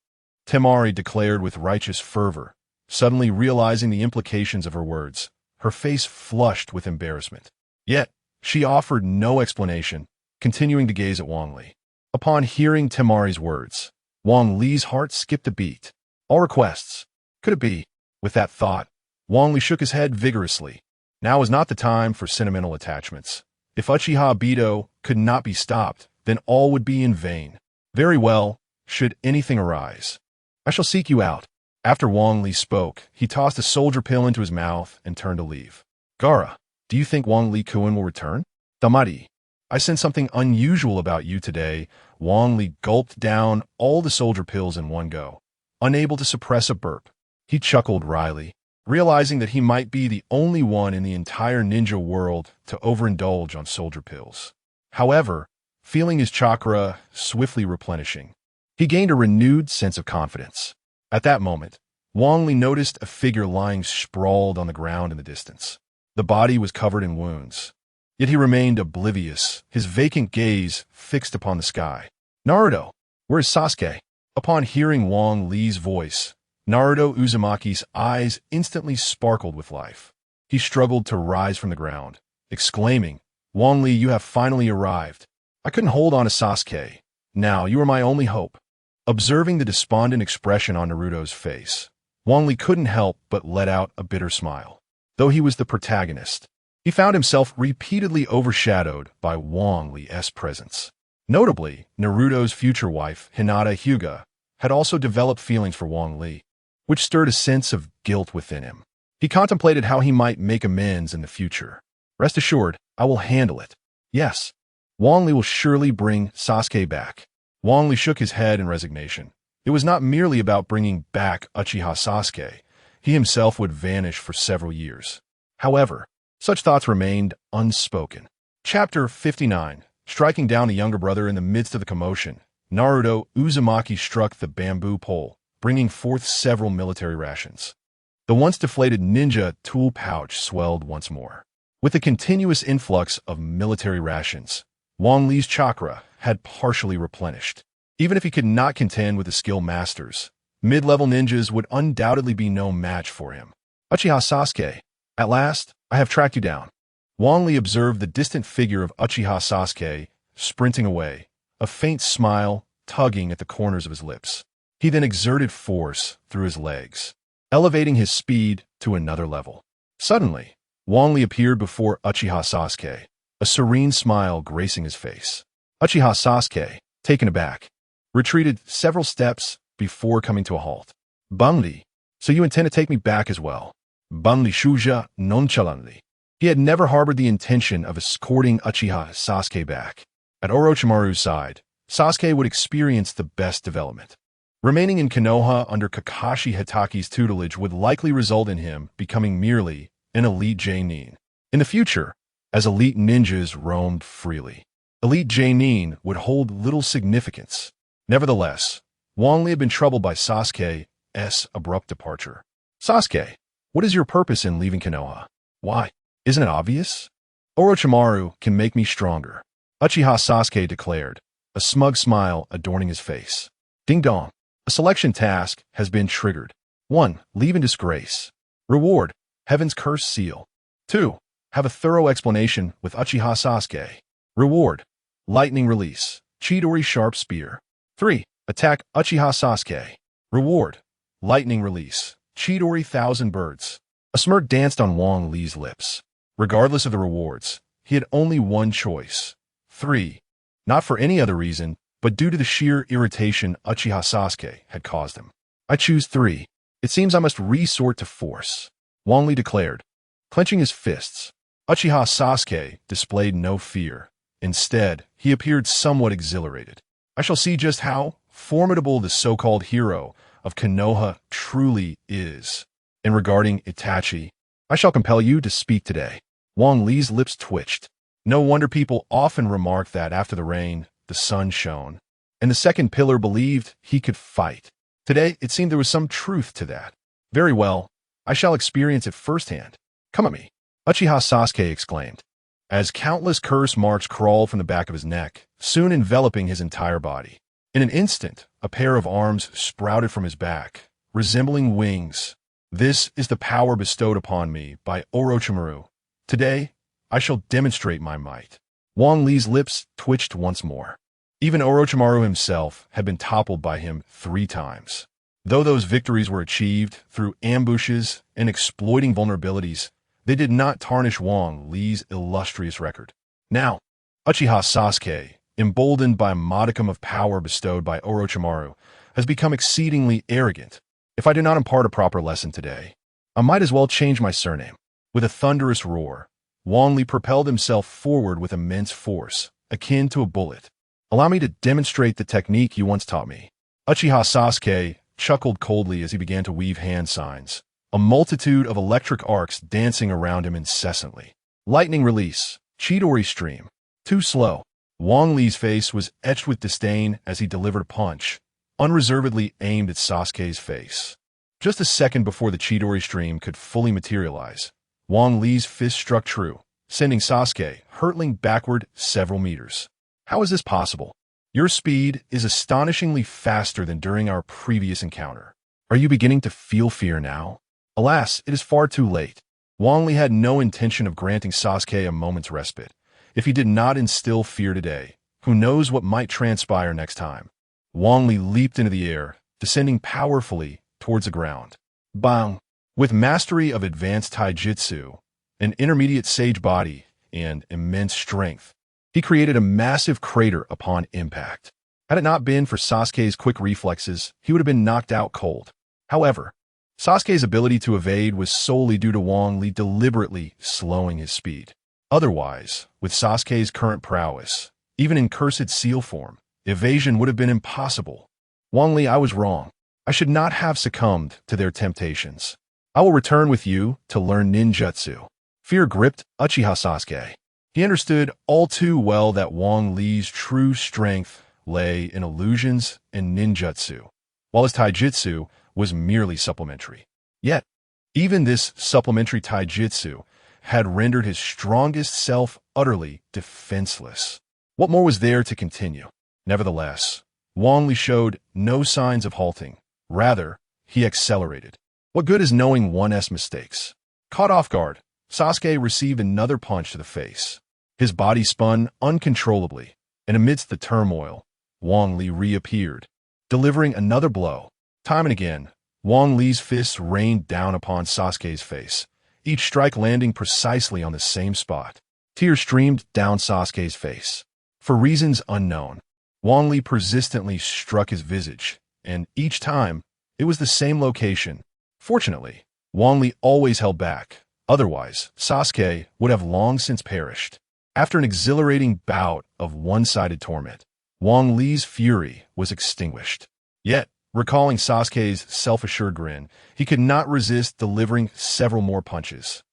Temari declared with righteous fervor, suddenly realizing the implications of her words. Her face flushed with embarrassment. Yet, she offered no explanation, continuing to gaze at Wang Li. Upon hearing Temari's words, Wang Li's heart skipped a beat. "All requests. Could it be?" With that thought, Wang Li shook his head vigorously. Now is not the time for sentimental attachments. If Uchiha Bido could not be stopped, then all would be in vain. "Very well, should anything arise, I shall seek you out." After Wang Li spoke, he tossed a soldier pill into his mouth and turned to leave. "Gaara, do you think Wang Li Kuin will return?" "Damari, I sense something unusual about you today." Wang Li gulped down all the soldier pills in one go, unable to suppress a burp. He chuckled wryly, realizing that he might be the only one in the entire ninja world to overindulge on soldier pills. However, feeling his chakra swiftly replenishing, he gained a renewed sense of confidence. At that moment, Wang Li noticed a figure lying sprawled on the ground in the distance. The body was covered in wounds, yet he remained oblivious, his vacant gaze fixed upon the sky. "Naruto, where is Sasuke?" Upon hearing Wang Li's voice, Naruto Uzumaki's eyes instantly sparkled with life. He struggled to rise from the ground, exclaiming, "Wang Li, you have finally arrived. I couldn't hold on to Sasuke. Now you are my only hope." Observing the despondent expression on Naruto's face, Wang Li couldn't help but let out a bitter smile. Though he was the protagonist, he found himself repeatedly overshadowed by Wang Li's presence. Notably, Naruto's future wife, Hinata Hyuga, had also developed feelings for Wang Li, which stirred a sense of guilt within him. He contemplated how he might make amends in the future. Rest assured, I will handle it. Yes, Wang Li will surely bring Sasuke back. Wang Li shook his head in resignation. It was not merely about bringing back Uchiha Sasuke. He himself would vanish for several years. However, such thoughts remained unspoken. Chapter 59. Striking down the younger brother in the midst of the commotion, Naruto Uzumaki struck the bamboo pole, bringing forth several military rations. The once deflated ninja tool pouch swelled once more. With the continuous influx of military rations, Wang Li's chakra had partially replenished. Even if he could not contend with the skill masters, mid-level ninjas would undoubtedly be no match for him. Uchiha Sasuke, at last, I have tracked you down. Wang Li observed the distant figure of Uchiha Sasuke sprinting away, a faint smile tugging at the corners of his lips. He then exerted force through his legs, elevating his speed to another level. Suddenly, Wang Li appeared before Uchiha Sasuke, a serene smile gracing his face. Uchiha Sasuke, taken aback, retreated several steps before coming to a halt. Bang Li, so you intend to take me back as well? Bang Li shuja nonchalantly. He had never harbored the intention of escorting Uchiha Sasuke back. At Orochimaru's side, Sasuke would experience the best development. Remaining in Konoha under Kakashi Hitachi's tutelage would likely result in him becoming merely an elite Genin. In the future, as elite ninjas roamed freely, elite Genin would hold little significance. Nevertheless, Wang Li had been troubled by Sasuke's abrupt departure. Sasuke, what is your purpose in leaving Konoha? Why? Isn't it obvious? Orochimaru can make me stronger, Uchiha Sasuke declared, a smug smile adorning his face. Ding dong. A selection task has been triggered. 1. Leave in disgrace. Reward. Heaven's curse seal. 2. Have a thorough explanation with Uchiha Sasuke. Reward. Lightning release. Chidori sharp spear. 3. Attack Uchiha Sasuke. Reward. Lightning release. Chidori thousand birds. A smirk danced on Wang Li's lips. Regardless of the rewards, he had only one choice. 3. Not for any other reason, but due to the sheer irritation Uchiha Sasuke had caused him. I choose 3. It seems I must resort to force, Wang Li declared, clenching his fists. Uchiha Sasuke displayed no fear. Instead, he appeared somewhat exhilarated. I shall see just how formidable the so-called hero of Konoha truly is. And regarding Itachi, I shall compel you to speak today. Wang Li's lips twitched. No wonder people often remark that after the rain, the sun shone, and the second pillar believed he could fight. Today, it seemed there was some truth to that. Very well, I shall experience it firsthand. Come at me, Uchiha Sasuke exclaimed, as countless curse marks crawled from the back of his neck, soon enveloping his entire body. In an instant, a pair of arms sprouted from his back, resembling wings. This is the power bestowed upon me by Orochimaru. Today, I shall demonstrate my might. Wang Li's lips twitched once more. Even Orochimaru himself had been toppled by him 3 times. Though those victories were achieved through ambushes and exploiting vulnerabilities, they did not tarnish Wang Li's illustrious record. Now, Uchiha Sasuke, emboldened by a modicum of power bestowed by Orochimaru, has become exceedingly arrogant. If I do not impart a proper lesson today, I might as well change my surname. With a thunderous roar, Wang Li propelled himself forward with immense force, akin to a bullet. Allow me to demonstrate the technique you once taught me. Uchiha Sasuke chuckled coldly as he began to weave hand signs, a multitude of electric arcs dancing around him incessantly. Lightning release, Chidori stream. Too slow. Wang Li's face was etched with disdain as he delivered a punch, unreservedly aimed at Sasuke's face. Just a second before the Chidori stream could fully materialize, Wang Li's fist struck true, sending Sasuke hurtling backward several meters. How is this possible? Your speed is astonishingly faster than during our previous encounter. Are you beginning to feel fear now? Alas, it is far too late. Wang Li had no intention of granting Sasuke a moment's respite. If he did not instill fear today, who knows what might transpire next time? Wang Li leaped into the air, descending powerfully towards the ground. Bang! With mastery of advanced taijutsu, an intermediate sage body, and immense strength, he created a massive crater upon impact. Had it not been for Sasuke's quick reflexes, he would have been knocked out cold. However, Sasuke's ability to evade was solely due to Wang Li deliberately slowing his speed. Otherwise, with Sasuke's current prowess, even in cursed seal form, evasion would have been impossible. Wang Li, I was wrong. I should not have succumbed to their temptations. I will return with you to learn ninjutsu. Fear gripped Uchiha Sasuke. He understood all too well that Wang Li's true strength lay in illusions and ninjutsu, while his taijutsu was merely supplementary. Yet, even this supplementary taijutsu had rendered his strongest self utterly defenseless. What more was there to continue? Nevertheless, Wang Li showed no signs of halting. Rather, he accelerated. What good is knowing one's mistakes? Caught off guard, Sasuke received another punch to the face. His body spun uncontrollably, and amidst the turmoil, Wang Li reappeared, delivering another blow. Time and again, Wang Li's fists rained down upon Sasuke's face, each strike landing precisely on the same spot. Tears streamed down Sasuke's face. For reasons unknown, Wang Li persistently struck his visage, and each time, it was the same location. Fortunately, Wang Li always held back. Otherwise, Sasuke would have long since perished. After an exhilarating bout of one-sided torment, Wang Li's fury was extinguished. Yet, recalling Sasuke's self-assured grin, he could not resist delivering several more punches.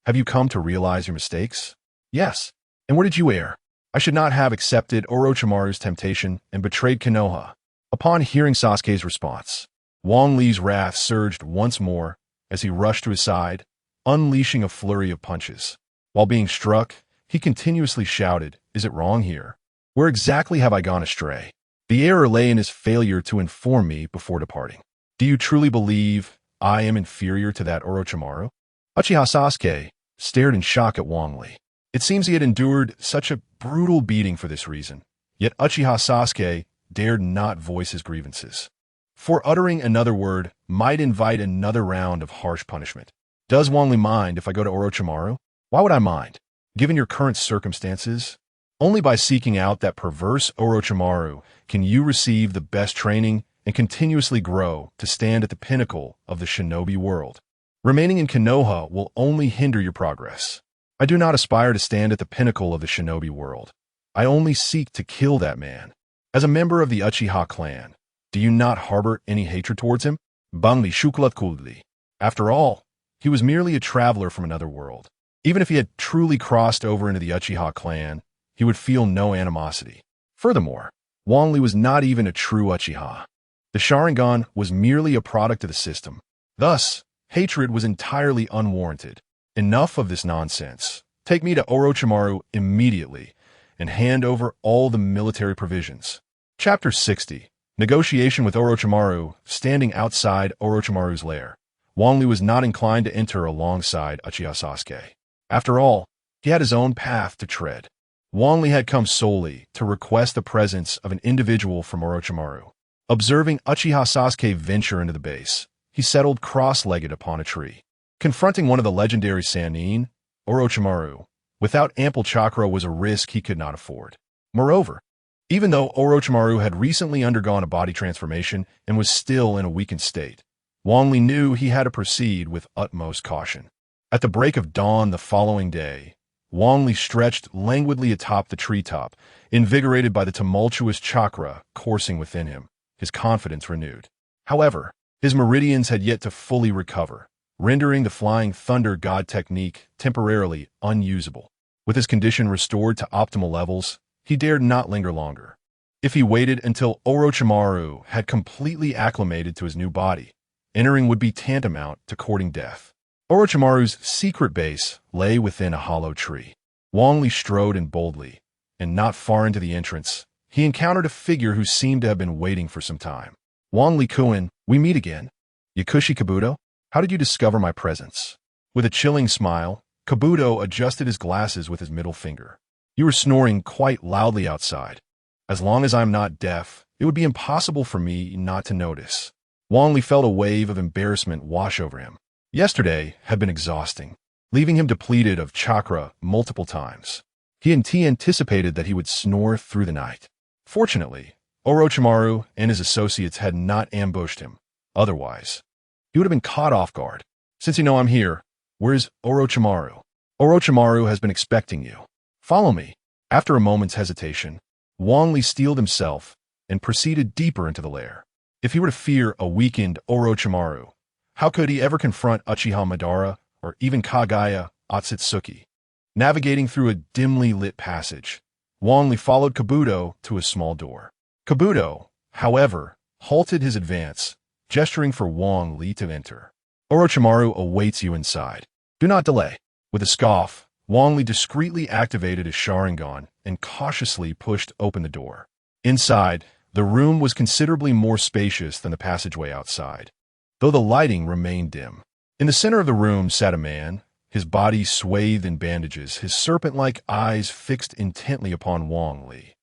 Have you come to realize your mistakes? Yes. And where did you err? I should not have accepted Orochimaru's temptation and betrayed Konoha. Upon hearing Sasuke's response, Wang Li's wrath surged once more as he rushed to his side, unleashing a flurry of punches. While being struck, he continuously shouted, "Is it wrong here? Where exactly have I gone astray?" The error lay in his failure to inform me before departing. Do you truly believe I am inferior to that Orochimaru? Uchiha Sasuke stared in shock at Wang Li. It seems he had endured such a brutal beating for this reason. Yet Uchiha Sasuke dared not voice his grievances. For uttering another word might invite another round of harsh punishment. Does Wang Li mind if I go to Orochimaru? Why would I mind? Given your current circumstances, only by seeking out that perverse Orochimaru can you receive the best training and continuously grow to stand at the pinnacle of the shinobi world. Remaining in Konoha will only hinder your progress. I do not aspire to stand at the pinnacle of the shinobi world. I only seek to kill that man. As a member of the Uchiha clan, do you not harbor any hatred towards him? Bangli Shuklat Kudli. After all, he was merely a traveler from another world. Even if he had truly crossed over into the Uchiha clan, he would feel no animosity. Furthermore, Wang Li was not even a true Uchiha. The Sharingan was merely a product of the system. Thus, hatred was entirely unwarranted. Enough of this nonsense. Take me to Orochimaru immediately and hand over all the military provisions. Chapter 60. Negotiation with Orochimaru. Standing outside Orochimaru's lair, Wang Li was not inclined to enter alongside Uchiha Sasuke. After all, he had his own path to tread. Wang Li had come solely to request the presence of an individual from Orochimaru. Observing Uchiha Sasuke venture into the base, he settled cross-legged upon a tree. Confronting one of the legendary Sannin, Orochimaru, without ample chakra was a risk he could not afford. Moreover, even though Orochimaru had recently undergone a body transformation and was still in a weakened state, Wang Li knew he had to proceed with utmost caution. At the break of dawn the following day, Wang Li stretched languidly atop the treetop, invigorated by the tumultuous chakra coursing within him, his confidence renewed. However, his meridians had yet to fully recover, rendering the flying thunder god technique temporarily unusable. With his condition restored to optimal levels, he dared not linger longer. If he waited until Orochimaru had completely acclimated to his new body, entering would be tantamount to courting death. Orochimaru's secret base lay within a hollow tree. Wang Li strode in boldly, and not far into the entrance, he encountered a figure who seemed to have been waiting for some time. Wang Li-kun, we meet again. Yakushi Kabuto, how did you discover my presence? With a chilling smile, Kabuto adjusted his glasses with his middle finger. You were snoring quite loudly outside. As long as I'm not deaf, it would be impossible for me not to notice. Wang Li felt a wave of embarrassment wash over him. Yesterday had been exhausting, leaving him depleted of chakra multiple times. He anticipated that he would snore through the night. Fortunately, Orochimaru and his associates had not ambushed him. Otherwise, he would have been caught off guard. Since you know I'm here, where's Orochimaru? Orochimaru has been expecting you. Follow me. After a moment's hesitation, Wang Li steeled himself and proceeded deeper into the lair. If he were to fear a weakened Orochimaru, how could he ever confront Uchiha Madara or even Kagaya Otsutsuki? Navigating through a dimly lit passage, Wang Li followed Kabuto to a small door. Kabuto, however, halted his advance, gesturing for Wang Li to enter. Orochimaru awaits you inside. Do not delay. With a scoff, Wang Li discreetly activated his Sharingan and cautiously pushed open the door. Inside, the room was considerably more spacious than the passageway outside, though the lighting remained dim. In the center of the room sat a man, his body swathed in bandages, his serpent-like eyes fixed intently upon Wang Li.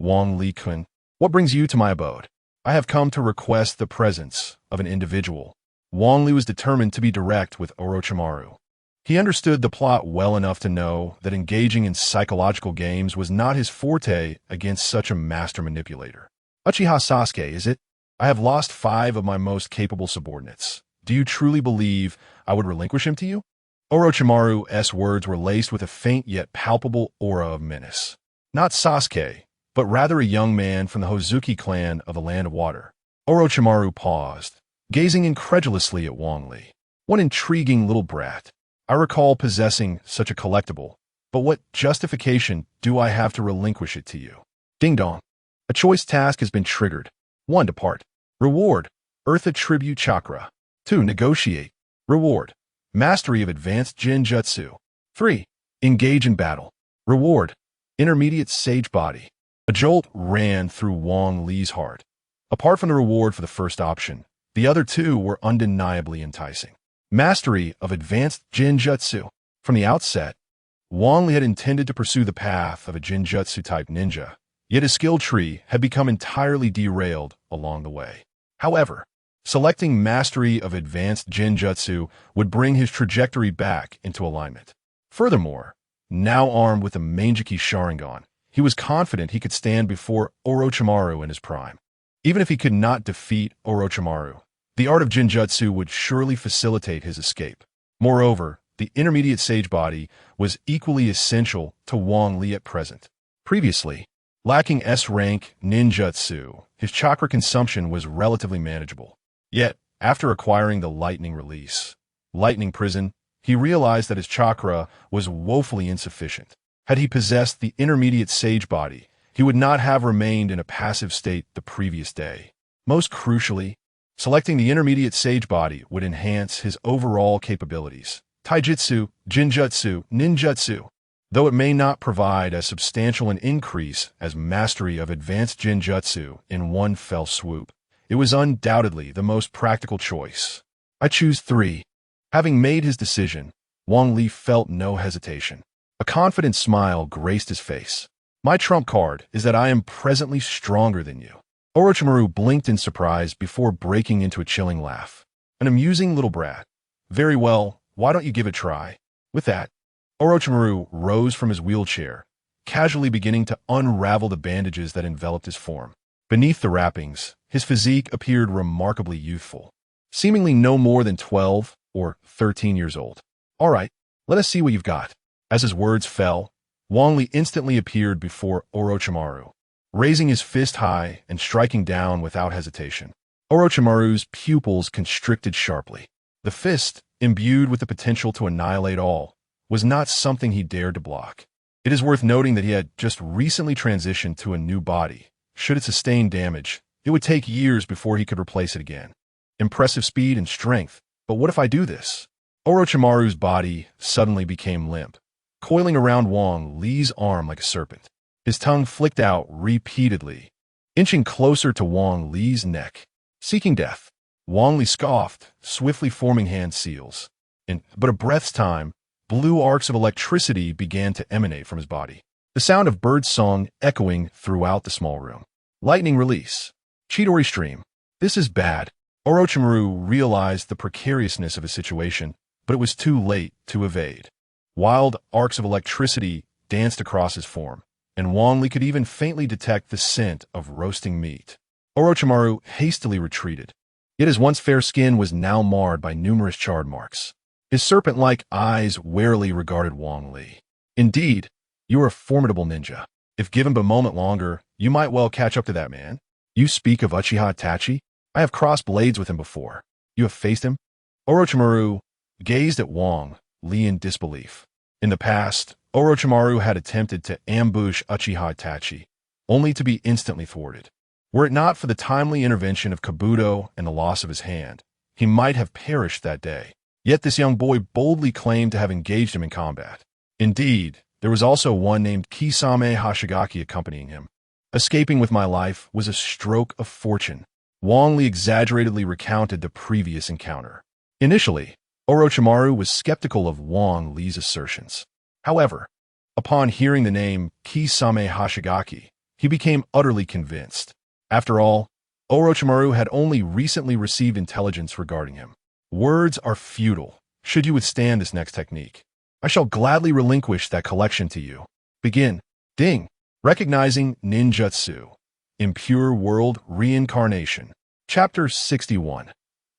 Wang Li-kun, what brings you to my abode? I have come to request the presence of an individual. Wang Li was determined to be direct with Orochimaru. He understood the plot well enough to know that engaging in psychological games was not his forte against such a master manipulator. Uchiha Sasuke, is it? I have lost 5 of my most capable subordinates. Do you truly believe I would relinquish him to you? Orochimaru's words were laced with a faint yet palpable aura of menace. Not Sasuke, but rather a young man from the Hozuki clan of the Land of Water. Orochimaru paused, gazing incredulously at Wang Li. What intriguing little brat. I recall possessing such a collectible, but what justification do I have to relinquish it to you? Ding dong. A choice task has been triggered. 1. Depart. Reward. Earth Attribute Chakra. 2. Negotiate. Reward. Mastery of Advanced Jinjutsu. 3. Engage in battle. Reward. Intermediate Sage Body. A jolt ran through Wang Li's heart. Apart from the reward for the first option, the other 2 were undeniably enticing. Mastery of Advanced Jinjutsu. From the outset, Wang Li had intended to pursue the path of a Jinjutsu-type ninja, yet his skill tree had become entirely derailed along the way. However, selecting Mastery of Advanced Jinjutsu would bring his trajectory back into alignment. Furthermore, now armed with the Manjiki Sharingan, he was confident he could stand before Orochimaru in his prime. Even if he could not defeat Orochimaru, the art of Jinjutsu would surely facilitate his escape. Moreover, the intermediate Sage Body was equally essential to Wang Li at present. Previously, lacking S-rank ninjutsu, his chakra consumption was relatively manageable. Yet, after acquiring the Lightning Release, Lightning Prison, he realized that his chakra was woefully insufficient. Had he possessed the intermediate Sage Body, he would not have remained in a passive state the previous day. Most crucially, selecting the intermediate Sage Body would enhance his overall capabilities. Taijutsu, Jinjutsu, Ninjutsu. Though it may not provide as substantial an increase as mastery of advanced Jinjutsu in one fell swoop, it was undoubtedly the most practical choice. I choose 3. Having made his decision, Wang Li felt no hesitation. A confident smile graced his face. My trump card is that I am presently stronger than you. Orochimaru blinked in surprise before breaking into a chilling laugh. An amusing little brat. Very well, why don't you give it a try? With that, Orochimaru rose from his wheelchair, casually beginning to unravel the bandages that enveloped his form. Beneath the wrappings, his physique appeared remarkably youthful, seemingly no more than 12 or 13 years old. All right, let us see what you've got. As his words fell, Wang Li instantly appeared before Orochimaru, raising his fist high and striking down without hesitation. Orochimaru's pupils constricted sharply. The fist, imbued with the potential to annihilate all, was not something he dared to block. It is worth noting that he had just recently transitioned to a new body. Should it sustain damage, it would take years before he could replace it again. Impressive speed and strength, but what if I do this? Orochimaru's body suddenly became limp, coiling around Wang Li's arm like a serpent. His tongue flicked out repeatedly, inching closer to Wang Li's neck. Seeking death, Wang Li scoffed, swiftly forming hand seals. In but a breath's time, blue arcs of electricity began to emanate from his body, the sound of bird song echoing throughout the small room. Lightning release. Chidori stream. This is bad. Orochimaru realized the precariousness of his situation, but it was too late to evade. Wild arcs of electricity danced across his form, and Wang Li could even faintly detect the scent of roasting meat. Orochimaru hastily retreated, yet his once fair skin was now marred by numerous charred marks. His serpent-like eyes warily regarded Wang Li. Indeed, you are a formidable ninja. If given but a moment longer, you might well catch up to that man. You speak of Uchiha Itachi? I have crossed blades with him before. You have faced him? Orochimaru gazed at Wang Li in disbelief. In the past, Orochimaru had attempted to ambush Uchiha Itachi, only to be instantly thwarted. Were it not for the timely intervention of Kabuto and the loss of his hand, he might have perished that day. Yet this young boy boldly claimed to have engaged him in combat. Indeed, there was also one named Kisame Hashigaki accompanying him. Escaping with my life was a stroke of fortune. Wang Li exaggeratedly recounted the previous encounter. Initially, Orochimaru was skeptical of Wang Li's assertions. However, upon hearing the name Kisame Hashigaki, he became utterly convinced. After all, Orochimaru had only recently received intelligence regarding him. Words are futile, should you withstand this next technique. I shall gladly relinquish that collection to you. Begin. Ding. Recognizing ninjutsu. Impure World Reincarnation. Chapter 61.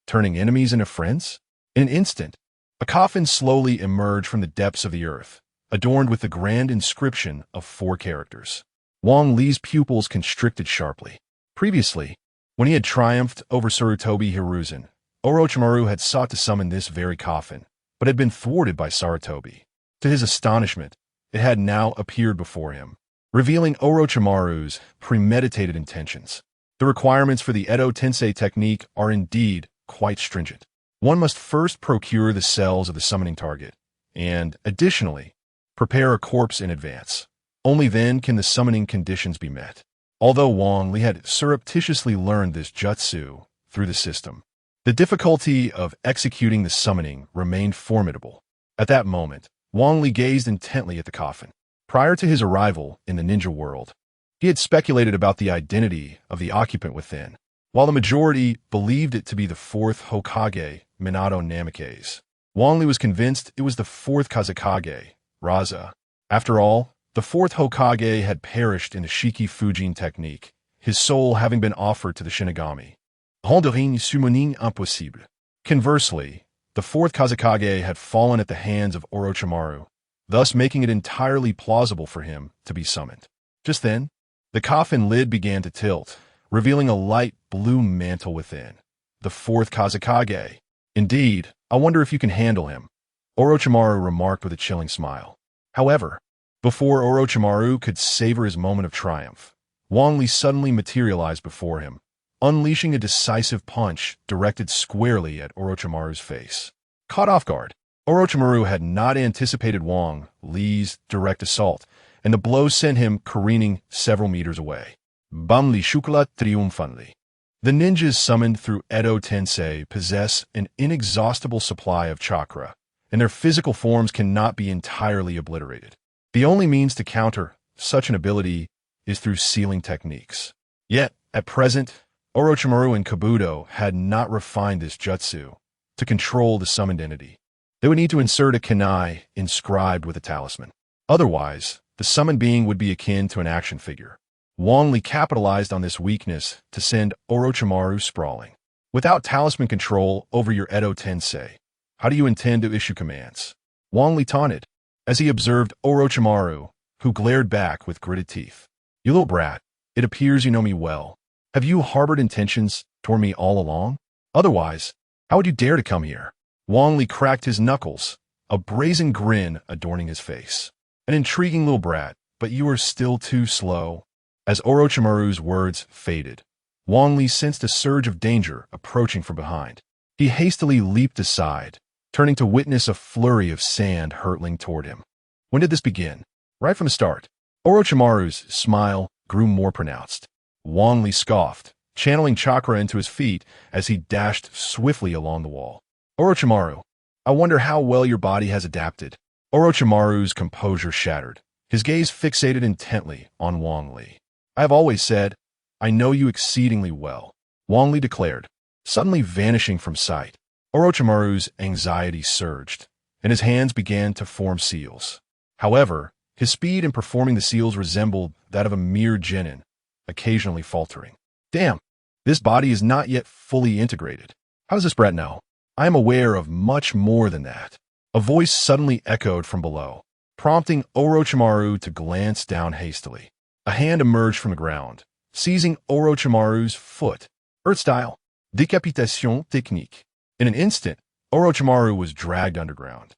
Turning enemies into friends? In an instant, a coffin slowly emerged from the depths of the earth, adorned with the grand inscription of 4 characters. Wang Li's pupils constricted sharply. Previously, when he had triumphed over Sarutobi Hiruzen, Orochimaru had sought to summon this very coffin, but had been thwarted by Sarutobi. To his astonishment, it had now appeared before him, revealing Orochimaru's premeditated intentions. The requirements for the Edo Tensei technique are indeed quite stringent. One must first procure the cells of the summoning target, and, additionally, prepare a corpse in advance. Only then can the summoning conditions be met. Although Wang Li had surreptitiously learned this jutsu through the system, the difficulty of executing the summoning remained formidable. At that moment, Wang Li gazed intently at the coffin. Prior to his arrival in the ninja world, he had speculated about the identity of the occupant within, while the majority believed it to be the 4th Hokage, Minato Namikaze. Wang Li was convinced it was the 4th Kazekage, Raza. After all, the 4th Hokage had perished in the Shiki Fujin technique, his soul having been offered to the Shinigami. Rendering summoning impossible. Conversely, the 4th Kazekage had fallen at the hands of Orochimaru, thus making it entirely plausible for him to be summoned. Just then, the coffin lid began to tilt, revealing a light blue mantle within. The 4th Kazekage. Indeed, I wonder if you can handle him, Orochimaru remarked with a chilling smile. However, before Orochimaru could savor his moment of triumph, Wang Li suddenly materialized before him, unleashing a decisive punch directed squarely at Orochimaru's face. Caught off guard, Orochimaru had not anticipated Wang Li's direct assault, and the blow sent him careening several meters away. Bamli Shukla triumphantly. The ninjas summoned through Edo Tensei possess an inexhaustible supply of chakra, and their physical forms cannot be entirely obliterated. The only means to counter such an ability is through sealing techniques. Yet, at present, Orochimaru and Kabuto had not refined this jutsu to control the summoned entity. They would need to insert a kunai inscribed with a talisman. Otherwise, the summoned being would be akin to an action figure. Wang Li capitalized on this weakness to send Orochimaru sprawling. Without talisman control over your Edo Tensei, how do you intend to issue commands? Wang Li taunted, as he observed Orochimaru, who glared back with gritted teeth. You little brat, it appears you know me well. Have you harbored intentions toward me all along? Otherwise, how would you dare to come here? Wang Li cracked his knuckles, a brazen grin adorning his face. An intriguing little brat, but you are still too slow. As Orochimaru's words faded, Wang Li sensed a surge of danger approaching from behind. He hastily leaped aside, turning to witness a flurry of sand hurtling toward him. When did this begin? Right from the start. Orochimaru's smile grew more pronounced. Wang Li scoffed, channeling chakra into his feet as he dashed swiftly along the wall. Orochimaru, I wonder how well your body has adapted. Orochimaru's composure shattered, his gaze fixated intently on Wang Li. I have always said, I know you exceedingly well, Wang Li declared, suddenly vanishing from sight. Orochimaru's anxiety surged, and his hands began to form seals. However, his speed in performing the seals resembled that of a mere genin, occasionally faltering. Damn, this body is not yet fully integrated. How does this brat know? I am aware of much more than that. A voice suddenly echoed from below, prompting Orochimaru to glance down hastily. A hand emerged from the ground, seizing Orochimaru's foot. Earth-style, décapitation technique. In an instant, Orochimaru was dragged underground,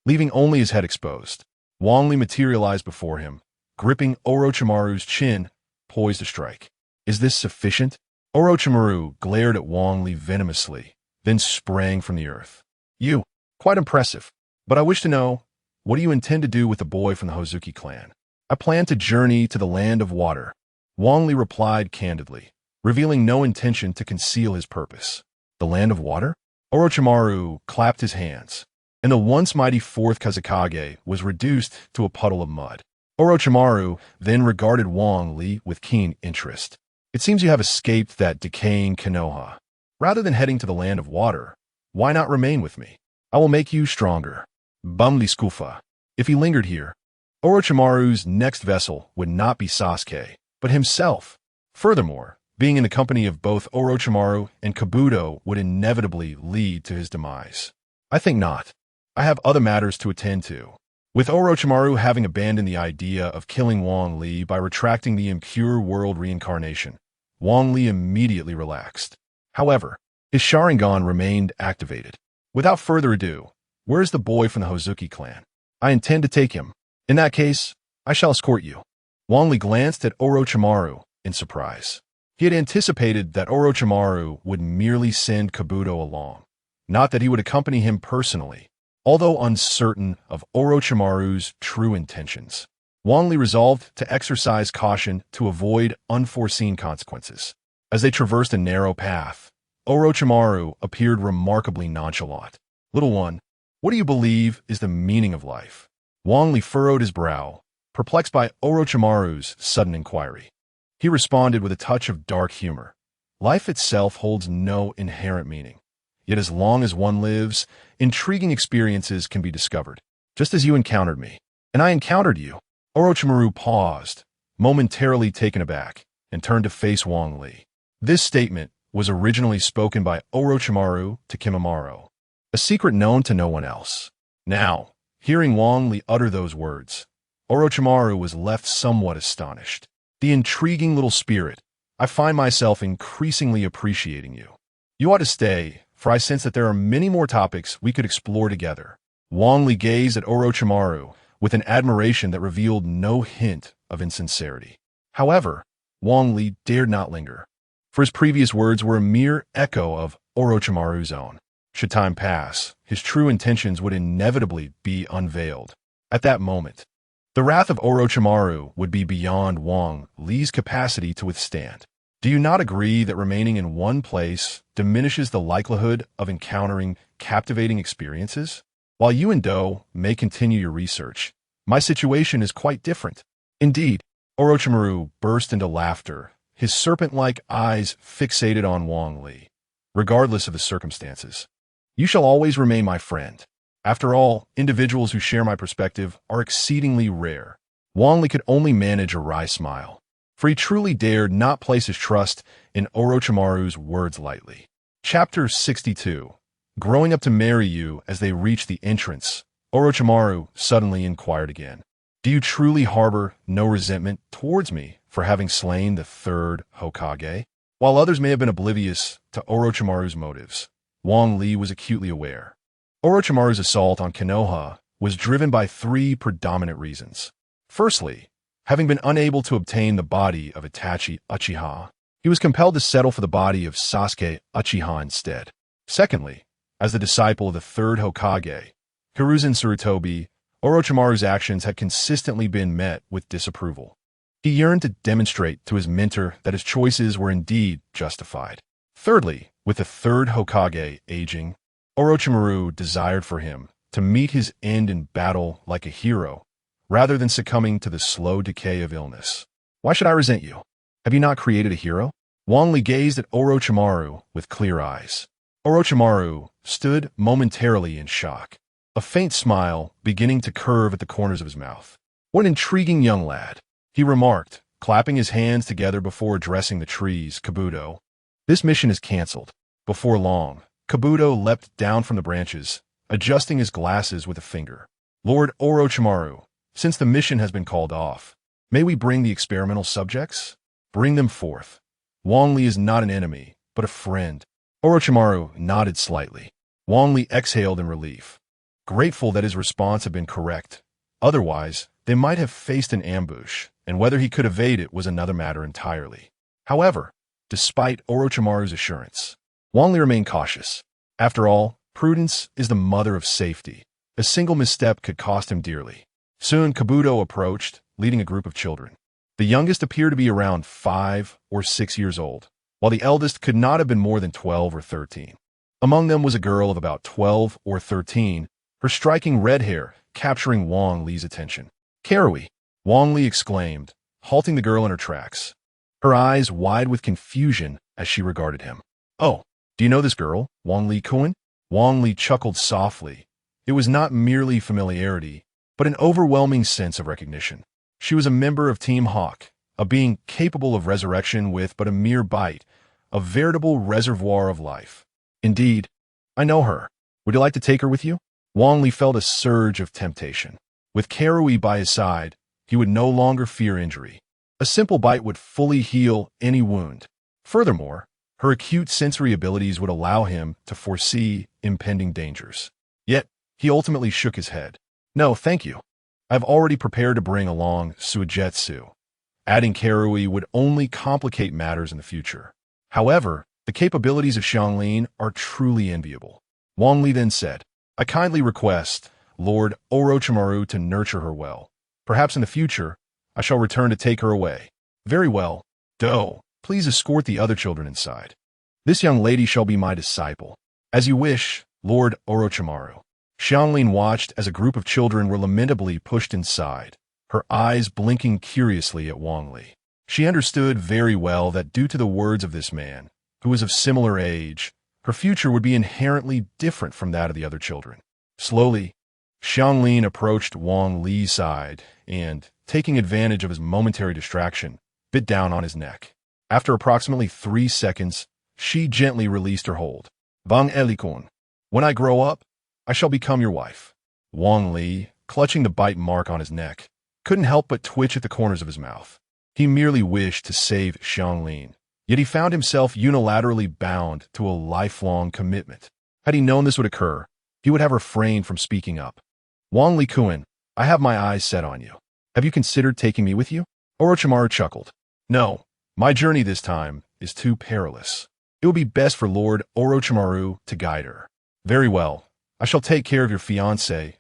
leaving only his head exposed. Wang Li materialized before him, gripping Orochimaru's chin, poised to strike. Is this sufficient? Orochimaru glared at Wang Li venomously, then sprang from the earth. You, quite impressive. But I wish to know, what do you intend to do with the boy from the Hozuki clan? I plan to journey to the land of water. Wang Li replied candidly, revealing no intention to conceal his purpose. The land of water? Orochimaru clapped his hands, and the once mighty Fourth Hokage was reduced to a puddle of mud. Orochimaru then regarded Wang Li with keen interest. It seems you have escaped that decaying Konoha. Rather than heading to the land of water, why not remain with me? I will make you stronger. Bumli Skufa. If he lingered here, Orochimaru's next vessel would not be Sasuke, but himself. Furthermore, being in the company of both Orochimaru and Kabuto would inevitably lead to his demise. I think not. I have other matters to attend to. With Orochimaru having abandoned the idea of killing Wang Li by retracting the impure world reincarnation, Wang Li immediately relaxed. However, his Sharingan remained activated. Without further ado, where is the boy from the Hozuki clan? I intend to take him. In that case, I shall escort you. Wang Li glanced at Orochimaru in surprise. He had anticipated that Orochimaru would merely send Kabuto along, not that he would accompany him personally. Although uncertain of Orochimaru's true intentions, Wang Li resolved to exercise caution to avoid unforeseen consequences. As they traversed a narrow path, Orochimaru appeared remarkably nonchalant. Little one, what do you believe is the meaning of life? Wang Li furrowed his brow, perplexed by Orochimaru's sudden inquiry. He responded with a touch of dark humor. Life itself holds no inherent meaning. Yet as long as one lives, intriguing experiences can be discovered, just as you encountered me. And I encountered you. Orochimaru paused, momentarily taken aback, and turned to face Wang Li. This statement was originally spoken by Orochimaru to Kimimaro, a secret known to no one else. Now, hearing Wang Li utter those words, Orochimaru was left somewhat astonished. The intriguing little spirit, I find myself increasingly appreciating you. You ought to stay, for I sense that there are many more topics we could explore together. Wang Li gazed at Orochimaru with an admiration that revealed no hint of insincerity. However, Wang Li dared not linger, for his previous words were a mere echo of Orochimaru's own. Should time pass, his true intentions would inevitably be unveiled. At that moment, the wrath of Orochimaru would be beyond Wang Li's capacity to withstand. Do you not agree that remaining in one place diminishes the likelihood of encountering captivating experiences? While you and Do may continue your research, my situation is quite different. Indeed, Orochimaru burst into laughter, his serpent-like eyes fixated on Wang Li. Regardless of the circumstances, you shall always remain my friend. After all, individuals who share my perspective are exceedingly rare. Wang Li could only manage a wry smile, for he truly dared not place his trust in Orochimaru's words lightly. Chapter 62. Growing up to marry you. As they reached the entrance, Orochimaru suddenly inquired again. Do you truly harbor no resentment towards me for having slain the Third Hokage? While others may have been oblivious to Orochimaru's motives, Wang Li was acutely aware. Orochimaru's assault on Konoha was driven by three predominant reasons. Firstly, having been unable to obtain the body of Itachi Uchiha, he was compelled to settle for the body of Sasuke Uchiha instead. Secondly, as the disciple of the Third Hokage, Hiruzen Sarutobi, Orochimaru's actions had consistently been met with disapproval. He yearned to demonstrate to his mentor that his choices were indeed justified. Thirdly, with the Third Hokage aging, Orochimaru desired for him to meet his end in battle like a hero, rather than succumbing to the slow decay of illness. Why should I resent you? Have you not created a hero? Wang Li gazed at Orochimaru with clear eyes. Orochimaru stood momentarily in shock, a faint smile beginning to curve at the corners of his mouth. What an intriguing young lad, he remarked, clapping his hands together before addressing the trees. Kabuto. This mission is cancelled. Before long, Kabuto leapt down from the branches, adjusting his glasses with a finger. Lord Orochimaru, since the mission has been called off, may we bring the experimental subjects? Bring them forth. Wang Li is not an enemy, but a friend. Orochimaru nodded slightly. Wang Li exhaled in relief, grateful that his response had been correct. Otherwise, they might have faced an ambush, and whether he could evade it was another matter entirely. However, despite Orochimaru's assurance, Wang Li remained cautious. After all, prudence is the mother of safety. A single misstep could cost him dearly. Soon Kabuto approached, leading a group of children. The youngest appeared to be around 5 or 6 years old, while the eldest could not have been more than 12 or 13. Among them was a girl of about 12 or 13, her striking red hair capturing Wang Li's attention. "Karui," Wang Li exclaimed, halting the girl in her tracks, her eyes wide with confusion as she regarded him. "Oh, do you know this girl, Wang Li-kun?" Wang Li chuckled softly. It was not merely familiarity, but an overwhelming sense of recognition. She was a member of Team Hawk, a being capable of resurrection with but a mere bite, a veritable reservoir of life. "Indeed, I know her. Would you like to take her with you?" Wang Li felt a surge of temptation. With Karui by his side, he would no longer fear injury. A simple bite would fully heal any wound. Furthermore, her acute sensory abilities would allow him to foresee impending dangers. Yet, he ultimately shook his head. "No, thank you. I've already prepared to bring along Suigetsu." Adding Karui would only complicate matters in the future. However, the capabilities of Xianglin are truly enviable. Wang Li then said, "I kindly request Lord Orochimaru to nurture her well. Perhaps in the future, I shall return to take her away." "Very well. Do, please escort the other children inside. This young lady shall be my disciple." "As you wish, Lord Orochimaru." Xianglin watched as a group of children were lamentably pushed inside, her eyes blinking curiously at Wang Li. She understood very well that due to the words of this man, who was of similar age, her future would be inherently different from that of the other children. Slowly, Xianglin approached Wang Li's side and, taking advantage of his momentary distraction, bit down on his neck. After approximately 3 seconds, she gently released her hold. "Bang Elikun, when I grow up, I shall become your wife." Wang Li, clutching the bite mark on his neck, couldn't help but twitch at the corners of his mouth. He merely wished to save Xianglin, yet he found himself unilaterally bound to a lifelong commitment. Had he known this would occur, he would have refrained from speaking up. "Wang Li-kun, I have my eyes set on you. Have you considered taking me with you?" Orochimaru chuckled. "No, my journey this time is too perilous. It would be best for Lord Orochimaru to guide her." "Very well. I shall take care of your fiancé."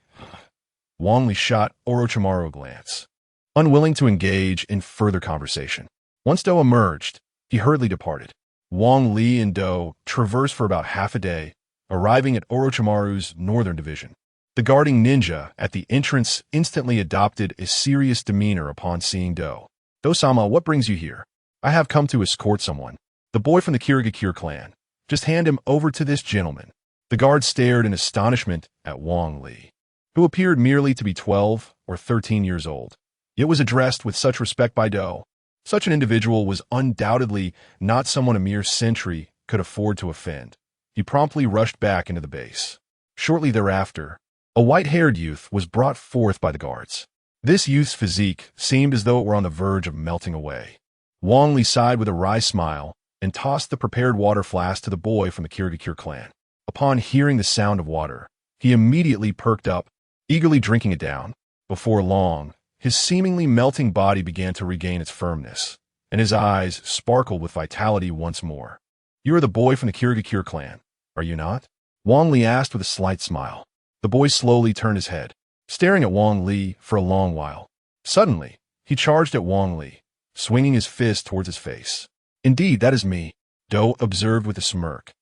Wang Li shot Orochimaru a glance, unwilling to engage in further conversation. Once Do emerged, he hurriedly departed. Wang Li and Do traversed for about half a day, arriving at Orochimaru's northern division. The guarding ninja at the entrance instantly adopted a serious demeanor upon seeing Do. "Do-sama, what brings you here?" "I have come to escort someone. The boy from the Kirigakure clan. Just hand him over to this gentleman." The guard stared in astonishment at Wang Li, who appeared merely to be 12 or 13 years old, yet was addressed with such respect by Do. Such an individual was undoubtedly not someone a mere sentry could afford to offend. He promptly rushed back into the base. Shortly thereafter, a white-haired youth was brought forth by the guards. This youth's physique seemed as though it were on the verge of melting away. Wang Li sighed with a wry smile and tossed the prepared water flask to the boy from the Kirigakure clan. Upon hearing the sound of water, he immediately perked up, eagerly drinking it down. Before long, his seemingly melting body began to regain its firmness, and his eyes sparkled with vitality once more. "You are the boy from the Kirigakure clan, are you not?" Wang Li asked with a slight smile. The boy slowly turned his head, staring at Wang Li for a long while. Suddenly, he charged at Wang Li, swinging his fist towards his face. "Indeed, that is me," Do observed with a smirk.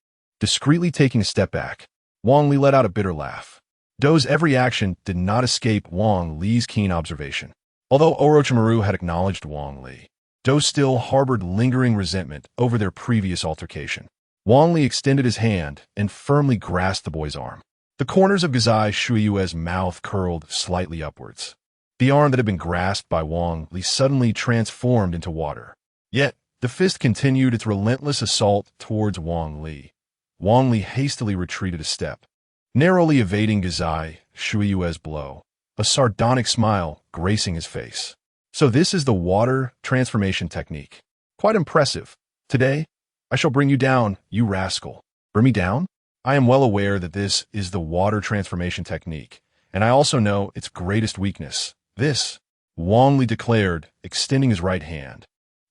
Discreetly taking a step back, Wang Li let out a bitter laugh. Do's every action did not escape Wang Li's keen observation. Although Orochimaru had acknowledged Wang Li, Do still harbored lingering resentment over their previous altercation. Wang Li extended his hand and firmly grasped the boy's arm. The corners of Gazai Shuiyue's mouth curled slightly upwards. The arm that had been grasped by Wang Li suddenly transformed into water. Yet, the fist continued its relentless assault towards Wang Li. Wang Li hastily retreated a step, narrowly evading Gazai Shuiyue's blow, a sardonic smile gracing his face. So this is the water transformation technique. Quite impressive. Today, I shall bring you down, you rascal. Bring me down? I am well aware that this is the water transformation technique, and I also know its greatest weakness. This, Wang Li declared, extending his right hand,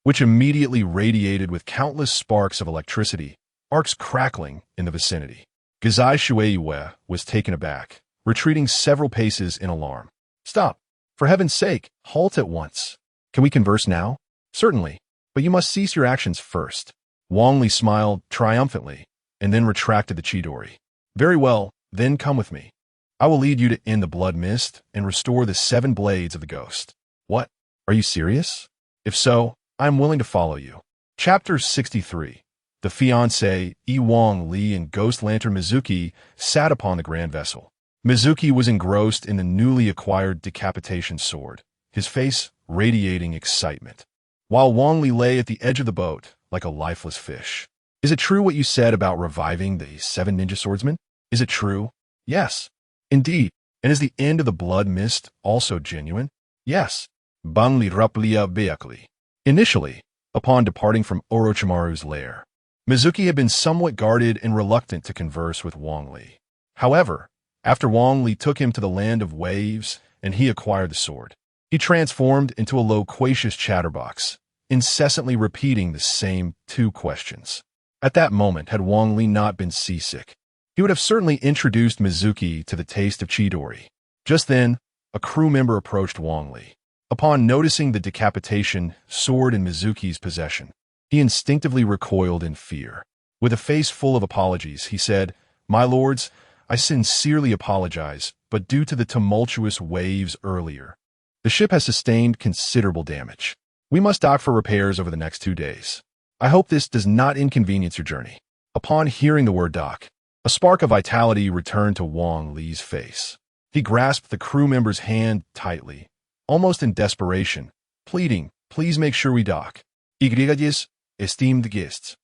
which immediately radiated with countless sparks of electricity, arcs crackling in the vicinity. Gazai Shuiyue was taken aback, retreating several paces in alarm. Stop! For heaven's sake, halt at once. Can we converse now? Certainly, but you must cease your actions first. Wang Li smiled triumphantly, and then retracted the Chidori. Very well, then come with me. I will lead you to end the blood mist and restore the 7 blades of the ghost. What? Are you serious? If so, I am willing to follow you. Chapter 63. The fiancé, Wang Li and Ghost Lantern Mizuki sat upon the grand vessel. Mizuki was engrossed in the newly acquired decapitation sword, his face radiating excitement, while Wang Li lay at the edge of the boat like a lifeless fish. Is it true what you said about reviving the 7 ninja swordsmen? Is it true? Yes. Indeed. And is the end of the blood mist also genuine? Yes. Bang Li raplia beakli. Initially, upon departing from Orochimaru's lair, Mizuki had been somewhat guarded and reluctant to converse with Wang Li. However, after Wang Li took him to the land of waves and he acquired the sword, he transformed into a loquacious chatterbox, incessantly repeating the same 2 questions. At that moment, had Wang Li not been seasick, he would have certainly introduced Mizuki to the taste of Chidori. Just then, a crew member approached Wang Li. Upon noticing the decapitation sword in Mizuki's possession, he instinctively recoiled in fear. With a face full of apologies, he said, "My lords, I sincerely apologize, but due to the tumultuous waves earlier, the ship has sustained considerable damage. We must dock for repairs over the next 2 days. I hope this does not inconvenience your journey." Upon hearing the word dock, a spark of vitality returned to Wang Li's face. He grasped the crew member's hand tightly, almost in desperation, pleading, "Please make sure we dock. Igrigadis, esteemed guests."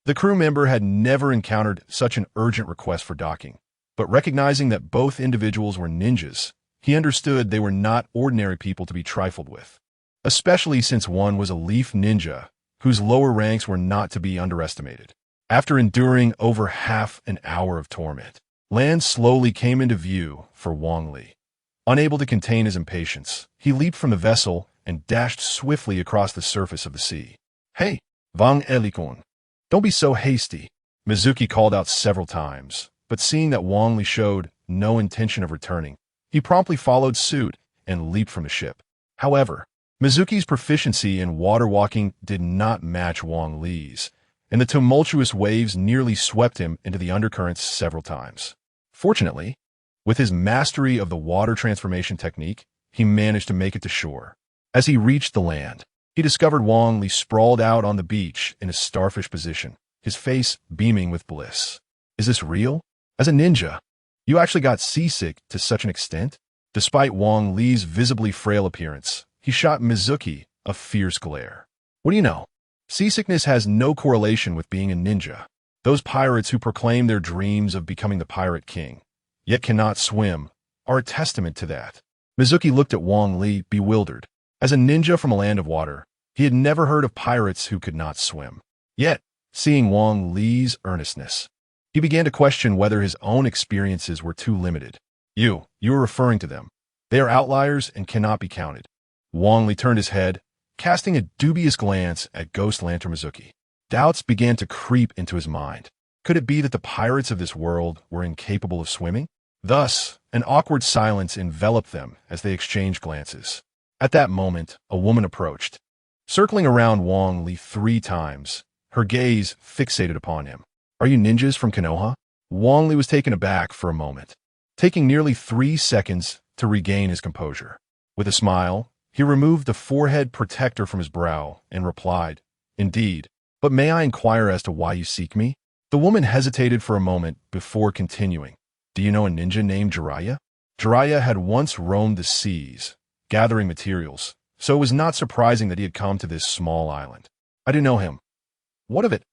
The crew member had never encountered such an urgent request for docking, but recognizing that both individuals were ninjas, he understood they were not ordinary people to be trifled with, especially since one was a leaf ninja, whose lower ranks were not to be underestimated. After enduring over half an hour of torment, land slowly came into view for Wang Li. Unable to contain his impatience, he leaped from the vessel and dashed swiftly across the surface of the sea. "Hey, Wang Elikon, don't be so hasty," Mizuki called out several times, but seeing that Wang Li showed no intention of returning, he promptly followed suit and leaped from the ship. However, Mizuki's proficiency in water walking did not match Wang Li's, and the tumultuous waves nearly swept him into the undercurrents several times. Fortunately, with his mastery of the water transformation technique, he managed to make it to shore. As he reached the land, he discovered Wang Li sprawled out on the beach in a starfish position, his face beaming with bliss. "Is this real? As a ninja, you actually got seasick to such an extent?" Despite Wang Li's visibly frail appearance, he shot Mizuki a fierce glare. "What do you know? Seasickness has no correlation with being a ninja. Those pirates who proclaim their dreams of becoming the pirate king, yet cannot swim, are a testament to that." Mizuki looked at Wang Li, bewildered. As a ninja from a land of water, he had never heard of pirates who could not swim. Yet, seeing Wang Li's earnestness, he began to question whether his own experiences were too limited. You are referring to them. They are outliers and cannot be counted." Wang Li turned his head, casting a dubious glance at Ghost Lantern Mizuki. Doubts began to creep into his mind. Could it be that the pirates of this world were incapable of swimming? Thus, an awkward silence enveloped them as they exchanged glances. At that moment, a woman approached, circling around Wang Li 3 times, her gaze fixated upon him. "Are you ninjas from Konoha?" Wang Li was taken aback for a moment, taking nearly 3 seconds to regain his composure. With a smile, He removed the forehead protector from his brow and replied, "Indeed, but may I inquire as to why you seek me?" The woman hesitated for a moment before continuing. "Do you know a ninja named Jiraiya?" Jiraiya had once roamed the seas, gathering materials, so it was not surprising that he had come to this small island. "I do know him." "What of it?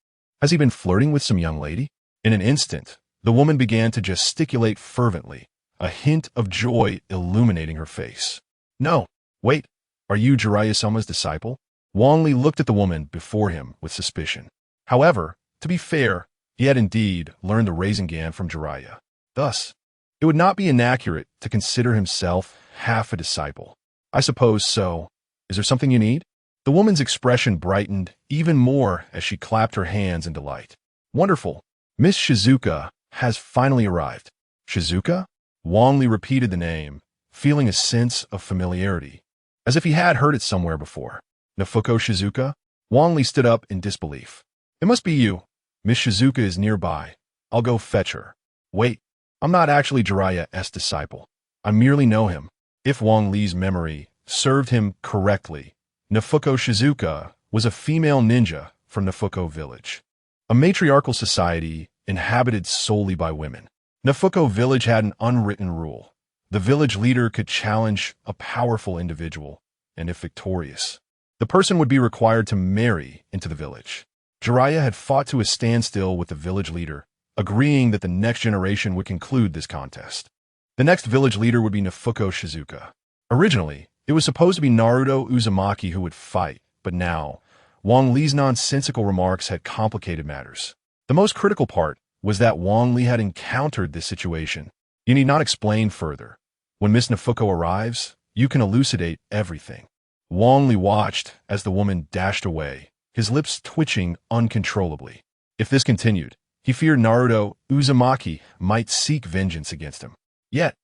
Has he been flirting with some young lady?" In an instant, the woman began to gesticulate fervently, a hint of joy illuminating her face. "No, wait, are you Jiraiya-sama's disciple?" Wang Li looked at the woman before him with suspicion. However, to be fair, he had indeed learned the Rasengan from Jiraiya. Thus, it would not be inaccurate to consider himself half a disciple. "I suppose so. Is there something you need?" The woman's expression brightened even more as she clapped her hands in delight. "Wonderful! Miss Shizuka has finally arrived." "Shizuka?" Wang Li repeated the name, feeling a sense of familiarity, as if he had heard it somewhere before. "Nafuko Shizuka?" Wang Li stood up in disbelief. "It must be you. Miss Shizuka is nearby. I'll go fetch her." "Wait, I'm not actually Jiraiya's disciple. I merely know him." If Wang Li's memory served him correctly, Nafuko Shizuka was a female ninja from Nafuko Village, a matriarchal society inhabited solely by women. Nafuko Village had an unwritten rule. The village leader could challenge a powerful individual, and if victorious, the person would be required to marry into the village. Jiraiya had fought to a standstill with the village leader, agreeing that the next generation would conclude this contest. The next village leader would be Nafuko Shizuka. Originally, it was supposed to be Naruto Uzumaki who would fight, but now, Wang Li's nonsensical remarks had complicated matters. The most critical part was that Wang Li had encountered this situation. "You need not explain further. When Miss Nafuko arrives, you can elucidate everything." Wang Li watched as the woman dashed away, his lips twitching uncontrollably. If this continued, he feared Naruto Uzumaki might seek vengeance against him. Yet,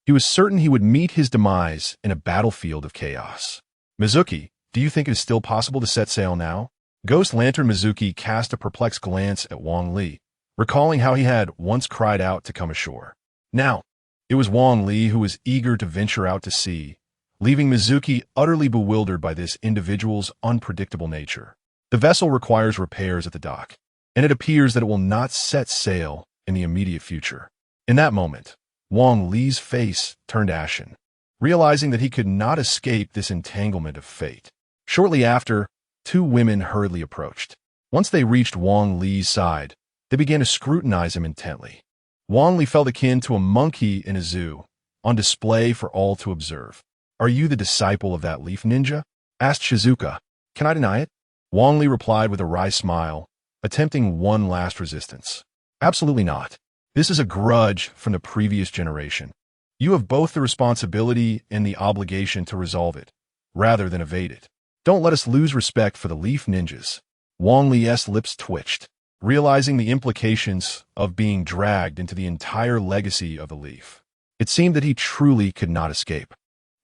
he was certain he would meet his demise in a battlefield of chaos. "Mizuki, do you think it is still possible to set sail now?" Ghost Lantern Mizuki cast a perplexed glance at Wang Li, recalling how he had once cried out to come ashore. Now, it was Wang Li who was eager to venture out to sea, leaving Mizuki utterly bewildered by this individual's unpredictable nature. The vessel requires repairs at the dock, and it appears that it will not set sail in the immediate future. In that moment, Wang Li's face turned ashen, realizing that he could not escape this entanglement of fate. Shortly after, two women hurriedly approached. Once they reached Wang Li's side, they began to scrutinize him intently. Wang Li felt akin to a monkey in a zoo, on display for all to observe. "Are you the disciple of that leaf ninja?" asked Shizuka. "Can I deny it?" Wang Li replied with a wry smile, attempting one last resistance. "Absolutely not. This is a grudge from the previous generation. You have both the responsibility and the obligation to resolve it, rather than evade it. Don't let us lose respect for the leaf ninjas." Wang Li's lips twitched, realizing the implications of being dragged into the entire legacy of the leaf. It seemed that he truly could not escape.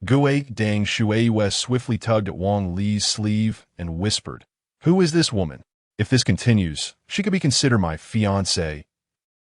Gue Dang Shuei swiftly tugged at Wang Li's sleeve and whispered, "Who is this woman? If this continues, she could be considered my fiancée."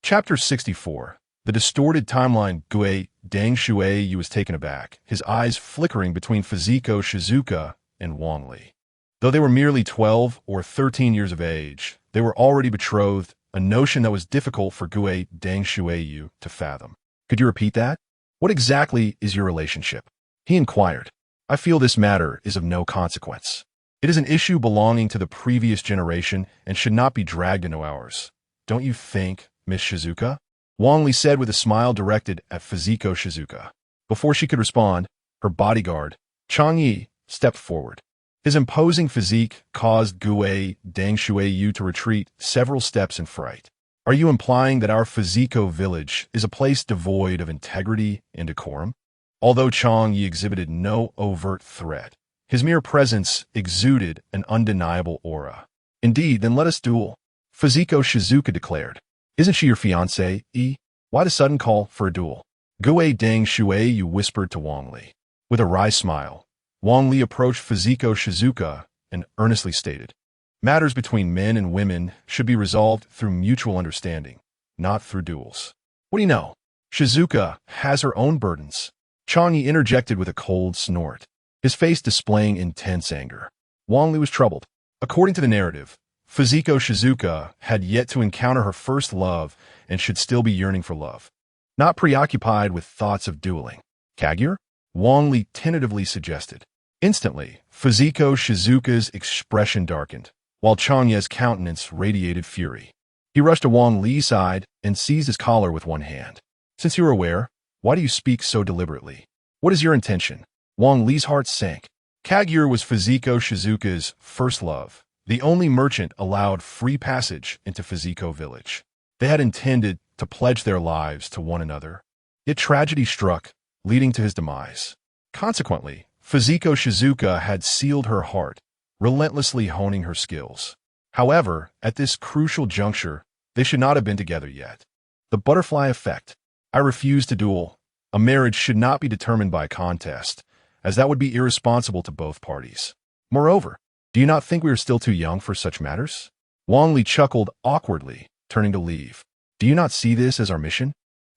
Chapter 64. The distorted timeline. Gue Dang Shuei was taken aback, his eyes flickering between Fuziko Shizuka and Wang Li. Though they were merely 12 or 13 years of age, they were already betrothed, a notion that was difficult for Gue Dang Shuei to fathom. "Could you repeat that? What exactly is your relationship?" he inquired. "I feel this matter is of no consequence. It is an issue belonging to the previous generation and should not be dragged into ours. Don't you think, Miss Shizuka?" Wang Li said with a smile directed at Fuziko Shizuka. Before she could respond, her bodyguard, Changyi, stepped forward. His imposing physique caused Gue Dang Shuei to retreat several steps in fright. "Are you implying that our Fuziko village is a place devoid of integrity and decorum?" Although Changyi exhibited no overt threat, his mere presence exuded an undeniable aura. "Indeed, then let us duel," Fuziko Shizuka declared. "Isn't she your fiancée, E? Why the sudden call for a duel?" Gue Dang Shuei whispered to Wang Li. With a wry smile, Wang Li approached Fuziko Shizuka and earnestly stated, "Matters between men and women should be resolved through mutual understanding, not through duels." "What do you know? Shizuka has her own burdens." Changyi interjected with a cold snort. his face displaying intense anger. Wang Li was troubled. According to the narrative, Fujiko Shizuka had yet to encounter her first love and should still be yearning for love, not preoccupied with thoughts of dueling. Kaguya? Wang Li tentatively suggested. Instantly, Fujiko Shizuka's expression darkened, while Changya's countenance radiated fury. He rushed to Wang Li's side and seized his collar with one hand. Since you are aware, why do you speak so deliberately? What is your intention? Wang Li's heart sank. Kaguya was Fujiko Shizuka's first love, the only merchant allowed free passage into Fujiko Village. They had intended to pledge their lives to one another. Yet tragedy struck, leading to his demise. Consequently, Fujiko Shizuka had sealed her heart, relentlessly honing her skills. However, at this crucial juncture, they should not have been together yet. The butterfly effect. I refuse to duel. A marriage should not be determined by a contest, as that would be irresponsible to both parties. Moreover, do you not think we are still too young for such matters? Wang Li chuckled awkwardly, turning to leave. Do you not see this as our mission?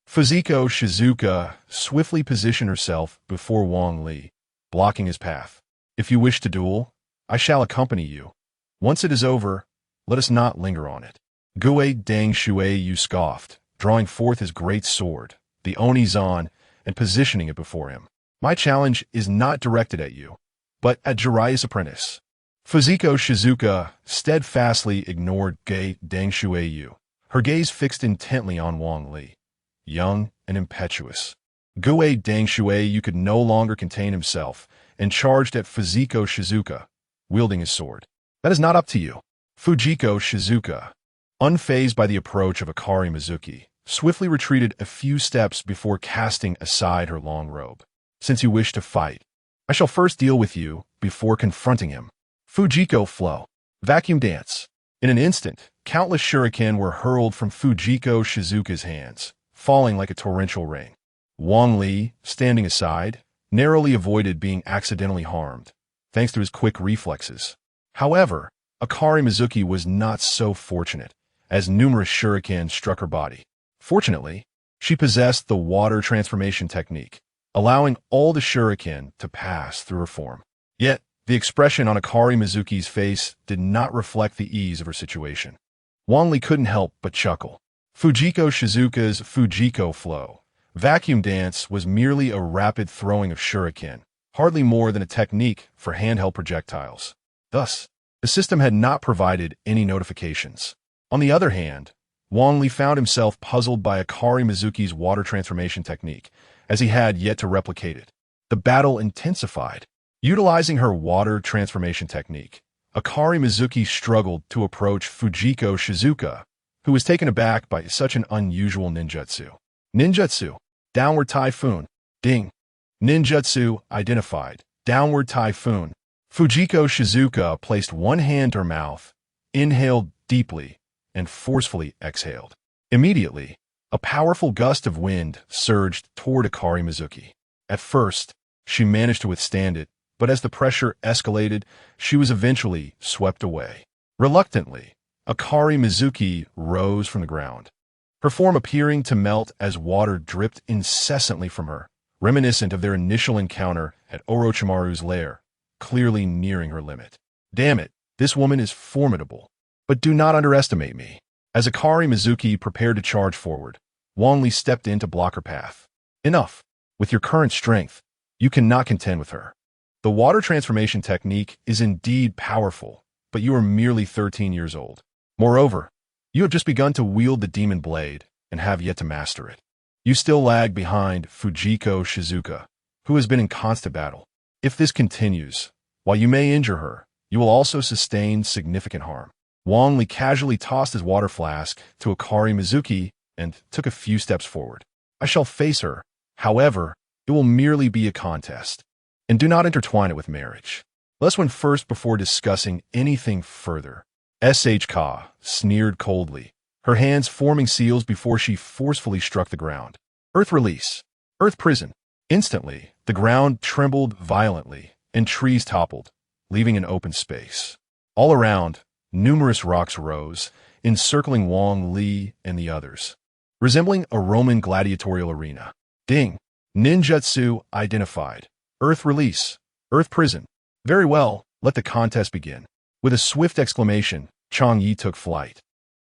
Fujiko Shizuka swiftly positioned herself before Wang Li, blocking his path. If you wish to duel, I shall accompany you. Once it is over, let us not linger on it. Gue Dang Shui Yu scoffed, drawing forth his great sword, the Onizan, and positioning it before him. My challenge is not directed at you, but at Jiraiya's apprentice. Fujiko Shizuka steadfastly ignored Gue Dang Shui Yu, her gaze fixed intently on Wang Li. Young and impetuous, Gue Dang Shui Yu could no longer contain himself and charged at Fujiko Shizuka, wielding his sword. That is not up to you. Fujiko Shizuka, unfazed by the approach of Akari Mizuki, swiftly retreated a few steps before casting aside her long robe. Since you wish to fight, I shall first deal with you before confronting him. Fujiko Flow. Vacuum Dance. In an instant, countless shuriken were hurled from Fujiko Shizuka's hands, falling like a torrential rain. Wang Li, standing aside, narrowly avoided being accidentally harmed, thanks to his quick reflexes. However, Akari Mizuki was not so fortunate, as numerous shuriken struck her body. Fortunately, she possessed the water transformation technique, allowing all the shuriken to pass through her form. Yet, the expression on Akari Mizuki's face did not reflect the ease of her situation. Wang Li couldn't help but chuckle. Fujiko Shizuka's Fujiko Flow Vacuum Dance was merely a rapid throwing of shuriken, hardly more than a technique for handheld projectiles. Thus, the system had not provided any notifications. On the other hand, Wang Li found himself puzzled by Akari Mizuki's water transformation technique, as he had yet to replicate it. The battle intensified. Utilizing her water transformation technique, Akari Mizuki struggled to approach Fujiko Shizuka, who was taken aback by such an unusual ninjutsu. Ninjutsu. Downward Typhoon. Ding. Ninjutsu identified. Downward Typhoon. Fujiko Shizuka placed one hand to her mouth, inhaled deeply, and forcefully exhaled. Immediately, a powerful gust of wind surged toward Akari Mizuki. At first, she managed to withstand it, but as the pressure escalated, she was eventually swept away. Reluctantly, Akari Mizuki rose from the ground, her form appearing to melt as water dripped incessantly from her, reminiscent of their initial encounter at Orochimaru's lair, clearly nearing her limit. Damn it, this woman is formidable. But do not underestimate me. As Akari Mizuki prepared to charge forward, Wang Li stepped in to block her path. Enough. With your current strength, you cannot contend with her. The water transformation technique is indeed powerful, but you are merely 13 years old. Moreover, you have just begun to wield the demon blade and have yet to master it. You still lag behind Fujiko Shizuka, who has been in constant battle. If this continues, while you may injure her, you will also sustain significant harm. Wang Li casually tossed his water flask to Akari Mizuki and took a few steps forward. I shall face her. However, it will merely be a contest. And do not intertwine it with marriage. Let's win first before discussing anything further. Ka sneered coldly, her hands forming seals before she forcefully struck the ground. Earth Release. Earth Prison. Instantly, the ground trembled violently, and trees toppled, leaving an open space. All around, numerous rocks rose, encircling Wang Li and the others, resembling a Roman gladiatorial arena. Ding. Ninjutsu identified. Earth Release. Earth prison. Very well, let the contest begin. With a swift exclamation, Chang Yi took flight.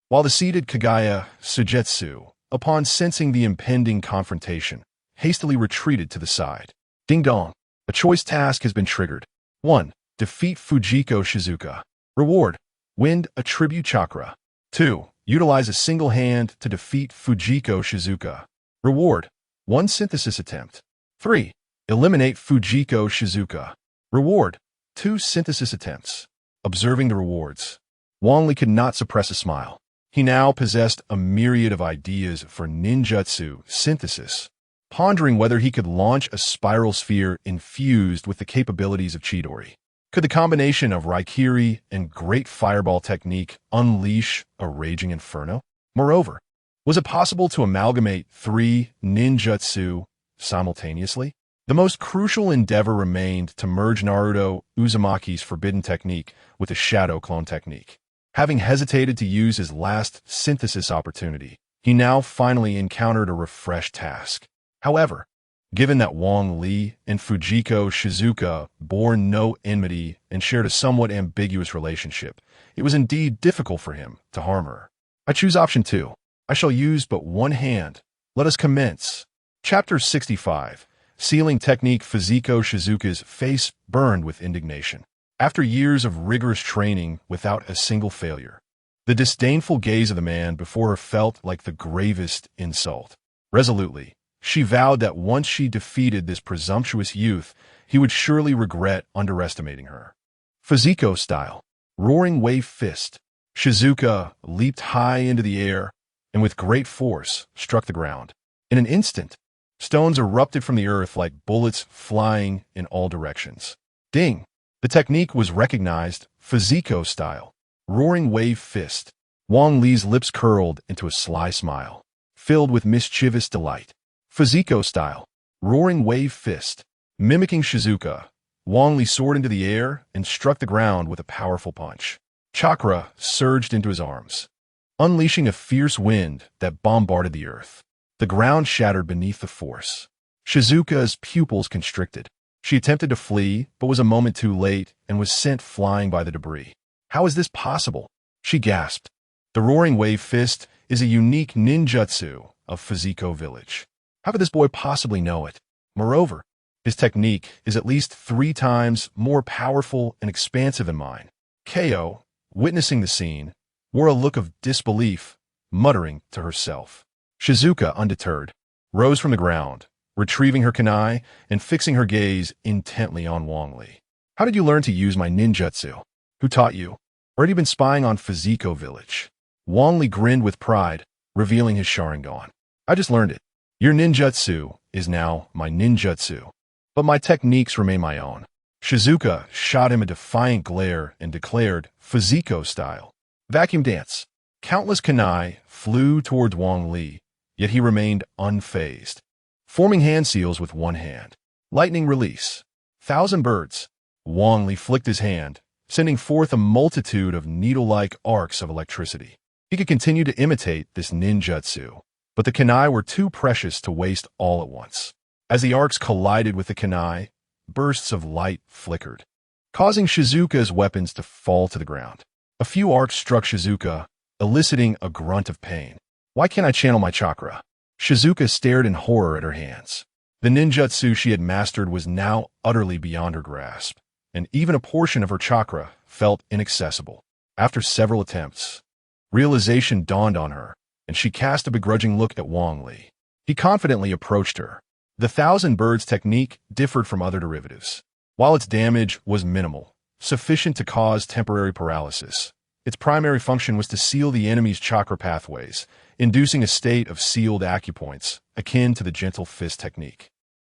While the seated Kagaya Sujetsu, upon sensing the impending confrontation, hastily retreated to the side. Ding dong. A choice task has been triggered. 1. Defeat Fujiko Shizuka. Reward. Wind a tribute chakra. 2. Utilize a single hand to defeat Fujiko Shizuka. Reward. 1 synthesis attempt. 3. Eliminate Fujiko Shizuka. Reward. 2 synthesis attempts. Observing the rewards, Wang Li could not suppress a smile. He now possessed a myriad of ideas for ninjutsu synthesis, pondering whether he could launch a spiral sphere infused with the capabilities of Chidori. Could the combination of Raikiri and Great Fireball technique unleash a raging inferno? Moreover, was it possible to amalgamate 3 ninjutsu simultaneously? The most crucial endeavor remained to merge Naruto Uzumaki's forbidden technique with the shadow clone technique. Having hesitated to use his last synthesis opportunity, he now finally encountered a refreshed task. However, given that Wang Li and Fujiko Shizuka bore no enmity and shared a somewhat ambiguous relationship, it was indeed difficult for him to harm her. I choose option 2. I shall use but one hand. Let us commence. Chapter 65. Sealing technique. Fujiko Shizuka's face burned with indignation. After years of rigorous training without a single failure, the disdainful gaze of the man before her felt like the gravest insult. Resolutely, she vowed that once she defeated this presumptuous youth, he would surely regret underestimating her. Fujiko style. Roaring wave fist. Shizuka leaped high into the air and with great force struck the ground. In an instant, stones erupted from the earth like bullets flying in all directions. Ding! The technique was recognized. Fujiko style. Roaring wave fist. Wang Li's lips curled into a sly smile, filled with mischievous delight. Fujiko style. Roaring wave fist. Mimicking Shizuka, Wang Li soared into the air and struck the ground with a powerful punch. Chakra surged into his arms, unleashing a fierce wind that bombarded the earth. The ground shattered beneath the force. Shizuka's pupils constricted. She attempted to flee, but was a moment too late and was sent flying by the debris. How is this possible? She gasped. The Roaring Wave Fist is a unique ninjutsu of Fujiko Village. How could this boy possibly know it? Moreover, his technique is at least 3 times more powerful and expansive than mine. Ko, witnessing the scene, wore a look of disbelief, muttering to herself. Shizuka, undeterred, rose from the ground, retrieving her kunai and fixing her gaze intently on Wang Li. How did you learn to use my ninjutsu? Who taught you? Or had you been spying on Fujiko Village? Wang Li grinned with pride, revealing his Sharingan. I just learned it. Your ninjutsu is now my ninjutsu, but my techniques remain my own. Shizuka shot him a defiant glare and declared, Fujiko style. Vacuum dance. Countless kunai flew towards Wang Li, yet he remained unfazed, forming hand seals with one hand. Lightning release. 1,000 birds. Wang Li flicked his hand, sending forth a multitude of needle-like arcs of electricity. He could continue to imitate this ninjutsu, but the kunai were too precious to waste all at once. As the arcs collided with the kunai, bursts of light flickered, causing Shizuka's weapons to fall to the ground. A few arcs struck Shizuka, eliciting a grunt of pain. Why can't I channel my chakra? Shizuka stared in horror at her hands. The ninjutsu she had mastered was now utterly beyond her grasp, and even a portion of her chakra felt inaccessible. After several attempts, realization dawned on her, and she cast a begrudging look at Wang Li. He confidently approached her. The 1,000 birds technique differed from other derivatives. While its damage was minimal, sufficient to cause temporary paralysis, its primary function was to seal the enemy's chakra pathways, inducing a state of sealed acupoints, akin to the gentle fist technique.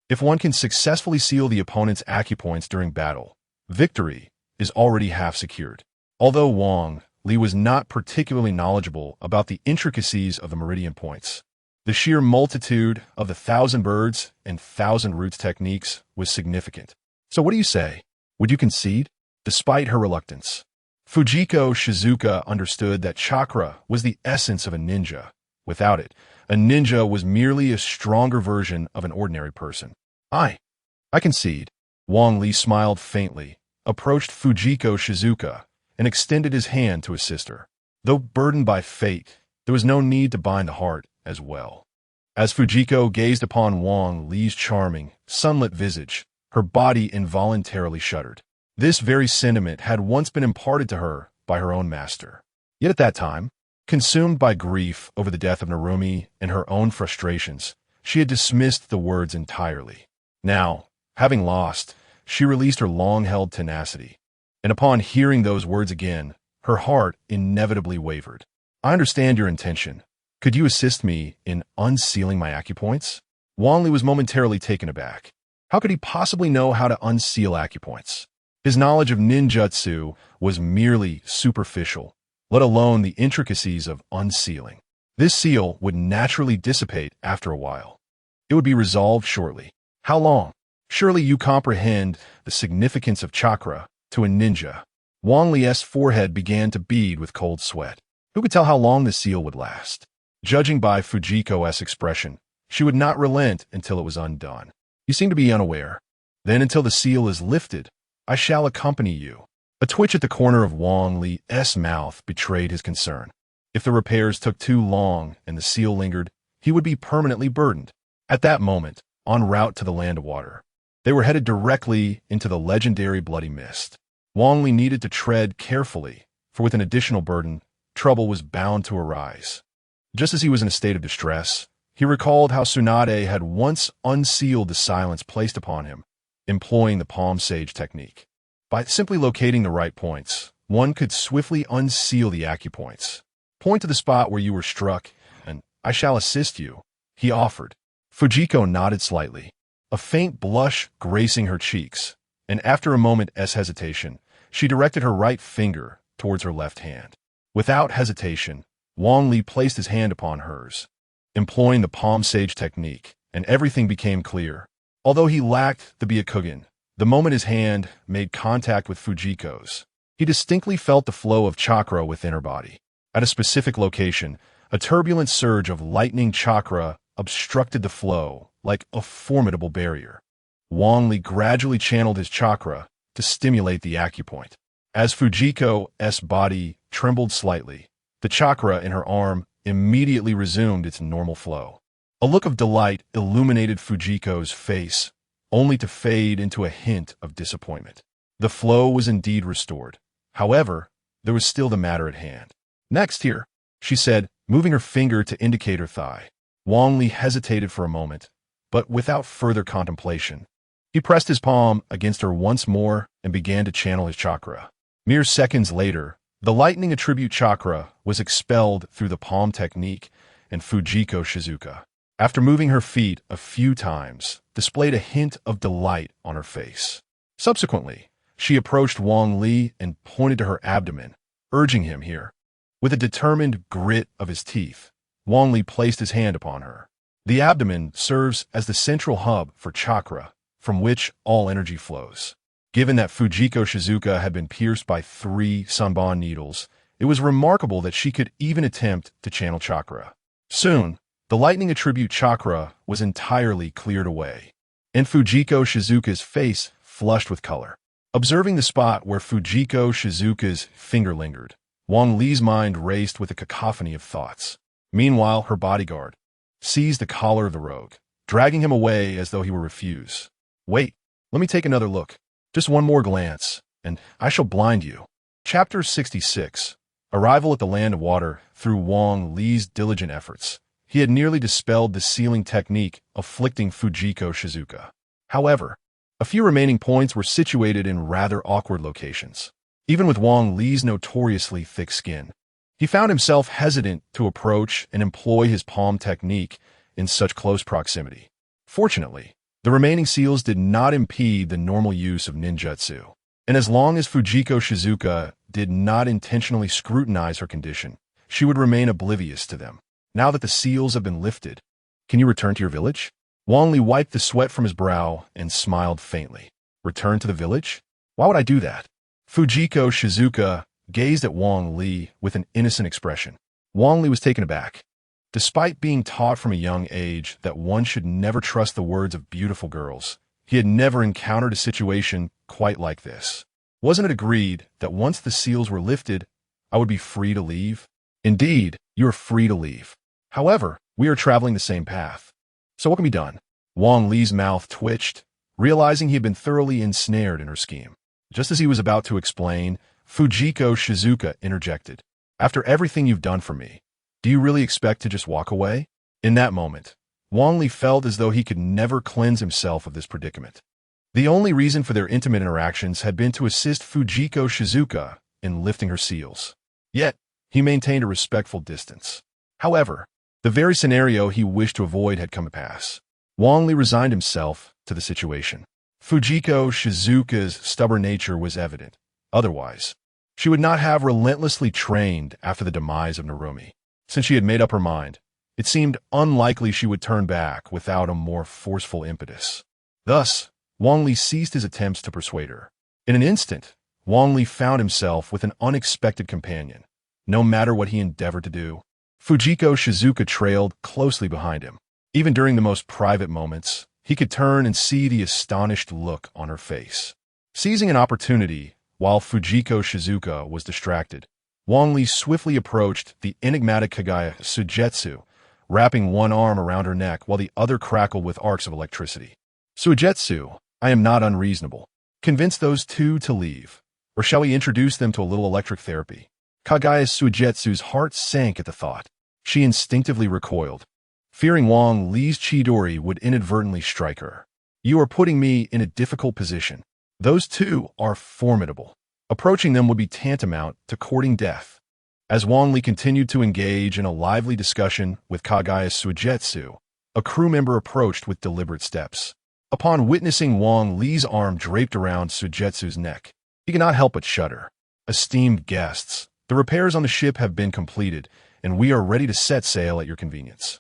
If one can successfully seal the opponent's acupoints during battle, victory is already half secured. Although Wang Li was not particularly knowledgeable about the intricacies of the meridian points, the sheer multitude of the 1,000 birds and 1,000 roots techniques was significant. So what do you say? Would you concede? Despite her reluctance, Fujiko Shizuka understood that chakra was the essence of a ninja. Without it, a ninja was merely a stronger version of an ordinary person. I concede. Wang Li smiled faintly, approached Fujiko Shizuka, and extended his hand to assist her. Though burdened by fate, there was no need to bind the heart as well. As Fujiko gazed upon Wang Li's charming, sunlit visage, her body involuntarily shuddered. This very sentiment had once been imparted to her by her own master. Yet at that time, consumed by grief over the death of Narumi and her own frustrations, she had dismissed the words entirely. Now, having lost, she released her long-held tenacity, and upon hearing those words again, her heart inevitably wavered. I understand your intention. Could you assist me in unsealing my acupoints? Wang Li was momentarily taken aback. How could he possibly know how to unseal acupoints? His knowledge of ninjutsu was merely superficial, let alone the intricacies of unsealing. This seal would naturally dissipate after a while. It would be resolved shortly. How long? Surely you comprehend the significance of chakra to a ninja. Wang Li's forehead began to bead with cold sweat. Who could tell how long the seal would last? Judging by Fujiko's expression, she would not relent until it was undone. You seem to be unaware. Then until the seal is lifted, I shall accompany you. A twitch at the corner of Wang Li's mouth betrayed his concern. If the repairs took too long and the seal lingered, he would be permanently burdened. At that moment, en route to the Land of Water, they were headed directly into the legendary Bloody Mist. Wang Li needed to tread carefully, for with an additional burden, trouble was bound to arise. Just as he was in a state of distress, he recalled how Tsunade had once unsealed the silence placed upon him, employing the palm sage technique. By simply locating the right points, one could swiftly unseal the acupoints. Point to the spot where you were struck, and I shall assist you, he offered. Fujiko nodded slightly, a faint blush gracing her cheeks, and after a moment's hesitation, she directed her right finger towards her left hand. Without hesitation, Wang Li placed his hand upon hers, employing the palm sage technique, and everything became clear. Although he lacked the Byakugan, the moment his hand made contact with Fujiko's, he distinctly felt the flow of chakra within her body. At a specific location, a turbulent surge of lightning chakra obstructed the flow like a formidable barrier. Wang Li gradually channeled his chakra to stimulate the acupoint. As Fujiko's body trembled slightly, the chakra in her arm immediately resumed its normal flow. A look of delight illuminated Fujiko's face, only to fade into a hint of disappointment. The flow was indeed restored. However, there was still the matter at hand. Next here, she said, moving her finger to indicate her thigh. Wang Li hesitated for a moment, but without further contemplation, he pressed his palm against her once more and began to channel his chakra. Mere seconds later, the lightning attribute chakra was expelled through the palm technique, and Fujiko Shizuka, after moving her feet a few times, displayed a hint of delight on her face. Subsequently, she approached Wang Li and pointed to her abdomen, urging him here. With a determined grit of his teeth, Wang Li placed his hand upon her. The abdomen serves as the central hub for chakra, from which all energy flows. Given that Fujiko Shizuka had been pierced by 3 Sanban needles, it was remarkable that she could even attempt to channel chakra. Soon, the lightning attribute chakra was entirely cleared away, and Fujiko Shizuka's face flushed with color. Observing the spot where Fujiko Shizuka's finger lingered, Wang Li's mind raced with a cacophony of thoughts. Meanwhile, her bodyguard seized the collar of the rogue, dragging him away as though he were refused. Wait, let me take another look. Just one more glance, and I shall blind you. Chapter 66. Arrival at the Land of Water. Through Wang Li's diligent efforts, he had nearly dispelled the sealing technique afflicting Fujiko Shizuka. However, a few remaining points were situated in rather awkward locations. Even with Wang Li's notoriously thick skin, he found himself hesitant to approach and employ his palm technique in such close proximity. Fortunately, the remaining seals did not impede the normal use of ninjutsu, and as long as Fujiko Shizuka did not intentionally scrutinize her condition, she would remain oblivious to them. Now that the seals have been lifted, can you return to your village? Wang Li wiped the sweat from his brow and smiled faintly. Return to the village? Why would I do that? Fujiko Shizuka gazed at Wang Li with an innocent expression. Wang Li was taken aback. Despite being taught from a young age that one should never trust the words of beautiful girls, He had never encountered a situation quite like this. Wasn't it agreed that once the seals were lifted, I would be free to leave? Indeed, you are free to leave. However, we are traveling the same path. So what can be done? Wang Li's mouth twitched, realizing he had been thoroughly ensnared in her scheme. Just as he was about to explain, Fujiko Shizuka interjected. After everything you've done for me, do you really expect to just walk away? In that moment, Wang Li felt as though he could never cleanse himself of this predicament. The only reason for their intimate interactions had been to assist Fujiko Shizuka in lifting her seals. Yet, he maintained a respectful distance. However, the very scenario he wished to avoid had come to pass. Wang Li resigned himself to the situation. Fujiko Shizuka's stubborn nature was evident. Otherwise, she would not have relentlessly trained after the demise of Narumi. Since she had made up her mind, it seemed unlikely she would turn back without a more forceful impetus. Thus, Wang Li ceased his attempts to persuade her. In an instant, Wang Li found himself with an unexpected companion. No matter what he endeavored to do, Fujiko Shizuka trailed closely behind him. Even during the most private moments, he could turn and see the astonished look on her face. Seizing an opportunity, while Fujiko Shizuka was distracted, Wang Li swiftly approached the enigmatic Kagaya Sujetsu, wrapping one arm around her neck while the other crackled with arcs of electricity. Sujetsu, I am not unreasonable. Convince those two to leave, or shall we introduce them to a little electric therapy? Kagaya Sujetsu's heart sank at the thought. She instinctively recoiled, fearing Wang Li's Chidori would inadvertently strike her. You are putting me in a difficult position. Those two are formidable. Approaching them would be tantamount to courting death. As Wang Li continued to engage in a lively discussion with Kagaya Sujetsu, a crew member approached with deliberate steps. Upon witnessing Wang Li's arm draped around Sujetsu's neck, he could not help but shudder. Esteemed guests, the repairs on the ship have been completed, and we are ready to set sail at your convenience.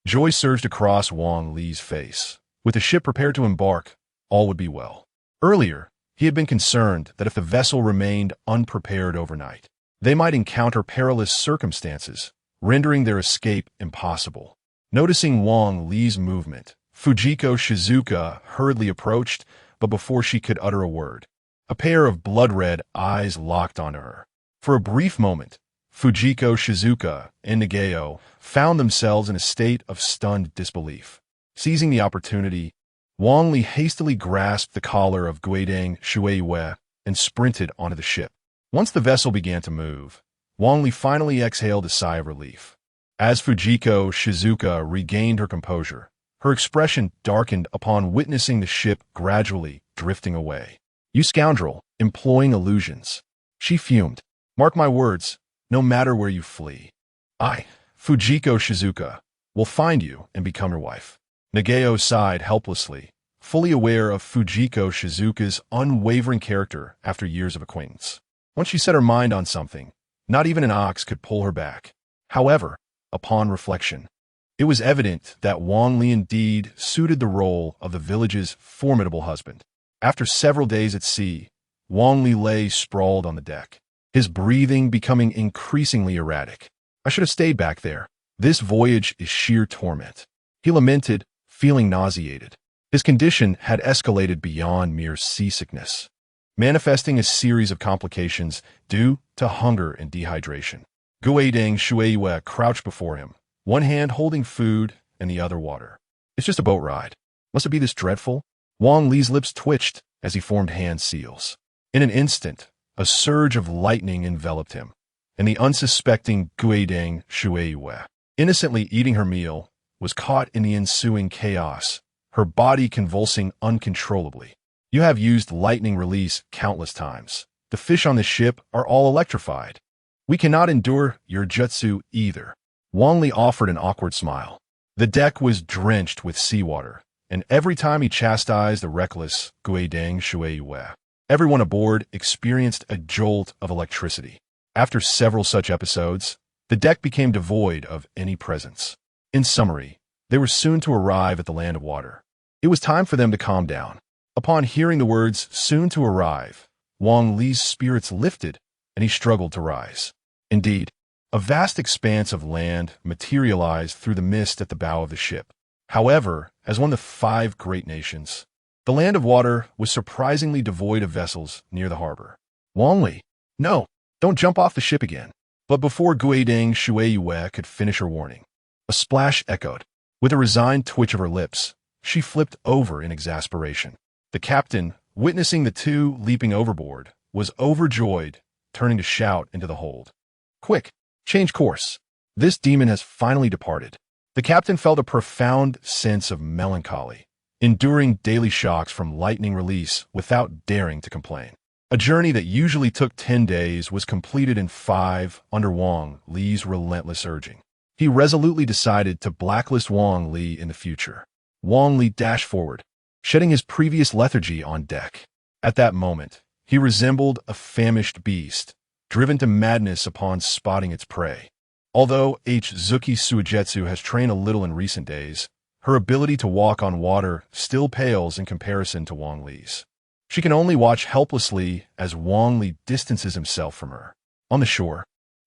Joy surged across Wang Li's face. With the ship prepared to embark, all would be well. Earlier, he had been concerned that if the vessel remained unprepared overnight, they might encounter perilous circumstances, rendering their escape impossible. Noticing Wang Li's movement, Fujiko Shizuka hurriedly approached, but before she could utter a word, a pair of blood-red eyes locked onto her. For a brief moment, Fujiko Shizuka and Nagao found themselves in a state of stunned disbelief. Seizing the opportunity, Wang Li hastily grasped the collar of Guidang Shueiyue and sprinted onto the ship. Once the vessel began to move, Wang Li finally exhaled a sigh of relief. As Fujiko Shizuka regained her composure, her expression darkened upon witnessing the ship gradually drifting away. You scoundrel, employing illusions. She fumed. Mark my words, no matter where you flee, I, Fujiko Shizuka, will find you and become your wife. Nagao sighed helplessly, fully aware of Fujiko Shizuka's unwavering character after years of acquaintance. Once she set her mind on something, not even an ox could pull her back. However, upon reflection, it was evident that Wang Li indeed suited the role of the village's formidable husband. After several days at sea, Wang Li lay sprawled on the deck, his breathing becoming increasingly erratic. I should have stayed back there. This voyage is sheer torment. He lamented, feeling nauseated. His condition had escalated beyond mere seasickness, manifesting a series of complications due to hunger and dehydration. Guidang Shueiyue crouched before him, one hand holding food and the other water. It's just a boat ride. Must it be this dreadful? Wang Li's lips twitched as he formed hand seals. In an instant, a surge of lightning enveloped him, and the unsuspecting Guidang Shueiyue, innocently eating her meal, was caught in the ensuing chaos, her body convulsing uncontrollably. You have used lightning release countless times. The fish on this ship are all electrified. We cannot endure your jutsu either. Wang Li offered an awkward smile. The deck was drenched with seawater, and every time he chastised the reckless Guidang Shueiyue, everyone aboard experienced a jolt of electricity. After several such episodes, the deck became devoid of any presence. In summary, they were soon to arrive at the land of water. It was time for them to calm down. Upon hearing the words "soon to arrive," Wang Li's spirits lifted, and he struggled to rise. Indeed, a vast expanse of land materialized through the mist at the bow of the ship. However, as one of the 5 great nations, The land of water was surprisingly devoid of vessels near the harbor. Wang Li, no, don't jump off the ship again. But before Guidang Shueyue could finish her warning, a splash echoed. With a resigned twitch of her lips, she flipped over in exasperation. The captain, witnessing the two leaping overboard, was overjoyed, turning to shout into the hold. Quick, change course. This demon has finally departed. The captain felt a profound sense of melancholy, enduring daily shocks from lightning release without daring to complain. A journey that usually took 10 days was completed in 5 under Wang Li's relentless urging. He resolutely decided to blacklist Wang Li in the future. Wang Li dashed forward, shedding his previous lethargy on deck. At that moment, he resembled a famished beast, driven to madness upon spotting its prey. Although Zuki Suigetsu has trained a little in recent days, her ability to walk on water still pales in comparison to Wang Li's. She can only watch helplessly as Wang Li distances himself from her. On the shore,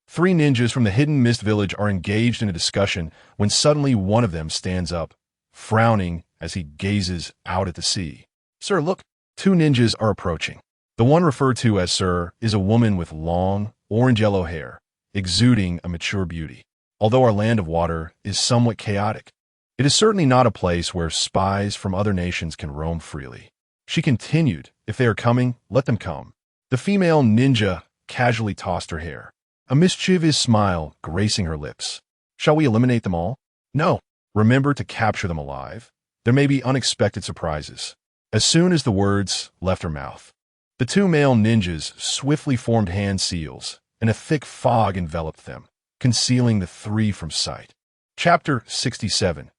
3 ninjas from the Hidden Mist Village are engaged in a discussion when suddenly one of them stands up, frowning as he gazes out at the sea. Sir, look, 2 ninjas are approaching. The one referred to as Sir is a woman with long, orange-yellow hair, exuding a mature beauty. Although our land of water is somewhat chaotic, it is certainly not a place where spies from other nations can roam freely. She continued, if they are coming, let them come. The female ninja casually tossed her hair, a mischievous smile gracing her lips. Shall we eliminate them all? No. Remember to capture them alive. There may be unexpected surprises. As soon as the words left her mouth, the 2 male ninjas swiftly formed hand seals, and a thick fog enveloped them, concealing the 3 from sight. Chapter 67.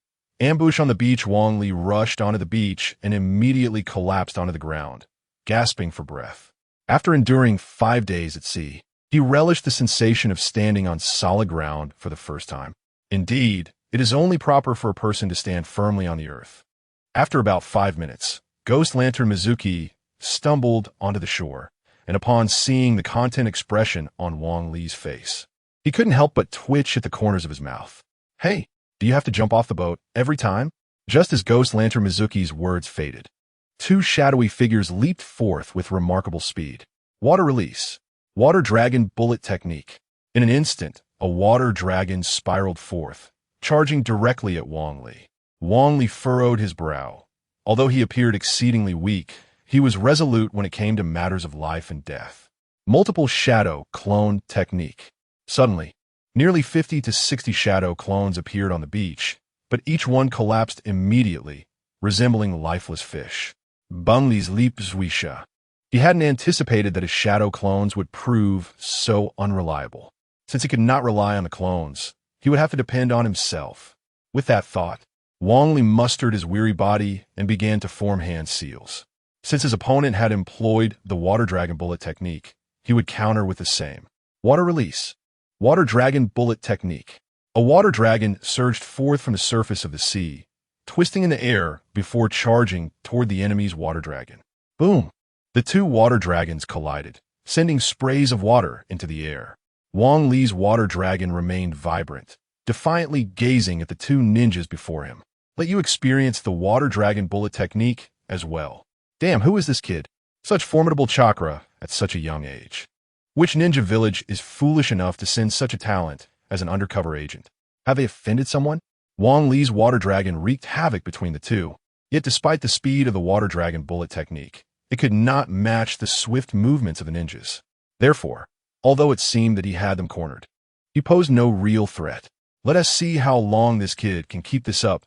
Ambush on the beach. Wang Li rushed onto the beach and immediately collapsed onto the ground, gasping for breath. After enduring 5 days at sea, he relished the sensation of standing on solid ground for the first time. Indeed, it is only proper for a person to stand firmly on the earth. After about 5 minutes, Ghost Lantern Mizuki stumbled onto the shore, and upon seeing the content expression on Wang Li's face, he couldn't help but twitch at the corners of his mouth. Hey, do you have to jump off the boat every time? Just as Ghost Lantern Mizuki's words faded, 2 shadowy figures leaped forth with remarkable speed. Water release. Water Dragon Bullet Technique. In an instant, a water dragon spiraled forth, charging directly at Wang Li. Wang Li furrowed his brow. Although he appeared exceedingly weak, he was resolute when it came to matters of life and death. Multiple Shadow Clone Technique. Suddenly, nearly 50 to 60 shadow clones appeared on the beach, but each one collapsed immediately, resembling lifeless fish. Bang Li's Leapswisha. He hadn't anticipated that his shadow clones would prove so unreliable. Since he could not rely on the clones, he would have to depend on himself. With that thought, Wang Li mustered his weary body and began to form hand seals. Since his opponent had employed the Water Dragon Bullet Technique, he would counter with the same. Water release. Water Dragon Bullet Technique. A water dragon surged forth from the surface of the sea, twisting in the air before charging toward the enemy's water dragon. Boom! The 2 water dragons collided, sending sprays of water into the air. Wang Li's water dragon remained vibrant, defiantly gazing at the 2 ninjas before him. Let you experience the Water Dragon Bullet Technique as well. Damn, who is this kid? Such formidable chakra at such a young age. Which ninja village is foolish enough to send such a talent as an undercover agent? Have they offended someone? Wang Li's water dragon wreaked havoc between the 2. Yet despite the speed of the Water Dragon Bullet Technique, it could not match the swift movements of the ninjas. Therefore, although it seemed that he had them cornered, he posed no real threat. Let us see how long this kid can keep this up.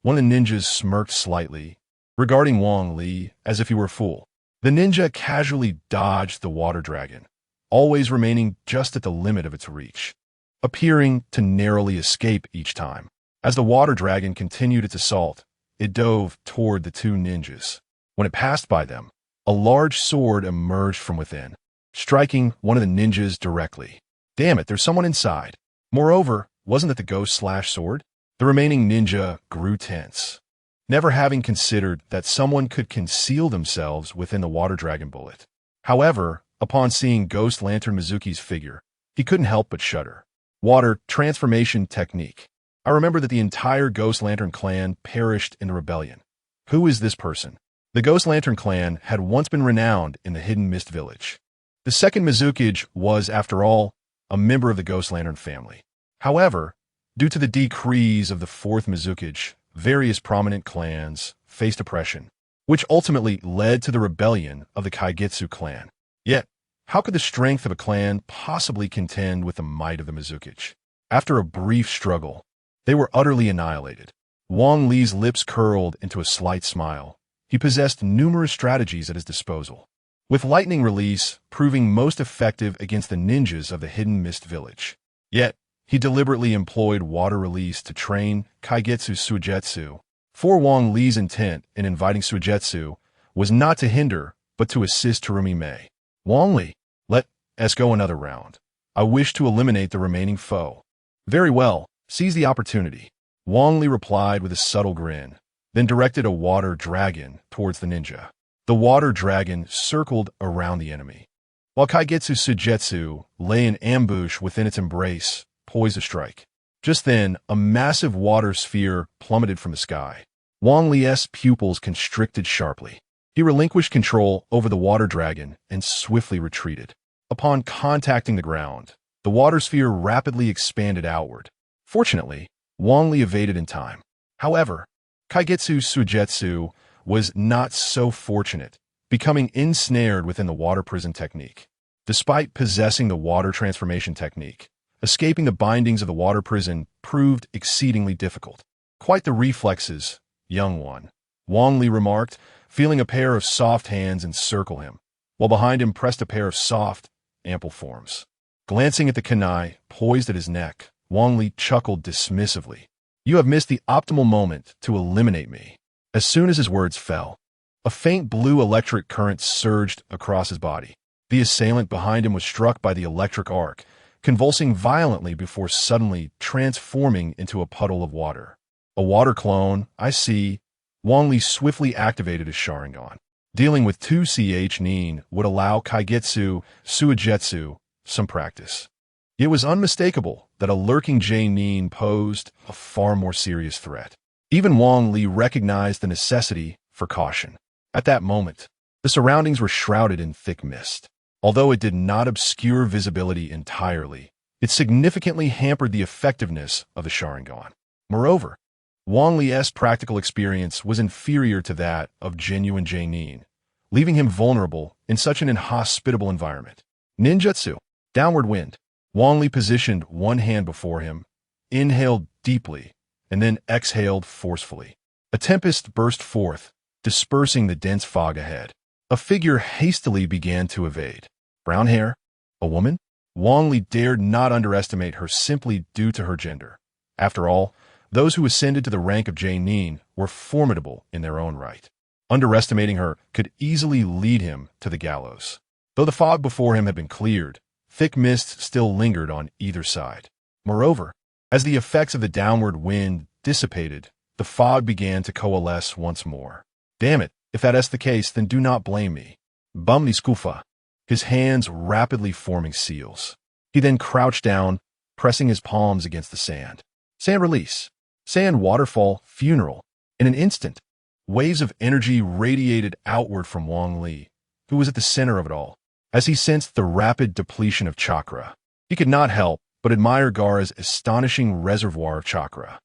One of the ninjas smirked slightly, regarding Wang Li as if he were a fool. The ninja casually dodged the water dragon, always remaining just at the limit of its reach, appearing to narrowly escape each time. As the water dragon continued its assault, it dove toward the 2 ninjas. When it passed by them, a large sword emerged from within, striking one of the ninjas directly. Damn it, there's someone inside. Moreover, wasn't it the ghost/sword? The remaining ninja grew tense, never having considered that someone could conceal themselves within the water dragon bullet. However, upon seeing Ghost Lantern Mizuki's figure, he couldn't help but shudder. Water Transformation Technique. I remember that the entire Ghost Lantern clan perished in the rebellion. Who is this person? The Ghost Lantern clan had once been renowned in the Hidden Mist Village. The second Mizukage was, after all, a member of the Ghost Lantern family. However, due to the decrees of the fourth Mizukage, various prominent clans faced oppression, which ultimately led to the rebellion of the Kaigetsu clan. Yet, how could the strength of a clan possibly contend with the might of the Mizukage? After a brief struggle, they were utterly annihilated. Wang Li's lips curled into a slight smile. He possessed numerous strategies at his disposal, with lightning release proving most effective against the ninjas of the Hidden Mist Village. Yet, he deliberately employed water release to train Kaigetsu Suigetsu. For Wang Li's intent in inviting Suigetsu was not to hinder, but to assist Terumi Mei. Wang Li, let us go another round. I wish to eliminate the remaining foe. Very well, seize the opportunity. Wang Li replied with a subtle grin, then directed a water dragon towards the ninja. The water dragon circled around the enemy, while Kaigetsu Suigetsu lay in ambush within its embrace, poised to strike. Just then, a massive water sphere plummeted from the sky. Wang Li's pupils constricted sharply. He relinquished control over the water dragon and swiftly retreated. Upon contacting the ground, the water sphere rapidly expanded outward. Fortunately, Wang Li evaded in time. However, Kaigetsu Suigetsu was not so fortunate, becoming ensnared within the water prison technique. Despite possessing the water transformation technique, escaping the bindings of the water prison proved exceedingly difficult. Quite the reflexes, young one, Wang Li remarked, feeling a pair of soft hands encircle him, while behind him pressed a pair of soft, ample forms. Glancing at the kunai poised at his neck, Wang Li chuckled dismissively. You have missed the optimal moment to eliminate me. As soon as his words fell, a faint blue electric current surged across his body. The assailant behind him was struck by the electric arc, convulsing violently before suddenly transforming into a puddle of water. A water clone, I see. Wang Li swiftly activated his Sharingan. Dealing with 2ch Nin would allow Kaigetsu Suigetsu some practice. It was unmistakable that a lurking J-Nin posed a far more serious threat. Even Wang Li recognized the necessity for caution. At that moment, the surroundings were shrouded in thick mist. Although it did not obscure visibility entirely, it significantly hampered the effectiveness of the Sharingan. Moreover, Wang Li's practical experience was inferior to that of genuine J-Nin, leaving him vulnerable in such an inhospitable environment. Ninjutsu, downward wind. Wang Li positioned one hand before him, inhaled deeply, and then exhaled forcefully. A tempest burst forth, dispersing the dense fog ahead. A figure hastily began to evade. Brown hair? A woman? Wang Li dared not underestimate her simply due to her gender. After all, those who ascended to the rank of J-Nin were formidable in their own right. Underestimating her could easily lead him to the gallows. Though the fog before him had been cleared, thick mist still lingered on either side. Moreover, as the effects of the downward wind dissipated, the fog began to coalesce once more. Damn it, if that is the case, then do not blame me. Bum skufa. His hands rapidly forming seals. He then crouched down, pressing his palms against the sand. Sand release. Sand waterfall, funeral. In an instant, waves of energy radiated outward from Wang Li, who was at the center of it all. As he sensed the rapid depletion of chakra, he could not help but admire Gaara's astonishing reservoir of chakra.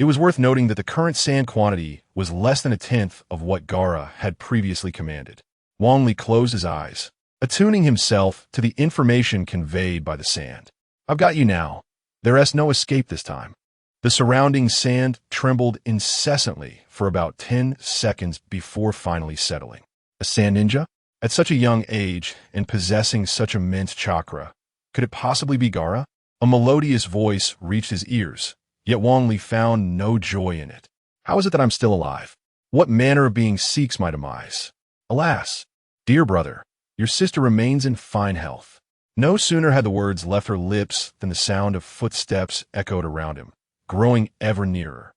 It was worth noting that the current sand quantity was less than a tenth of what Gaara had previously commanded. Wang Li closed his eyes, attuning himself to the information conveyed by the sand. I've got you now. There is no escape this time. The surrounding sand trembled incessantly for about 10 seconds before finally settling. A sand ninja? At such a young age and possessing such immense chakra, could it possibly be Gaara? A melodious voice reached his ears, yet Wang Li found no joy in it. How is it that I'm still alive? What manner of being seeks my demise? Alas, dear brother, your sister remains in fine health. No sooner had the words left her lips than the sound of footsteps echoed around him, growing ever nearer,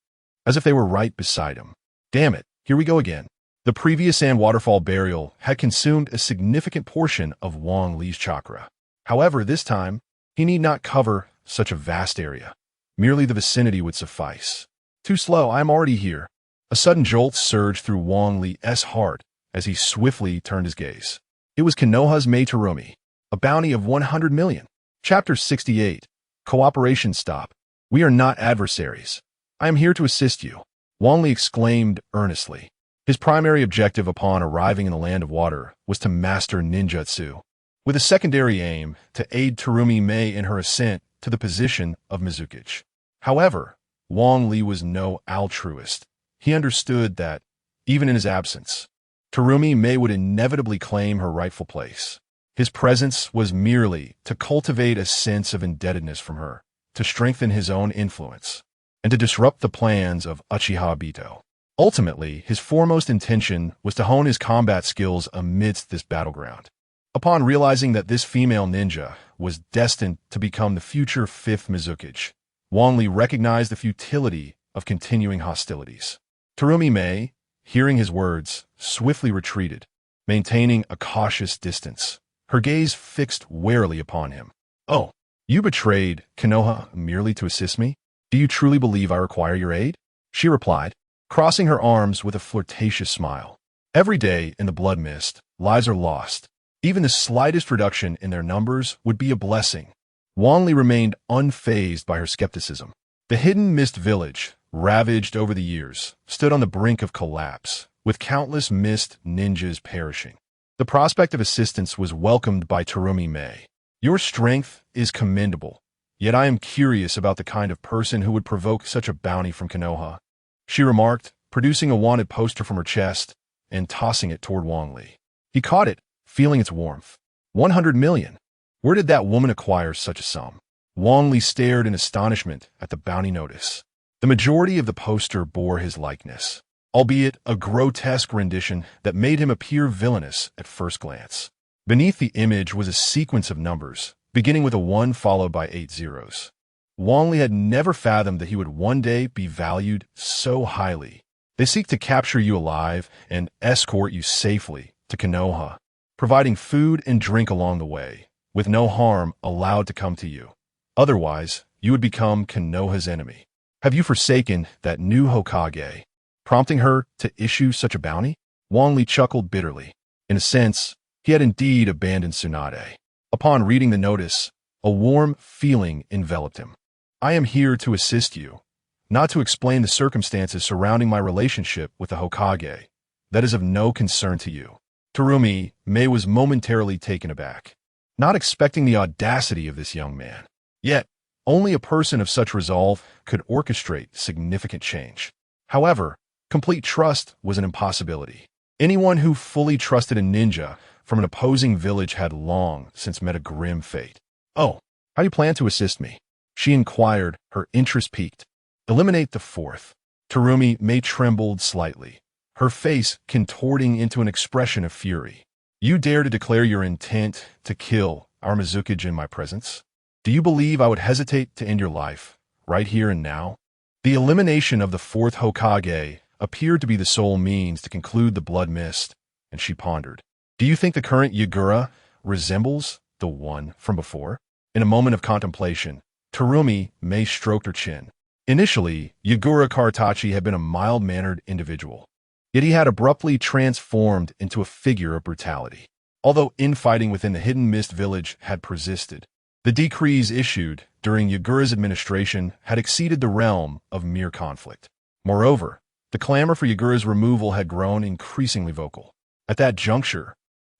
as if they were right beside him. Damn it, here we go again. The previous sand waterfall burial had consumed a significant portion of Wang Li's chakra. However, this time, he need not cover such a vast area. Merely the vicinity would suffice. Too slow, I am already here. A sudden jolt surged through Wang Li's heart, as he swiftly turned his gaze. It was Konoha's Mei Terumi, a bounty of 100 million. Chapter 68. Cooperation Stop. We are not adversaries. I am here to assist you, Wang Li exclaimed earnestly. His primary objective upon arriving in the Land of Water was to master ninjutsu, with a secondary aim to aid Terumi Mei in her ascent to the position of Mizukage. However, Wang Li was no altruist. He understood that, even in his absence, Terumi Mei would inevitably claim her rightful place. His presence was merely to cultivate a sense of indebtedness from her, to strengthen his own influence, and to disrupt the plans of Uchiha Obito. Ultimately, his foremost intention was to hone his combat skills amidst this battleground. Upon realizing that this female ninja was destined to become the future fifth Mizukage, Wang Li recognized the futility of continuing hostilities. Terumi Mei, hearing his words, swiftly retreated, maintaining a cautious distance, her gaze fixed warily upon him. "Oh, you betrayed Konoha merely to assist me? Do you truly believe I require your aid?" she replied, crossing her arms with a flirtatious smile. Every day in the Blood Mist, lives are lost. Even the slightest reduction in their numbers would be a blessing. Wang Li remained unfazed by her skepticism. The hidden Mist Village, ravaged over the years, stood on the brink of collapse, with countless Mist ninjas perishing. The prospect of assistance was welcomed by Terumi Mei. "Your strength is commendable, yet I am curious about the kind of person who would provoke such a bounty from Konoha," she remarked, producing a wanted poster from her chest and tossing it toward Wang Li. He caught it, feeling its warmth. 100 million. Where did that woman acquire such a sum? Wang Li stared in astonishment at the bounty notice. The majority of the poster bore his likeness, albeit a grotesque rendition that made him appear villainous at first glance. Beneath the image was a sequence of numbers, beginning with a 1 followed by 8 zeros. Wang Li had never fathomed that he would one day be valued so highly. "They seek to capture you alive and escort you safely to Konoha, providing food and drink along the way, with no harm allowed to come to you. Otherwise, you would become Konoha's enemy. Have you forsaken that new Hokage?" Prompting her to issue such a bounty? Wang Li chuckled bitterly. In a sense, he had indeed abandoned Tsunade. Upon reading the notice, a warm feeling enveloped him. "I am here to assist you, not to explain the circumstances surrounding my relationship with the Hokage. That is of no concern to you." Terumi Mei was momentarily taken aback, not expecting the audacity of this young man. Yet, only a person of such resolve could orchestrate significant change. However, complete trust was an impossibility. Anyone who fully trusted a ninja from an opposing village had long since met a grim fate. "Oh, how do you plan to assist me?" she inquired, her interest piqued. "Eliminate the fourth." Terumi Mei trembled slightly, her face contorting into an expression of fury. "You dare to declare your intent to kill our Mizukage in my presence? Do you believe I would hesitate to end your life, right here and now?" The elimination of the fourth Hokage appeared to be the sole means to conclude the Blood Mist, and she pondered. "Do you think the current Yagura resembles the one from before?" In a moment of contemplation, Terumi Mei stroked her chin. Initially, Yagura Karatachi had been a mild-mannered individual, yet he had abruptly transformed into a figure of brutality. Although infighting within the hidden Mist Village had persisted, the decrees issued during Yagura's administration had exceeded the realm of mere conflict. Moreover, the clamor for Yagura's removal had grown increasingly vocal. At that juncture,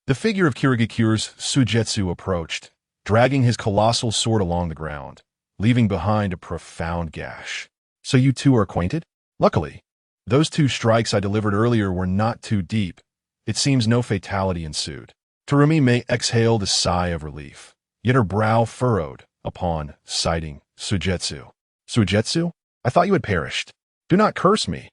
the figure of Kirigakure's Suigetsu approached, dragging his colossal sword along the ground, leaving behind a profound gash. "So you two are acquainted?" "Luckily, those 2 strikes I delivered earlier were not too deep. It seems no fatality ensued." Terumi Mei exhaled a sigh of relief, yet her brow furrowed upon citing Suigetsu. "Suigetsu? I thought you had perished." "Do not curse me.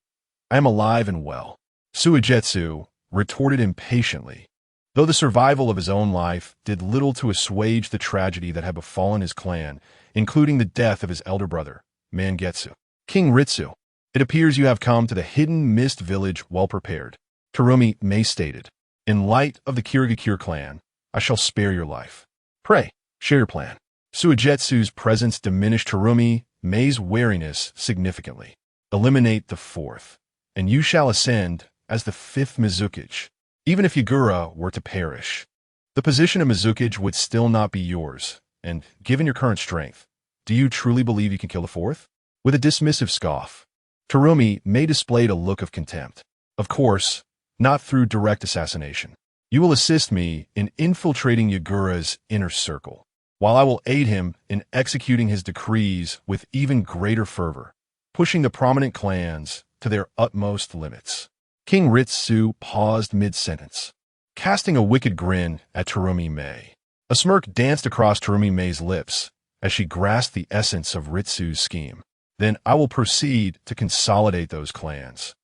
I am alive and well," Suigetsu retorted impatiently, though the survival of his own life did little to assuage the tragedy that had befallen his clan, including the death of his elder brother, Mangetsu. "King Ritsu, it appears you have come to the hidden Mist Village well prepared," Terumi Mei stated. "In light of the Kirigakure clan, I shall spare your life. Pray, share your plan." Suigetsu's presence diminished Terumi Mei's wariness significantly. "Eliminate the fourth, and you shall ascend as the fifth Mizukage." Even if Yagura were to perish, the position of Mizukage would still not be yours, and, given your current strength, do you truly believe you can kill the fourth? With a dismissive scoff, Terumi May displayed a look of contempt. Of course, not through direct assassination. You will assist me in infiltrating Yagura's inner circle, while I will aid him in executing his decrees with even greater fervor, pushing the prominent clans to their utmost limits. King Ritsu paused mid-sentence, casting a wicked grin at Terumi May. A smirk danced across Terumi May's lips as she grasped the essence of Ritsu's scheme. Then I will proceed to consolidate those clans,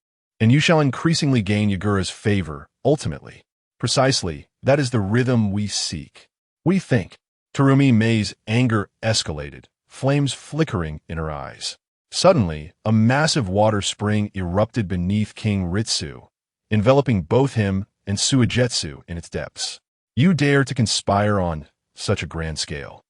and you shall increasingly gain Yagura's favor, ultimately. Precisely, that is the rhythm we seek. We think. Terumi May's anger escalated, flames flickering in her eyes. Suddenly, a massive water spring erupted beneath King Ritsu, enveloping both him and Suigetsu in its depths. You dare to conspire on such a grand scale,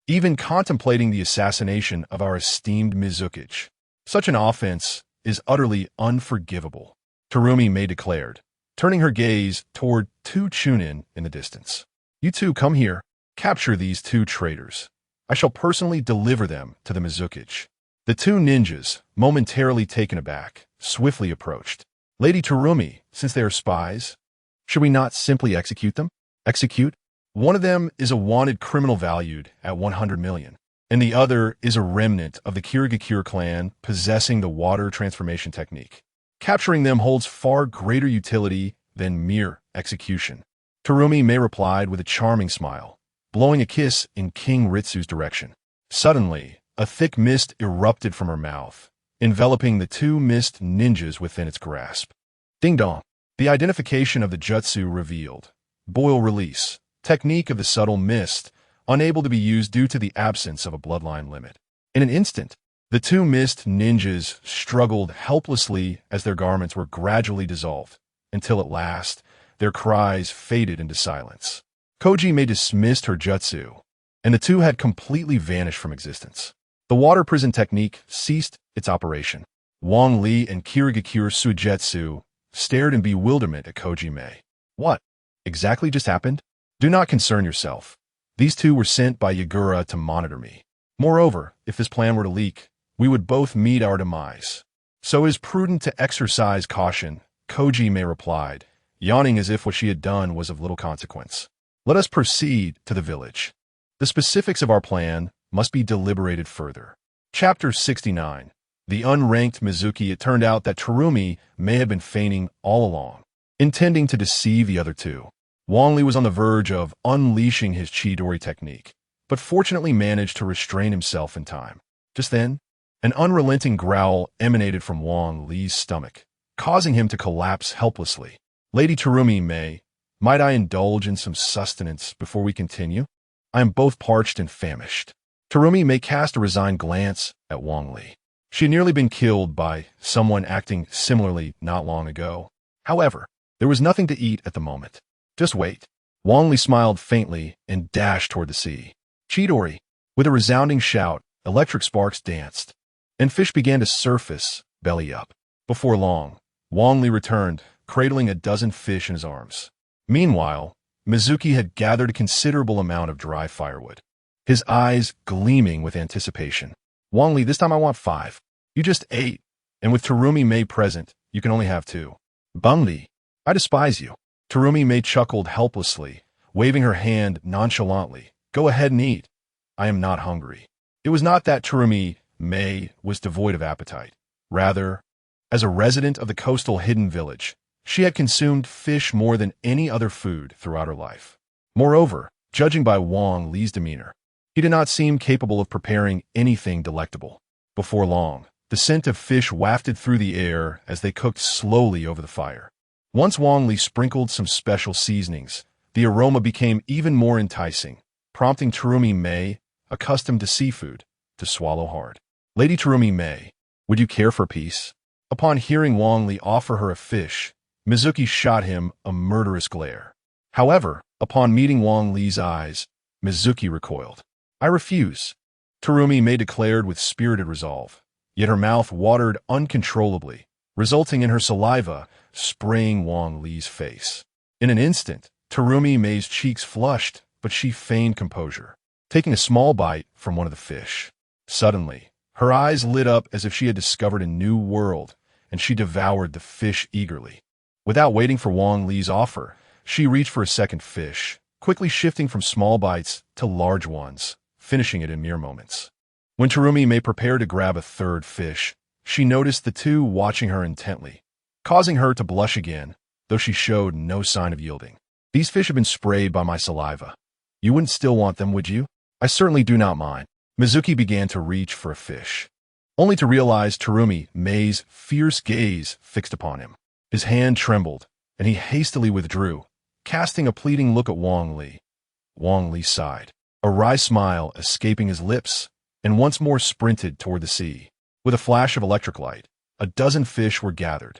even contemplating the assassination of our esteemed Mizukage. Such an offense is utterly unforgivable, Terumi May declared, turning her gaze toward two Chunin in the distance. You two come here, capture these two traitors. I shall personally deliver them to the Mizukage. The two ninjas, momentarily taken aback, swiftly approached. Lady Terumi, since they are spies, should we not simply execute them? Execute? One of them is a wanted criminal valued at 100 million, and the other is a remnant of the Kirigakure clan possessing the water transformation technique. Capturing them holds far greater utility than mere execution. Terumi May replied with a charming smile, blowing a kiss in King Ritsu's direction. Suddenly, a thick mist erupted from her mouth, enveloping the two mist ninjas within its grasp. Ding dong. The identification of the jutsu revealed. Boil release. Technique of the subtle mist, unable to be used due to the absence of a bloodline limit. In an instant, the two mist ninjas struggled helplessly as their garments were gradually dissolved, until at last, their cries faded into silence. Koji May dismissed her jutsu, and the two had completely vanished from existence. The water prison technique ceased its operation. Wang Li and Kirigakure Suigetsu stared in bewilderment at Koji May. What exactly just happened? Do not concern yourself. These two were sent by Yagura to monitor me. Moreover, if this plan were to leak, we would both meet our demise. So it is prudent to exercise caution, Koji May replied, yawning as if what she had done was of little consequence. Let us proceed to the village. The specifics of our plan must be deliberated further. Chapter 69. The unranked Mizuki. It turned out that Terumi may have been feigning all along, intending to deceive the other two. Wang Li was on the verge of unleashing his Chidori technique, but fortunately managed to restrain himself in time. Just then, an unrelenting growl emanated from Wang Li's stomach, causing him to collapse helplessly. Lady Terumi May, might I indulge in some sustenance before we continue? I am both parched and famished. Terumi May cast a resigned glance at Wang Li. She had nearly been killed by someone acting similarly not long ago. However, there was nothing to eat at the moment. Just wait. Wang Li smiled faintly and dashed toward the sea. Chidori. With a resounding shout, electric sparks danced, and fish began to surface, belly up. Before long, Wang Li returned, cradling a dozen fish in his arms. Meanwhile, Mizuki had gathered a considerable amount of dry firewood, his eyes gleaming with anticipation. Wang Li, this time I want 5. You just ate, and with Terumi May present, you can only have 2. Bung Li, I despise you. Terumi May chuckled helplessly, waving her hand nonchalantly. Go ahead and eat. I am not hungry. It was not that Terumi May was devoid of appetite. Rather, as a resident of the coastal hidden village, she had consumed fish more than any other food throughout her life. Moreover, judging by Wang Li's demeanor, he did not seem capable of preparing anything delectable. Before long, the scent of fish wafted through the air as they cooked slowly over the fire. Once Wang Li sprinkled some special seasonings, the aroma became even more enticing, prompting Terumi May, accustomed to seafood, to swallow hard. Lady Terumi May, would you care for peace? Upon hearing Wang Li offer her a fish, Mizuki shot him a murderous glare. However, upon meeting Wang Li's eyes, Mizuki recoiled. I refuse, Terumi May declared with spirited resolve, yet her mouth watered uncontrollably, resulting in her saliva spraying Wang Li's face. In an instant, Terumi Mei's cheeks flushed, but she feigned composure, taking a small bite from one of the fish. Suddenly, her eyes lit up as if she had discovered a new world, and she devoured the fish eagerly. Without waiting for Wang Li's offer, she reached for a second fish, quickly shifting from small bites to large ones, finishing it in mere moments. When Terumi Mei prepared to grab a third fish, she noticed the two watching her intently, causing her to blush again, though she showed no sign of yielding. These fish have been sprayed by my saliva. You wouldn't still want them, would you? I certainly do not mind. Mizuki began to reach for a fish, only to realize Terumi Mei's fierce gaze fixed upon him. His hand trembled, and he hastily withdrew, casting a pleading look at Wang Li. Wang Li sighed, a wry smile escaping his lips, and once more sprinted toward the sea. With a flash of electric light, a dozen fish were gathered.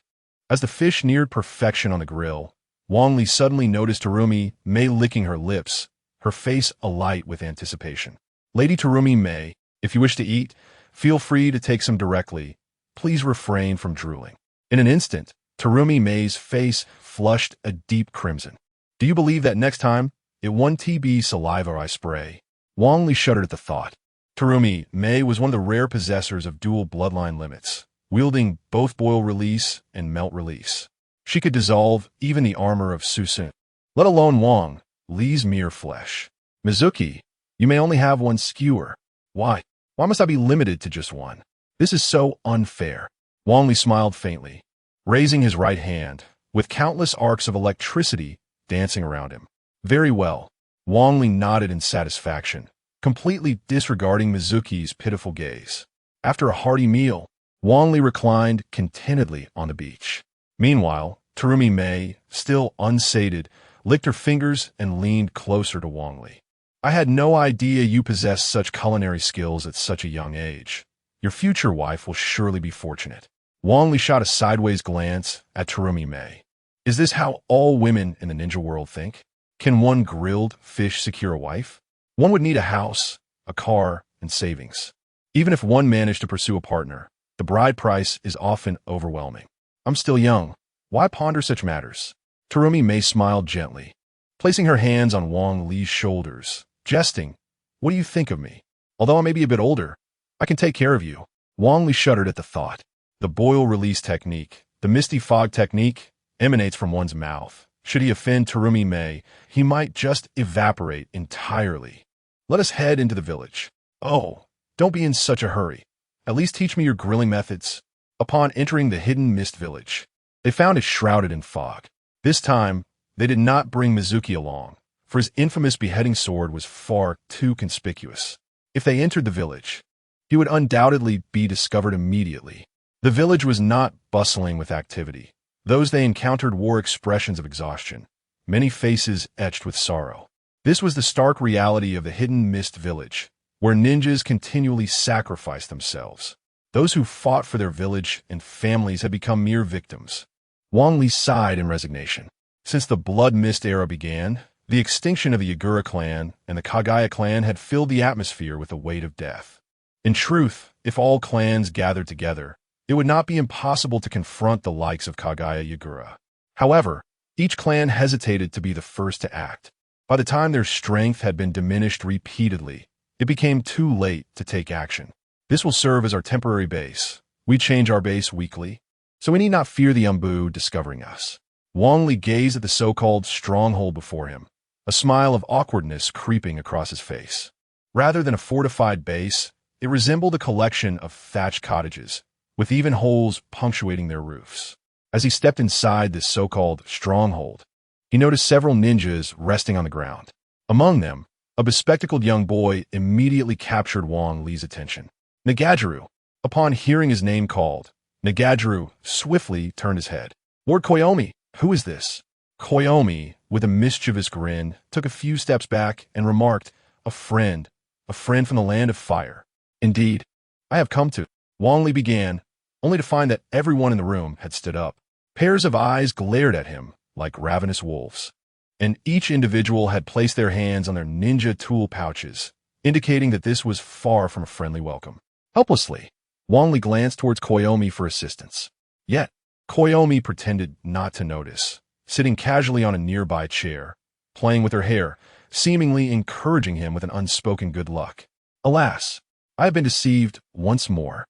As the fish neared perfection on the grill, Wang Li suddenly noticed Terumi Mei licking her lips, her face alight with anticipation. Lady Terumi Mei, if you wish to eat, feel free to take some directly. Please refrain from drooling. In an instant, Terumi Mei's face flushed a deep crimson. Do you believe that next time, it won't be saliva I spray? Wang Li shuddered at the thought. Terumi Mei was one of the rare possessors of dual bloodline limits, wielding both boil release and melt release. She could dissolve even the armor of Susun, let alone Wang Li's mere flesh. Mizuki, you may only have one skewer. Why? Why must I be limited to just one? This is so unfair. Wang Li smiled faintly, raising his right hand, with countless arcs of electricity dancing around him. Very well. Wang Li nodded in satisfaction, completely disregarding Mizuki's pitiful gaze. After a hearty meal, Wang Li reclined contentedly on the beach. Meanwhile, Terumi Mei, still unsated, licked her fingers and leaned closer to Wang Li. I had no idea you possessed such culinary skills at such a young age. Your future wife will surely be fortunate. Wang Li shot a sideways glance at Terumi Mei. Is this how all women in the ninja world think? Can one grilled fish secure a wife? One would need a house, a car, and savings. Even if one managed to pursue a partner, the bride price is often overwhelming. I'm still young. Why ponder such matters? Terumi Mei smiled gently, placing her hands on Wang Li's shoulders, jesting. What do you think of me? Although I may be a bit older, I can take care of you. Wang Li shuddered at the thought. The boil release technique, the misty fog technique, emanates from one's mouth. Should he offend Terumi Mei, he might just evaporate entirely. Let us head into the village. Oh, don't be in such a hurry. At least teach me your grilling methods. Upon entering the hidden mist village, they found it shrouded in fog. This time, they did not bring Mizuki along, for his infamous beheading sword was far too conspicuous. If they entered the village, he would undoubtedly be discovered immediately. The village was not bustling with activity. Those they encountered wore expressions of exhaustion, many faces etched with sorrow. This was the stark reality of the hidden mist village, where ninjas continually sacrificed themselves. Those who fought for their village and families had become mere victims. Wang Li sighed in resignation. Since the Blood Mist era began, the extinction of the Yagura clan and the Kagaya clan had filled the atmosphere with the weight of death. In truth, if all clans gathered together, it would not be impossible to confront the likes of Kagaya Yagura. However, each clan hesitated to be the first to act. By the time their strength had been diminished repeatedly, it became too late to take action. This will serve as our temporary base. We change our base weekly, so we need not fear the Umbu discovering us. Wang Li gazed at the so-called stronghold before him, a smile of awkwardness creeping across his face. Rather than a fortified base, it resembled a collection of thatched cottages, with even holes punctuating their roofs. As he stepped inside this so-called stronghold, he noticed several ninjas resting on the ground. Among them, a bespectacled young boy immediately captured Wang Li's attention. Nagajaru. Upon hearing his name called, Nagajaru swiftly turned his head. Lord Koyomi, who is this? Koyomi, with a mischievous grin, took a few steps back and remarked, a friend from the land of fire. Indeed, I have come to. Wang Li began, only to find that everyone in the room had stood up. Pairs of eyes glared at him like ravenous wolves, and each individual had placed their hands on their ninja tool pouches, indicating that this was far from a friendly welcome. Helplessly, Wang Li glanced towards Koyomi for assistance. Yet, Koyomi pretended not to notice, sitting casually on a nearby chair, playing with her hair, seemingly encouraging him with an unspoken good luck. Alas, I have been deceived once more.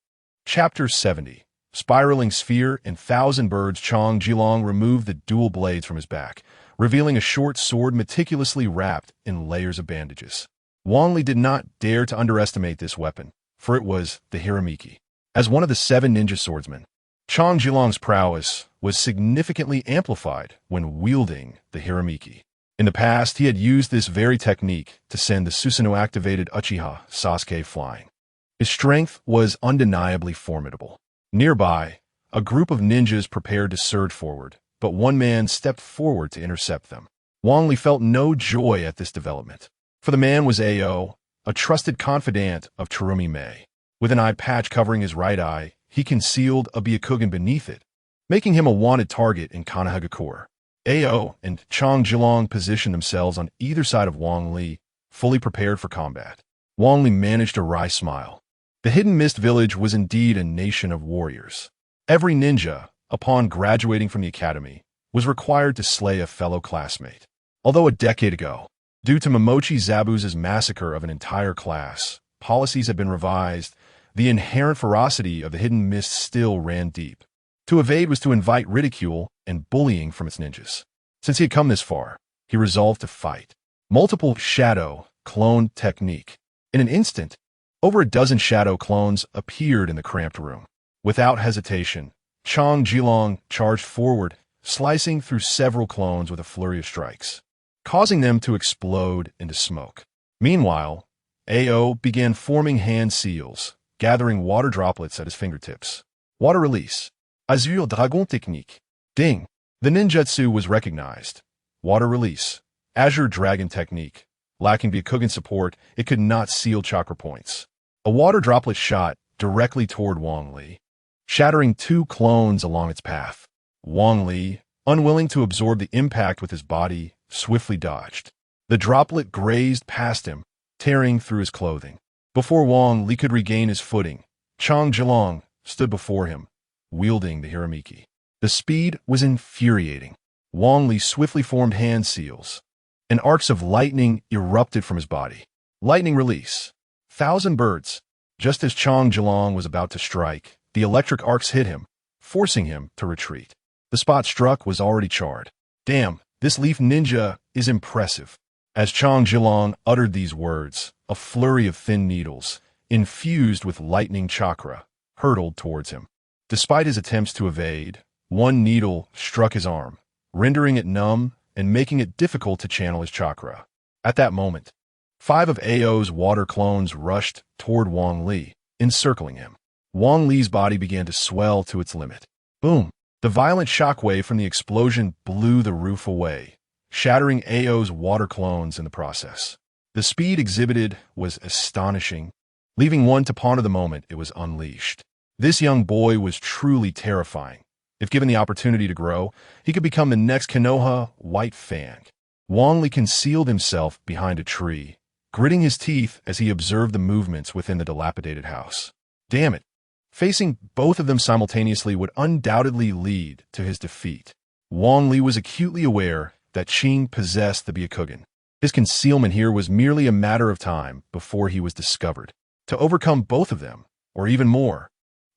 Chapter 70. Spiraling Sphere and Thousand Birds. Chong Jilong removed the dual blades from his back, revealing a short sword meticulously wrapped in layers of bandages. Wang Li did not dare to underestimate this weapon, for it was the Hiramiki. As one of the 7 ninja swordsmen, Chong Jilong's prowess was significantly amplified when wielding the Hiramiki. In the past, he had used this very technique to send the Susanoo-activated Uchiha Sasuke flying. His strength was undeniably formidable. Nearby, a group of ninjas prepared to surge forward, but one man stepped forward to intercept them. Wang Li felt no joy at this development, for the man was Ao, a trusted confidant of Terumi Mei. With an eye patch covering his right eye, he concealed a Byakugan beneath it, making him a wanted target in Konoha. Ao and Chong Jilong positioned themselves on either side of Wang Li, fully prepared for combat. Wang Li managed a wry smile. The Hidden Mist Village was indeed a nation of warriors. Every ninja, upon graduating from the academy, was required to slay a fellow classmate. Although a decade ago, due to Momochi Zabuza's massacre of an entire class, policies had been revised, the inherent ferocity of the Hidden Mist still ran deep. To evade was to invite ridicule and bullying from its ninjas. Since he had come this far, he resolved to fight. Multiple shadow clone technique. In an instant, over a dozen shadow clones appeared in the cramped room. Without hesitation, Chong Jilong charged forward, slicing through several clones with a flurry of strikes, causing them to explode into smoke. Meanwhile, Ao began forming hand seals, gathering water droplets at his fingertips. Water release. Azure Dragon Technique. Ding. The ninjutsu was recognized. Water release. Azure Dragon Technique. Lacking Byakugan support, it could not seal chakra points. A water droplet shot directly toward Wang Li, shattering 2 clones along its path. Wang Li, unwilling to absorb the impact with his body, swiftly dodged. The droplet grazed past him, tearing through his clothing. Before Wang Li could regain his footing, Chong Jilong stood before him, wielding the Hiramiki. The speed was infuriating. Wang Li swiftly formed hand seals, and arcs of lightning erupted from his body. Lightning release. Thousand Birds. Just as Chong Jilong was about to strike, the electric arcs hit him, forcing him to retreat. The spot struck was already charred. Damn, this leaf ninja is impressive. As Chong Jilong uttered these words, a flurry of thin needles, infused with lightning chakra, hurtled towards him. Despite his attempts to evade, one needle struck his arm, rendering it numb and making it difficult to channel his chakra. At that moment, 5 of Ao's water clones rushed toward Wang Li, encircling him. Wang Li's body began to swell to its limit. Boom! The violent shockwave from the explosion blew the roof away, shattering Ao's water clones in the process. The speed exhibited was astonishing, leaving one to ponder the moment it was unleashed. This young boy was truly terrifying. If given the opportunity to grow, he could become the next Konoha White Fang. Wang Li concealed himself behind a tree, gritting his teeth as he observed the movements within the dilapidated house. Damn it! Facing both of them simultaneously would undoubtedly lead to his defeat. Wang Li was acutely aware that Qing possessed the Byakugan. His concealment here was merely a matter of time before he was discovered. To overcome both of them, or even more,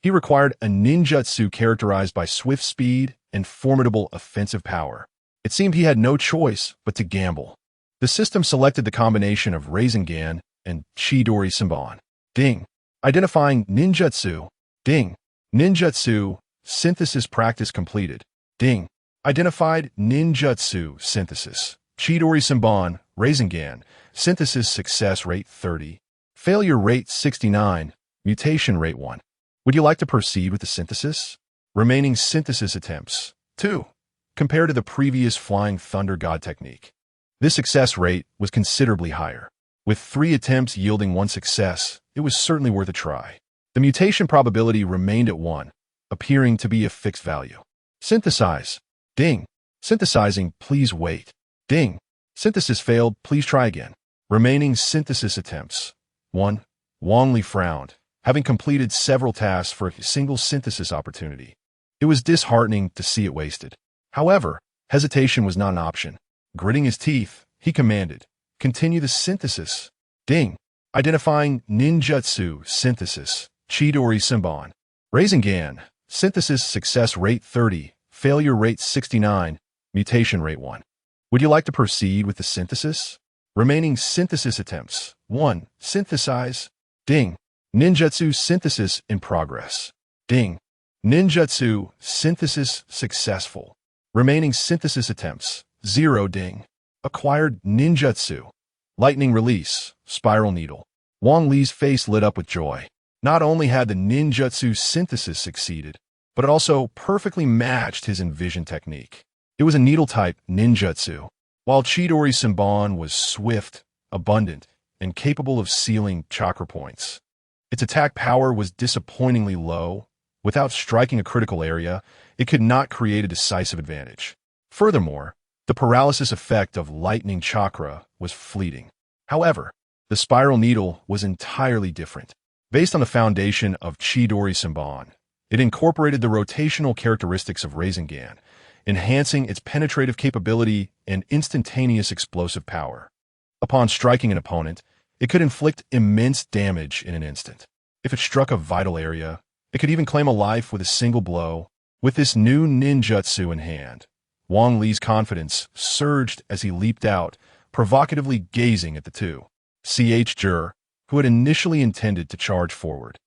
he required a ninjutsu characterized by swift speed and formidable offensive power. It seemed he had no choice but to gamble. The system selected the combination of Rasengan and Chidori Senbon. Ding. Identifying ninjutsu. Ding. Ninjutsu. Synthesis practice completed. Ding. Identified ninjutsu synthesis. Chidori Senbon. Rasengan. Synthesis success rate 30. Failure rate 69. Mutation rate 1. Would you like to proceed with the synthesis? Remaining synthesis attempts. 2. Compared to the previous Flying Thunder God technique, this success rate was considerably higher. With 3 attempts yielding 1 success, it was certainly worth a try. The mutation probability remained at 1, appearing to be a fixed value. Synthesize. Ding. Synthesizing, please wait. Ding. Synthesis failed, please try again. Remaining synthesis attempts. 1. Wang Li frowned, having completed several tasks for a single synthesis opportunity. It was disheartening to see it wasted. However, Hesitation was not an option. Gritting his teeth, he commanded, "Continue the synthesis." Ding. Identifying ninjutsu synthesis. Chidori Senbon. Rasengan. Synthesis success rate 30. Failure rate 69. Mutation rate 1. Would you like to proceed with the synthesis? Remaining synthesis attempts. 1. Synthesize. Ding. Ninjutsu synthesis in progress. Ding. Ninjutsu synthesis successful. Remaining synthesis attempts. 0. Ding. Acquired ninjutsu. Lightning release. Spiral needle. Wang Li's face lit up with joy. Not only had the ninjutsu synthesis succeeded, but it also perfectly matched his envisioned technique. It was a needle-type ninjutsu, while Chidori Senbon was swift, abundant, and capable of sealing chakra points. Its attack power was disappointingly low. Without striking a critical area, it could not create a decisive advantage. Furthermore, the paralysis effect of lightning chakra was fleeting. However, the spiral needle was entirely different. Based on the foundation of Chidori Senbon, it incorporated the rotational characteristics of Rasengan, enhancing its penetrative capability and instantaneous explosive power. Upon striking an opponent, it could inflict immense damage in an instant. If it struck a vital area, it could even claim a life with a single blow. With this new ninjutsu in hand, Wang Li's confidence surged as he leaped out, provocatively gazing at the two. Jur, who had initially intended to charge forward,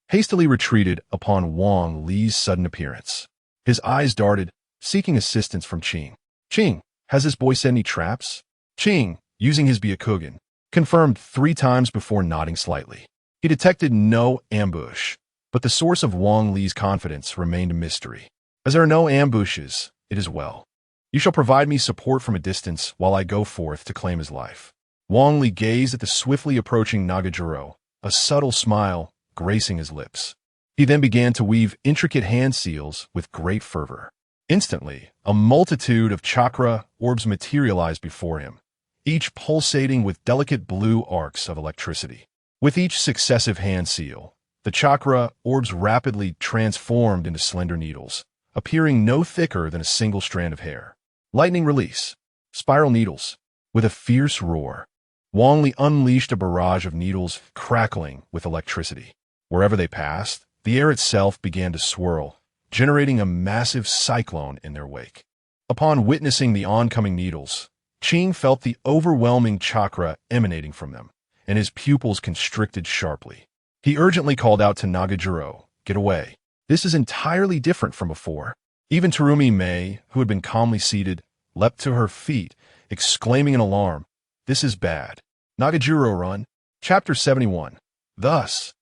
hastily retreated upon Wang Li's sudden appearance. His eyes darted, seeking assistance from Qing. "Qing, has this boy set any traps?" Qing, using his Byakugan, confirmed 3 times before nodding slightly. He detected no ambush, but the source of Wang Li's confidence remained a mystery. "As there are no ambushes, it is well. You shall provide me support from a distance while I go forth to claim his life." Wang Li gazed at the swiftly approaching Nagajuro, a subtle smile gracing his lips. He then began to weave intricate hand seals with great fervor. Instantly, a multitude of chakra orbs materialized before him, each pulsating with delicate blue arcs of electricity. With each successive hand seal, the chakra orbs rapidly transformed into slender needles, appearing no thicker than a single strand of hair. Lightning release. Spiral needles. With a fierce roar, Wang Li unleashed a barrage of needles crackling with electricity. Wherever they passed, the air itself began to swirl, generating a massive cyclone in their wake. Upon witnessing the oncoming needles, Qing felt the overwhelming chakra emanating from them, and his pupils constricted sharply. He urgently called out to Nagajuro, "Get away. This is entirely different from before." Even Terumi Mei, who had been calmly seated, leapt to her feet, exclaiming in alarm, "This is bad. Nagajuro, run." Chapter 71. Thus,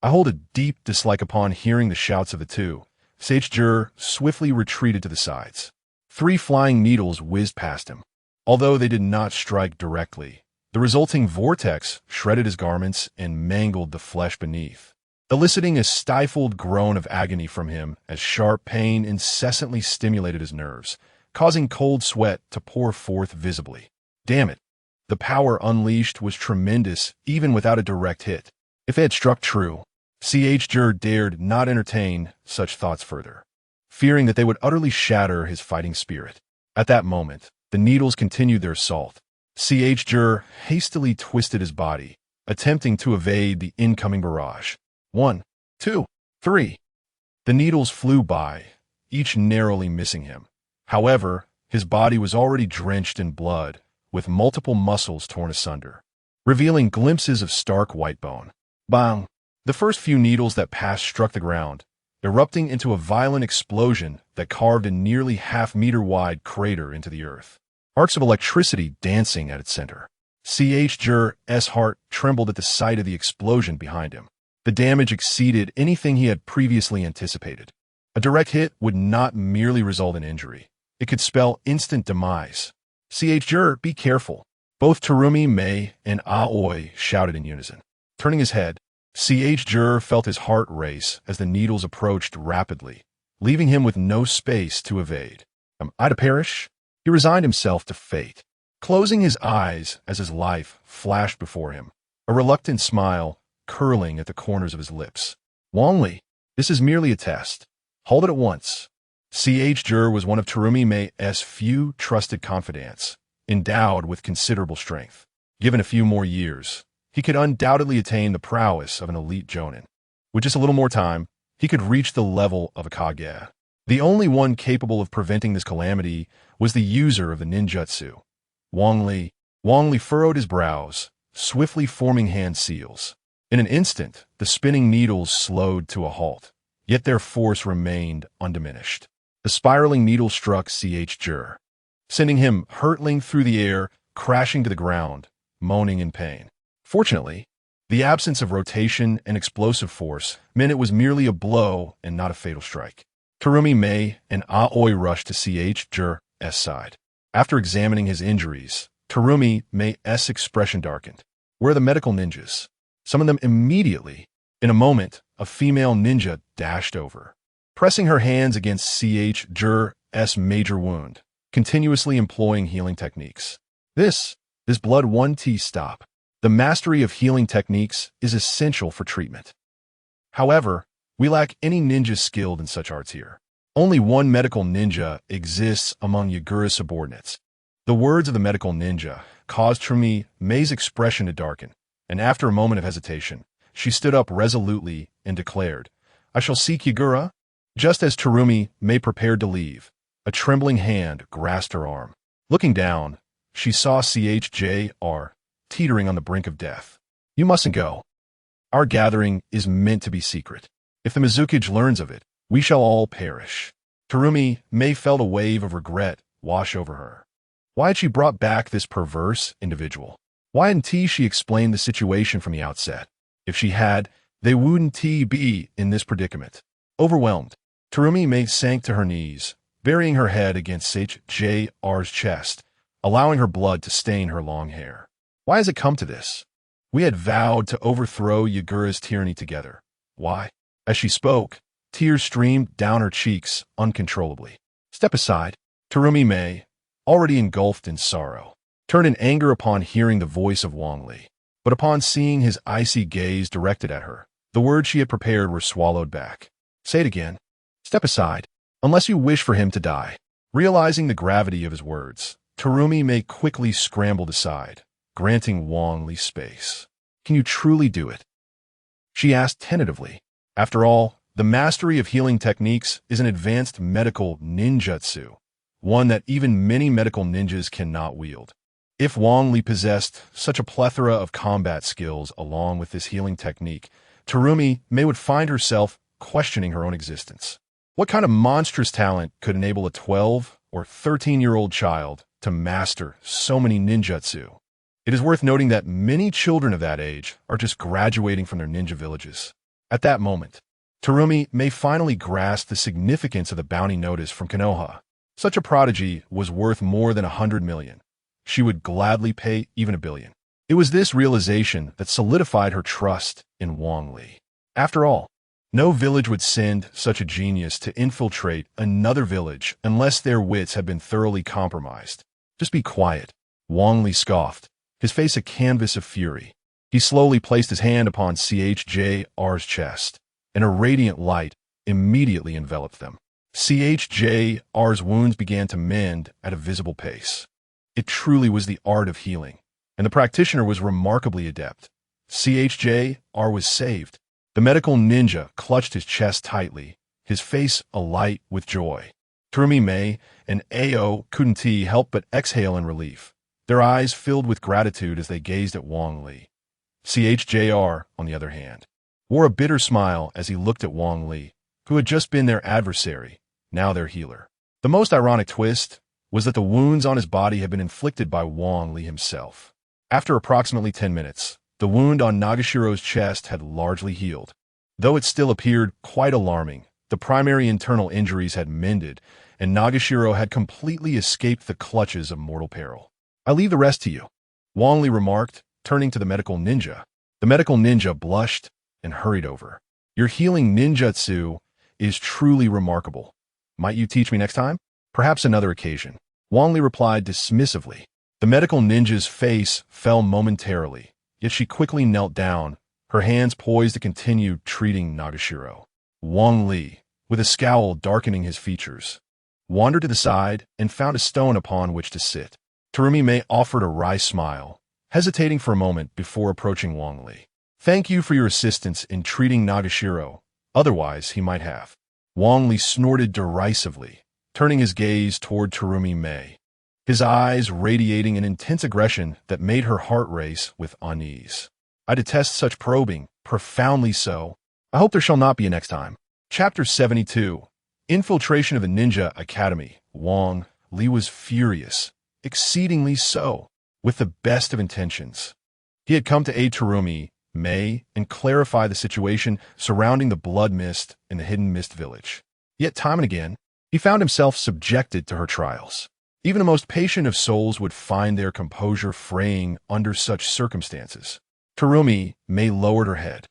I hold a deep dislike upon hearing the shouts of the two. Jur swiftly retreated to the sides. 3 flying needles whizzed past him. Although they did not strike directly, the resulting vortex shredded his garments and mangled the flesh beneath, eliciting a stifled groan of agony from him as sharp pain incessantly stimulated his nerves, causing cold sweat to pour forth visibly. Damn it! The power unleashed was tremendous even without a direct hit. If they had struck true, Jur dared not entertain such thoughts further, fearing that they would utterly shatter his fighting spirit. At that moment, the needles continued their assault. Jur hastily twisted his body, attempting to evade the incoming barrage. 1, 2, 3. The needles flew by, each narrowly missing him. However, his body was already drenched in blood, with multiple muscles torn asunder, revealing glimpses of stark white bone. Bang! The first few needles that passed struck the ground, erupting into a violent explosion that carved a nearly half-meter-wide crater into the earth, arcs of electricity dancing at its center. Jur's heart trembled at the sight of the explosion behind him. The damage exceeded anything he had previously anticipated. A direct hit would not merely result in injury. It could spell instant demise. Jur, be careful. Both Terumi, Mei, and Aoi shouted in unison. Turning his head, Jur felt his heart race as the needles approached rapidly, leaving him with no space to evade. Am I to perish? He resigned himself to fate, closing his eyes as his life flashed before him, a reluctant smile curling at the corners of his lips. Wang Li, this is merely a test. Hold it at once. C.H. Jur was one of Terumi Mei's few trusted confidants, endowed with considerable strength. Given a few more years, he could undoubtedly attain the prowess of an elite jonin. With just a little more time, he could reach the level of a Kage. The only one capable of preventing this calamity was the user of the ninjutsu, Wang Li. Wang Li furrowed his brows, swiftly forming hand seals. In an instant, the spinning needles slowed to a halt, yet their force remained undiminished. The spiraling needle struck C.H. Jur, sending him hurtling through the air, crashing to the ground, moaning in pain. Fortunately, the absence of rotation and explosive force meant it was merely a blow and not a fatal strike. Terumi Mei and Aoi rushed to C.H. Jur's side. After examining his injuries, Terumi Mei's expression darkened. Where are the medical ninjas? Summon them immediately. In a moment, a female ninja dashed over, pressing her hands against C.H. Jur's major wound, continuously employing healing techniques. This blood 1T stop. The mastery of healing techniques is essential for treatment. However, we lack any ninjas skilled in such arts here. Only one medical ninja exists among Yagura's subordinates. The words of the medical ninja caused Terumi Mei's expression to darken, and after a moment of hesitation, she stood up resolutely and declared, "I shall seek Yagura." Just as Terumi Mei prepared to leave, a trembling hand grasped her arm. Looking down, she saw Jr. teetering on the brink of death. "You mustn't go. Our gathering is meant to be secret. If the Mizukage learns of it, we shall all perish." Terumi Mei felt a wave of regret wash over her. Why had she brought back this perverse individual? Why hadn't she explained the situation from the outset? If she had, they wouldn't be in this predicament. Overwhelmed, Terumi Mei sank to her knees, burying her head against Jr's chest, allowing her blood to stain her long hair. Why has it come to this? We had vowed to overthrow Yagura's tyranny together. Why? As she spoke, tears streamed down her cheeks uncontrollably. "Step aside." Terumi Mei, already engulfed in sorrow, turned in anger upon hearing the voice of Wang Li. But upon seeing his icy gaze directed at her, the words she had prepared were swallowed back. "Say it again. Step aside, unless you wish for him to die." Realizing the gravity of his words, Terumi Mei quickly scrambled aside, granting Wang Li space. "Can you truly do it?" she asked tentatively. After all, the mastery of healing techniques is an advanced medical ninjutsu, one that even many medical ninjas cannot wield. If Wang Li possessed such a plethora of combat skills along with this healing technique, Terumi Mei would find herself questioning her own existence. What kind of monstrous talent could enable a 12 or 13-year-old child to master so many ninjutsu? It is worth noting that many children of that age are just graduating from their ninja villages. At that moment, Terumi Mei finally grasped the significance of the bounty notice from Konoha. Such a prodigy was worth more than 100 million. She would gladly pay even 1 billion. It was this realization that solidified her trust in Wang Li. After all, no village would send such a genius to infiltrate another village unless their wits had been thoroughly compromised. "Just be quiet," Wang Li scoffed, his face a canvas of fury. He slowly placed his hand upon Jr's chest, and a radiant light immediately enveloped them. Jr's wounds began to mend at a visible pace. It truly was the art of healing, and the practitioner was remarkably adept. Jr was saved. The medical ninja clutched his chest tightly, his face alight with joy. Terumi Mei and Ao couldn't help but exhale in relief, their eyes filled with gratitude as they gazed at Wang Li. Jr, on the other hand, wore a bitter smile as he looked at Wang Li, who had just been their adversary, now their healer. The most ironic twist was that the wounds on his body had been inflicted by Wang Li himself. After approximately 10 minutes, the wound on Nagashiro's chest had largely healed. Though it still appeared quite alarming, the primary internal injuries had mended, and Nagashiro had completely escaped the clutches of mortal peril. "I leave the rest to you," Wang Li remarked, turning to the medical ninja. The medical ninja blushed and hurried over. "Your healing ninjutsu is truly remarkable. Might you teach me next time?" "Perhaps another occasion," Wang Li replied dismissively. The medical ninja's face fell momentarily, yet she quickly knelt down, her hands poised to continue treating Nagashiro. Wang Li, with a scowl darkening his features, wandered to the side and found a stone upon which to sit. Terumi Mei offered a wry smile, hesitating for a moment before approaching Wang Li. "Thank you for your assistance in treating Nagashiro, otherwise he might have." Wang Li snorted derisively, turning his gaze toward Terumi Mei, his eyes radiating an intense aggression that made her heart race with unease. "I detest such probing, profoundly so. I hope there shall not be a next time." Chapter 72. Infiltration of the Ninja Academy. Wang Li was furious, exceedingly so, with the best of intentions. He had come to aid Terumi Mei and clarify the situation surrounding the blood mist in the hidden mist village. Yet time and again, he found himself subjected to her trials. Even the most patient of souls would find their composure fraying under such circumstances. Terumi Mei lowered her head,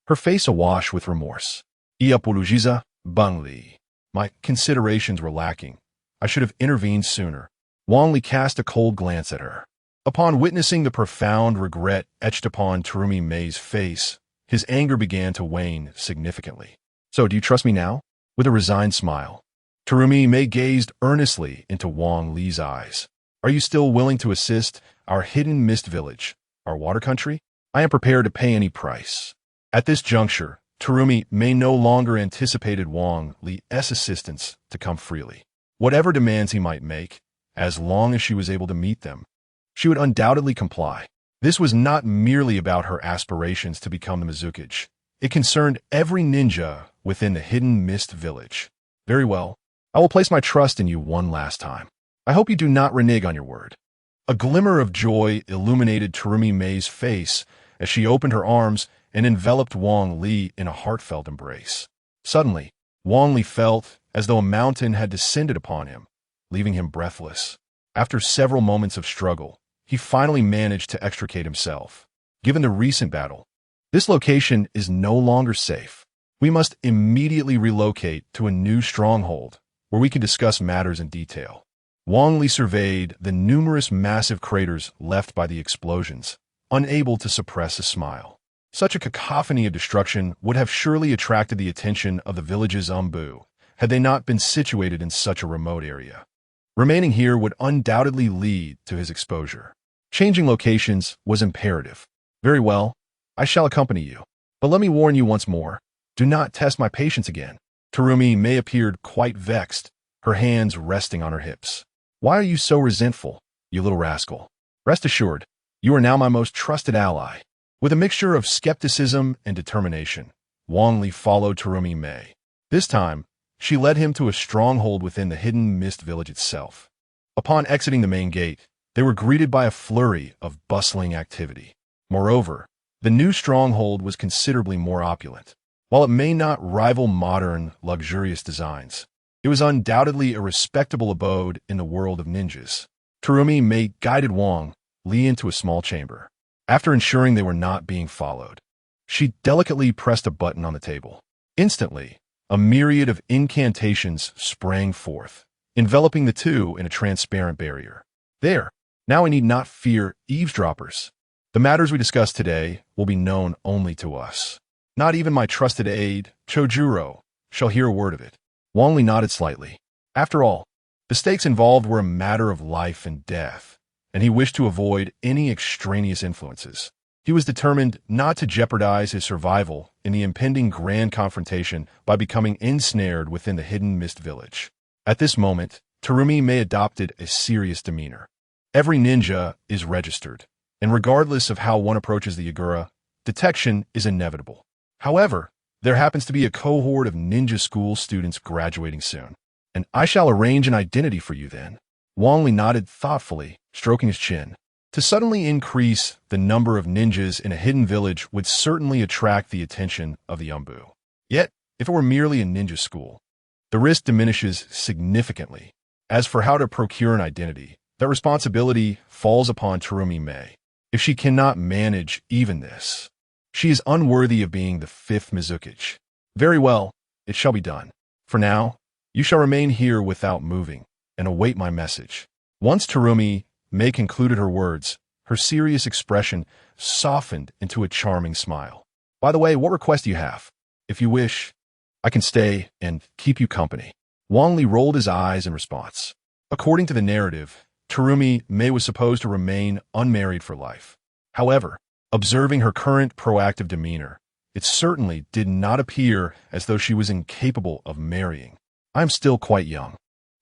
her face awash with remorse. "Iapolujiza, Bang Li. My considerations were lacking. I should have intervened sooner." Wang Li cast a cold glance at her. Upon witnessing the profound regret etched upon Terumi Mei's face, his anger began to wane significantly. "So, do you trust me now?" With a resigned smile, Terumi Mei gazed earnestly into Wang Li's eyes. "Are you still willing to assist our hidden mist village, our water country? I am prepared to pay any price." At this juncture, Terumi Mei no longer anticipated Wang Li's assistance to come freely. Whatever demands he might make, as long as she was able to meet them, she would undoubtedly comply. This was not merely about her aspirations to become the Mizukage. It concerned every ninja within the hidden mist village. "Very well. I will place my trust in you one last time. I hope you do not renege on your word." A glimmer of joy illuminated Terumi Mei's face as she opened her arms and enveloped Wang Li in a heartfelt embrace. Suddenly, Wang Li felt as though a mountain had descended upon him, leaving him breathless. After several moments of struggle, he finally managed to extricate himself. "Given the recent battle, this location is no longer safe. We must immediately relocate to a new stronghold where we can discuss matters in detail." Wang Li surveyed the numerous massive craters left by the explosions, unable to suppress a smile. Such a cacophony of destruction would have surely attracted the attention of the village's Umbu, had they not been situated in such a remote area. Remaining here would undoubtedly lead to his exposure. Changing locations was imperative. "Very well, I shall accompany you. But let me warn you once more, do not test my patience again." Terumi Mei appeared quite vexed, her hands resting on her hips. "Why are you so resentful, you little rascal? Rest assured, you are now my most trusted ally." With a mixture of skepticism and determination, Wang Li followed Terumi Mei. This time, she led him to a stronghold within the hidden mist village itself. Upon exiting the main gate, they were greeted by a flurry of bustling activity. Moreover, the new stronghold was considerably more opulent. While it may not rival modern, luxurious designs, it was undoubtedly a respectable abode in the world of ninjas. Terumi Mei guided Wang Li into a small chamber. After ensuring they were not being followed, she delicately pressed a button on the table. Instantly, a myriad of incantations sprang forth, enveloping the two in a transparent barrier. "There, now I need not fear eavesdroppers. The matters we discuss today will be known only to us. Not even my trusted aide, Chojuro, shall hear a word of it." Wang Li nodded slightly. After all, the stakes involved were a matter of life and death, and he wished to avoid any extraneous influences. He was determined not to jeopardize his survival in the impending grand confrontation by becoming ensnared within the hidden mist village. At this moment, Terumi Mei adopted a serious demeanor. Every ninja is registered, and regardless of how one approaches the Yagura, detection is inevitable. However, there happens to be a cohort of ninja school students graduating soon, and I shall arrange an identity for you then. Wang Li nodded thoughtfully, stroking his chin. To suddenly increase the number of ninjas in a hidden village would certainly attract the attention of the Umbu. Yet, if it were merely a ninja school, the risk diminishes significantly. As for how to procure an identity, that responsibility falls upon Terumi Mei. If she cannot manage even this, she is unworthy of being the fifth Mizukage. "Very well, it shall be done. For now, you shall remain here without moving and await my message." Once Terumi Mei concluded her words, her serious expression softened into a charming smile. "By the way, what request do you have? If you wish, I can stay and keep you company. Wang Li rolled his eyes in response. According to the narrative, Terumi Mei was supposed to remain unmarried for life. However, observing her current proactive demeanor, it certainly did not appear as though she was incapable of marrying. I am still quite young.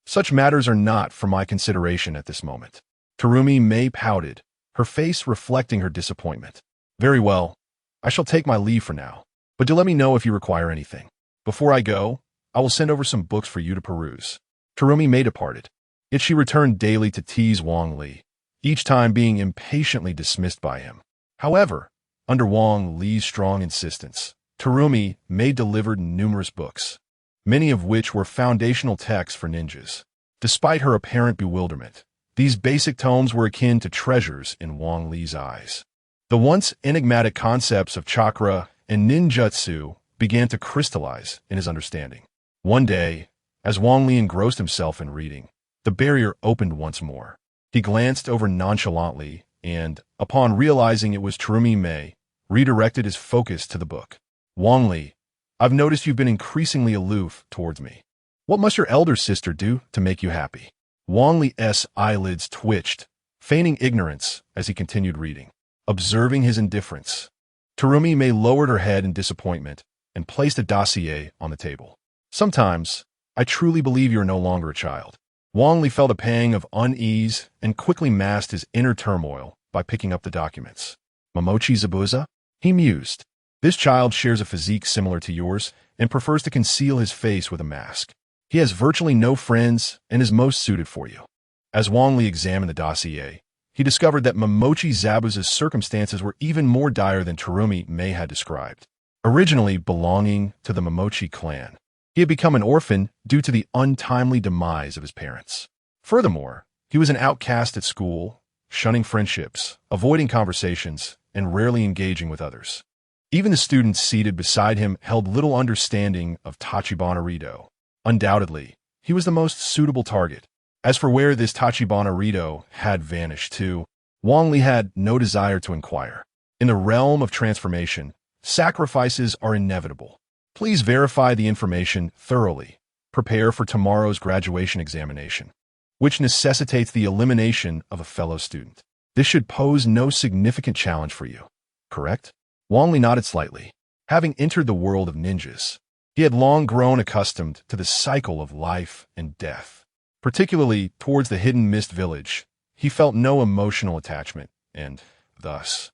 Such matters are not for my consideration at this moment. Terumi Mei pouted, her face reflecting her disappointment. Very well, I shall take my leave for now, but do let me know if you require anything. Before I go, I will send over some books for you to peruse. Terumi Mei departed, yet she returned daily to tease Wang Li, each time being impatiently dismissed by him. However, under Wang Li's strong insistence, Terumi Mei delivered numerous books, many of which were foundational texts for ninjas. Despite her apparent bewilderment, these basic tomes were akin to treasures in Wang Li's eyes. The once enigmatic concepts of chakra and ninjutsu began to crystallize in his understanding. One day, as Wang Li engrossed himself in reading, the barrier opened once more. He glanced over nonchalantly and, upon realizing it was Terumi Mei, redirected his focus to the book. Wang Li, I've noticed you've been increasingly aloof towards me. What must your elder sister do to make you happy? Wang Li's eyelids twitched, feigning ignorance as he continued reading. Observing his indifference, Terumi Mei lowered her head in disappointment and placed a dossier on the table. Sometimes, I truly believe you are no longer a child. Wang Li felt a pang of unease and quickly masked his inner turmoil by picking up the documents. Momochi Zabuza? He mused. This child shares a physique similar to yours and prefers to conceal his face with a mask. He has virtually no friends and is most suited for you. As Wang Li examined the dossier, he discovered that Momochi Zabuza's circumstances were even more dire than Terumi Mei had described. Originally belonging to the Momochi clan, he had become an orphan due to the untimely demise of his parents. Furthermore, he was an outcast at school, shunning friendships, avoiding conversations, and rarely engaging with others. Even the students seated beside him held little understanding of Tachibana Rido. Undoubtedly, he was the most suitable target. As for where this Tachibana Rido had vanished to, Wang Li had no desire to inquire. In the realm of transformation, sacrifices are inevitable. Please verify the information thoroughly. Prepare for tomorrow's graduation examination, which necessitates the elimination of a fellow student. This should pose no significant challenge for you, correct? Wang Li nodded slightly. Having entered the world of ninjas, he had long grown accustomed to the cycle of life and death. Particularly towards the hidden mist village, he felt no emotional attachment and, thus,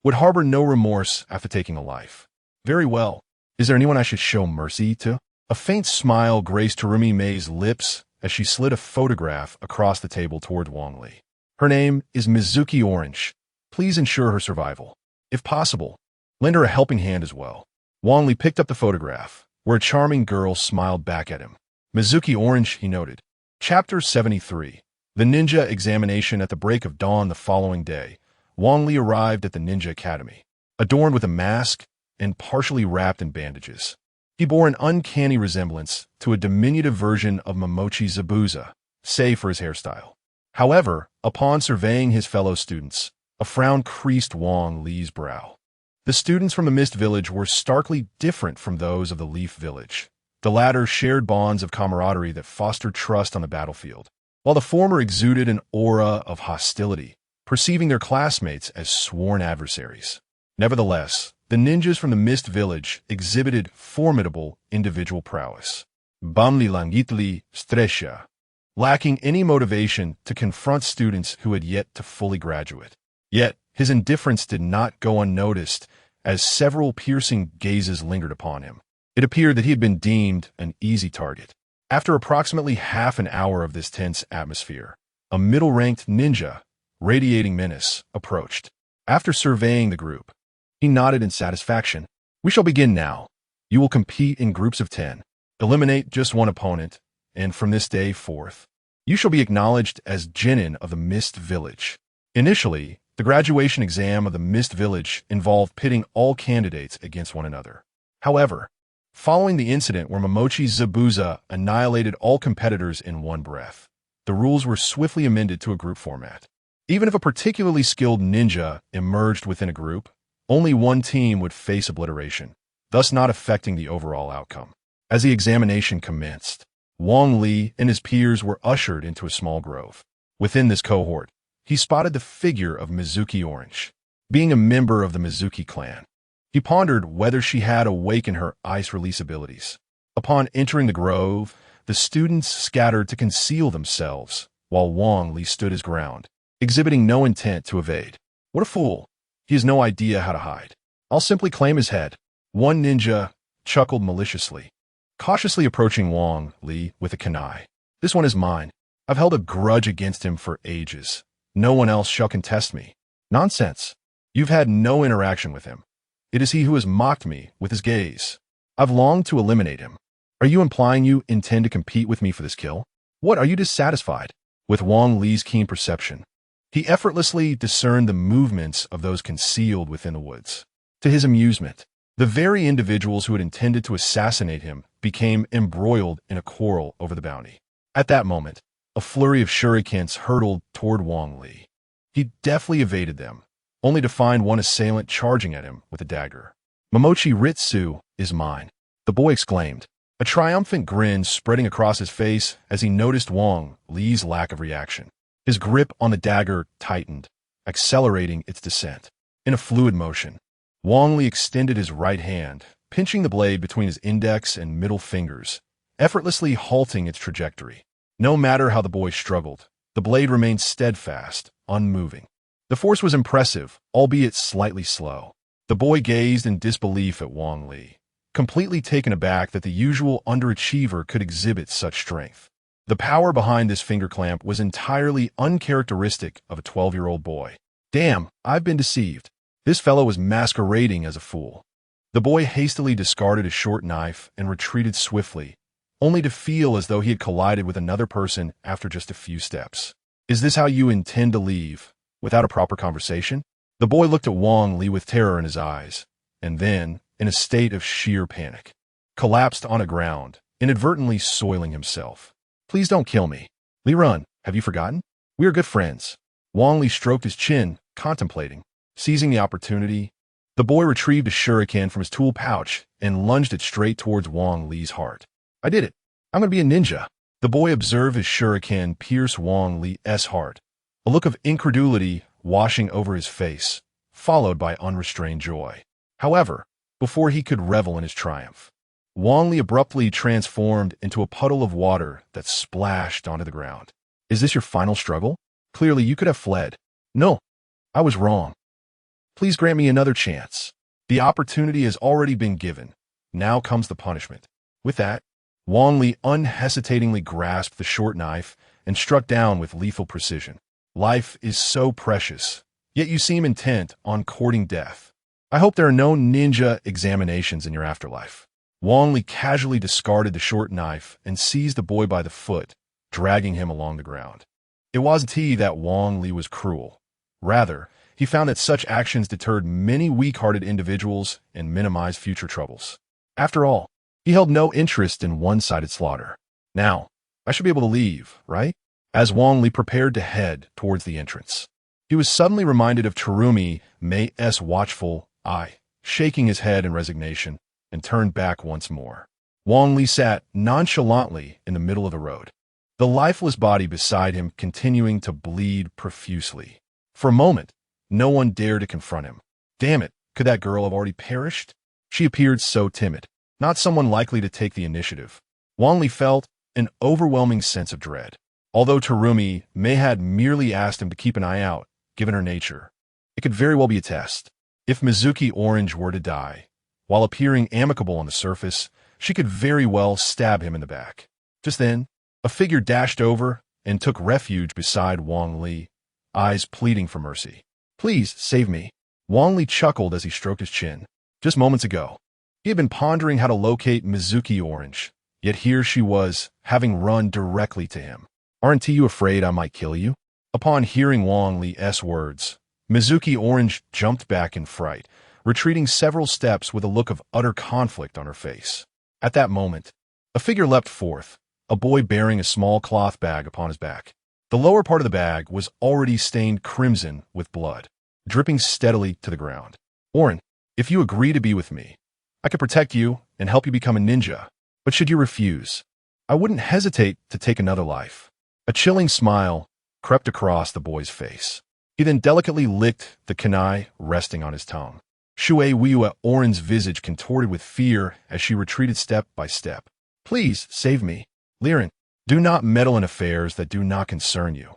would harbor no remorse after taking a life. Very well. Is there anyone I should show mercy to? A faint smile graced Terumi Mei's lips as she slid a photograph across the table toward Wang Li. Her name is Mizuki Orange. Please ensure her survival. If possible, lend her a helping hand as well. Wang Li picked up the photograph, where a charming girl smiled back at him. Mizuki Orange, he noted. Chapter 73. The Ninja Examination. At the break of dawn the following day, Wang Li arrived at the Ninja Academy, adorned with a mask and partially wrapped in bandages. He bore an uncanny resemblance to a diminutive version of Momochi Zabuza, save for his hairstyle. However, upon surveying his fellow students, a frown creased Wang Li's brow. The students from the Mist Village were starkly different from those of the Leaf Village. The latter shared bonds of camaraderie that fostered trust on the battlefield, while the former exuded an aura of hostility, perceiving their classmates as sworn adversaries. Nevertheless, the ninjas from the Mist Village exhibited formidable individual prowess. Bamli Langitli Stresha, lacking any motivation to confront students who had yet to fully graduate. Yet, his indifference did not go unnoticed as several piercing gazes lingered upon him. It appeared that he had been deemed an easy target. After approximately half an hour of this tense atmosphere, a middle-ranked ninja, radiating menace, approached. After surveying the group, he nodded in satisfaction. We shall begin now. You will compete in groups of 10. Eliminate just one opponent, and from this day forth, you shall be acknowledged as Genin of the Mist Village. Initially, the graduation exam of the Mist Village involved pitting all candidates against one another. However, following the incident where Momochi Zabuza annihilated all competitors in one breath, the rules were swiftly amended to a group format. Even if a particularly skilled ninja emerged within a group, only one team would face obliteration, thus not affecting the overall outcome. As the examination commenced, Wang Li and his peers were ushered into a small grove. Within this cohort, he spotted the figure of Mizuki Orange. Being a member of the Mizuki clan, he pondered whether she had awakened her ice release abilities. Upon entering the grove, the students scattered to conceal themselves, while Wang Li stood his ground, exhibiting no intent to evade. What a fool! He has no idea how to hide. I'll simply claim his head. One ninja chuckled maliciously, cautiously approaching Wang Li with a kunai. This one is mine. I've held a grudge against him for ages. No one else shall contest me. Nonsense. You've had no interaction with him. It is he who has mocked me with his gaze. I've longed to eliminate him. Are you implying you intend to compete with me for this kill? What, are you dissatisfied? With Wang Li's keen perception, he effortlessly discerned the movements of those concealed within the woods. To his amusement, the very individuals who had intended to assassinate him became embroiled in a quarrel over the bounty. At that moment, a flurry of shurikens hurtled toward Wang Li. He deftly evaded them, only to find one assailant charging at him with a dagger. Momochi Ritsu is mine, the boy exclaimed, a triumphant grin spreading across his face as he noticed Wang Li's lack of reaction. His grip on the dagger tightened, accelerating its descent. In a fluid motion, Wang Li extended his right hand, pinching the blade between his index and middle fingers, effortlessly halting its trajectory. No matter how the boy struggled, the blade remained steadfast, unmoving. The force was impressive, albeit slightly slow. The boy gazed in disbelief at Wang Li, completely taken aback that the usual underachiever could exhibit such strength. The power behind this finger clamp was entirely uncharacteristic of a 12-year-old boy. Damn, I've been deceived. This fellow was masquerading as a fool. The boy hastily discarded his short knife and retreated swiftly, only to feel as though he had collided with another person after just a few steps. Is this how you intend to leave, without a proper conversation? The boy looked at Wang Li with terror in his eyes, and then, in a state of sheer panic, collapsed on the ground, inadvertently soiling himself. Please don't kill me. Li Run, have you forgotten? We are good friends. Wang Li stroked his chin, contemplating. Seizing the opportunity, the boy retrieved a shuriken from his tool pouch and lunged it straight towards Wang Li's heart. I did it. I'm going to be a ninja. The boy observed his shuriken pierce Wang Li's heart, a look of incredulity washing over his face, followed by unrestrained joy. However, before he could revel in his triumph, Wang Li abruptly transformed into a puddle of water that splashed onto the ground. Is this your final struggle? Clearly, you could have fled. No, I was wrong. Please grant me another chance. The opportunity has already been given. Now comes the punishment. With that, Wang Li unhesitatingly grasped the short knife and struck down with lethal precision. Life is so precious, yet you seem intent on courting death. I hope there are no ninja examinations in your afterlife. Wang Li casually discarded the short knife and seized the boy by the foot, dragging him along the ground. It wasn't he that Wang Li was cruel. Rather, he found that such actions deterred many weak-hearted individuals and minimized future troubles. After all, he held no interest in one-sided slaughter. Now, I should be able to leave, right? As Wang Li prepared to head towards the entrance, he was suddenly reminded of Terumi Mei's watchful eye, shaking his head in resignation, and turned back once more. Wang Li sat nonchalantly in the middle of the road, the lifeless body beside him continuing to bleed profusely. For a moment, no one dared to confront him. Damn it, could that girl have already perished? She appeared so timid, not someone likely to take the initiative. Wang Li felt an overwhelming sense of dread. Although Terumi Mei had merely asked him to keep an eye out, given her nature, it could very well be a test. If Mizuki Orange were to die, while appearing amicable on the surface, she could very well stab him in the back. Just then, a figure dashed over and took refuge beside Wang Li, eyes pleading for mercy. Please, save me. Wang Li chuckled as he stroked his chin. Just moments ago, he had been pondering how to locate Mizuki Orange, yet here she was, having run directly to him. Aren't you afraid I might kill you? Upon hearing Wang Li's words, Mizuki Orange jumped back in fright, retreating several steps with a look of utter conflict on her face. At that moment, a figure leapt forth, a boy bearing a small cloth bag upon his back. The lower part of the bag was already stained crimson with blood, dripping steadily to the ground. Orin, if you agree to be with me, I could protect you and help you become a ninja. But should you refuse, I wouldn't hesitate to take another life. A chilling smile crept across the boy's face. He then delicately licked the kunai resting on his tongue. Shui Wiwa Oren's visage contorted with fear as she retreated step by step. Please, save me. Liren, do not meddle in affairs that do not concern you.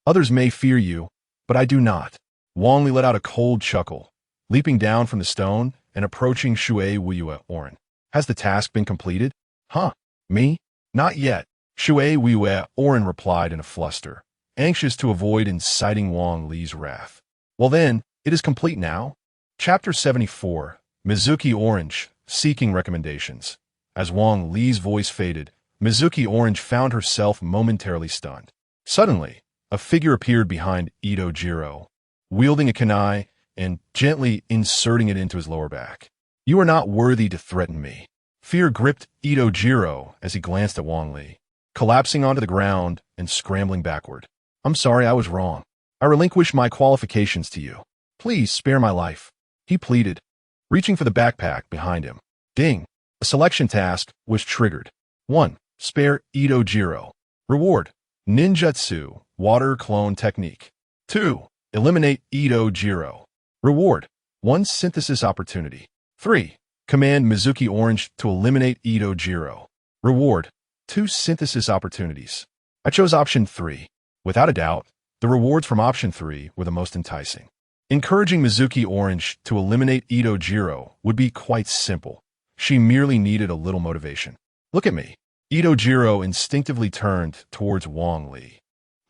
Others may fear you, but I do not. Wang Li let out a cold chuckle, leaping down from the stone and approaching Shui Wiwa Oren. Has the task been completed? Huh? Me? Not yet. Shui Wiwa Oren replied in a fluster, anxious to avoid inciting Wang Li's wrath. Well then, it is complete now. Chapter 74, Mizuki Orange, Seeking Recommendations. As Wang Li's voice faded, Mizuki Orange found herself momentarily stunned. Suddenly, a figure appeared behind Ito Jiro, wielding a kunai and gently inserting it into his lower back. You are not worthy to threaten me. Fear gripped Ito Jiro as he glanced at Wang Li, collapsing onto the ground and scrambling backward. I'm sorry, I was wrong. I relinquish my qualifications to you. Please spare my life, he pleaded, reaching for the backpack behind him. Ding! A selection task was triggered. 1. Spare Ito Jiro. Reward: Ninjutsu, Water Clone Technique. 2. Eliminate Ito Jiro. Reward: 1 synthesis opportunity. 3. Command Mizuki Orange to eliminate Ito Jiro. Reward: 2 synthesis opportunities. I chose option 3. Without a doubt, the rewards from option 3 were the most enticing. Encouraging Mizuki Orange to eliminate Ito Jiro would be quite simple. She merely needed a little motivation. Look at me. Ito Jiro instinctively turned towards Wang Li.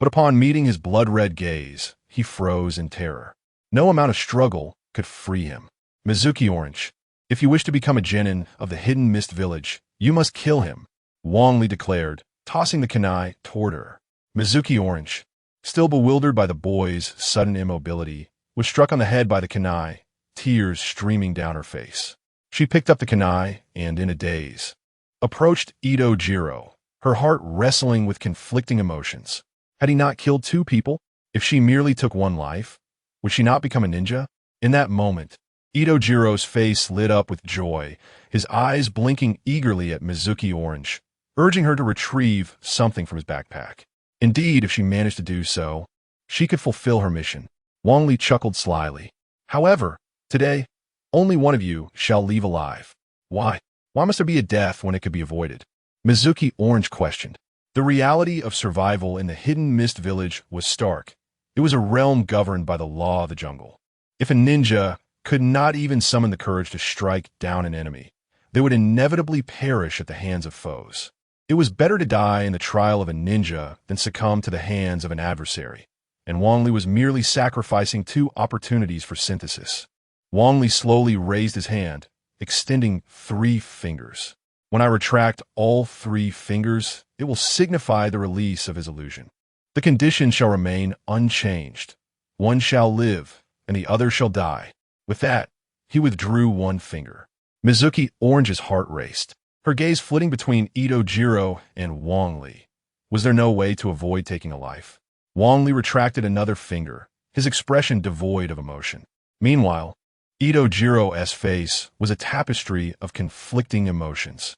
But upon meeting his blood-red gaze, he froze in terror. No amount of struggle could free him. Mizuki Orange, if you wish to become a genin of the Hidden Mist Village, you must kill him, Wang Li declared, tossing the kunai toward her. Mizuki Orange, still bewildered by the boy's sudden immobility, was struck on the head by the kunai, tears streaming down her face. She picked up the kunai and, in a daze, approached Ito Jiro, her heart wrestling with conflicting emotions. Had he not killed 2 people? If she merely took 1 life, would she not become a ninja? In that moment, Ito Jiro's face lit up with joy, his eyes blinking eagerly at Mizuki Orange, urging her to retrieve something from his backpack. Indeed, if she managed to do so, she could fulfill her mission. Wang Li chuckled slyly. However, today, only one of you shall leave alive. Why? Why must there be a death when it could be avoided? Mizuki Orange questioned. The reality of survival in the Hidden Mist Village was stark. It was a realm governed by the law of the jungle. If a ninja could not even summon the courage to strike down an enemy, they would inevitably perish at the hands of foes. It was better to die in the trial of a ninja than succumb to the hands of an adversary, and Wang Li was merely sacrificing 2 opportunities for synthesis. Wang Li slowly raised his hand, extending 3 fingers. When I retract all 3 fingers, it will signify the release of his illusion. The condition shall remain unchanged. One shall live, and the other shall die. With that, he withdrew 1 finger. Mizuki Orange's heart raced, her gaze flitting between Ito Jiro and Wang Li. Was there no way to avoid taking a life? Wang Li retracted another finger, his expression devoid of emotion. Meanwhile, Ito Jiro's face was a tapestry of conflicting emotions.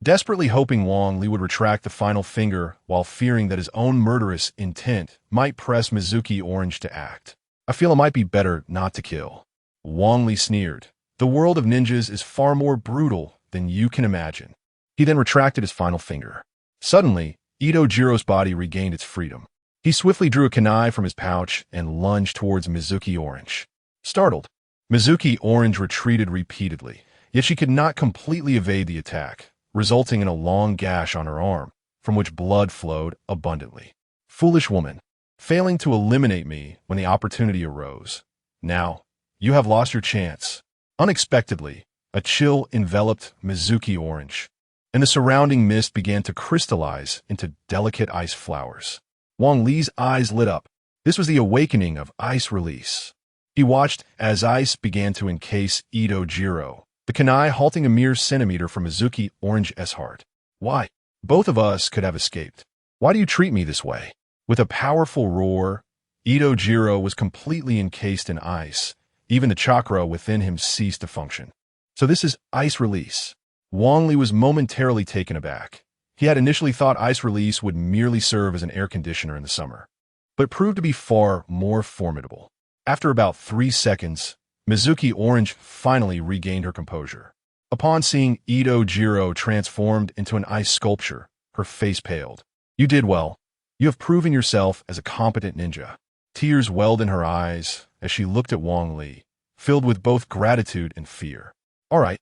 Desperately hoping Wang Li would retract the final finger while fearing that his own murderous intent might press Mizuki Orange to act. I feel it might be better not to kill. Wang Li sneered. The world of ninjas is far more brutal than you can imagine. He then retracted his final finger. Suddenly, Ito Jiro's body regained its freedom. He swiftly drew a kunai from his pouch and lunged towards Mizuki Orange. Startled, Mizuki Orange retreated repeatedly, yet she could not completely evade the attack, resulting in a long gash on her arm, from which blood flowed abundantly. Foolish woman, failing to eliminate me when the opportunity arose. Now, you have lost your chance. Unexpectedly, a chill enveloped Mizuki Orange, and the surrounding mist began to crystallize into delicate ice flowers. Wang Li's eyes lit up. This was the awakening of ice release. He watched as ice began to encase Ito Jiro, the kunai halting a mere centimeter from Mizuki Orange's heart. Why? Both of us could have escaped. Why do you treat me this way? With a powerful roar, Ito Jiro was completely encased in ice. Even the chakra within him ceased to function. So this is ice release. Wang Li was momentarily taken aback. He had initially thought ice release would merely serve as an air conditioner in the summer, but it proved to be far more formidable. After about 3 seconds, Mizuki Orange finally regained her composure. Upon seeing Ito Jiro transformed into an ice sculpture, her face paled. You did well. You have proven yourself as a competent ninja. Tears welled in her eyes as she looked at Wang Li, filled with both gratitude and fear. All right,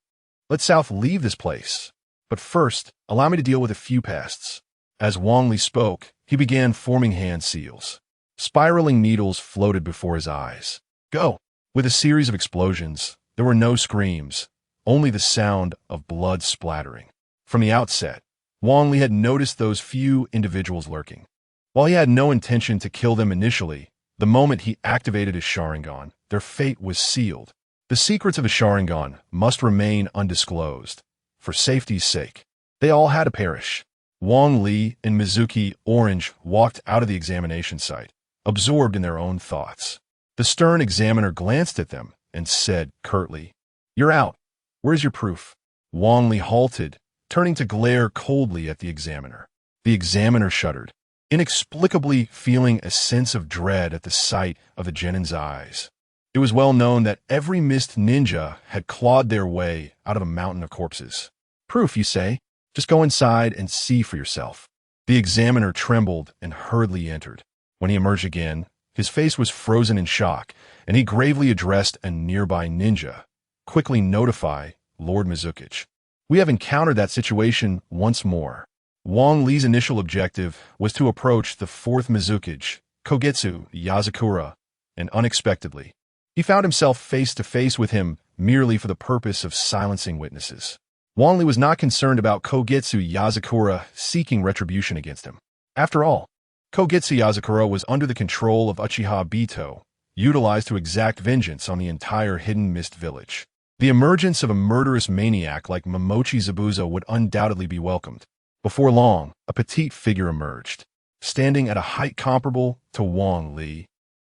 let's leave this place. But first, allow me to deal with a few pests. As Wang Li spoke, he began forming hand seals. Spiraling needles floated before his eyes. Go! With a series of explosions, there were no screams, only the sound of blood splattering. From the outset, Wang Li had noticed those few individuals lurking. While he had no intention to kill them initially, the moment he activated his Sharingan, their fate was sealed. The secrets of a Sharingan must remain undisclosed. For safety's sake, they all had to perish. Wang Li and Mizuki Orange walked out of the examination site, absorbed in their own thoughts. The stern examiner glanced at them and said curtly, "You're out. Where's your proof?" Wang Li halted, turning to glare coldly at the examiner. The examiner shuddered, inexplicably feeling a sense of dread at the sight of the genin's eyes. It was well known that every mist ninja had clawed their way out of a mountain of corpses. Proof, you say? Just go inside and see for yourself. The examiner trembled and hurriedly entered. When he emerged again, his face was frozen in shock, and he gravely addressed a nearby ninja. Quickly notify Lord Mizuki. We have encountered that situation once more. Wang Li's initial objective was to approach the fourth Mizuki, Kogetsu Yazakura, and unexpectedly, he found himself face to face with him merely for the purpose of silencing witnesses. Wang Li was not concerned about Kogetsu Yazakura seeking retribution against him. After all, Kogetsu Yazakura was under the control of Uchiha Bito, utilized to exact vengeance on the entire Hidden Mist Village. The emergence of a murderous maniac like Momochi Zabuza would undoubtedly be welcomed. Before long, a petite figure emerged, standing at a height comparable to Wang Li.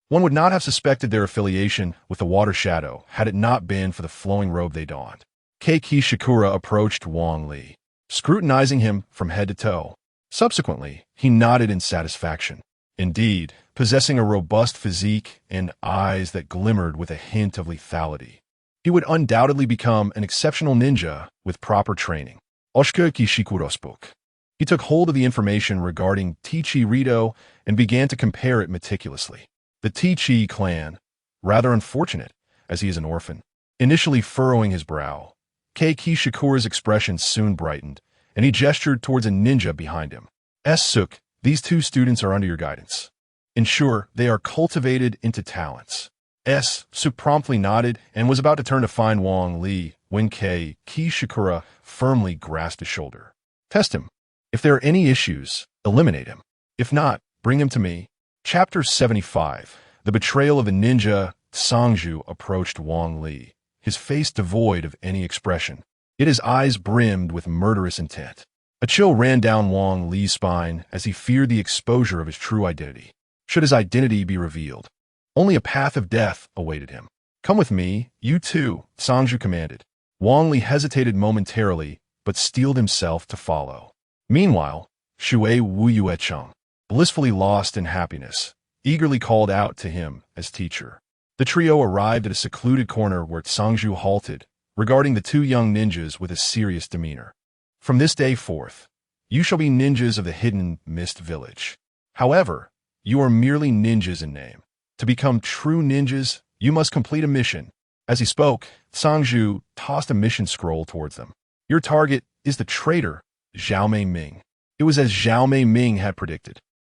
One would not have suspected their affiliation with the Water Shadow had it not been for the flowing robe they donned. Keiki Shikura approached Wang Li, scrutinizing him from head to toe. Subsequently, he nodded in satisfaction. Indeed, possessing a robust physique and eyes that glimmered with a hint of lethality, he would undoubtedly become an exceptional ninja with proper training. Oshikoki Shikuro spoke. He took hold of the information regarding Tichi Rito and began to compare it meticulously. The Tichi clan, rather unfortunate, as he is an orphan. Initially furrowing his brow, Keiki Shikura's expression soon brightened, and he gestured towards a ninja behind him. Suk, these 2 students are under your guidance. Ensure they are cultivated into talents. Suk promptly nodded and was about to turn to find Wang Li when Keiki Shikura firmly grasped his shoulder. Test him. If there are any issues, eliminate him. If not, bring him to me. Chapter 75. The betrayal of the ninja. Sangju approached Wang Li, his face devoid of any expression, yet his eyes brimmed with murderous intent. A chill ran down Wang Li's spine as he feared the exposure of his true identity. Should his identity be revealed, only a path of death awaited him. Come with me, you too, Sangju commanded. Wang Li hesitated momentarily, but steeled himself to follow. Meanwhile, Shui Wuyuecheng, blissfully lost in happiness, eagerly called out to him as teacher. The trio arrived at a secluded corner where Sangju halted, regarding the 2 young ninjas with a serious demeanor. From this day forth, you shall be ninjas of the Hidden Mist Village. However, you are merely ninjas in name. To become true ninjas, you must complete a mission. As he spoke, Sangju tossed a mission scroll towards them. Your target is the traitor, Zhao Mei Ming. It was as Zhao Mei Ming had predicted.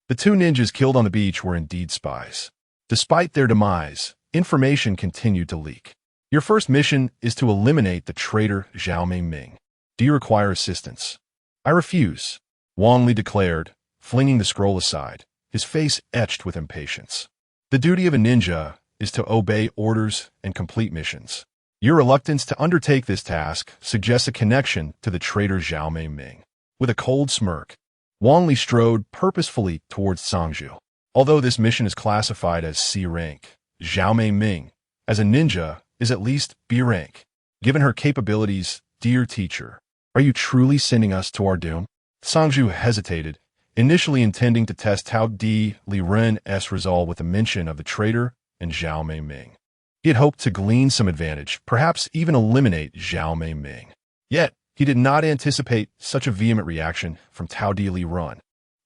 The 2 ninjas killed on the beach were indeed spies. Despite their demise, information continued to leak. Your first mission is to eliminate the traitor Zhao Mei Ming. Do you require assistance? I refuse, Wang Li declared, flinging the scroll aside, his face etched with impatience. The duty of a ninja is to obey orders and complete missions. Your reluctance to undertake this task suggests a connection to the traitor Zhao Mei Ming. With a cold smirk, Wang Li strode purposefully towards Sangju. Although this mission is classified as C rank, Zhao Mei Ming, as a ninja, is at least B rank. Given her capabilities, dear teacher, Are you truly sending us to our doom? Sangju hesitated, initially intending to test Tao Di Li Ren's resolve with a mention of the traitor and Zhao Mei Ming. He had hoped to glean some advantage, perhaps even eliminate Zhao Mei Ming. Yet, he did not anticipate such a vehement reaction from Tao Di Li Ren,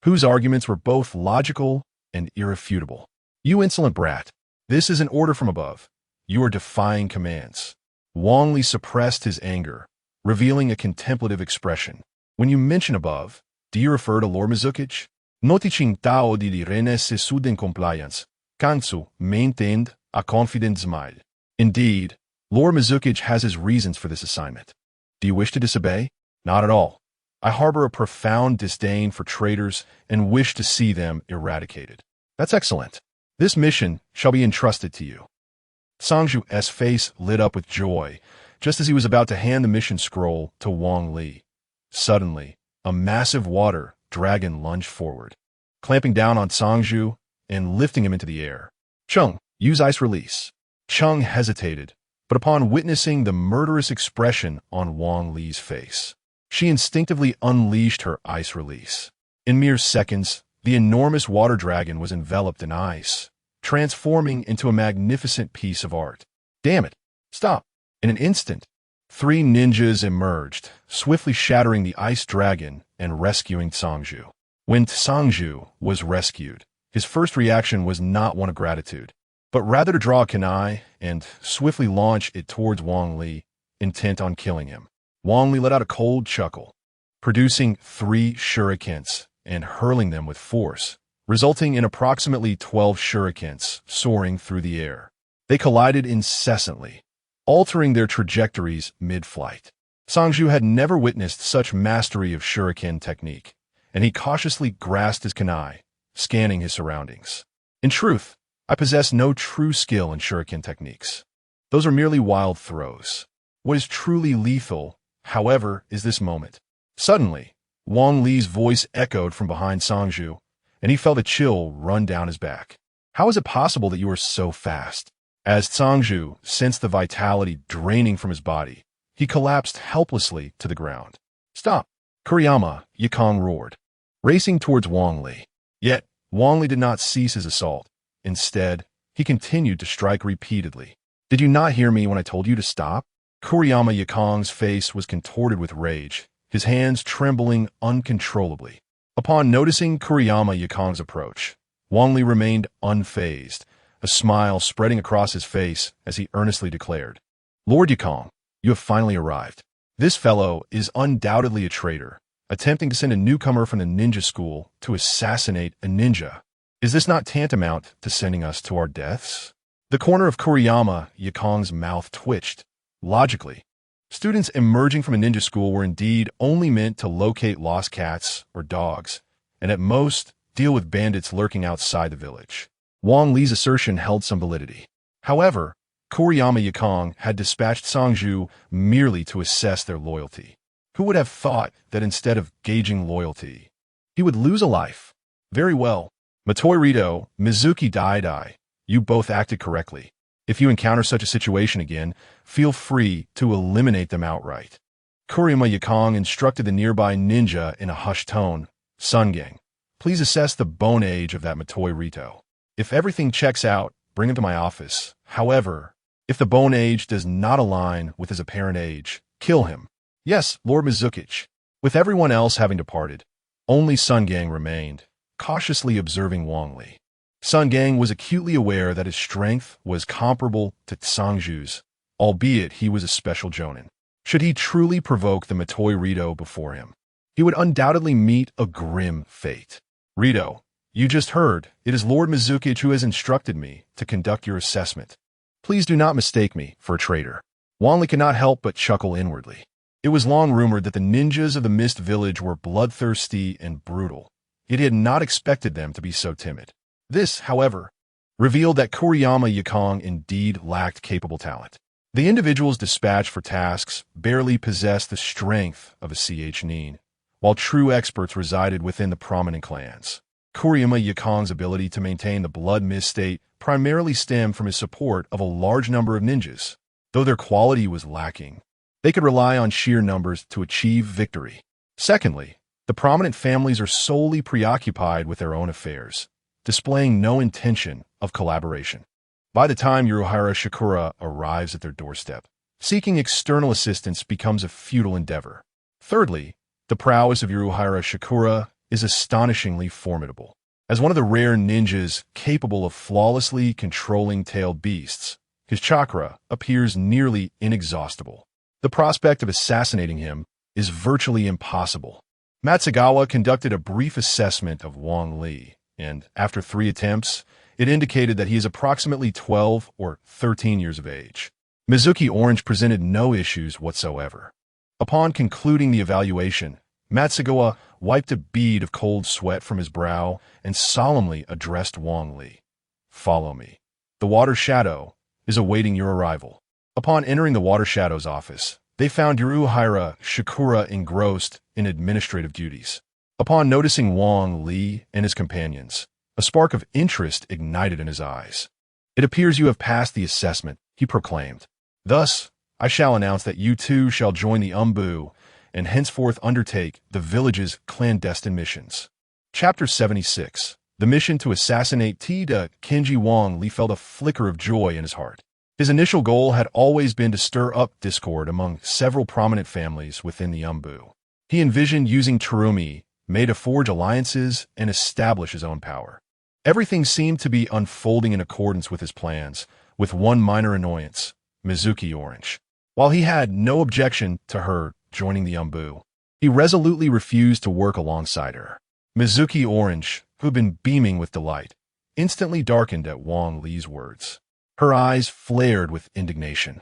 whose arguments were both logical and irrefutable. You insolent brat. This is an order from above. You are defying commands. Wang Li suppressed his anger, revealing a contemplative expression. When you mention above, do you refer to Lord Mizuki? Noticing Tao Di Li Ren's sudden compliance, Kansu maintained a confident smile. Indeed, Lord Mizuki has his reasons for this assignment. Do you wish to disobey? Not at all. I harbor a profound disdain for traitors and wish to see them eradicated. That's excellent. This mission shall be entrusted to you. Sangju's face lit up with joy, just as he was about to hand the mission scroll to Wang Li. Suddenly, a massive water dragon lunged forward, clamping down on Sangju and lifting him into the air. Chung, use ice release. Chung hesitated, but upon witnessing the murderous expression on Wang Li's face, she instinctively unleashed her ice release. In mere seconds, the enormous water dragon was enveloped in ice, transforming into a magnificent piece of art. Damn it! Stop! In an instant, 3 ninjas emerged, swiftly shattering the ice dragon and rescuing Sangju. When Sangju was rescued, his first reaction was not one of gratitude, but rather to draw a kunai and swiftly launch it towards Wang Li, intent on killing him. Wang Li let out a cold chuckle, producing 3 shurikens and hurling them with force, resulting in approximately 12 shurikens soaring through the air. They collided incessantly, altering their trajectories mid-flight. Sangju had never witnessed such mastery of shuriken technique, and he cautiously grasped his kunai, scanning his surroundings. In truth, I possess no true skill in shuriken techniques. Those are merely wild throws. What is truly lethal, however, is this moment. Suddenly, Wang Li's voice echoed from behind Sangju, and he felt a chill run down his back. How is it possible that you are so fast? As Sangju sensed the vitality draining from his body, he collapsed helplessly to the ground. Stop! Kuriyama, Yikong roared, racing towards Wang Li. Yet, Wang Li did not cease his assault. Instead, he continued to strike repeatedly. Did you not hear me when I told you to stop? Kuriyama Yikong's face was contorted with rage, his hands trembling uncontrollably. Upon noticing Kuriyama Yikong's approach, Wang Li remained unfazed, a smile spreading across his face as he earnestly declared, Lord Yikong, you have finally arrived. This fellow is undoubtedly a traitor, attempting to send a newcomer from the ninja school to assassinate a ninja. Is this not tantamount to sending us to our deaths? The corner of Kuriyama Yikong's mouth twitched. Logically, students emerging from a ninja school were indeed only meant to locate lost cats or dogs, and at most, deal with bandits lurking outside the village. Wang Li's assertion held some validity. However, Kuriyama Yikong had dispatched Sangju merely to assess their loyalty. Who would have thought that instead of gauging loyalty, he would lose a life? Very well. Matoi Rito, Mizuki Dai, you both acted correctly. If you encounter such a situation again, feel free to eliminate them outright. Kuriyama Yikong instructed the nearby ninja in a hushed tone. Sun Gang, please assess the bone age of that Matoi Rito. If everything checks out, bring him to my office. However, if the bone age does not align with his apparent age, kill him. Yes, Lord Mizuki. With everyone else having departed, only Sun Gang remained, cautiously observing Wang Li. Sun Gang was acutely aware that his strength was comparable to Sangju's, albeit he was a special jonin. Should he truly provoke the Matoi Rito before him, he would undoubtedly meet a grim fate. Rito, you just heard, it is Lord Mizuki who has instructed me to conduct your assessment. Please do not mistake me for a traitor. Wang Li could not help but chuckle inwardly. It was long rumored that the ninjas of the Mist Village were bloodthirsty and brutal, yet he had not expected them to be so timid. This, however, revealed that Kuriyama Yikong indeed lacked capable talent. The individuals dispatched for tasks barely possessed the strength of a CH Nin, while true experts resided within the prominent clans. Kuriyama Yikong's ability to maintain the blood mist state primarily stemmed from his support of a large number of ninjas. Though their quality was lacking, They could rely on sheer numbers to achieve victory. Secondly, the prominent families are solely preoccupied with their own affairs, displaying no intention of collaboration. By the time Uruhara Shikura arrives at their doorstep, seeking external assistance becomes a futile endeavor. Thirdly, the prowess of Uruhara Shikura is astonishingly formidable. As one of the rare ninjas capable of flawlessly controlling tailed beasts, his chakra appears nearly inexhaustible. The prospect of assassinating him is virtually impossible. Matsugawa conducted a brief assessment of Wang Li, and after 3 attempts, it indicated that he is approximately 12 or 13 years of age. Mizuki Orange presented no issues whatsoever. Upon concluding the evaluation, Matsugawa wiped a bead of cold sweat from his brow and solemnly addressed Wang Li. "Follow me. The Water Shadow is awaiting your arrival." Upon entering the Water Shadow's office, they found Uruhara Shikura engrossed in administrative duties. Upon noticing Wang Li and his companions, a spark of interest ignited in his eyes. "It appears you have passed the assessment," he proclaimed. "Thus, I shall announce that you too shall join the Umbu and henceforth undertake the village's clandestine missions." Chapter 76. The mission to assassinate Tida Kenji. Wang Li felt a flicker of joy in his heart. His initial goal had always been to stir up discord among several prominent families within the Umbu. He envisioned using Terumi to forge alliances and establish his own power. Everything seemed to be unfolding in accordance with his plans, with one minor annoyance: Mizuki Orange. While he had no objection to her joining the Umbu, he resolutely refused to work alongside her. Mizuki Orange, who had been beaming with delight, instantly darkened at Wang Li's words. Her eyes flared with indignation,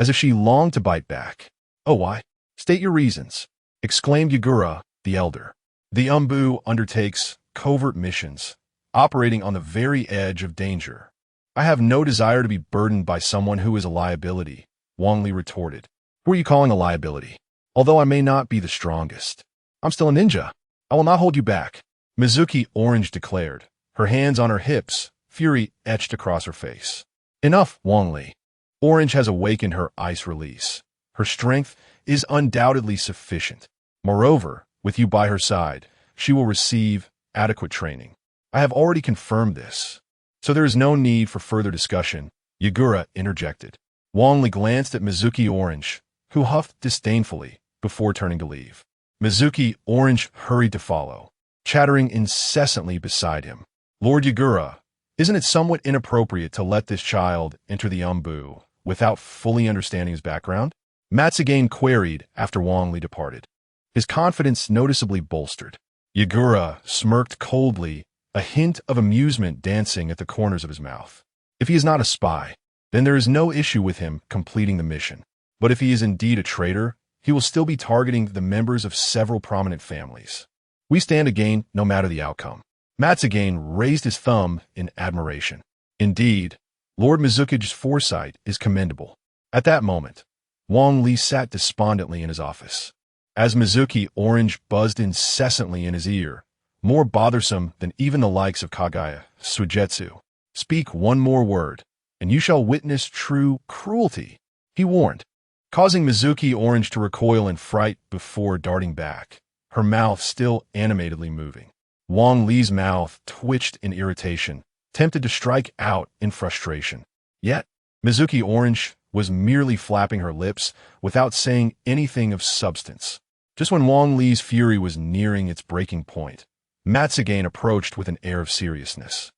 as if she longed to bite back. "Oh, why? State your reasons," exclaimed Yagura, the elder. "The Umbu undertakes covert missions, operating on the very edge of danger. I have no desire to be burdened by someone who is a liability," Wang Li retorted. "Who are you calling a liability? Although I may not be the strongest, I'm still a ninja. I will not hold you back," Mizuki Orange declared, her hands on her hips, fury etched across her face. "Enough, Wang Li. Orange has awakened her ice release. Her strength is undoubtedly sufficient. Moreover, with you by her side, she will receive adequate training. I have already confirmed this, so there is no need for further discussion," Yagura interjected. Wang Li glanced at Mizuki Orange, who huffed disdainfully before turning to leave. Mizuki Orange hurried to follow, chattering incessantly beside him. "Lord Yagura, isn't it somewhat inappropriate to let this child enter the Umbu without fully understanding his background?" Matsugane queried after Wang Li departed, his confidence noticeably bolstered. Yagura smirked coldly, a hint of amusement dancing at the corners of his mouth. "If he is not a spy, then there is no issue with him completing the mission. But if he is indeed a traitor, he will still be targeting the members of several prominent families. We stand to gain no matter the outcome." Matsugane raised his thumb in admiration. "Indeed, Lord Mizuki's foresight is commendable." At that moment, Wang Li sat despondently in his office. As Mizuki Orange buzzed incessantly in his ear, more bothersome than even the likes of Kagaya Suigetsu. "Speak one more word, and you shall witness true cruelty," he warned, causing Mizuki Orange to recoil in fright before darting back, her mouth still animatedly moving. Wang Li's mouth twitched in irritation, tempted to strike out in frustration. Yet, Mizuki Orange was merely flapping her lips without saying anything of substance. Just when Wang Li's fury was nearing its breaking point, Matsugane approached with an air of seriousness,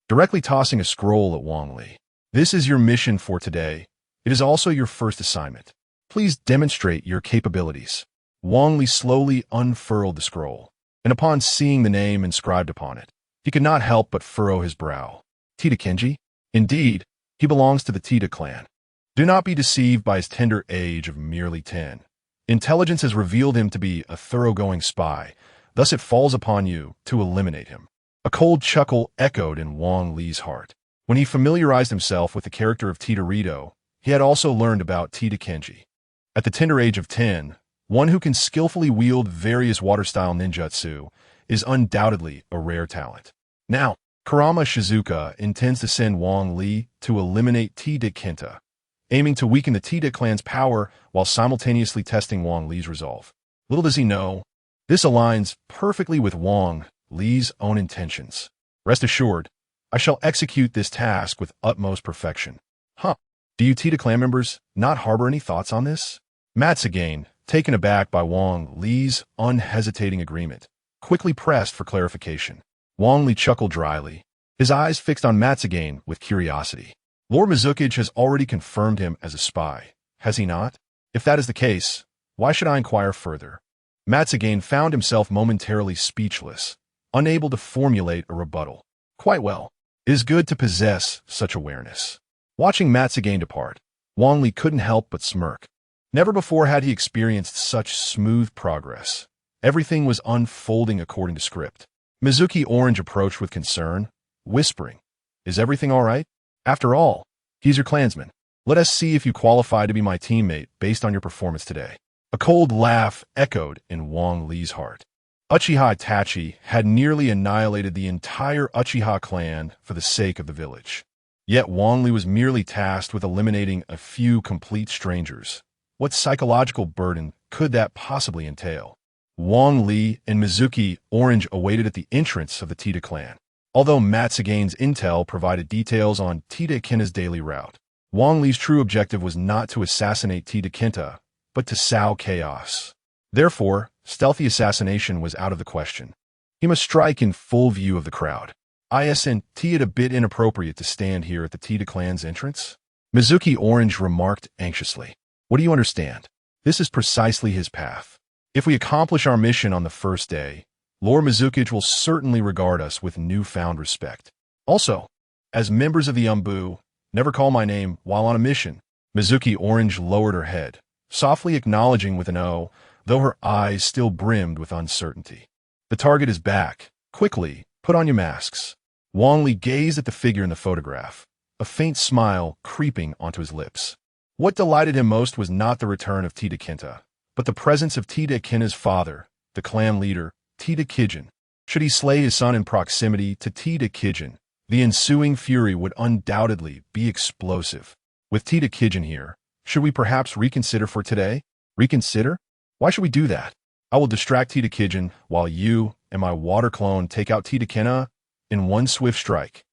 directly tossing a scroll at Wang Li. "This is your mission for today. It is also your first assignment. Please demonstrate your capabilities." Wang Li slowly unfurled the scroll, and upon seeing the name inscribed upon it, he could not help but furrow his brow. "Tida Kenji? Indeed, he belongs to the Tida clan. Do not be deceived by his tender age of merely 10. Intelligence has revealed him to be a thoroughgoing spy, thus it falls upon you to eliminate him." A cold chuckle echoed in Wang Li's heart. When he familiarized himself with the character of Tida Rito, he had also learned about Tida Kenji. At the tender age of 10, one who can skillfully wield various water-style ninjutsu is undoubtedly a rare talent. Now, Kurama Shizuka intends to send Wang Li to eliminate Tida Kenta, aiming to weaken the Tita clan's power while simultaneously testing Wang Li's resolve. Little does he know, this aligns perfectly with Wang Li's own intentions. Rest assured, I shall execute this task with utmost perfection. Huh. Do you Tita clan members not harbor any thoughts on this? Matsugane, taken aback by Wang Li's unhesitating agreement, quickly pressed for clarification. Wang Li chuckled dryly, his eyes fixed on Matsugane with curiosity. Lord Mizukage has already confirmed him as a spy, has he not? If that is the case, why should I inquire further? Matsugane found himself momentarily speechless, unable to formulate a rebuttal. Quite well. It is good to possess such awareness. Watching Matsugane depart, Wang Li couldn't help but smirk. Never before had he experienced such smooth progress. Everything was unfolding according to script. Mizuki Orange approached with concern, whispering, "Is everything all right? After all, he's your clansman. Let us see if you qualify to be my teammate based on your performance today." A cold laugh echoed in Wang Li's heart. Uchiha Itachi had nearly annihilated the entire Uchiha clan for the sake of the village. Yet Wang Li was merely tasked with eliminating a few complete strangers. What psychological burden could that possibly entail? Wang Li and Mizuki Orange awaited at the entrance of the Tita clan. Although Matsugane's intel provided details on Tita Kenta's daily route, Wang Li's true objective was not to assassinate Tita Kenta, but to sow chaos. Therefore, stealthy assassination was out of the question. He must strike in full view of the crowd. Isn't it a bit inappropriate to stand here at the Tita clan's entrance? Mizuki Orange remarked anxiously. What do you understand? This is precisely his path. If we accomplish our mission on the first day, Lord Mizukage will certainly regard us with newfound respect. Also, as members of the Umbu, never call my name while on a mission. Mizuki Orange lowered her head, softly acknowledging with an O, though her eyes still brimmed with uncertainty. The target is back. Quickly, put on your masks. Wang Li gazed at the figure in the photograph, a faint smile creeping onto his lips. What delighted him most was not the return of Tita Kenta, but the presence of Tita Kenta's father, the clan leader, Tita Kijin. Should he slay his son in proximity to Tita Kijin, the ensuing fury would undoubtedly be explosive. With Tita Kijin here, should we perhaps reconsider for today? Reconsider? Why should we do that? I will distract Tita Kijin while you and my water clone take out Tita Kenta in one swift strike.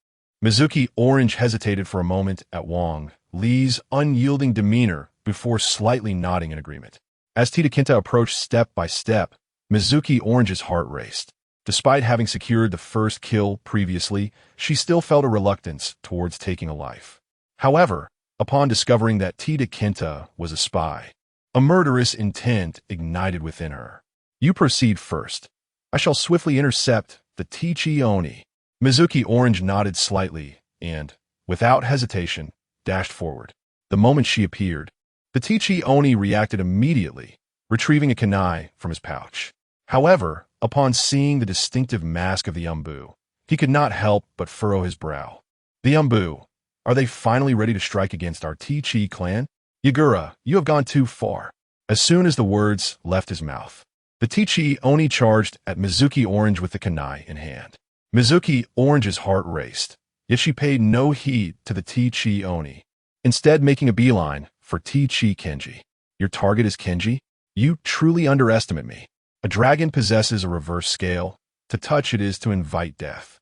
Mizuki Orange hesitated for a moment at Wang Li's unyielding demeanor before slightly nodding in agreement. As Tita Kenta approached step by step, Mizuki Orange's heart raced. Despite having secured the first kill previously, she still felt a reluctance towards taking a life. However, upon discovering that Tita Kenta was a spy, a murderous intent ignited within her. You proceed first. I shall swiftly intercept the Tichi Oni. Mizuki Orange nodded slightly and, without hesitation, dashed forward. The moment she appeared, the Tichi Oni reacted immediately, retrieving a kunai from his pouch. However, upon seeing the distinctive mask of the Umbu, he could not help but furrow his brow. The Umbu, are they finally ready to strike against our Tichi clan? Yagura, you have gone too far. As soon as the words left his mouth, the Tichi Oni charged at Mizuki Orange with the kunai in hand. Mizuki Orange's heart raced, yet she paid no heed to the Tichi Oni, instead making a beeline for Tichi Kenji. Your target is Kenji? You truly underestimate me. A dragon possesses a reverse scale. To touch it is to invite death.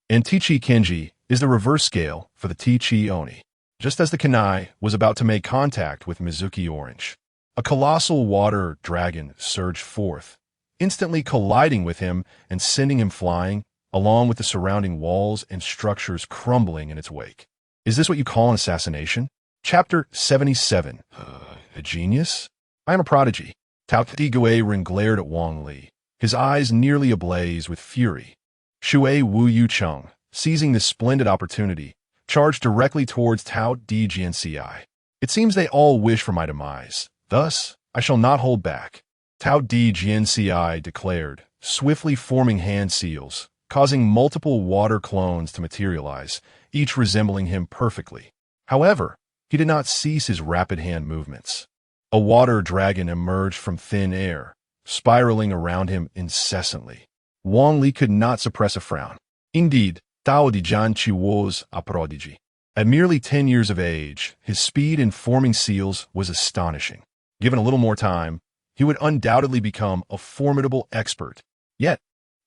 And Tichi Kenji is the reverse scale for the Tichi Oni. Just as the kunai was about to make contact with Mizuki Orange, a colossal water dragon surged forth, instantly colliding with him and sending him flying, along with the surrounding walls and structures crumbling in its wake. Is this what you call an assassination? Chapter 77. A genius? I am a prodigy. Tao Tigui glared at Wang Li, his eyes nearly ablaze with fury. Shui Wu Yu Chung, seizing this splendid opportunity, charged directly towards Tao Di Jianci. It seems they all wish for my demise. Thus, I shall not hold back. Tao Di Jianci declared, swiftly forming hand seals, causing multiple water clones to materialize, each resembling him perfectly. However, he did not cease his rapid hand movements. A water dragon emerged from thin air, spiraling around him incessantly. Wang Li could not suppress a frown. Indeed, Tao Di Jianci was a prodigy. At merely 10 years of age, his speed in forming seals was astonishing. Given a little more time, he would undoubtedly become a formidable expert. Yet,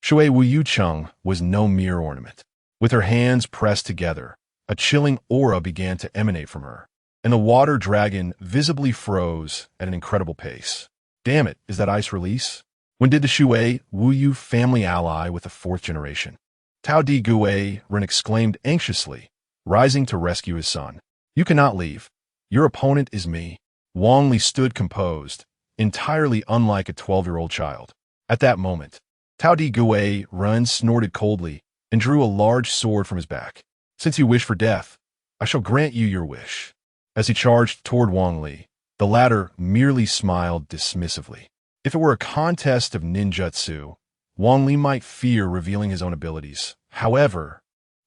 Shui Wuyu-chung was no mere ornament. With her hands pressed together, a chilling aura began to emanate from her, and the water dragon visibly froze at an incredible pace. Damn it, is that ice release? When did the Shui Wuyu family ally with the fourth generation? Tao Di Gue Ren exclaimed anxiously, rising to rescue his son. You cannot leave. Your opponent is me. Wang Li stood composed, entirely unlike a 12-year-old child. At that moment, Tao Di Gue Ren snorted coldly and drew a large sword from his back. Since you wish for death, I shall grant you your wish. As he charged toward Wang Li, the latter merely smiled dismissively. If it were a contest of ninjutsu, Wang Li might fear revealing his own abilities. However,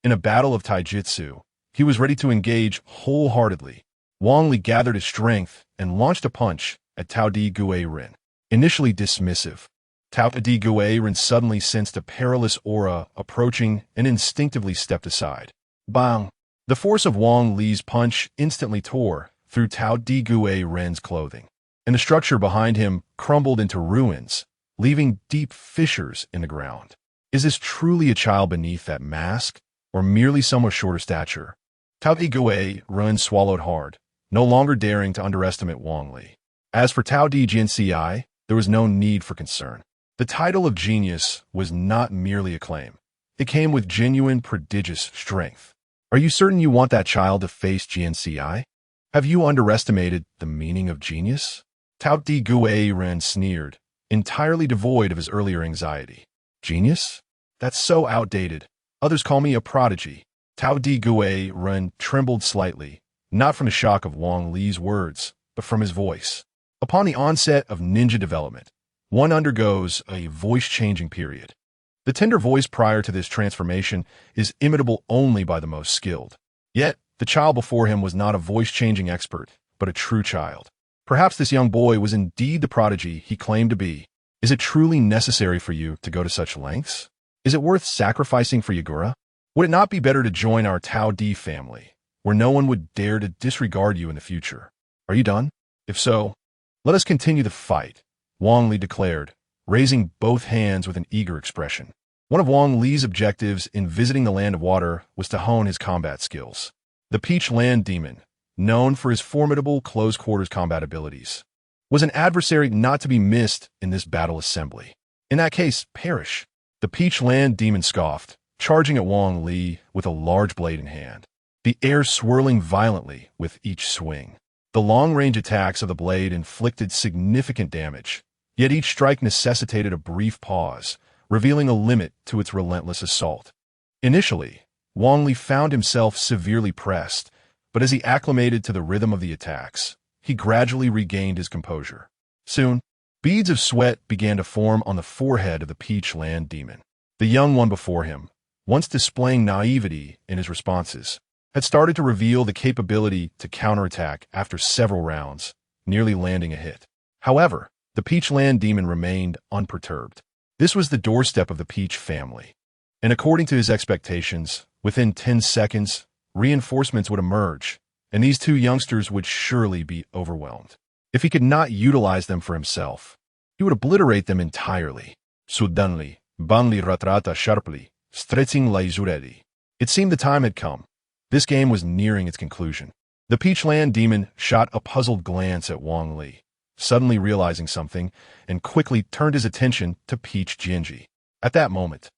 in a battle of taijutsu, he was ready to engage wholeheartedly. Wang Li gathered his strength and launched a punch at Tao Di Gue Ren. Initially dismissive, Tao Di Gue Ren suddenly sensed a perilous aura approaching and instinctively stepped aside. Bang! The force of Wang Li's punch instantly tore through Tao Di Gue Ren's clothing, and the structure behind him crumbled into ruins, leaving deep fissures in the ground. Is this truly a child beneath that mask, or merely someone of shorter stature? Tao Di Gue Ren swallowed hard, no longer daring to underestimate Wang Li. As for Tao Di Jianci, there was no need for concern. The title of genius was not merely acclaim. It came with genuine prodigious strength. Are you certain you want that child to face Jianci? Have you underestimated the meaning of genius? Tao Di Gue Ren sneered, entirely devoid of his earlier anxiety. Genius? That's so outdated. Others call me a prodigy. Tao Di Gue Ren trembled slightly, not from the shock of Wang Li's words, but from his voice. Upon the onset of ninja development, one undergoes a voice-changing period. The tender voice prior to this transformation is imitable only by the most skilled. Yet, the child before him was not a voice-changing expert, but a true child. Perhaps this young boy was indeed the prodigy he claimed to be. Is it truly necessary for you to go to such lengths? Is it worth sacrificing for Yagura? Would it not be better to join our Tao Di family, where no one would dare to disregard you in the future? Are you done? If so, let us continue the fight, Wang Li declared, raising both hands with an eager expression. One of Wang Li's objectives in visiting the Land of Water was to hone his combat skills. The Peach Land Demon, known for his formidable close-quarters combat abilities, was an adversary not to be missed in this battle assembly. In that case, perish. The Peach Land Demon scoffed, charging at Wang Li with a large blade in hand, the air swirling violently with each swing. The long-range attacks of the blade inflicted significant damage, yet each strike necessitated a brief pause, revealing a limit to its relentless assault. Initially, Wang Li found himself severely pressed, but as he acclimated to the rhythm of the attacks, he gradually regained his composure. Soon, beads of sweat began to form on the forehead of the Peach Land Demon. The young one before him, once displaying naivety in his responses, had started to reveal the capability to counterattack after several rounds, nearly landing a hit. However, the Peach Land Demon remained unperturbed. This was the doorstep of the Peach family, and according to his expectations, within 10 seconds, reinforcements would emerge, and these two youngsters would surely be overwhelmed. If he could not utilize them for himself, he would obliterate them entirely. Suddenly, Banli ratrata sharply, stretching la izuredi. It seemed the time had come. This game was nearing its conclusion. The Peach Land Demon shot a puzzled glance at Wang Li, suddenly realizing something, and quickly turned his attention to Peach Jianji. At that moment,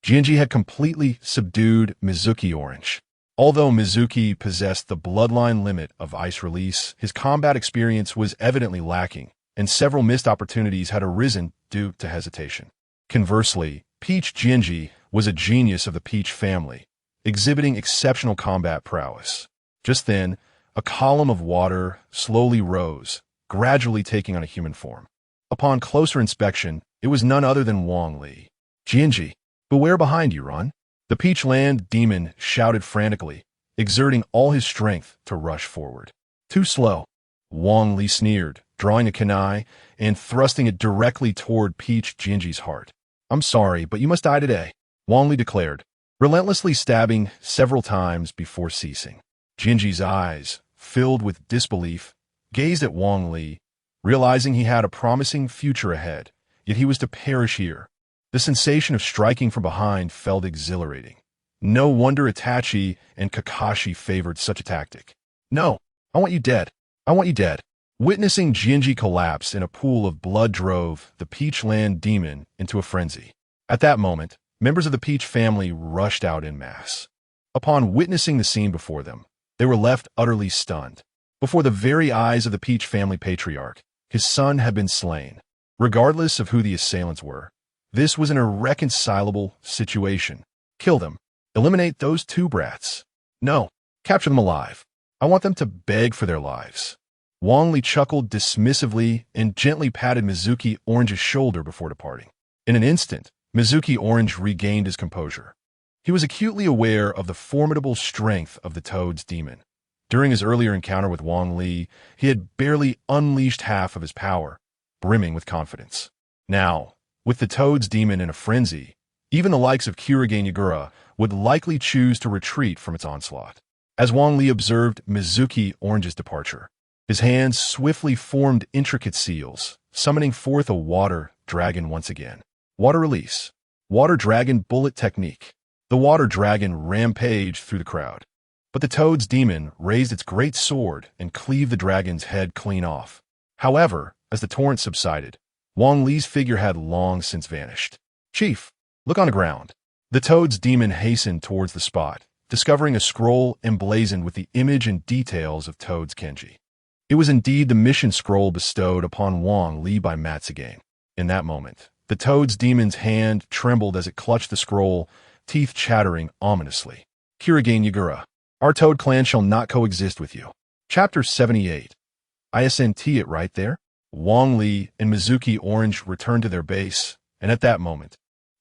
Jianji had completely subdued Mizuki Orange. Although Mizuki possessed the bloodline limit of ice release, his combat experience was evidently lacking, and several missed opportunities had arisen due to hesitation. Conversely, Peach Jianji was a genius of the Peach family, exhibiting exceptional combat prowess. Just then, a column of water slowly rose, gradually taking on a human form. Upon closer inspection, it was none other than Wang Li. Jianji, beware behind you, Ron. The Peach Land Demon shouted frantically, exerting all his strength to rush forward. Too slow. Wang Li sneered, drawing a kunai and thrusting it directly toward Peach Jianji's heart. I'm sorry, but you must die today, Wang Li declared, relentlessly stabbing several times before ceasing. Jinji's eyes, filled with disbelief, gazed at Wang Li, realizing he had a promising future ahead, yet he was to perish here. The sensation of striking from behind felt exhilarating. No wonder Itachi and Kakashi favored such a tactic. No, I want you dead. I want you dead. Witnessing Jinji collapse in a pool of blood drove the Peachland demon into a frenzy. At that moment, members of the Peach family rushed out en masse. Upon witnessing the scene before them, they were left utterly stunned. Before the very eyes of the Peach family patriarch, his son had been slain. Regardless of who the assailants were, this was an irreconcilable situation. Kill them. Eliminate those two brats. No, capture them alive. I want them to beg for their lives. Wang Li chuckled dismissively and gently patted Mizuki Orange's shoulder before departing. In an instant, Mizuki Orange regained his composure. He was acutely aware of the formidable strength of the Toad's demon. During his earlier encounter with Wang Li, he had barely unleashed half of his power, brimming with confidence. Now, with the Toad's demon in a frenzy, even the likes of Kurage Nagura would likely choose to retreat from its onslaught. As Wang Li observed Mizuki Orange's departure, his hands swiftly formed intricate seals, summoning forth a water dragon once again. Water release. Water dragon bullet technique. The water dragon rampaged through the crowd. But the Toad's demon raised its great sword and cleaved the dragon's head clean off. However, as the torrent subsided, Wang Li's figure had long since vanished. Chief, look on the ground. The Toad's demon hastened towards the spot, discovering a scroll emblazoned with the image and details of Toad's Kenji. It was indeed the mission scroll bestowed upon Wang Li by Matsugane. In that moment, the Toad's demon's hand trembled as it clutched the scroll, teeth chattering ominously. Kurage Nagura, our Toad clan shall not coexist with you. Chapter 78. ISNT it right there? Wang Li and Mizuki Orange returned to their base, and at that moment,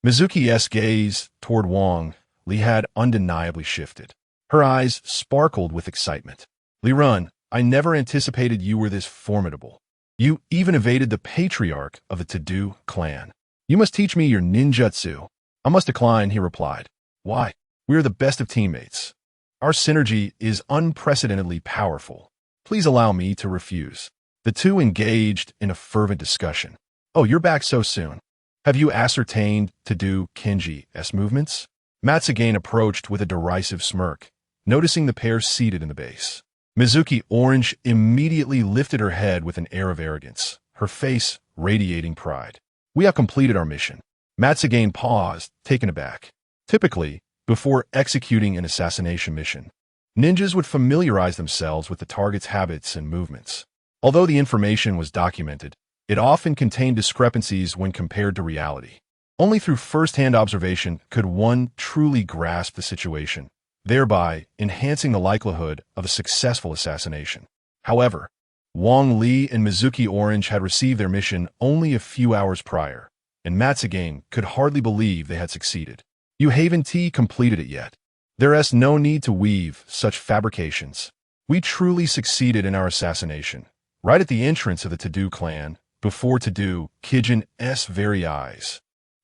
Mizuki's gaze toward Wang Li had undeniably shifted. Her eyes sparkled with excitement. Li Run, I never anticipated you were this formidable. You even evaded the patriarch of the Tadu clan. You must teach me your ninjutsu. I must decline, he replied. Why? We are the best of teammates. Our synergy is unprecedentedly powerful. Please allow me to refuse. The two engaged in a fervent discussion. Oh, you're back so soon. Have you ascertained Tadu Kenji's movements? Matsugane approached with a derisive smirk, noticing the pair seated in the base. Mizuki Orange immediately lifted her head with an air of arrogance, her face radiating pride. We have completed our mission. Matsugane paused, taken aback. Typically, before executing an assassination mission, ninjas would familiarize themselves with the target's habits and movements. Although the information was documented, it often contained discrepancies when compared to reality. Only through first-hand observation could one truly grasp the situation, thereby enhancing the likelihood of a successful assassination. However, Wang Li and Mizuki Orange had received their mission only a few hours prior, and Matsugane could hardly believe they had succeeded. You haven't completed it yet. There is no need to weave such fabrications. We truly succeeded in our assassination, right at the entrance of the Tadu clan, before Tadu Kijin's very eyes.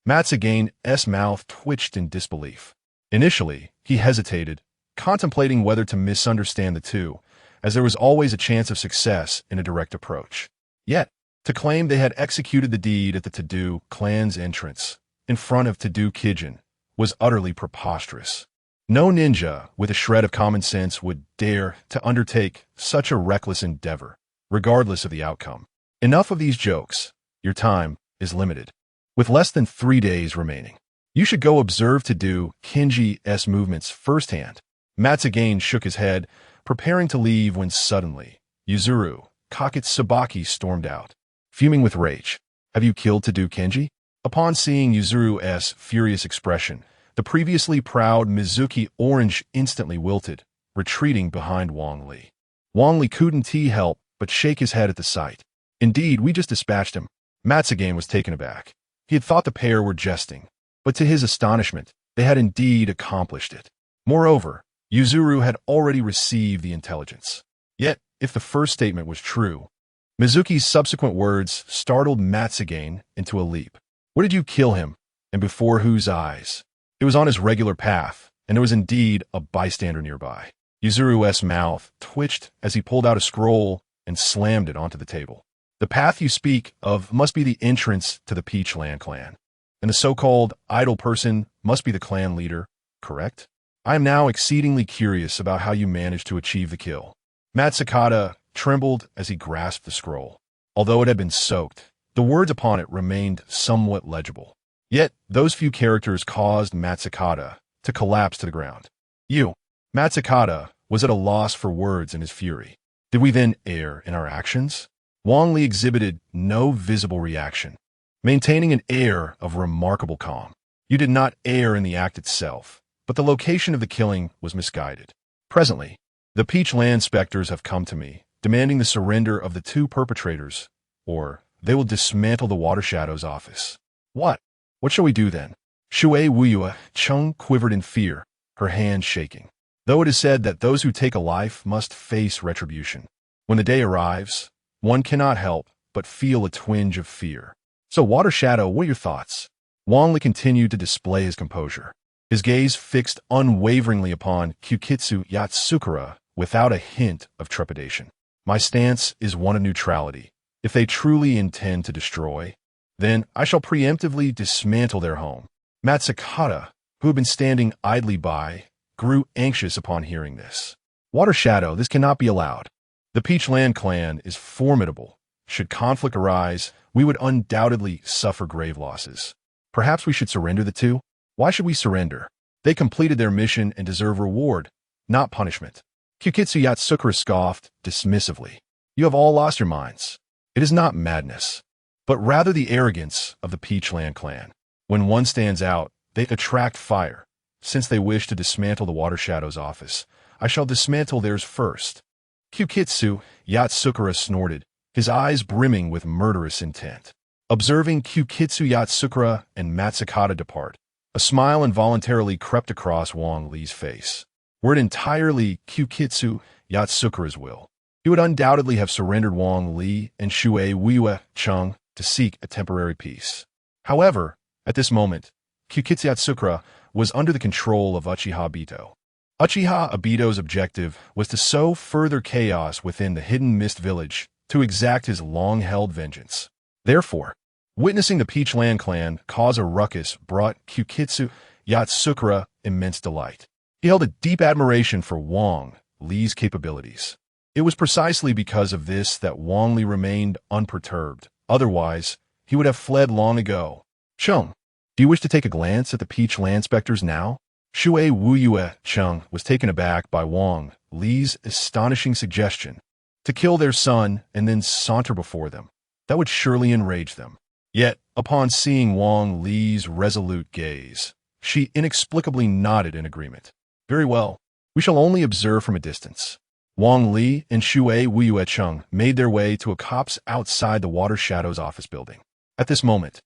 Matsugane's mouth twitched in disbelief. Initially, he hesitated, contemplating whether to misunderstand the two, as there was always a chance of success in a direct approach. Yet, to claim they had executed the deed at the Tadu clan's entrance, in front of Tadu Kijin, was utterly preposterous. No ninja with a shred of common sense would dare to undertake such a reckless endeavor, regardless of the outcome. Enough of these jokes. Your time is limited. With less than 3 days remaining, you should go observe Tadu Kenji's movements firsthand. Matsugane shook his head, preparing to leave when suddenly, Yuzuru Kakitsubaki stormed out, fuming with rage. Have you killed Tadu Kenji? Upon seeing Yuzuru's furious expression, the previously proud Mizuki Orange instantly wilted, retreating behind Wang Li. Wang Li couldn't help but shake his head at the sight. Indeed, we just dispatched him. Matsugane was taken aback. He had thought the pair were jesting, but to his astonishment, they had indeed accomplished it. Moreover, Yuzuru had already received the intelligence. Yet, if the first statement was true, Mizuki's subsequent words startled Matsugane into a leap. Where did you kill him, and before whose eyes? It was on his regular path, and there was indeed a bystander nearby. Yuzuru's mouth twitched as he pulled out a scroll and slammed it onto the table. The path you speak of must be the entrance to the Peachland clan, and the so-called idle person must be the clan leader, correct? I am now exceedingly curious about how you managed to achieve the kill. Matsukata trembled as he grasped the scroll. Although it had been soaked, the words upon it remained somewhat legible. Yet, those few characters caused Matsukata to collapse to the ground. Matsukata was at a loss for words in his fury. Did we then err in our actions? Wang Li exhibited no visible reaction, maintaining an air of remarkable calm. You did not err in the act itself, but the location of the killing was misguided. Presently, the Peachland specters have come to me, demanding the surrender of the two perpetrators, or they will dismantle the Water Shadow's office. What? What shall we do then? Shui Wuyue Chung quivered in fear, her hands shaking. Though it is said that those who take a life must face retribution, when the day arrives, one cannot help but feel a twinge of fear. So, Water Shadow, what are your thoughts? Wang Li continued to display his composure, his gaze fixed unwaveringly upon Kyukitsu Yatsukura without a hint of trepidation. My stance is one of neutrality. If they truly intend to destroy, then I shall preemptively dismantle their home. Matsukata, who had been standing idly by, grew anxious upon hearing this. Water Shadow, this cannot be allowed. The Peachland clan is formidable. Should conflict arise, we would undoubtedly suffer grave losses. Perhaps we should surrender the two? Why should we surrender? They completed their mission and deserve reward, not punishment. Kyukitsu Yatsukura scoffed dismissively. You have all lost your minds. It is not madness, but rather the arrogance of the Peachland clan. When one stands out, they attract fire. Since they wish to dismantle the Water Shadow's office, I shall dismantle theirs first. Kyukitsu Yatsukura snorted, his eyes brimming with murderous intent. Observing Kyukitsu Yatsukura and Matsukata depart, a smile involuntarily crept across Wang Li's face. Were it entirely Kyukitsu Yatsukura's will, he would undoubtedly have surrendered Wang Li and Shui Wuyue Chung to seek a temporary peace. However, at this moment, Kyukitsu Yatsukura was under the control of Uchiha Obito. Uchiha Obito's objective was to sow further chaos within the Hidden Mist Village to exact his long-held vengeance. Therefore, witnessing the Peachland clan cause a ruckus brought Kyukitsu Yatsukura immense delight. He held a deep admiration for Wang Li's capabilities. It was precisely because of this that Wang Li remained unperturbed. Otherwise, he would have fled long ago. Chung, do you wish to take a glance at the Peachland specters now? Shui Wuyue Chung was taken aback by Wang Li's astonishing suggestion to kill their son and then saunter before them. That would surely enrage them. Yet, upon seeing Wang Li's resolute gaze, she inexplicably nodded in agreement. Very well, we shall only observe from a distance. Wang Li and Shui Wuyue Chung made their way to a copse outside the Water Shadow's office building. At this moment,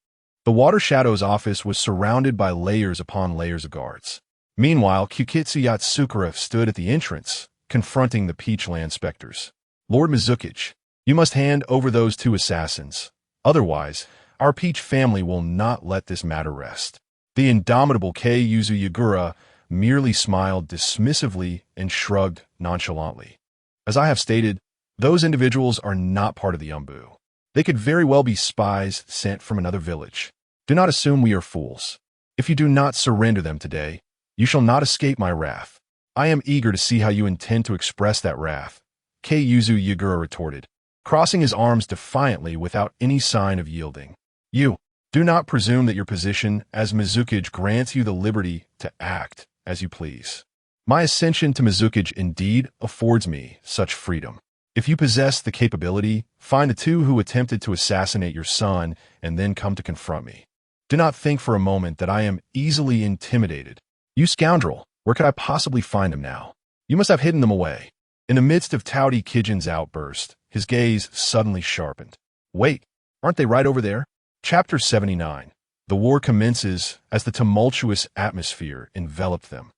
the Water Shadow's office was surrounded by layers upon layers of guards. Meanwhile, Kyukitsu Yatsukura stood at the entrance, confronting the Peachland specters. Lord Mizukage, you must hand over those two assassins. Otherwise, our Peach family will not let this matter rest. The indomitable Yuzu Yagura merely smiled dismissively and shrugged nonchalantly. As I have stated, those individuals are not part of the Umbu. They could very well be spies sent from another village. Do not assume we are fools. If you do not surrender them today, you shall not escape my wrath. I am eager to see how you intend to express that wrath, Yuzu Yagura retorted, crossing his arms defiantly without any sign of yielding. You do not presume that your position as Mizukage grants you the liberty to act as you please. My ascension to Mizukage indeed affords me such freedom. If you possess the capability, find the two who attempted to assassinate your son and then come to confront me. Do not think for a moment that I am easily intimidated. You scoundrel, where could I possibly find them now? You must have hidden them away. In the midst of Towdy Kijin's outburst, his gaze suddenly sharpened. Wait, aren't they right over there? Chapter 79. The war commences as the tumultuous atmosphere enveloped them.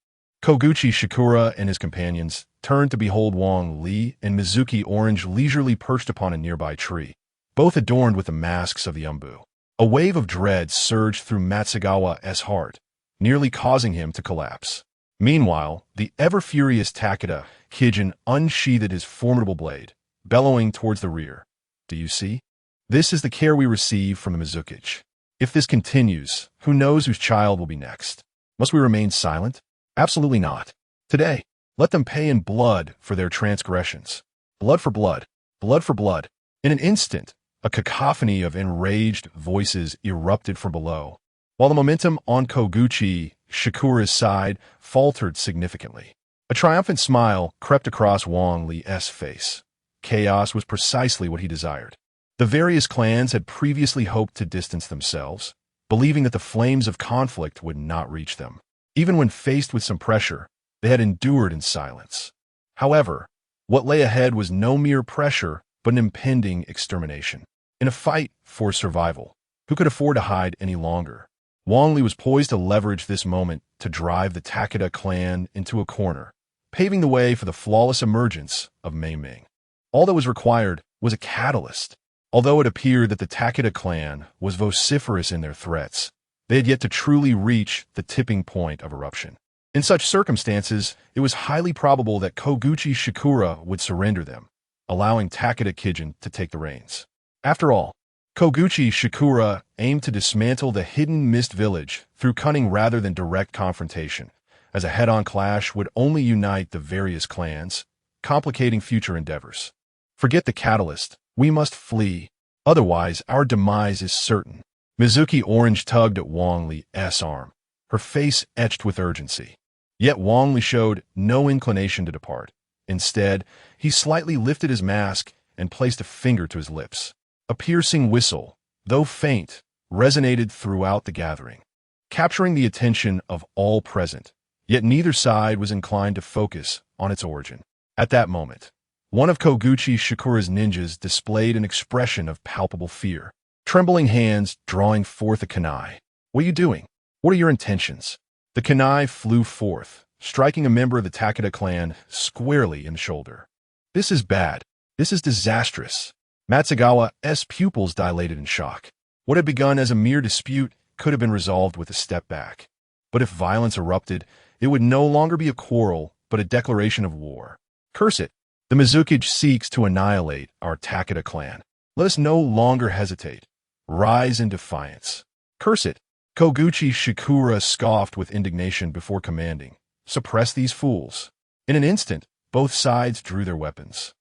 Koguchi Shikura and his companions turned to behold Wang Li and Mizuki Orange leisurely perched upon a nearby tree, both adorned with the masks of the Umbu. A wave of dread surged through Matsugawa's heart, nearly causing him to collapse. Meanwhile, the ever-furious Takeda Kijin unsheathed his formidable blade, bellowing towards the rear. Do you see? This is the care we receive from the Mizukage. If this continues, who knows whose child will be next? Must we remain silent? Absolutely not. Today, let them pay in blood for their transgressions. Blood for blood. Blood for blood. In an instant, a cacophony of enraged voices erupted from below, while the momentum on Koguchi Shikura's side faltered significantly. A triumphant smile crept across Wang Li's face. Chaos was precisely what he desired. The various clans had previously hoped to distance themselves, believing that the flames of conflict would not reach them. Even when faced with some pressure, they had endured in silence. However, what lay ahead was no mere pressure, but an impending extermination. In a fight for survival, who could afford to hide any longer? Wang Li was poised to leverage this moment to drive the Takeda clan into a corner, paving the way for the flawless emergence of Mei Ming. All that was required was a catalyst. Although it appeared that the Takeda clan was vociferous in their threats, they had yet to truly reach the tipping point of eruption. In such circumstances, it was highly probable that Koguchi Shikura would surrender them, allowing Takeda Kijin to take the reins. After all, Koguchi Shikura aimed to dismantle the hidden mist village through cunning rather than direct confrontation, as a head-on clash would only unite the various clans, complicating future endeavors. Forget the catalyst. We must flee. Otherwise, our demise is certain. Mizuki Orange tugged at Wang Li's arm, her face etched with urgency. Yet Wang Li showed no inclination to depart. Instead, he slightly lifted his mask and placed a finger to his lips. A piercing whistle, though faint, resonated throughout the gathering, capturing the attention of all present, yet neither side was inclined to focus on its origin. At that moment, one of Koguchi Shikura's ninjas displayed an expression of palpable fear, trembling hands drawing forth a kunai. What are you doing? What are your intentions? The kunai flew forth, striking a member of the Takeda clan squarely in the shoulder. This is bad. This is disastrous. Matsugawa's pupils dilated in shock. What had begun as a mere dispute could have been resolved with a step back. But if violence erupted, it would no longer be a quarrel, but a declaration of war. Curse it! The Mizukage seeks to annihilate our Takeda clan. Let us no longer hesitate. Rise in defiance. Curse it! Koguchi Shikura scoffed with indignation before commanding, suppress these fools. In an instant, both sides drew their weapons,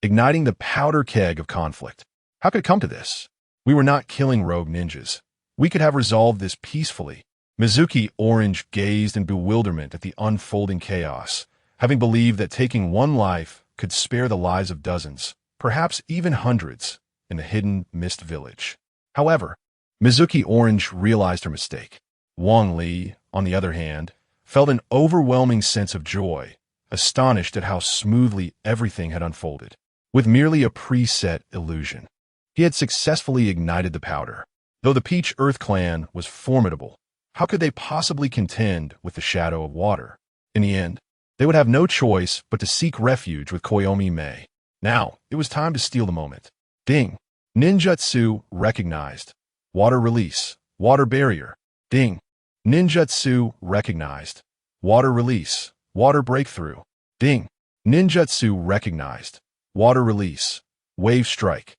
igniting the powder keg of conflict. How could it come to this? We were not killing rogue ninjas. We could have resolved this peacefully. Mizuki Orange gazed in bewilderment at the unfolding chaos, having believed that taking one life could spare the lives of dozens, perhaps even hundreds, in the hidden mist village. However, Mizuki Orange realized her mistake. Wang Li, on the other hand, felt an overwhelming sense of joy, astonished at how smoothly everything had unfolded. With merely a preset illusion, he had successfully ignited the powder. Though the Peach Earth clan was formidable, how could they possibly contend with the shadow of water? In the end, they would have no choice but to seek refuge with Koyomi Mei. Now, it was time to steal the moment. Ding! Ninjutsu recognized. Water release. Water barrier. Ding! Ninjutsu recognized. Water release. Water breakthrough. Ding! Ninjutsu recognized. Water release. Wave strike.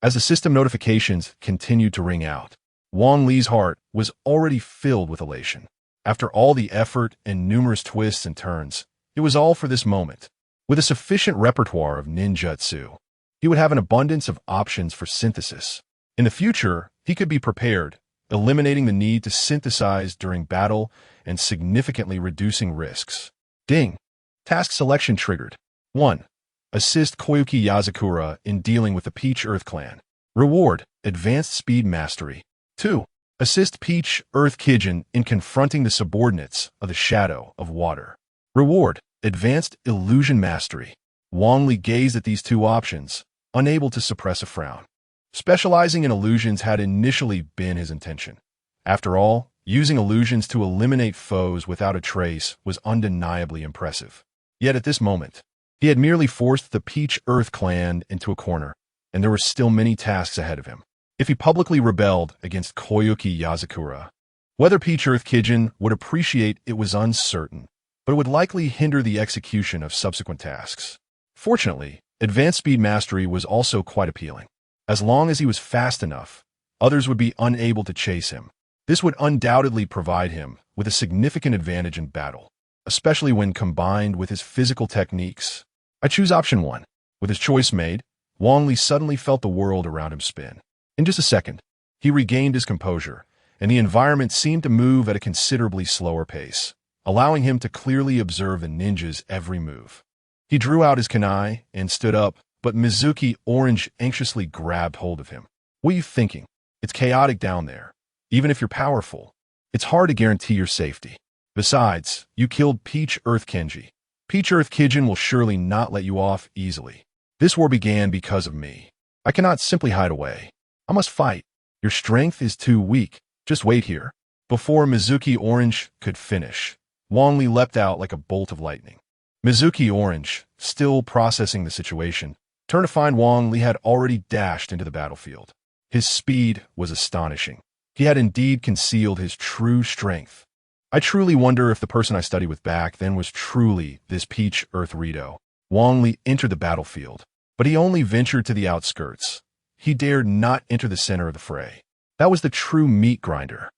As the system notifications continued to ring out, Wang Li's heart was already filled with elation. After all the effort and numerous twists and turns, it was all for this moment. With a sufficient repertoire of ninjutsu, he would have an abundance of options for synthesis. In the future, he could be prepared, eliminating the need to synthesize during battle and significantly reducing risks. Ding! Task selection triggered. 1. Assist Koyuki Yazakura in dealing with the Peach Earth clan. Reward: Advanced Speed Mastery. 2. Assist Peach Earth Kijin in confronting the subordinates of the Shadow of Water. Reward: Advanced Illusion Mastery. Wang Li gazed at these two options, unable to suppress a frown. Specializing in illusions had initially been his intention. After all, using illusions to eliminate foes without a trace was undeniably impressive. Yet at this moment, he had merely forced the Peach Earth clan into a corner, and there were still many tasks ahead of him. If he publicly rebelled against Koyuki Yazakura, whether Peach Earth Kijin would appreciate it was uncertain, but it would likely hinder the execution of subsequent tasks. Fortunately, advanced speed mastery was also quite appealing. As long as he was fast enough, others would be unable to chase him. This would undoubtedly provide him with a significant advantage in battle, especially when combined with his physical techniques. I choose option 1. With his choice made, Wong Li suddenly felt the world around him spin. In just a second, he regained his composure, and the environment seemed to move at a considerably slower pace, allowing him to clearly observe the ninja's every move. He drew out his kunai and stood up, but Mizuki Orange anxiously grabbed hold of him. "What are you thinking? It's chaotic down there. Even if you're powerful, it's hard to guarantee your safety. Besides, you killed Peach Earth Kenji. Peach Earth Kijin will surely not let you off easily. This war began because of me. I cannot simply hide away. I must fight. Your strength is too weak. Just wait here." Before Mizuki Orange could finish, Wong Li leapt out like a bolt of lightning. Mizuki Orange, still processing the situation, turned to find Wong Li had already dashed into the battlefield. His speed was astonishing. He had indeed concealed his true strength. I truly wonder if the person I studied with back then was truly this Peach Earth Rito. Wong Li entered the battlefield, but he only ventured to the outskirts. He dared not enter the center of the fray. That was the true meat grinder.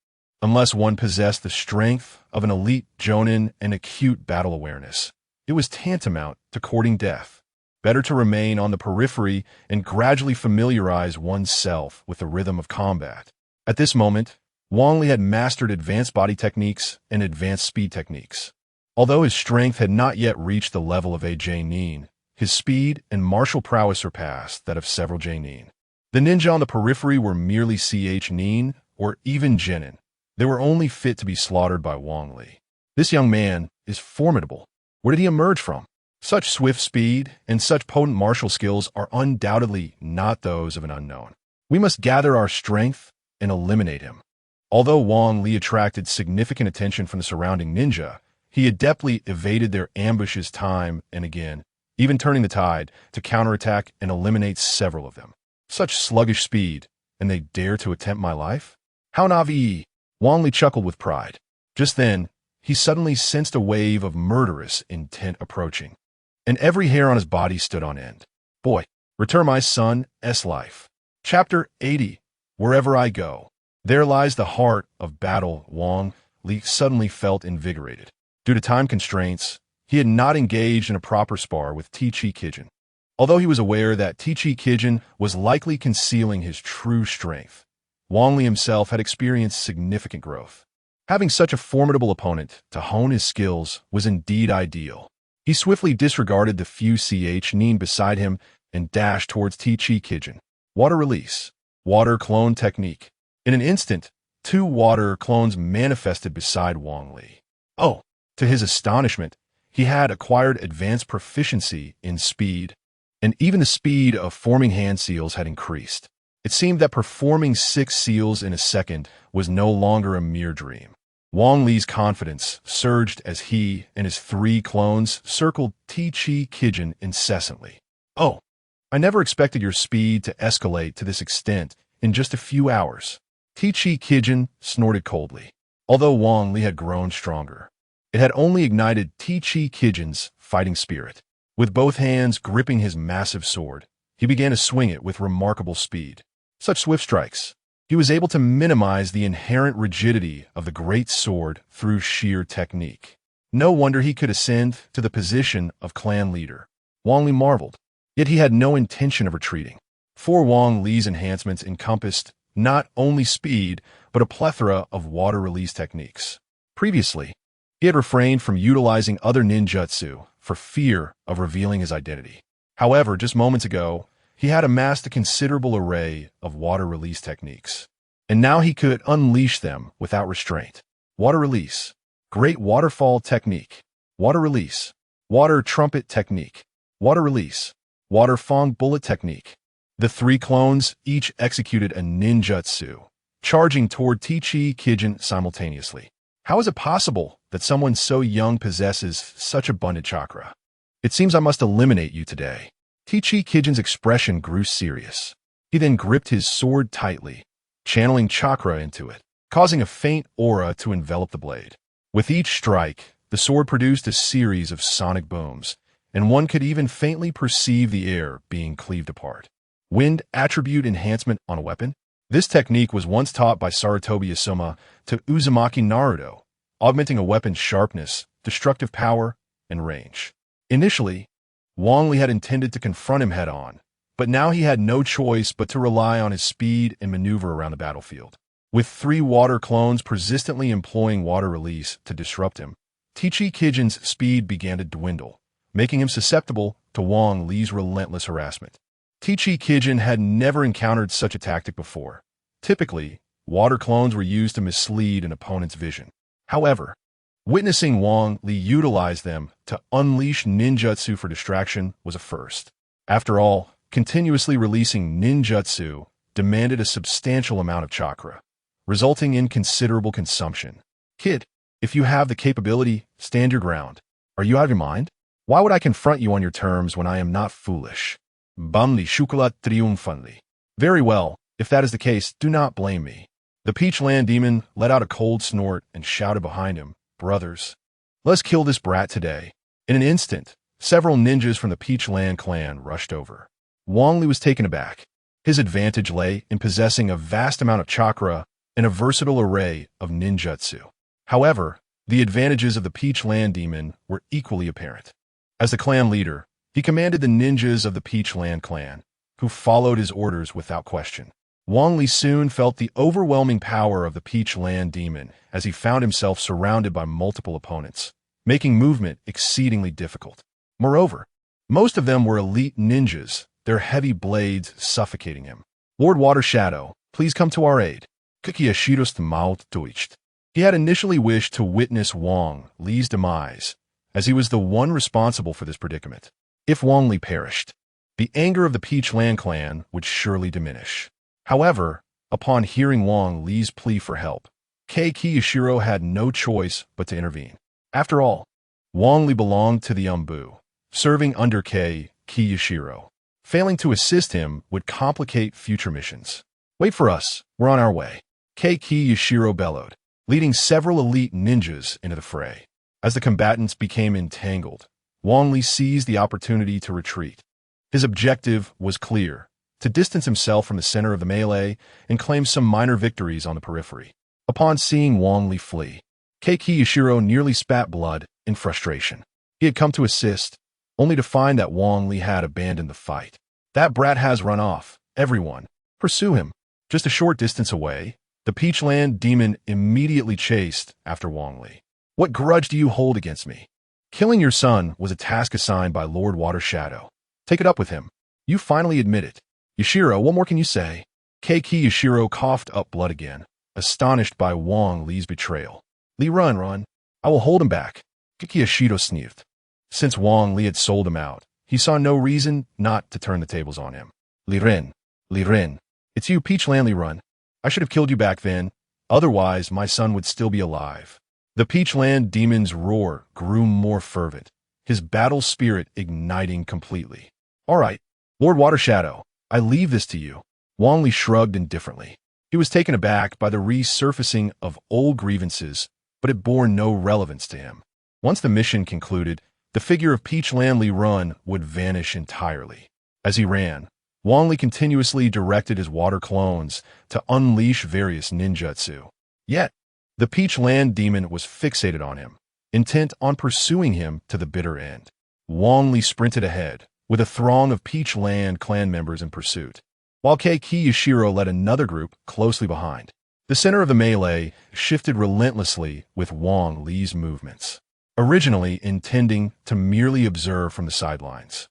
Unless one possessed the strength of an elite jonin and acute battle awareness, it was tantamount to courting death. Better to remain on the periphery and gradually familiarize oneself with the rhythm of combat. At this moment, Wong Li had mastered advanced body techniques and advanced speed techniques. Although his strength had not yet reached the level of a J-nin, his speed and martial prowess surpassed that of several J-nin. The ninja on the periphery were merely ch-nin or even genin. They were only fit to be slaughtered by Wong Li. This young man is formidable. Where did he emerge from? Such swift speed and such potent martial skills are undoubtedly not those of an unknown. We must gather our strength and eliminate him. Although Wong Li attracted significant attention from the surrounding ninja, he adeptly evaded their ambushes time and again, even turning the tide to counterattack and eliminate several of them. Such sluggish speed, and they dare to attempt my life? How naive! Wong Li chuckled with pride. Just then, he suddenly sensed a wave of murderous intent approaching, and every hair on his body stood on end. Boy, return my son's life. Chapter 80. Wherever I go. There lies the heart of battle. Wong Li suddenly felt invigorated. Due to time constraints, he had not engaged in a proper spar with Chi Kijin. Although he was aware that Chi Kijin was likely concealing his true strength, Wong Li himself had experienced significant growth. Having such a formidable opponent to hone his skills was indeed ideal. He swiftly disregarded the few ch-nin beside him and dashed towards Chi Kijin. Water release. Water clone technique. In an instant, 2 water clones manifested beside Wong Li. Oh, to his astonishment, he had acquired advanced proficiency in speed, and even the speed of forming hand seals had increased. It seemed that performing 6 seals in a second was no longer a mere dream. Wong Li's confidence surged as he and his 3 clones circled Chi Kijin incessantly. "Oh, I never expected your speed to escalate to this extent in just a few hours." Chi Kijin snorted coldly. Although Wong Li had grown stronger, it had only ignited Chi Kijin's fighting spirit. With both hands gripping his massive sword, he began to swing it with remarkable speed. Such swift strikes. He was able to minimize the inherent rigidity of the great sword through sheer technique. No wonder he could ascend to the position of clan leader. Wong Li marveled, yet he had no intention of retreating. For Wong Li's enhancements encompassed not only speed, but a plethora of water release techniques. Previously, he had refrained from utilizing other ninjutsu for fear of revealing his identity. However, just moments ago, he had amassed a considerable array of water release techniques, and now he could unleash them without restraint. Water release, great waterfall technique, water release, water trumpet technique, water release, water fong bullet technique. The 3 clones each executed a ninjutsu, charging toward Chi Kijin simultaneously. How is it possible that someone so young possesses such abundant chakra? It seems I must eliminate you today. Chi Kijin's expression grew serious. He then gripped his sword tightly, channeling chakra into it, causing a faint aura to envelop the blade. With each strike, The sword produced a series of sonic booms, and one could even faintly perceive the air being cleaved apart. Wind attribute enhancement on a weapon? This technique was once taught by Sarutobi Asuma to Uzumaki Naruto, augmenting a weapon's sharpness, destructive power, and range. Initially, Wong Li had intended to confront him head-on, but now he had no choice but to rely on his speed and maneuver around the battlefield. With 3 water clones persistently employing water release to disrupt him, Tichi Kijin's speed began to dwindle, making him susceptible to Wong Li's relentless harassment. Tichi Kijin had never encountered such a tactic before. Typically, water clones were used to mislead an opponent's vision. However, witnessing Wong Li utilize them to unleash ninjutsu for distraction was a first. After all, continuously releasing ninjutsu demanded a substantial amount of chakra, resulting in considerable consumption. Kid, if you have the capability, stand your ground. Are you out of your mind? Why would I confront you on your terms when I am not foolish? Bamli Shukulat triumphantly. Very well, if that is the case, do not blame me. The Peachland demon let out a cold snort and shouted behind him, Brothers, let's kill this brat today. In an instant, several ninjas from the Peachland clan rushed over. Wong Li was taken aback. His advantage lay in possessing a vast amount of chakra and a versatile array of ninjutsu. However, the advantages of the Peachland demon were equally apparent. As the clan leader, he commanded the ninjas of the Peachland clan, who followed his orders without question. Wong Li soon felt the overwhelming power of the Peachland demon as he found himself surrounded by multiple opponents, making movement exceedingly difficult. Moreover, most of them were elite ninjas, their heavy blades suffocating him. Lord Water Shadow, please come to our aid. Kikiyashido's mouth twitched. He had initially wished to witness Wong Li's demise, as he was the one responsible for this predicament. If Wong Li perished, the anger of the Peachland clan would surely diminish. However, upon hearing Wong Li's plea for help, Kei Kiyashiro had no choice but to intervene. After all, Wong Li belonged to the Umbu, serving under Kei Kiyashiro. Failing to assist him would complicate future missions. Wait for us, we're on our way. Kei Kiyashiro bellowed, leading several elite ninjas into the fray. As the combatants became entangled, Wong Li seized the opportunity to retreat. His objective was clear, to distance himself from the center of the melee and claim some minor victories on the periphery. Upon seeing Wong Li flee, Kei Kiyashiro nearly spat blood in frustration. He had come to assist, only to find that Wong Li had abandoned the fight. That brat has run off. Everyone, pursue him. Just a short distance away, the Peachland demon immediately chased after Wong Li. What grudge do you hold against me? Killing your son was a task assigned by Lord Water Shadow. Take it up with him. You finally admit it. Yashiro, what more can you say? Kei Kiyashiro coughed up blood again, astonished by Wong Li's betrayal. Li, run. I will hold him back. Kikiyashido sniffed. Since Wong Li had sold him out, he saw no reason not to turn the tables on him. Li Ren, it's you, Peachland Li Run. I should have killed you back then. Otherwise, my son would still be alive. The Peachland demon's roar grew more fervent, his battle spirit igniting completely. All right, Lord Water Shadow, I leave this to you. Wong Li shrugged indifferently. He was taken aback by the resurfacing of old grievances, but it bore no relevance to him. Once the mission concluded, the figure of Peachland Li Run would vanish entirely. As he ran, Wong Li continuously directed his water clones to unleash various ninjutsu. Yet, the Peachland demon was fixated on him, intent on pursuing him to the bitter end. Wong Li sprinted ahead, with a throng of Peachland clan members in pursuit, while Kei Kiyashiro led another group closely behind. The center of the melee shifted relentlessly with Wong Li's movements, originally intending to merely observe from the sidelines.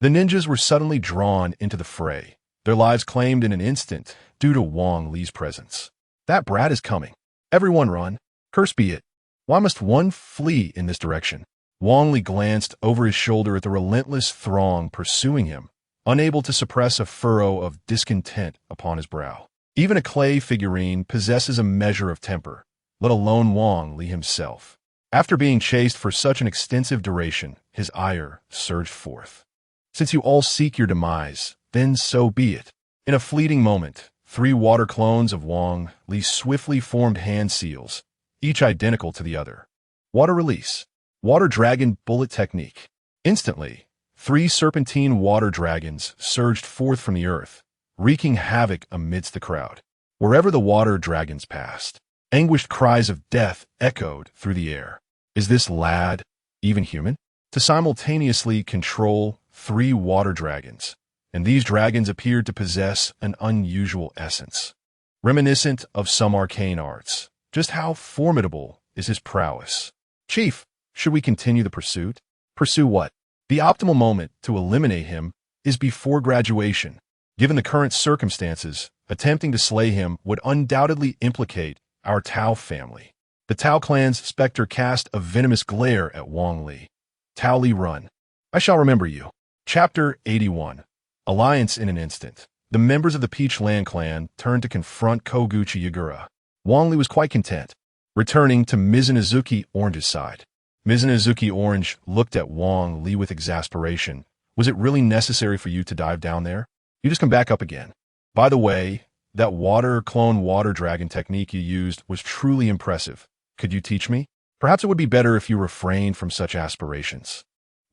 The ninjas were suddenly drawn into the fray, their lives claimed in an instant due to Wong Li's presence. That brat is coming. Everyone run. Curse be it. Why must one flee in this direction? Wong Li glanced over his shoulder at the relentless throng pursuing him, unable to suppress a furrow of discontent upon his brow. Even a clay figurine possesses a measure of temper, let alone Wong Li himself. After being chased for such an extensive duration, his ire surged forth. Since you all seek your demise, then so be it. In a fleeting moment, 3 water clones of Wong Li swiftly formed hand seals, each identical to the other. Water release. Water Dragon Bullet Technique. Instantly, 3 serpentine water dragons surged forth from the earth, wreaking havoc amidst the crowd. Wherever the water dragons passed, anguished cries of death echoed through the air. Is this lad even human? To simultaneously control 3 water dragons, and these dragons appeared to possess an unusual essence, reminiscent of some arcane arts. Just how formidable is his prowess? Chief, should we continue the pursuit? Pursue what? The optimal moment to eliminate him is before graduation. Given the current circumstances, attempting to slay him would undoubtedly implicate our Tao family. The Tao clan's specter cast a venomous glare at Wang Li. Tao Li, run. I shall remember you. Chapter 81. Alliance in an instant. The members of the Peach Land clan turned to confront Koguchi Yagura. Wang Li was quite content, returning to Mizunozuki Orange's side. Mizunozuki Orange looked at Wang Li with exasperation. Was it really necessary for you to dive down there? You just come back up again. By the way, that water clone water dragon technique you used was truly impressive. Could you teach me? Perhaps it would be better if you refrained from such aspirations.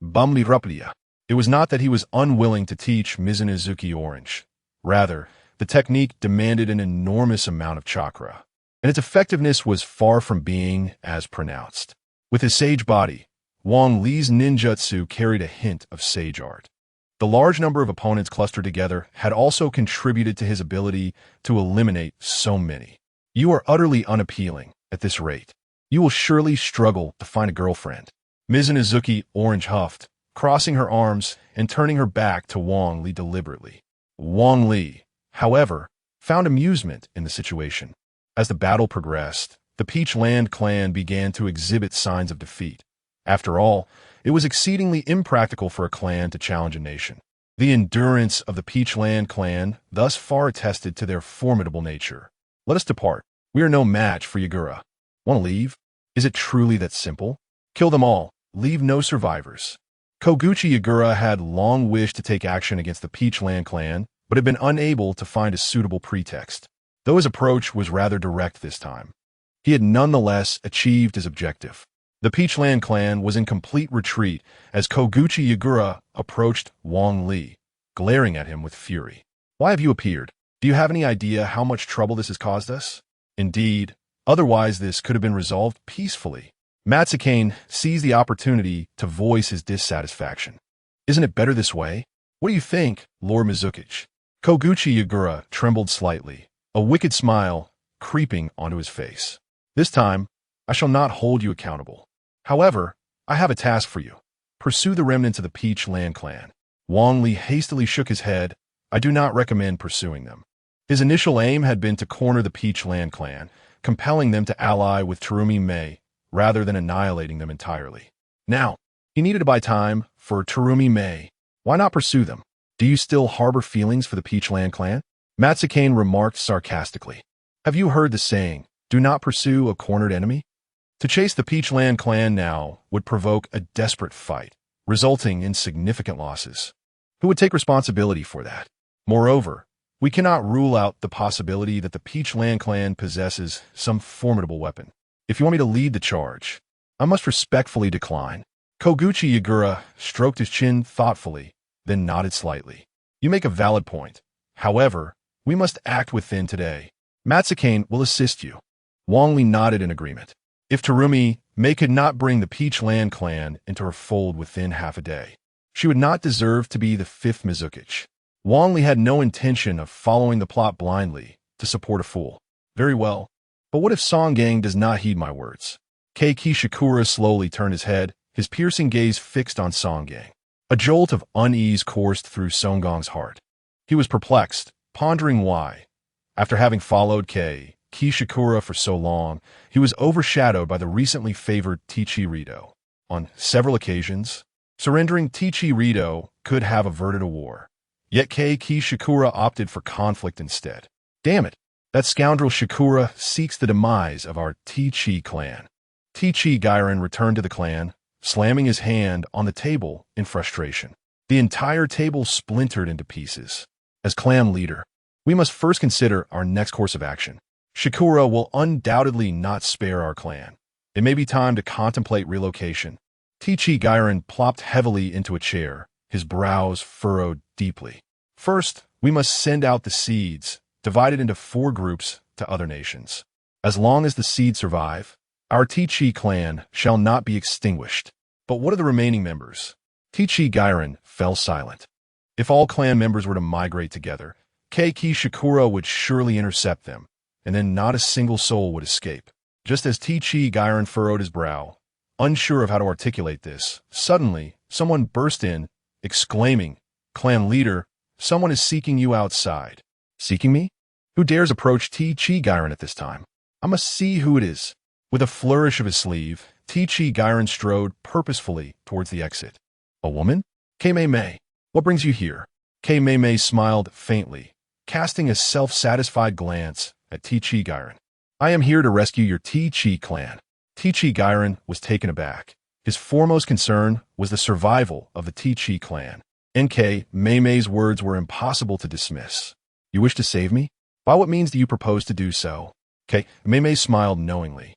Bumli Rupidia. It was not that he was unwilling to teach Mizunozuki Orange. Rather, the technique demanded an enormous amount of chakra, and its effectiveness was far from being as pronounced. With his sage body, Wang Li's ninjutsu carried a hint of sage art. The large number of opponents clustered together had also contributed to his ability to eliminate so many. You are utterly unappealing at this rate. You will surely struggle to find a girlfriend. Mizunozuki Orange huffed, crossing her arms and turning her back to Wang Li deliberately. Wang Li, however, found amusement in the situation. As the battle progressed, the Peach Land clan began to exhibit signs of defeat. After all, it was exceedingly impractical for a clan to challenge a nation. The endurance of the Peach Land clan thus far attested to their formidable nature. Let us depart. We are no match for Yagura. Want to leave? Is it truly that simple? Kill them all. Leave no survivors. Koguchi Yagura had long wished to take action against the Peach Land clan, but had been unable to find a suitable pretext. Though his approach was rather direct this time, he had nonetheless achieved his objective. The Peach Land clan was in complete retreat as Koguchi Yagura approached Wang Li, glaring at him with fury. Why have you appeared? Do you have any idea how much trouble this has caused us? Indeed, otherwise this could have been resolved peacefully. Matsukane seized the opportunity to voice his dissatisfaction. Isn't it better this way? What do you think, Lord Mizukichi? Koguchi Yagura trembled slightly, a wicked smile creeping onto his face. This time, I shall not hold you accountable. However, I have a task for you. Pursue the remnants of the Peach Land clan. Wang Li hastily shook his head. I do not recommend pursuing them. His initial aim had been to corner the Peach Land clan, compelling them to ally with Terumi Mei, rather than annihilating them entirely. Now, he needed to buy time for Terumi Mei. Why not pursue them? Do you still harbor feelings for the Peach Land clan? Matsukane remarked sarcastically. Have you heard the saying, do not pursue a cornered enemy? To chase the Peach Land clan now would provoke a desperate fight, resulting in significant losses. Who would take responsibility for that? Moreover, we cannot rule out the possibility that the Peach Land clan possesses some formidable weapon. If you want me to lead the charge, I must respectfully decline. Koguchi Yagura stroked his chin thoughtfully, then nodded slightly. You make a valid point. However, we must act within today. Matsukane will assist you. Wang Li nodded in agreement. If Terumi Mei could not bring the Peach Land clan into her fold within half a day, she would not deserve to be the 5th Mizukichi. Wang Li had no intention of following the plot blindly to support a fool. Very well, but what if Songang does not heed my words? Kei Kishikura slowly turned his head, his piercing gaze fixed on Songang. A jolt of unease coursed through Songgang's heart. He was perplexed, pondering why. After having followed Kei Kishikura for so long, he was overshadowed by the recently favored Tichi Rito. On several occasions, surrendering Tichi Rito could have averted a war. Yet Kei Kishikura opted for conflict instead. Damn it, that scoundrel Shikura seeks the demise of our Tichi clan. Tichi Gairen returned to the clan, slamming his hand on the table in frustration. The entire table splintered into pieces. As clan leader, we must first consider our next course of action. Shikura will undoubtedly not spare our clan. It may be time to contemplate relocation. Tichi Gairen plopped heavily into a chair, his brows furrowed deeply. First, we must send out the seeds, divided into 4 groups, to other nations. As long as the seeds survive, our Tichi clan shall not be extinguished. But what of the remaining members? Tichi Gairen fell silent. If all clan members were to migrate together, Keiki Shikura would surely intercept them, and then not a single soul would escape. Just as Tichi Gairen furrowed his brow, unsure of how to articulate this, suddenly someone burst in, exclaiming, "Clan leader, someone is seeking you outside." Seeking me? Who dares approach Tichi Gairen at this time? I must see who it is. With a flourish of his sleeve, Tichi Gairen strode purposefully towards the exit. A woman? Kei-mei-mei. What brings you here? Kei-mei-mei smiled faintly, casting a self-satisfied glance at Tichi Gairen. I am here to rescue your Tichi clan. Tichi Gairen was taken aback. His foremost concern was the survival of the Tichi clan. Kei-mei-mei's words were impossible to dismiss. You wish to save me? By what means do you propose to do so? Kei-mei-mei smiled knowingly,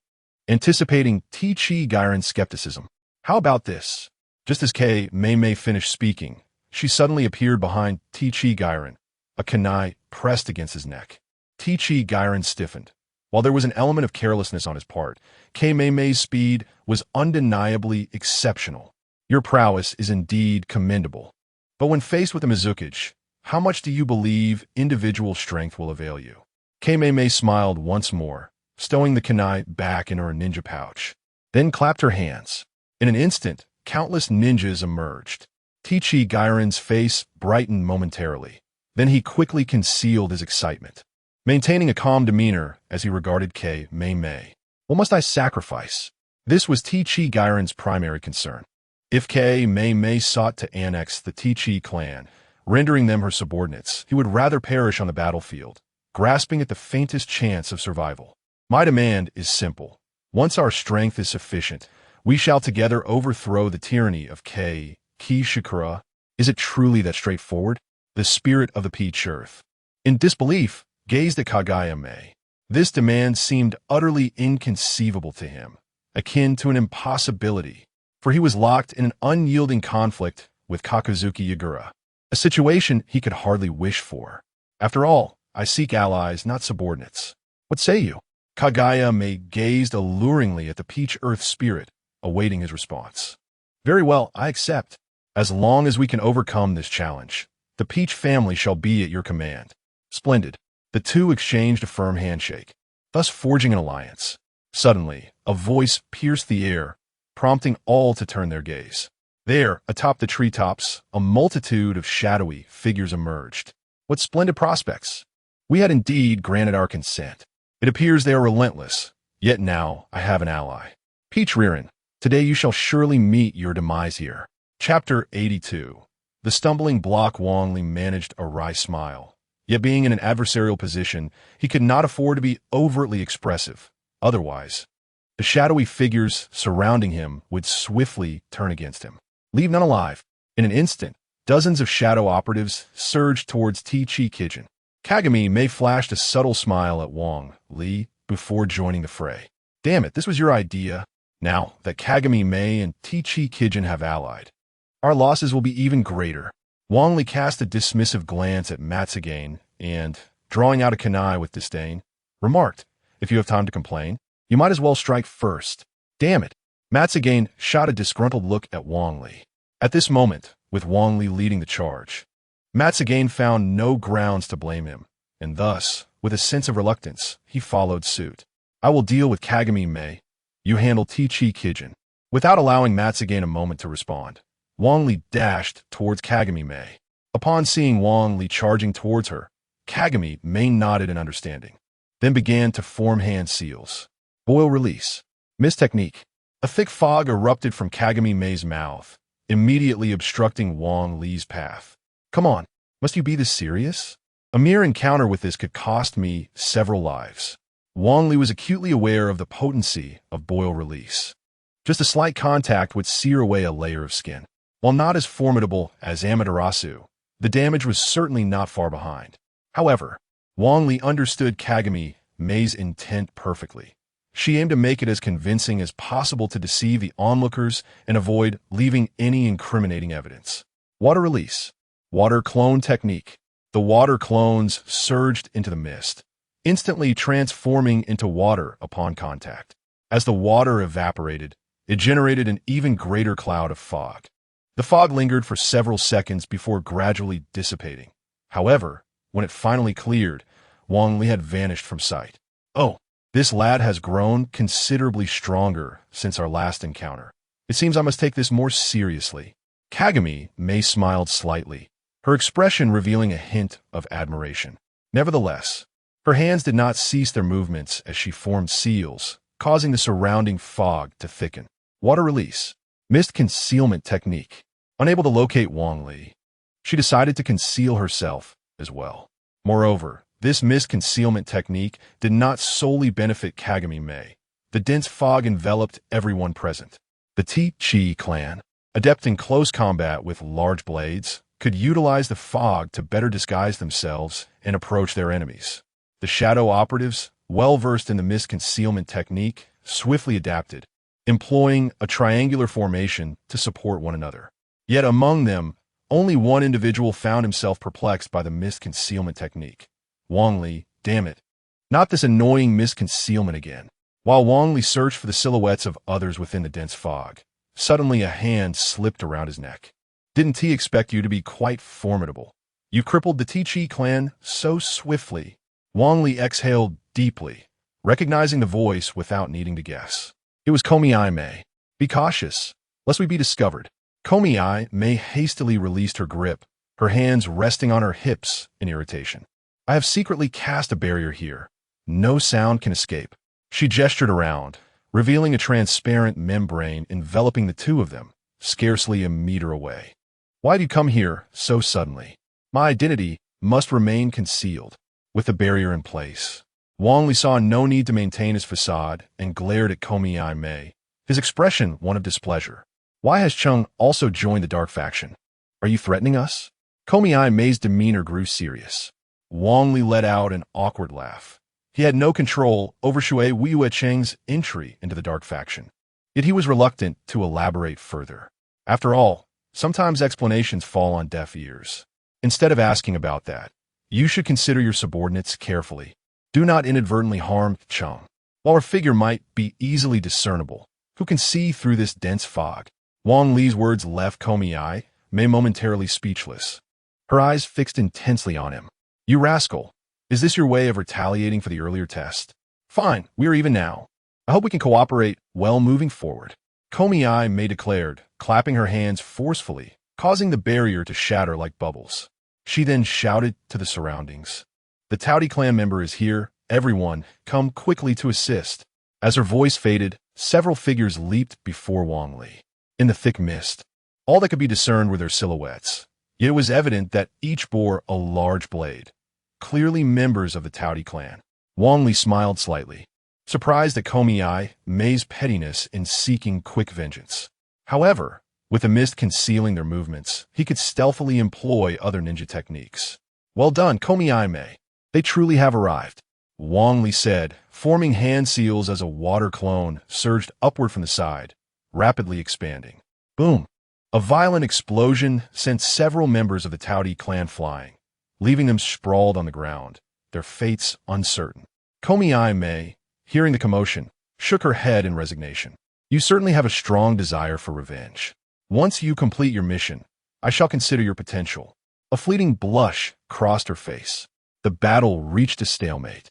anticipating Tichi Gairen's skepticism. How about this? Just as Kei-mei-mei finished speaking, she suddenly appeared behind Tichi Gairen, a kunai pressed against his neck. Tichi Gairen stiffened. While there was an element of carelessness on his part, Kei-mei-mei's speed was undeniably exceptional. Your prowess is indeed commendable. But when faced with a Mizukage, how much do you believe individual strength will avail you? Kei-mei-mei smiled once more, stowing the kunai back in her ninja pouch, then clapped her hands. In an instant, countless ninjas emerged. Tichi Gairen's face brightened momentarily. Then he quickly concealed his excitement, maintaining a calm demeanor as he regarded Kei-mei-mei. What must I sacrifice? This was Tichi Gairen's primary concern. If Kei-mei-mei sought to annex the Tichi clan, rendering them her subordinates, he would rather perish on the battlefield, grasping at the faintest chance of survival. My demand is simple. Once our strength is sufficient, we shall together overthrow the tyranny of Keiki Shikura. Is it truly that straightforward? The spirit of the Peach Earth, in disbelief, gazed at Kagayame. This demand seemed utterly inconceivable to him, akin to an impossibility, for he was locked in an unyielding conflict with Kakuzuki Yagura, a situation he could hardly wish for. After all, I seek allies, not subordinates. What say you? Kagayame gazed alluringly at the Peach Earth spirit, awaiting his response. Very well, I accept. As long as we can overcome this challenge, the Peach family shall be at your command. Splendid. The two exchanged a firm handshake, thus forging an alliance. Suddenly, a voice pierced the air, prompting all to turn their gaze. There, atop the treetops, a multitude of shadowy figures emerged. What splendid prospects! We had indeed granted our consent. It appears they are relentless, yet now I have an ally. Peach Ririn, today you shall surely meet your demise here. Chapter 82. The stumbling block. Wong Li managed a wry smile. Yet being in an adversarial position, he could not afford to be overtly expressive. Otherwise, the shadowy figures surrounding him would swiftly turn against him. Leave none alive. In an instant, dozens of shadow operatives surged towards Tichi Kijin. Kagami-mei flashed a subtle smile at Wong Li before joining the fray. Damn it, this was your idea. Now that Kagami-mei and Tichi Kijin have allied, our losses will be even greater. Wong Li cast a dismissive glance at Matsugane and, drawing out a kunai with disdain, remarked, if you have time to complain, you might as well strike first. Damn it. Matsugane shot a disgruntled look at Wong Li. At this moment, with Wong Li leading the charge, Matsugane found no grounds to blame him, and thus, with a sense of reluctance, he followed suit. I will deal with Kagami-mei. You handle Tichi Kijin. Without allowing Matsugane a moment to respond, Wong Li dashed towards Kagami-mei. Upon seeing Wong Li charging towards her, Kagami-mei nodded in understanding, then began to form hand seals. Boil release. Miss technique. A thick fog erupted from Kagami-mei's mouth, immediately obstructing Wong Li's path. Come on, must you be this serious? A mere encounter with this could cost me several lives. Wong Li was acutely aware of the potency of boil release. Just a slight contact would sear away a layer of skin. While not as formidable as Amaterasu, the damage was certainly not far behind. However, Wong Li understood Kagami-mei's intent perfectly. She aimed to make it as convincing as possible to deceive the onlookers and avoid leaving any incriminating evidence. Water release. Water clone technique. The water clones surged into the mist, instantly transforming into water upon contact. As the water evaporated, it generated an even greater cloud of fog. The fog lingered for several seconds before gradually dissipating. However, when it finally cleared, Wang Li had vanished from sight. Oh, this lad has grown considerably stronger since our last encounter. It seems I must take this more seriously. Kagami Mei smiled slightly, her expression revealing a hint of admiration. Nevertheless, her hands did not cease their movements as she formed seals, causing the surrounding fog to thicken. Water release. Mist concealment technique. Unable to locate Wang Li, she decided to conceal herself as well. Moreover, this mist concealment technique did not solely benefit Kagami Mei. The dense fog enveloped everyone present. The T-Chi clan, adept in close combat with large blades, could utilize the fog to better disguise themselves and approach their enemies. The shadow operatives, well-versed in the mist concealment technique, swiftly adapted, employing a triangular formation to support one another. Yet among them, only one individual found himself perplexed by the mist concealment technique. Wang Li, damn it. Not this annoying mist concealment again. While Wang Li searched for the silhouettes of others within the dense fog, suddenly a hand slipped around his neck. Didn't he expect you to be quite formidable? You crippled the T-Chi clan so swiftly. Wang Li exhaled deeply, recognizing the voice without needing to guess. It was Konoha Mei. Be cautious, lest we be discovered. Konoha Mei hastily released her grip, her hands resting on her hips in irritation. I have secretly cast a barrier here. No sound can escape. She gestured around, revealing a transparent membrane enveloping the two of them, scarcely a meter away. Why'd you come here so suddenly? My identity must remain concealed. With the barrier in place, Wang Li saw no need to maintain his facade and glared at Konoha Mei, his expression one of displeasure. Why has Chung also joined the dark faction? Are you threatening us? Konoha Mei's demeanor grew serious. Wang Li let out an awkward laugh. He had no control over Shui Wei Cheng's entry into the dark faction, yet he was reluctant to elaborate further. After all, sometimes explanations fall on deaf ears. Instead of asking about that, you should consider your subordinates carefully. Do not inadvertently harm Chung. While her figure might be easily discernible, who can see through this dense fog? Wang Li's words left Konoha Mei momentarily speechless, her eyes fixed intensely on him. You rascal, is this your way of retaliating for the earlier test? Fine, we are even now. I hope we can cooperate well moving forward. Konoha Mei declared, clapping her hands forcefully, causing the barrier to shatter like bubbles. She then shouted to the surroundings. The Taudi clan member is here. Everyone, come quickly to assist. As her voice faded, several figures leaped before Wang Li. In the thick mist, all that could be discerned were their silhouettes. Yet it was evident that each bore a large blade, clearly members of the Taudi clan. Wang Li smiled slightly, surprised at Konoha Mei's pettiness in seeking quick vengeance. However, with the mist concealing their movements, he could stealthily employ other ninja techniques. Well done, Konoha Mei. They truly have arrived. Wang Li said, forming hand seals as a water clone surged upward from the side, rapidly expanding. Boom! A violent explosion sent several members of the Taudi clan flying, leaving them sprawled on the ground, their fates uncertain. Konoha Mei, hearing the commotion, shook her head in resignation. You certainly have a strong desire for revenge. Once you complete your mission, I shall consider your potential. A fleeting blush crossed her face. The battle reached a stalemate.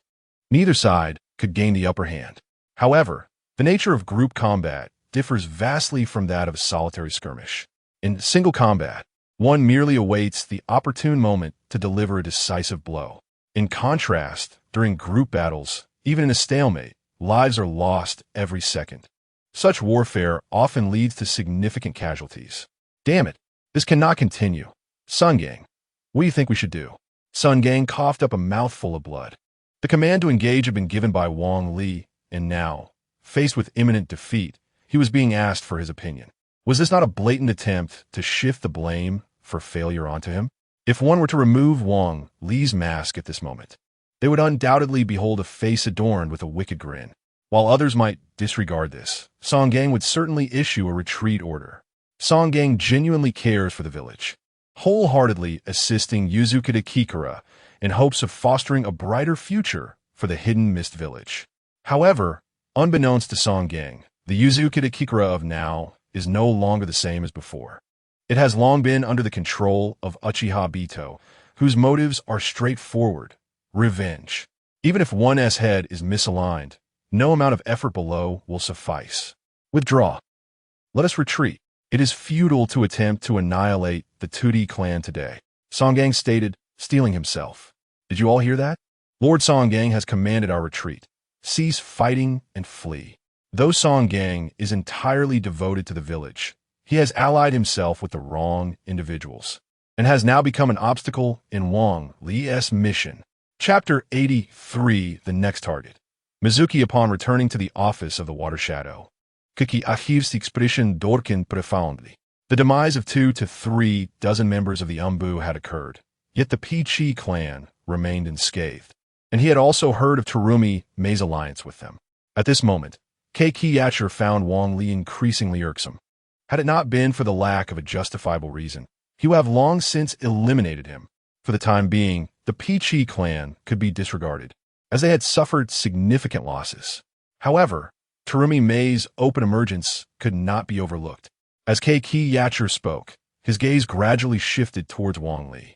Neither side could gain the upper hand. However, the nature of group combat differs vastly from that of a solitary skirmish. In single combat, one merely awaits the opportune moment to deliver a decisive blow. In contrast, during group battles, even in a stalemate, lives are lost every second. Such warfare often leads to significant casualties. Damn it, this cannot continue. Sun Gang, what do you think we should do? Sun Gang coughed up a mouthful of blood. The command to engage had been given by Wang Li, and now, faced with imminent defeat, he was being asked for his opinion. Was this not a blatant attempt to shift the blame for failure onto him? If one were to remove Wang Li's mask at this moment, they would undoubtedly behold a face adorned with a wicked grin. While others might disregard this, Song Gang would certainly issue a retreat order. Song Gang genuinely cares for the village, wholeheartedly assisting Yuzukita Kikura in hopes of fostering a brighter future for the Hidden Mist Village. However, unbeknownst to Song Gang, the Yuzukita Kikura of now is no longer the same as before. It has long been under the control of Uchiha Bito, whose motives are straightforward: revenge. Even if one's head is misaligned, no amount of effort below will suffice. Withdraw. Let us retreat. It is futile to attempt to annihilate the Tudi clan today, Song Gang stated, steeling himself. Did you all hear that? Lord Song Gang has commanded our retreat. Cease fighting and flee. Though Song Gang is entirely devoted to the village, he has allied himself with the wrong individuals and has now become an obstacle in Wang Li's mission. Chapter 83, The Next Target. Mizuki, upon returning to the office of the Water Shadow, Kiki achieves expression dorken profoundly. The demise of 2 to 3 dozen members of the Umbu had occurred, yet the Peachy clan remained unscathed, and he had also heard of Terumi Mei's alliance with them. At this moment, Keiki Yacher found Wang Li increasingly irksome. Had it not been for the lack of a justifiable reason, he would have long since eliminated him. For the time being, the Peachy clan could be disregarded, as they had suffered significant losses. However, Terumi Mei's open emergence could not be overlooked. As Keiki Yacher spoke, his gaze gradually shifted towards Wang Li,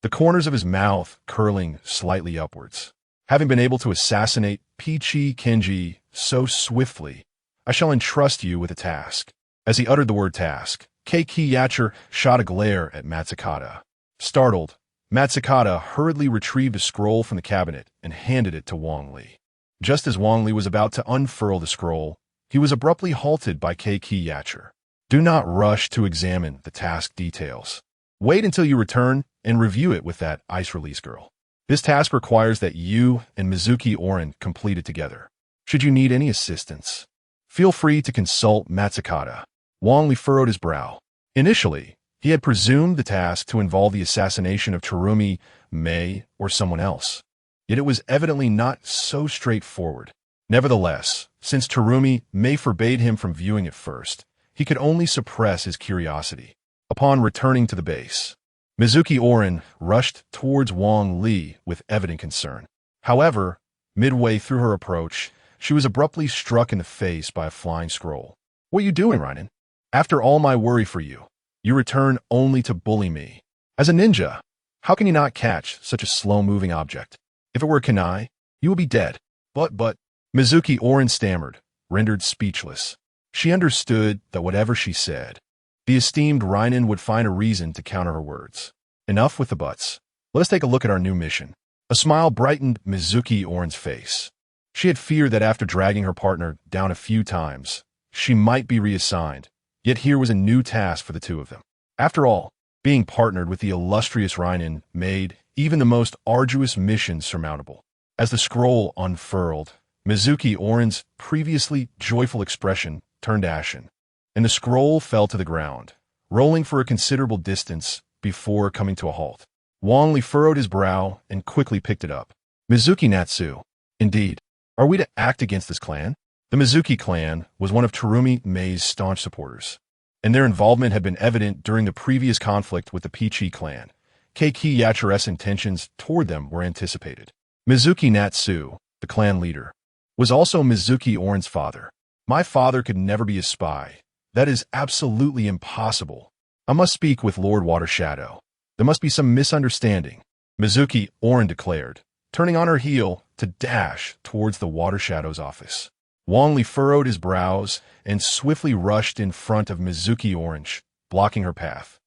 the corners of his mouth curling slightly upwards. Having been able to assassinate Peachy Kenji so swiftly, I shall entrust you with a task. As he uttered the word task, Keiki Yacher shot a glare at Matsukata. Startled, Matsukata hurriedly retrieved a scroll from the cabinet and handed it to Wang Li. Just as Wang Li was about to unfurl the scroll, he was abruptly halted by Keiki Yacher. Do not rush to examine the task details. Wait until you return and review it with that ice release girl. This task requires that you and Mizuki Oren complete it together. Should you need any assistance, feel free to consult Matsukata. Wang Li furrowed his brow. Initially, he had presumed the task to involve the assassination of Terumi Mei or someone else. Yet it was evidently not so straightforward. Nevertheless, since Terumi Mei forbade him from viewing it first, he could only suppress his curiosity. Upon returning to the base, Mizuki Oren rushed towards Wang Li with evident concern. However, midway through her approach, she was abruptly struck in the face by a flying scroll. What are you doing, Reinen? After all my worry for you, you return only to bully me. As a ninja, how can you not catch such a slow-moving object? If it were a kunai, you would be dead. But, Mizuki Oren stammered, rendered speechless. She understood that whatever she said, the esteemed Reinen would find a reason to counter her words. Enough with the buts. Let us take a look at our new mission. A smile brightened Mizuki Oren's face. She had feared that after dragging her partner down a few times, she might be reassigned. Yet here was a new task for the two of them. After all, being partnered with the illustrious Reinen made even the most arduous missions surmountable. As the scroll unfurled, Mizuki Oren's previously joyful expression turned ashen, and the scroll fell to the ground, rolling for a considerable distance before coming to a halt. Wang Li furrowed his brow and quickly picked it up. Mizuki Natsu. Indeed. Are we to act against this clan? The Mizuki clan was one of Terumi Mei's staunch supporters, and their involvement had been evident during the previous conflict with the Peachy clan. Keiki Yacher's intentions toward them were anticipated. Mizuki Natsu, the clan leader, was also Mizuki Oren's father. My father could never be a spy. That is absolutely impossible. I must speak with Lord Water Shadow. There must be some misunderstanding, Mizuki Oren declared, turning on her heel to dash towards the Water Shadow's office. Wang Li furrowed his brows and swiftly rushed in front of Mizuki Orange, blocking her path.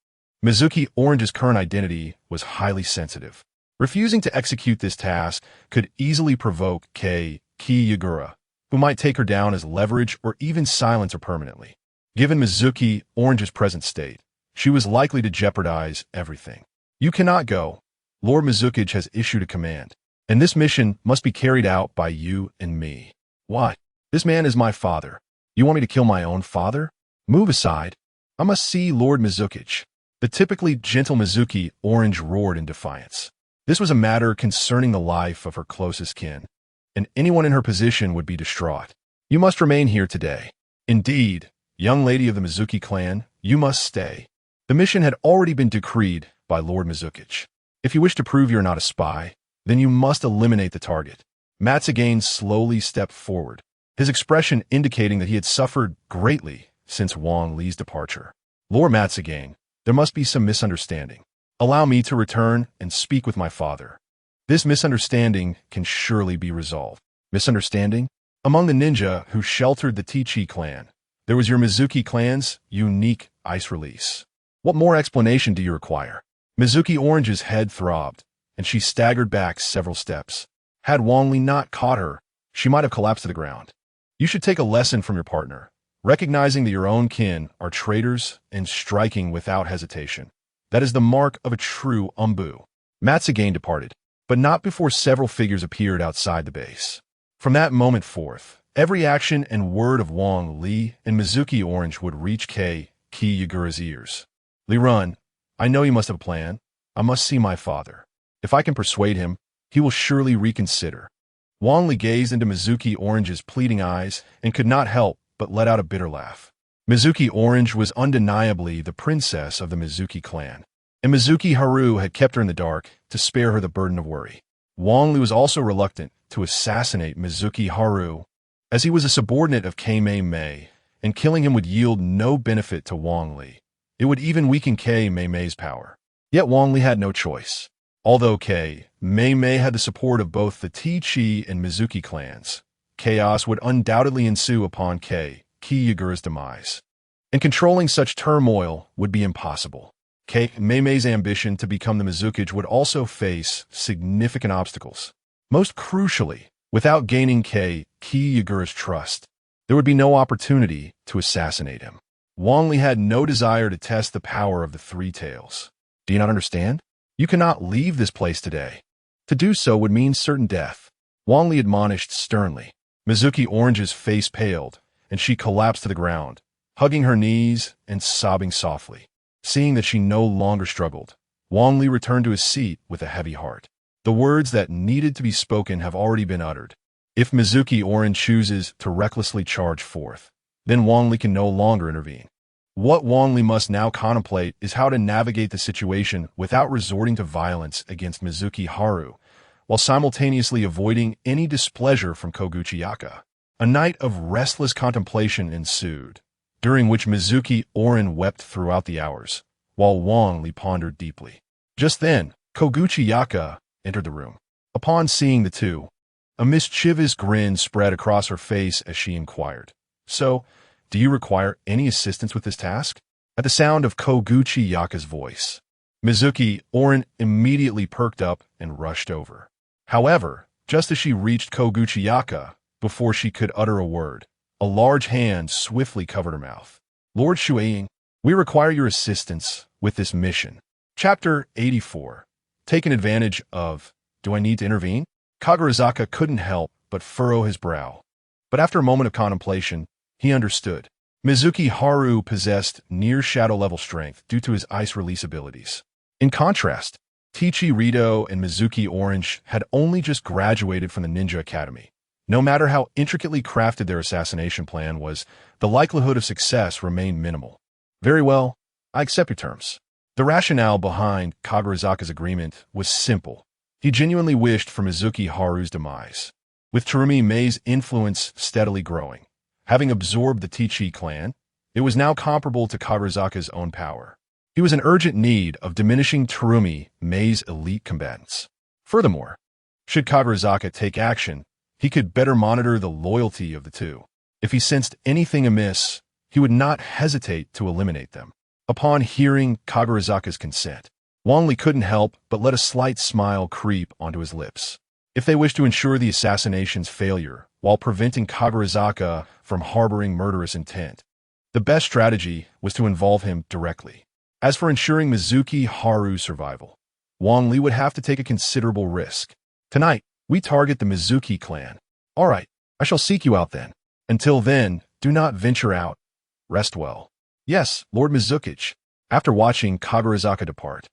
Mizuki Orange's current identity was highly sensitive. Refusing to execute this task could easily provoke Ki Yagura, who might take her down as leverage or even silence her permanently. Given Mizuki Orange's present state, she was likely to jeopardize everything. You cannot go. Lord Mizuki has issued a command, and this mission must be carried out by you and me. Why? This man is my father. You want me to kill my own father? Move aside. I must see Lord Mizuki. The typically gentle Mizuki Orange roared in defiance. This was a matter concerning the life of her closest kin, and anyone in her position would be distraught. You must remain here today. Indeed, young lady of the Mizuki clan, you must stay. The mission had already been decreed by Lord Mizuki. If you wish to prove you're not a spy, then you must eliminate the target. Matsugane slowly stepped forward, his expression indicating that he had suffered greatly since Wang Li's departure. Lord Matsugane, there must be some misunderstanding. Allow me to return and speak with my father. This misunderstanding can surely be resolved. Misunderstanding? Among the ninja who sheltered the Tichi clan, there was your Mizuki clan's unique ice release. What more explanation do you require? Mizuki Orange's head throbbed, and she staggered back several steps. Had Wang Li not caught her, she might have collapsed to the ground. You should take a lesson from your partner, recognizing that your own kin are traitors and striking without hesitation. That is the mark of a true umbu. Matsugane departed, but not before several figures appeared outside the base. From that moment forth, every action and word of Wang Li and Mizuki Orange would reach Ki Yagura's ears. Li Run, I know you must have a plan. I must see my father. If I can persuade him, he will surely reconsider. Wang Li gazed into Mizuki Orange's pleading eyes and could not help but let out a bitter laugh. Mizuki Orange was undeniably the princess of the Mizuki clan, and Mizuki Haru had kept her in the dark to spare her the burden of worry. Wang Li was also reluctant to assassinate Mizuki Haru, as he was a subordinate of Kei Mei, and killing him would yield no benefit to Wang Li. It would even weaken Kei Mei's power. Yet Wang Li had no choice. Although Kei Mei had the support of both the Tichi and Mizuki clans, chaos would undoubtedly ensue upon Ki Yagura's demise, and controlling such turmoil would be impossible. Kei Mei's ambition to become the Mizuki would also face significant obstacles. Most crucially, without gaining Ki Yagura's trust, there would be no opportunity to assassinate him. Wang Li had no desire to test the power of the Three Tails. Do you not understand? You cannot leave this place today. To do so would mean certain death. Wang Li admonished sternly. Mizuki Orange's face paled, and she collapsed to the ground, hugging her knees and sobbing softly. Seeing that she no longer struggled, Wang Li returned to his seat with a heavy heart. The words that needed to be spoken have already been uttered. If Mizuki Orange chooses to recklessly charge forth, then Wang Li can no longer intervene. What Wang Li must now contemplate is how to navigate the situation without resorting to violence against Mizuki Haru, while simultaneously avoiding any displeasure from Koguchiyaka. A night of restless contemplation ensued, during which Mizuki Orin wept throughout the hours, while Wang Li pondered deeply. Just then, Koguchiyaka entered the room. Upon seeing the two, a mischievous grin spread across her face as she inquired, "So, do you require any assistance with this task?" At the sound of Koguchiyaka's voice, Mizuki Orin immediately perked up and rushed over. However, just as she reached Koguchiyaka, before she could utter a word, a large hand swiftly covered her mouth. "Lord Shueying, we require your assistance with this mission." Chapter 84. Taken advantage of. Do I need to intervene? Kagurazaka couldn't help but furrow his brow. But after a moment of contemplation, he understood. Mizuki Haru possessed near shadow-level strength due to his ice release abilities. In contrast, Tichi Rito and Mizuki Orange had only just graduated from the Ninja Academy. No matter how intricately crafted their assassination plan was, the likelihood of success remained minimal. Very well, I accept your terms. The rationale behind Kagurazaka's agreement was simple. He genuinely wished for Mizuki Haru's demise. With Terumi Mei's influence steadily growing, having absorbed the Tichi clan, it was now comparable to Kagurazaka's own power. He was in urgent need of diminishing Terumi Mei's elite combatants. Furthermore, should Kagurazaka take action, he could better monitor the loyalty of the two. If he sensed anything amiss, he would not hesitate to eliminate them. Upon hearing Kagurazaka's consent, Wang Li couldn't help but let a slight smile creep onto his lips. If they wished to ensure the assassination's failure while preventing Kagurazaka from harboring murderous intent, the best strategy was to involve him directly. As for ensuring Mizuki Haru's survival, Wang Li would have to take a considerable risk. Tonight, we target the Mizuki clan. All right, I shall seek you out then. Until then, do not venture out. Rest well. Yes, Lord Mizuki. After watching Kagurazaka depart,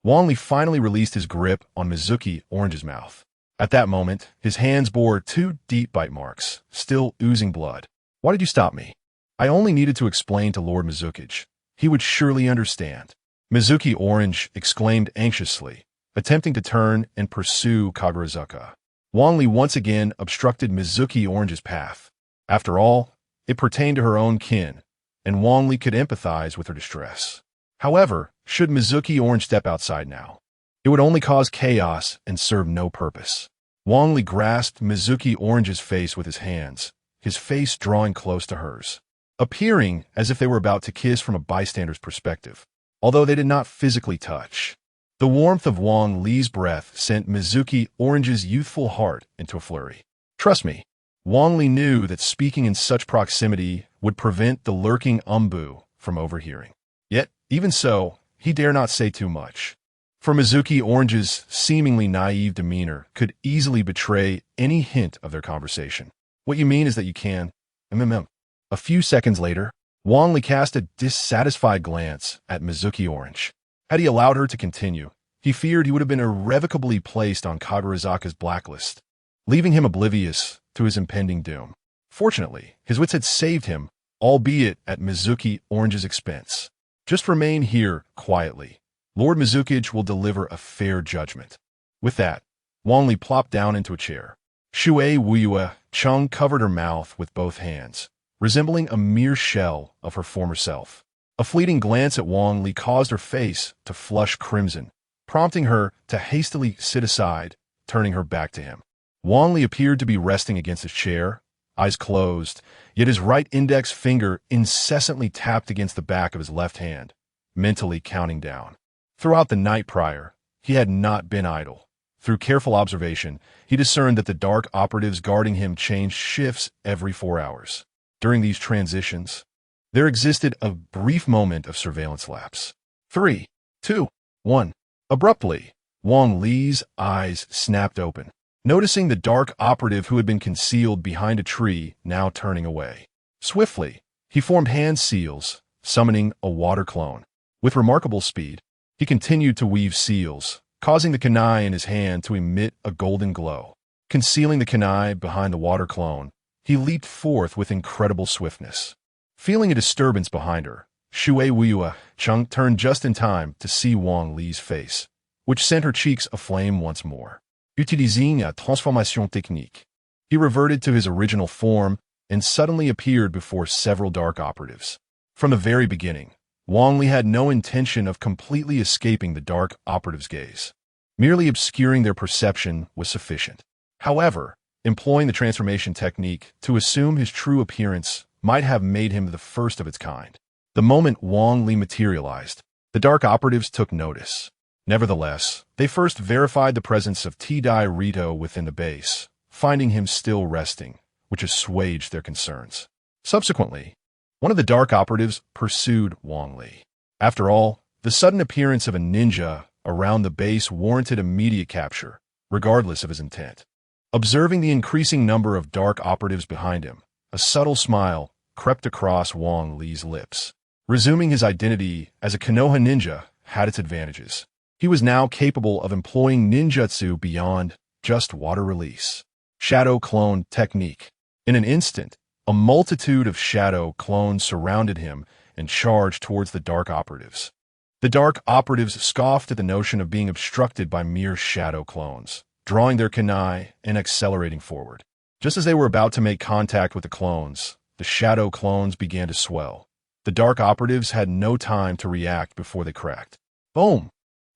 Wang Li finally released his grip on Mizuki Orange's mouth. At that moment, his hands bore 2 deep bite marks, still oozing blood. Why did you stop me? I only needed to explain to Lord Mizukage. He would surely understand. Mizuki Orange exclaimed anxiously, attempting to turn and pursue Kagurazuka. Wang Li once again obstructed Mizuki Orange's path. After all, it pertained to her own kin, and Wang Li could empathize with her distress. However, should Mizuki Orange step outside now, it would only cause chaos and serve no purpose. Wang Li grasped Mizuki Orange's face with his hands, his face drawing close to hers, appearing as if they were about to kiss from a bystander's perspective, although they did not physically touch. The warmth of Wang Li's breath sent Mizuki Orange's youthful heart into a flurry. Trust me, Wang Li knew that speaking in such proximity would prevent the lurking Umbu from overhearing. Yet, even so, he dare not say too much. For Mizuki Orange's seemingly naive demeanor could easily betray any hint of their conversation. What you mean is that you can... A few seconds later, Wang Li cast a dissatisfied glance at Mizuki Orange. Had he allowed her to continue, he feared he would have been irrevocably placed on Kagurazuka's blacklist, leaving him oblivious to his impending doom. Fortunately, his wits had saved him, albeit at Mizuki Orange's expense. Just remain here quietly. Lord Mizukage will deliver a fair judgment. With that, Wang Li plopped down into a chair. Shui Wuyue Chung covered her mouth with both hands, resembling a mere shell of her former self. A fleeting glance at Wang Li caused her face to flush crimson, prompting her to hastily sit aside, turning her back to him. Wang Li appeared to be resting against his chair, eyes closed, yet his right index finger incessantly tapped against the back of his left hand, mentally counting down. Throughout the night prior, he had not been idle. Through careful observation, he discerned that the dark operatives guarding him changed shifts every 4 hours. During these transitions, there existed a brief moment of surveillance lapse. 3, 2, 1. Abruptly, Wang Li's eyes snapped open, noticing the dark operative who had been concealed behind a tree now turning away. Swiftly, he formed hand seals, summoning a water clone. With remarkable speed, he continued to weave seals, causing the kunai in his hand to emit a golden glow. Concealing the kunai behind the water clone, he leaped forth with incredible swiftness. Feeling a disturbance behind her, Shui Wuyue Chung turned just in time to see Wang Li's face, which sent her cheeks aflame once more. Utilising a transformation technique, he reverted to his original form and suddenly appeared before several dark operatives. From the very beginning, Wang Li had no intention of completely escaping the dark operatives' gaze. Merely obscuring their perception was sufficient. However, employing the transformation technique to assume his true appearance might have made him the first of its kind. The moment Wang Li materialized, the dark operatives took notice. Nevertheless, they first verified the presence of T-Dai Rito within the base, finding him still resting, which assuaged their concerns. Subsequently, one of the dark operatives pursued Wang Li. After all, the sudden appearance of a ninja around the base warranted immediate capture, regardless of his intent. Observing the increasing number of dark operatives behind him, a subtle smile crept across Wang Li's lips. Resuming his identity as a Konoha ninja had its advantages. He was now capable of employing ninjutsu beyond just water release. Shadow clone technique. In an instant, a multitude of shadow clones surrounded him and charged towards the dark operatives. The dark operatives scoffed at the notion of being obstructed by mere shadow clones, drawing their kunai and accelerating forward. Just as they were about to make contact with the clones, the shadow clones began to swell. The dark operatives had no time to react before they cracked. Boom!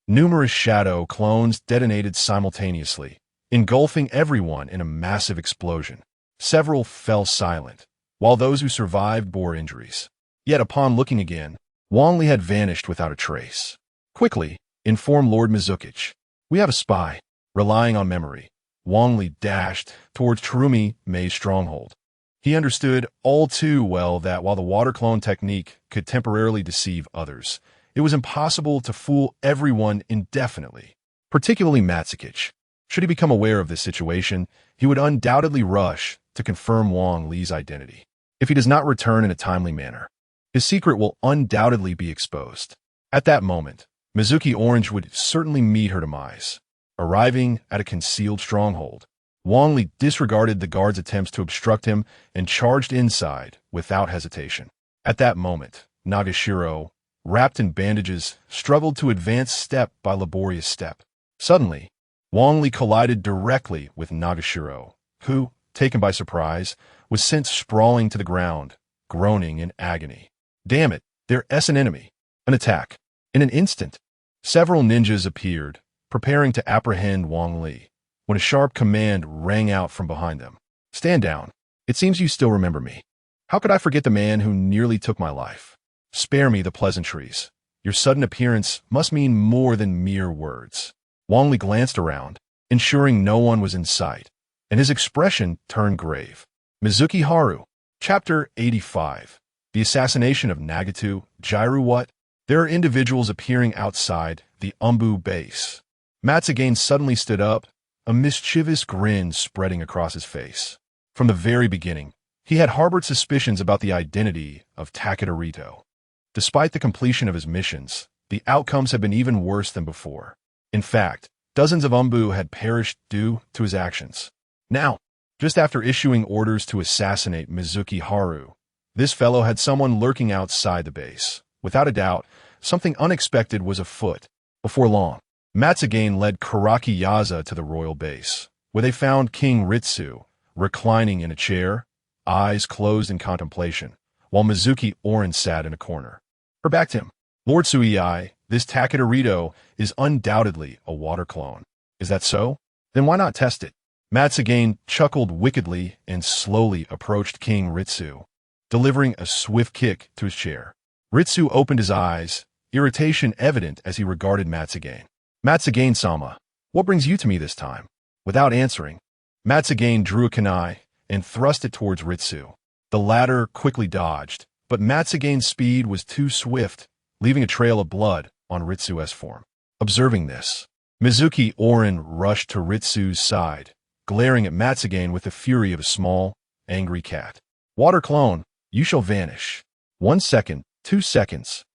Numerous shadow clones detonated simultaneously, engulfing everyone in a massive explosion. Several fell silent, while those who survived bore injuries. Yet upon looking again, Wang Li had vanished without a trace. Quickly, inform Lord Mizukage. We have a spy. Relying on memory, Wang Li dashed towards Terumi Mei's stronghold. He understood all too well that while the water clone technique could temporarily deceive others, it was impossible to fool everyone indefinitely, particularly Matsukage. Should he become aware of this situation, he would undoubtedly rush to confirm Wang Li's identity. If he does not return in a timely manner, his secret will undoubtedly be exposed. At that moment, Mizuki Orange would certainly meet her demise. Arriving at a concealed stronghold, Wang Li disregarded the guards' attempts to obstruct him and charged inside without hesitation. At that moment, Nagashiro, wrapped in bandages, struggled to advance step by laborious step. Suddenly, Wang Li collided directly with Nagashiro, who, taken by surprise, was sent sprawling to the ground, groaning in agony. Damn it, their S an enemy. An attack. In an instant, several ninjas appeared, preparing to apprehend Wang Li, when a sharp command rang out from behind them. Stand down. It seems you still remember me. How could I forget the man who nearly took my life? Spare me the pleasantries. Your sudden appearance must mean more than mere words. Wang Li glanced around, ensuring no one was in sight, and his expression turned grave. Mizuki Haru. Chapter 85. The Assassination of Nagatu, Jiru. What? There are individuals appearing outside the Umbu base. Matsugane suddenly stood up, a mischievous grin spreading across his face. From the very beginning, he had harbored suspicions about the identity of Takeda Rito. Despite the completion of his missions, the outcomes had been even worse than before. In fact, dozens of Umbu had perished due to his actions. Now, just after issuing orders to assassinate Mizuki Haru, this fellow had someone lurking outside the base. Without a doubt, something unexpected was afoot. Before long, Matsugane led Karaki Yaza to the royal base, where they found King Ritsu, reclining in a chair, eyes closed in contemplation, while Mizuki Oren sat in a corner. Her back to him. Lord Suiai, this Takeda Rito is undoubtedly a water clone. Is that so? Then why not test it? Matsugane chuckled wickedly and slowly approached King Ritsu, delivering a swift kick to his chair. Ritsu opened his eyes, irritation evident as he regarded Matsugane. Matsugane-sama, what brings you to me this time? Without answering, Matsugane drew a kunai and thrust it towards Ritsu. The latter quickly dodged, but Matsugane's speed was too swift, leaving a trail of blood on Ritsu's form. Observing this, Mizuki Oren rushed to Ritsu's side, glaring at Matsugane with the fury of a small, angry cat. Water clone, you shall vanish. 1 second, 2 seconds,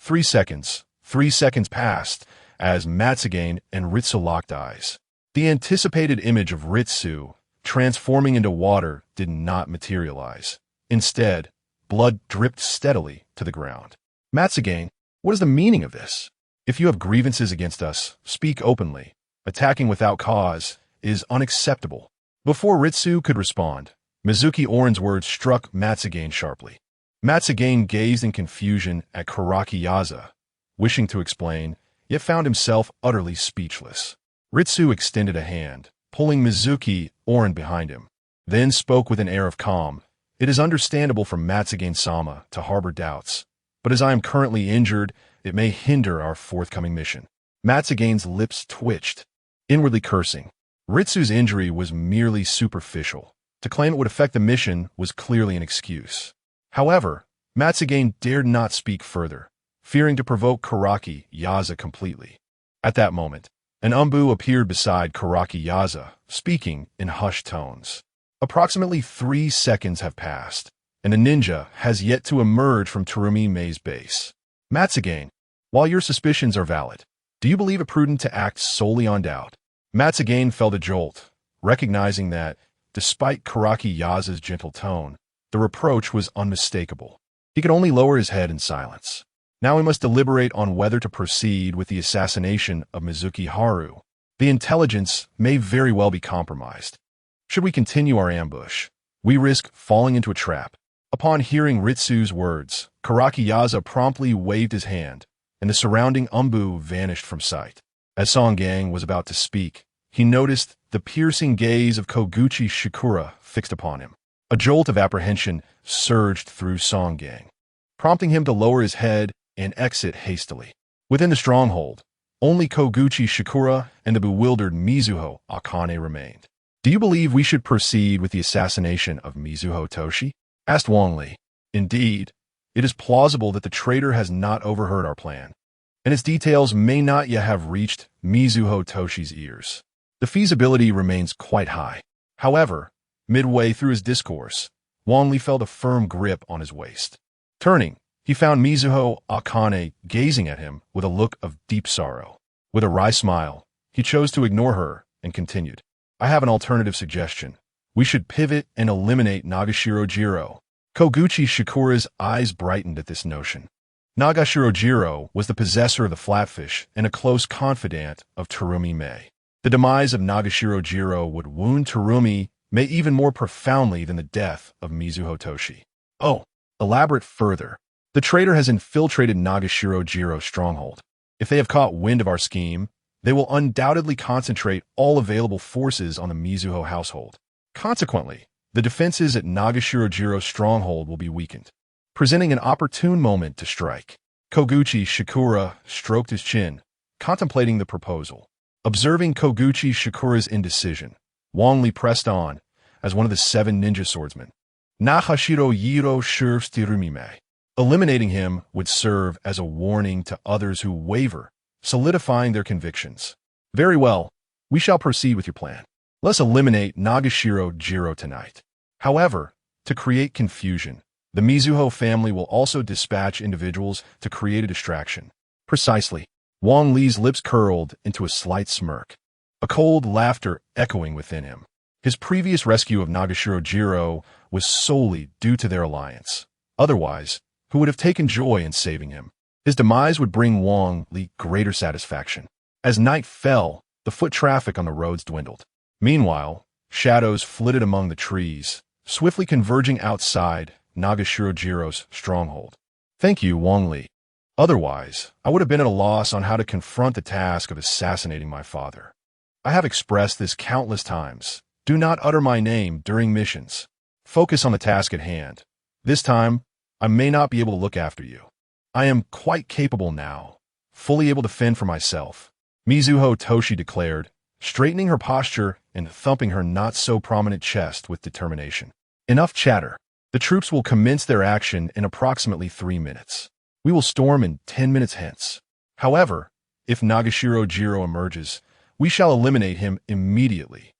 3 seconds. 3 seconds passed as Matsugane and Ritsu locked eyes. The anticipated image of Ritsu transforming into water did not materialize. Instead, blood dripped steadily to the ground. Matsugane, what is the meaning of this? If you have grievances against us, speak openly. Attacking without cause is unacceptable. Before Ritsu could respond, Mizuki Oren's words struck Matsugane sharply. Matsugane gazed in confusion at Karaki Yaza, wishing to explain, yet found himself utterly speechless. Ritsu extended a hand, pulling Mizuki Oren behind him, then spoke with an air of calm. It is understandable for Matsugane-sama to harbor doubts, but as I am currently injured, it may hinder our forthcoming mission. Matsugane's lips twitched, inwardly cursing. Ritsu's injury was merely superficial. To claim it would affect the mission was clearly an excuse. However, Matsugane dared not speak further, fearing to provoke Karaki Yaza completely. At that moment, an Umbu appeared beside Karaki Yaza, speaking in hushed tones. Approximately 3 seconds have passed, and a ninja has yet to emerge from Terumi Mei's base. Matsugane, while your suspicions are valid, do you believe it prudent to act solely on doubt? Matsugane felt a jolt, recognizing that, despite Karaki Yaza's gentle tone, the reproach was unmistakable. He could only lower his head in silence. Now we must deliberate on whether to proceed with the assassination of Mizuki Haru. The intelligence may very well be compromised. Should we continue our ambush, we risk falling into a trap. Upon hearing Ritsu's words, Karaki Yaza promptly waved his hand, and the surrounding Umbu vanished from sight. As Songang was about to speak, he noticed the piercing gaze of Koguchi Shikura fixed upon him. A jolt of apprehension surged through Songang, prompting him to lower his head and exit hastily. Within the stronghold, only Koguchi Shikura and the bewildered Mizuho Akane remained. Do you believe we should proceed with the assassination of Mizuho Toshi? Asked Wang Li. Indeed, it is plausible that the traitor has not overheard our plan, and its details may not yet have reached Mizuho Toshi's ears. The feasibility remains quite high. However, midway through his discourse, Wang Li felt a firm grip on his waist. Turning, he found Mizuho Akane gazing at him with a look of deep sorrow. With a wry smile, He chose to ignore her and continued. I have an alternative suggestion. We should pivot and eliminate Nagashiro Jiro. Koguchi Shikura's eyes brightened at this notion. Nagashiro Jiro was the possessor of the flatfish and a close confidant of Terumi Mei. The demise of Nagashiro Jiro would wound Terumi Mei even more profoundly than the death of Mizuho Toshi. Oh, elaborate further. The traitor has infiltrated Nagashiro Jiro's stronghold. If they have caught wind of our scheme, they will undoubtedly concentrate all available forces on the Mizuho household. Consequently, the defenses at Nagashiro Jiro's stronghold will be weakened, presenting an opportune moment to strike. Koguchi Shikura stroked his chin, contemplating the proposal. Observing Koguchi Shikura's indecision, Wang Li pressed on, as one of the 7 ninja swordsmen. Nagashiro Jiro serves Terumi Mei. Eliminating him would serve as a warning to others who waver, solidifying their convictions. Very well, we shall proceed with your plan. Let's eliminate Nagashiro Jiro tonight. However, to create confusion, the Mizuho family will also dispatch individuals to create a distraction. Precisely. Wang Li's lips curled into a slight smirk, a cold laughter echoing within him. His previous rescue of Nagashiro Jiro was solely due to their alliance. Otherwise, who would have taken joy in saving him? His demise would bring Wang Li greater satisfaction. As night fell, the foot traffic on the roads dwindled. Meanwhile, shadows flitted among the trees, swiftly converging outside Nagashiro Jiro's stronghold. Thank you, Wang Li. Otherwise, I would have been at a loss on how to confront the task of assassinating my father. I have expressed this countless times. Do not utter my name during missions. Focus on the task at hand. This time, I may not be able to look after you. I am quite capable now, fully able to fend for myself, Mizuho Toshi declared, straightening her posture and thumping her not-so-prominent chest with determination. Enough chatter. The troops will commence their action in approximately 3 minutes. We will storm in 10 minutes hence. However, if Nagashiro Jiro emerges, we shall eliminate him immediately.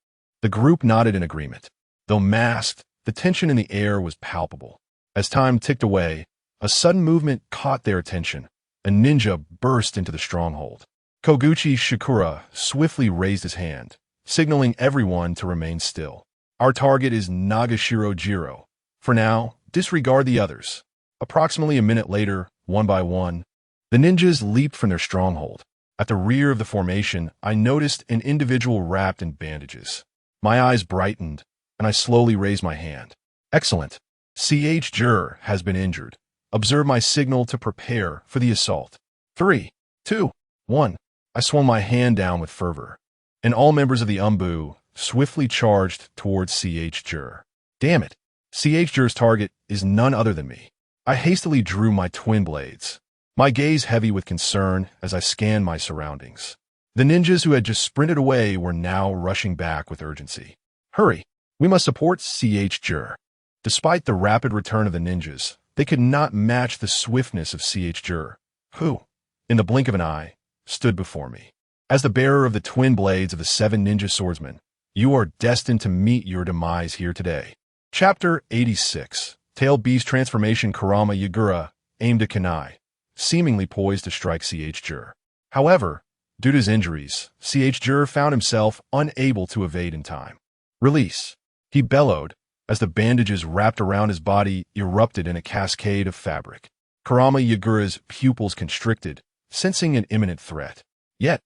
The group nodded in agreement. Though masked, the tension in the air was palpable. As time ticked away, a sudden movement caught their attention. A ninja burst into the stronghold. Koguchi Shikura swiftly raised his hand, signaling everyone to remain still. Our target is Nagashiro Jiro. For now, disregard the others. Approximately a minute later, one by one, the ninjas leaped from their stronghold. At the rear of the formation, I noticed an individual wrapped in bandages. My eyes brightened, and I slowly raised my hand. Excellent. C.H. Jur has been injured. Observe my signal to prepare for the assault. 3, 2, 1. I swung my hand down with fervor, and all members of the Umbu swiftly charged towards C.H. Jur. Damn it. C.H. Jur's target is none other than me. I hastily drew my twin blades, my gaze heavy with concern as I scanned my surroundings. The ninjas who had just sprinted away were now rushing back with urgency. Hurry! We must support C.H. Jur. Despite the rapid return of the ninjas, they could not match the swiftness of C.H. Jur, who, in the blink of an eye, stood before me. As the bearer of the twin blades of the 7 ninja swordsmen, you are destined to meet your demise here today. Chapter 86. Tailed Beast Transformation. Kurama Yagura aimed a kunai, seemingly poised to strike C.H. Jur. However, due to his injuries, C.H. Jur found himself unable to evade in time. Release! He bellowed, as the bandages wrapped around his body erupted in a cascade of fabric. Kurama Yagura's pupils constricted, sensing an imminent threat. Yet,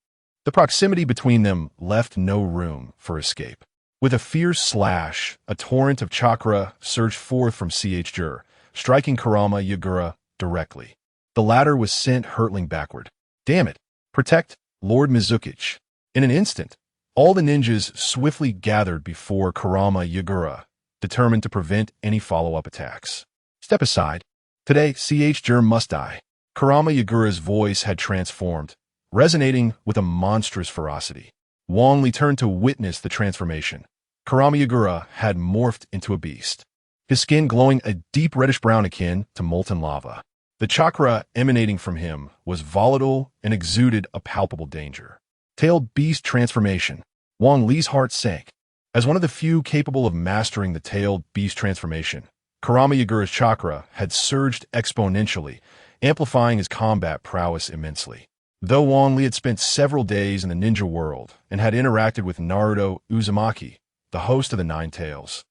the proximity between them left no room for escape. With a fierce slash, a torrent of chakra surged forth from C.H. Jur, striking Kurama Yagura directly. The latter was sent hurtling backward. Damn it! Protect Lord Mizukichi. In an instant, all the ninjas swiftly gathered before Kurama Yagura, determined to prevent any follow-up attacks. Step aside. Today, C.H. Jur must die. Kurama Yagura's voice had transformed, resonating with a monstrous ferocity. Wang Li turned to witness the transformation. Kurama Yagura had morphed into a beast, his skin glowing a deep reddish-brown akin to molten lava. The chakra emanating from him was volatile and exuded a palpable danger. Tailed Beast Transformation. Wang Li's heart sank. As one of the few capable of mastering the Tailed Beast Transformation, Kurama Yagura's chakra had surged exponentially, amplifying his combat prowess immensely. Though Wang Li had spent several days in the ninja world and had interacted with Naruto Uzumaki, the host of the Nine Tails,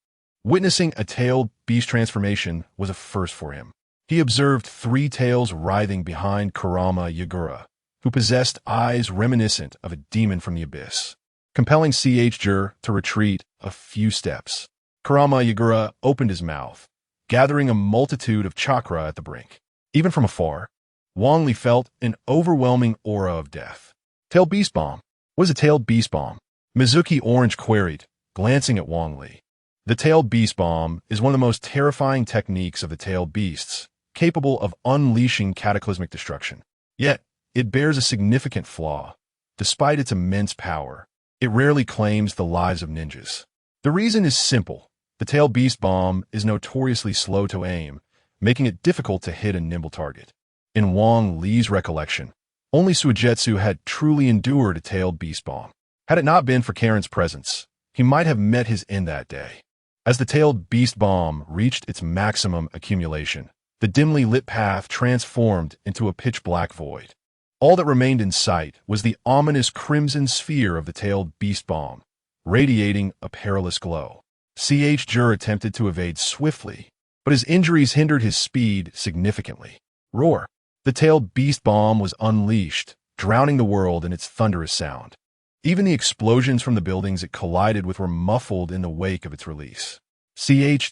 witnessing a tailed beast transformation was a first for him. He observed three tails writhing behind Kurama Yagura, who possessed eyes reminiscent of a demon from the abyss, compelling Jur to retreat a few steps. Kurama Yagura opened his mouth, gathering a multitude of chakra at the brink. Even from afar, Wang Li felt an overwhelming aura of death. Tailed Beast Bomb. What is a Tailed Beast Bomb? Mizuki Orange queried, glancing at Wang Li. The Tailed Beast Bomb is one of the most terrifying techniques of the tailed beasts, capable of unleashing cataclysmic destruction. Yet, it bears a significant flaw. Despite its immense power, it rarely claims the lives of ninjas. The reason is simple. The Tailed Beast Bomb is notoriously slow to aim, making it difficult to hit a nimble target. In Wang Li's recollection, only Suigetsu had truly endured a Tailed Beast Bomb. Had it not been for Karen's presence, he might have met his end that day. As the Tailed Beast Bomb reached its maximum accumulation, the dimly lit path transformed into a pitch-black void. All that remained in sight was the ominous crimson sphere of the Tailed Beast Bomb, radiating a perilous glow. Jur attempted to evade swiftly, but his injuries hindered his speed significantly. Roar! The Tailed Beast Bomb was unleashed, drowning the world in its thunderous sound. Even the explosions from the buildings it collided with were muffled in the wake of its release.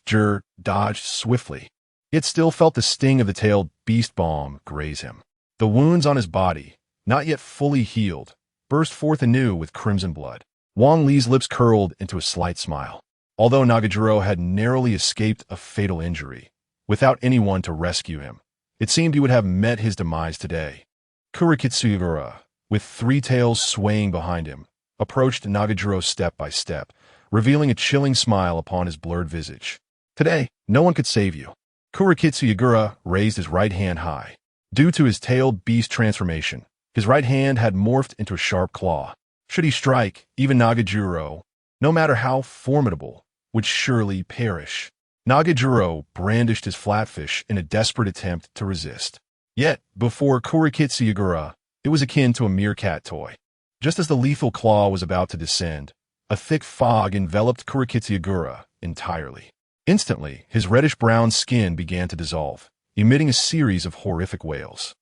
Jur dodged swiftly, yet still felt the sting of the Tailed Beast Bomb graze him. The wounds on his body, not yet fully healed, burst forth anew with crimson blood. Wang Li's lips curled into a slight smile. Although Nagajiro had narrowly escaped a fatal injury, without anyone to rescue him, it seemed he would have met his demise today. Kurikitsugura, with three tails swaying behind him, approached Nagajiro step by step, revealing a chilling smile upon his blurred visage. Today, no one could save you. Kurikitsugura raised his right hand high. Due to his tailed beast transformation, his right hand had morphed into a sharp claw. Should he strike, even Nagajiro, no matter how formidable, would surely perish. Nagajiro brandished his flatfish in a desperate attempt to resist. Yet, before Kurikitsugura, it was akin to a meerkat toy. Just as the lethal claw was about to descend, a thick fog enveloped Kurikitsugura entirely. Instantly, his reddish-brown skin began to dissolve, emitting a series of horrific wails.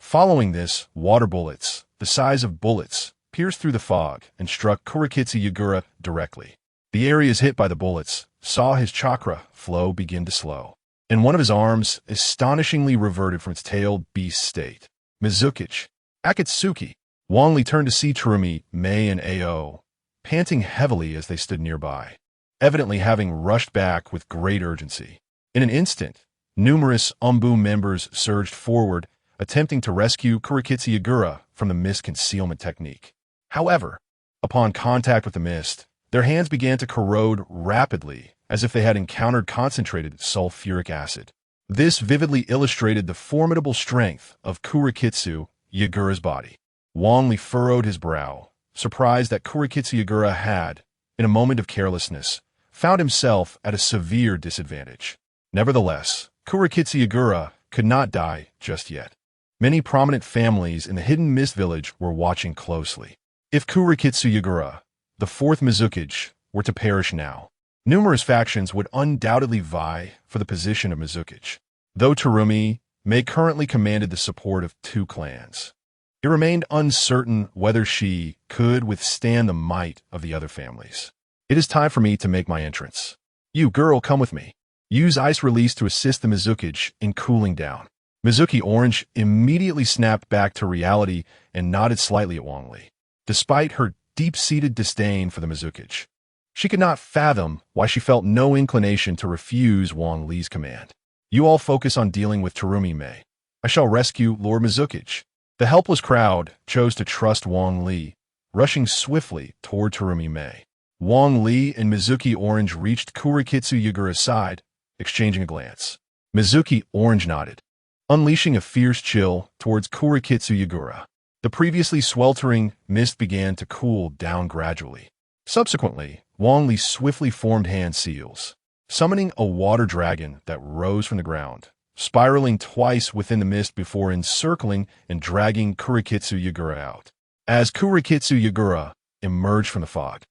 Following this, water bullets, the size of bullets, pierced through the fog and struck Kurikitsugura directly. The areas hit by the bullets saw his chakra flow begin to slow, and one of his arms astonishingly reverted from its tailed beast state. Mizuki, Akatsuki. Wang Li turned to see Terumi, Mei, and Ao, panting heavily as they stood nearby, evidently having rushed back with great urgency. In an instant, numerous Umbu members surged forward, attempting to rescue Kurikitsugura from the mist concealment technique. However, upon contact with the mist, their hands began to corrode rapidly, as if they had encountered concentrated sulfuric acid. This vividly illustrated the formidable strength of Kurikitsugura's body. Wang Li furrowed his brow, surprised that Kurikitsugura had, in a moment of carelessness, found himself at a severe disadvantage. Nevertheless, Kurikitsugura could not die just yet. Many prominent families in the Hidden Mist Village were watching closely. If Kurikitsugura, the fourth Mizuki, were to perish now, numerous factions would undoubtedly vie for the position of Mizuki. Though Terumi Mei currently commanded the support of two clans, it remained uncertain whether she could withstand the might of the other families. It is time for me to make my entrance. You, girl, come with me. Use ice release to assist the Mizuki in cooling down. Mizuki Orange immediately snapped back to reality and nodded slightly at Wang Li. Despite her deep-seated disdain for the Mizuki, she could not fathom why she felt no inclination to refuse Wang Li's command. You all focus on dealing with Terumi Mei. I shall rescue Lord Mizuki. The helpless crowd chose to trust Wang Li, rushing swiftly toward Terumi Mei. Wang Li and Mizuki Orange reached Kurikitsugura's side, exchanging a glance. Mizuki Orange nodded, unleashing a fierce chill towards Kurikitsugura. The previously sweltering mist began to cool down gradually. Subsequently, Wang Li swiftly formed hand seals, summoning a water dragon that rose from the ground, spiraling twice within the mist before encircling and dragging Kurikitsu Yagura out. As Kurikitsu Yagura emerged from the fog,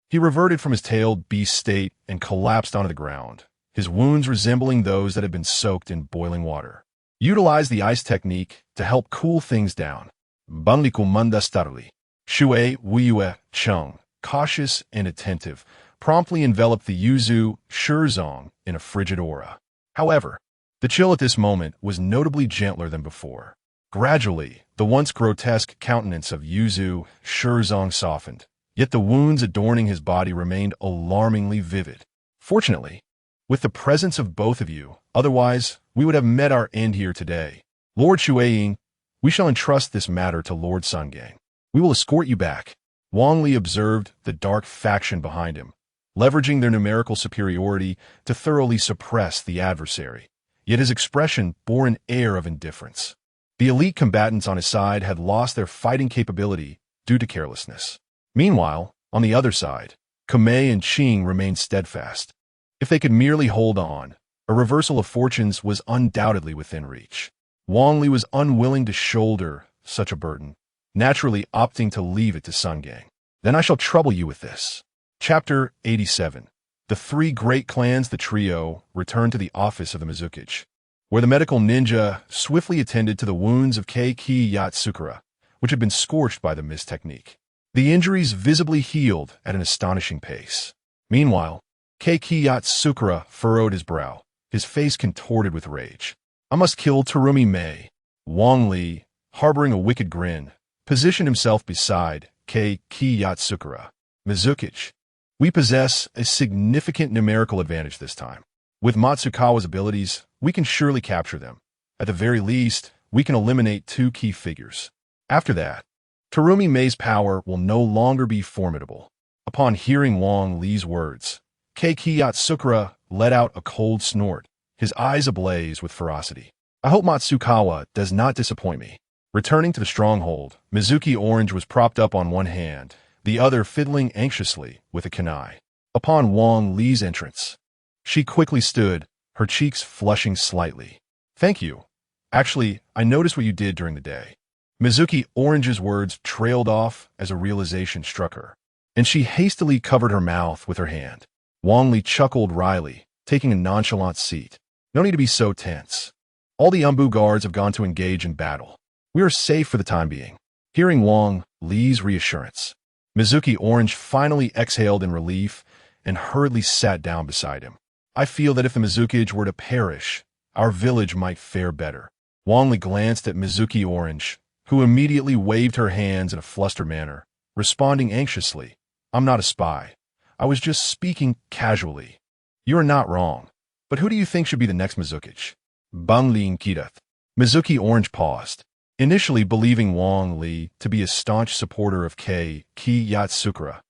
he reverted from his tailed beast state and collapsed onto the ground, his wounds resembling those that had been soaked in boiling water. Utilize the ice technique to help cool things down. Banliku Mandastarli. Shui Wuyue Chung, cautious and attentive, promptly enveloped the Yuzu Shirzong in a frigid aura. However, the chill at this moment was notably gentler than before. Gradually, the once grotesque countenance of Yuzu Shirzong softened, yet the wounds adorning his body remained alarmingly vivid. Fortunately, with the presence of both of you, otherwise we would have met our end here today. Lord Shueying, we shall entrust this matter to Lord Sungang. We will escort you back. Wang Li observed the dark faction behind him, leveraging their numerical superiority to thoroughly suppress the adversary. Yet his expression bore an air of indifference. The elite combatants on his side had lost their fighting capability due to carelessness. Meanwhile, on the other side, Kamei and Qing remained steadfast. If they could merely hold on, a reversal of fortunes was undoubtedly within reach. Wang Li was unwilling to shoulder such a burden, naturally opting to leave it to Sungang. Then I shall trouble you with this. Chapter 87. The three great clans, the trio, returned to the office of the Mizukage, where the medical ninja swiftly attended to the wounds of Keiki Yatsukura, which had been scorched by the mist technique. The injuries visibly healed at an astonishing pace. Meanwhile, Keiki Yatsukura furrowed his brow, his face contorted with rage. I must kill Terumi Mei. Wang Li, harboring a wicked grin, positioned himself beside Keiki Yatsukura. Mizukage. We possess a significant numerical advantage this time. With Matsukawa's abilities, we can surely capture them. At the very least, we can eliminate two key figures. After that, Terumi Mei's power will no longer be formidable. Upon hearing Wang Li's words, Keiki Yatsukura let out a cold snort, his eyes ablaze with ferocity. I hope Matsukawa does not disappoint me. Returning to the stronghold, Mizuki Orange was propped up on one hand, the other fiddling anxiously with a kunai. Upon Wang Li's entrance, she quickly stood, her cheeks flushing slightly. Thank you. Actually, I noticed what you did during the day. Mizuki Orange's words trailed off as a realization struck her, and she hastily covered her mouth with her hand. Wang Li chuckled wryly, taking a nonchalant seat. No need to be so tense. All the Umbu guards have gone to engage in battle. We are safe for the time being. Hearing Wang Li's reassurance, Mizuki Orange finally exhaled in relief and hurriedly sat down beside him. I feel that if the Mizukage were to perish, our village might fare better. Wang Li glanced at Mizuki Orange, who immediately waved her hands in a flustered manner, responding anxiously, I'm not a spy. I was just speaking casually. You are not wrong. But who do you think should be the next Mizukage? Bang Li Nkitath. Mizuki Orange paused, initially believing Wang Li to be a staunch supporter of Keiki Yatsukura,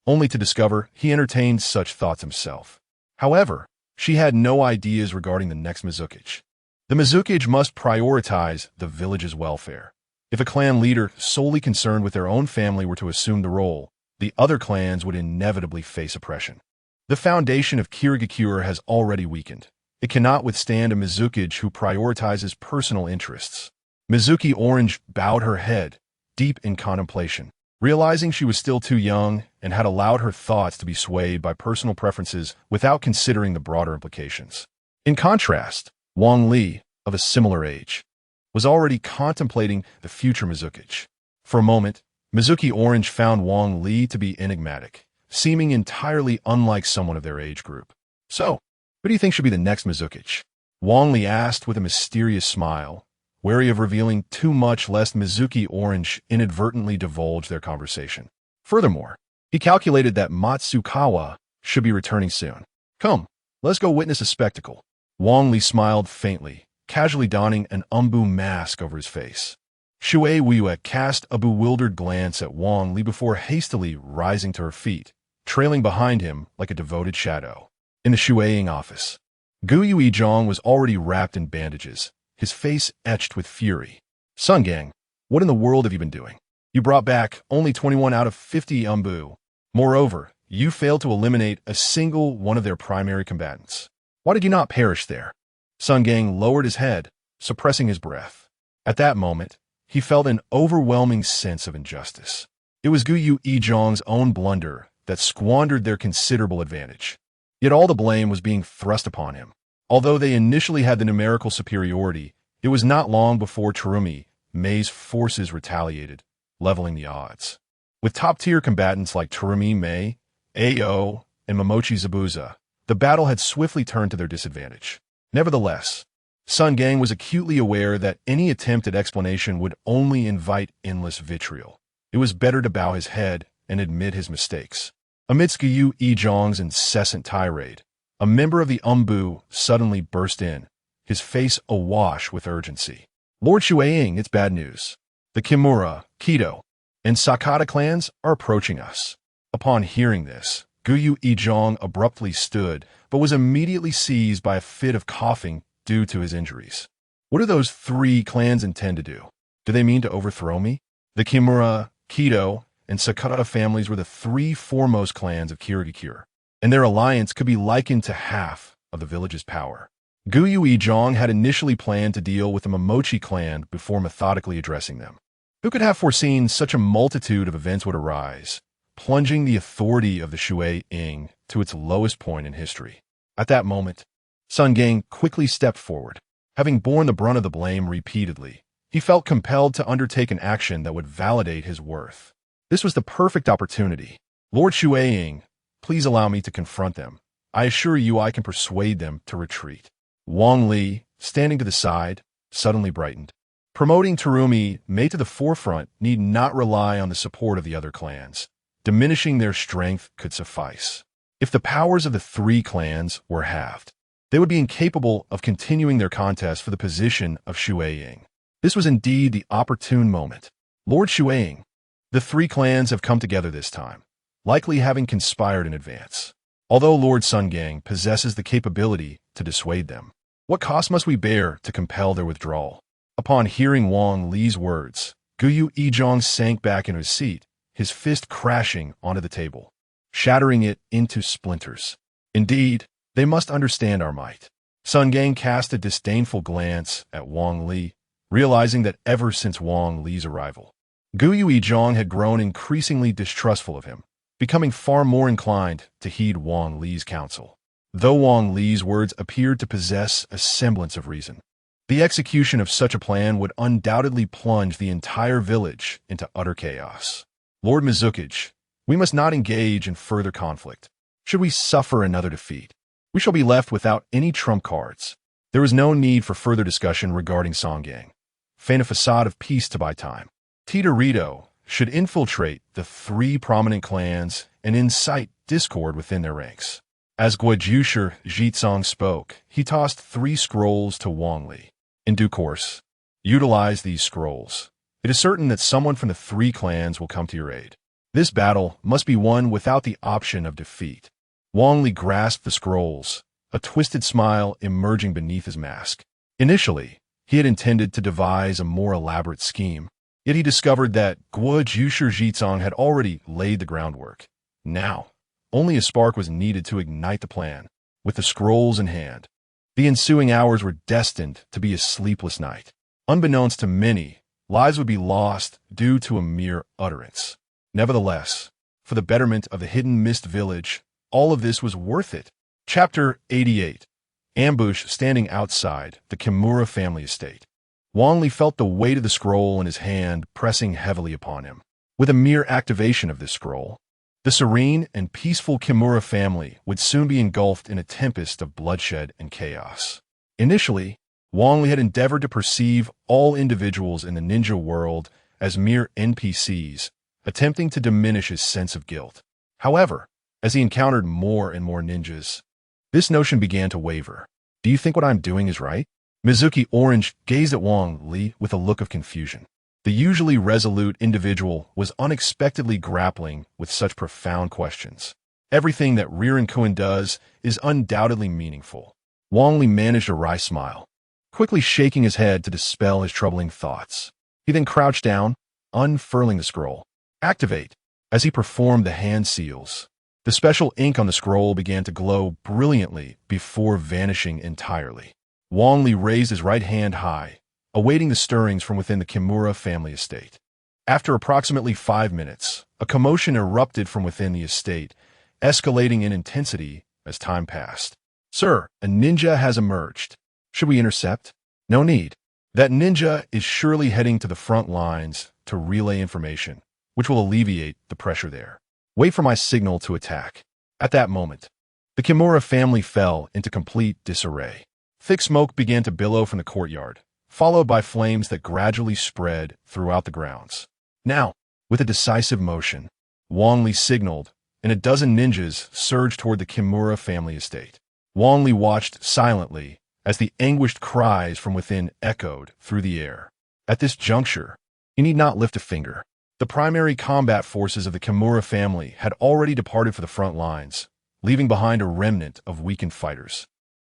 only to discover he entertained such thoughts himself. However, she had no ideas regarding the next Mizukage. The Mizukage must prioritize the village's welfare. If a clan leader solely concerned with their own family were to assume the role, the other clans would inevitably face oppression. The foundation of Kirigakure has already weakened. It cannot withstand a Mizukage who prioritizes personal interests. Mizuki Orange bowed her head, deep in contemplation, realizing she was still too young and had allowed her thoughts to be swayed by personal preferences without considering the broader implications. In contrast, Wang Li, of a similar age, was already contemplating the future Mizukage. For a moment, Mizuki Orange found Wang Li to be enigmatic, seeming entirely unlike someone of their age group. So, who do you think should be the next Mizukage? Wang Li asked with a mysterious smile, wary of revealing too much lest Mizuki Orange inadvertently divulge their conversation. Furthermore, he calculated that Matsukawa should be returning soon. Come, let's go witness a spectacle. Wang Li smiled faintly, casually donning an Umbu mask over his face. Shui Wuyue cast a bewildered glance at Wang Li before hastily rising to her feet, trailing behind him like a devoted shadow. In the Shueying office, Gu Yuizhong was already wrapped in bandages, his face etched with fury. Sungang, what in the world have you been doing? You brought back only 21 out of 50 Umbu. Moreover, you failed to eliminate a single one of their primary combatants. Why did you not perish there? Sun Gang lowered his head, suppressing his breath. At that moment, he felt an overwhelming sense of injustice. It was Guyu Yizhong's own blunder that squandered their considerable advantage. Yet all the blame was being thrust upon him. Although they initially had the numerical superiority, it was not long before Terumi Mei's forces retaliated, leveling the odds. With top-tier combatants like Terumi Mei, Ao, and Momochi Zabuza, the battle had swiftly turned to their disadvantage. Nevertheless, Sun Gang was acutely aware that any attempt at explanation would only invite endless vitriol. It was better to bow his head and admit his mistakes. Amidst Guyu Yizhong's incessant tirade, a member of the Umbu suddenly burst in, his face awash with urgency. Lord Shuaying, it's bad news. The Kimura, Kido, and Sakata clans are approaching us. Upon hearing this, Guyu Yizhong abruptly stood, but was immediately seized by a fit of coughing due to his injuries. What do those three clans intend to do? Do they mean to overthrow me? The Kimura, Kido, and Sakata families were the three foremost clans of Kirigakure, and their alliance could be likened to half of the village's power. Guyu Yizhong had initially planned to deal with the Momochi clan before methodically addressing them. Who could have foreseen such a multitude of events would arise, plunging the authority of the Shuaying to its lowest point in history? At that moment, Sun Gang quickly stepped forward. Having borne the brunt of the blame repeatedly, he felt compelled to undertake an action that would validate his worth. This was the perfect opportunity. Lord Shuaying, please allow me to confront them. I assure you I can persuade them to retreat. Wang Li, standing to the side, suddenly brightened. Promoting Terumi Mei to the forefront need not rely on the support of the other clans. Diminishing their strength could suffice. If the powers of the three clans were halved, they would be incapable of continuing their contest for the position of Shuaying. This was indeed the opportune moment. Lord Shuaying, the three clans have come together this time, likely having conspired in advance. Although Lord Sun Gang possesses the capability to dissuade them, what cost must we bear to compel their withdrawal? Upon hearing Wang Li's words, Guyu Yizhong sank back in his seat, his fist crashing onto the table, shattering it into splinters. Indeed, they must understand our might. Sun Gang cast a disdainful glance at Wang Li, realizing that ever since Wang Li's arrival, Guyu Yizhong had grown increasingly distrustful of him, becoming far more inclined to heed Wang Li's counsel. Though Wang Li's words appeared to possess a semblance of reason, the execution of such a plan would undoubtedly plunge the entire village into utter chaos. Lord Mizukage, we must not engage in further conflict. Should we suffer another defeat, we shall be left without any trump cards. There is no need for further discussion regarding Sun Gang. Feign a facade of peace to buy time. Tito should infiltrate the three prominent clans and incite discord within their ranks. As Guojusher Jitsong spoke, he tossed 3 scrolls to Wang Li. In due course, utilize these scrolls. It is certain that someone from the 3 clans will come to your aid. This battle must be won without the option of defeat. Wang Li grasped the scrolls, a twisted smile emerging beneath his mask. Initially, he had intended to devise a more elaborate scheme, yet he discovered that Guojusher Jitsong had already laid the groundwork. Now, only a spark was needed to ignite the plan. With the scrolls in hand, the ensuing hours were destined to be a sleepless night. Unbeknownst to many, lives would be lost due to a mere utterance. Nevertheless, for the betterment of the Hidden Mist Village, all of this was worth it. Chapter 88. Ambush standing outside the Kimura family estate. Wang Li felt the weight of the scroll in his hand pressing heavily upon him. With a mere activation of this scroll, the serene and peaceful Kimura family would soon be engulfed in a tempest of bloodshed and chaos. Initially, Wang Li had endeavored to perceive all individuals in the ninja world as mere NPCs, attempting to diminish his sense of guilt. However, as he encountered more and more ninjas, this notion began to waver. Do you think what I'm doing is right? Mizuki Orange gazed at Wang Li with a look of confusion. The usually resolute individual was unexpectedly grappling with such profound questions. Everything that Ririn-kun does is undoubtedly meaningful. Wang Li managed a wry smile, quickly shaking his head to dispel his troubling thoughts. He then crouched down, unfurling the scroll. Activate. As he performed the hand seals, the special ink on the scroll began to glow brilliantly before vanishing entirely. Wang Li raised his right hand high, awaiting the stirrings from within the Kimura family estate. After approximately 5 minutes, a commotion erupted from within the estate, escalating in intensity as time passed. "Sir, a ninja has emerged. Should we intercept?" "No need. That ninja is surely heading to the front lines to relay information, which will alleviate the pressure there. Wait for my signal to attack." At that moment, the Kimura family fell into complete disarray. Thick smoke began to billow from the courtyard, followed by flames that gradually spread throughout the grounds. Now, with a decisive motion, Wang Li signaled, and a dozen ninjas surged toward the Kimura family estate. Wang Li watched silently as the anguished cries from within echoed through the air. At this juncture, he need not lift a finger. The primary combat forces of the Kimura family had already departed for the front lines, leaving behind a remnant of weakened fighters,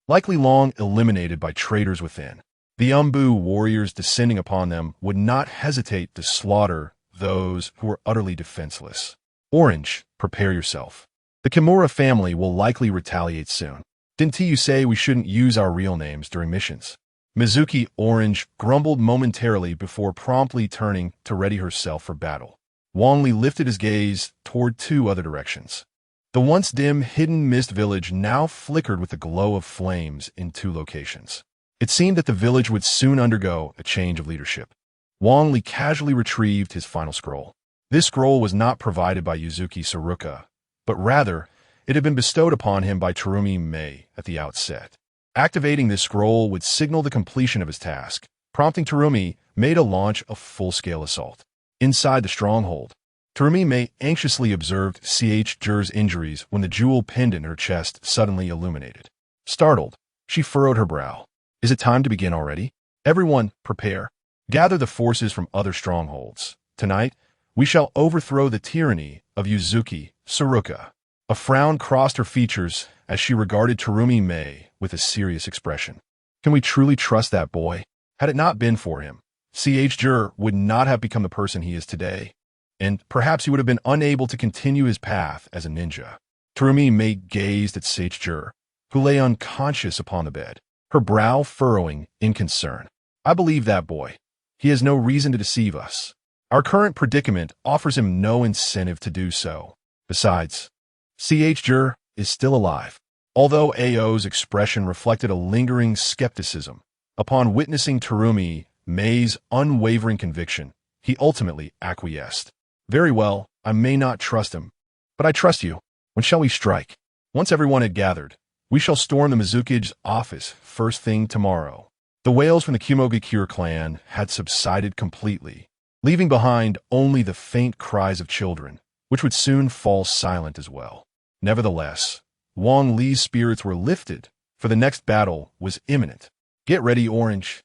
likely long eliminated by traitors within. The Umbu warriors descending upon them would not hesitate to slaughter those who were utterly defenseless. Orange, prepare yourself. The Kimura family will likely retaliate soon. Didn't you say we shouldn't use our real names during missions? Mizuki Orange grumbled momentarily before promptly turning to ready herself for battle. Wang Li lifted his gaze toward 2 other directions. The once dim, hidden mist village now flickered with the glow of flames in 2 locations. It seemed that the village would soon undergo a change of leadership. Wang Li casually retrieved his final scroll. This scroll was not provided by Yuzuki Saruka, but rather, it had been bestowed upon him by Terumi Mei at the outset. Activating this scroll would signal the completion of his task, prompting Terumi Mei to launch a full-scale assault. Inside the stronghold, Terumi Mei anxiously observed Zhi's injuries when the jewel pendant in her chest suddenly illuminated. Startled, she furrowed her brow. "Is it time to begin already? Everyone, prepare. Gather the forces from other strongholds. Tonight, we shall overthrow the tyranny of Yuzuki Saruka." A frown crossed her features as she regarded Terumi Mei with a serious expression. Can we truly trust that boy? Had it not been for him, Zhi would not have become the person he is today, and perhaps he would have been unable to continue his path as a ninja. Terumi Mei gazed at Zhi, who lay unconscious upon the bed, her brow furrowing in concern. "I believe that boy. He has no reason to deceive us. Our current predicament offers him no incentive to do so. Besides, Zhi is still alive." Although Ao's expression reflected a lingering skepticism, upon witnessing Terumi Mei's unwavering conviction, he ultimately acquiesced. "Very well, I may not trust him, but I trust you. When shall we strike?" Once everyone had gathered, "We shall storm the Mizuki's office first thing tomorrow." The wails from the Kumogakure clan had subsided completely, leaving behind only the faint cries of children, which would soon fall silent as well. Nevertheless, Wang Li's spirits were lifted, for the next battle was imminent. "Get ready, Orange."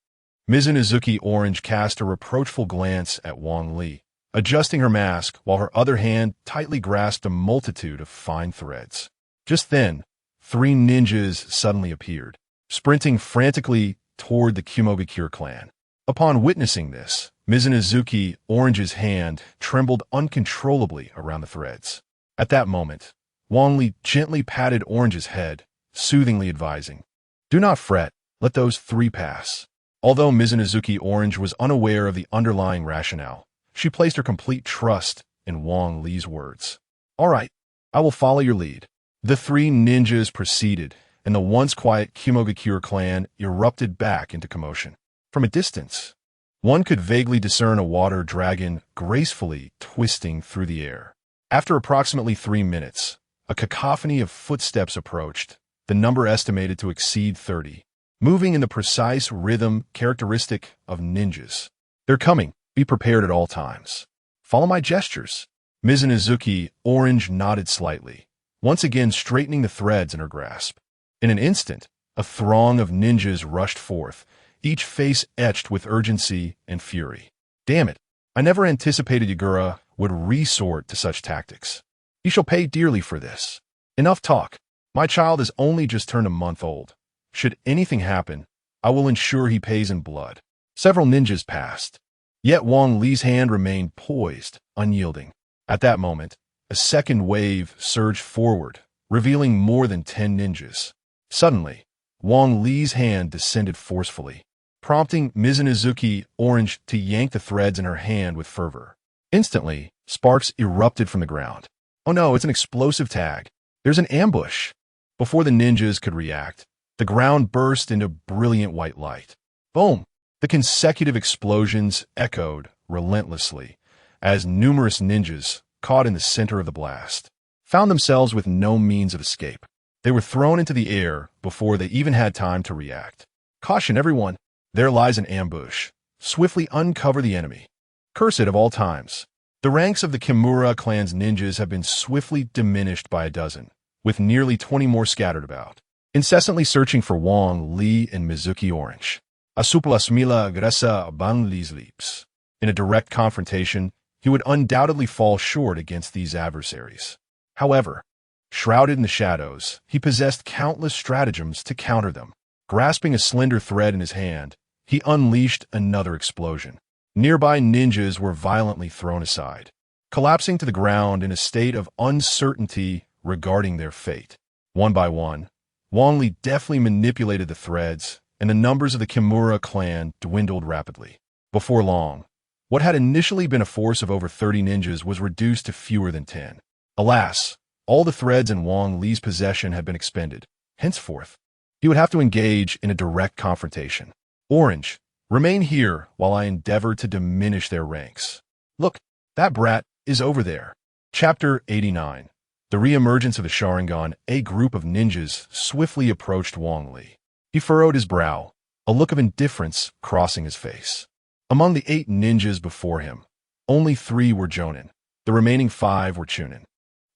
Mizuki Orange cast a reproachful glance at Wang Li, adjusting her mask while her other hand tightly grasped a multitude of fine threads. Just then, 3 ninjas suddenly appeared, sprinting frantically toward the Kumogakure clan. Upon witnessing this, Mizuki Orange's hand trembled uncontrollably around the threads. At that moment, Wang Li gently patted Orange's head, soothingly advising, "Do not fret, let those 3 pass." Although Mizuki Orange was unaware of the underlying rationale, she placed her complete trust in Wang Li's words. "All right, I will follow your lead." The 3 ninjas proceeded, and the once quiet Kumogakure clan erupted back into commotion. From a distance, one could vaguely discern a water dragon gracefully twisting through the air. After approximately 3 minutes, a cacophony of footsteps approached, the number estimated to exceed 30, moving in the precise rhythm characteristic of ninjas. "They're coming. Be prepared at all times. Follow my gestures." Mizuki Orange nodded slightly, once again straightening the threads in her grasp. In an instant, a throng of ninjas rushed forth, each face etched with urgency and fury. "Damn it, I never anticipated Yagura would resort to such tactics. He shall pay dearly for this. Enough talk. My child has only just turned a month old. Should anything happen, I will ensure he pays in blood." Several ninjas passed, yet Wang Li's hand remained poised, unyielding. At that moment, a second wave surged forward, revealing more than 10 ninjas. Suddenly, Wang Li's hand descended forcefully, prompting Mizunozuki Orange to yank the threads in her hand with fervor. Instantly, sparks erupted from the ground. Oh no, it's an explosive tag. There's an ambush. Before the ninjas could react, the ground burst into brilliant white light. Boom! The consecutive explosions echoed relentlessly as numerous ninjas, caught in the center of the blast, found themselves with no means of escape. They were thrown into the air before they even had time to react. Caution everyone! There lies an ambush. Swiftly uncover the enemy. Curse it of all times. The ranks of the Kimura clan's ninjas have been swiftly diminished by a dozen, with nearly 20 more scattered about, incessantly searching for Wang Li and Mizuki Orange. Asupulas mila gresa ban Li's lips. In a direct confrontation, he would undoubtedly fall short against these adversaries. However, shrouded in the shadows, he possessed countless stratagems to counter them. Grasping a slender thread in his hand, he unleashed another explosion. Nearby ninjas were violently thrown aside, collapsing to the ground in a state of uncertainty regarding their fate. One by one, Wang Li deftly manipulated the threads, and the numbers of the Kimura clan dwindled rapidly. Before long, what had initially been a force of over 30 ninjas was reduced to fewer than 10. Alas, all the threads in Wang Li's possession had been expended. Henceforth, he would have to engage in a direct confrontation. Orange, remain here while I endeavor to diminish their ranks. Look, that brat is over there. Chapter 89. The re-emergence of the Sharingan. A group of ninjas swiftly approached Wang Li. He furrowed his brow, a look of indifference crossing his face. Among the 8 ninjas before him, only 3 were Jonin. The remaining 5 were Chunin.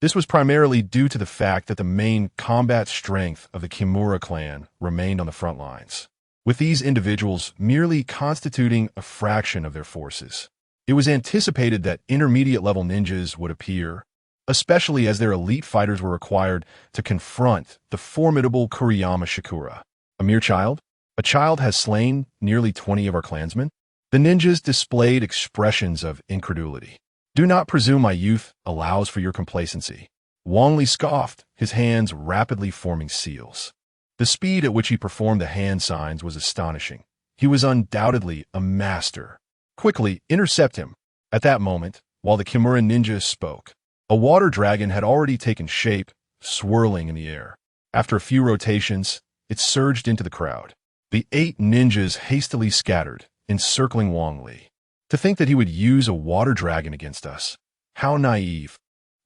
This was primarily due to the fact that the main combat strength of the Kimura clan remained on the front lines, with these individuals merely constituting a fraction of their forces. It was anticipated that intermediate-level ninjas would appear, especially as their elite fighters were required to confront the formidable Kuriyama Shikura. A mere child? A child has slain nearly 20 of our clansmen? The ninjas displayed expressions of incredulity. Do not presume my youth allows for your complacency. Wang Li scoffed, his hands rapidly forming seals. The speed at which he performed the hand signs was astonishing. He was undoubtedly a master. Quickly, intercept him. At that moment, while the Kimura ninja spoke, a water dragon had already taken shape, swirling in the air. After a few rotations, it surged into the crowd. The 8 ninjas hastily scattered, encircling Wang Li. To think that he would use a water dragon against us. How naive.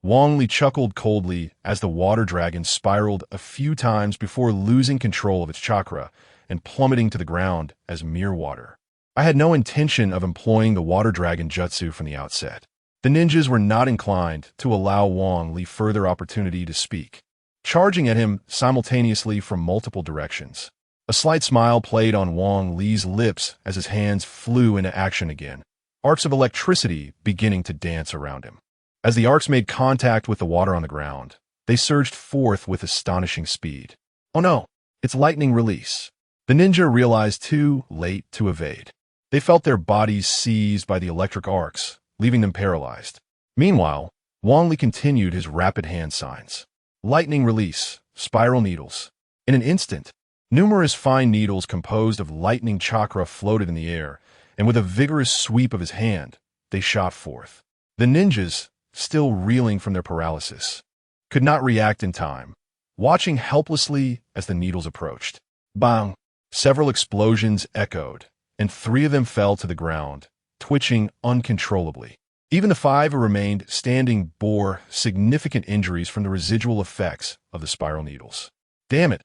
Wang Li chuckled coldly as the water dragon spiraled a few times before losing control of its chakra and plummeting to the ground as mere water. I had no intention of employing the water dragon jutsu from the outset. The ninjas were not inclined to allow Wang Li further opportunity to speak, charging at him simultaneously from multiple directions. A slight smile played on Wang Li's lips as his hands flew into action again, arcs of electricity beginning to dance around him. As the arcs made contact with the water on the ground, they surged forth with astonishing speed. Oh no, it's lightning release. The ninja realized too late to evade. They felt their bodies seized by the electric arcs, leaving them paralyzed. Meanwhile, Wang Li continued his rapid hand signs. Lightning release, spiral needles. In an instant, numerous fine needles composed of lightning chakra floated in the air, and with a vigorous sweep of his hand, they shot forth. The ninjas, still reeling from their paralysis, could not react in time, watching helplessly as the needles approached. Bang! Several explosions echoed, and 3 of them fell to the ground, twitching uncontrollably. Even the 5 who remained standing bore significant injuries from the residual effects of the spiral needles. Damn it!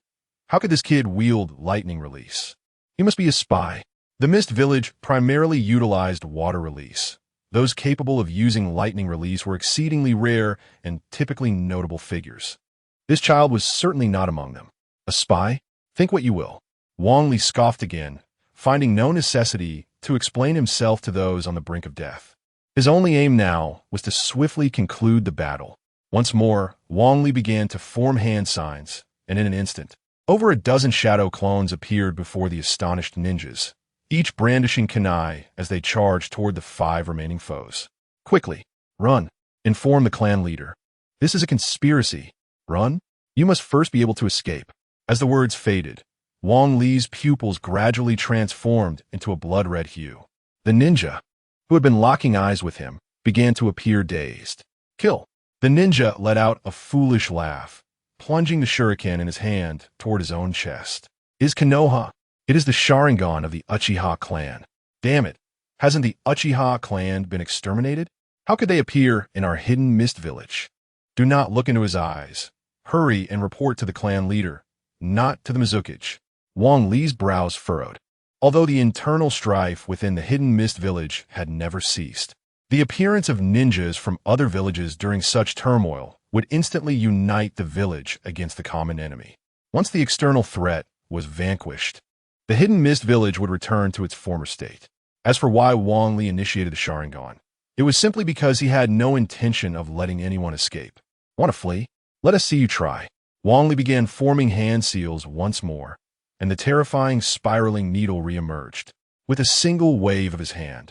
How could this kid wield lightning release? He must be a spy. The Mist Village primarily utilized water release. Those capable of using lightning release were exceedingly rare and typically notable figures. This child was certainly not among them. A spy? Think what you will. Wang Li scoffed again, finding no necessity to explain himself to those on the brink of death. His only aim now was to swiftly conclude the battle. Once more, Wang Li began to form hand signs, and in an instant, over a dozen shadow clones appeared before the astonished ninjas, each brandishing kunai as they charged toward the 5 remaining foes. Quickly, run, informed the clan leader. This is a conspiracy. Run? You must first be able to escape. As the words faded, Wang Li's pupils gradually transformed into a blood-red hue. The ninja, who had been locking eyes with him, began to appear dazed. Kill! The ninja let out a foolish laugh, plunging the shuriken in his hand toward his own chest. Is Konoha? It is the Sharingan of the Uchiha clan. Damn it! Hasn't the Uchiha clan been exterminated? How could they appear in our hidden mist village? Do not look into his eyes. Hurry and report to the clan leader, not to the Mizukage. Wang Li's brows furrowed. Although the internal strife within the hidden mist village had never ceased, the appearance of ninjas from other villages during such turmoil would instantly unite the village against the common enemy. Once the external threat was vanquished, the hidden mist village would return to its former state. As for why Wang Li initiated the Sharingan, it was simply because he had no intention of letting anyone escape. Want to flee? Let us see you try. Wang Li began forming hand seals once more, and the terrifying spiraling needle re-emerged. With a single wave of his hand,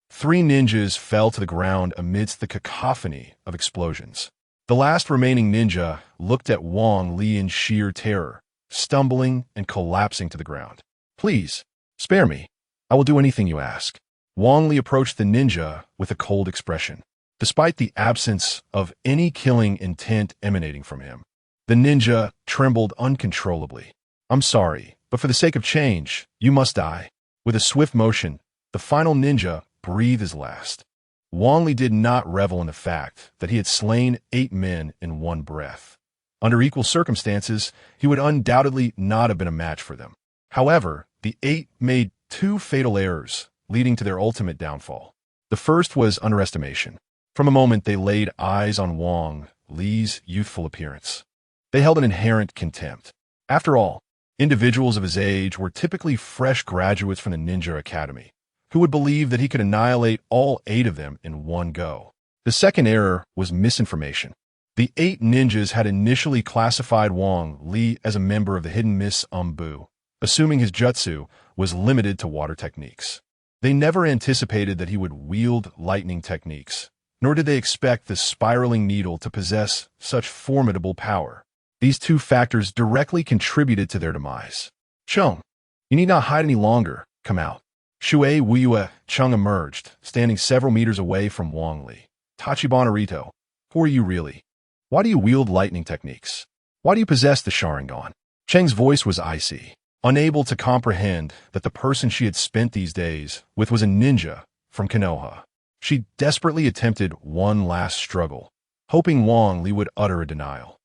3 ninjas fell to the ground amidst the cacophony of explosions. The last remaining ninja looked at Wang Li in sheer terror, stumbling and collapsing to the ground. Please, spare me. I will do anything you ask. Wang Li approached the ninja with a cold expression. Despite the absence of any killing intent emanating from him, the ninja trembled uncontrollably. I'm sorry, but for the sake of change, you must die. With a swift motion, the final ninja breathed his last. Wang Li did not revel in the fact that he had slain 8 men in one breath. Under equal circumstances, he would undoubtedly not have been a match for them. However, the 8 made 2 fatal errors, leading to their ultimate downfall. The first was underestimation. From a moment they laid eyes on Wang Li's youthful appearance, they held an inherent contempt. After all, individuals of his age were typically fresh graduates from the ninja academy, who would believe that he could annihilate all 8 of them in one go. The second error was misinformation. The 8 ninjas had initially classified Wang Li as a member of the hidden Miss Umbu, assuming his jutsu was limited to water techniques. They never anticipated that he would wield lightning techniques, nor did they expect the spiraling needle to possess such formidable power. These 2 factors directly contributed to their demise. Chung, you need not hide any longer. Come out. Shuei Wuyue Chung emerged, standing several meters away from Wang Li. Tachibana Naruto, who are you really? Why do you wield lightning techniques? Why do you possess the Sharingan? Cheng's voice was icy, unable to comprehend that the person she had spent these days with was a ninja from Konoha. She desperately attempted one last struggle, hoping Wang Li would utter a denial.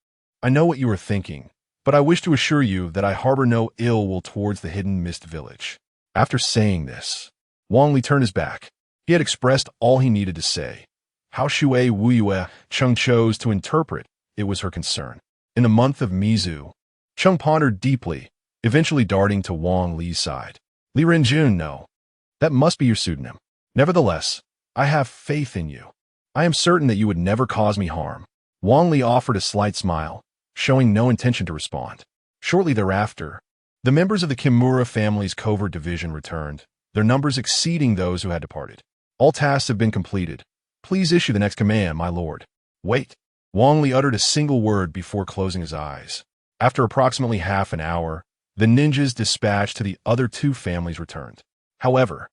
I know what you are thinking, but I wish to assure you that I harbor no ill will towards the hidden mist village. After saying this, Wang Li turned his back. He had expressed all he needed to say. How Shuei Wuyue Chung chose to interpret it was her concern. In the month of Mizu, Chung pondered deeply, eventually darting to Wang Li's side. Li Renjun, no. That must be your pseudonym. Nevertheless, I have faith in you. I am certain that you would never cause me harm. Wang Li offered a slight smile, showing no intention to respond. Shortly thereafter, the members of the Kimura family's covert division returned, their numbers exceeding those who had departed. All tasks have been completed. Please issue the next command, my lord. Wait. Wang Li uttered a single word before closing his eyes. After approximately half an hour, the ninjas dispatched to the other 2 families returned. However,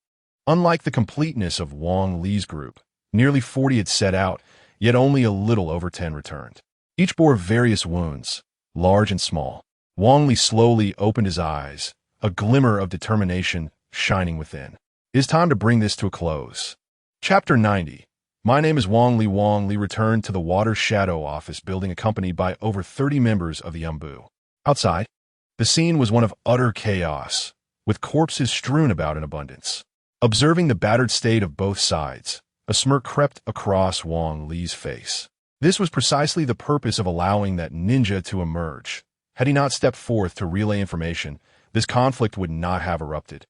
unlike the completeness of Wang Li's group, nearly 40 had set out, yet only a little over 10 returned. Each bore various wounds, large and small. Wang Li slowly opened his eyes, a glimmer of determination shining within. It is time to bring this to a close. Chapter 90. My name is Wang Li. Wang Li returned to the Water Shadow office building accompanied by over 30 members of the Umbu. Outside, the scene was one of utter chaos, with corpses strewn about in abundance. Observing the battered state of both sides, a smirk crept across Wang Li's face. This was precisely the purpose of allowing that ninja to emerge. Had he not stepped forth to relay information, this conflict would not have erupted,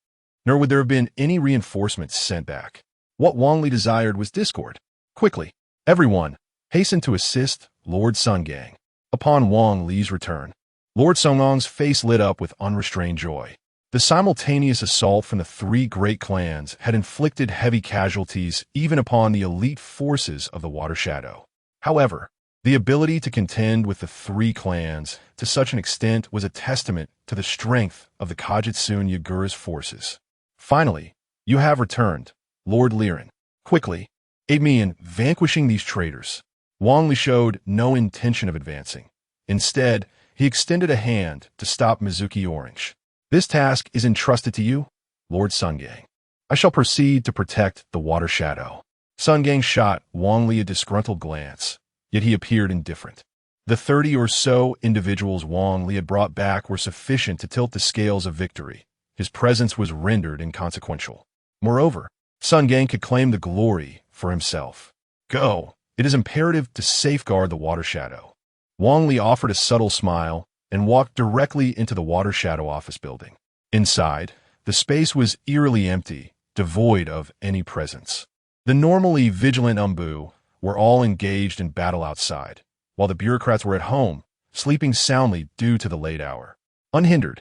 nor would there have been any reinforcements sent back. What Wang Li desired was discord. Quickly, everyone, hastened to assist Lord Sungang. Upon Wang Li's return, Lord Songong's face lit up with unrestrained joy. The simultaneous assault from the 3 great clans had inflicted heavy casualties even upon the elite forces of the Water Shadow. However, The ability to contend with the three clans to such an extent was a testament to the strength of the Kajutsu Yagura's forces. Finally, you have returned, Lord Liren. Quickly, aid me in vanquishing these traitors. Wang Li showed no intention of advancing. Instead, he extended a hand to stop Mizuki Orange. This task is entrusted to you, Lord Sungang. I shall proceed to protect the Water Shadow. Sungang shot Wang Li a disgruntled glance, yet he appeared indifferent. The 30 or so individuals Wang Li had brought back were sufficient to tilt the scales of victory. His presence was rendered inconsequential. Moreover, Sungang could claim the glory for himself. Go! It is imperative to safeguard the Water Shadow. Wang Li offered a subtle smile and walked directly into the Water Shadow office building. Inside, the space was eerily empty, devoid of any presence. The normally vigilant Umbu were all engaged in battle outside, while the bureaucrats were at home, sleeping soundly due to the late hour. Unhindered,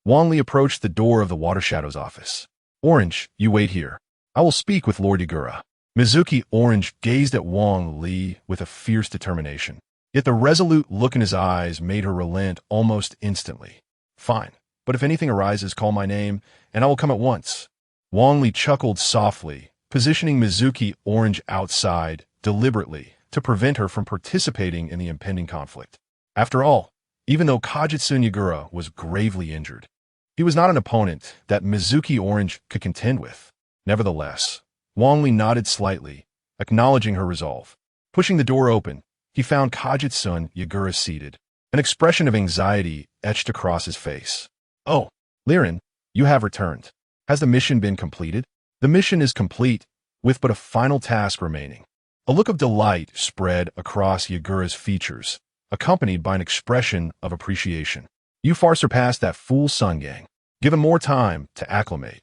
Wang Li approached the door of the Water Shadow's office. Orange, you wait here. I will speak with Lord Yagura. Mizuki Orange gazed at Wang Li with a fierce determination. Yet the resolute look in his eyes made her relent almost instantly. Fine, but if anything arises, call my name, and I will come at once. Wang Li chuckled softly, positioning Mizuki Orange outside, deliberately, to prevent her from participating in the impending conflict. After all, even though Kajutsu Yagura was gravely injured, he was not an opponent that Mizuki Orange could contend with. Nevertheless, Wang Li nodded slightly, acknowledging her resolve. Pushing the door open, he found Kajutsu Yagura seated. An expression of anxiety etched across his face. Oh, Liren, you have returned. Has the mission been completed? The mission is complete, with but a final task remaining. A look of delight spread across Yagura's features, accompanied by an expression of appreciation. You far surpassed that fool Sungang. Give him more time to acclimate.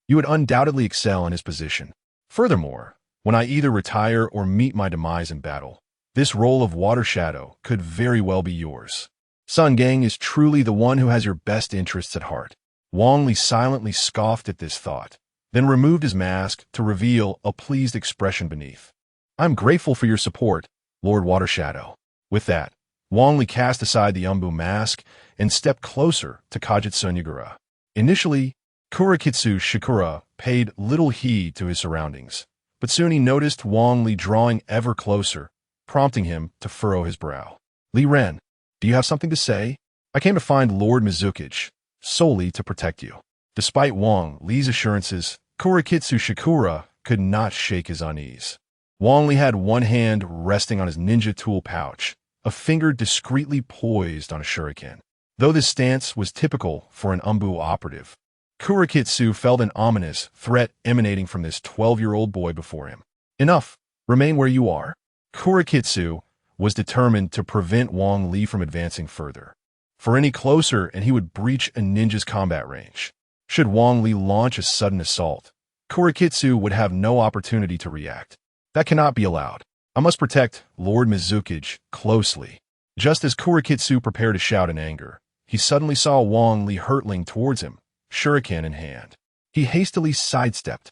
You would undoubtedly excel in his position. Furthermore, when I either retire or meet my demise in battle, this role of Water Shadow could very well be yours. Sungang is truly the one who has your best interests at heart. Wang Li silently scoffed at this thought, then removed his mask to reveal a pleased expression beneath. I'm grateful for your support, Lord Water Shadow. With that, Wang Li cast aside the Umbu mask and stepped closer to Kajutsu Yagura. Initially, Kurakitsu Shikura paid little heed to his surroundings, but soon he noticed Wang Li drawing ever closer, prompting him to furrow his brow. Li Ren, do you have something to say? I came to find Lord Mizuki, solely to protect you. Despite Wang Li's assurances, Kurakitsu Shikura could not shake his unease. Wang Li had one hand resting on his ninja tool pouch, a finger discreetly poised on a shuriken. Though this stance was typical for an Umbu operative, Kurakitsu felt an ominous threat emanating from this 12-year-old boy before him. Enough, remain where you are. Kurakitsu was determined to prevent Wang Li from advancing further. For any closer and he would breach a ninja's combat range. Should Wang Li launch a sudden assault, Kurakitsu would have no opportunity to react. That cannot be allowed. I must protect Lord Mizuki closely. Just as Kurakitsu prepared to shout in anger, he suddenly saw Wang Li hurtling towards him, shuriken in hand. He hastily sidestepped,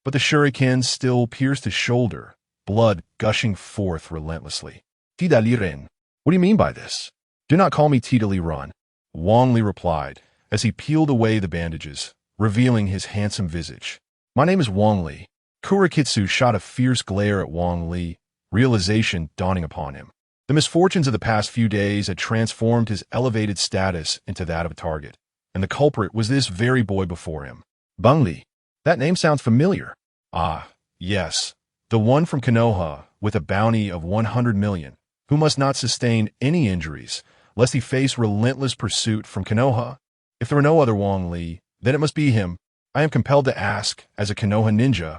but the shuriken still pierced his shoulder, blood gushing forth relentlessly. Tida Liren, what do you mean by this? Do not call me Tida Liren, Wang Li replied, as he peeled away the bandages, revealing his handsome visage. My name is Wang Li. Kurakitsu shot a fierce glare at Wang Li, realization dawning upon him. The misfortunes of the past few days had transformed his elevated status into that of a target, and the culprit was this very boy before him. Bang Li, that name sounds familiar. Ah, yes, the one from Konoha with a bounty of 100 million, who must not sustain any injuries, lest he face relentless pursuit from Konoha. If there were no other Wang Li, then it must be him. I am compelled to ask, as a Konoha ninja,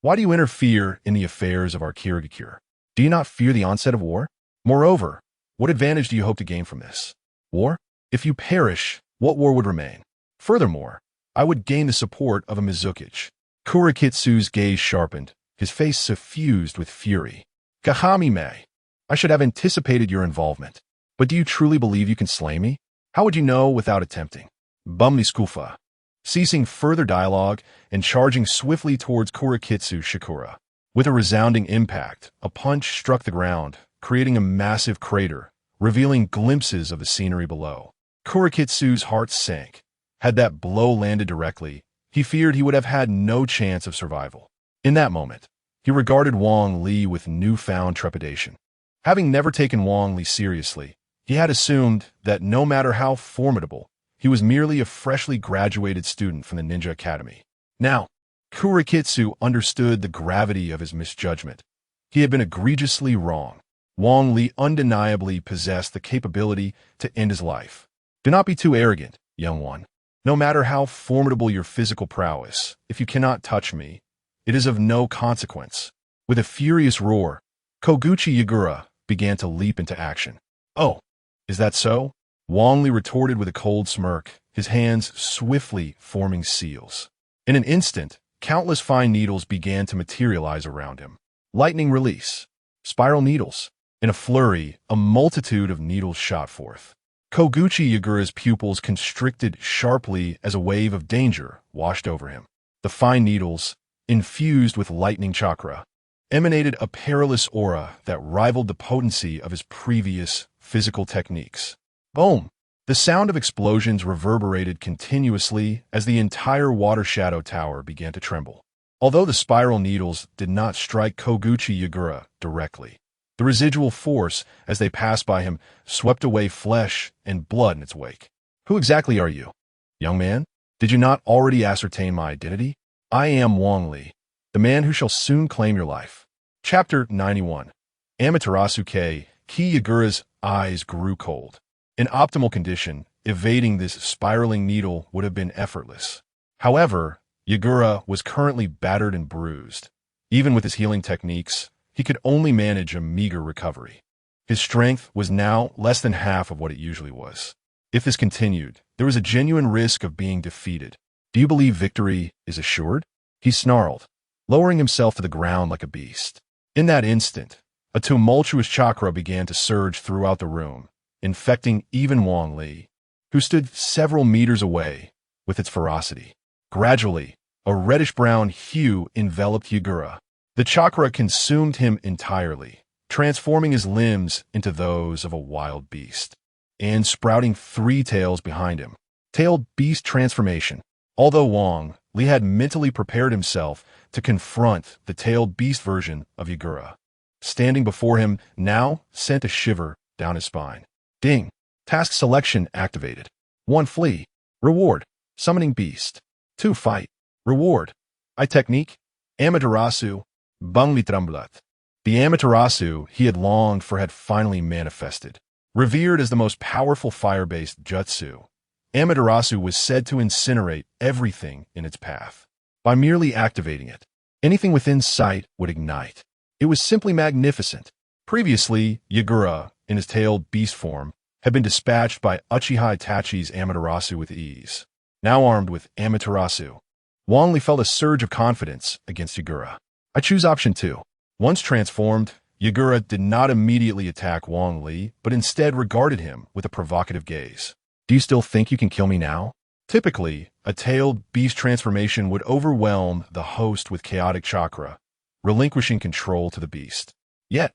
why do you interfere in the affairs of our Kirigakure? Do you not fear the onset of war? Moreover, what advantage do you hope to gain from this? War? If you perish, what war would remain? Furthermore, I would gain the support of a Mizuki. Kurakitsu's gaze sharpened, his face suffused with fury. Kahamime, I should have anticipated your involvement. But do you truly believe you can slay me? How would you know without attempting? Bumli Skufa. Ceasing further dialogue and charging swiftly towards Kurakitsu Shikura. With a resounding impact, a punch struck the ground, creating a massive crater, revealing glimpses of the scenery below. Kurikitsu's heart sank. Had that blow landed directly, he feared he would have had no chance of survival. In that moment, he regarded Wang Li with newfound trepidation. Having never taken Wang Li seriously, he had assumed that no matter how formidable, he was merely a freshly graduated student from the Ninja Academy. Now, Kurikitsu understood the gravity of his misjudgment. He had been egregiously wrong. Wang Li undeniably possessed the capability to end his life. Do not be too arrogant, young one. No matter how formidable your physical prowess, if you cannot touch me, it is of no consequence. With a furious roar, Koguchi Yagura began to leap into action. Oh, is that so? Wang Li retorted with a cold smirk, his hands swiftly forming seals. In an instant, countless fine needles began to materialize around him. Lightning release. Spiral needles. In a flurry, a multitude of needles shot forth. Koguchi Yagura's pupils constricted sharply as a wave of danger washed over him. The fine needles, infused with lightning chakra, emanated a perilous aura that rivaled the potency of his previous physical techniques. Boom! The sound of explosions reverberated continuously as the entire water shadow tower began to tremble. Although the spiral needles did not strike Koguchi Yagura directly, the residual force, as they passed by him, swept away flesh and blood in its wake. Who exactly are you? Young man, did you not already ascertain my identity? I am Wang Li, the man who shall soon claim your life. Chapter 91. Amaterasu Ki Yagura's eyes grew cold. In optimal condition, evading this spiraling needle would have been effortless. However, Yagura was currently battered and bruised. Even with his healing techniques, he could only manage a meager recovery. His strength was now less than half of what it usually was. If this continued, there was a genuine risk of being defeated. Do you believe victory is assured? He snarled, lowering himself to the ground like a beast. In that instant, a tumultuous chakra began to surge throughout the room, infecting even Wang Li, who stood several meters away, with its ferocity. Gradually, a reddish-brown hue enveloped Yagura. The chakra consumed him entirely, transforming his limbs into those of a wild beast, and sprouting 3 tails behind him. Tailed beast transformation. Although Wang Li had mentally prepared himself to confront the tailed beast version of Yagura, standing before him now sent a shiver down his spine. Ding! Task selection activated. 1. Flee. Reward. Summoning beast. 2. Fight. Reward. I technique. Amaterasu. Bungli Tramblat. The Amaterasu he had longed for had finally manifested. Revered as the most powerful fire-based jutsu, Amaterasu was said to incinerate everything in its path. By merely activating it, anything within sight would ignite. It was simply magnificent. Previously, Yagura, in his tailed beast form, had been dispatched by Uchiha Itachi's Amaterasu with ease. Now armed with Amaterasu, Wang Li felt a surge of confidence against Yagura. I choose option 2. Once transformed, Yagura did not immediately attack Wang Li, but instead regarded him with a provocative gaze. Do you still think you can kill me now? Typically, a tailed beast transformation would overwhelm the host with chaotic chakra, relinquishing control to the beast. Yet,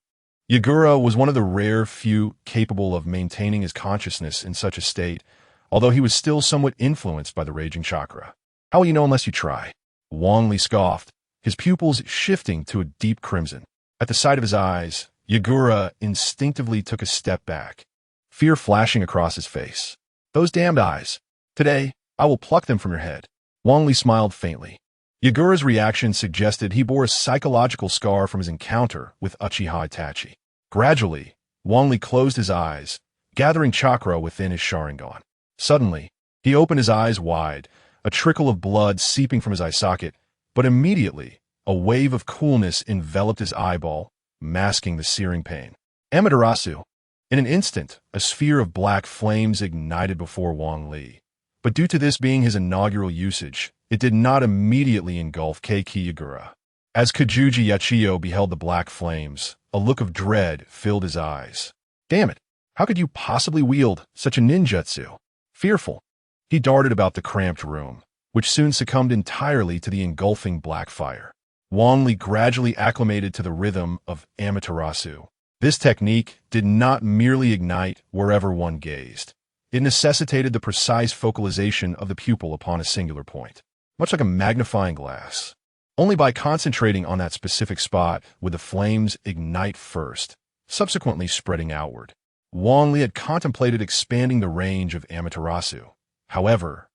Yagura was one of the rare few capable of maintaining his consciousness in such a state, although he was still somewhat influenced by the raging chakra. How will you know unless you try? Wang Li scoffed, his pupils shifting to a deep crimson. At the sight of his eyes, Yagura instinctively took a step back, fear flashing across his face. Those damned eyes. Today, I will pluck them from your head. Wang Li smiled faintly. Yagura's reaction suggested he bore a psychological scar from his encounter with Uchiha Itachi. Gradually, Wang Li closed his eyes, gathering chakra within his Sharingan. Suddenly, he opened his eyes wide, a trickle of blood seeping from his eye socket, but immediately, a wave of coolness enveloped his eyeball, masking the searing pain. Amaterasu. In an instant, a sphere of black flames ignited before Wang Li. But due to this being his inaugural usage, it did not immediately engulf Keiki Yagura. As Kajuji Yachiyo beheld the black flames, a look of dread filled his eyes. Damn it, how could you possibly wield such a ninjutsu? Fearful, he darted about the cramped room, which soon succumbed entirely to the engulfing black fire. Wang Li gradually acclimated to the rhythm of Amaterasu, This technique did not merely ignite wherever one gazed. It necessitated the precise focalization of the pupil upon a singular point, much like a magnifying glass. Only by concentrating on that specific spot would the flames ignite first, subsequently spreading outward. Wang Li had contemplated expanding the range of Amaterasu. However,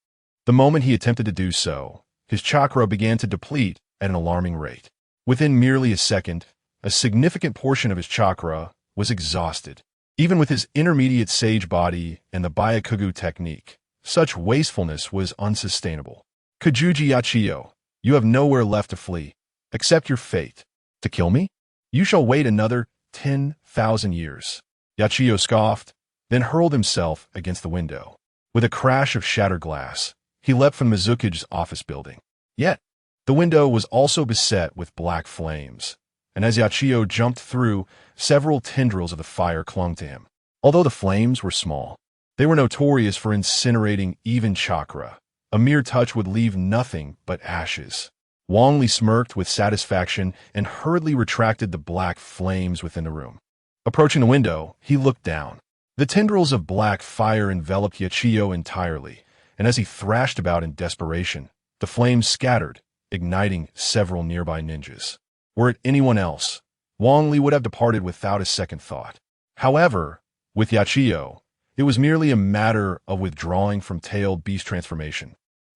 the moment he attempted to do so, his chakra began to deplete at an alarming rate. Within merely a second, a significant portion of his chakra was exhausted. Even with his intermediate sage body and the Byakugan technique, such wastefulness was unsustainable. Kajuji Yachiyo, you have nowhere left to flee. Accept your fate. To kill me? You shall wait another 10,000 years. Yachiyo scoffed, then hurled himself against the window. With a crash of shattered glass, he leapt from Mizuki's office building. Yet, the window was also beset with black flames, and as Yachiyo jumped through, several tendrils of the fire clung to him. Although the flames were small, they were notorious for incinerating even chakra. A mere touch would leave nothing but ashes. Wang Li smirked with satisfaction and hurriedly retracted the black flames within the room. Approaching the window, he looked down. The tendrils of black fire enveloped Yachiyo entirely, and as he thrashed about in desperation, the flames scattered, igniting several nearby ninjas. Were it anyone else, Wang Li would have departed without a second thought. However, with Yachiyo, it was merely a matter of withdrawing from tailed beast transformation.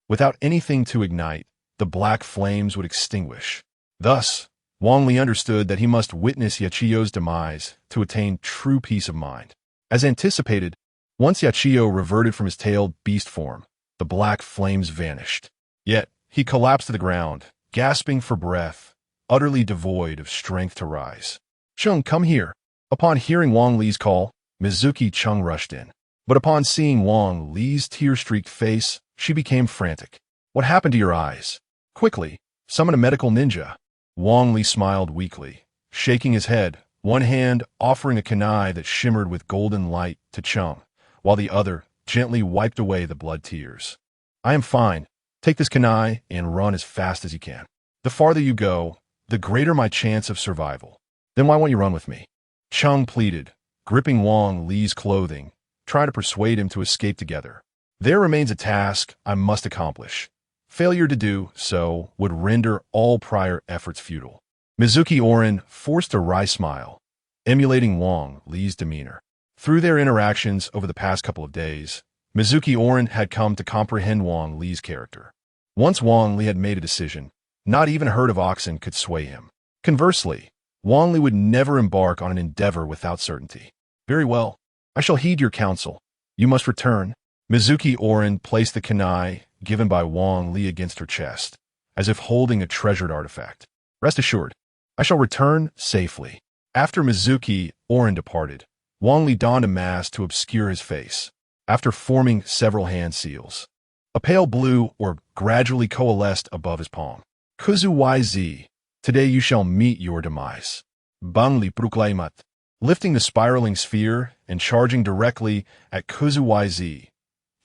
Without anything to ignite, the black flames would extinguish. Thus, Wang Li understood that he must witness Yachiyo's demise to attain true peace of mind. As anticipated, once Yachiyo reverted from his tailed beast form, the black flames vanished. Yet, he collapsed to the ground, gasping for breath, utterly devoid of strength to rise. Chung, come here. Upon hearing Wang Li's call, Mizuki Chung rushed in. But upon seeing Wang Li's tear-streaked face, she became frantic. What happened to your eyes? Quickly, summon a medical ninja. Wang Li smiled weakly, shaking his head, one hand offering a kunai that shimmered with golden light to Chung, while the other gently wiped away the blood tears. I am fine. Take this kunai and run as fast as you can. The farther you go, the greater my chance of survival. Then why won't you run with me? Chung pleaded, gripping Wang Li's clothing, trying to persuade him to escape together. There remains a task I must accomplish. Failure to do so would render all prior efforts futile. Mizuki Orin forced a wry smile, emulating Wang Li's demeanor. Through their interactions over the past couple of days, Mizuki Orin had come to comprehend Wang Li's character. Once Wang Li had made a decision, not even a herd of oxen could sway him. Conversely, Wang Li would never embark on an endeavor without certainty. Very well, I shall heed your counsel. You must return. Mizuki Orin placed the kunai given by Wang Li against her chest, as if holding a treasured artifact. Rest assured, I shall return safely. After Mizuki Orin departed, Wang Li donned a mask to obscure his face. After forming several hand seals, a pale blue orb gradually coalesced above his palm. Kuzu YZ, today you shall meet your demise. Bangli Pruklaimat, lifting the spiraling sphere and charging directly at Kuzu YZ.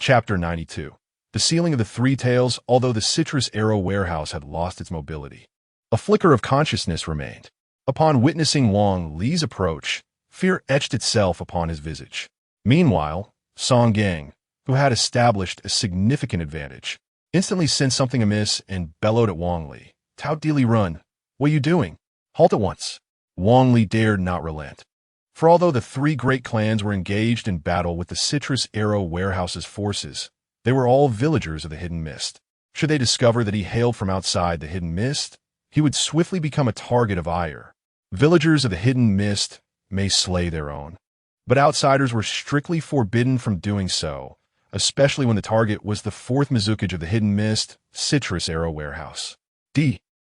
Chapter 92. The ceiling of the Three Tails, although the citrus arrow warehouse had lost its mobility. A flicker of consciousness remained. Upon witnessing Wang Li's approach, fear etched itself upon his visage. Meanwhile, Song Gang, who had established a significant advantage, instantly sensed something amiss and bellowed at Wang Li. Tao Dili run. What are you doing? Halt at once. Wang Li dared not relent. For although the three great clans were engaged in battle with the Citrus Arrow Warehouse's forces, they were all villagers of the Hidden Mist. Should they discover that he hailed from outside the Hidden Mist, he would swiftly become a target of ire. Villagers of the Hidden Mist may slay their own, but outsiders were strictly forbidden from doing so, especially when the target was the fourth Mizukage of the Hidden Mist, Citrus Arrow Warehouse.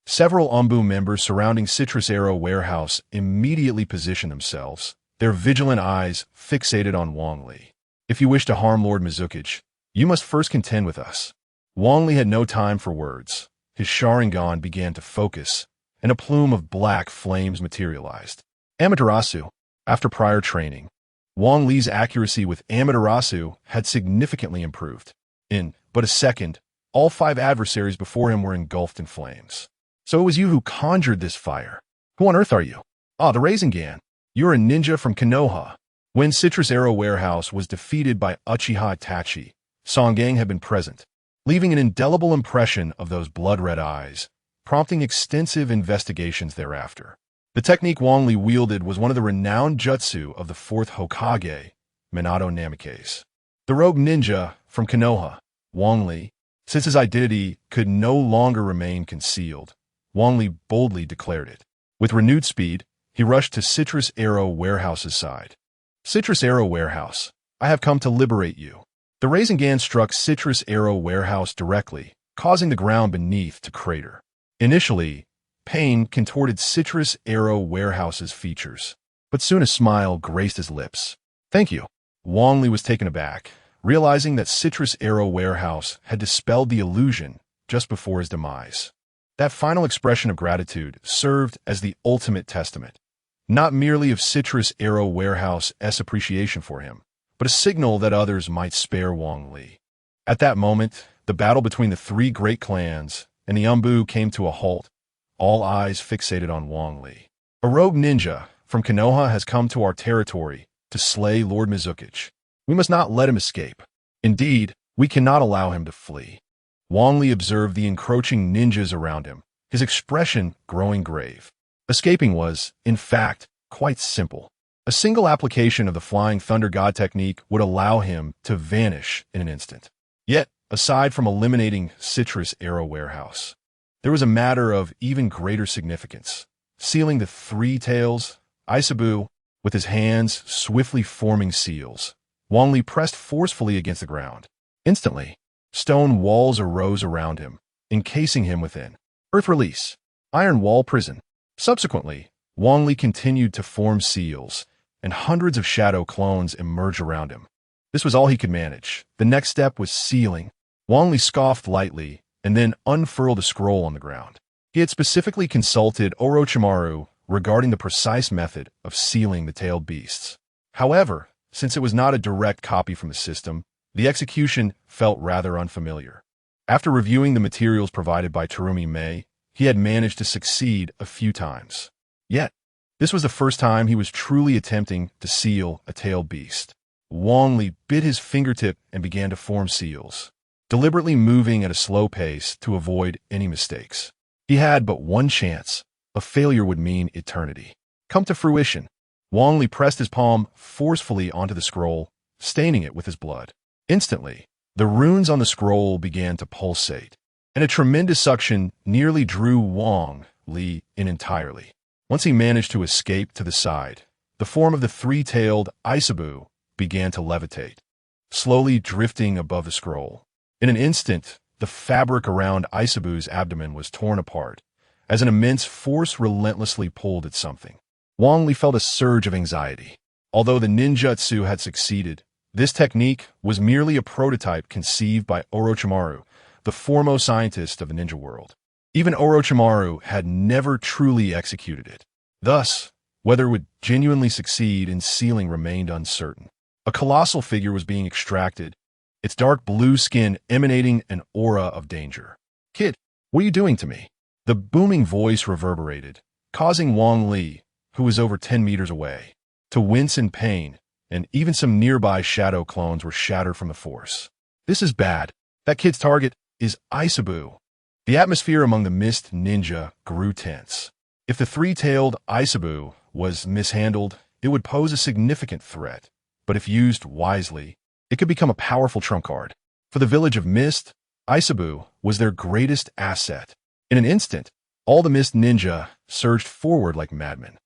Several Ombu members surrounding Citrus Arrow Warehouse immediately positioned themselves, their vigilant eyes fixated on Wang Li. If you wish to harm Lord Mizukage, you must first contend with us. Wang Li had no time for words. His Sharingan began to focus, and a plume of black flames materialized. Amaterasu. After prior training, Wang Li's accuracy with Amaterasu had significantly improved. In but a second, all 5 adversaries before him were engulfed in flames. So it was you who conjured this fire. Who on earth are you? Ah, the Rasengan. You're a ninja from Konoha. When Citrus Arrow Warehouse was defeated by Uchiha Itachi, Songang had been present, leaving an indelible impression of those blood-red eyes, prompting extensive investigations thereafter. The technique Wang Li wielded was one of the renowned jutsu of the Fourth Hokage, Minato Namikaze. The rogue ninja from Konoha, Wang Li, since his identity could no longer remain concealed, Wang Li boldly declared it. With renewed speed, he rushed to Citrus Arrow Warehouse's side. Citrus Arrow Warehouse, I have come to liberate you. The Rasengan struck Citrus Arrow Warehouse directly, causing the ground beneath to crater. Initially, pain contorted Citrus Arrow Warehouse's features, but soon a smile graced his lips. Thank you. Wang Li was taken aback, realizing that Citrus Arrow Warehouse had dispelled the illusion just before his demise. That final expression of gratitude served as the ultimate testament, not merely of Citrus Arrow Warehouse's appreciation for him, but a signal that others might spare Wang Li. At that moment, the battle between the three great clans and the Umbu came to a halt, all eyes fixated on Wang Li. A rogue ninja from Konoha has come to our territory to slay Lord Mizuki's. We must not let him escape. Indeed, we cannot allow him to flee. Wang Li observed the encroaching ninjas around him, his expression growing grave. Escaping was, in fact, quite simple. A single application of the Flying Thunder God technique would allow him to vanish in an instant. Yet, aside from eliminating Citrus Arrow Warehouse, there was a matter of even greater significance. Sealing the three tails, Isabu, with his hands swiftly forming seals, Wang Li pressed forcefully against the ground. Instantly, stone walls arose around him, encasing him within. Earth release. Iron wall prison. Subsequently, Wang Li continued to form seals, and hundreds of shadow clones emerged around him. This was all he could manage. The next step was sealing. Wang Li scoffed lightly, and then unfurled a scroll on the ground. He had specifically consulted Orochimaru regarding the precise method of sealing the tailed beasts. However, since it was not a direct copy from the system, the execution felt rather unfamiliar. After reviewing the materials provided by Terumi Mei, he had managed to succeed a few times. Yet, this was the first time he was truly attempting to seal a tailed beast. Wang Li bit his fingertip and began to form seals, deliberately moving at a slow pace to avoid any mistakes. He had but one chance. A failure would mean eternity. Come to fruition. Wang Li pressed his palm forcefully onto the scroll, staining it with his blood. Instantly, the runes on the scroll began to pulsate, and a tremendous suction nearly drew Wang Li in entirely. Once he managed to escape to the side, the form of the three-tailed Isabu began to levitate, slowly drifting above the scroll. In an instant, the fabric around Isabu's abdomen was torn apart, as an immense force relentlessly pulled at something. Wang Li felt a surge of anxiety. Although the ninjutsu had succeeded, this technique was merely a prototype conceived by Orochimaru, the foremost scientist of the ninja world. Even Orochimaru had never truly executed it. Thus, whether it would genuinely succeed in sealing remained uncertain. A colossal figure was being extracted, its dark blue skin emanating an aura of danger. "Kid, what are you doing to me?" The booming voice reverberated, causing Wang Li, who was over 10 meters away, to wince in pain, and even some nearby shadow clones were shattered from the force. "This is bad. That kid's target is Isabu." The atmosphere among the mist ninja grew tense. If the three-tailed Isabu was mishandled, it would pose a significant threat, but if used wisely, it could become a powerful trump card. For the village of Mist, Isabu was their greatest asset. In an instant, all the Mist ninja surged forward like madmen.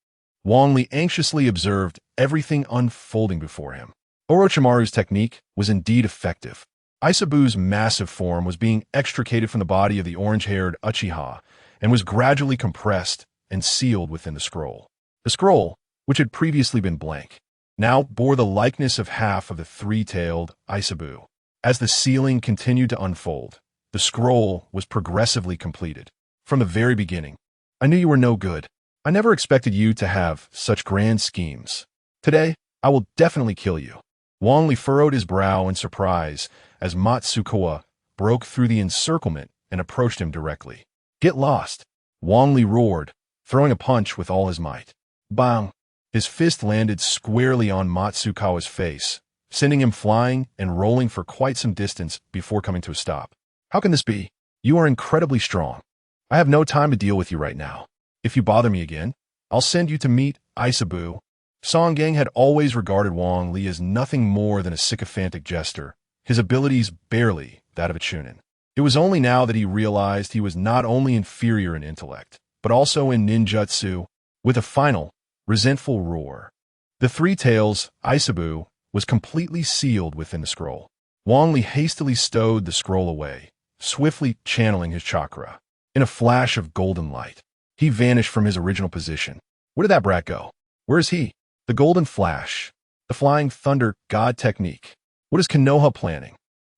Wang Li anxiously observed everything unfolding before him. Orochimaru's technique was indeed effective. Isabu's massive form was being extricated from the body of the orange-haired Uchiha and was gradually compressed and sealed within the scroll. The scroll, which had previously been blank, now bore the likeness of half of the three-tailed Isabu. As the sealing continued to unfold, the scroll was progressively completed. From the very beginning, I knew you were no good. I never expected you to have such grand schemes. Today, I will definitely kill you. Wang Li furrowed his brow in surprise as Matsukoa broke through the encirclement and approached him directly. "Get lost!" Wang Li roared, throwing a punch with all his might. Bang! His fist landed squarely on Matsukawa's face, sending him flying and rolling for quite some distance before coming to a stop. How can this be? You are incredibly strong. I have no time to deal with you right now. If you bother me again, I'll send you to meet Isabu. Song Gang had always regarded Wang Li as nothing more than a sycophantic jester, his abilities barely that of a chunin. It was only now that he realized he was not only inferior in intellect, but also in ninjutsu. With a final, resentful roar, the Three Tails, Isabu, was completely sealed within the scroll. Wang Li hastily stowed the scroll away, swiftly channeling his chakra. In a flash of golden light, he vanished from his original position. Where did that brat go? Where is he? The golden flash. The flying thunder god technique. What is Konoha planning?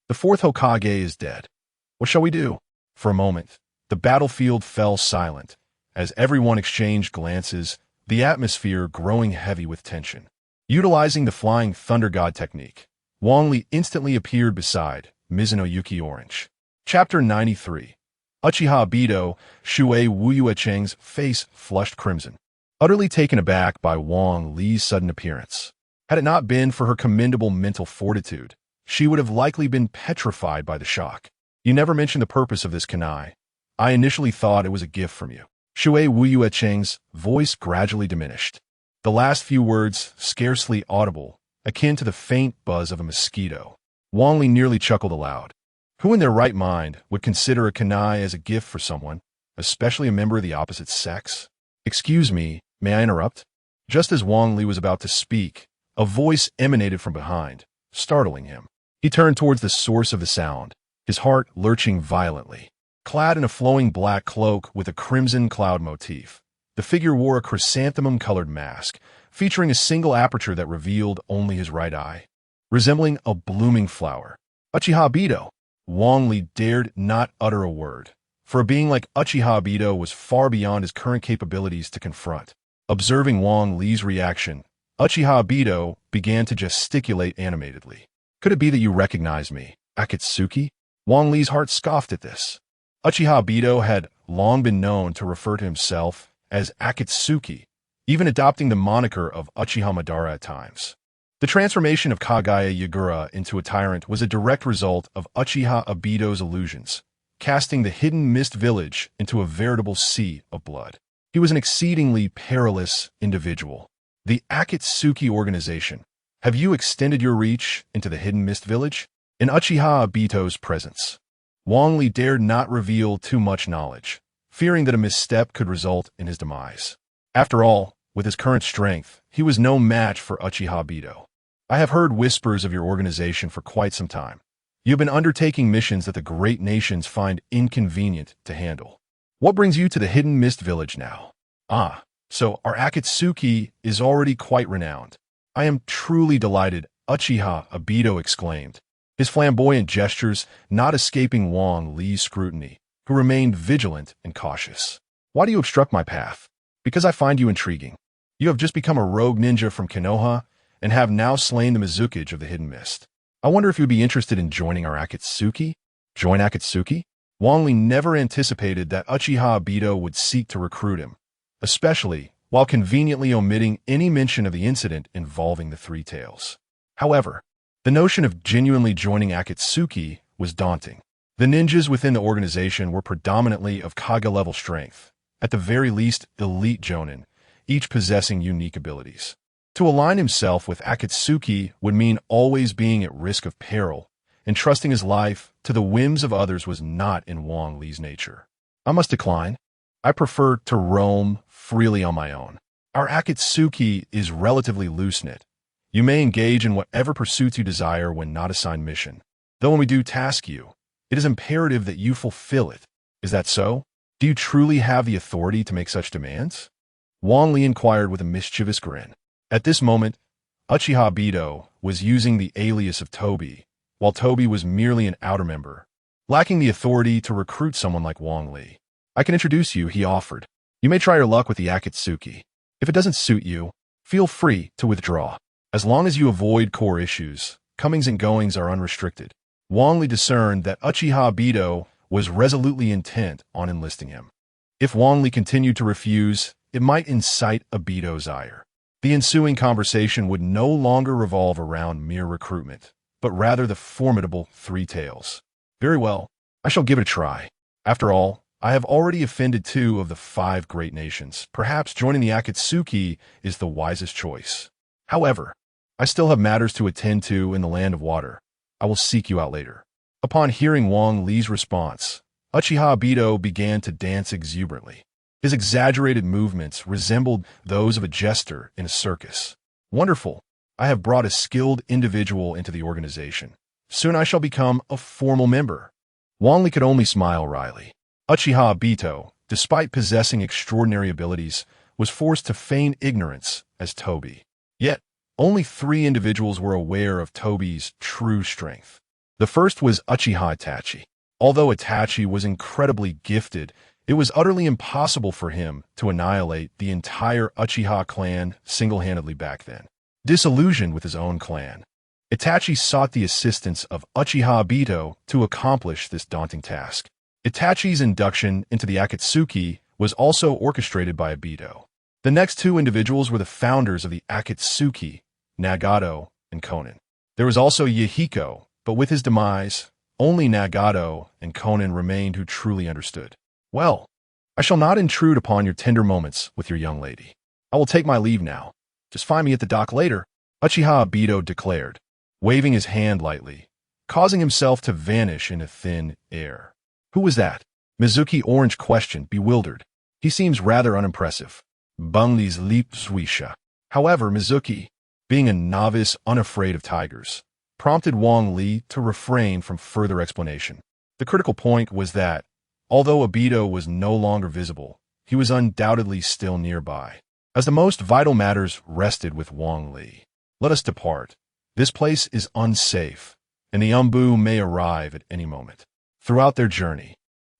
The fourth Hokage is dead. What shall we do? For a moment, the battlefield fell silent, as everyone exchanged glances, the atmosphere growing heavy with tension. Utilizing the flying thunder god technique, Wang Li instantly appeared beside Mizuno Yuki Orange. Chapter 93. Uchiha Obito, Shuei Wuyuecheng's face flushed crimson, utterly taken aback by Wang Li's sudden appearance. Had it not been for her commendable mental fortitude, she would have likely been petrified by the shock. You never mentioned the purpose of this kunai. I initially thought it was a gift from you. Shuei Wuyuecheng's voice gradually diminished. The last few words scarcely audible, akin to the faint buzz of a mosquito. Wang Li nearly chuckled aloud. Who in their right mind would consider a kunai as a gift for someone, especially a member of the opposite sex? Excuse me, may I interrupt? Just as Wang Li was about to speak, a voice emanated from behind, startling him. He turned towards the source of the sound, his heart lurching violently. Clad in a flowing black cloak with a crimson cloud motif, the figure wore a chrysanthemum-colored mask, featuring a single aperture that revealed only his right eye. Resembling a blooming flower. Uchiha Obito! Wang Li dared not utter a word, for a being like Uchiha Obito was far beyond his current capabilities to confront. Observing Wang Li's reaction, Uchiha Obito began to gesticulate animatedly. Could it be that you recognize me, Akatsuki? Wang Li's heart scoffed at this. Uchiha Obito had long been known to refer to himself as Akatsuki, even adopting the moniker of Uchiha Madara at times. The transformation of Kagaya Yagura into a tyrant was a direct result of Uchiha Obito's illusions, casting the hidden mist village into a veritable sea of blood. He was an exceedingly perilous individual. The Akatsuki organization. Have you extended your reach into the hidden mist village? In Uchiha Obito's presence, Wang Li dared not reveal too much knowledge, fearing that a misstep could result in his demise. After all, with his current strength, he was no match for Uchiha Obito. I have heard whispers of your organization for quite some time. You have been undertaking missions that the great nations find inconvenient to handle. What brings you to the hidden mist village now? Ah, so our Akatsuki is already quite renowned. I am truly delighted, Uchiha Obito exclaimed, his flamboyant gestures not escaping Wang Li's scrutiny, who remained vigilant and cautious. Why do you obstruct my path? Because I find you intriguing. You have just become a rogue ninja from Konoha, and have now slain the Mizukage of the Hidden Mist. I wonder if you'd be interested in joining our Akatsuki? Join Akatsuki? Wang Li never anticipated that Uchiha Obito would seek to recruit him, especially while conveniently omitting any mention of the incident involving the Three Tails. However, the notion of genuinely joining Akatsuki was daunting. The ninjas within the organization were predominantly of Kage-level strength, at the very least elite jonin, each possessing unique abilities. To align himself with Akatsuki would mean always being at risk of peril, and trusting his life to the whims of others was not in Wang Li's nature. I must decline. I prefer to roam freely on my own. Our Akatsuki is relatively loose-knit. You may engage in whatever pursuits you desire when not assigned mission. Though when we do task you, it is imperative that you fulfill it. Is that so? Do you truly have the authority to make such demands? Wang Li inquired with a mischievous grin. At this moment, Uchiha Obito was using the alias of Toby, while Toby was merely an outer member, lacking the authority to recruit someone like Wang Li. I can introduce you, he offered. You may try your luck with the Akatsuki. If it doesn't suit you, feel free to withdraw. As long as you avoid core issues, comings and goings are unrestricted. Wang Li discerned that Uchiha Obito was resolutely intent on enlisting him. If Wang Li continued to refuse, it might incite Obito's ire. The ensuing conversation would no longer revolve around mere recruitment, but rather the formidable Three Tails. Very well, I shall give it a try. After all, I have already offended 2 of the 5 great nations. Perhaps joining the Akatsuki is the wisest choice. However, I still have matters to attend to in the Land of Water. I will seek you out later. Upon hearing Wang Li's response, Uchiha Obito began to dance exuberantly. His exaggerated movements resembled those of a jester in a circus. Wonderful! I have brought a skilled individual into the organization. Soon I shall become a formal member. Wang Li could only smile wryly. Uchiha Obito, despite possessing extraordinary abilities, was forced to feign ignorance as Tobi. Yet, only 3 individuals were aware of Tobi's true strength. The first was Uchiha Itachi. Although Itachi was incredibly gifted, it was utterly impossible for him to annihilate the entire Uchiha clan single-handedly back then. Disillusioned with his own clan, Itachi sought the assistance of Uchiha Obito to accomplish this daunting task. Itachi's induction into the Akatsuki was also orchestrated by Obito. The next 2 individuals were the founders of the Akatsuki, Nagato and Konan. There was also Yahiko, but with his demise, only Nagato and Konan remained who truly understood. Well, I shall not intrude upon your tender moments with your young lady. I will take my leave now. Just find me at the dock later, Uchiha Obito declared, waving his hand lightly, causing himself to vanish into thin air. Who was that? Mizuki Orange questioned, bewildered. He seems rather unimpressive. Bungli's Leapswisha. However, Mizuki, being a novice unafraid of tigers, prompted Wang Li to refrain from further explanation. The critical point was that, although Obito was no longer visible, he was undoubtedly still nearby. As the most vital matters rested with Wang Li. Let us depart. This place is unsafe, and the Umbu may arrive at any moment. Throughout their journey,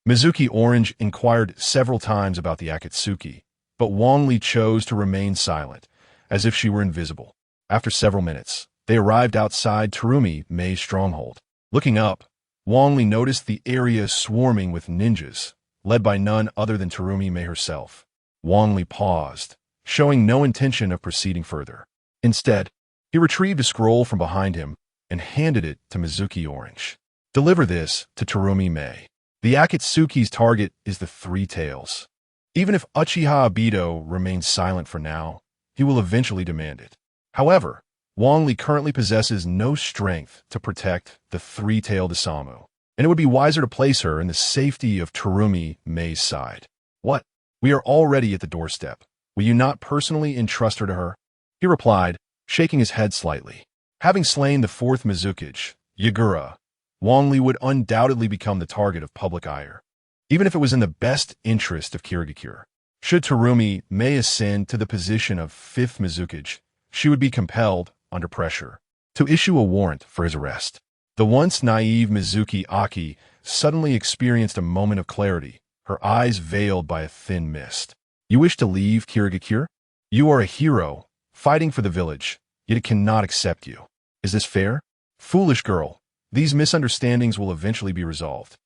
Mizuki Orange inquired several times about the Akatsuki, but Wang Li chose to remain silent, as if she were invisible. After several minutes, they arrived outside Terumi Mei's stronghold. Looking up, Wang Li noticed the area swarming with ninjas, led by none other than Terumi Mei herself. Wang Li paused, showing no intention of proceeding further. Instead, he retrieved a scroll from behind him and handed it to Mizuki Orange. Deliver this to Terumi Mei. The Akatsuki's target is the Three Tails. Even if Uchiha Obito remains silent for now, he will eventually demand it. However, Wang Li currently possesses no strength to protect the three-tailed Isamu, and it would be wiser to place her in the safety of Terumi Mei's side. What? We are already at the doorstep. Will you not personally entrust her to her? He replied, shaking his head slightly. Having slain the 4th Mizukage, Yagura, Wang Li would undoubtedly become the target of public ire, even if it was in the best interest of Kirigakure. Should Terumi Mei ascend to the position of 5th Mizukage, she would be compelled, under pressure, to issue a warrant for his arrest. The once naive Mizuki Aki suddenly experienced a moment of clarity, her eyes veiled by a thin mist. You wish to leave Kirigakure? You are a hero, fighting for the village, yet it cannot accept you. Is this fair? Foolish girl, these misunderstandings will eventually be resolved.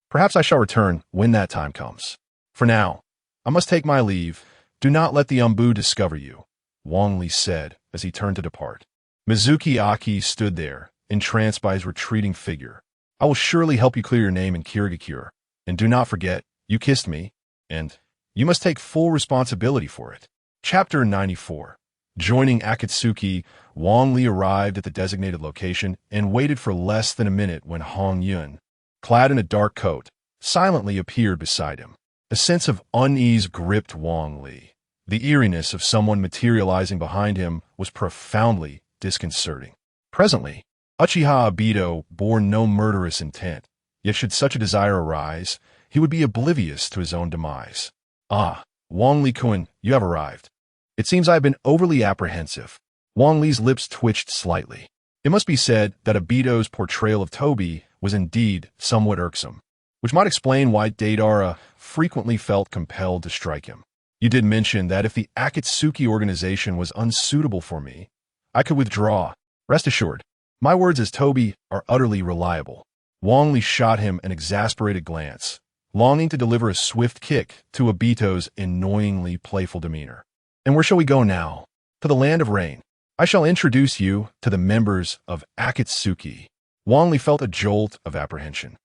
Perhaps I shall return when that time comes. For now, I must take my leave. Do not let the Umbu discover you, Wang Li said as he turned to depart. Mizuki Aki stood there, entranced by his retreating figure. I will surely help you clear your name in Kirigakure. And do not forget, you kissed me, and you must take full responsibility for it. Chapter 94. Joining Akatsuki, Wang Li arrived at the designated location and waited for less than a minute when Hong Yun, clad in a dark coat, silently appeared beside him. A sense of unease gripped Wang Li. The eeriness of someone materializing behind him was profoundly disconcerting. Presently, Uchiha Obito bore no murderous intent, yet should such a desire arise, he would be oblivious to his own demise. Ah, Wang Li-kun, you have arrived. It seems I have been overly apprehensive. Wang Li's lips twitched slightly. It must be said that Obito's portrayal of Tobi was indeed somewhat irksome, which might explain why Deidara frequently felt compelled to strike him. You did mention that if the Akatsuki organization was unsuitable for me, I could withdraw. Rest assured, my words as Tobi are utterly reliable. Wang Li shot him an exasperated glance, longing to deliver a swift kick to Obito's annoyingly playful demeanor. And where shall we go now? to the Land of Rain. I shall introduce you to the members of Akatsuki. Wang Li felt a jolt of apprehension.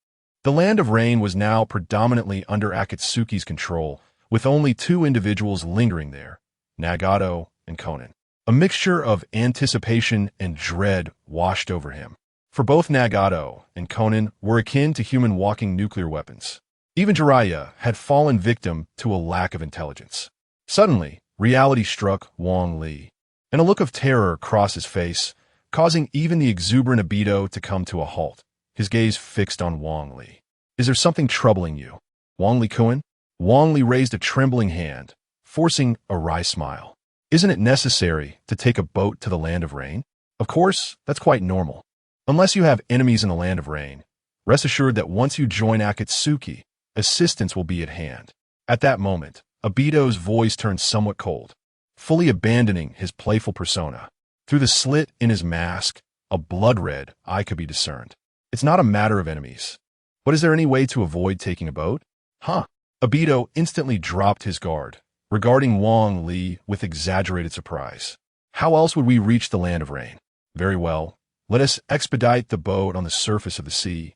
The Land of Rain was now predominantly under Akatsuki's control, with only two individuals lingering there, Nagato and Konan. A mixture of anticipation and dread washed over him. For both Nagato and Konan were akin to human walking nuclear weapons. Even Jiraiya had fallen victim to a lack of intelligence. Suddenly, reality struck Wang Li, and a look of terror crossed his face, causing even the exuberant Obito to come to a halt, his gaze fixed on Wang Li. Is there something troubling you, Wang Li-kun? Wang Li raised a trembling hand, forcing a wry smile. Isn't it necessary to take a boat to the Land of Rain? Of course, that's quite normal. Unless you have enemies in the Land of Rain, rest assured that once you join Akatsuki, assistance will be at hand. At that moment, Obito's voice turned somewhat cold, fully abandoning his playful persona. Through the slit in his mask, a blood-red eye could be discerned. It's not a matter of enemies. But is there any way to avoid taking a boat? Huh? Obito instantly dropped his guard, regarding Wang Li with exaggerated surprise. How else would we reach the Land of Rain? Very well, let us expedite the boat on the surface of the sea.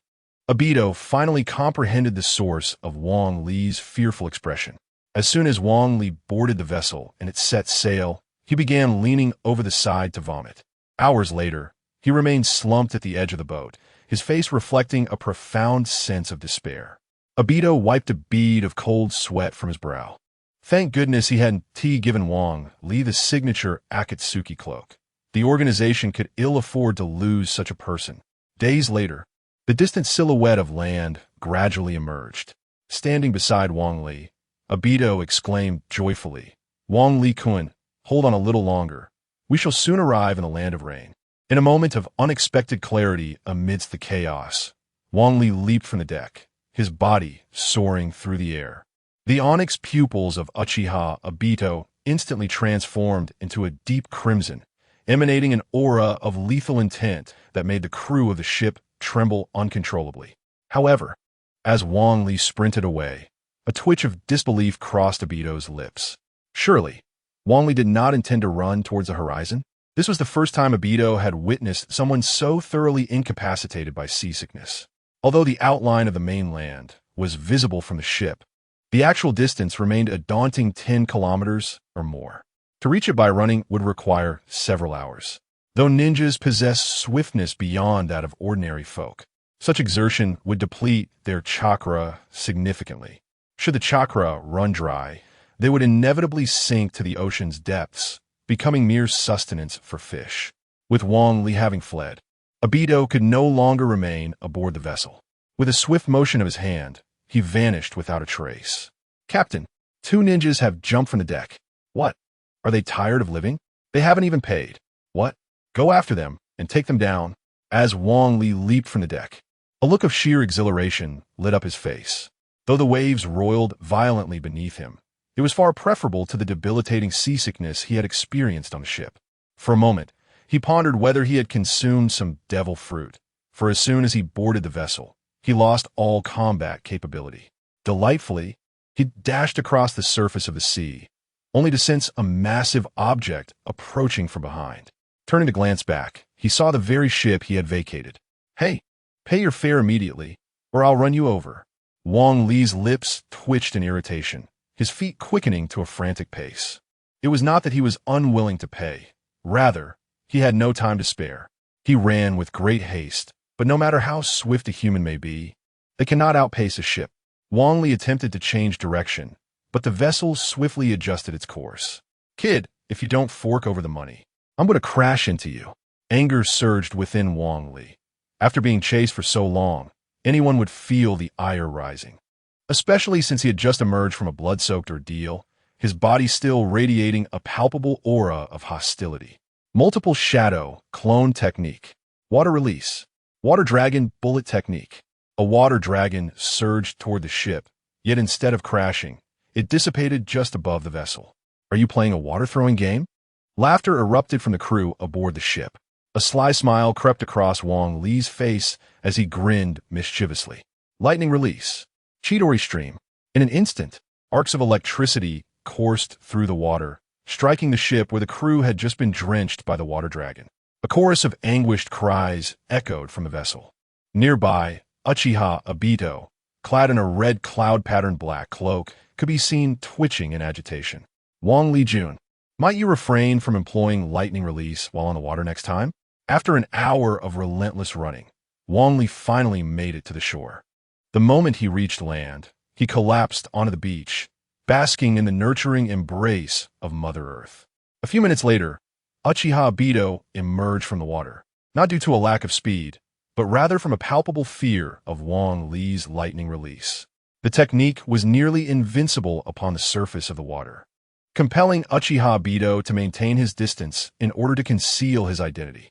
Obito finally comprehended the source of Wang Li's fearful expression. As soon as Wang Li boarded the vessel and it set sail, he began leaning over the side to vomit. Hours later, he remained slumped at the edge of the boat, his face reflecting a profound sense of despair. Obito wiped a bead of cold sweat from his brow. Thank goodness he hadn't given Wang Li the signature Akatsuki cloak. The organization could ill afford to lose such a person. Days later, the distant silhouette of land gradually emerged. Standing beside Wang Li, Obito exclaimed joyfully, Wang Li-kun, hold on a little longer. We shall soon arrive in the Land of Rain. In a moment of unexpected clarity amidst the chaos, Wang Li leaped from the deck, his body soaring through the air. The onyx pupils of Uchiha Obito instantly transformed into a deep crimson, emanating an aura of lethal intent that made the crew of the ship tremble uncontrollably. However, as Wang Li sprinted away, a twitch of disbelief crossed Obito's lips. Surely, Wang Li did not intend to run towards the horizon? This was the first time Obito had witnessed someone so thoroughly incapacitated by seasickness. Although the outline of the mainland was visible from the ship, the actual distance remained a daunting 10 kilometers or more. To reach it by running would require several hours. Though ninjas possess swiftness beyond that of ordinary folk, such exertion would deplete their chakra significantly. Should the chakra run dry, they would inevitably sink to the ocean's depths, becoming mere sustenance for fish. With Wang Li having fled, Obito could no longer remain aboard the vessel. With a swift motion of his hand, he vanished without a trace. Captain, 2 ninjas have jumped from the deck. What? Are they tired of living? They haven't even paid. What? Go after them and take them down. As Wang Li leaped from the deck, a look of sheer exhilaration lit up his face. Though the waves roiled violently beneath him, it was far preferable to the debilitating seasickness he had experienced on the ship. For a moment, he pondered whether he had consumed some devil fruit, for as soon as he boarded the vessel, he lost all combat capability. Delightfully, he dashed across the surface of the sea, only to sense a massive object approaching from behind. Turning to glance back, he saw the very ship he had vacated. Hey, pay your fare immediately, or I'll run you over. Wang Li's lips twitched in irritation, his feet quickening to a frantic pace. It was not that he was unwilling to pay. Rather, he had no time to spare. He ran with great haste, but no matter how swift a human may be, they cannot outpace a ship. Wang Li attempted to change direction, but the vessel swiftly adjusted its course. Kid, if you don't fork over the money, I'm going to crash into you. Anger surged within Wang Li. After being chased for so long, anyone would feel the ire rising. Especially since he had just emerged from a blood-soaked ordeal, his body still radiating a palpable aura of hostility. Multiple shadow, clone technique, water release, water dragon bullet technique. A water dragon surged toward the ship, yet instead of crashing, it dissipated just above the vessel. Are you playing a water-throwing game? Laughter erupted from the crew aboard the ship. A sly smile crept across Wang Li's face as he grinned mischievously. Lightning release. Chidori stream. In an instant, arcs of electricity coursed through the water, striking the ship where the crew had just been drenched by the water dragon. A chorus of anguished cries echoed from the vessel. Nearby, Uchiha Obito, clad in a red cloud-patterned black cloak, could be seen twitching in agitation. Wang Lijun, might you refrain from employing lightning release while on the water next time? After an hour of relentless running, Wang Li finally made it to the shore. The moment he reached land, he collapsed onto the beach, basking in the nurturing embrace of Mother Earth. A few minutes later, Uchiha Obito emerged from the water, not due to a lack of speed, but rather from a palpable fear of Wang Li's lightning release. The technique was nearly invincible upon the surface of the water, compelling Uchiha Obito to maintain his distance in order to conceal his identity.